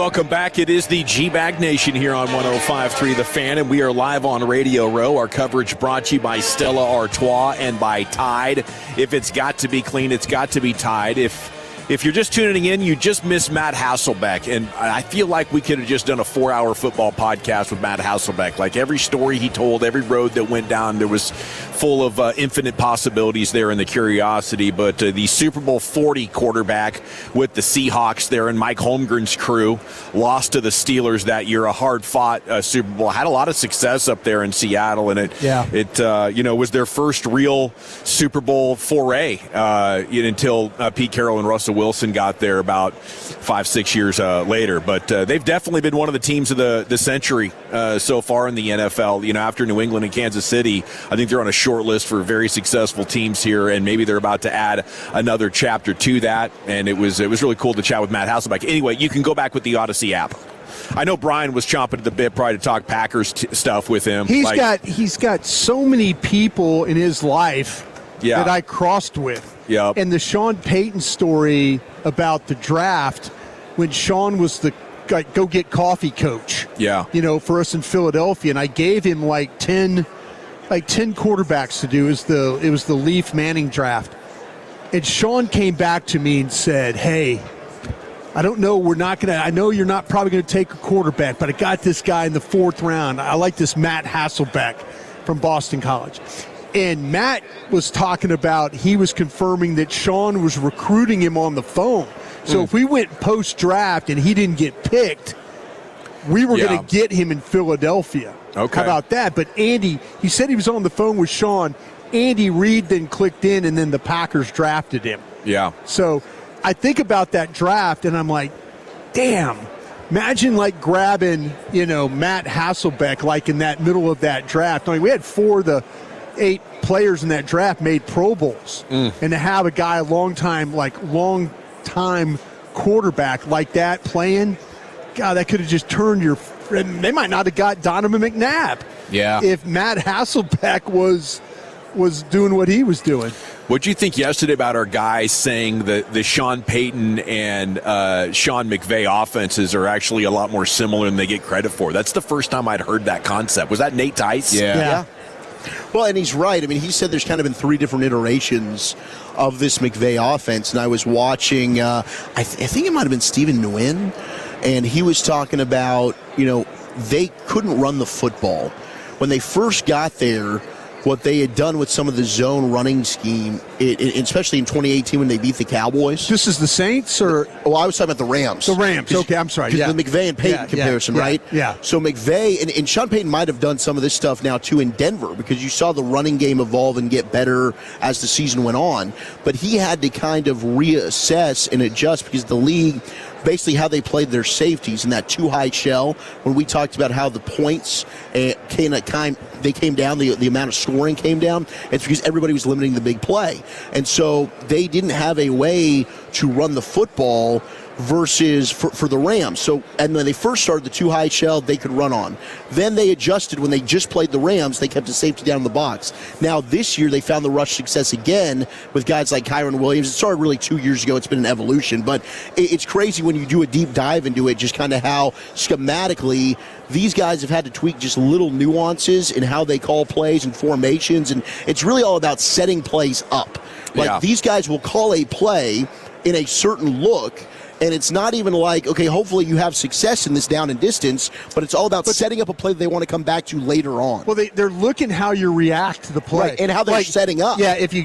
welcome back. It is the G-Bag Nation here on 105.3 The Fan, and we are live on Radio Row. Our coverage brought to you by Stella Artois and by Tide. If it's got to be clean, it's got to be Tide. If you're just tuning in, you just missed Matt Hasselbeck, and I feel like we could have just done a 4-hour football podcast with Matt Hasselbeck. Like every story he told, every road that went down, there was full of infinite possibilities there in the curiosity. But the Super Bowl 40 quarterback with the Seahawks there and Mike Holmgren's crew lost to the Steelers that year, a hard-fought Super Bowl. Had a lot of success up there in Seattle, and it was their first real Super Bowl foray until Pete Carroll and Russell Wilson got there about 5-6 years later. But they've definitely been one of the teams of the century so far in the NFL. After New England and Kansas City, I think they're on a short list for very successful teams here, and maybe they're about to add another chapter to that. And it was really cool to chat with Matt Hasselbeck. Anyway, you can go back with the Odyssey app. I know Brian was chomping at the bit probably to talk Packers stuff with him. He's got so many people in his life that I crossed with. Yep. And the Sean Payton story about the draft, when Sean was the go get coffee coach. Yeah. For us in Philadelphia, and I gave him like 10 quarterbacks to do. It was the Leaf Manning draft. And Sean came back to me and said, "Hey, I don't know. I know you're not probably going to take a quarterback, but I got this guy in the 4th round. I like this Matt Hasselbeck from Boston College." And Matt was talking about, he was confirming that Sean was recruiting him on the phone. So if we went post-draft and he didn't get picked, we were going to get him in Philadelphia. Okay. How about that? But Andy, he said he was on the phone with Sean. Andy Reid then clicked in, and then the Packers drafted him. Yeah. So I think about that draft, and I'm like, damn. Imagine grabbing, Matt Hasselbeck in that middle of that draft. I mean, we had 4 of the 8 players in that draft made Pro Bowls, and to have a guy long time quarterback like that playing, God, that could have just turned your. They might not have got Donovan McNabb. Yeah. If Matt Hasselbeck was doing what he was doing. What do you think yesterday about our guys saying that the Sean Payton and Sean McVay offenses are actually a lot more similar than they get credit for? That's the first time I'd heard that concept. Was that Nate Tice? Yeah. Well, and he's right. I mean, he said there's kind of been 3 different iterations of this McVay offense, and I was watching, I think it might have been Stephen Nguyen, and he was talking about, they couldn't run the football. When they first got there, what they had done with some of the zone running scheme, especially in 2018 when they beat the Cowboys. This is the Saints, or? Well, I was talking about the Rams. The Rams, okay, I'm sorry. Yeah. The McVay and Payton comparison, right? Yeah. So McVay, and Sean Payton might have done some of this stuff now, too, in Denver, because you saw the running game evolve and get better as the season went on. But he had to kind of reassess and adjust because the league, basically how they played their safeties in that too-high shell, when we talked about how the points came down, the amount of scoring came down, it's because everybody was limiting the big play. And so they didn't have a way to run the football versus for the Rams. So, and when they first started the too-high shell, they could run on. Then they adjusted when they just played the Rams. They kept the safety down in the box. Now this year they found the rush success again with guys like Kyron Williams. It started really 2 years ago. It's been an evolution, but it's crazy when you do a deep dive into it, just kind of how schematically these guys have had to tweak just little nuances in how they call plays and formations, and it's really all about setting plays up. These guys will call a play in a certain look, and it's not even like, okay, hopefully you have success in this down and distance, but it's all about setting up a play that they want to come back to later on. Well, they're looking how you react to the play. Right, and how they're setting up. Yeah, if you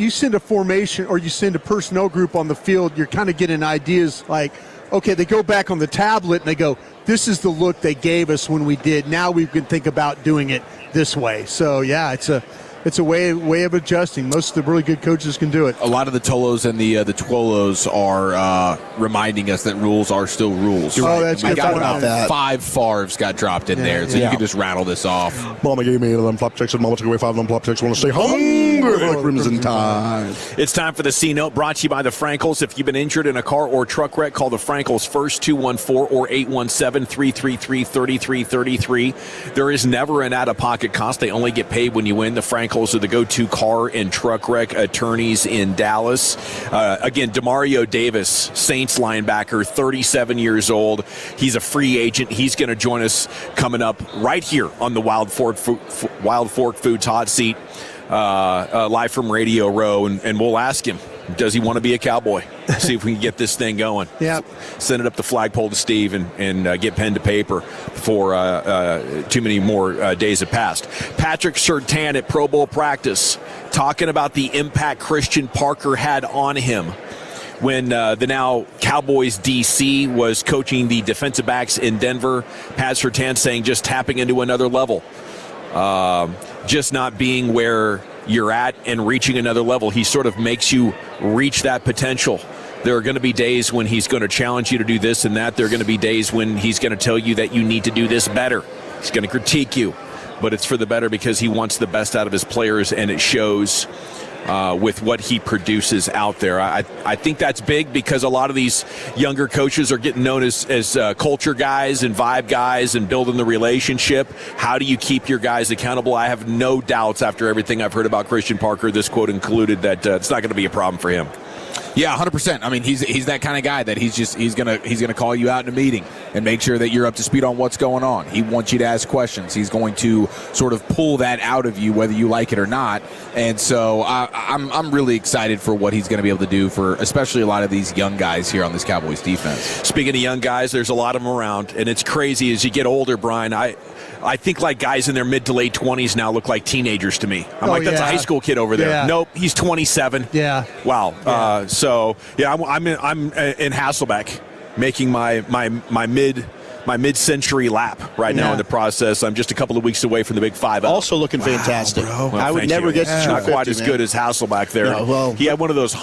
send a formation or you send a personnel group on the field, you're kind of getting ideas like, okay, they go back on the tablet and they go, this is the look they gave us when we did. Now we can think about doing it this way. So, yeah, it's a way of adjusting. Most of the really good coaches can do it. A lot of the Tolos and the Twolos are reminding us that rules are still rules. Oh, that's good. About that. 5 Favres got dropped in there, so you can just rattle this off. Mama gave me them flapjacks, and Mama took away 5 of them flapjacks. Want to stay hungry? Crimson Tide. It's time for the C-Note, brought to you by the Frankels. If you've been injured in a car or truck wreck, call the Frankels first, 214 or 817-333-3333. There is never an out-of-pocket cost. They only get paid when you win. The Frankels are the go-to car and truck wreck attorneys in Dallas. Again, Demario Davis, Saints linebacker, 37 years old. He's a free agent. He's going to join us coming up right here on the Wild Fork Foods Hot Seat, live from Radio Row, and we'll ask him, does he want to be a Cowboy? See if we can get this thing going. Yep. Send it up the flagpole to Steve and get pen to paper before too many more days have passed. Patrick Surtain at Pro Bowl practice talking about the impact Christian Parker had on him when the now Cowboys DC was coaching the defensive backs in Denver. Pat Surtain saying just tapping into another level. Just not being where you're at and reaching another level. He sort of makes you reach that potential. There are going to be days when he's going to challenge you to do this and that. There are going to be days when he's going to tell you that you need to do this better. He's going to critique you, but it's for the better because he wants the best out of his players, and it shows with what he produces out there. I think that's big because a lot of these younger coaches are getting known as culture guys and vibe guys and building the relationship. How do you keep your guys accountable? I have no doubts after everything I've heard about Christian Parker, this quote included, that it's not going to be a problem for him. Yeah, 100%. I mean, he's that kind of guy that he's gonna call you out in a meeting and make sure that you're up to speed on what's going on. He wants you to ask questions. He's going to sort of pull that out of you, whether you like it or not. And so I'm really excited for what he's going to be able to do for especially a lot of these young guys here on this Cowboys defense. Speaking of young guys, there's a lot of them around, and it's crazy as you get older, Brian. I think like guys in their mid to late 20s now look like teenagers to me. I'm that's a high school kid over there. Yeah. Nope, he's 27. Yeah. Wow. Yeah. I'm in Hasselbeck, making my mid-century lap right now in the process. I'm just a couple of weeks away from the Big 5. Also looking fantastic. Well, I would never get to not 250, quite as good as Hasselbeck there. No, well, he had one of those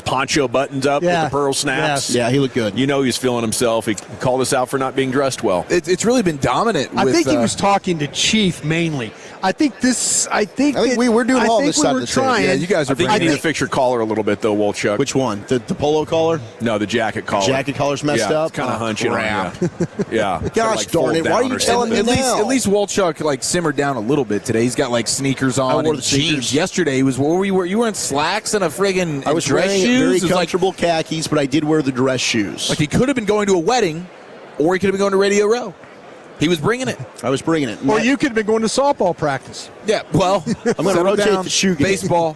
poncho buttons up with the pearl snaps. Yeah, he looked good. You know, he's feeling himself. He called us out for not being dressed well. It's really been dominant. I think he was talking to Chief mainly. I think we're doing all this side of the table. Yeah, you guys are. I think you need to fix your collar a little bit, though, Wolchuk. Which one? The polo collar? No, the jacket collar. The jacket collar's messed up. It's kind of hunching on you. Yeah. Gosh darn it! Why are you telling me now? At least Wolchuk simmered down a little bit today. He's got sneakers on and jeans. Yesterday he was. What were you wearing? You wearing slacks and a friggin' I was dress wearing shoes. very comfortable khakis, but I did wear the dress shoes. Like he could have been going to a wedding, or he could have been going to Radio Row. He was bringing it. I was bringing it. Or you could have been going to softball practice. Yeah, well, I'm going to rotate the shoe game. Baseball.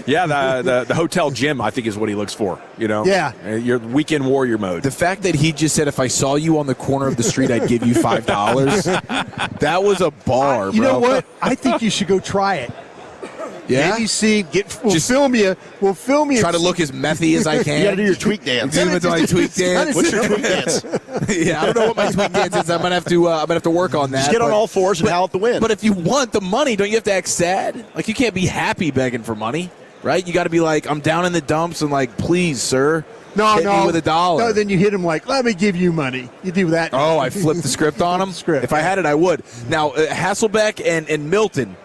Yeah, the hotel gym, I think, is what he looks for. You know? Yeah. Your weekend warrior mode. The fact that he just said, if I saw you on the corner of the street, I'd give you $5. That was a bar, You bro. know what? I think you should go try it. Yeah? Maybe see, we'll film you. We'll film you. Try to look as methy as I can. You got to do your tweak dance. Do my tweak dance. What's your tweak dance? Yeah, I don't know what my tweak dance is. I'm gonna have to work on that. Just get on all fours and howl at the wind. But if you want the money, don't you have to act sad? Like, you can't be happy begging for money, right? You got to be like, I'm down in the dumps and like, please, sir. Hit me with $1. No, then you hit him like, let me give you money. You do that. Oh, I flipped the script on him? If I had it, I would. Now, Hasselbeck and Milton.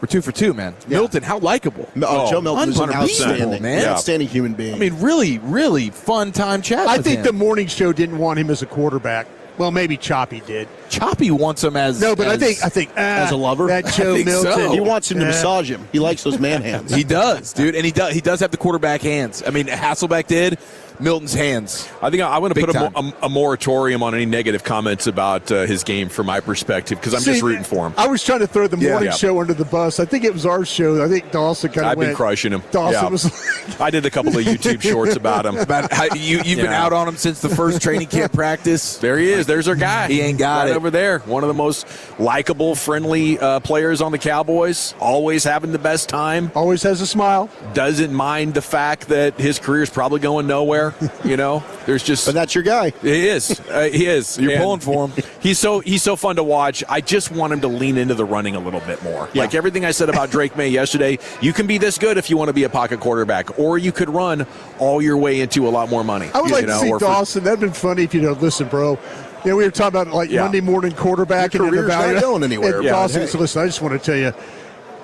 We're 2 for 2, man. Yeah. Milton, how likable. Joe Milton is an outstanding, man. Outstanding human being. I mean, really, really fun time chat. I think the morning show didn't want him as a quarterback. Well, maybe Choppy did. Choppy wants him as I think as a lover. That Joe Milton. So. He wants him to massage him. He likes those man hands. He does, dude, and he does have the quarterback hands. I mean, Hasselbeck did. Milton's hands. I think I'm going to put a moratorium on any negative comments about his game from my perspective because I'm just rooting for him. I was trying to throw the morning show under the bus. I think it was our show. I think Dawson kind of I've been crushing him. Dawson was like... I did a couple of YouTube shorts about him. About how you've been out on him since the first training camp practice. There he is. There's our guy. He ain't got it. Over there. One of the most likable, friendly players on the Cowboys. Always having the best time. Always has a smile. Doesn't mind the fact that his career is probably going nowhere, you know. There's just, but that's your guy. He is. He is. You're pulling for him. He's so fun to watch. I just want him to lean into the running a little bit more. Yeah. Like everything I said about Drake May yesterday. You can be this good if you want to be a pocket quarterback, or you could run all your way into a lot more money. I would like to see Dawson. That'd been funny if listen, bro. We were talking about Monday morning quarterback Your and career's not going anywhere. Dawson, listen, I just want to tell you,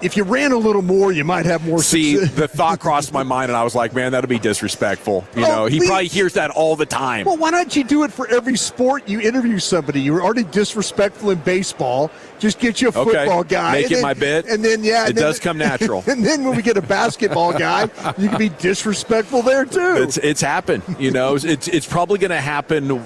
if you ran a little more, you might have more success. The thought crossed my mind, and I was like, man, that'll be disrespectful. You know, he probably hears that all the time. Well, why don't you do it for every sport you interview somebody? You were already disrespectful in baseball. Just get you a football guy. Make it my bit. And then, it does come natural. And then when we get a basketball guy, you can be disrespectful there, too. It's happened. You know, it's probably going to happen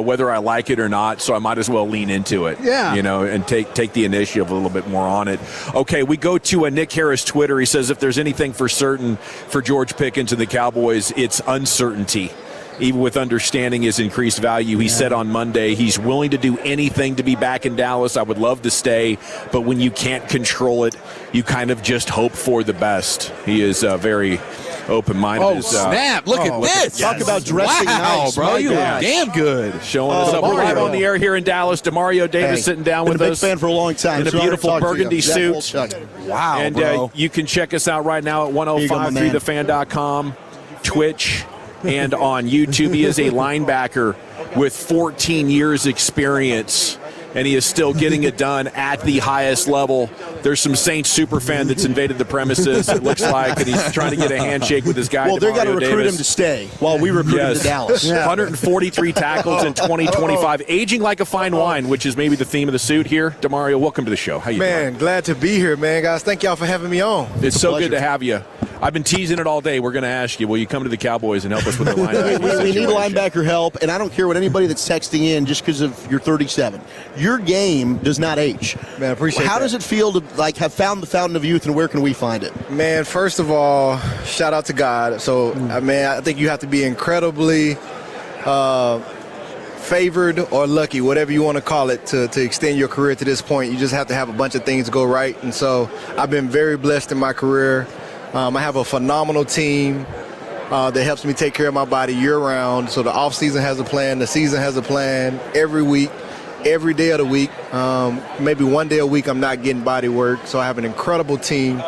whether I like it or not, so I might as well lean into it. Yeah. You know, and take the initiative a little bit more on it. Okay, we go to Nick Harris Twitter. He says if there's anything for certain for George Pickens and the Cowboys, it's uncertainty. Even with understanding his increased value, he said on Monday he's willing to do anything to be back in Dallas. I would love to stay, but when you can't control it, you kind of just hope for the best. He is very open-minded. Oh, snap. Look at this. Talk about dressing nice. Bro, you gosh. look damn good. Showing us up. We're live on the air here in Dallas. Demario Davis sitting down with been a big us. fan for a long time. In a So beautiful I'll talk to you. burgundy Yeah, suit. Wow, And bro. you can check us out right now at 1053thefan.com, Twitch, and on YouTube. He is a linebacker with 14 years experience, and he is still getting it done at the highest level. There's some Saints superfan that's invaded the premises, it looks like, and he's trying to get a handshake with this guy. Well, they're going to Demario recruit Davis. him to stay while we recruit him to Dallas. Yeah. 143 tackles in 2025, aging like a fine wine, which is maybe the theme of the suit here. Demario, welcome to the show. How you doing? Glad to be here, man. Guys, thank y'all for having me on. It's so good to have you. I've been teasing it all day. We're going to ask you, will you come to the Cowboys and help us with the linebacker? We need linebacker help, and I don't care what anybody that's texting in just because of you're 37. Your game does not age. Man, I appreciate How that. does it feel to have found the fountain of youth, and where can we find it? Man, first of all, shout out to God. So, I think you have to be incredibly favored or lucky, whatever you want to call it, to extend your career to this point. You just have to have a bunch of things go right. And so I've been very blessed in my career. I have a phenomenal team that helps me take care of my body year-round. So the off-season has a plan. The season has a plan every week, every day of the week. Maybe one day a week I'm not getting body work. So I have an incredible team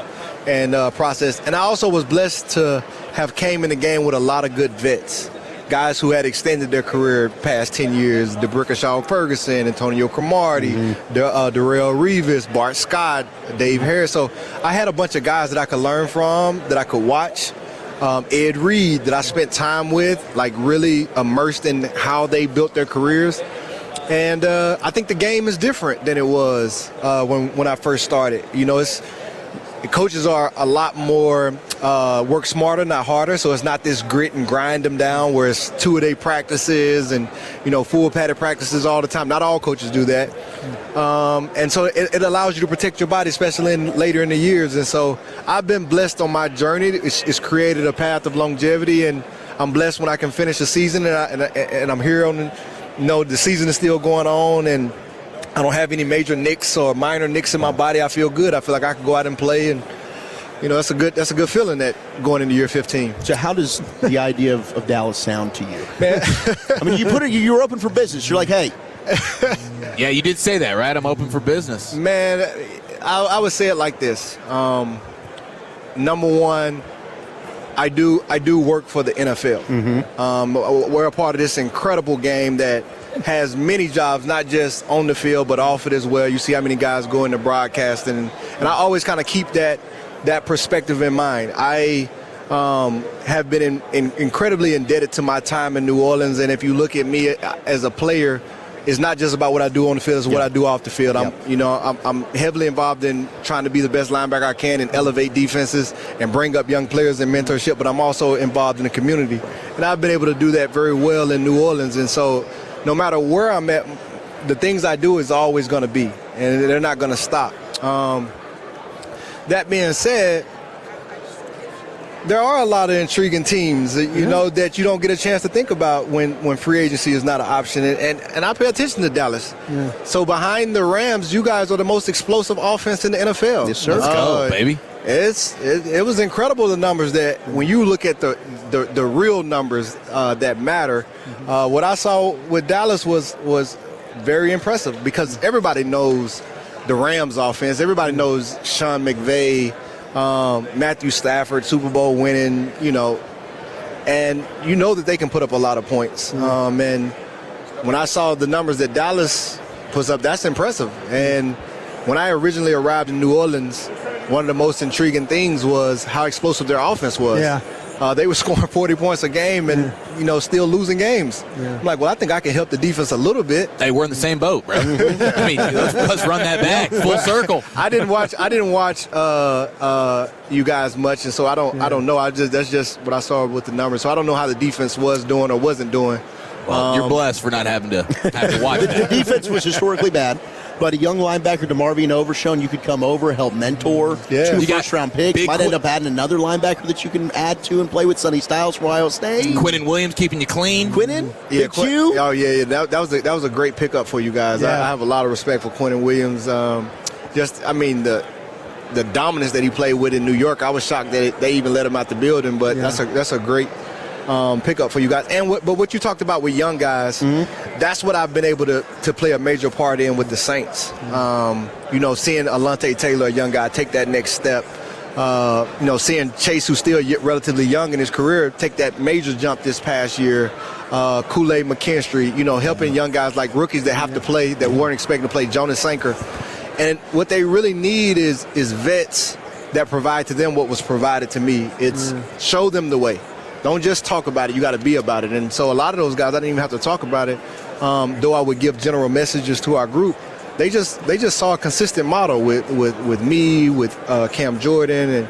and process. And I also was blessed to have came in the game with a lot of good vets. Guys who had extended their career past 10 years, DeBrickashaw Ferguson, Antonio Cromartie, Darrell Revis, Bart Scott, Dave Harris. So I had a bunch of guys that I could learn from, that I could watch. Ed Reed, that I spent time with, like really immersed in how they built their careers. And I think the game is different than it was when I first started. You know, the coaches are a lot more work smarter, not harder. So it's not this grit and grind them down where it's two-a-day practices and, full padded practices all the time. Not all coaches do that. And so it allows you to protect your body, especially later in the years. And so I've been blessed on my journey. It's created a path of longevity, and I'm blessed when I can finish the season and I'm here on, the season is still going on, and I don't have any major nicks or minor nicks in my body. I feel good. I feel like I can go out and play, and that's a good feeling that going into year 15. So how does the idea of Dallas sound to you? Man. I mean, you were open for business. You're like, hey. Yeah, you did say that, right? I'm open for business. Man, I would say it like this. Number one, I do work for the NFL. Mm-hmm. We're a part of this incredible game that has many jobs, not just on the field, but off it as well. You see how many guys go into broadcasting, and I always kind of keep that perspective in mind. I have been incredibly indebted to my time in New Orleans, and if you look at me as a player, it's not just about what I do on the field, it's what I do off the field. I'm heavily involved in trying to be the best linebacker I can and elevate defenses and bring up young players and mentorship, but I'm also involved in the community. And I've been able to do that very well in New Orleans, and so no matter where I'm at, the things I do is always going to be, and they're not going to stop. That being said, there are a lot of intriguing teams that that you don't get a chance to think about when free agency is not an option. And I pay attention to Dallas. Yeah. So behind the Rams, you guys are the most explosive offense in the NFL. Yes, sir. Let's go, baby. It was incredible, the numbers that when you look at the real numbers that matter. What I saw with Dallas was very impressive because everybody knows the Rams offense. Everybody knows Sean McVay, Matthew Stafford, Super Bowl winning, and that they can put up a lot of points. And when I saw the numbers that Dallas puts up, that's impressive. And when I originally arrived in New Orleans, one of the most intriguing things was how explosive their offense was. Yeah. They were scoring 40 points a game and, still losing games. Yeah. I'm like, well, I think I can help the defense a little bit. Hey, we're in the same boat, bro. I mean, let's run that back full circle. I didn't watch you guys much, and so I don't know. That's just what I saw with the numbers. So I don't know how the defense was doing or wasn't doing. Well, you're blessed for not having to watch The defense was historically bad. But a young linebacker, Demario Davis, you could come over, help mentor. 2 first-round picks. Might end up adding another linebacker that you can add to and play with. Sonny Styles from Ohio State. Quinnen Williams keeping you clean. Quinnen? Yeah, Q? Oh, yeah. That was a great pickup for you guys. Yeah. I have a lot of respect for Quinnen Williams. The dominance that he played with in New York, I was shocked that they even let him out the building. But that's a great pickup for you guys. But what you talked about with young guys, that's what I've been able to play a major part in with the Saints. Seeing Alontae Taylor, a young guy, take that next step. Seeing Chase, who's still relatively young in his career, take that major jump this past year. Kool-Aid McKinstry, helping young guys like rookies that have to play, that weren't expecting to play, Jonas Sanker. And what they really need is vets that provide to them what was provided to me. It's show them the way. Don't just talk about it. You got to be about it. And so a lot of those guys, I didn't even have to talk about it, though I would give general messages to our group. They just saw a consistent model with me, with Cam Jordan, and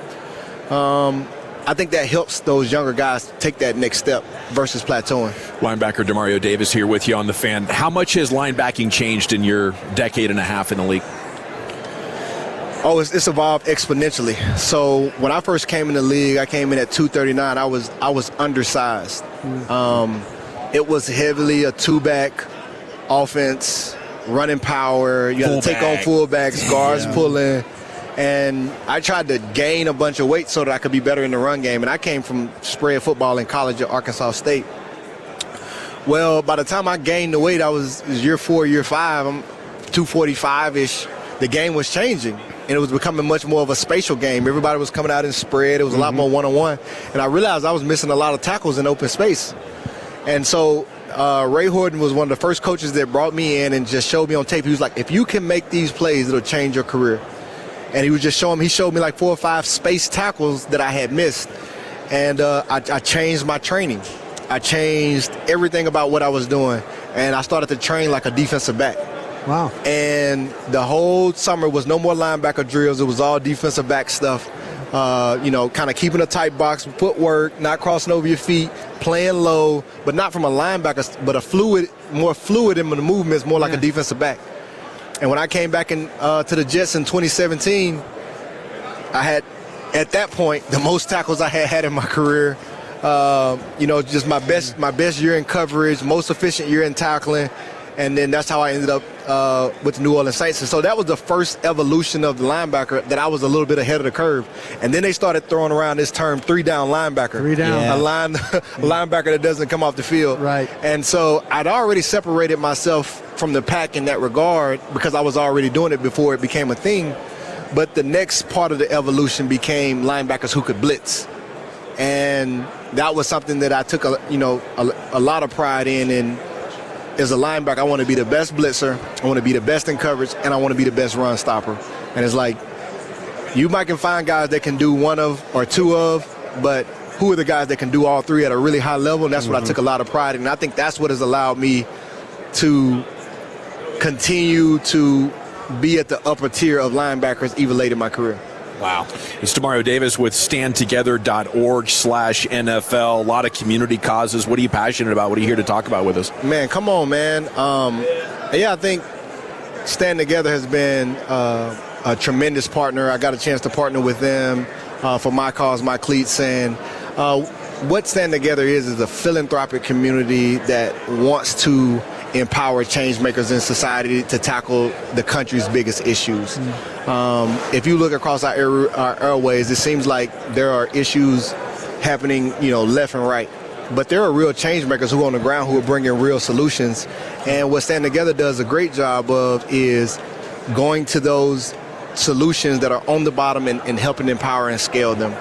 I think that helps those younger guys take that next step versus plateauing. Linebacker Demario Davis here with you on The Fan. How much has linebacking changed in your decade and a half in the league? Oh, it's evolved exponentially. So when I first came in the league, I came in at 239. I was undersized. It was heavily a two-back offense, running power. You had to take on fullbacks, guards pulling. And I tried to gain a bunch of weight so that I could be better in the run game. And I came from spread football in college at Arkansas State. Well, by the time I gained the weight, I was year 4, year 5. I'm 245-ish. The game was changing. And it was becoming much more of a spatial game. Everybody was coming out in spread. It was a lot more one-on-one. And I realized I was missing a lot of tackles in open space. And so Ray Horton was one of the first coaches that brought me in and just showed me on tape. He was like, if you can make these plays, it'll change your career. And he was just showing me, he showed me like 4 or 5 space tackles that I had missed. And I changed my training. I changed everything about what I was doing. And I started to train like a defensive back. Wow. And the whole summer was no more linebacker drills. It was all defensive back stuff. Kind of keeping a tight box, footwork, not crossing over your feet, playing low, but not from a linebacker, but more fluid in the movements, more like a defensive back. And when I came back to the Jets in 2017, I had, at that point, the most tackles I had in my career. Just my best year in coverage, most efficient year in tackling. And then that's how I ended up with the New Orleans Saints. And so that was the first evolution of the linebacker that I was a little bit ahead of the curve. And then they started throwing around this term 3-down linebacker. 3-down. A linebacker that doesn't come off the field. Right. And so I'd already separated myself from the pack in that regard because I was already doing it before it became a thing. But the next part of the evolution became linebackers who could blitz. And that was something that I took a lot of pride in. And as a linebacker, I want to be the best blitzer, I want to be the best in coverage, and I want to be the best run stopper. And it's like, you might can find guys that can do one of or two of, but who are the guys that can do all three at a really high level? And that's what I took a lot of pride in. And I think that's what has allowed me to continue to be at the upper tier of linebackers even late in my career. Wow. It's Demario Davis with standtogether.org/NFL. A lot of community causes. What are you passionate about? What are you here to talk about with us? Man, come on, man. I think Stand Together has been a tremendous partner. I got a chance to partner with them for My Cause, My Cleats. And what Stand Together is a philanthropic community that wants to empower change makers in society to tackle the country's biggest issues. If you look across our airways, it seems like there are issues happening, left and right. But there are real change makers who are on the ground who are bringing real solutions. And what Stand Together does a great job of is going to those solutions that are on the bottom and helping empower and scale them.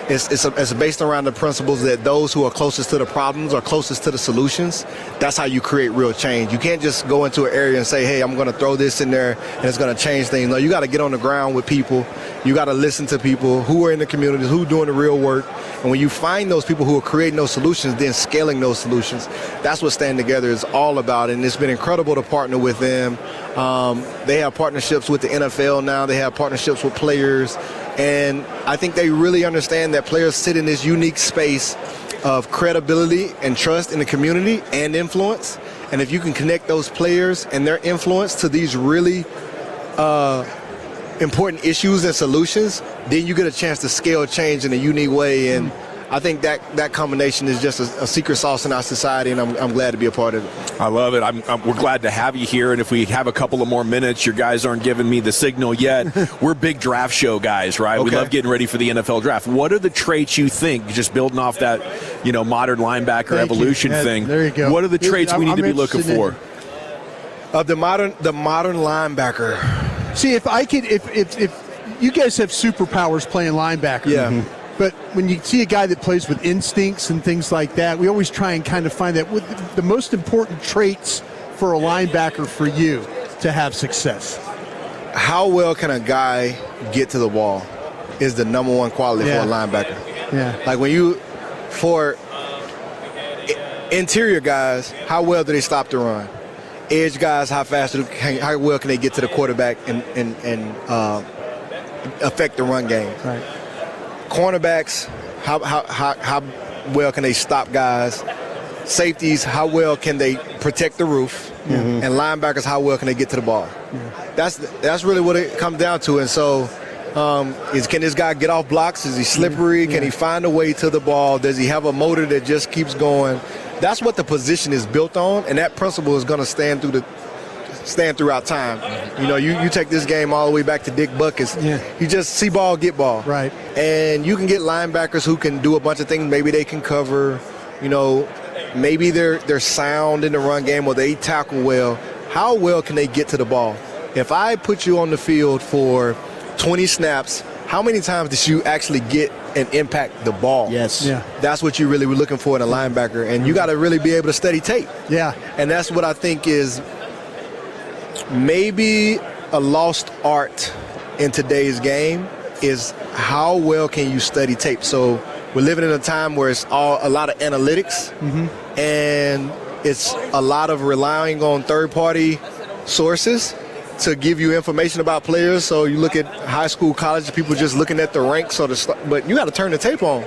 It's based around the principles that those who are closest to the problems are closest to the solutions. That's how you create real change. You can't just go into an area and say, hey, I'm going to throw this in there and it's going to change things. No, you got to get on the ground with people You got to listen to people who are in the communities, who are doing the real work. And when you find those people who are creating those solutions, then scaling those solutions, that's what Stand Together is all about. And it's been incredible to partner with them. They have partnerships with the NFL now. They have partnerships with players. And I think they really understand that players sit in this unique space of credibility and trust in the community and influence. And if you can connect those players and their influence to these really important issues and solutions, then you get a chance to scale change in a unique way. And I think that combination is just a secret sauce in our society, and I'm glad to be a part of it. I love it. We're glad to have you here, and if we have a couple of more minutes, your guys aren't giving me the signal yet. We're big draft show guys, right? Okay. We love getting ready for the NFL draft. What are the traits you think, just building off that, modern linebacker evolution thing? There you go. What are the traits we need to be looking for? The modern linebacker. See, if you guys have superpowers playing linebacker. Yeah. But when you see a guy that plays with instincts and things like that, we always try and kind of find that with the most important traits for a linebacker for you to have success. How well can a guy get to the ball is the number one quality for a linebacker. Yeah. Like for interior guys, how well do they stop the run? Edge guys, how well can they get to the quarterback and affect the run game? Right. Cornerbacks, how well can they stop guys? Safeties, how well can they protect the roof? And linebackers, how well can they get to the ball? That's really what it comes down to. And so can this guy get off blocks? Is he slippery? Can he find a way to the ball? Does he have a motor that just keeps going? That's what the position is built on, and that principle is going to stand throughout time. You take this game all the way back to Dick Buckus. You just see ball, get ball. Right. And you can get linebackers who can do a bunch of things. Maybe they can cover, maybe they're sound in the run game or they tackle well. How well can they get to the ball? If I put you on the field for 20 snaps, how many times did you actually get and impact the ball? Yes. Yeah. That's what you really were looking for in a linebacker. And you got to really be able to study tape. Yeah. And that's what I think is maybe a lost art in today's game is how well can you study tape. So we're living in a time where it's a lot of analytics and it's a lot of relying on third-party sources to give you information about players. So you look at high school, college, people just looking at the ranks but you got to turn the tape on.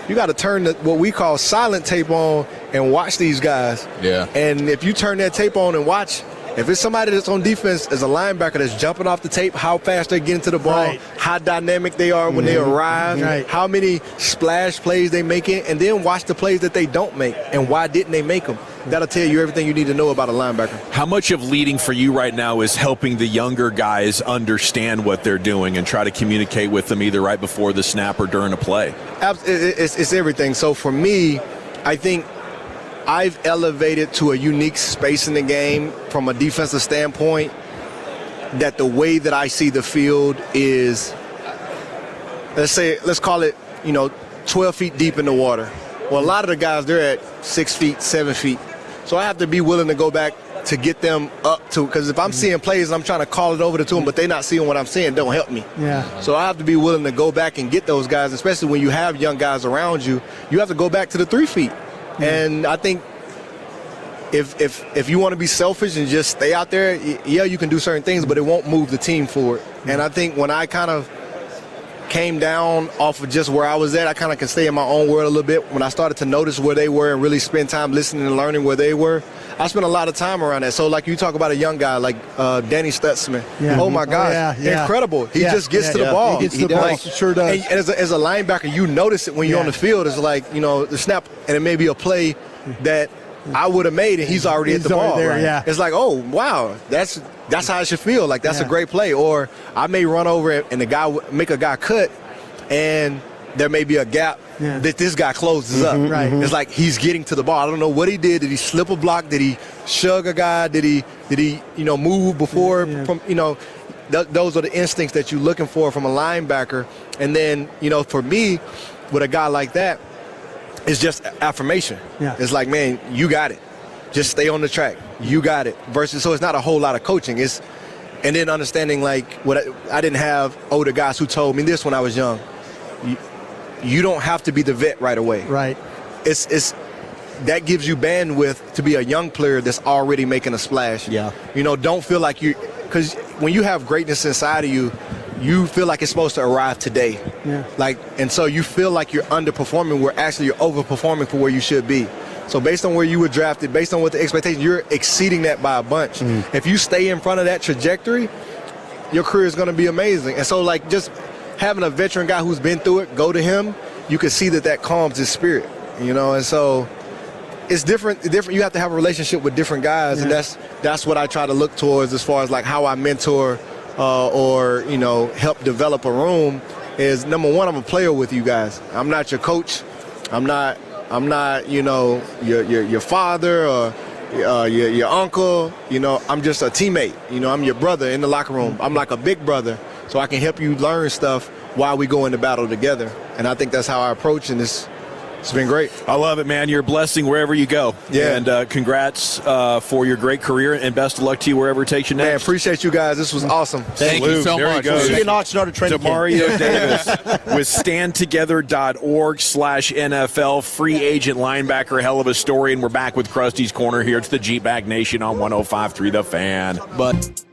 You got to turn what we call silent tape on and watch these guys. Yeah. And if you turn that tape on and watch, if it's somebody that's on defense as a linebacker that's jumping off the tape, how fast they're getting to the ball, how dynamic they are when they arrive, how many splash plays they make it, and then watch the plays that they don't make and why didn't they make them. That'll tell you everything you need to know about a linebacker. How much of leading for you right now is helping the younger guys understand what they're doing and try to communicate with them either right before the snap or during a play? It's everything. So for me, I think I've elevated to a unique space in the game from a defensive standpoint that the way that I see the field is, let's call it, 12 feet deep in the water. Well, a lot of the guys, they're at 6 feet, 7 feet. So I have to be willing to go back to get them up to, because if I'm seeing plays and I'm trying to call it over to them, but they're not seeing what I'm seeing, don't help me. Yeah. So I have to be willing to go back and get those guys, especially when you have young guys around you. You have to go back to the 3 feet. And I think if you want to be selfish and just stay out there, you can do certain things, but it won't move the team forward. And I think when I kind of came down off of just where I was at, I kind of can stay in my own world a little bit. When I started to notice where they were and really spend time listening and learning where they were, I spent a lot of time around that. So like you talk about a young guy like Danny Stutzman. Yeah. Oh my gosh, incredible. He just gets to the ball. He gets to the ball, sure does. And as a linebacker, you notice it when you're on the field. It's like, the snap, and it may be a play that I would have made, and he's already at the ball. There, yeah. It's like, oh, wow, that's how it should feel. Like, that's a great play. Or I may run over and the guy make a guy cut, and there may be a gap that this guy closes up. Right. It's like he's getting to the ball. I don't know what he did. Did he slip a block? Did he shug a guy? Did he move before? Those are the instincts that you're looking for from a linebacker. And then, for me, with a guy like that, it's just affirmation. Yeah. It's like, man, you got it. Just stay on the track. You got it. So it's not a whole lot of coaching. It's And then understanding, like, what I didn't have older guys who told me this when I was young. You don't have to be the vet right away. Right. It's that gives you bandwidth to be a young player that's already making a splash. Yeah. You know, don't feel like because when you have greatness inside of you, you feel like it's supposed to arrive today. Yeah. Like, and so you feel like you're underperforming where actually you're overperforming for where you should be. So based on where you were drafted, based on what the expectation, you're exceeding that by a bunch. If you stay in front of that trajectory, your career is going to be amazing. And so, like, just having a veteran guy who's been through it, go to him, you can see that calms his spirit, you know. And so it's different. You have to have a relationship with different guys, and that's what I try to look towards as far as, like, how I mentor or, you know, help develop a room is, number one, I'm a player with you guys. I'm not your coach. I'm not, you know, your father or your uncle. You know, I'm just a teammate. You know, I'm your brother in the locker room. I'm like a big brother, so I can help you learn stuff while we go into battle together. And I think that's how I approach, and it's been great. I love it, man. You're a blessing wherever you go. Yeah. And congrats for your great career, and best of luck to you wherever it takes you next. Man, appreciate you guys. This was awesome. Thank you so much. See you in Oxnard at training camp. Demario Davis with standtogether.org/NFL, free agent linebacker. Hell of a story. And we're back with Krusty's Corner here. It's the G-Bag Nation on 105.3 The Fan. But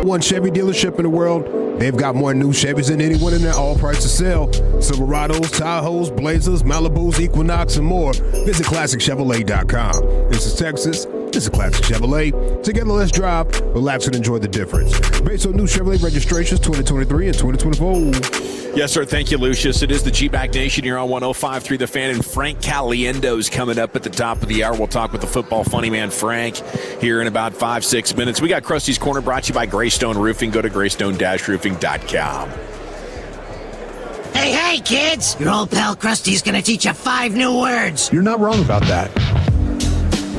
#1 Chevy dealership in the world. They've got more new Chevys than anyone in their all-price to sell. Silverados, Tahoes, Blazers, Malibus, Equinox, and more. Visit ClassicChevrolet.com. This is Texas. This is Classic Chevrolet. Together, let's drive, relax, and enjoy the difference. Based on new Chevrolet registrations 2023 and 2024. Yes, sir. Thank you, Lucius. It is the G-Bag Nation here on 105.3 The Fan, and Frank Caliendo's coming up at the top of the hour. We'll talk with the football funny man, Frank, here in about 5-6 minutes. We got Krusty's Corner brought to you by Greystone Roofing. Go to greystone-roofing.com. Hey, kids! Your old pal Krusty's gonna teach you 5 new words. You're not wrong about that.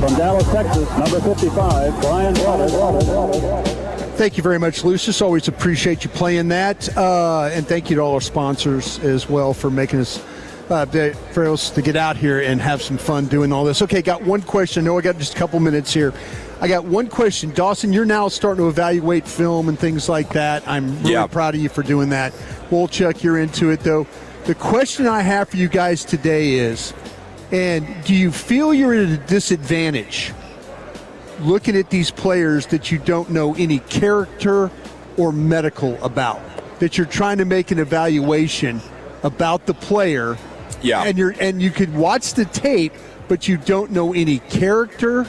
From Dallas, Texas, number 55, Brian Waters. Thank you very much, Lucius. Always appreciate you playing that. And thank you to all our sponsors as well for making us, for us to get out here and have some fun doing all this. Okay, got one question. I know I got just a couple minutes here. I got one question. Dawson, you're now starting to evaluate film and things like that. I'm really proud of you for doing that. Wolchuk, you're into it, though. The question I have for you guys today is, and do you feel you're at a disadvantage looking at these players that you don't know any character or medical about, that you're trying to make an evaluation about the player, and you could watch the tape, but you don't know any character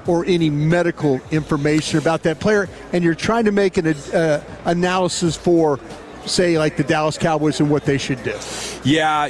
or any medical information about that player, and you're trying to make an analysis for, say, like the Dallas Cowboys and what they should do? Yeah,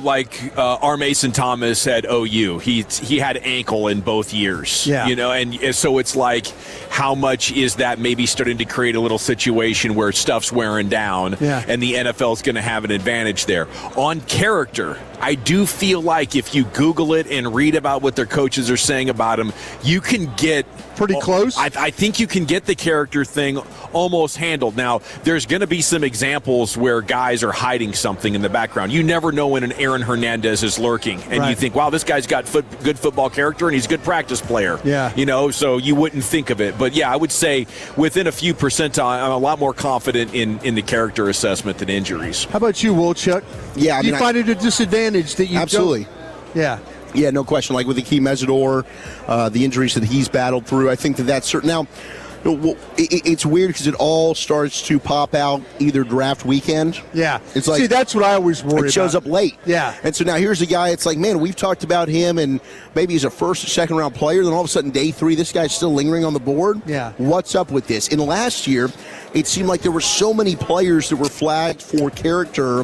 like our Mason Thomas at OU. He had ankle in both years. Yeah. And so it's like, how much is that maybe starting to create a little situation where stuff's wearing down, and the NFL is going to have an advantage there. On character, I do feel like if you Google it and read about what their coaches are saying about him, you can get pretty close. I think you can get the character thing almost handled. Now, there's going to be some examples where guys are hiding something in the background. You never know when an Aaron Hernandez is lurking, and you think, wow, this guy's got good football character, and he's a good practice player. Yeah. So you wouldn't think of it. But, yeah, I would say within a few percentile, I'm a lot more confident in the character assessment than injuries. How about you, Wolchuk? Yeah, you find it a disadvantage that you absolutely. Yeah. Yeah, no question. Like with Akeem Mesidor, the injuries that he's battled through, I think that's certain. Now, it's weird because it all starts to pop out either draft weekend. Yeah. It's like, see, that's what I always worry about. It shows up late. Yeah. And so now here's a guy, it's like, man, we've talked about him and maybe he's a first or second round player. Then all of a sudden, day 3, this guy's still lingering on the board. Yeah. What's up with this? In last year, it seemed like there were so many players that were flagged for character,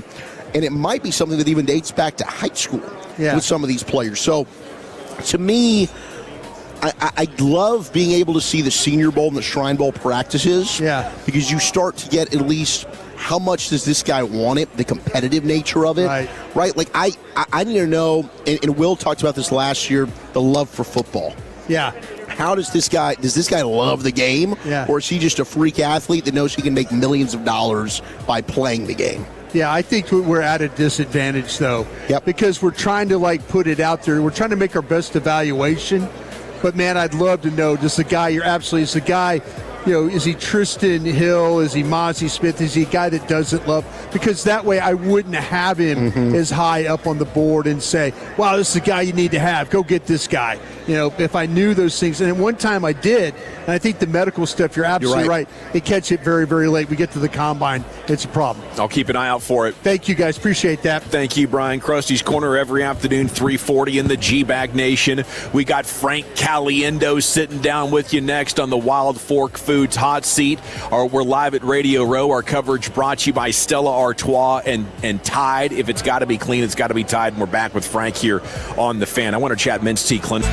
and it might be something that even dates back to high school with some of these players. So to me, I love being able to see the Senior Bowl and the Shrine Bowl practices. Yeah. Because you start to get at least how much does this guy want it, the competitive nature of it. Right? Like, I need to know, and Will talked about this last year, the love for football. Yeah. How does this guy love the game? Yeah. Or is he just a freak athlete that knows he can make millions of dollars by playing the game? Yeah, I think we're at a disadvantage, though. Because we're trying to, put it out there. We're trying to make our best evaluation. But, man, I'd love to know, is the guy, is the guy, is he Tristan Hill? Is he Mozzie Smith? Is he a guy that doesn't love? Because that way I wouldn't have him as high up on the board and say, wow, this is the guy you need to have. Go get this guy. If I knew those things. And at one time I did. And I think the medical stuff, you're absolutely right. They catch it very, very late. We get to the combine, it's a problem. I'll keep an eye out for it. Thank you, guys. Appreciate that. Thank you, Brian. Krusty's Corner every afternoon, 3:40 in the G-Bag Nation. We got Frank Caliendo sitting down with you next on the Wild Fork Foods Hot Seat. We're live at Radio Row. Our coverage brought to you by Stella Artois and Tide. If it's got to be clean, it's got to be Tide. And we're back with Frank here on The Fan. I want to chat men's tea clinic.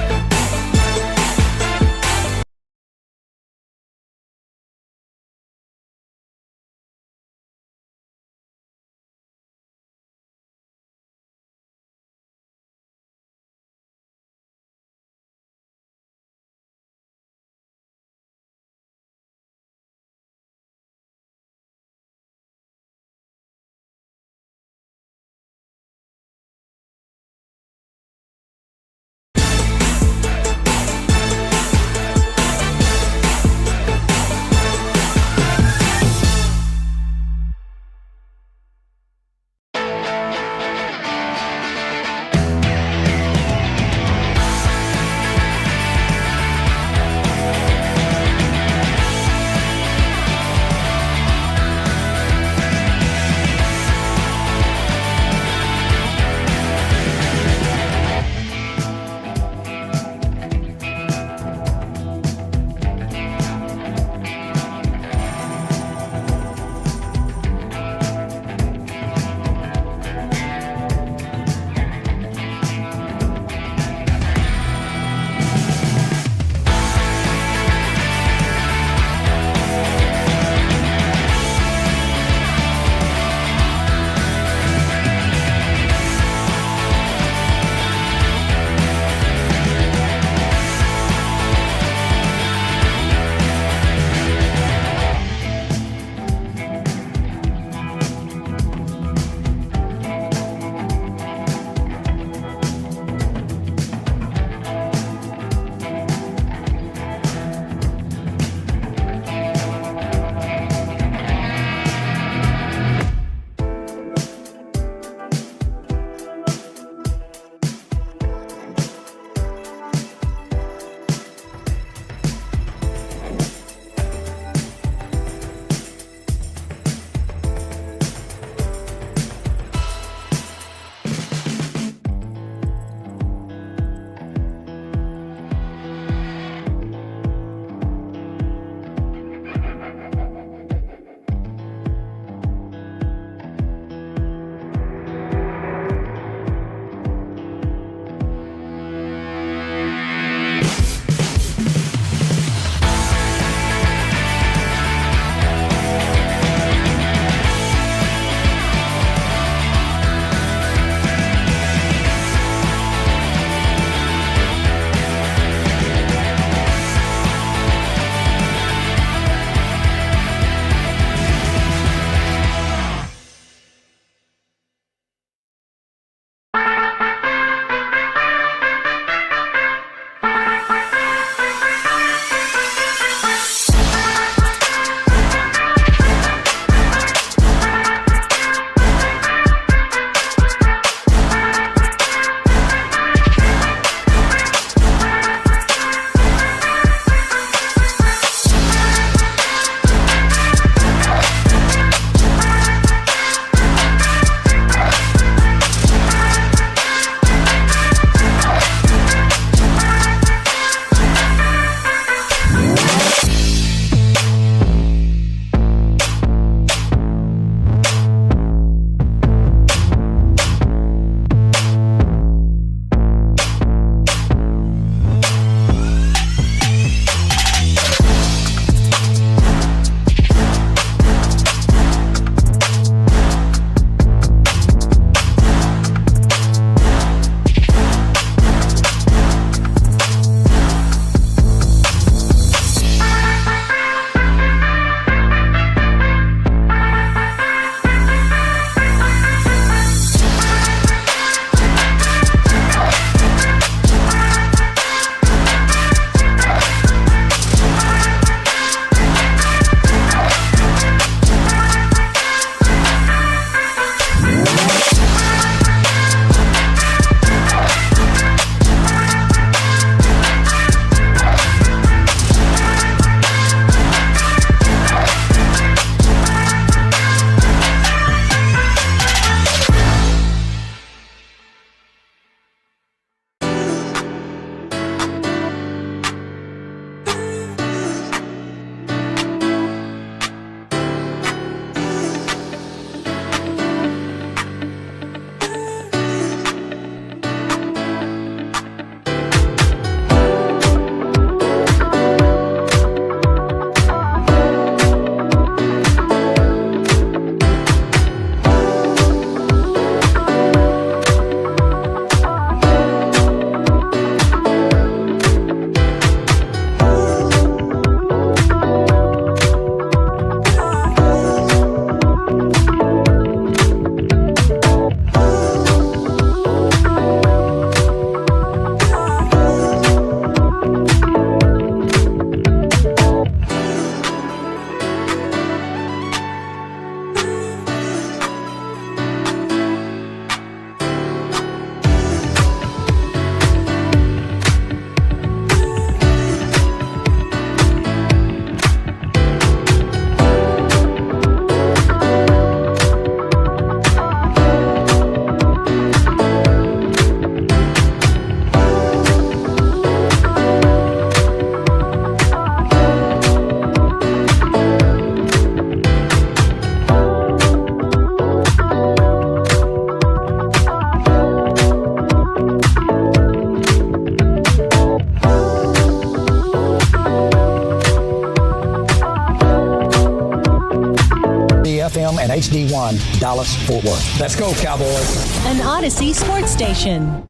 HD1, Dallas-Fort Worth. Let's go, Cowboys. An Odyssey sports station.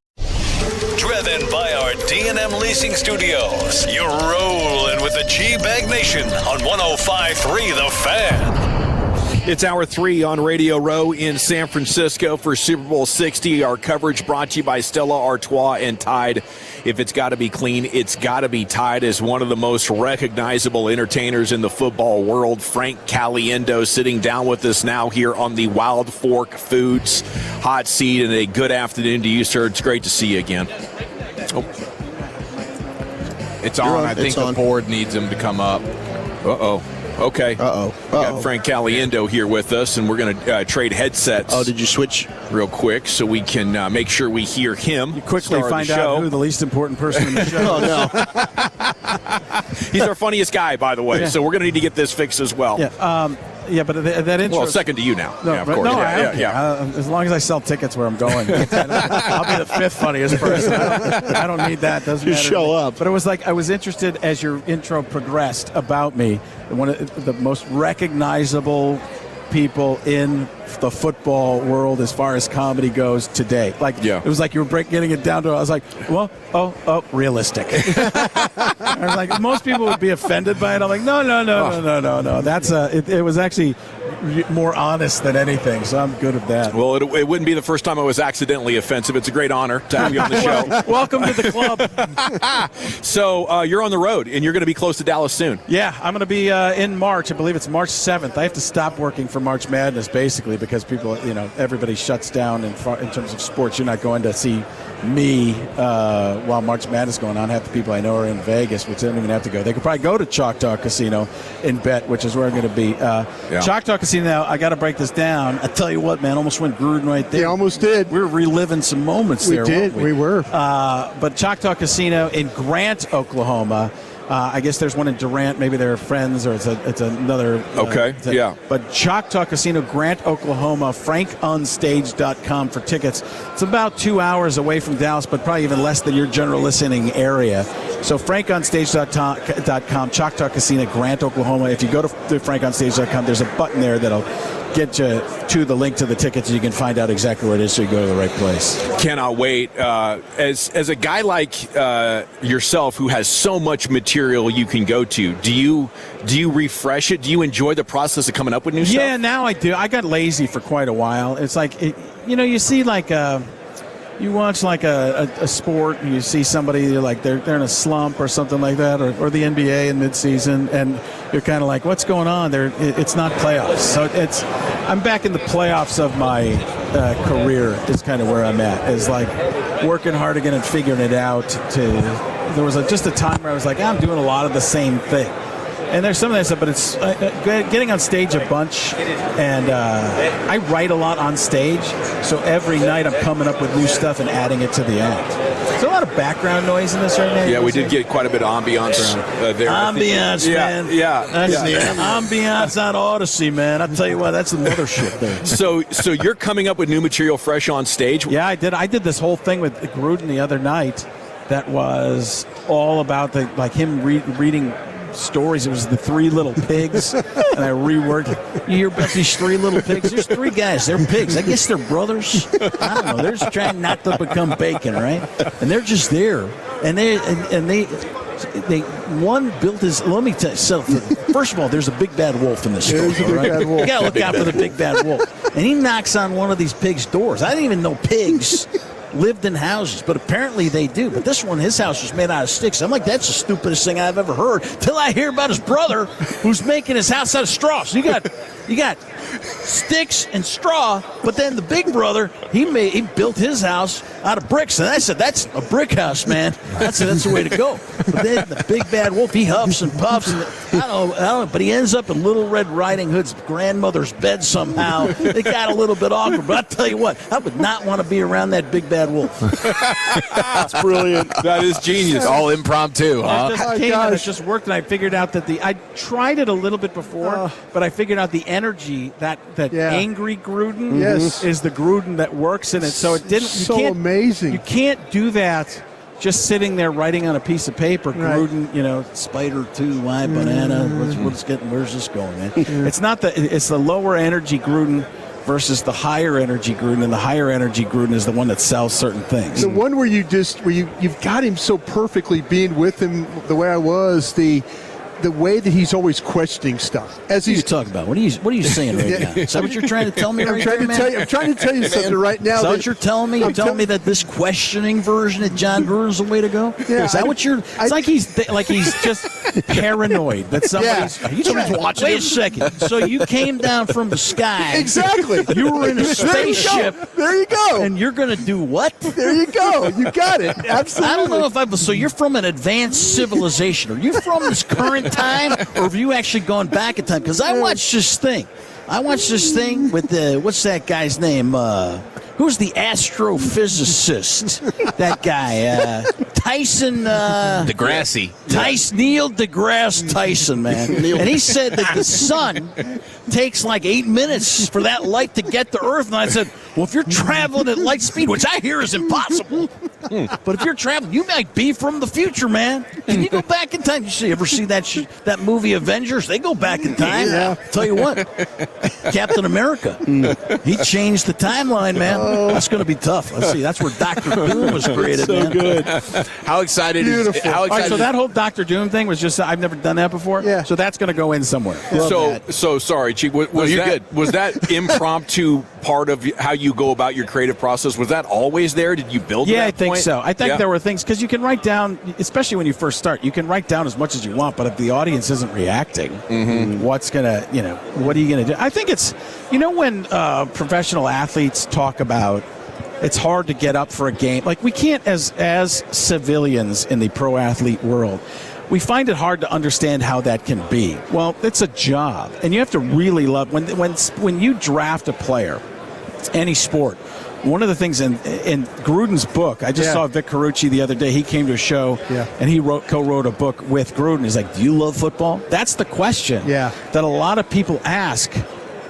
Driven by our D&M Leasing Studios. You're rolling with the G-Bag Nation on 105.3 The Fan. It's Hour 3 on Radio Row in San Francisco for Super Bowl 60. Our coverage brought to you by Stella Artois and Tide. If it's got to be clean, it's got to be Tide. As one of the most recognizable entertainers in the football world, Frank Caliendo, sitting down with us now here on the Wild Fork Foods hot seat. And a good afternoon to you, sir. It's great to see you again. Oh. It's on. I think the board needs him to come up. Uh-oh. Okay. We got Frank Caliendo here with us, and we're going to trade headsets. Oh, did you switch? Real quick, so we can make sure we hear him. You quickly find out who the least important person in the show is. Oh, no. He's our funniest guy, by the way, so we're going to need to get this fixed as well. Yeah, but that intro. Well, second to you now. No, yeah, of course. No, as long as I sell tickets where I'm going, I'll be the fifth funniest person. I don't need that. Doesn't matter. Show up. But it was like I was interested as your intro progressed about me. One of the most recognizable people in the football world as far as comedy goes today. It was like you were getting it down to. I was like, well, realistic. I was like, most people would be offended by it. I'm like, no. That's it was actually more honest than anything, so I'm good at that. Well, it wouldn't be the first time I was accidentally offensive. It's a great honor to have you on the show. Welcome to the club. So you're on the road, and you're going to be close to Dallas soon. Yeah, I'm going to be in March. I believe it's March 7th. I have to stop working for March Madness, basically, because people, everybody shuts down in terms of sports. You're not going to see me while March Madness is going on. Half the people I know are in Vegas, which they don't even have to go. They could probably go to Choctaw Casino and bet, which is where I'm going to be. Choctaw Casino, now, I got to break this down. I tell you what, man, almost went Gruden right there. You almost did. We were reliving some moments there, weren't we? We were. But Choctaw Casino in Grant, Oklahoma. I guess there's one in Durant. Maybe they're friends, or it's another. Okay, But Choctaw Casino, Grant, Oklahoma. FrankOnStage.com for tickets. It's about 2 hours away from Dallas, but probably even less than your general listening area. So FrankOnStage.com, Choctaw Casino, Grant, Oklahoma. If you go to FrankOnStage.com, there's a button there that'll get you to the link to the tickets, and you can find out exactly where it is, so you go to the right place. Cannot wait. As a guy like yourself who has so much material you can go to, do you refresh it? Do you enjoy the process of coming up with new stuff? Yeah, now I do. I got lazy for quite a while. It's like, you see like you watch like a sport and you see somebody, you're like they're in a slump or something like that, or the NBA in midseason, and you're kind of like, what's going on there? It's not playoffs. So I'm back in the playoffs of my career is kind of where I'm at. Is like working hard again and figuring it out. There was just a time where I was like, I'm doing a lot of the same thing. And there's some of that stuff, but it's getting on stage a bunch, and I write a lot on stage, so every night I'm coming up with new stuff and adding it to the act. There's a lot of background noise in this right now. Yeah, we did get quite a bit of ambiance there. Ambiance, man. Yeah. That's the ambiance on Odyssey, man. I'll tell you what, that's the mothership there. So you're coming up with new material fresh on stage? Yeah, I did. I did this whole thing with Gruden the other night that was all about him reading stories. It was the Three Little Pigs, and I reworked it. You hear about these Three Little Pigs? There's three guys. They're pigs. I guess they're brothers. I don't know. They're just trying not to become bacon, right? And they're just there. And they one built his. Let me tell you something. First of all, there's a big bad wolf in this story. Right? You gotta look out for the big bad wolf. And he knocks on one of these pigs' doors. I didn't even know pigs lived in houses, but apparently they do. But this one, his house was made out of sticks. I'm like, that's the stupidest thing I've ever heard, till I hear about his brother who's making his house out of straw. So you got sticks and straw, but then the big brother, he built his house out of bricks. And I said, that's a brick house, man. That's the way to go. But then the big bad wolf, he huffs and puffs, and I don't know, but he ends up in Little Red Riding Hood's grandmother's bed somehow. It got a little bit awkward, but I'll tell you what, I would not want to be around that big bad wolf. That's brilliant. That is genius. All impromptu, huh? It just worked, and I figured out that I tried it a little bit before, but I figured out the energy, that angry Gruden is the Gruden that works in it. So it didn't. Amazing. You can't do that just sitting there writing on a piece of paper, Gruden, spider 2, why banana? Where's this going, man? It's not it's the lower energy Gruden versus the higher energy Gruden, and the higher energy Gruden is the one that sells certain things. The one where you've got him so perfectly being with him the way I was, the way that he's always questioning stuff. What are you talking about? What are you saying right now? Is that what you're trying to tell me I'm trying to tell you something right now. Is that what you're telling me? You're telling me that this questioning version of John Gruden is the way to go? Yeah, is that what you're... It's like he's just paranoid that somebody's... Are you somebody's watching Wait him? a second. So you came down from the sky. Exactly. You were in a spaceship. There you go. And you're going to do what? There you go. You got it. Absolutely. I don't know if so you're from an advanced civilization. Are you from this current time, or have you actually gone back in time? Because I watched this thing. With what's that guy's name? Who's the astrophysicist? That guy, Tyson DeGrasse. Neil deGrasse Tyson, man. And he said that the sun takes like 8 minutes for that light to get to Earth. And I said, well, if you're traveling at light speed, which I hear is impossible, but if you're traveling, you might be from the future, man. Can you go back in time? You ever see that movie Avengers? They go back in time. Yeah. Tell you what, Captain America, he changed the timeline, man. That's going to be tough. Let's see. That's where Dr. Doom was created, so man. good. How excited Beautiful. is... How All right, excited so that whole Dr. Doom thing was just, I've never done that before. Yeah. So that's going to go in somewhere. So sorry, Chief. Was that impromptu part of how you go about your creative process? Was that always there? Did you build? Yeah, to that I think point? so. I think there were things, because you can write down, especially when you first start, you can write down as much as you want, but if the audience isn't reacting, what are you going to do? I think it's, when professional athletes talk about it's hard to get up for a game. Like, we can't, as civilians in the pro athlete world, we find it hard to understand how that can be. Well, it's a job, and you have to really love when you draft a player, any sport. One of the things in Gruden's book, I just saw Vic Carucci the other day. He came to a show, and he co-wrote a book with Gruden. He's like, do you love football? That's the question that a lot of people ask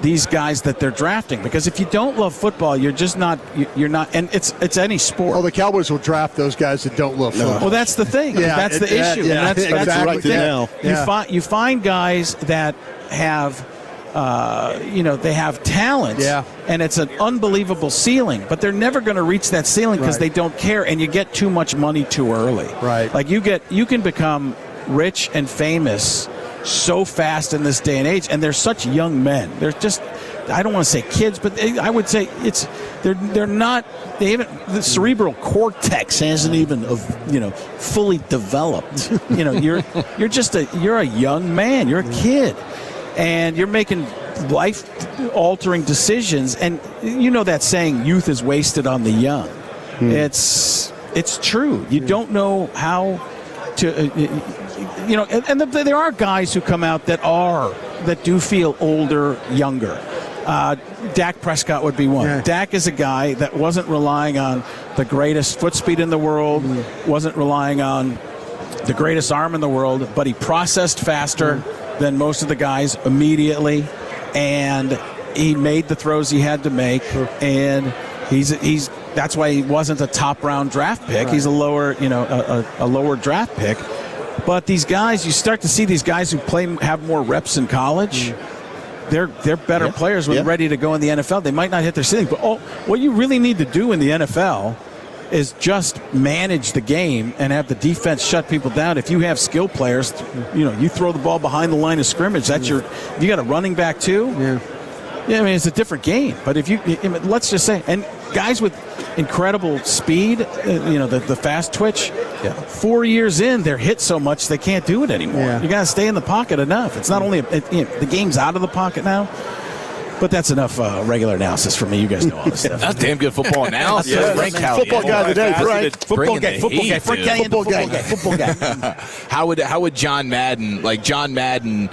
these guys that they're drafting, because if you don't love football, you're just not. You're not, and it's any sport. Oh, the Cowboys will draft those guys that don't love football. Well, that's the thing. That's the issue. Yeah, That's exactly. the thing. You find guys that have. They have talent, and it's an unbelievable ceiling, but they're never going to reach that ceiling because they don't care, and you get too much money too early. Right. Like you can become rich and famous so fast in this day and age, and they're such young men. They're just, I don't want to say kids, but I would say they're not. They haven't. The cerebral cortex hasn't even fully developed. You're a young man. You're a kid. And you're making life-altering decisions, and that saying, "Youth is wasted on the young." It's true. You don't know how to, and there are guys who come out that do feel older, younger. Dak Prescott would be one. Yeah. Dak is a guy that wasn't relying on the greatest foot speed in the world, wasn't relying on the greatest arm in the world, but he processed faster than most of the guys immediately, and he made the throws he had to make, and he's that's why he wasn't a top round draft pick. Right. He's a lower draft pick. But these guys, you start to see these guys who have more reps in college. They're better players when they're ready to go in the NFL. They might not hit their ceiling, but what you really need to do in the NFL is just manage the game and have the defense shut people down. If you have skill players, you throw the ball behind the line of scrimmage. If you got a running back too. Yeah, I mean, it's a different game. But let's just say, and guys with incredible speed, the fast twitch, 4 years in, they're hit so much they can't do it anymore. Yeah. You got to stay in the pocket enough. It's not only the game's out of the pocket now. But that's enough regular analysis for me. You guys know all this stuff. That's damn good football analysis. Football guy today, right? Football guy. How would John Madden,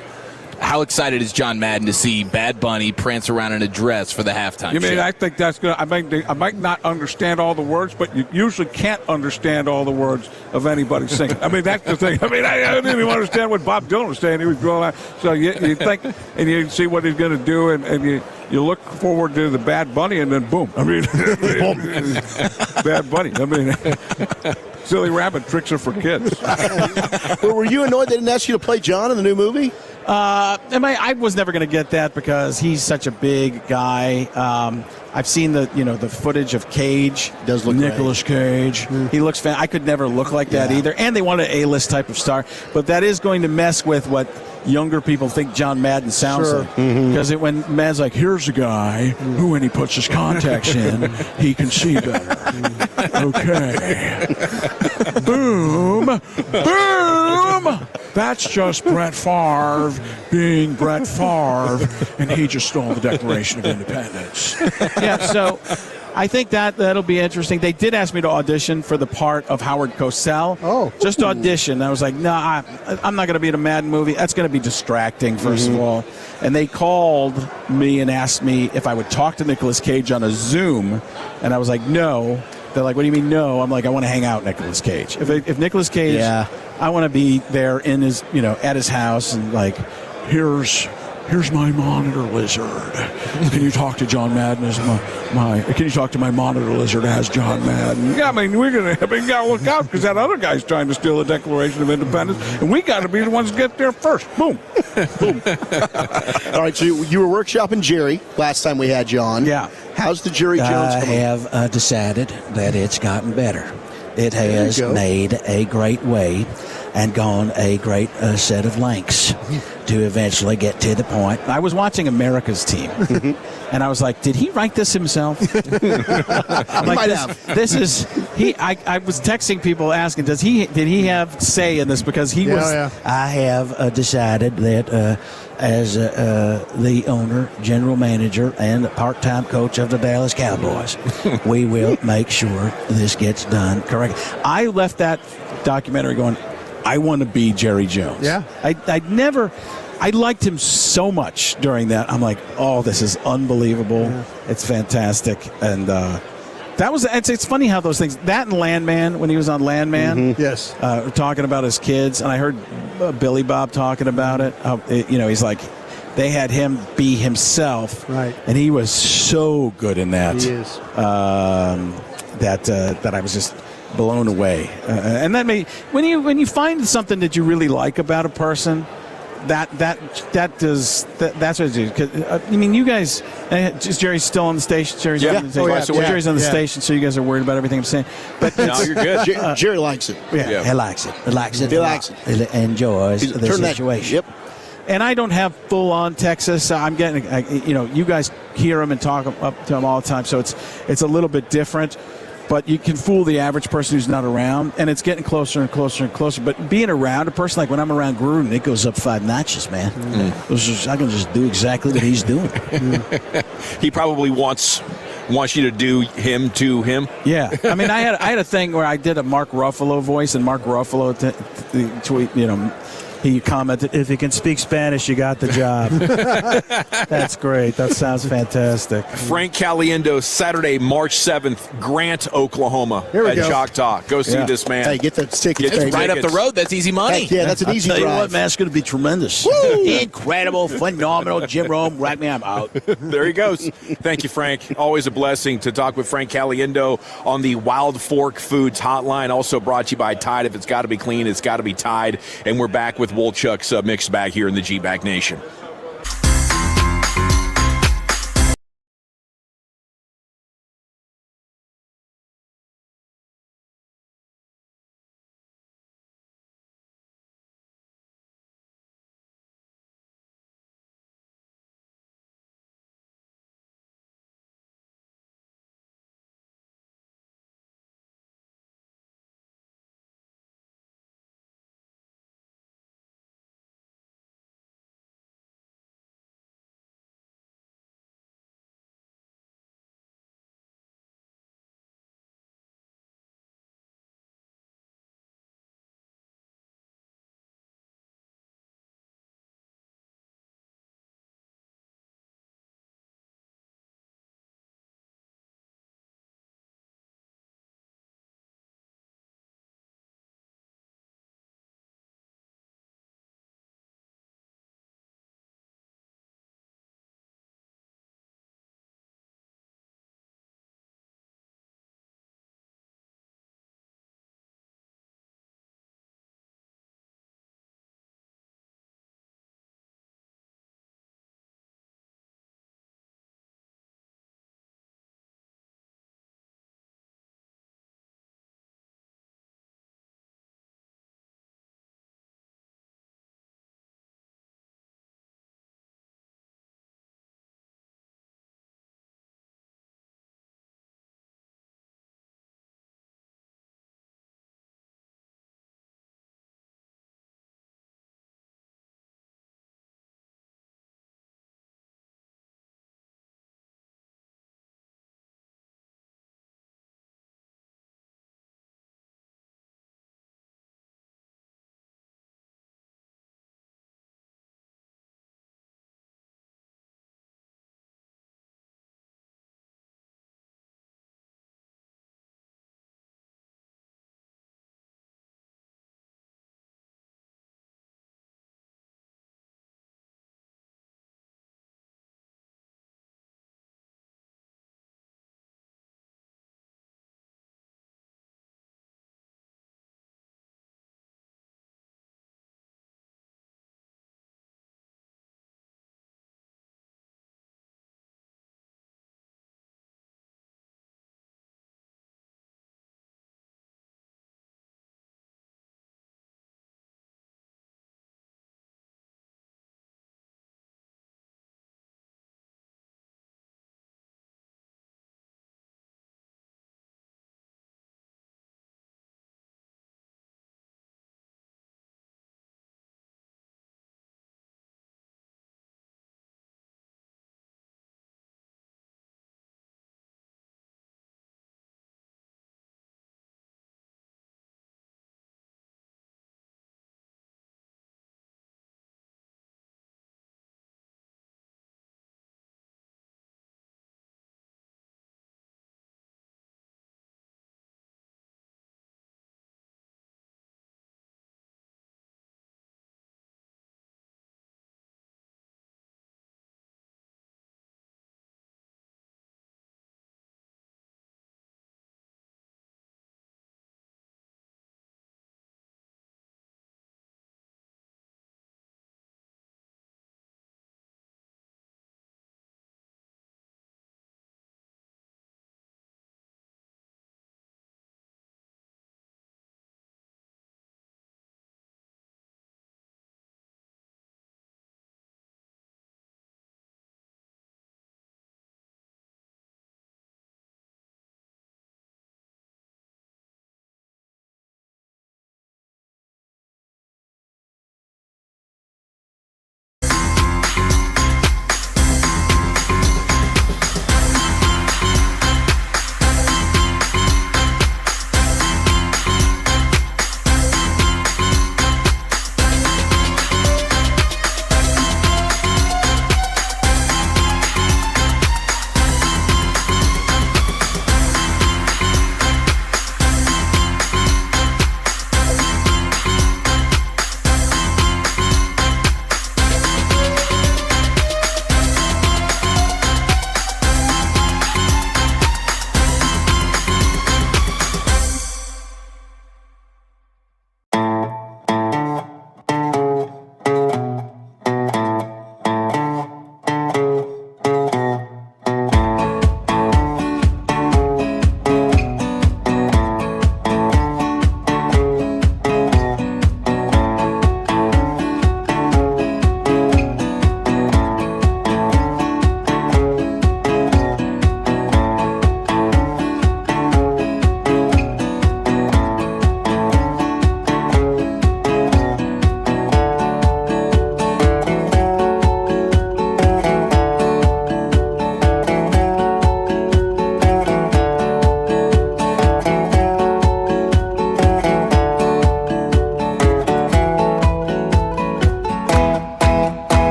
how excited is John Madden to see Bad Bunny prance around in a dress for the halftime show? I think that's good. I might not understand all the words, but you usually can't understand all the words of anybody singing. I mean, that's the thing. I didn't even understand what Bob Dylan was saying. He was going on. So you think, and you see what he's going to do, and you look forward to the Bad Bunny, and then boom. Bad Bunny. Silly rabbit tricks are for kids. Were you annoyed they didn't ask you to play John in the new movie? I was never going to get that because he's such a big guy. I've seen the footage of Cage. Does look Nicolas Cage. He looks I could never look like that either. And they want an A-list type of star, but that is going to mess with what younger people think John Madden sounds like. Because when Madden's like, here's a guy who, when he puts his contacts in, he can see better. Okay. Boom. Boom. That's just Brett Favre being Brett Favre, and he just stole the Declaration of Independence. Yeah, so I think that'll be interesting. They did ask me to audition for the part of Howard Cosell. Oh. Just audition. I was like, no, I'm not going to be in a Madden movie. That's going to be distracting, first of all. And they called me and asked me if I would talk to Nicolas Cage on a Zoom, and I was like, no. They're like, what do you mean no? I'm like, I want to hang out with Nicolas Cage. If Nicolas Cage, I want to be there in his, at his house and like, here's my monitor lizard. Can you talk to John Madden as can you talk to my monitor lizard as John Madden? Yeah, I mean, we gotta look out because that other guy's trying to steal the Declaration of Independence, and we got to be the ones to get there first. Boom. Boom. All right, so you were workshopping Jerry last time we had you on. Yeah. How's the Jerry Jones I coming? have decided that it's gotten better. It has made a great way and gone a great set of lengths to eventually get to the point. I was watching America's Team, and I was like, did he write this himself? I'm like, this is he. I was texting people asking, did he have say in this because he was. Yeah. I have decided that as the owner, general manager, and part-time coach of the Dallas Cowboys, we will make sure this gets done correct. I left that documentary going, I want to be Jerry Jones. Yeah. I liked him so much during that. I'm like, oh, this is unbelievable. Yeah. It's fantastic. And it's funny how those things, that and Landman, when he was on Landman, yes, talking about his kids, and I heard Billy Bob talking about it. He's like, they had him be himself, right? And he was so good in that. He is. That I was just blown away. And that when you find something that you really like about a person, that's what it is. You guys, is Jerry still on the station? Jerry's on the station. Jerry's on the station, so you guys are worried about everything I'm saying. But no, you're good. Jerry likes it. Yeah. He likes it. He likes it. He enjoys the situation. Yep. And I don't have full-on Texas. I'm getting, you guys hear him and talk up to him all the time, so it's a little bit different. But you can fool the average person who's not around, and it's getting closer and closer and closer. But being around a person, like when I'm around Gruden, it goes up 5 notches, man. I can just do exactly what he's doing. He probably wants you to do him to him. Yeah, I mean, I had a thing where I did a Mark Ruffalo voice, and Mark Ruffalo tweet, he commented, if you can speak Spanish, you got the job. That's great. That sounds fantastic. Frank Caliendo, Saturday, March 7th, Grant, Oklahoma at Choctaw. Go see this man. Hey, get the tickets. It's right up the road. That's easy money. Heck yeah, that's an easy drive. I'll tell you what, man, it's going to be tremendous. Incredible, phenomenal. Jim Rome, right me, I'm out. There he goes. Thank you, Frank. Always a blessing to talk with Frank Caliendo on the Wild Fork Foods hotline. Also brought to you by Tide. If it's got to be clean, it's got to be Tide. And we're back with Wolchuk's mixed bag here in the G-Bag Nation.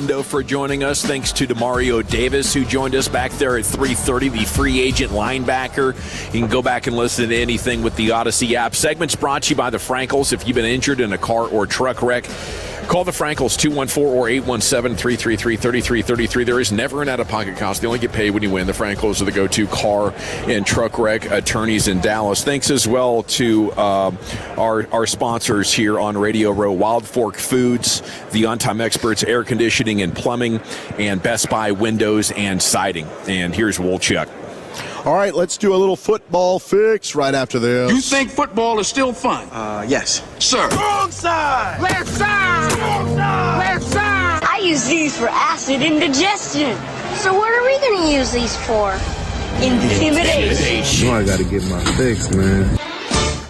Endo for joining us. Thanks to Demario Davis, who joined us back there at 3:30, the free agent linebacker. You can go back and listen to anything with the Odyssey app. Segments brought to you by the Frankels. If you've been injured in a car or truck wreck, call the Frankels, 214 or 817-333-3333. There is never an out-of-pocket cost. They only get paid when you win. The Frankels are the go-to car and truck wreck attorneys in Dallas. Thanks as well to our sponsors here on Radio Row, Wild Fork Foods, the on-time experts, air conditioning and plumbing, and Best Buy Windows and Siding. And here's Wolchuk. All right, let's do a little football fix right after this. You think football is still fun? Yes. Sir. Wrong side! Left side! Wrong side! Left side! I use these for acid indigestion. So what are we going to use these for? Intimidation. You know I got to get my fix, man.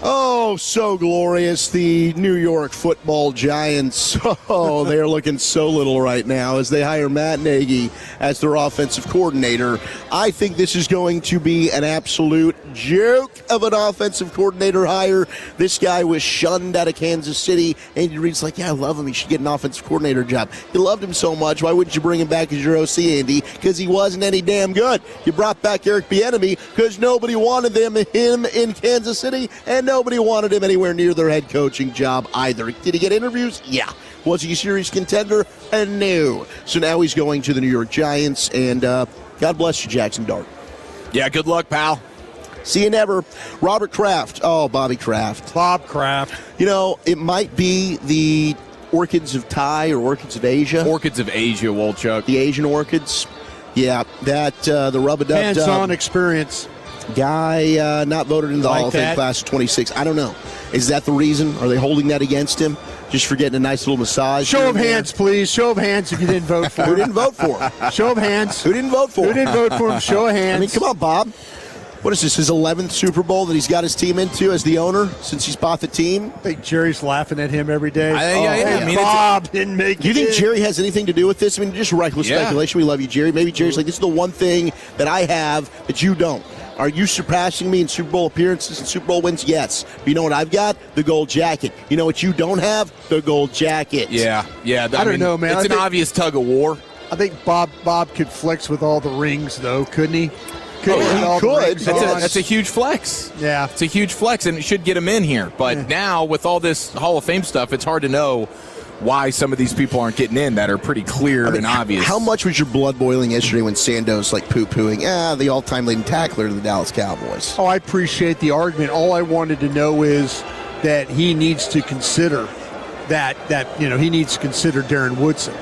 Oh, so glorious. The New York Football Giants. Oh, they are looking so little right now as they hire Matt Nagy as their offensive coordinator. I think this is going to be an absolute joke of an offensive coordinator hire. This guy was shunned out of Kansas City. Andy Reid's like, yeah, I love him. He should get an offensive coordinator job. You loved him so much. Why wouldn't you bring him back as your OC, Andy? Because he wasn't any damn good. You brought back Eric Bieniemy because nobody wanted him in Kansas City, and nobody wanted him anywhere near their head coaching job either. Did he get interviews? Yeah. Was he a serious contender? No. So now he's going to the New York Giants, and God bless you, Jackson Dart. Yeah, good luck, pal. See you never. Robert Kraft. Oh, Bobby Kraft. Bob Kraft. You know, it might be the orchids of Thai or orchids of Asia. Orchids of Asia, Wolchuk. The Asian orchids. Yeah, that the rub-a-dub-dub. Hands-on experience. Guy not voted into the Hall of Fame class of 26. I don't know. Is that the reason? Are they holding that against him? Just for getting a nice little massage? Show of hands, please. Show of hands if you didn't vote for him. Who didn't vote for him? Show of hands. Who didn't vote for him? Who didn't vote for him? Show of hands. I mean, come on, Bob. What is this, his 11th Super Bowl that he's got his team into as the owner since he's bought the team? I think Jerry's laughing at him every day. I mean, Bob didn't make it. Do you think Jerry has anything to do with this? I mean, just reckless speculation. We love you, Jerry. Maybe Jerry's like, this is the one thing that I have that you don't. Are you surpassing me in Super Bowl appearances and Super Bowl wins? Yes. But you know what I've got? The gold jacket. You know what you don't have? The gold jacket. Yeah. I don't know, man. It's an obvious tug of war. I think Bob could flex with all the rings, though, couldn't he? He could. That's a huge flex. Yeah. It's a huge flex, and it should get him in here. But now, with all this Hall of Fame stuff, it's hard to know why some of these people aren't getting in that are pretty clear and obvious. How much was your blood boiling yesterday when Sandoz like poo-pooing, the all-time leading tackler of the Dallas Cowboys? Oh, I appreciate the argument. All I wanted to know is that he needs to consider that he needs to consider Darren Woodson.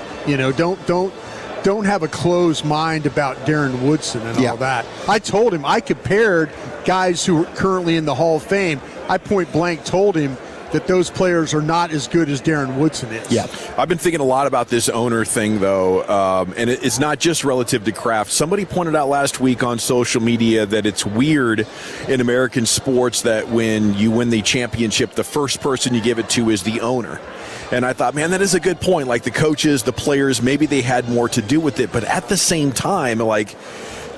Don't have a closed mind about Darren Woodson and all that. I told him, I compared guys who are currently in the Hall of Fame. I point blank told him that those players are not as good as Darren Woodson is. Yeah, I've been thinking a lot about this owner thing, though, and it's not just relative to Kraft. Somebody pointed out last week on social media that it's weird in American sports that when you win the championship, the first person you give it to is the owner. And I thought, man, that is a good point. Like the coaches, the players, maybe they had more to do with it. But at the same time, like,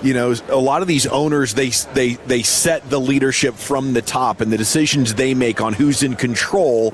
you know, a lot of these owners, they set the leadership from the top, and the decisions they make on who's in control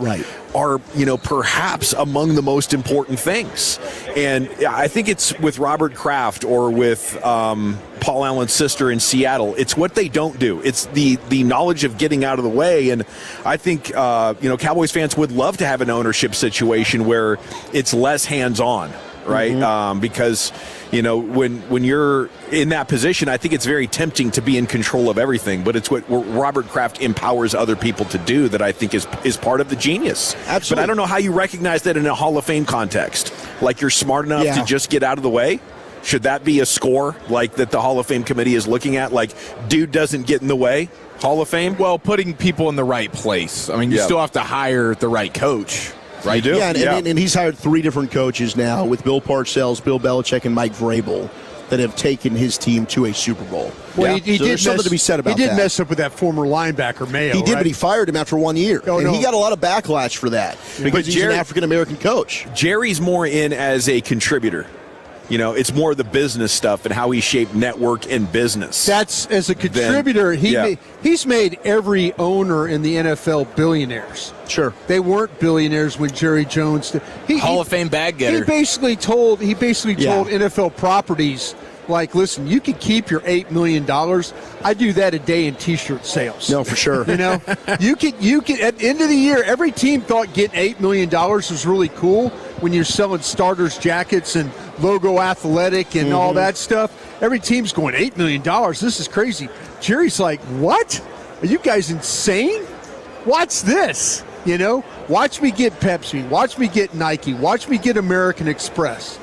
are, perhaps among the most important things. And I think it's with Robert Kraft or with Paul Allen's sister in Seattle. It's what they don't do. It's the knowledge of getting out of the way. And I think, Cowboys fans would love to have an ownership situation where it's less hands-on, right? Mm-hmm. Because, when you're in that position, I think it's very tempting to be in control of everything. But it's what Robert Kraft empowers other people to do that I think is part of the genius. Absolutely. But I don't know how you recognize that in a Hall of Fame context. Like you're smart enough to just get out of the way? Should that be a score like that the Hall of Fame committee is looking at? Like, dude doesn't get in the way, Hall of Fame? Well, putting people in the right place. I mean, you still have to hire the right coach. Right? You do. Yeah, and he's hired 3 different coaches now with Bill Parcells, Bill Belichick, and Mike Vrabel that have taken his team to a Super Bowl. Well, he did something to be said about that. He did mess up with that former linebacker, Mayo. He did, but he fired him after 1 year. Oh, and he got a lot of backlash for that because he's an African-American coach. Jerry's more in as a contributor. It's more the business stuff and how he shaped network and business. That's, as a contributor, he's made every owner in the NFL billionaires. Sure. They weren't billionaires when Jerry Jones did. Hall of Fame bag getter. He basically told NFL properties, like, listen, you can keep your $8 million. I do that a day in T-shirt sales. No, for sure. You can at the end of the year, every team thought getting $8 million was really cool when you're selling starters jackets and logo athletic and all that stuff. Every team's going, $8 million. This is crazy. Jerry's like, what? Are you guys insane? Watch this. Watch me get Pepsi. Watch me get Nike. Watch me get American Express.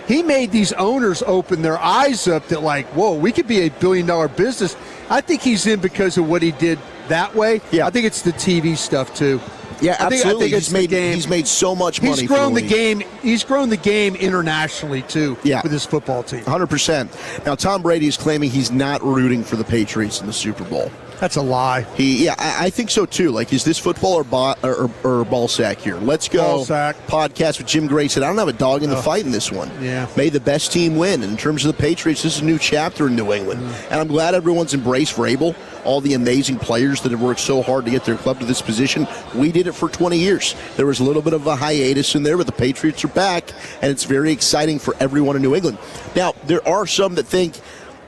He made these owners open their eyes up that, like, whoa, we could be a billion-dollar business. I think he's in because of what he did that way. Yeah. I think it's the TV stuff, too. Yeah, absolutely. I think he's made so much money. He's grown the game. He's grown the game internationally, too, with his football team. 100%. Now, Tom Brady is claiming he's not rooting for the Patriots in the Super Bowl. That's a lie. I think so too. Like, is this football or ball sack here? Let's go. Ball sack. Podcast with Jim Gray said, I don't have a dog in the fight in this one. Yeah. May the best team win. And in terms of the Patriots, this is a new chapter in New England. And I'm glad everyone's embraced Vrabel, all the amazing players that have worked so hard to get their club to this position. We did it for 20 years. There was a little bit of a hiatus in there, but the Patriots are back, and it's very exciting for everyone in New England. Now, there are some that think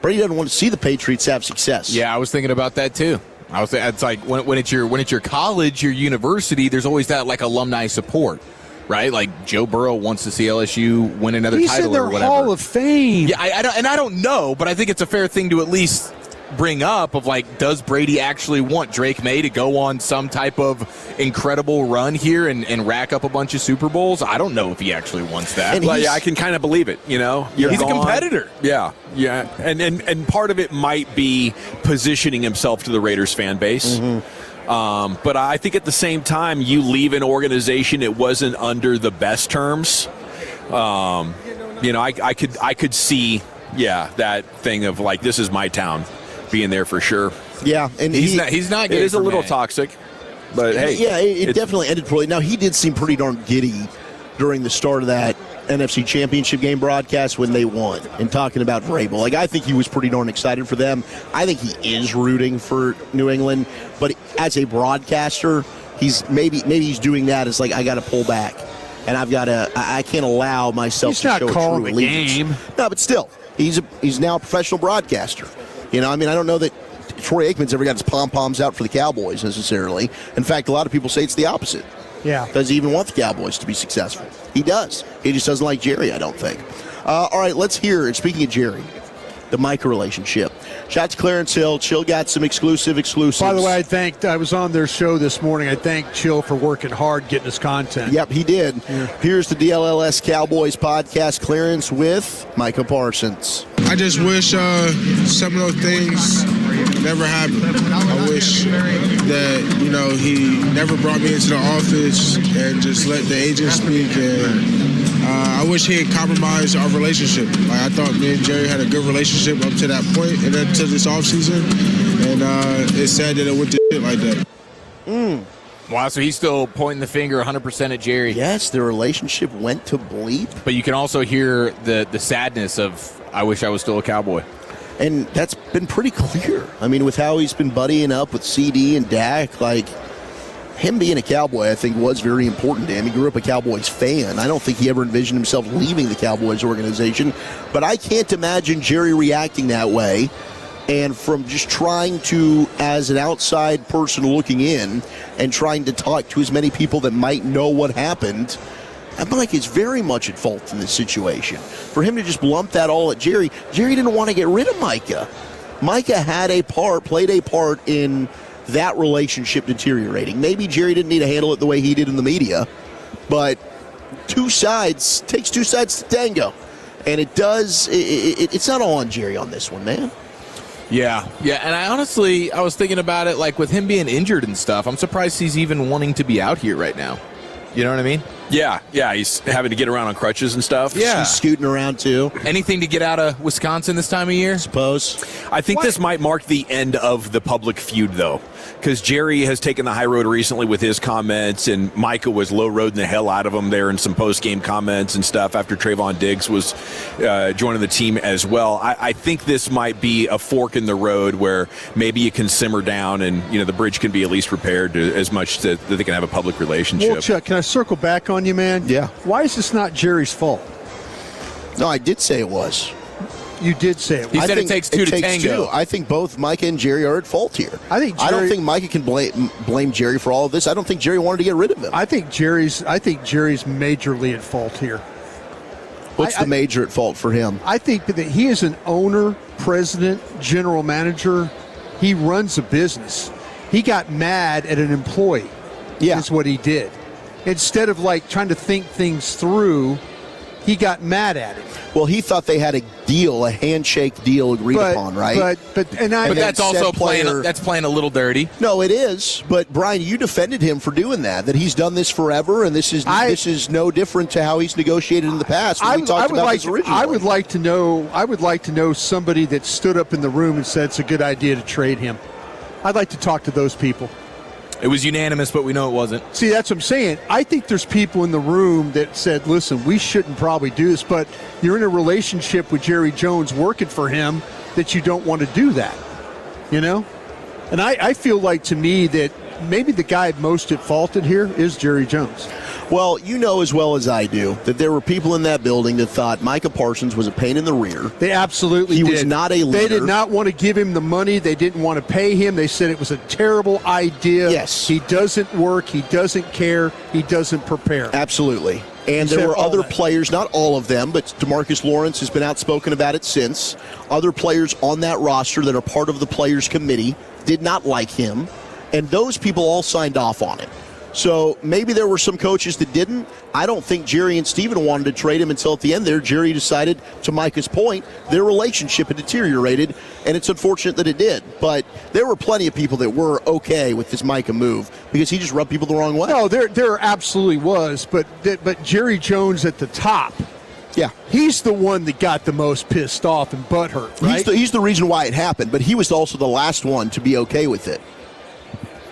Brady doesn't want to see the Patriots have success. Yeah, I was thinking about that too. It's like when it's your college, your university, there's always that like alumni support, right? Like Joe Burrow wants to see LSU win another title or whatever. He's in their Hall of Fame. Yeah, I don't know, but I think it's a fair thing to at least bring up of, like, does Brady actually want Drake May to go on some type of incredible run here and rack up a bunch of Super Bowls? I don't know if he actually wants that. Well, I can kind of believe it, He's a competitor. Yeah. And part of it might be positioning himself to the Raiders fan base. But I think at the same time, you leave an organization that wasn't under the best terms. I could see, that thing of, like, this is my town. Being there for sure. Yeah, and he's not. It is a little toxic, but hey, it definitely ended poorly. Now, he did seem pretty darn giddy during the start of that NFC Championship game broadcast when they won, and talking about Vrabel. Like, I think he was pretty darn excited for them. I think he is rooting for New England, but as a broadcaster, he's maybe he's doing that as, like, I got to pull back, and I can't allow myself to show a true allegiance. Game. No, but still, he's now a professional broadcaster. I don't know that Troy Aikman's ever got his pom-poms out for the Cowboys necessarily. In fact, a lot of people say it's the opposite. Yeah. Does he even want the Cowboys to be successful? He does. He just doesn't like Jerry, I don't think. All right, let's hear, and speaking of Jerry, the Micah relationship. Shout out to Clarence Hill. Chill got some exclusives. By the way, I was on their show this morning. I thank Chill for working hard getting us content. Yep, he did. Yeah. Here's the DLLS Cowboys podcast clearance with Micah Parsons. I just wish some of those things never happened. I wish that, he never brought me into the office and just let the agent speak. And I wish he had compromised our relationship. Like, I thought me and Jerry had a good relationship up to that point and then to this offseason. And it's sad that it went to shit like that. Wow, so he's still pointing the finger 100% at Jerry. Yes, their relationship went to bleep. But you can also hear the sadness of, I wish I was still a Cowboy. And that's been pretty clear. I mean, with how he's been buddying up with CD and Dak, like, him being a Cowboy, I think, was very important to him. He grew up a Cowboys fan. I don't think he ever envisioned himself leaving the Cowboys organization. But I can't imagine Jerry reacting that way. And from just trying to, as an outside person looking in, and trying to talk to as many people that might know what happened, Mike is very much at fault in this situation. For him to just lump that all at Jerry didn't want to get rid of Micah. Micah played a part in that relationship deteriorating. Maybe Jerry didn't need to handle it the way he did in the media, but takes two sides to tango. And it's not all on Jerry on this one, man. Yeah, and I was thinking about it, like, with him being injured and stuff, I'm surprised he's even wanting to be out here right now. You know what I mean? Yeah, he's having to get around on crutches and stuff. Yeah. He's scooting around too. Anything to get out of Wisconsin this time of year? Suppose. I think this might mark the end of the public feud, though, because Jerry has taken the high road recently with his comments, and Micah was low-roading the hell out of him there in some post-game comments and stuff after Trayvon Diggs was joining the team as well. I think this might be a fork in the road where maybe you can simmer down and the bridge can be at least repaired as much that they can have a public relationship. Well, Chuck, can I circle back on you, man? Yeah. Why is this not Jerry's fault? No, I did say it was. You did say it was. He said it takes two to tango. Two. I think both Micah and Jerry are at fault here. I don't think Micah can blame Jerry for all of this. I don't think Jerry wanted to get rid of him. I think Jerry's majorly at fault here. What's the major at fault for him? I think that he is an owner, president, general manager. He runs a business. He got mad at an employee. Yeah. Is what he did. Instead of trying to think things through, he got mad at it. Well, he thought they had a deal, a handshake deal agreed upon, right? But that's also playing a little dirty. No, it is. But Brian, you defended him for doing that. That he's done this forever, and this is no different to how he's negotiated in the past. We talked about this originally. I would like to know somebody that stood up in the room and said it's a good idea to trade him. I'd like to talk to those people. It was unanimous, but we know it wasn't. See, that's what I'm saying. I think there's people in the room that said, listen, we shouldn't probably do this, but you're in a relationship with Jerry Jones working for him that you don't want to do that, And I feel like, to me, that maybe the guy most at fault here is Jerry Jones. Well, you know as well as I do that there were people in that building that thought Micah Parsons was a pain in the rear. They absolutely did. He was not a leader. They did not want to give him the money. They didn't want to pay him. They said it was a terrible idea. Yes. He doesn't work. He doesn't care. He doesn't prepare. Absolutely. And there were other players, not all of them, but DeMarcus Lawrence has been outspoken about it since. Other players on that roster that are part of the players' committee did not like him, and those people all signed off on it. So maybe there were some coaches that didn't. I don't think Jerry and Steven wanted to trade him until at the end there. Jerry decided, to Micah's point, their relationship had deteriorated, and it's unfortunate that it did. But there were plenty of people that were okay with this Micah move because he just rubbed people the wrong way. No, there absolutely was. But Jerry Jones at the top, yeah, he's the one that got the most pissed off and butthurt, right? He's the reason why it happened, but he was also the last one to be okay with it.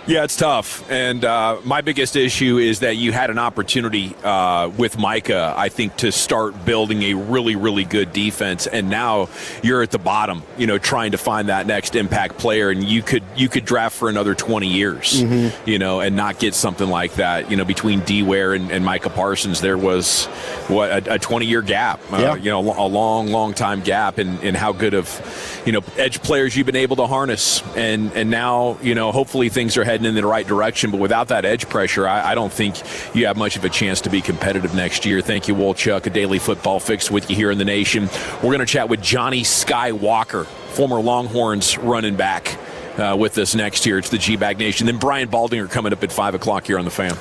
Yeah, it's tough. And my biggest issue is that you had an opportunity with Micah, I think, to start building a really, really good defense. And now you're at the bottom, trying to find that next impact player. And you could draft for another 20 years, and not get something like that. Between D-Ware and Micah Parsons, there was, a 20-year gap, a long, long time gap in how good of, edge players you've been able to harness. And now, hopefully things are heading in the right direction, but without that edge pressure, I don't think you have much of a chance to be competitive next year. Thank you, Wolchuk, a daily football fix with you here in the nation. We're going to chat with Johnny Skywalker, former Longhorns running back, with us next year. It's the G-Bag Nation. Then Brian Baldinger coming up at 5 o'clock here on The Fan.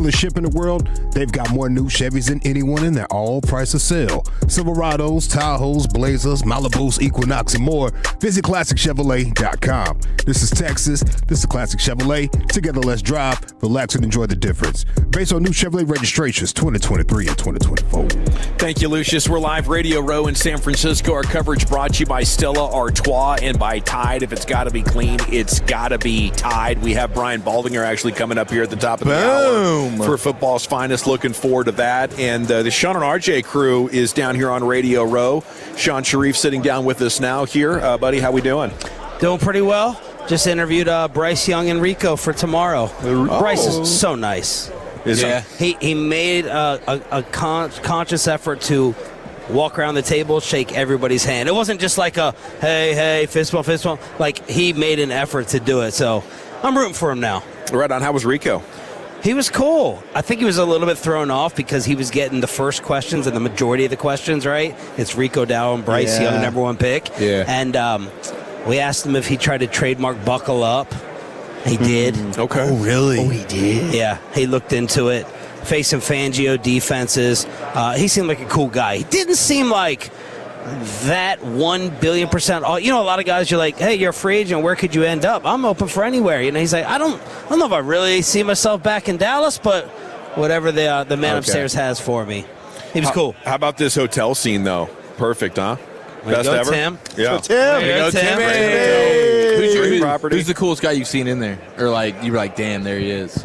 dealership in the world, they've got more new Chevys than anyone and they're all price of sale. Silverados, Tahoes, Blazers, Malibus, Equinox, and more. Visit ClassicChevrolet.com. This is Texas. This is Classic Chevrolet. Together, let's drive, relax, and enjoy the difference. Based on new Chevrolet registrations 2023 and 2024. Thank you, Lucius. We're live Radio Row in San Francisco. Our coverage brought to you by Stella Artois and by Tide. If it's got to be clean, it's got to be Tide. We have Brian Baldinger actually coming up here at the top of the hour for football's finest. Looking forward to that. And the Sean and RJ crew is down here on Radio Row. Sean Sharif sitting down with us now here. Buddy, how we doing? Doing pretty well. Just interviewed Bryce Young and Rico for tomorrow. Bryce is so nice. He made a conscious effort to walk around the table, shake everybody's hand. It wasn't just like a, hey, fist bump. Like, he made an effort to do it. So I'm rooting for him now. Right on. How was Rico? He was cool. I think he was a little bit thrown off because he was getting the first questions and the majority of the questions right. It's Rico Dow and Bryce Young, number one pick. Yeah. And we asked him if he tried to trademark Buckle Up. He did. Okay. Oh, really? Oh, he did? Yeah. He looked into it. Facing Fangio defenses. He seemed like a cool guy. He didn't seem like that 1 billion %. You know, a lot of guys, you're like, hey, you're a free agent. Where could you end up? I'm open for anywhere. You know, he's like, I don't know if I really see myself back in Dallas, but whatever the man upstairs has for me. He was cool. How about this hotel scene, though? Perfect, huh? Best ever? Tim. Yeah. Tim. Who's the coolest guy you've seen in there? Or, like, you were like, damn, there he is.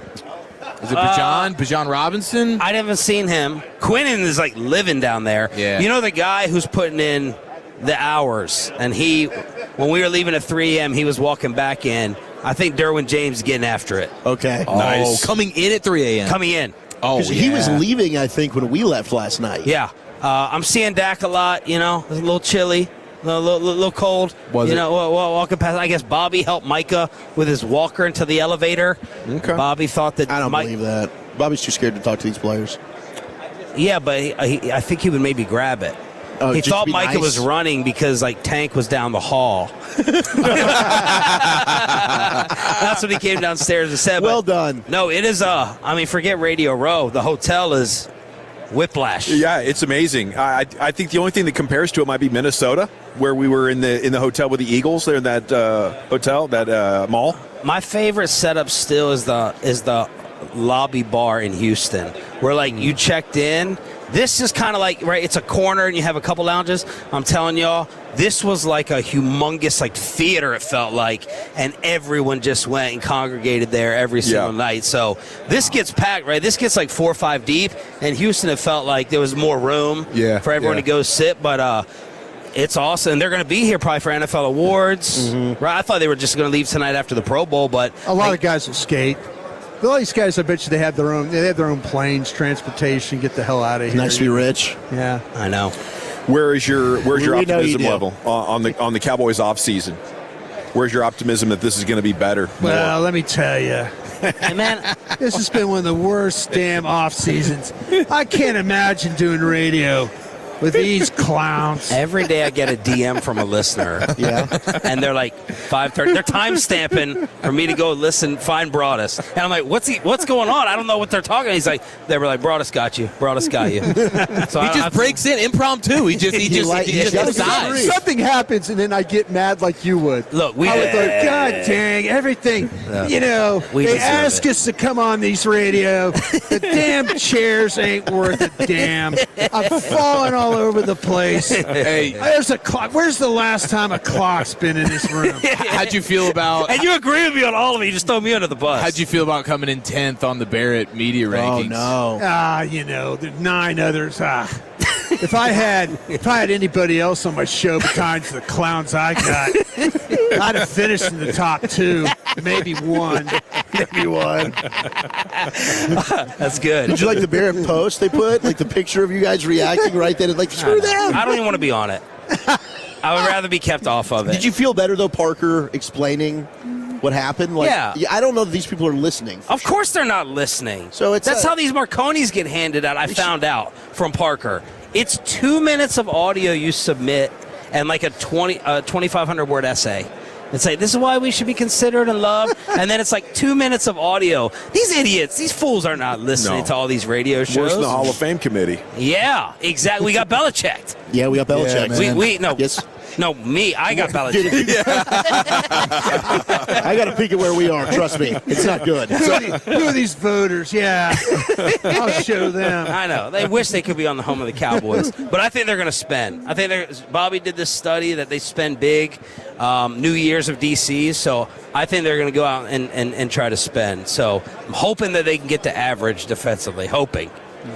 Is it Bijan Robinson? I haven't seen him. Quinnen is like living down there. Yeah. You know the guy who's putting in the hours, and when we were leaving at 3 a.m., he was walking back in. I think Derwin James is getting after it. Okay. Nice. Coming in at 3 a.m. Coming in. Oh, he was leaving, I think, when we left last night. Yeah. I'm seeing Dak a lot, you know. It's a little chilly. A little cold. Walking past. I guess Bobby helped Micah with his walker into the elevator. Okay. Bobby thought that. I don't believe that. Bobby's too scared to talk to these players. Yeah, but I think he would maybe grab it. Oh, he just thought be Micah nice? was running because like Tank was down the hall. That's what he came downstairs and said. Well done. No, it is. Forget Radio Row. The hotel is whiplash. Yeah, it's amazing. I think the only thing that compares to it might be Minnesota, where we were in the hotel with the Eagles there in that hotel, that mall. My favorite setup still is the lobby bar in Houston, where like you checked in. This is kind of like, right, it's a corner and you have a couple lounges. I'm telling y'all, this was like a humongous like theater, it felt like, and everyone just went and congregated there every single night. So this gets packed, right? This gets like 4 or 5 deep. And Houston, it felt like there was more room for everyone to go sit. But it's awesome. They're going to be here probably for NFL awards. Right? I thought they were just going to leave tonight after the Pro Bowl, but a lot of guys will skate. All these guys, I bet you they have their own planes, transportation, get the hell out of here. Nice to be rich. Yeah. I know. Where's your optimism you level on the Cowboys off season? Where's your optimism that this is going to be better? Well, let me tell you. Hey, man, this has been one of the worst damn off seasons. I can't imagine doing radio with these clowns. Every day I get a DM from a listener. Yeah. And they're like 5:30. They're time stamping for me to go listen, find Broadus. And I'm like, what's going on? I don't know what they're talking. He's like, they were like, Broadus got you. Broadus got you. So he just breaks in impromptu. He just decides. Something happens and then I get mad like you would. Look, I would go, God dang, everything. You know, they ask us to come on these radio. The damn chairs ain't worth a damn. I'm falling all over the place. Hey, there's a clock. Where's the last time a clock's been in this room? How'd you feel about? And you agree with me on all of it. You just throw me under the bus. How'd you feel about coming in 10th on the Barrett media rankings? Oh no. You know, there's 9 others. If I had anybody else on my show besides the clowns I got, I'd have finished in the top 2, maybe 1. Maybe 1. That's good. Did you like the Barrett post they put? Like the picture of you guys reacting right then? Like, screw them. I don't even want to be on it. I would rather be kept off of it. Did you feel better, though, Parker explaining what happened? Like, yeah. I don't know that these people are listening. Of course they're not listening. So that's how these Marconis get handed out, I found out from Parker. It's 2 minutes of audio you submit and like a 2,500 word essay. and say, this is why we should be considered and loved. And then it's like 2 minutes of audio. These idiots, these fools are not listening to all these radio shows. Worse than the Hall of Fame committee. Yeah, exactly. We got Belichick. Yeah, we got Belichick. I got Belichick. I got to peek at where we are. Trust me, it's not good. Who are these voters? Yeah, I'll show them. I know. They wish they could be on the home of the Cowboys, but I think they're going to spend. I think Bobby did this study that they spend big, New Year's of DCs. So I think they're going to go out and try to spend. So I'm hoping that they can get to average defensively. Hoping.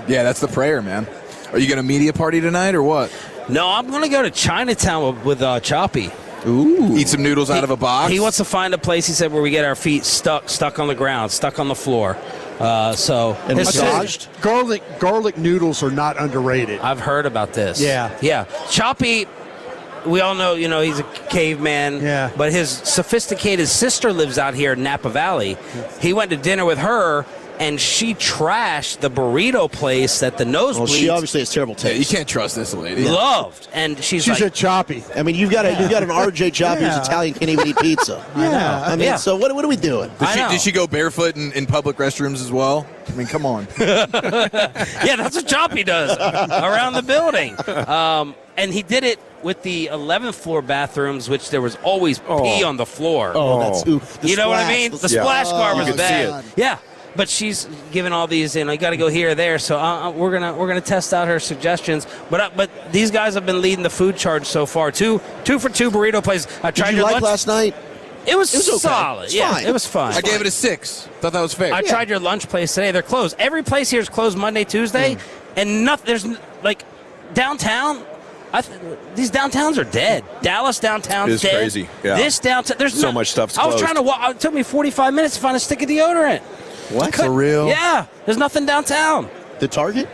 Yeah, that's the prayer, man. Are you going to media party tonight or what? No, I'm going to go to Chinatown with Choppy. Ooh. Eat some noodles out of a box? He wants to find a place, he said, where we get our feet stuck on the ground, stuck on the floor. And massaged? Garlic noodles are not underrated. I've heard about this. Yeah. Yeah. Choppy, we all know, he's a caveman. Yeah. But his sophisticated sister lives out here in Napa Valley. He went to dinner with her, and she trashed the burrito place at the Nosebleeds. Well, she obviously has terrible taste. Yeah, you can't trust this lady. Loved. And she's like, a Choppy. I mean, you've got an RJ Choppy who's Italian, can't even eat pizza. I mean, so what are we doing? Did she go barefoot in public restrooms as well? I mean, come on. Yeah, that's what Choppy does around the building. And he did it with the 11th floor bathrooms, which there was always pee on the floor. That's oof. You know what I mean? The splash bar was You can bad. see it. Yeah. But she's giving all these, I got to go here or there. So we're gonna test out her suggestions. But these guys have been leading the food charge so far. Two for two burrito places. I tried Did you your like lunch last night? It was okay. solid. It's Yeah, fine. it was fine. I gave it a 6. Thought that was fair. I tried your lunch place today. They're closed. Every place here is closed Monday, Tuesday, and nothing. There's like downtown. These downtowns are dead. Dallas downtown's It's dead. crazy. Yeah. This downtown, there's So much stuff's I was closed. trying to walk. It took me 45 minutes to find a stick of deodorant. What? For real? Yeah, there's nothing downtown. The Target?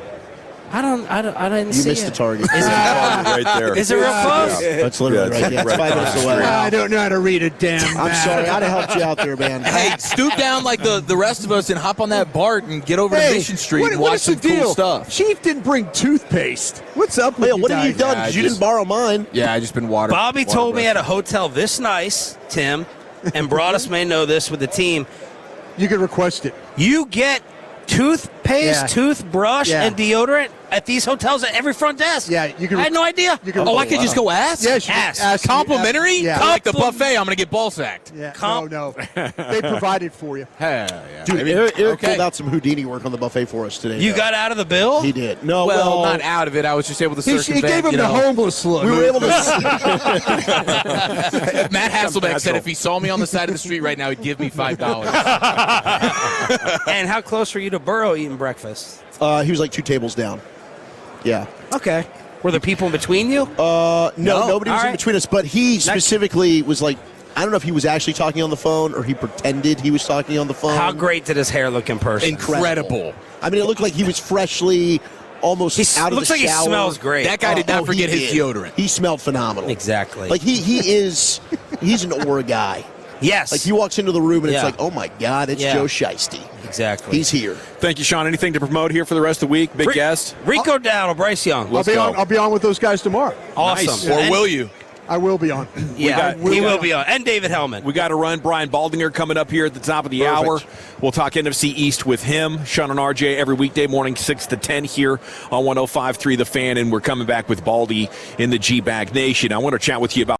I didn't You see missed it. the Target. Is it right there. Is it real close? That's literally right. Yeah, it's 5 minutes away. I don't know how to read a damn I'm map. sorry. I'd have helped you out there, man. Hey, stoop down like the rest of us and hop on that BART and get over to Mission Street and watch what's the some cool deal? stuff. Chief didn't bring toothpaste. What's up with Well, you what have you guys? done? Yeah, 'Cause you just- didn't borrow mine. Yeah, I just been water. Bobby told me brushing. at a hotel this nice, Tim, and Broadus may know this with the team. You can request it. You get toothpaste, Yeah. toothbrush, Yeah. and deodorant at these hotels at every front desk. Yeah, you can. I had no idea. You can I could just go ask? Yes, you can ask. Complimentary? Yeah. Like the buffet, I'm going to get ball sacked. Yeah. No. They provided for you. Hell yeah. Dude, I mean, Eric okay. pulled out some Houdini work on the buffet for us today. You got out of the bill? He did. No, Well, not out of it. I was just able to He circumvent. gave him you the know. homeless look. we were able to. Matt Hasselbeck said if he saw me on the side of the street right now, he'd give me $5. And how close were you to Burrow eating breakfast? He was like 2 tables down. Yeah. Okay. Were there people in between you? No, nobody was All in right. between us. But he specifically was like, I don't know if he was actually talking on the phone or he pretended he was talking on the phone. How great did his hair look in person? Incredible. I mean, it looked like he was freshly almost out of looks the like shower. he smells great. That guy did not forget he his did. deodorant. He smelled phenomenal. Exactly. Like he's an aura guy. Yes. Like he walks into the room and Yeah. it's like, oh my God, it's Yeah. Joe Shiesty. Exactly. He's here. Thank you, Sean. Anything to promote here for the rest of the week? Big guest? Rico Dowdle, Bryce Young. Let's I'll be on with those guys tomorrow. Awesome. Nice. Or And- will you? I will be on. Yeah, We he got- will be on. And David Hellman. We got to run. Brian Baldinger coming up here at the top of the hour. We'll talk NFC East with him. Sean and RJ every weekday morning, 6 to 10 here on 105.3 The Fan. And we're coming back with Baldy in the G-Bag Nation. I want to chat with you about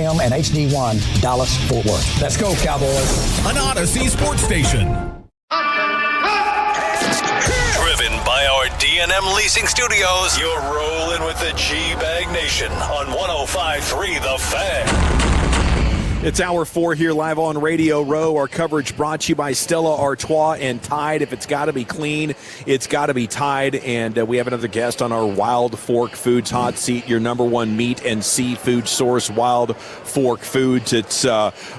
FM and HD1 Dallas-Fort Worth. Let's go, Cowboys. An Odyssey sports station. Driven by our D&M Leasing Studios, you're rolling with the G-Bag Nation on 105.3 The Fan. It's hour 4 here live on Radio Row. Our coverage brought to you by Stella Artois and Tide. If it's got to be clean, it's got to be Tide. And we have another guest on our Wild Fork Foods hot seat, your number one meat and seafood source, Wild Fork Foods. It's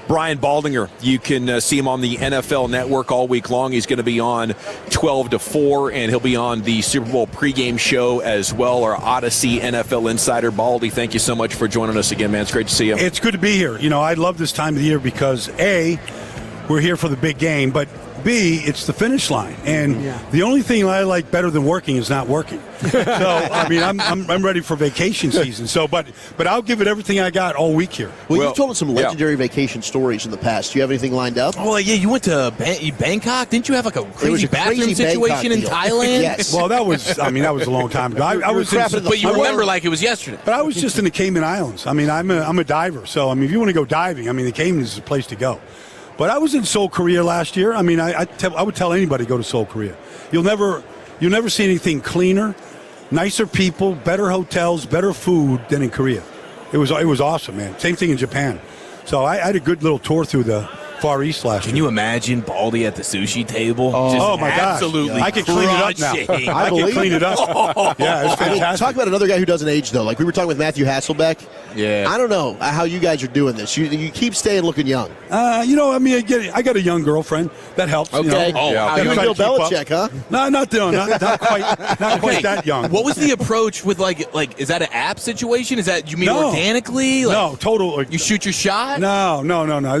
Brian Baldinger. You can see him on the NFL Network all week long. He's going to be on 12 to 4, and he'll be on the Super Bowl pregame show as well. Our Odyssey NFL insider, Baldy, thank you so much for joining us again, man. It's great to see you. It's good to be here. You know, I love this time of the year because A, we're here for the big game, but B, it's the finish line. And the only thing I like better than working is not working. So, I mean, I'm ready for vacation season. So, but I'll give it everything I got all week here. Well, you've told us some legendary vacation stories in the past. Do you have anything lined up? Oh, yeah, you went to Bangkok. Didn't you have like a crazy bathroom situation in Thailand? Yes. Well, that was a long time ago. But you remember like it was yesterday. But I was just in the Cayman Islands. I mean, I'm a diver. So, I mean, if you want to go diving, I mean, the Cayman is the place to go. But I was in Seoul, Korea last year. I mean, I would tell anybody to go to Seoul, Korea. You'll never see anything cleaner, nicer people, better hotels, better food than in Korea. It was awesome, man. Same thing in Japan. So I had a good little tour through the Far East last year. Can you imagine Baldy at the sushi table? Oh my gosh. Absolutely. I can clean it up now. I can clean it up. Yeah, it's fantastic. I mean, talk about another guy who doesn't age, though. Like we were talking with Matthew Hasselbeck. Yeah. I don't know how you guys are doing this. You keep staying looking young. You know, I mean, I got a young girlfriend. That helps. Okay. You know? You and Bill Belichick, huh? No, not quite that young. What was the approach with like is that an app situation? Is that you mean organically? Like, no, total. You shoot your shot? No.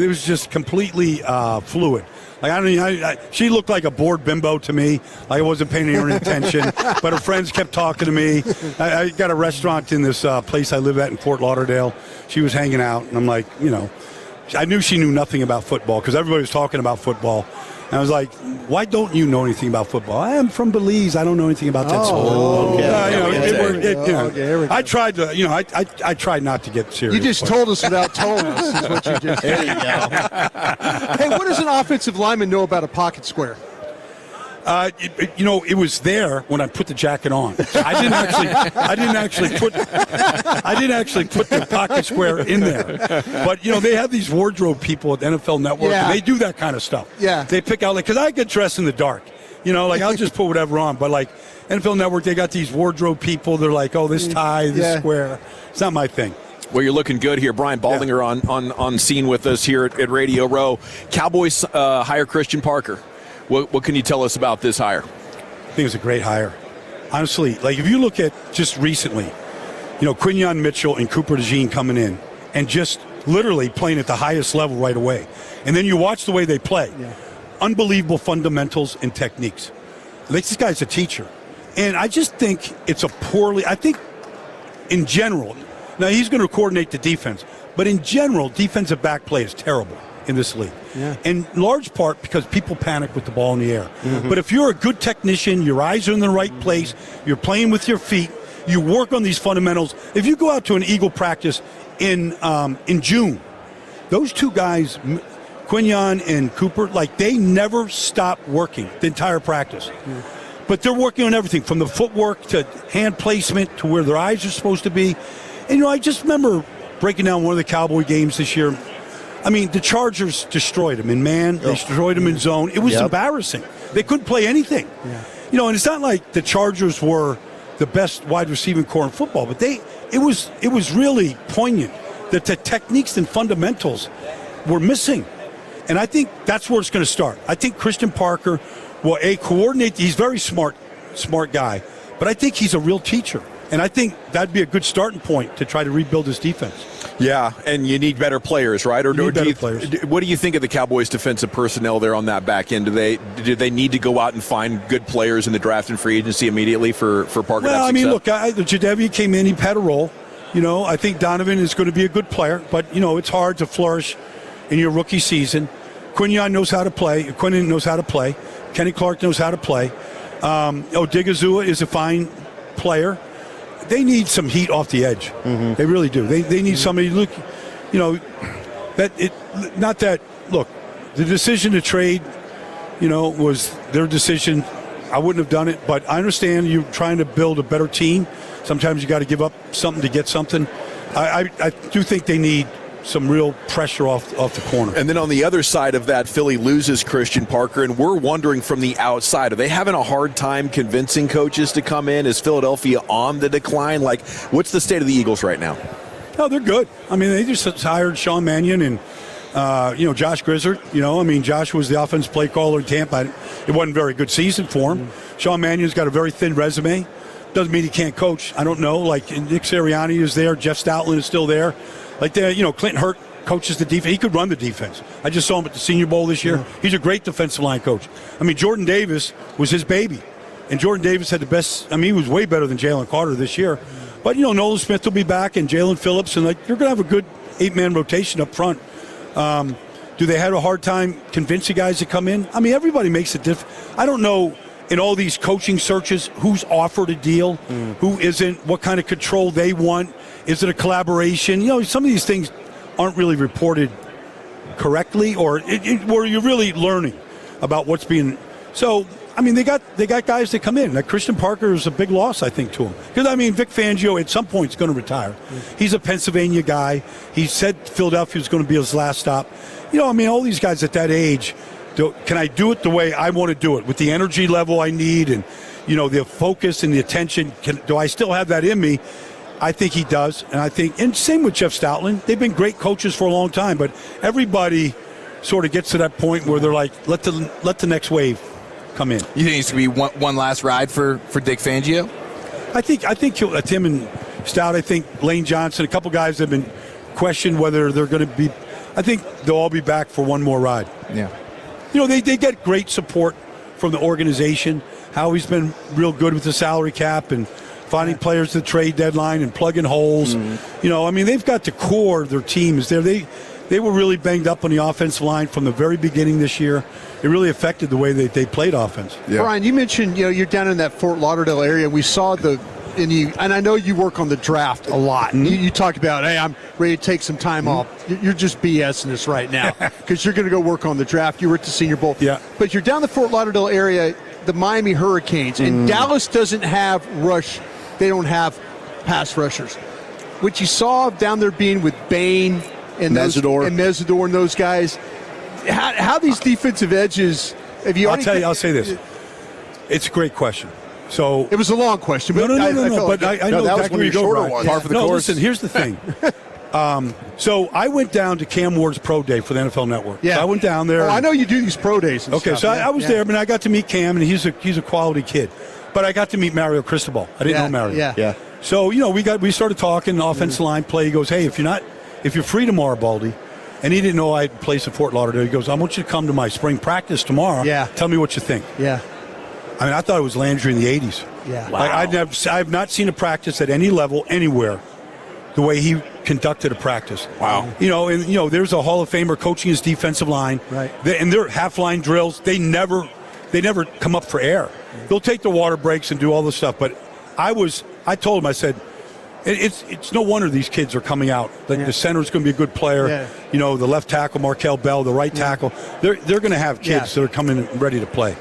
It was just completely fluid. Like she looked like a bored bimbo to me. Like I wasn't paying her any attention, but her friends kept talking to me. I got a restaurant in this place I live at in Fort Lauderdale. She was hanging out, and I'm like, you know, I knew she knew nothing about football because everybody was talking about football. And I was like, why don't you know anything about football? I am from Belize. I don't know anything about that sport. I tried to, I tried not to get serious. You just told us without telling us is what you just did. There you go. Hey, what does an offensive lineman know about a pocket square? It was there when I put the jacket on. I didn't actually put the pocket square in there. But they have these wardrobe people at the NFL Network. And they do that kind of stuff. Yeah. They pick out because I get dressed in the dark. I'll just put whatever on. But like NFL Network, they got these wardrobe people. They're like, oh, this tie, this square. It's not my thing. Well, you're looking good here. Brian Baldinger on scene with us here at Radio Row. Cowboys hire Christian Parker. What can you tell us about this hire? I think it was a great hire. Honestly, like if you look at just recently, Quinyon Mitchell and Cooper DeJean coming in and just literally playing at the highest level right away. And then you watch the way they play. Yeah. Unbelievable fundamentals and techniques. Like this guy's a teacher. And I just think I think in general, now he's going to coordinate the defense, but in general, defensive back play is terrible in this league. Yeah. In large part because people panic with the ball in the air. Mm-hmm. But if you're a good technician, your eyes are in the right place, you're playing with your feet, you work on these fundamentals. If you go out to an Eagle practice in June, those two guys, Quinyon and Cooper, like they never stop working the entire practice. Yeah. But they're working on everything from the footwork to hand placement to where their eyes are supposed to be. And I just remember breaking down one of the Cowboy games this year. I mean, the Chargers destroyed them in man. They destroyed them in zone. It was embarrassing. They couldn't play anything. Yeah. And it's not like the Chargers were the best wide receiving core in football, but it was really poignant that the techniques and fundamentals were missing. And I think that's where it's going to start. I think Christian Parker will coordinate. He's a very smart guy, but I think he's a real teacher. And I think that'd be a good starting point to try to rebuild his defense. Yeah, and you need better players, right? Or do you players. What do you think of the Cowboys' defensive personnel there on that back end? Do they need to go out and find good players in the draft and free agency immediately for Parker? Well, I mean, look, Jadeveon came in, he had a role. I think Donovan is going to be a good player, but it's hard to flourish in your rookie season. Quinyon knows how to play. Quinnen knows how to play. Kenny Clark knows how to play. Odigizua is a fine player. They need some heat off the edge. Mm-hmm. They really do. They need somebody. Look, Look, the decision to trade, was their decision. I wouldn't have done it, but I understand you're trying to build a better team. Sometimes you got to give up something to get something. I do think they need some real pressure off the corner. And then on the other side of that, Philly loses Christian Parker, and we're wondering from the outside, are they having a hard time convincing coaches to come in? Is Philadelphia on the decline? Like, what's the state of the Eagles right now? No, they're good. I mean, they just hired Sean Mannion and, Josh Grizzard. Josh was the offense play caller in Tampa. It wasn't a very good season for him. Sean Mannion's got a very thin resume. Doesn't mean he can't coach. I don't know. Like, Nick Sirianni is there. Jeff Stoutland is still there. Like, Clinton Hurt coaches the defense. He could run the defense. I just saw him at the Senior Bowl this year. He's a great defensive line coach. Jordan Davis was his baby. And Jordan Davis had the best. He was way better than Jalen Carter this year. But, Nolan Smith will be back and Jalen Phillips. And, you're going to have a good 8-man rotation up front. Do they have a hard time convincing guys to come in? Everybody makes a difference. I don't know in all these coaching searches who's offered a deal, who isn't, what kind of control they want. Is it a collaboration? Some of these things aren't really reported correctly, or where you're really learning about what's being. So, they got guys that come in. Like Christian Parker is a big loss, I think, to him. Because, Vic Fangio at some point is going to retire. He's a Pennsylvania guy. He said Philadelphia was going to be his last stop. All these guys at that age, can I do it the way I want to do it, with the energy level I need and, the focus and the attention? Do I still have that in me? I think he does. And same with Jeff Stoutland. They've been great coaches for a long time, but everybody sort of gets to that point where they're like, let the next wave come in. You think it's going to be one last ride for Dick Fangio? I think Tim and Stout, I think Lane Johnson, a couple guys have been questioned whether they're going to be. I think they'll all be back for one more ride. Yeah. They get great support from the organization. Howie's been real good with the salary cap and finding players at the trade deadline and plugging holes. They've got the core of their team is there. They were really banged up on the offensive line from the very beginning this year. It really affected the way they played offense. Yeah. Brian, you mentioned you're down in that Fort Lauderdale area. We saw and I know you work on the draft a lot. Mm-hmm. You talk about, hey, I'm ready to take some time off. You're just BSing this right now because you're going to go work on the draft. You were at the Senior Bowl. Yeah. But you're down the Fort Lauderdale area, the Miami Hurricanes, and Dallas doesn't have rush. They don't have pass rushers. What you saw down there being with Bain and Mesidor and those guys, how these defensive edges, I'll say this. It's a great question. So it was a long question. But I know exactly where you go, Brian. Par for the course. Listen, here's the thing. So I went down to Cam Ward's pro day for the NFL Network. Yeah. So I went down there. Oh, I know you do these pro days. Okay, stuff. so I was there, I got to meet Cam, and he's a quality kid. But I got to meet Mario Cristobal. I didn't know Mario. Yeah. So we started talking offensive line play. He goes, hey, if you're free tomorrow, Baldy. And he didn't know I had placed in Fort Lauderdale. He goes, I want you to come to my spring practice tomorrow. Yeah. Tell me what you think. Yeah. I thought it was Landry in the 80s. Yeah. Wow. I've not seen a practice at any level anywhere the way he conducted a practice. Wow. There's a Hall of Famer coaching his defensive line. Right. And their half-line drills, they never come up for air. They'll take the water breaks and do all this stuff. But I told him, I said, it's no wonder these kids are coming out. The center's going to be a good player. Yeah. The left tackle, Markel Bell, the right tackle. They're going to have kids that are coming ready to play.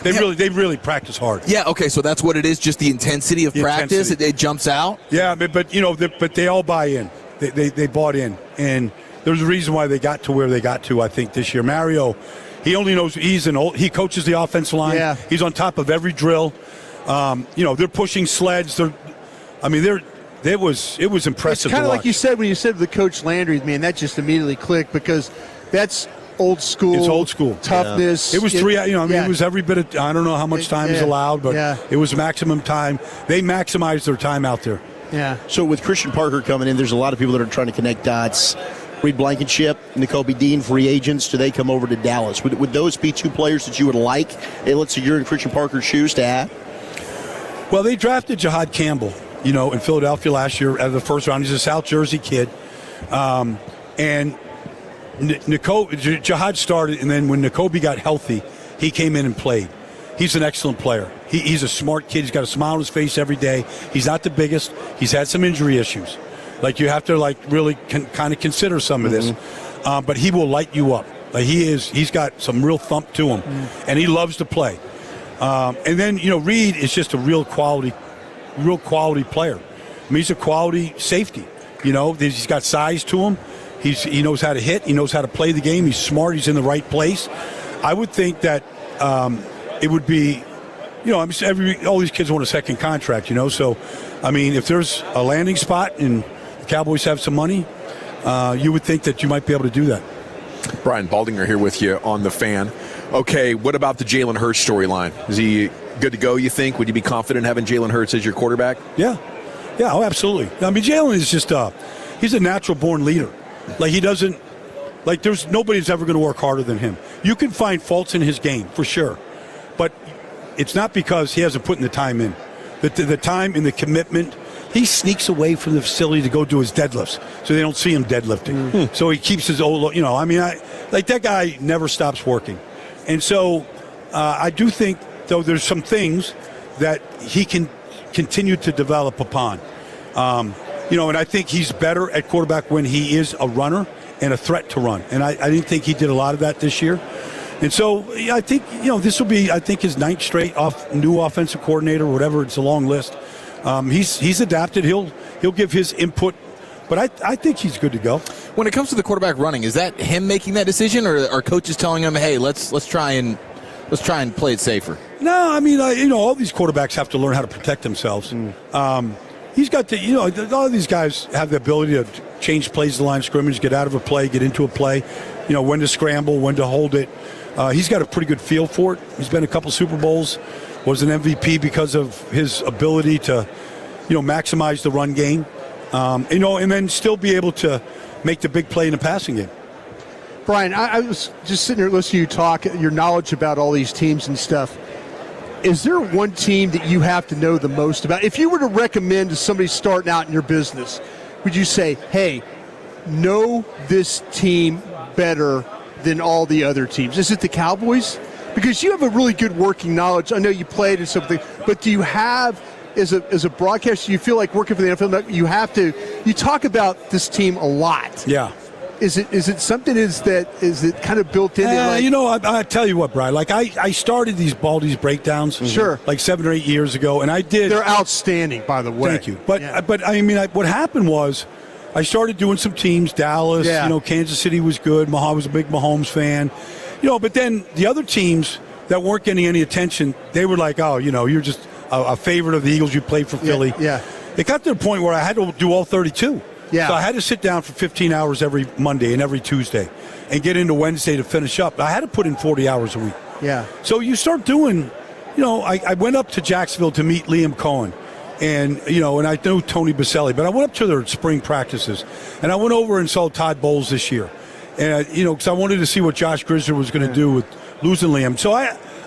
They really practice hard. Yeah, okay, so that's what it is, just the intensity of practice. It jumps out. Yeah, but they all buy in. They bought in, and there's a reason why they got to where they got to. I think this year, Mario, he only knows he coaches the offensive line. Yeah. He's on top of every drill. They're pushing sleds. It was impressive. It's kind of like you said when you said the coach Landry, man, that just immediately clicked because that's old school. It's old school toughness. It was 3. It was every bit of. I don't know how much time is allowed, but it was maximum time. They maximized their time out there. Yeah. So with Christian Parker coming in, there's a lot of people that are trying to connect dots. Reed Blankenship, Nakobe Dean, free agents. Do they come over to Dallas? Would those be two players that you would like? Hey, let's say you're in Christian Parker's shoes to have. Well, they drafted Jahad Campbell, in Philadelphia last year out of the first round. He's a South Jersey kid, and Jahad started, and then when Nakobe got healthy, he came in and played. He's an excellent player. He's a smart kid. He's got a smile on his face every day. He's not the biggest. He's had some injury issues. Like, you have to, like, really kind of consider some of this. But he will light you up. Like, he's got some real thump to him, and he loves to play. And then, Reed is just a real quality player. I mean, he's a quality safety. He's got size to him. He knows how to hit. He knows how to play the game. He's smart. He's in the right place. I would think that it would be, all these kids want a second contract, So, I mean, if there's a landing spot and the Cowboys have some money, you would think that you might be able to do that. Brian Baldinger here with you on The Fan. Okay, what about the Jalen Hurts storyline? Is he good to go, you think? Would you be confident having Jalen Hurts as your quarterback? Yeah, absolutely. I mean, Jalen is just he's a natural-born leader. Like, he doesn't – like, there's nobody's ever going to work harder than him. You can find faults in his game, for sure. But it's not because he hasn't put in the time in. The time and the commitment – he sneaks away from the facility to go do his deadlifts, so they don't see him deadlifting. So he keeps his old, that guy never stops working. And so I do think, though, there's some things that he can continue to develop upon. And I think he's better at quarterback when he is a runner and a threat to run. And I didn't think he did a lot of that this year. And so I think, this will be, his 9th straight new offensive coordinator, whatever. It's a long list. He's adapted. He'll give his input, but I think he's good to go. When it comes to the quarterback running, is that him making that decision, or are coaches telling him, "Hey, let's try and play it safer"? No, I mean, all these quarterbacks have to learn how to protect themselves. He's got to, all of these guys have the ability to change plays to the line of scrimmage, get out of a play, get into a play, when to scramble, when to hold it. He's got a pretty good feel for it. He's been a couple Super Bowls. Was an MVP because of his ability to, maximize the run game, and then still be able to make the big play in the passing game. Brian, I was just sitting here listening to you talk, your knowledge about all these teams and stuff. Is there one team that you have to know the most about? If you were to recommend to somebody starting out in your business, would you say, hey, know this team better than all the other teams? Is it the Cowboys? Because you have a really good working knowledge. I know you played and something, but do you have, as a broadcaster, you feel like working for the NFL, you talk about this team a lot. Yeah. Is it something, is it kind of built in there? I tell you what, Brian, like I started these Baldy's breakdowns. Sure. Like 7 or 8 years ago, and I did. They're outstanding, by the way. Thank you. But I mean, what happened was, I started doing some teams, Dallas, Kansas City was good, I was a big Mahomes fan. But then the other teams that weren't getting any attention, they were like, oh, you're just a favorite of the Eagles. You played for Philly. Yeah. It got to the point where I had to do all 32. Yeah. So I had to sit down for 15 hours every Monday and every Tuesday and get into Wednesday to finish up. I had to put in 40 hours a week. Yeah. So you start doing, I went up to Jacksonville to meet Liam Cohen. And, and I know Tony Baselli, but I went up to their spring practices. And I went over and saw Todd Bowles this year. And, because I wanted to see what Josh Grisner was going to do with losing Liam. So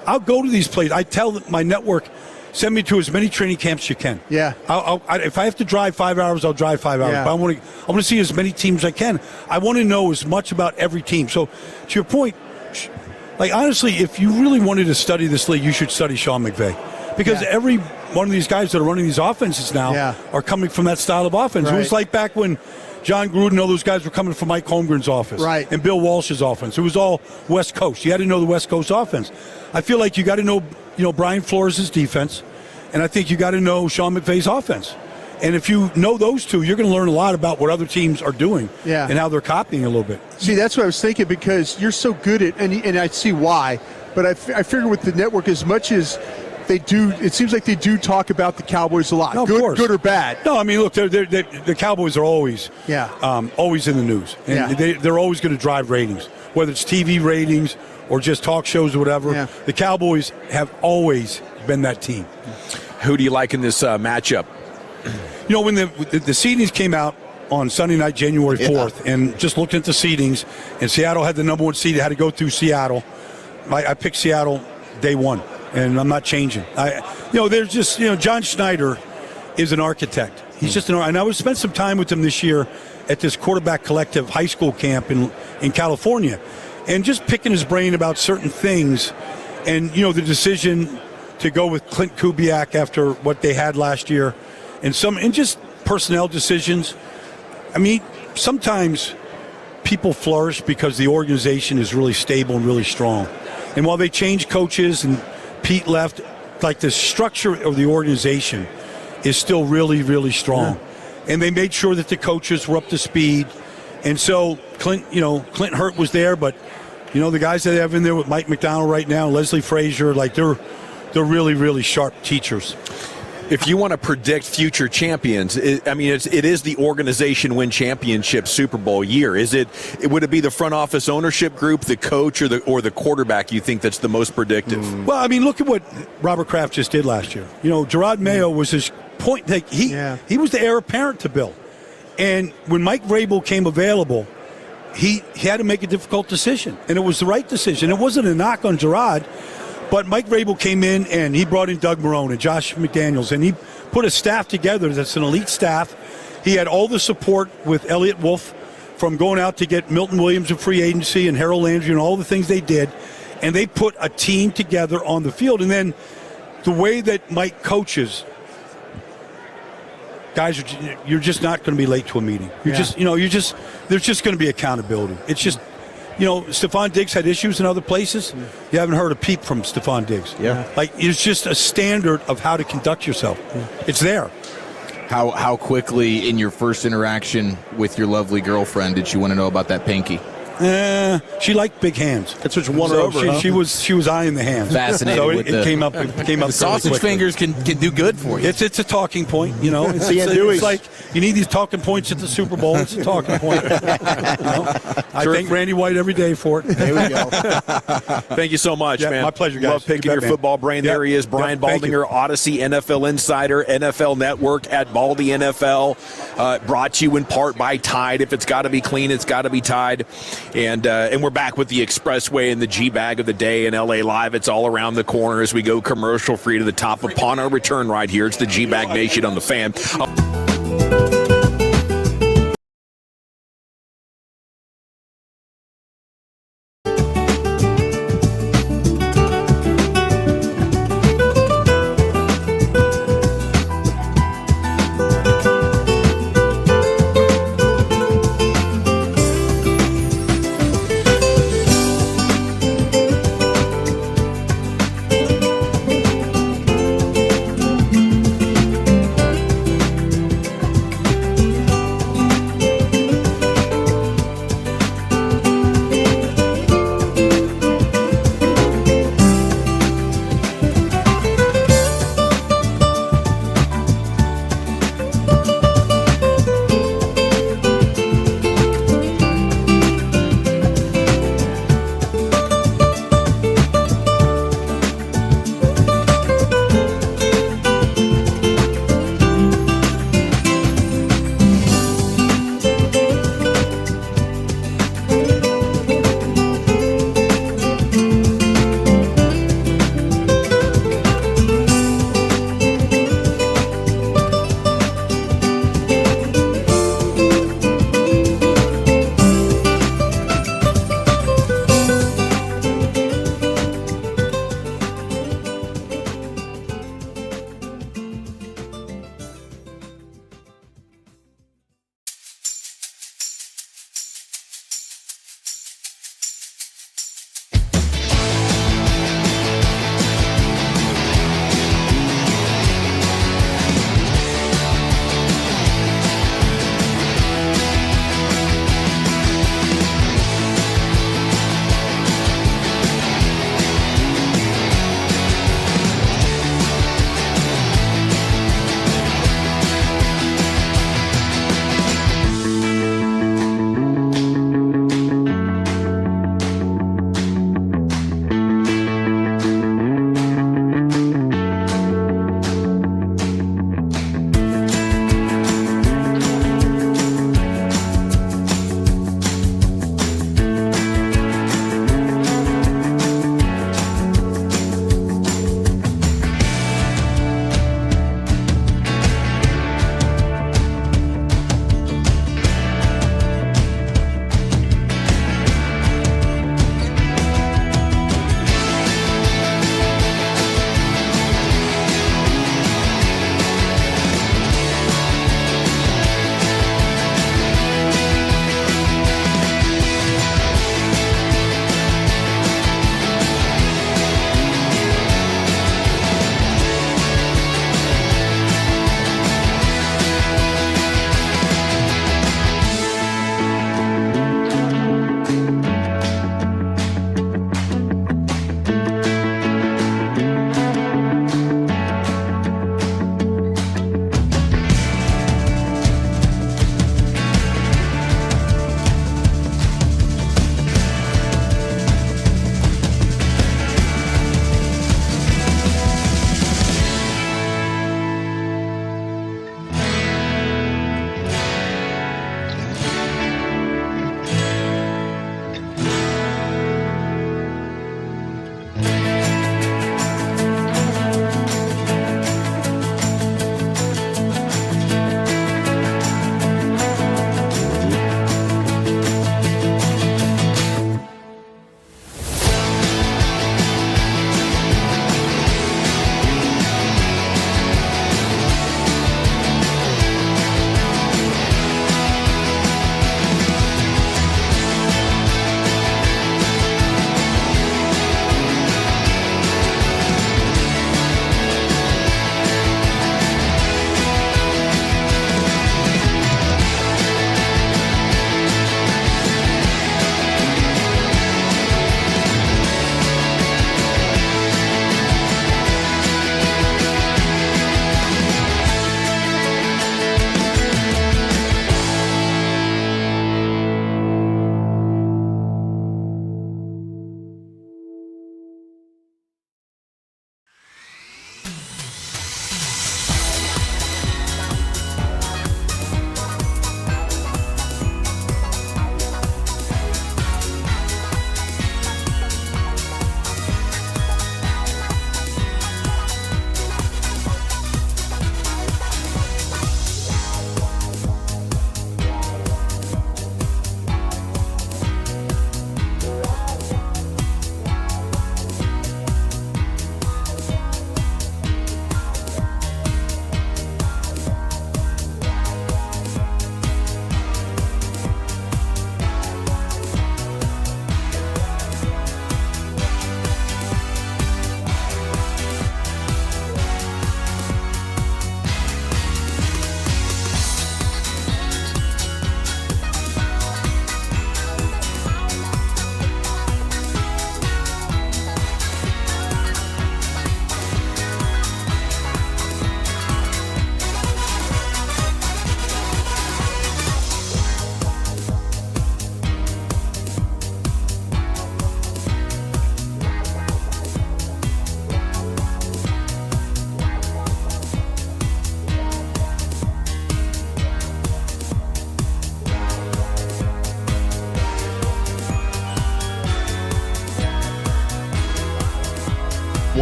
I'll go to these places. I tell my network, send me to as many training camps as you can. Yeah. If I have to drive 5 hours, I'll drive 5 hours. Yeah. But I want to see as many teams as I can. I want to know as much about every team. So to your point, like, honestly, if you really wanted to study this league, you should study Sean McVay. Because every one of these guys that are running these offenses now are coming from that style of offense. Right. It was like back when John Gruden, all those guys were coming from Mike Holmgren's office. Right. And Bill Walsh's offense. It was all West Coast. You had to know the West Coast offense. I feel like you got to know, Brian Flores' defense, and I think you got to know Sean McVay's offense. And if you know those two, you're going to learn a lot about what other teams are doing and how they're copying a little bit. See, that's what I was thinking, because you're so good at, and I see why, but I figure with the network, as much as they do, it seems like they do talk about the Cowboys a lot. No, good or bad. No, I mean, look, the Cowboys are always always in the news. And they're always going to drive ratings, whether it's TV ratings or just talk shows or whatever. Yeah. The Cowboys have always been that team. Who do you like in this matchup? When the seedings came out on Sunday night, January 4th, and just looked at the seedings, and Seattle had the number 1 seed, had to go through Seattle. I picked Seattle day one. And I'm not changing. There's just, John Schneider is an architect. He's just and I would spend some time with him this year at this quarterback collective high school camp in California, and just picking his brain about certain things, and the decision to go with Clint Kubiak after what they had last year, and just personnel decisions. I mean, sometimes people flourish because the organization is really stable and really strong. And while they changed coaches and Pete left, like the structure of the organization is still really, really strong. Yeah. And they made sure that the coaches were up to speed. And so Clint Hurt was there, but the guys that they have in there with Mike McDonald right now, Leslie Frazier, like they're really, really sharp teachers. If you want to predict future champions, it is the organization win championship Super Bowl year. Would it be the front office ownership group, the coach, or the quarterback you think that's the most predictive? Well, I mean, look at what Robert Kraft just did last year. Gerard Mayo was his point. He was the heir apparent to Bill. And when Mike Vrabel came available, he had to make a difficult decision. And it was the right decision. It wasn't a knock on Gerard. But Mike Vrabel came in, and he brought in Doug Marrone and Josh McDaniels, and he put a staff together that's an elite staff. He had all the support with Elliott Wolf from going out to get Milton Williams in free agency and Harold Landry and all the things they did, and they put a team together on the field. And then the way that Mike coaches, guys, you're just not going to be late to a meeting. There's just going to be accountability. It's just... Stephon Diggs had issues in other places. You haven't heard a peep from Stephon Diggs. Yeah. Like, it's just a standard of how to conduct yourself. It's there. How quickly in your first interaction with your lovely girlfriend did you want to know about that pinky? She liked big hands. That's what won her over. She was eyeing the hands. Fascinated. So it came up. The sausage fingers can do good for you. It's a talking point, It's like you need these talking points at the Super Bowl. It's a talking point. I thank Randy White every day for it. There we go. Thank you so much, man. My pleasure, guys. Love picking your football brain. There he is, Brian Baldinger, Odyssey NFL Insider, NFL Network at Baldy NFL. Brought to you in part by Tide. If it's got to be clean, it's got to be Tide. And we're back with the Expressway and the G-Bag of the day in LA Live. It's all around the corner as we go commercial free to the top upon our return right here. It's the G-Bag Nation on the Fan.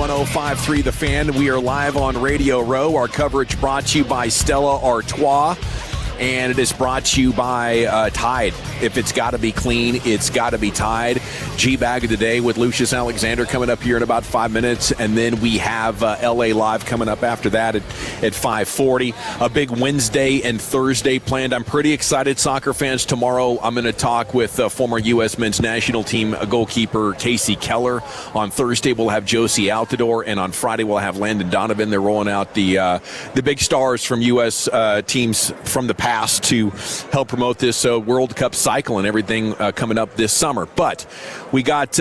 105.3 The Fan. We are live on Radio Row. Our coverage brought to you by Stella Artois. And it is brought to you by Tide. If it's got to be clean, it's got to be Tide. G-Bag of the Day with Lucius Alexander coming up here in about 5 minutes. And then we have LA Live coming up after that at 5:40. A big Wednesday and Thursday planned. I'm pretty excited, soccer fans. Tomorrow I'm going to talk with former U.S. men's national team goalkeeper Casey Keller. On Thursday we'll have Josie Altidore. And on Friday we'll have Landon Donovan. They're rolling out the big stars from U.S. Teams from the past to help promote this World Cup cycle and everything coming up this summer. But we got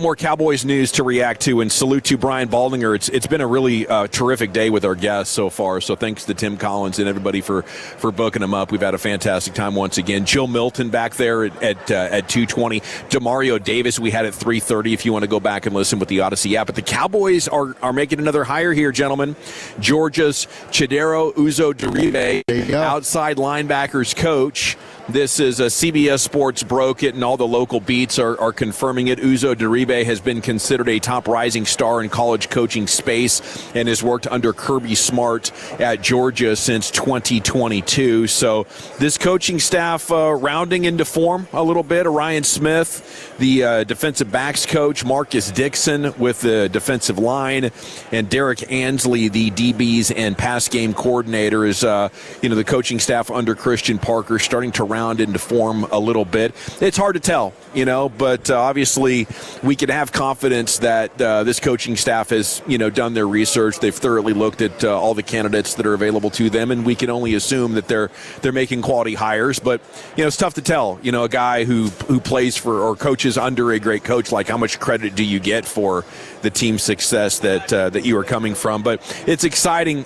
more Cowboys news to react to, and salute to Brian Baldinger. It's been a really terrific day with our guests so far. So thanks to Tim Collins and everybody for booking them up. We've had a fantastic time once again. Jill Milton back there at 2:20. Demario Davis we had at 3:30. If you want to go back and listen with the Odyssey app. But the Cowboys are making another hire here, gentlemen. Georgia's Chidera Uzo-Diribe, outside linebackers coach. This is a CBS Sports broke it, and all the local beats are confirming it. Uzo-Diribe has been considered a top rising star in college coaching space and has worked under Kirby Smart at Georgia since 2022. So this coaching staff rounding into form a little bit. Orion Smith, the defensive backs coach, Marcus Dixon with the defensive line, and Derek Ansley, the DBs and pass game coordinator, is the coaching staff under Christian Parker starting to round into form a little bit. It's hard to tell, but obviously we can have confidence that this coaching staff has, done their research. They've thoroughly looked at all the candidates that are available to them, and we can only assume that they're making quality hires. But it's tough to tell. A guy who plays for or coaches under a great coach, like how much credit do you get for the team's success that you are coming from? But it's exciting.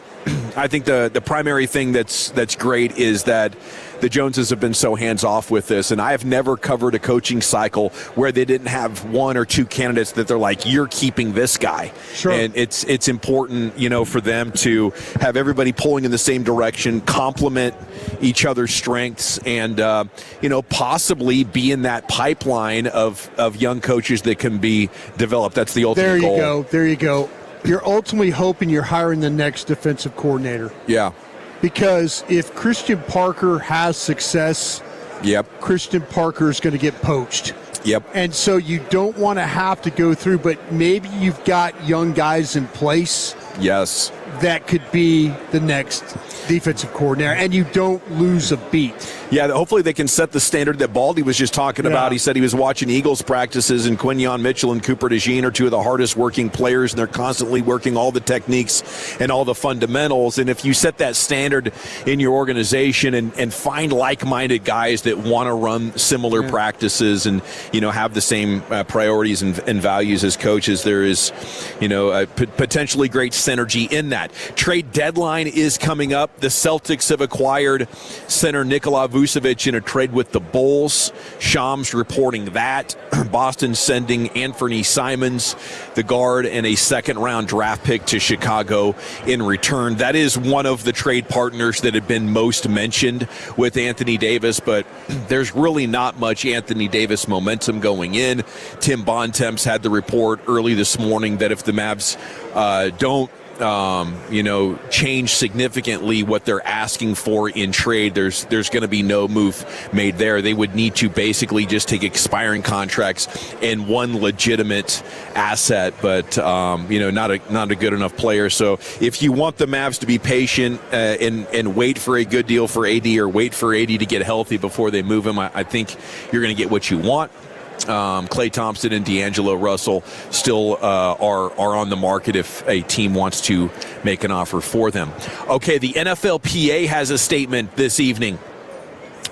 I think the primary thing that's great is that the Joneses have been so hands-off with this, and I have never covered a coaching cycle where they didn't have one or two candidates that they're like, you're keeping this guy. Sure. And it's important, for them to have everybody pulling in the same direction, complement each other's strengths, and, possibly be in that pipeline of young coaches that can be developed. That's the ultimate goal. There you go. You're ultimately hoping you're hiring the next defensive coordinator. Yeah. Because if Christian Parker has success, Christian Parker is going to get poached. Yep. And so you don't want to have to go through, but maybe you've got young guys in place. Yes. That could be the next defensive coordinator, and you don't lose a beat. Yeah, hopefully they can set the standard that Baldy was just talking about. He said he was watching Eagles practices, and Quinyon Mitchell and Cooper DeJean are two of the hardest working players, and they're constantly working all the techniques and all the fundamentals. And if you set that standard in your organization and find like-minded guys that want to run similar practices and, have the same priorities and values as coaches, there is, potentially great synergy in that. Trade deadline is coming up. The Celtics have acquired center Nikola Vucevic in a trade with the Bulls. Shams reporting that. Boston sending Anthony Simons, the guard, and a second-round draft pick to Chicago in return. That is one of the trade partners that have been most mentioned with Anthony Davis, but there's really not much Anthony Davis momentum going in. Tim Bontemps had the report early this morning that if the Mavs don't change significantly what they're asking for in trade, there's going to be no move made there. They would need to basically just take expiring contracts and one legitimate asset, but not a good enough player. So if you want the Mavs to be patient and wait for a good deal for AD, or wait for AD to get healthy before they move him, I think you're going to get what you want. Klay Thompson and D'Angelo Russell still are on the market if a team wants to make an offer for them. Okay, the NFLPA has a statement this evening.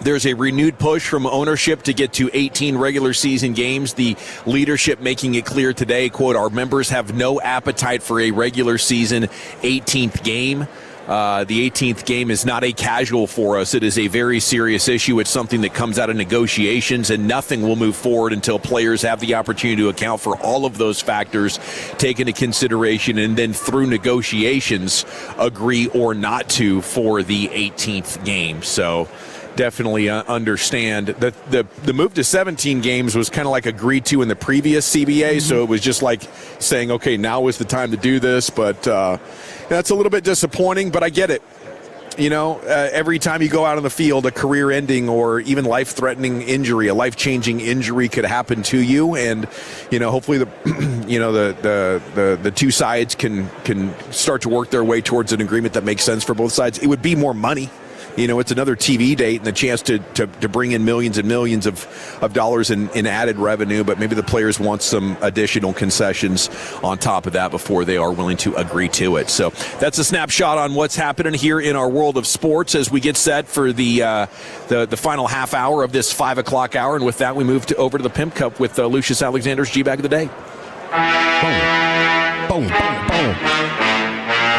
There's a renewed push from ownership to get to 18 regular season games. The leadership making it clear today, quote, our members have no appetite for a regular season 18th game. The 18th game is not a casual for us. It is a very serious issue. It's something that comes out of negotiations, and nothing will move forward until players have the opportunity to account for all of those factors, take into consideration, and then through negotiations agree or not to for the 18th game. So definitely understand. The move to 17 games was kind of like agreed to in the previous CBA, so it was just like saying, okay, now is the time to do this, but that's a little bit disappointing, but I get it. Every time you go out on the field, a career-ending or even life-threatening injury, a life-changing injury could happen to you, and hopefully the two sides can start to work their way towards an agreement that makes sense for both sides. It would be more money. It's another TV date and the chance to bring in millions and millions of dollars in added revenue, but maybe the players want some additional concessions on top of that before they are willing to agree to it. So that's a snapshot on what's happening here in our world of sports as we get set for the final half hour of this 5 o'clock hour. And with that, we move over to the Pimp Cup with Lucius Alexander's G-Bag of the Day. Boom, boom, boom.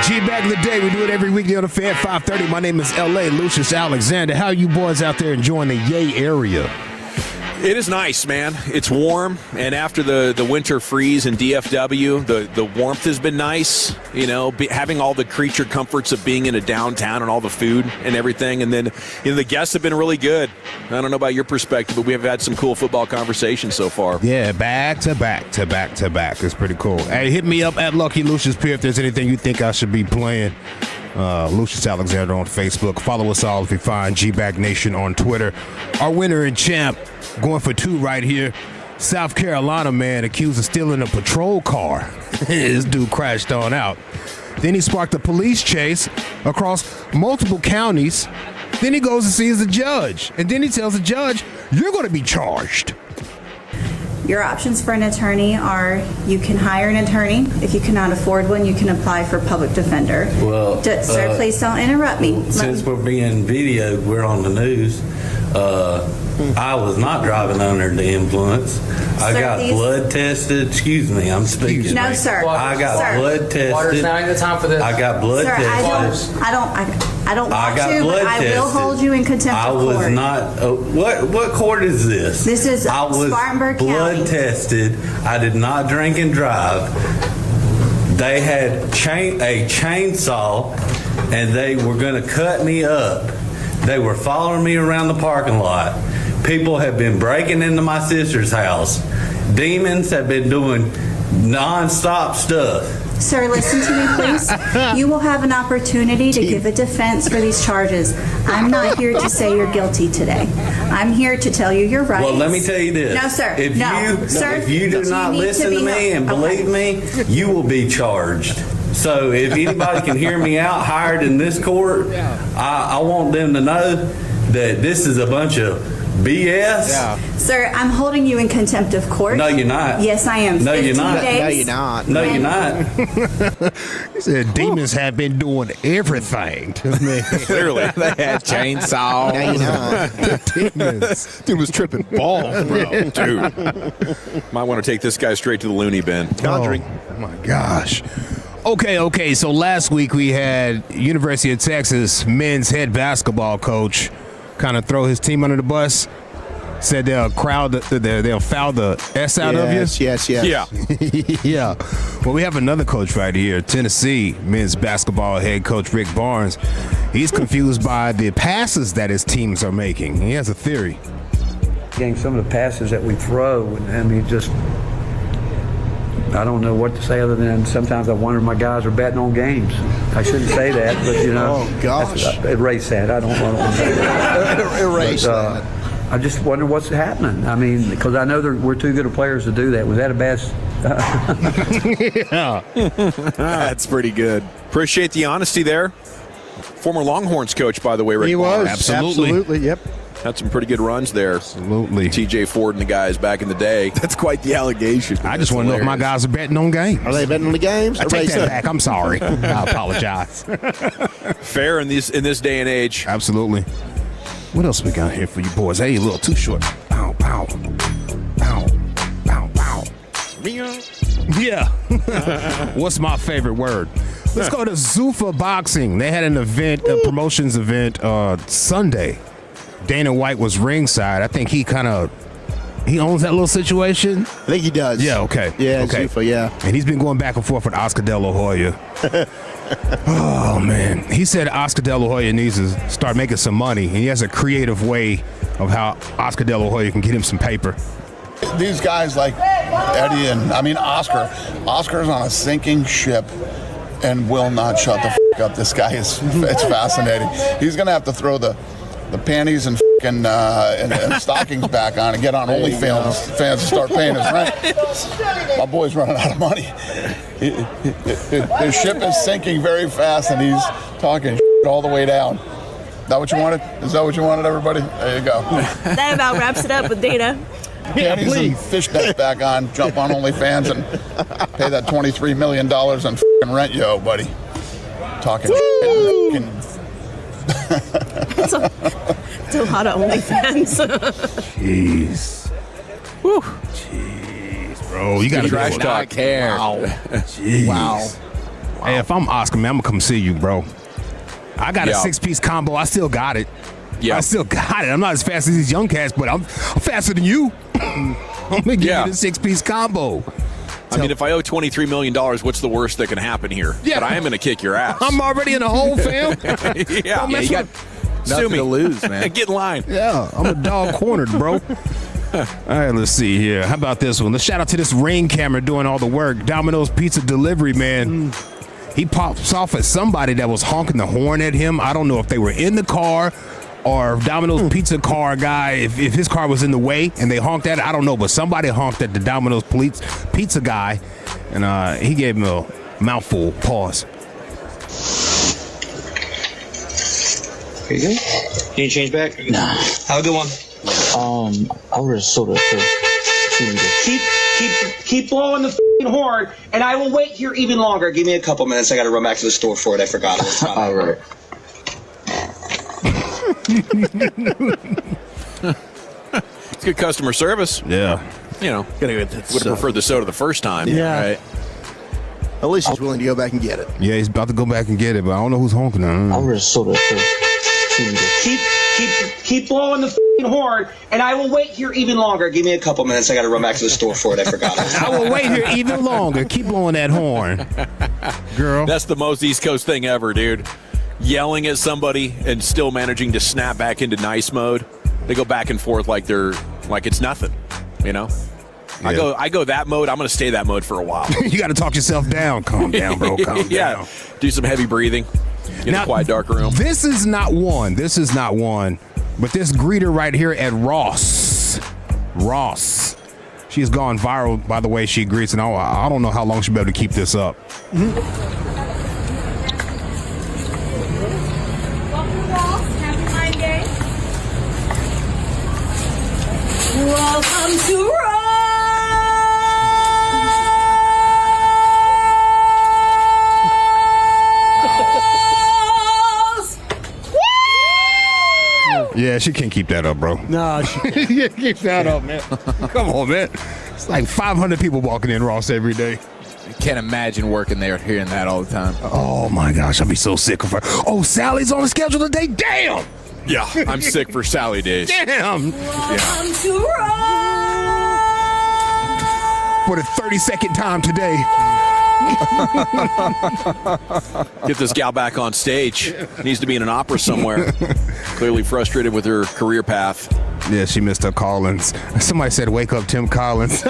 G-Bag of the Day. We do it every weekday on the Fan 530. My name is L.A. Lucius Alexander. How are you boys out there enjoying the Yay area? It is nice, man. It's warm, and after the winter freeze in DFW, the warmth has been nice. Having all the creature comforts of being in a downtown and all the food and everything, and then the guests have been really good. I don't know about your perspective, but we have had some cool football conversations so far. Yeah, back to back to back to back. It's pretty cool. Hey, hit me up at Lucky Lucius P if there's anything you think I should be playing. Lucius Alexander on Facebook. Follow us all if you find G-Bag Nation on Twitter. Our winner and champ going for 2 right here. South Carolina man accused of stealing a patrol car. This dude crashed on out. Then he sparked a police chase across multiple counties. Then he goes and sees the judge. And then he tells the judge, you're going to be charged. Your options for an attorney are you can hire an attorney. If you cannot afford one, you can apply for public defender. Well, sir, please don't interrupt me. Since we're being videoed, we're on the news. I was not driving under the influence. I got blood tested. Excuse me, I'm speaking. No, sir. I got blood tested. Water's not even the time for this. I got blood tested. I don't want to, but I will hold you in contempt of court. I was not. What court is this? This is I was Spartanburg blood County. tested. I did not drink and drive. They had a chainsaw, and they were going to cut me up. They were following me around the parking lot. People have been breaking into my sister's house. Demons have been doing nonstop stuff. Sir, listen to me, please. You will have an opportunity to give a defense for these charges. I'm not here to say you're guilty today. I'm here to tell you you're right. Well, let me tell you this. No, sir. If you do not listen to me and believe me, you will be charged. So if anybody can hear me out hired in this court, I want them to know that this is a bunch of BS. Yeah. Sir, I'm holding you in contempt of court. No, you're not. Yes, I am. No, you're not. Days. No, you're not. No, you're not. He said demons have been doing everything to me. Clearly. They had chainsaw. No, you're not. Demons. Dude was tripping balls, bro. Dude. Might want to take this guy straight to the loony bin. Conjuring. Oh, my gosh. Okay. So last week we had University of Texas men's head basketball coach kind of throw his team under the bus. Said they'll foul the S out of you. Yes. Yeah. Yeah. Well, we have another coach right here, Tennessee men's basketball head coach Rick Barnes. He's confused by the passes that his teams are making. He has a theory. Some of the passes that we throw, I mean, just I don't know what to say other than sometimes I wonder if my guys are betting on games. I shouldn't say that, but Oh gosh. Erase that. I don't want to erase that. I just wonder what's happening. I mean, because I know we're too good of players to do that. Was that a bad? Yeah. That's pretty good. Appreciate the honesty there. Former Longhorns coach, by the way, Rick He was. Barnes. Absolutely. Yep. Had some pretty good runs there. Absolutely. TJ Ford and the guys back in the day. That's quite the allegation. I just want to know if my guys are betting on games. Are they betting on the games? I take that back. I'm sorry. I apologize. Fair in this day and age. Absolutely. What else we got here for you boys? Hey, a little too short. Pow, pow. Pow, pow, pow. Yeah. What's my favorite word? Let's go to Zuffa Boxing. They had an event, a promotions event Sunday. Dana White was ringside. I think he kind of He owns that little situation? I think he does. Yeah, okay. Yeah, okay. Zuffa, yeah. And he's been going back and forth with Oscar De La Hoya. Oh, man. He said Oscar De La Hoya needs to start making some money, and he has a creative way of how Oscar De La Hoya can get him some paper. These guys like Eddie and, Oscar's on a sinking ship and will not shut the up. This guy is, it's fascinating. He's going to have to throw the panties and and stockings back on and get on OnlyFans fans to start paying his rent. My boy's running out of money. His ship is sinking very fast, and he's talking all the way down. Is that what you wanted? Is that what you wanted, everybody? There you go. That about wraps it up with data. Panties and fishnets back on, jump on OnlyFans and pay that $23 million in rent, yo, buddy. Talking It's a lot of OnlyFans. Jeez. Whew. Jeez, bro. You got to trash talk care. Wow. Jeez. Wow. Hey, if I'm Oscar, man, I'm going to come see you, bro. I got a 6-piece combo. I still got it. Yeah. I still got it. I'm not as fast as these young cats, but I'm faster than you. I'm going to give you the 6-piece combo. I mean, if I owe $23 million, what's the worst that can happen here? Yeah. But I am going to kick your ass. I'm already in the hole, fam. Yeah, you got nothing to lose, man. Get in line. Yeah, I'm a dog cornered, bro. All right, let's see here. How about this one? Let's shout out to this Ring camera doing all the work. Domino's Pizza Delivery, man. He pops off at somebody that was honking the horn at him. I don't know if they were in the car or Domino's Pizza car guy, if his car was in the way and they honked at it, I don't know. But somebody honked at the Domino's Pizza guy, and he gave him a mouthful. Pause. Are you good? Need change back? Nah. Have a good one. I ordered a soda. Keep blowing the f***ing horn, and I will wait here even longer. Give me a couple minutes. I got to run back to the store for it. I forgot it. All right. It's good customer service. Yeah. You know, would have preferred the soda the first time. Yeah. Right. At least he's willing to go back and get it. Yeah, he's about to go back and get it, but I don't know who's honking. I ordered a soda. Keep blowing the f***ing horn, and I will wait here even longer. Give me a couple minutes. I got to run back to the store for it. I forgot it. I will wait here even longer. Keep blowing that horn, girl. That's the most East Coast thing ever, dude. Yelling at somebody and still managing to snap back into nice mode. They go back and forth like it's nothing, you know? Yeah. I go that mode. I'm going to stay that mode for a while. You got to talk yourself down. Calm down, bro. Calm down. Do some heavy breathing. Get in a quiet, dark room. This is not one. But this greeter right here at Ross. She's gone viral by the way she greets, and I don't know how long she'll be able to keep this up. Welcome to Ross. Yeah, she can't keep that up, bro. No, she can't keep that up, man. Come on, man. It's like 500 people walking in Ross every day. I can't imagine working there hearing that all the time. Oh, my gosh. I'd be so sick of her. Oh, Sally's on the schedule today? Damn! Yeah, I'm sick for Sally days. Damn! Welcome to Ross. For the 32nd time today. Get this gal back on stage. Needs to be in an opera somewhere. Clearly frustrated with her career path. Yeah, she missed her callings. Somebody said, "Wake up, Tim Collins."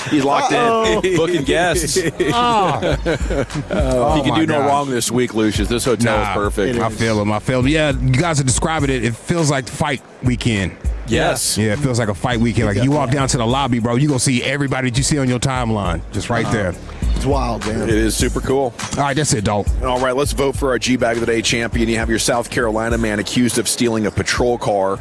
He's locked in, booking guests. He can do no wrong this week, Lucius. This hotel is perfect. I feel him. Yeah, you guys are describing it. It feels like fight weekend. Yes. Yeah, it feels like a fight weekend. Like you walk down to the lobby, bro, you're going to see everybody that you see on your timeline just right there. It's wild, man. It is super cool. All right, that's it, dog. All right, let's vote for our G-Bag of the Day champion. You have your South Carolina man accused of stealing a patrol car.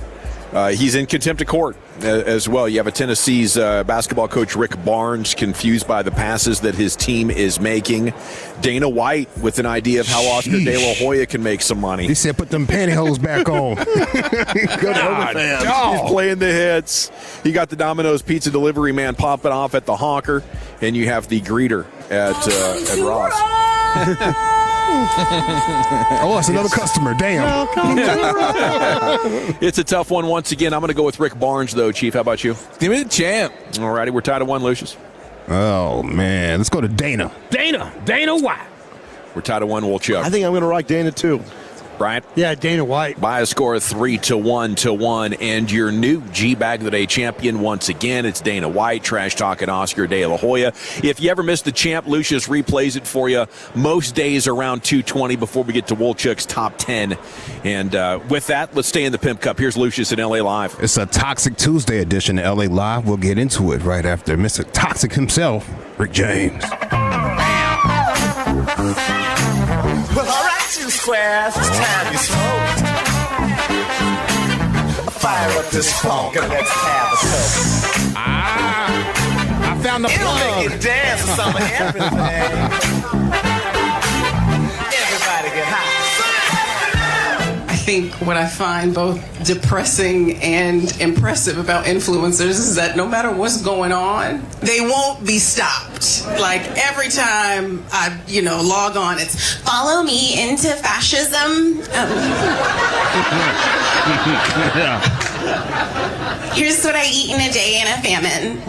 He's in contempt of court as well. You have a Tennessee's basketball coach, Rick Barnes, confused by the passes that his team is making. Dana White with an idea of how Oscar De La Hoya can make some money. He said, put them pantyhose back on. Good He's playing the hits. You got the Domino's Pizza Delivery man popping off at the honker, and you have the greeter at Ross. Oh, it's another customer. Damn. It's a tough one once again. I'm going to go with Rick Barnes, though, Chief. How about you? Give me the champ. All righty, we're tied at 1, Lucius. Oh, man. Let's go to Dana. Dana White. We're tied at 1, Wolchuk. I think I'm going to rock Dana, too. Brian? Yeah, Dana White. By a score of 3-1. And your new G-Bag of the Day champion, once again, it's Dana White, trash talking Oscar De La Hoya. If you ever missed the champ, Lucius replays it for you most days around 2:20 before we get to Wolchuk's top 10. And with that, let's stay in the Pimp Cup. Here's Lucius in LA Live. It's a Toxic Tuesday edition of LA Live. We'll get into it right after Mr. Toxic himself, Rick James. Well, all right, you squares, it's time you smoke. Fire up this funk and let's have a smoke. I found the plug. It'll make you dance with some of everything. Everybody get high. I think what I find both depressing and impressive about influencers is that no matter what's going on, they won't be stopped. Like every time I, log on, it's follow me into fascism. Here's what I eat in a day in a famine.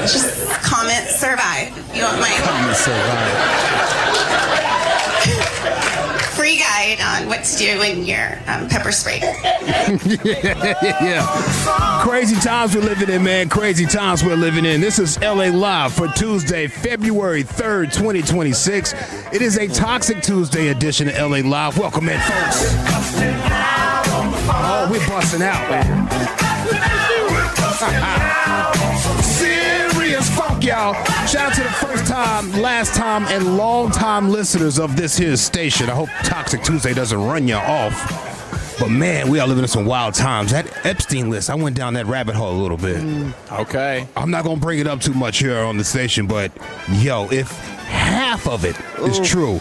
Just comment survive. You want my comment survive. Free guide on what to do when you're pepper sprayed. Yeah. Crazy times we're living in, man. Crazy times we're living in. This is LA Live for Tuesday, February 3rd, 2026. It is a Toxic Tuesday edition of LA Live. Welcome in, folks. Oh, we're busting out, man. Serious funk, y'all. Shout out to the first time, last time, and long time listeners of this here station. I hope Toxic Tuesday doesn't run y'all off. But man, we are living in some wild times. That Epstein list, I went down that rabbit hole a little bit. Okay. I'm not going to bring it up too much here on the station, but yo, if half of it is true,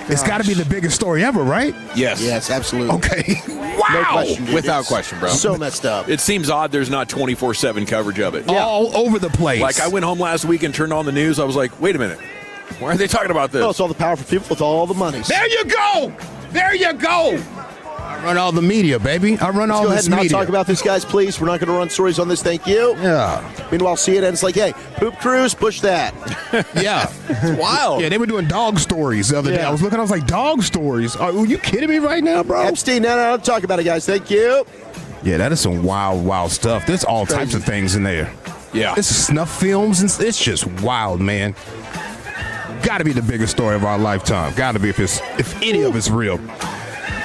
it's got to be the biggest story ever, right? Yes. Yes, absolutely. Okay. No Wow. question, dude. Without It's question, bro. So messed up. It seems odd there's not 24/7 coverage of it. All over the place. Like, I went home last week and turned on the news. I was like, wait a minute. Why are they talking about this? No, it's all the powerful people with all the money. There you go. There you go. I run all the media, baby. I run all Go ahead this and not media. talk about this, guys, please. We're not going to run stories on this. Thank you. Yeah. Meanwhile, CNN's like, hey, poop cruise, push that. Yeah. Wild. Yeah, they were doing dog stories the other day. I was looking, I was like, dog stories? Are you kidding me right now, bro? Epstein, no, don't talk about it, guys. Thank you. Yeah, that is some wild, wild stuff. There's all types of things in there. Yeah. It's snuff films, and it's just wild, man. Got to be the biggest story of our lifetime. Got to be if any of it's real.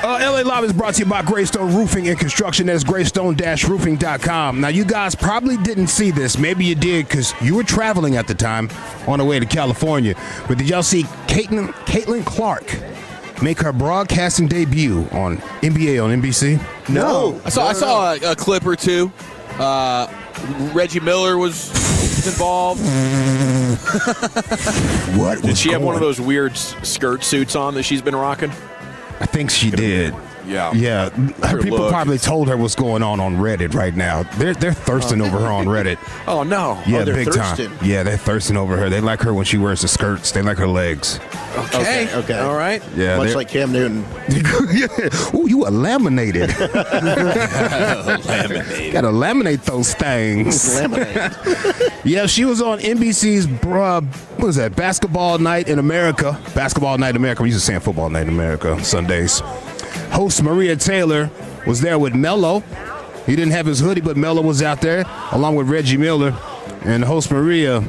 LA Live is brought to you by Greystone Roofing and Construction. That's greystone-roofing.com. Now, you guys probably didn't see this. Maybe you did because you were traveling at the time on the way to California. But did y'all see Caitlin Clark make her broadcasting debut on NBA on NBC? No. I saw a clip or two. Reggie Miller was involved. What? Did she have one of those weird skirt suits on that she's been rocking? I think she did. Yeah. Yeah. Her people look. probably told her what's going on Reddit right now. They're thirsting over her on Reddit. Oh, no. Yeah, they're big thirsting. time. Yeah, they're thirsting over her. They like her when she wears the skirts. They like her legs. Okay. All right. Yeah. Much like Cam Newton. Ooh, you are laminated. Laminated. Gotta laminate those things. Yeah, she was on NBC's, what was that, Basketball Night in America. Basketball Night in America. We used to say Football Night in America on Sundays. Host Maria Taylor was there with Melo. He didn't have his hoodie, but Melo was out there along with Reggie Miller. And host Maria,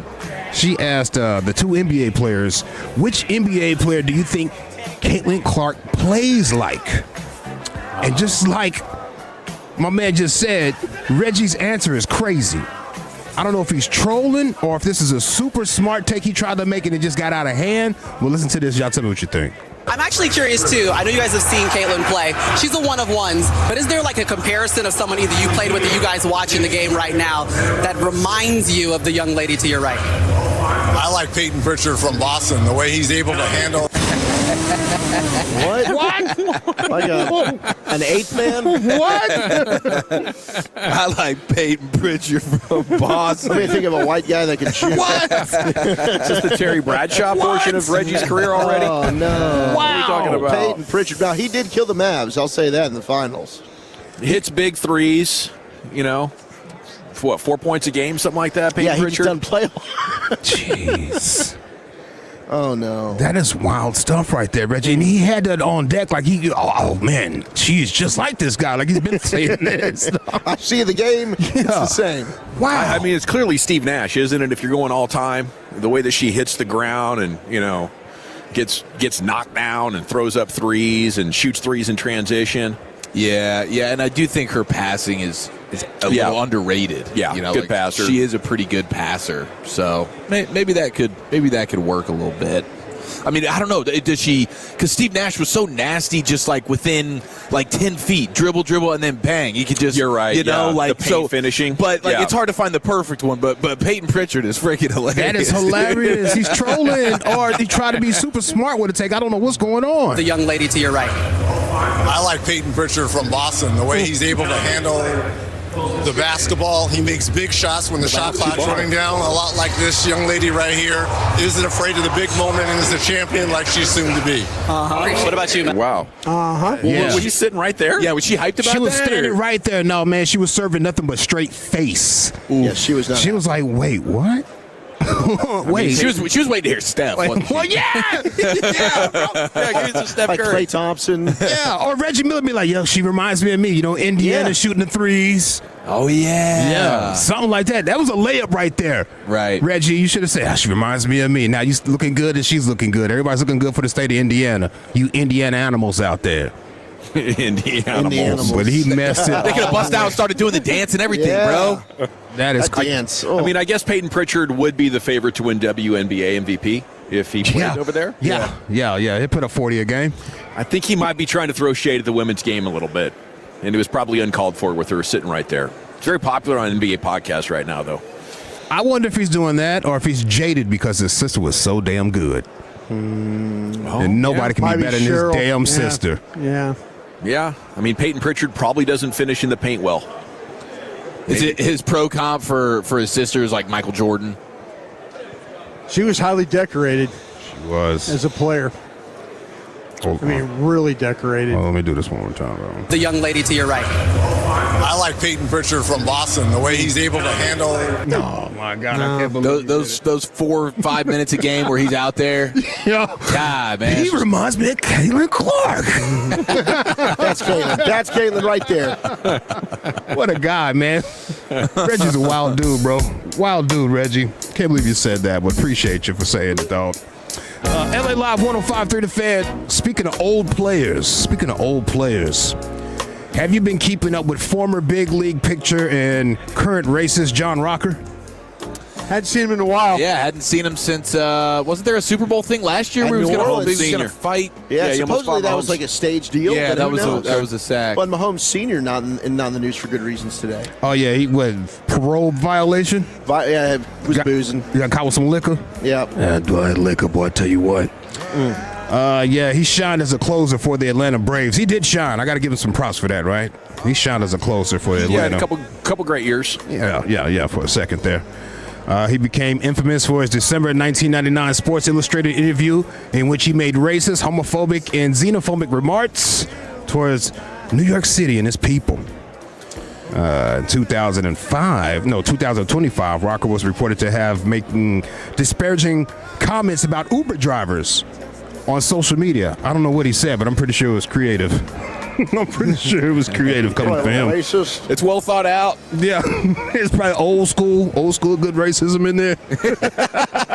she asked the two NBA players, which NBA player do you think Caitlin Clark plays like? And just like my man just said, Reggie's answer is crazy. I don't know if he's trolling or if this is a super smart take he tried to make and it just got out of hand. Well, listen to this. Y'all tell me what you think. I'm actually curious, too. I know you guys have seen Caitlin play. She's a one-of-ones. But is there like a comparison of someone either you played with or you guys watching the game right now that reminds you of the young lady to your right? I like Peyton Pritchard from Boston, the way he's able to handle. What? Like an eighth man? What? I like Peyton Pritchard from Boston. Let me think of a white guy that can shoot. What? Is this the Terry Bradshaw portion of Reggie's career already? Oh, no. Wow. What are you talking about? Peyton Pritchard. Now, he did kill the Mavs. I'll say that in the finals. Hits big threes, what, 4 points a game, something like that, Peyton He's Pritchard? done playoff. Jeez. Oh, no. That is wild stuff right there, Reggie. And he had that on deck like oh man, she's just like this guy. Like he's been saying this. I see the game. It's the same. Wow. I mean, it's clearly Steve Nash, isn't it? If you're going all time, the way that she hits the ground and, gets knocked down and throws up threes and shoots threes in transition. Yeah, and I do think her passing is a little underrated. Yeah, good passer. She is a pretty good passer, so maybe that could work a little bit. I mean, I don't know. Does she? Because Steve Nash was so nasty, just like within 10 feet, dribble, and then bang. You could just. You're right. The paint finishing. But it's hard to find the perfect one. But Peyton Pritchard is freaking hilarious. That is hilarious. He's trolling, or he tried to be super smart with a take. I don't know what's going on. The young lady to your right. I like Peyton Pritchard from Boston. The way he's able to handle the basketball. He makes big shots when the shot clock's running down. A lot like this young lady right here. Isn't afraid of the big moment and is a champion like she's soon to be. What about you, man? Wow. Yeah. Was she sitting right there? Yeah, was she hyped about that? She was standing right there. No, man, she was serving nothing but straight face. Yeah, she was not. She was like, wait, what? Wait. She was waiting to hear Steph. Wasn't she? Well, yeah. Yeah, give me some Steph Like Curry. Klay Thompson. Yeah, or Reggie Miller be like, yo, she reminds me of me. Indiana shooting the threes. Oh, yeah. Yeah, something like that. That was a layup right there. Right. Reggie, you should have said, she reminds me of me. Now you looking good and she's looking good. Everybody's looking good for the state of Indiana. You Indiana animals out there. Indiana. But he messed it. They could have busted out and started doing the dance and everything, bro. That is dance. I mean, I guess Peyton Pritchard would be the favorite to win WNBA MVP if he played over there. Yeah. He put up 40 a game. I think he might be trying to throw shade at the women's game a little bit. And it was probably uncalled for with her sitting right there. It's very popular on NBA podcasts right now, though. I wonder if he's doing that or if he's jaded because his sister was so damn good. And nobody can be better than his damn sister. Yeah. Yeah. I mean, Peyton Pritchard probably doesn't finish in the paint well. Is it his pro comp for his sisters like Michael Jordan? She was highly decorated She was. as a player. Hold I mean, really decorated. let me do this one more time, bro. The young lady to your right. I like Peyton Pritchard from Boston. The way he's able to handle. Oh, my God. I can't believe Those 4 or 5 minutes a game where he's out there. God, man. He reminds me of Caitlin Clark. That's Caitlin. That's Caitlin right there. What a guy, man. Reggie's a wild dude, bro. Wild dude, Reggie. Can't believe you said that, but appreciate you for saying it, dog. LA Live 105.3 The Fan. Speaking of old players, have you been keeping up with former big league pitcher and current racist John Rocker? Hadn't seen him in a while. Yeah, hadn't seen him since. Wasn't there a Super Bowl thing last year where he was going to fight? Yeah, supposedly that was like a staged deal. Yeah, but that was a sack. But Mahomes Sr. not in the news for good reasons today. Oh, yeah, he was parole violation? Yeah, he was boozing. You got caught with some liquor? Yeah. Do I had liquor, boy, I tell you what. Yeah, he shined as a closer for the Atlanta Braves. He did shine. I got to give him some props for that, right? He shined as a closer for the Atlanta. Yeah, a couple great years. Yeah, for a second there. He became infamous for his December 1999 Sports Illustrated interview in which he made racist, homophobic, and xenophobic remarks towards New York City and its people. In 2025, Rocker was reported to have making disparaging comments about Uber drivers on social media. I don't know what he said, but I'm pretty sure it was creative. I'm pretty sure it was creative coming from him. Racist. It's well thought out. Yeah, it's probably old school good racism in there.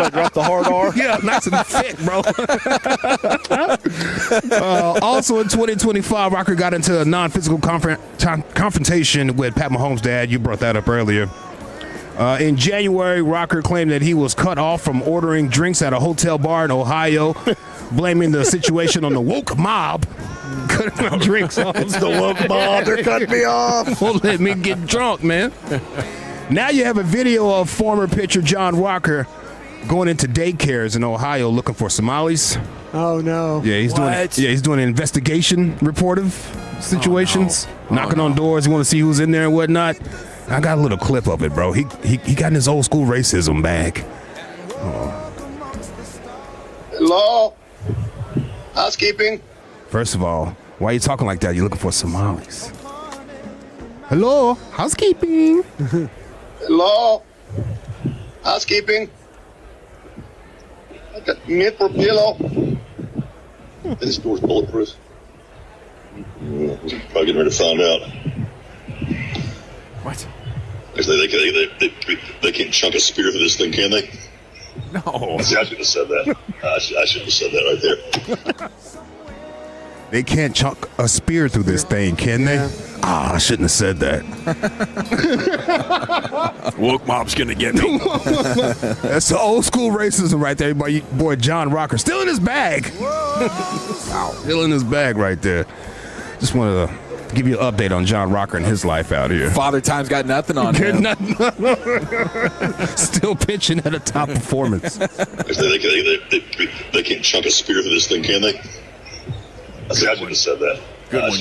Drop the hard R. Yeah, nice and thick, bro. Also in 2025, Rocker got into a non-physical confrontation with Pat Mahomes' dad. You brought that up earlier. In January, Rocker claimed that he was cut off from ordering drinks at a hotel bar in Ohio, blaming the situation on the woke mob. Cutting my drinks off. It's the woke mob. They're cutting me off. Won't let me get drunk, man. Now you have a video of former pitcher John Rocker going into daycares in Ohio looking for Somalis. Oh no. Yeah, he's doing. Yeah, he's doing investigation reportive situations, knocking on doors. He want to see who's in there and whatnot. I got a little clip of it, bro. He got in his old school racism bag. Hello? Housekeeping? First of all, why are you talking like that? You're looking for Somalis. Hello, housekeeping. Hello? Housekeeping? I got mint for a pillow. This door's bulletproof. Probably getting ready to find out. What? They can't chunk a spear through this thing, can they? No. See, I should have said that. I should have said that right there. They can't chunk a spear through this thing, can they? I shouldn't have said that. Woke mob's gonna get me. That's the old school racism right there, boy. John Rocker still in his bag. Still in his bag right there. Just wanted to give you an update on John Rocker and his life out here. Father Time's got nothing on him. Still pitching at a top performance. They can't chunk a spear through this thing, can they? See, I should have said that. Good one,